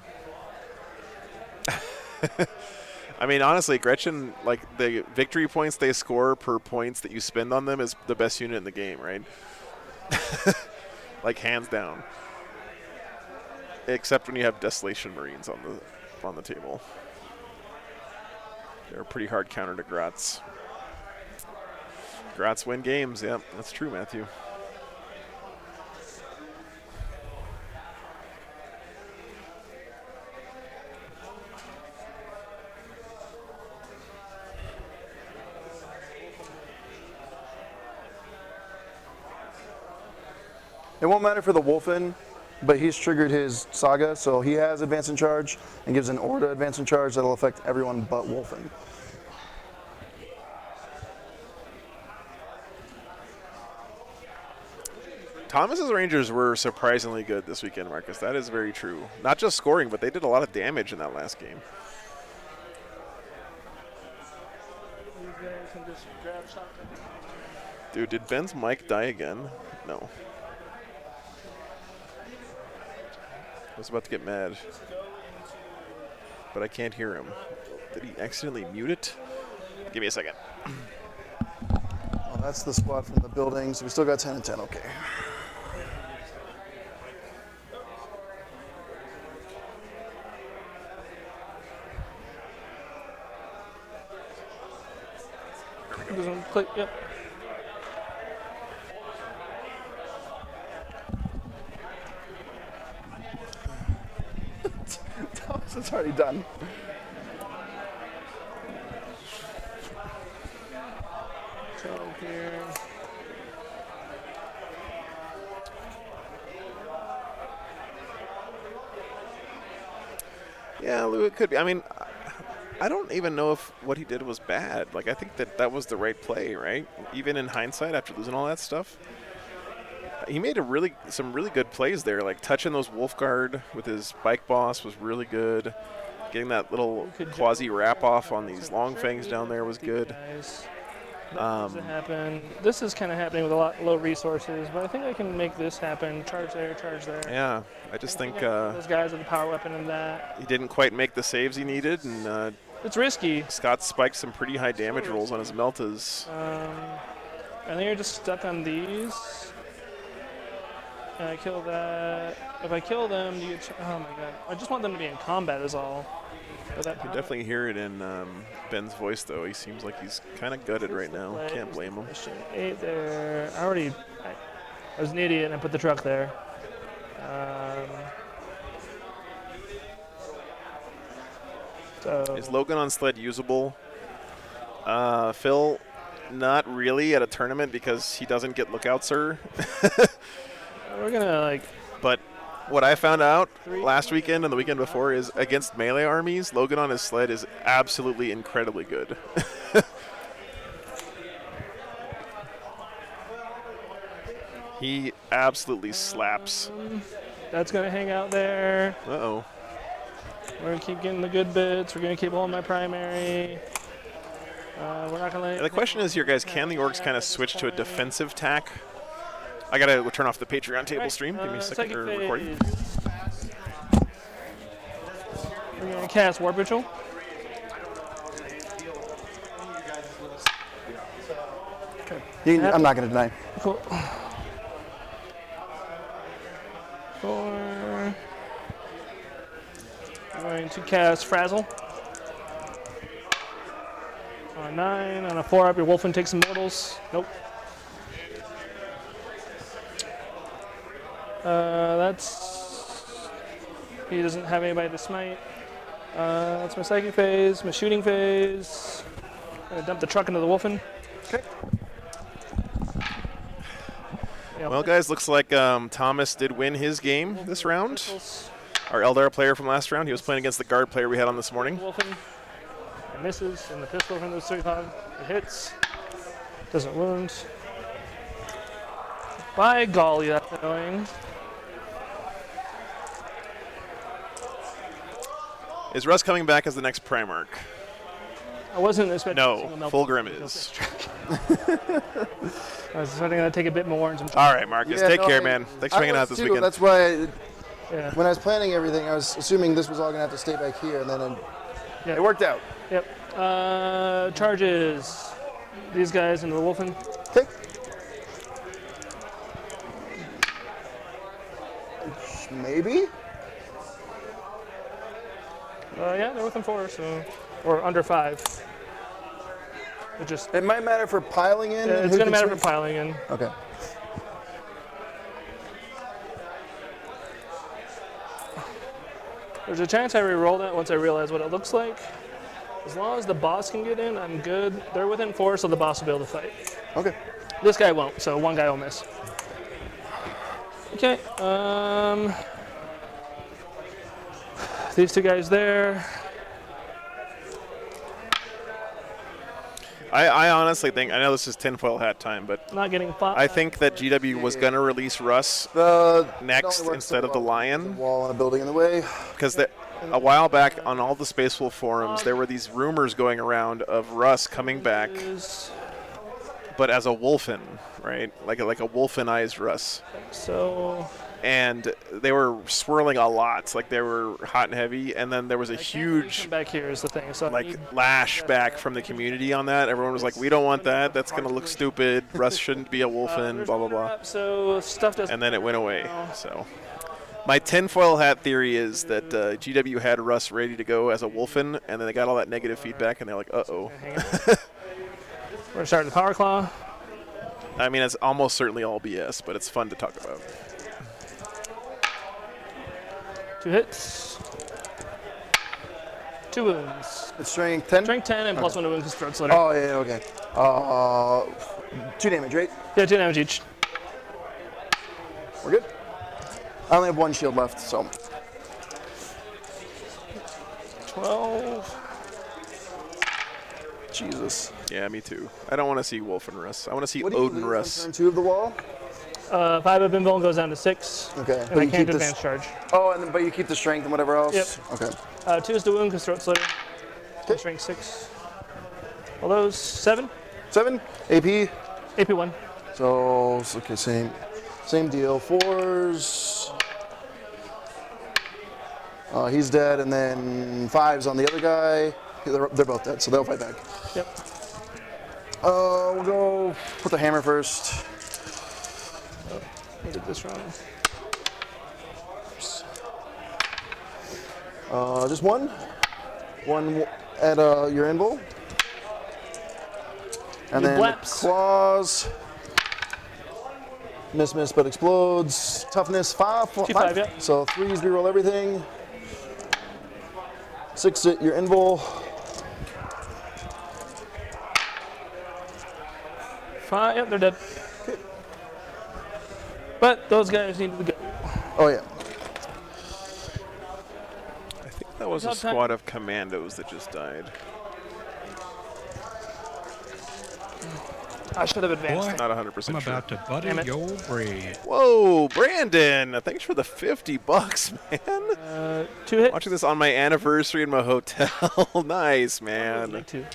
I mean, honestly, Gretchen, like, the victory points they score per points that you spend on them is the best unit in the game, right? Like, hands down. Except when you have Desolation Marines on the table. They're a pretty hard counter to Gratz. Gratz win games. Yep, that's true, Matthew. It won't matter for the Wolfen, but he's triggered his Saga, so he has advance in charge and gives an Orda advance in charge that'll affect everyone but Wolfen. Thomas's Rangers were surprisingly good this weekend, Marcus. That is very true. Not just scoring, but they did a lot of damage in that last game. Dude, did Ben's mic die again? No. I was about to get mad, but I can't hear him. Did he accidentally mute it? Give me a second. Well, that's the squad from the building, so we still got 10 and 10, okay. Doesn't click, yep. Thomas is already done. Here. Yeah, Lou, it could be. I mean, I don't even know if what he did was bad. Like, I think that was the right play, right? Even in hindsight, after losing all that stuff, he made some really good plays there. Like touching those Wolfguard with his Bike Boss was really good. Getting that little quasi wrap off on these long fangs down there was good. Happen. This is kind of happening with a lot low resources, but I think I can make this happen. Charge there, charge there. Yeah, I just think those guys with the power weapon and that. He didn't quite make the saves he needed, and it's risky. Scott spiked some pretty high damage rolls on his Meltas. I think you're just stuck on these. And I kill that. If I kill them, do you get? Oh my god! I just want them to be in combat. Is all. You can definitely hear it in Ben's voice, though. He seems like he's kind of gutted right now. Can't blame him. 8 there. I was an idiot and I put the truck there. Is Logan on sled usable? Phil, not really at a tournament because he doesn't get lookout, sir. We're gonna But what I found out last weekend and the weekend before is against melee armies, Logan on his sled is absolutely incredibly good. He absolutely slaps. That's gonna hang out there. Uh-oh. We're gonna keep getting the good bits. We're gonna keep holding my primary. We're not gonna. The question is here, guys, can the Orks kind of switch to a defensive tack? I gotta turn off the Patreon table stream. Give me a second or recording. We're gonna cast Warp Ritual. I'm not gonna deny. Cool. 4. I'm going to cast Frazzle. On 9, on a 4-up, your Wolfen takes some mortals. Nope. That's... He doesn't have anybody to smite. That's my psychic phase, my shooting phase. I'm gonna dump the truck into the Wolfen. Okay. Well, guys, looks like Thomas did win his game this round. Our Eldar player from last round. He was playing against the guard player we had on this morning. Wolfen. It misses, and the pistol from the Suicon. It hits. Doesn't wound. By golly, that's annoying. Is Russ coming back as the next Primarch? I wasn't expecting No, Fulgrim is. I was starting to take a bit more. All right, Marcus, take care, man. Thanks for hanging out this weekend. That's why when I was planning everything, I was assuming this was all going to have to stay back here, and then it worked out. Yep. Charges these guys into the Wolfen. Okay. Maybe? Yeah, they're within 4, so or under 5. It might matter for piling in. Yeah, it's going to matter for piling in. Okay. There's a chance I re-roll that once I realize what it looks like. As long as the boss can get in, I'm good. They're within 4, so the boss will be able to fight. Okay. This guy won't, so one guy will miss. Okay. These 2 guys there. I honestly think, I know this is tinfoil hat time, but not getting fought. I think that GW was going to release Russ next instead of the Lion. Wall on a building in the way. Because a while back on all the Space Wolf forums, there were these rumors going around of Russ coming back, but as a Wolfen, right? Like a Wolfenized Russ. So. And they were swirling a lot, like they were hot and heavy, and then there was a huge back here is the thing. So lash back from the community on that. Everyone was like, "We don't want that. That's gonna look stupid. Russ shouldn't be a Wolfen." Blah blah blah. So stuff doesn't. And then it went away. So my tinfoil hat theory is that GW had Russ ready to go as a Wolfen, and then they got all that negative feedback, and they're like, "Uh-oh." We're gonna start the Power Claw. I mean, it's almost certainly all BS, but it's fun to talk about. 2 hits. 2 wounds. It's strength 10? Strength 10 and plus 1 to wound because throat slitter. Oh, yeah, okay. 2 damage, right? Yeah, 2 damage each. We're good. I only have 1 shield left, so. 12. Jesus. Yeah, me too. I don't want to see Wolfen Russ. I want to see What do you Odin lose Russ. on turn 2 of the wall? 5 of Invuln goes down to 6. Okay. And I can't advance charge. Oh, but you keep the strength and whatever else? Yep. Okay. 2 is the wound because throat slitter. Okay. Strength 6. All those 7. 7. AP. AP 1. So okay, same deal. 4s. He's dead, and then 5s on the other guy. They're both dead, so they'll fight back. Yep. We'll go put the hammer first. I did this wrong. Just 1. 1 at your invul. And You then blaps. claws. Miss, but explodes. Toughness 5. 2-5, yeah. So 3s, reroll everything. 6 at your invul. 5, yep, they're dead. But those guys need to go. Oh yeah. I think that was a squad of commandos that just died. I should have advanced. Boy, Not 100% I'm sure. about to butter Damn it. your bread. Whoa, Brandon! Thanks for the $50, man. 2 hits. Watching this on my anniversary in my hotel. Nice, man. 2.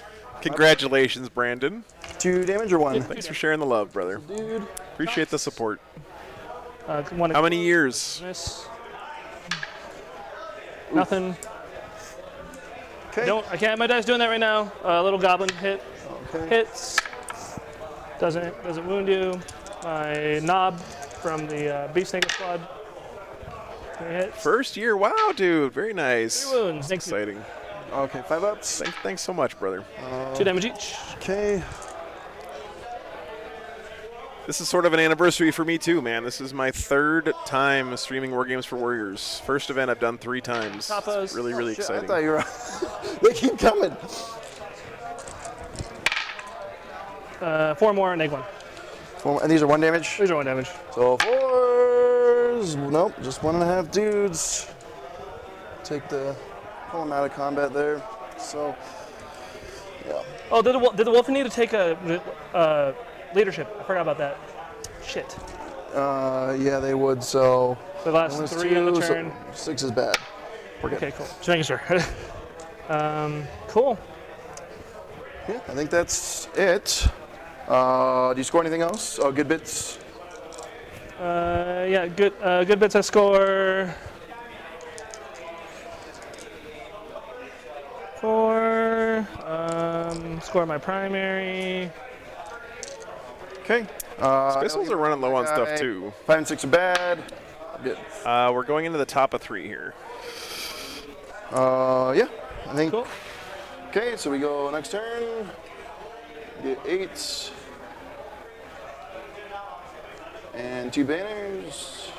Congratulations, Brandon. 2 damage or 1? Thanks for sharing the love, brother. Dude. Appreciate the support. 1 How many years? Miss. Nothing. Okay. I can't. My dice doing that right now. Little goblin hit. Okay. Hits. Doesn't wound you. My knob from the beast snake squad. 3 hits. First year. Wow, dude. Very nice. 3 wounds. That's exciting. Okay, 5 ups. Thanks so much, brother. 2 damage each. Okay. This is sort of an anniversary for me too, man. This is my 3rd time streaming Wargames for Warriors. First event I've done 3 times. Tapas. It's really, really Shit, exciting. I thought you were. They keep coming. 4 more and egg 1. And these are 1 damage? These are 1 damage. So 4s. Nope, just 1.5 dudes. Take the pull them out of combat there. So, yeah. Oh, did the wolf need to take a leadership? I forgot about that. Shit. Yeah, they would. So The last only 3 on the 2, so turn. 6 is bad. We're good. Okay, cool. Just making sure. Cool. Yeah, I think that's it. Do you score anything else? Oh, good bits. Yeah, good bits I score. 4. Score my primary. Okay. Pistols are running low on stuff too. 5 and 6 are bad. Good. We're going into the top of 3 here. Yeah, I think. Cool. Okay, so we go next turn. Get 8. And 2 banners.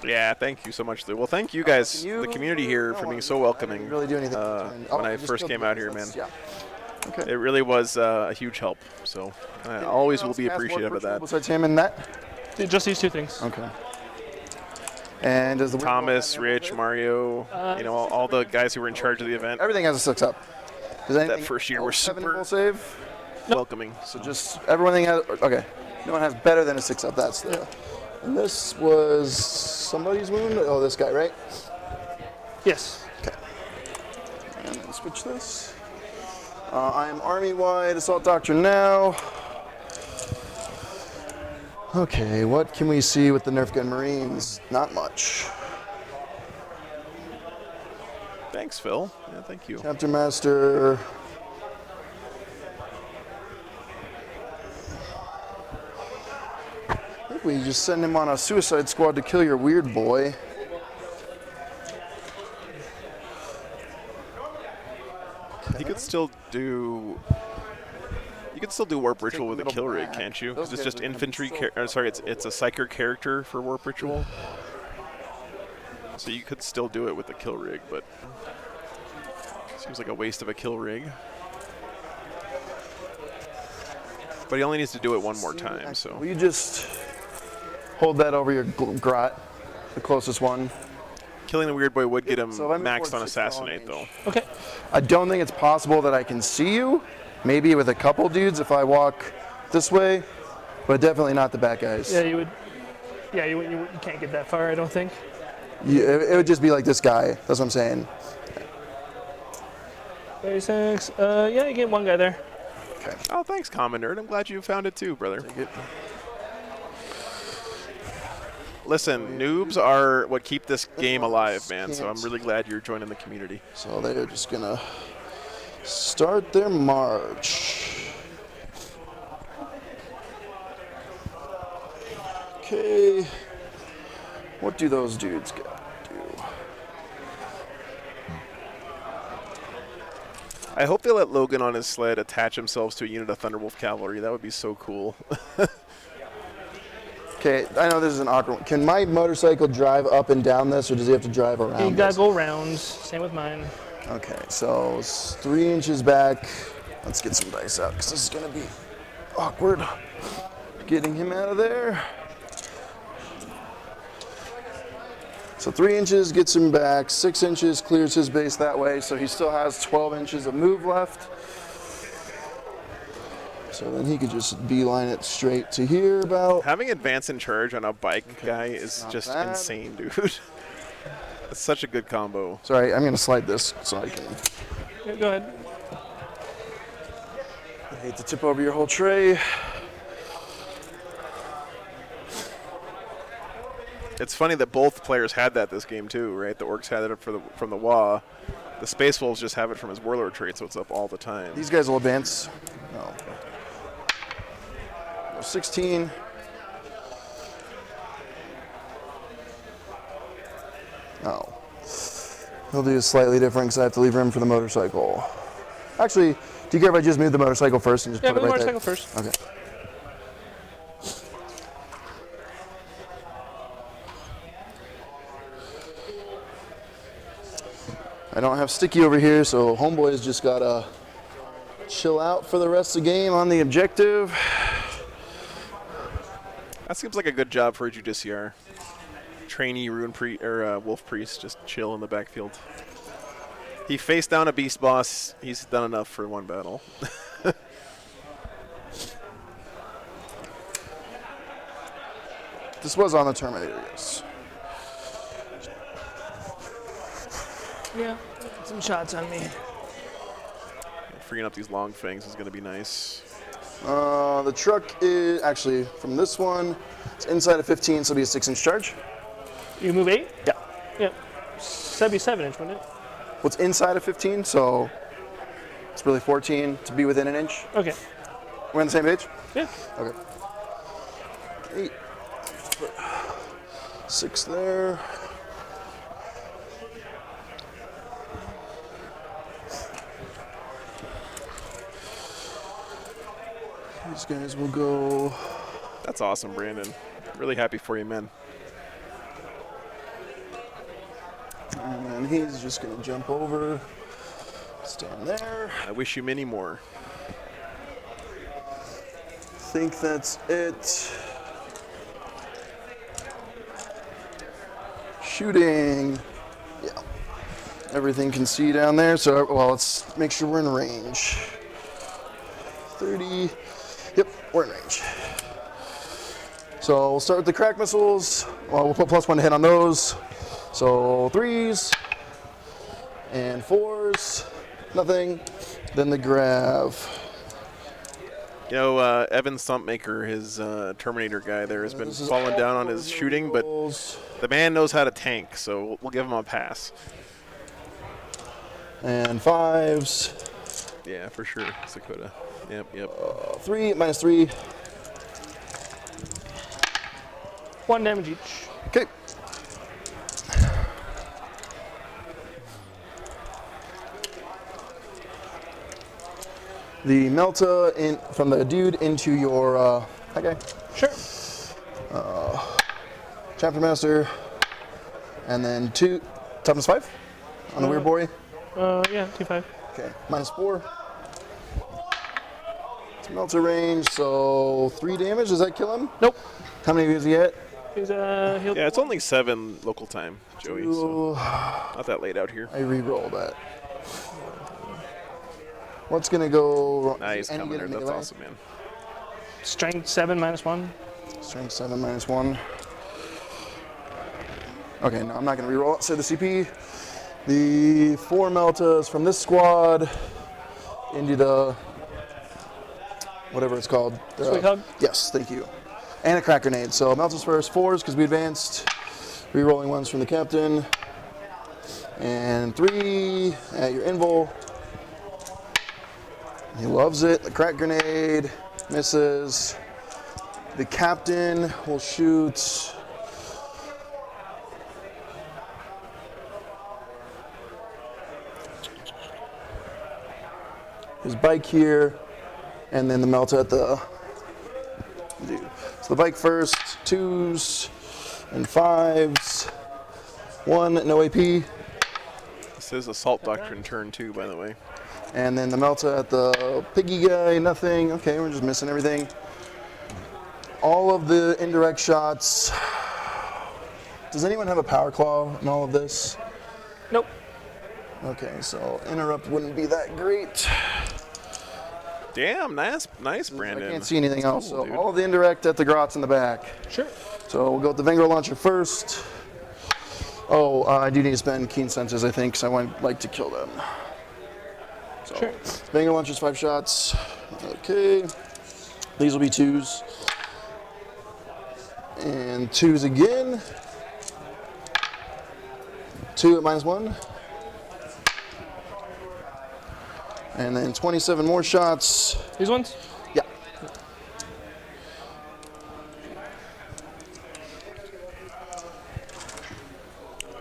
Yeah, thank you so much, Lou. Well, thank you guys, the community here, for being so welcoming. Really do anything. When I first came out here, man. Yeah. Okay. It really was a huge help. So I always will be appreciative of that. Besides him and that. Just these 2 things. Okay. And does the Thomas, Rich, Mario, you know, all the guys who were in charge of the event. Everything has a 6 up. Does anything That first year were else have an super invul save? welcoming. So just everything has. Okay. No one has better than a 6 up. That's the. And this was somebody's wound. Oh, this guy, right? Yes. Okay. And then switch this. I am army-wide assault doctrine now. Okay, what can we see with the Nerf gun Marines? Not much. Thanks, Phil. Yeah, thank you. Chapter Master. I think we just send him on a suicide squad to kill your weird boy. You could still do. You could still do Warp Ritual with a kill rig, can't you? Because it's just infantry. Sorry, it's a psyker character for Warp Ritual. So you could still do it with the kill rig, but seems like a waste of a kill rig. But he only needs to do it 1 more time. So will you just hold that over your grot, the closest one? Killing the weird boy would get him So if I'm maxed before on 6 assassinate, though. Okay. I don't think it's possible that I can see you. Maybe with a couple dudes if I walk this way, but definitely not the bad guys. Yeah, you would. Yeah, you can't get that far, I don't think. It would just be like this guy. That's what I'm saying. 36. Yeah, you get 1 guy there. Okay. Oh, thanks, Common Nerd. I'm glad you found it too, brother. Listen, noobs are what keep this game alive, man. So I'm really glad you're joining the community. So they're just gonna start their march. Okay. What do those dudes do? I hope they let Logan on his sled attach himself to a unit of Thunderwolf cavalry. That would be so cool. Okay, I know this is an awkward one. Can my motorcycle drive up and down this, or does he have to drive around You gotta this? go round. Same with mine. Okay, so it's 3 inches back. Let's get some dice out, because this is going to be awkward. Getting him out of there. So 3 inches gets him back, 6 inches clears his base that way, so he still has 12 inches of move left. So then he could just beeline it straight to here about. Having advance in charge on a bike guy is just insane, dude. It's such a good combo. Sorry, I'm going to slide this so I can. Yeah, go ahead. I hate to tip over your whole tray. It's funny that both players had that this game too, right? The Orks had it from the WA. The Space Wolves just have it from his Warlord trait, so it's up all the time. These guys will advance. No. 16. Oh. He'll do slightly different because I have to leave room for the motorcycle. Actually, do you care if I just move the motorcycle first and just put it right there? Yeah, move the motorcycle first. Okay. I don't have Sticky over here, so Homeboy's just gotta chill out for the rest of the game on the objective. That seems like a good job for a Judiciar. Trainee Wolf Priest, just chill in the backfield. He faced down a beast boss. He's done enough for one battle. This was on the Terminator, yes. Yeah, some shots on me. Freeing up these long fangs is going to be nice. The truck is actually from this one. It's inside of 15, so it'll be a 6-inch charge. You move 8? Yeah. Yeah. That'd be 7-inch, wouldn't it? Well, it's inside of 15, so it's really 14 to be within an inch. Okay. We're on the same page? Yeah. Okay. 8. 6 there. These guys will go. That's awesome, Brandon. Really happy for you, man. And then he's just going to jump over, stand there. I wish you many more. Think that's it. Shooting. Yeah. Everything can see down there, so well, let's make sure we're in range. 30. Yep, we're in range. So we'll start with the crack missiles. Well, we'll put +1 to hit on those. So 3s and 4s, nothing. Then the grav. You know, Evan Stumpmaker, his Terminator guy there, has been falling down on his shooting, but the man knows how to tank, so we'll give him a pass. And 5s. Yeah, for sure, Sakota. Yep. 3, -3. 1 damage each. Okay. The Melta in from the dude into your hi guy. Sure. Chapter Master, and then 2 toughness 5 on the weird boy. Yeah, 2-5. Okay, -4. It's Melta range, so 3 damage. Does that kill him? Nope. How many does he get? He's healed. Yeah, it's only 7 local time, Joey. So not that late out here. I re-roll that. What's gonna go? Nice coming there. That's awesome, man. Strength 7 -1. Strength 7 -1. Okay, no, I'm not gonna re-roll it. So the CP, the 4 Meltas from this squad into the whatever it's called. Sweet hug? Yes, thank you. And a crack grenade. So Meltas first, 4s because we advanced. Re-rolling 1s from the captain. And 3 at your invul. He loves it. The crack grenade misses. The captain will shoot. his bike here, and then the Melta at the. So the bike first, 2s and 5s. 1, no AP. This is Assault Doctrine turn 2, by the way. And then the Melta at the piggy guy, nothing. Okay, we're just missing everything. All of the indirect shots. Does anyone have a power claw in all of this? Nope. Okay, so interrupt wouldn't be that great. Damn, nice, Brandon. I can't see anything else. Cool, So dude. all of the indirect at the grots in the back. Sure. So we'll go with the Vanguard launcher first. Oh, I do need to spend keen senses, I think, because I would like to kill them. So, Sure. Vanguard launchers, 5 shots. Okay. These will be 2s. And 2s again. 2 at -1. And then 27 more shots. These ones? Yeah.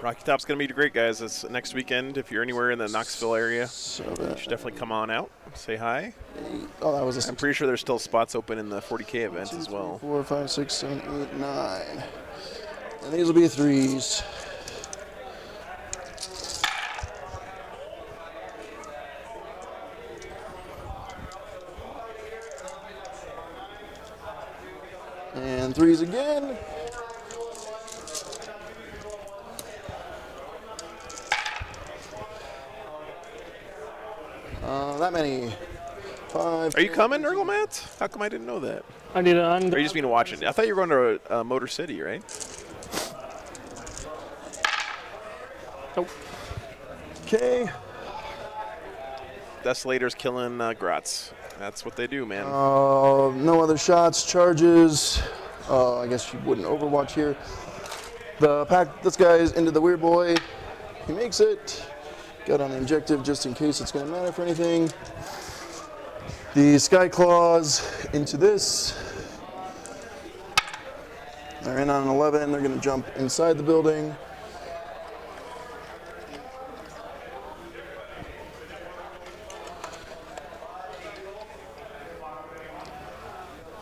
Rocky Top's going to be great, guys. It's next weekend. If you're anywhere in the Knoxville area, you should definitely come on out, say hi. Oh, that was a I'm pretty sure there's still spots open in the 40K event as well. 4, 5, 6, 7, 8, 9. And these will be 3s. And 3s again. That many. 5. Are you coming, Nurgle How come I didn't know that? I need to Or are you just been watching? I thought you were going to Motor City, right? Nope. Okay. Desolators killing grots. That's what they do, man. No other shots, charges. I guess you wouldn't Overwatch here. The pack, this guy is into the Weird Boy. He makes it. Got on the objective just in case it's going to matter for anything. The Sky Claws into this. They're in on an 11. They're going to jump inside the building.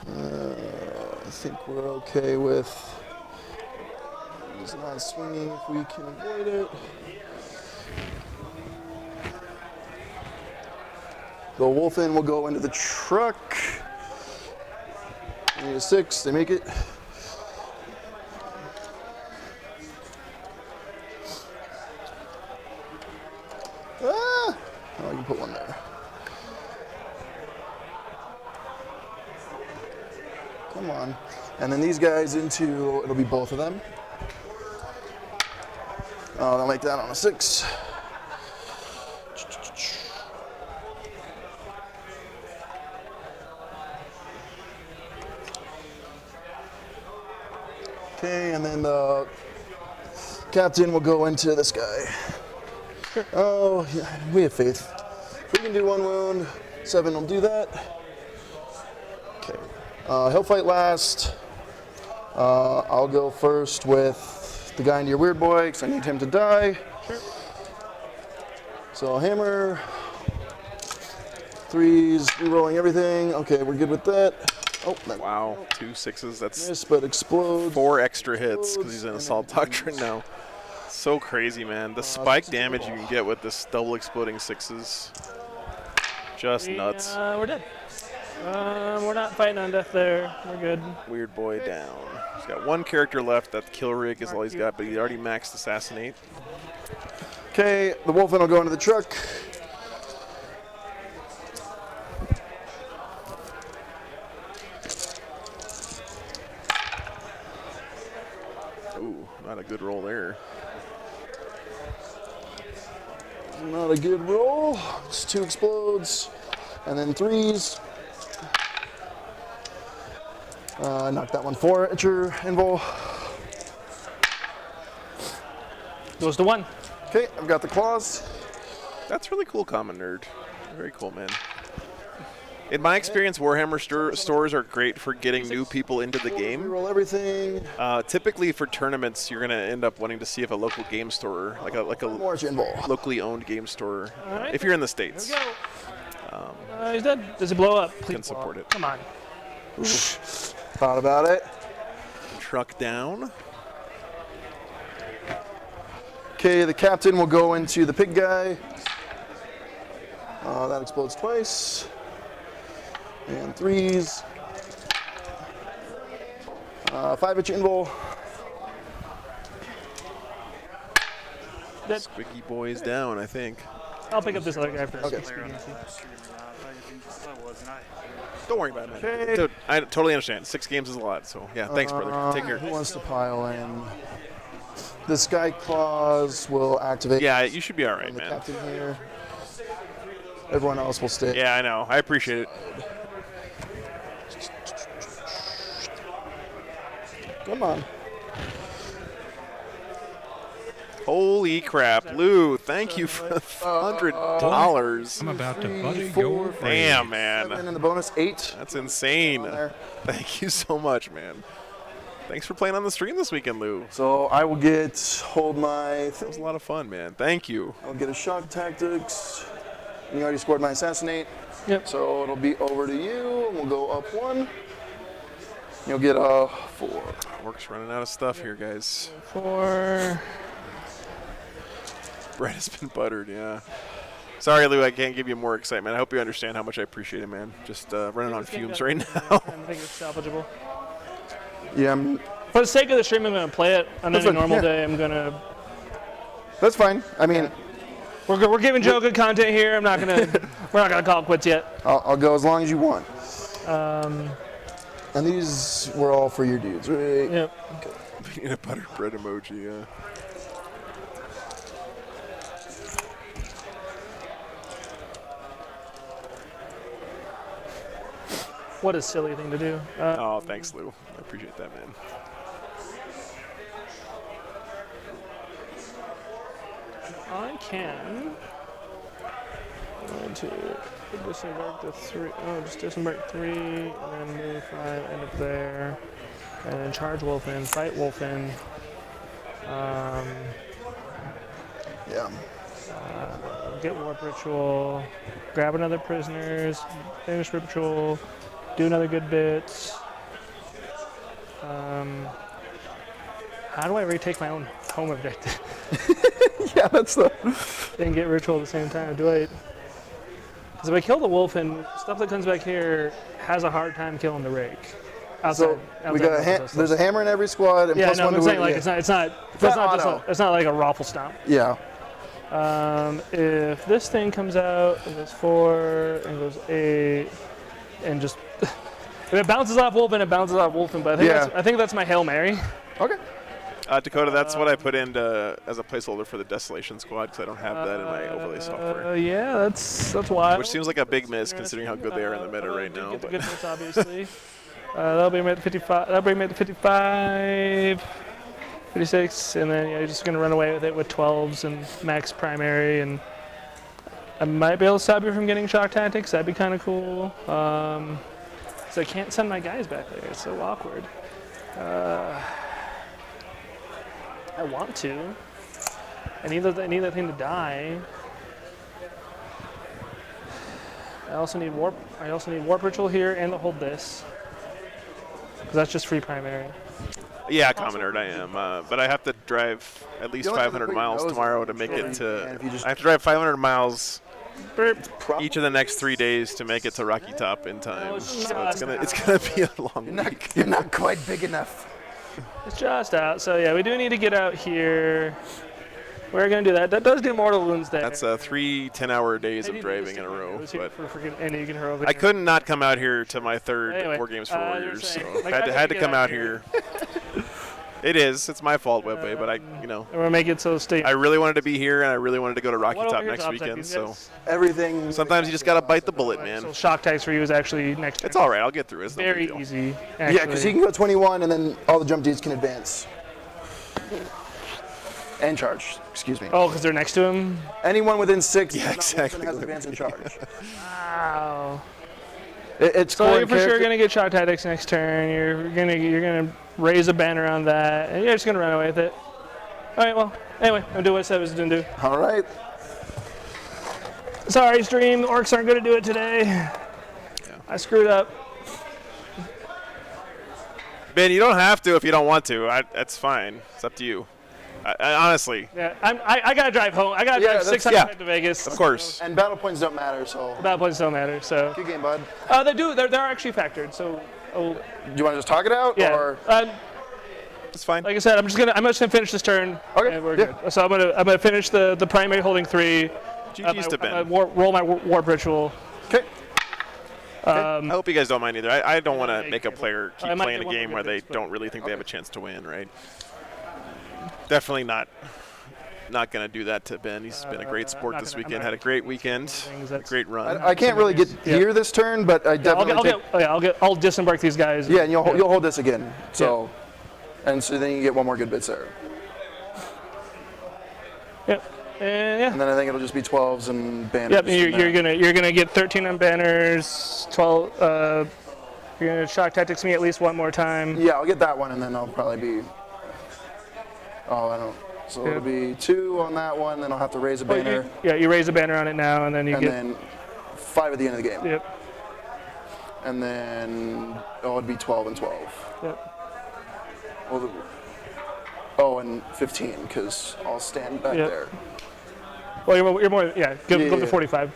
I think we're okay with. He's not swinging if we can avoid it. The Wolfen will go into the truck. Need a 6, they make it. Ah! Oh, I can put one there. Come on. And then these guys into, it'll be both of them. Oh, they'll make that on a 6. Okay, and then the captain will go into this guy. Oh, yeah, we have faith. We can do 1 wound. 7 will do that. Okay. He'll fight last. I'll go first with the guy into your Weird Boy because I need him to die. Sure. So hammer. 3s, rerolling everything. Okay, we're good with that. Oh, wow, 2 6s. That's miss, but explode. 4 extra hits because he's in Assault Doctrine now. So crazy, man. The spike damage you can get with this double exploding 6s. Just nuts. We're dead. We're not fighting on death there. We're good. Weird Boy down. He's got 1 character left. That kill rig is all he's got, but he already maxed Assassinate. Okay, the Wolfen will go into the truck. Ooh, not a good roll there. Not a good roll. It's 2 explodes. And then 3s. Knock that one 4 at your invul. Goes to 1. Okay, I've got the claws. That's really cool, Common Nerd. Very cool, man. In my experience, Warhammer stores are great for getting new people into the game. Roll everything. Typically, for tournaments, you're going to end up wanting to see if a local game store, like a More invul. locally owned game store, All right. if you're in the States. Here we go. He's dead. Does he blow up? Please Can support blow up. it. Come on. Thought about it. Truck down. Okay, the captain will go into the pig guy. That explodes twice. And 3s. 5-inch invul. Squeaky boy's down, I think. I'll pick up this other guy first. Okay. Don't worry about it, man. Dude, I totally understand. 6 games is a lot, so yeah, thanks, brother. Take care. Who wants to pile in? The Sky Claws will activate. Yeah, you should be all right, the man. captain here. Everyone else will stay. Yeah, I know. I appreciate it. Come on. Holy crap, Lou! Thank you for $100. I'm about to buddy your Damn, man. 7 in the bonus, 8. That's insane. Thank you so much, man. Thanks for playing on the stream this weekend, Lou. So I will hold my. That was a lot of fun, man. Thank you. I'll get a shock tactics. You already scored my assassinate. Yep. So it'll be over to you. We'll go up 1. You'll get a 4. Orks running out of stuff here, guys. 4. Bread has been buttered, yeah. Sorry, Lou, I can't give you more excitement. I hope you understand how much I appreciate it, man. Just running on fumes right now. I think it's salvageable. Yeah. For the sake of the stream, I'm going to play it. On any normal day, I'm going to... That's fine. I mean... We're giving Joe good content here. I'm not going to... We're not going to call it quits yet. I'll go as long as you want. And these were all for your dudes, right? Yep. Okay. Peanut butter bread emoji, yeah. What a silly thing to do. Oh, thanks, Lou. I appreciate that, man. I can. I'm going to disembark the 3. Oh, just disembark 3, and then move 5, end up there, and then charge wolf in, fight wolf in. Yeah. Get warp ritual, grab another prisoners, finish ritual. Do another good bit. How do I retake my own home objective? Yeah, that's the... And get ritual at the same time. Because if I kill the wolf and stuff that comes back here has a hard time killing the rake. So we got there's a hammer in every squad. And yeah, plus no, one I'm to saying it, like yeah. it's not like a raffle stomp. Yeah. If this thing comes out and goes 4 and goes 8 and just if it bounces off Wolfen, it bounces off Wolfen. But I think that's my Hail Mary. Okay. Dakota, that's what I put in as a placeholder for the Desolation Squad because I don't have that in my overlay software. Yeah, that's wild. Which seems like a big miss considering how good they are in the meta right now. Get the good bits, obviously. That'll bring me at 55. That'll bring me at 55, 56, and then you're just gonna run away with it with 12s and max primary, and I might be able to stop you from getting shock tactics. That'd be kind of cool. So I can't send my guys back there. It's so awkward. I want to. I need that thing to die. I also need warp ritual here and to hold this. Because that's just free primary. Yeah, Common Nerd, I am. But I have to drive at least 500 miles tomorrow to make it to... I have to drive 500 miles each of the next 3 days to make it to Rocky Top in time. So it's gonna be a long week. You're not quite big enough. It's just out. So yeah, we do need to get out here. We're going to do that. That does do mortal wounds there. That's 3 10-hour days of driving in a row. But I couldn't not come out here to my third Wargames for Warriors, so had to come out here. It's my fault, Webway, but we're gonna make it so stay. I really wanted to be here, and I really wanted to go to Rocky Top next weekend. So everything. Sometimes you just gotta bite the bullet, man. So shock tags for you is actually next. It's all right. I'll get through it. It's very easy. Actually. Yeah, because you can go 21, and then all the jump dudes can advance. And charge. Excuse me. Oh, because they're next to him. Anyone within 6 exactly. has advance and charge. Wow. It's so you're for sure gonna get shock tactics next turn. You're gonna raise a banner on that, and you're just gonna run away with it. All right. Well, anyway, I'm doing what I said I was gonna do. All right. Sorry, stream. Orcs aren't going to do it today. Yeah. I screwed up. Ben, you don't have to if you don't want to. That's fine. It's up to you. I honestly. Yeah, I gotta drive home. I gotta drive 6 hours to Vegas. Of course. And battle points don't matter, so. Battle points don't matter, so. Good game, bud. They do. They're actually factored. So. Do you want to just talk it out? Yeah. Or? It's fine. Like I said, I'm just gonna finish this turn. Okay. And we're good. So I'm gonna finish the primary holding 3. GG's to Ben. Roll my warp ritual. Okay. I hope you guys don't mind either. I don't want to make a player keep might playing get a one game more where good they bits, don't really think they have a chance to win, right? Definitely not going to do that to Ben. He's been a great sport this weekend. Had a great weekend, great run. I can't really get here this turn, but I definitely. I'll disembark these guys. Yeah, and you'll hold this again. So, and so then you get one more good bit there. Yep. And then I think it'll just be 12s and banners. Yep. You're gonna get 13 on banners. 12. You're gonna shock tactics me at least one more time. Yeah, I'll get that one, and then I'll probably be. Oh, I don't. So it'll be 2 on that one. Then I'll have to raise a banner. You raise a banner on it now, and then you get. And then 5 at the end of the game. Yep. And then it'd be 12 and 12. Yep. Well, and 15 because I'll stand back there. Well, you're more. Yeah, go to 45.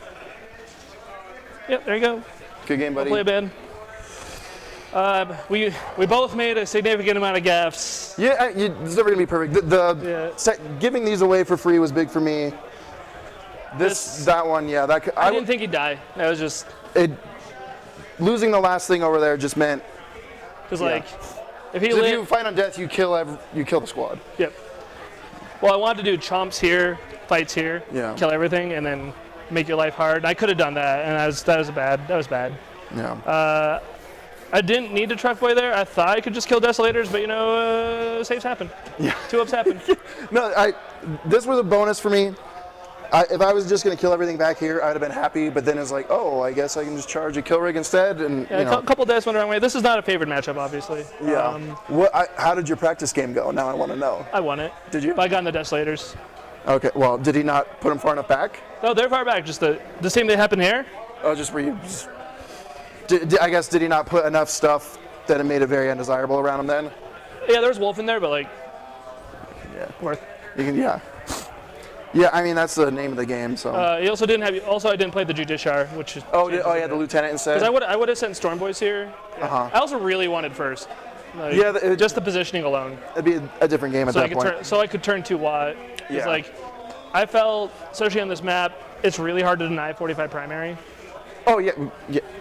Yep, there you go. Good game, buddy. Play Ben. We both made a significant amount of gaffes. Yeah, it's never gonna be perfect. Giving these away for free was big for me. That one, yeah. I didn't think he'd die. That was just. Losing the last thing over there just meant. Because if you fight on death, you kill the squad. Yep. Well, I wanted to do chomps here, fights here, kill everything, and then make your life hard. I could have done that, and that was bad. Yeah. I didn't need to truck boy there. I thought I could just kill desolators, but saves happen. Yeah. 2-ups happen. No, this was a bonus for me. If I was just going to kill everything back here, I would have been happy. But then it's like, oh, I guess I can just charge a kill rig instead. And a couple deaths went the wrong way. This is not a favored matchup, obviously. Yeah. How did your practice game go? Now I want to know. I won it. Did you? But I got in the desolators. Okay. Well, did he not put them far enough back? No, they're far back. Just the same that happened here. Oh, just were you? I guess did he not put enough stuff that it made it very undesirable around him then? Yeah, there's wolf in there, but worth. You can, yeah. Yeah, I mean that's the name of the game. So. He also didn't have. Also, I didn't play the Judiciar, which is. Yeah, the lieutenant instead. Because I would have sent Storm Boys here. Yeah. I also really wanted first. Just the positioning alone. It'd be a different game at that point. So I could turn 2 watt. Yeah. I felt, especially on this map, it's really hard to deny 45 primary. Oh yeah,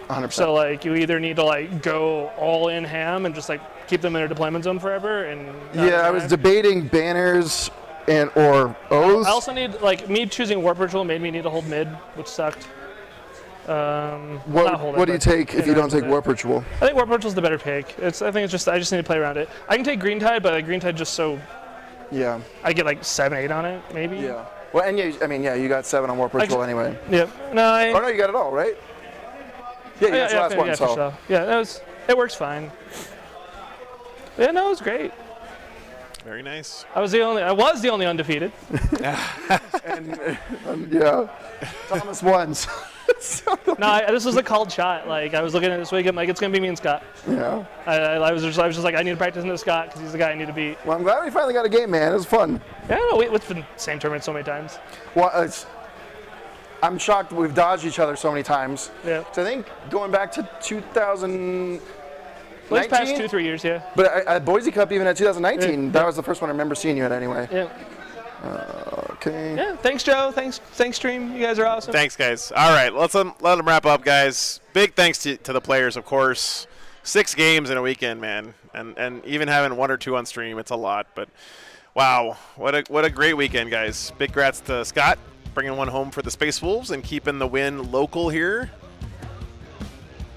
100%. So you either need to go all in ham and just keep them in a deployment zone forever and. I was debating banners or O's. I also need me choosing warp ritual made me need to hold mid, which sucked. What do you take if you don't take warp ritual? I think warp ritual is the better pick. I think I just need to play around it. I can take green tide, but green tide just so. Yeah. I get 7-8 on it maybe. Yeah. Well, and you got 7 on warp ritual anyway. Yep. No. No, you got it all right. Yeah, you got the last one. Yeah, so. Sure. Yeah, it works fine. Yeah, no, it was great. Very nice. I was the only undefeated. Yeah. Thomas won. No, this was a called shot. I was looking at it this week. I'm like, it's gonna be me and Scott. Yeah. I was just like, I need to practice into Scott because he's the guy I need to beat. Well, I'm glad we finally got a game, man. It was fun. Yeah, no, it's been the same tournament so many times. Well, I'm shocked we've dodged each other so many times. Yeah. So I think going back to 2019. Well, these past 2-3 years, yeah. But at Boise Cup, even at 2019, that was the first one I remember seeing you at anyway. Yeah. Okay. Yeah. Thanks, Joe. Thanks, stream. You guys are awesome. Thanks, guys. All right, let them wrap up, guys. Big thanks to the players, of course. 6 games in a weekend, man, and even having 1 or 2 on stream, it's a lot. But wow, what a great weekend, guys. Big congrats to Scott bringing one home for the Space Wolves and keeping the win local here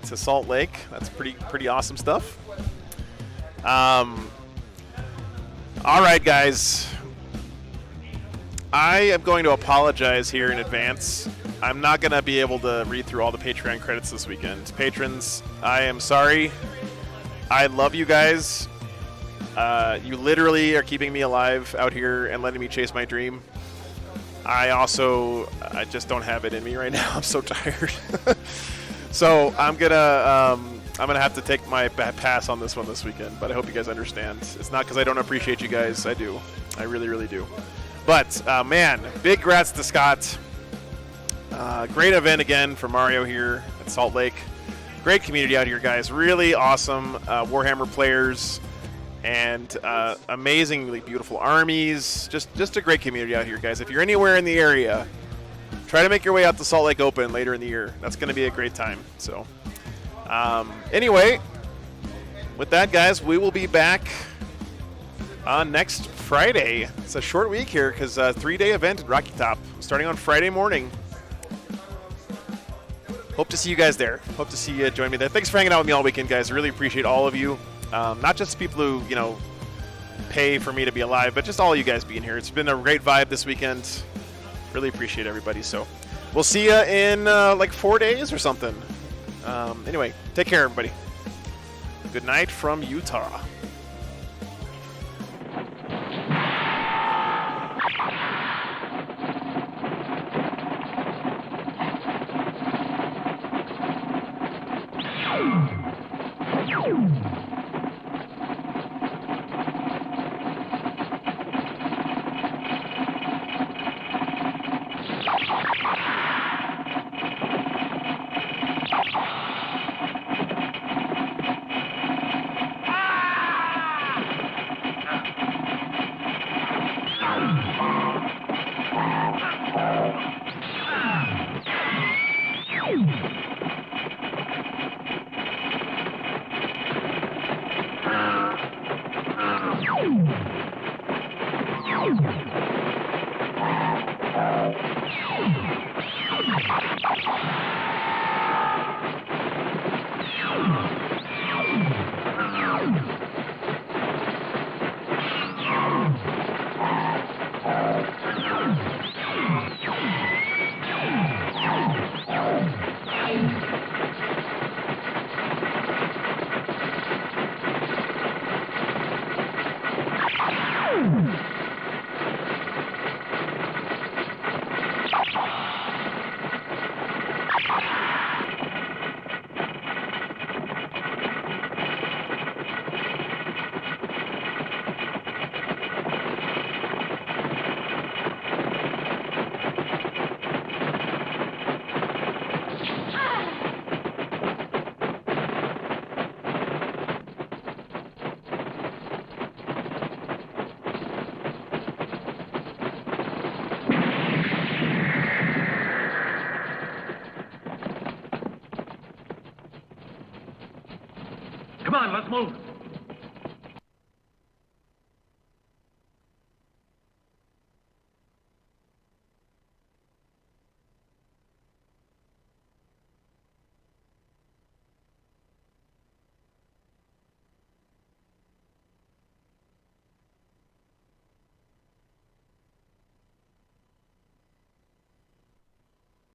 to Salt Lake. That's pretty awesome stuff. All right, guys. I am going to apologize here in advance. I'm not going to be able to read through all the Patreon credits this weekend. Patrons, I am sorry. I love you guys. You literally are keeping me alive out here and letting me chase my dream. I just don't have it in me right now. I'm so tired. So I'm gonna have to take my pass on this one this weekend. But I hope you guys understand. It's not because I don't appreciate you guys. I do. I really, really do. But man, big congrats to Scott. Great event again for Mario here at Salt Lake. Great community out here, guys. Really awesome Warhammer players and amazingly beautiful armies. Just a great community out here, guys. If you're anywhere in the area, try to make your way out to Salt Lake Open later in the year. That's going to be a great time. So anyway, with that, guys, we will be back next Friday. It's a short week here because 3-day event at Rocky Top starting on Friday morning. Hope to see you guys there. Hope to see you join me there. Thanks for hanging out with me all weekend, guys. I really appreciate all of you. Not just people who, pay for me to be alive, but just all you guys being here. It's been a great vibe this weekend. Really appreciate everybody. So we'll see you in like 4 days or something. Anyway, take care, everybody. Good night from Utah. Come on, let's move.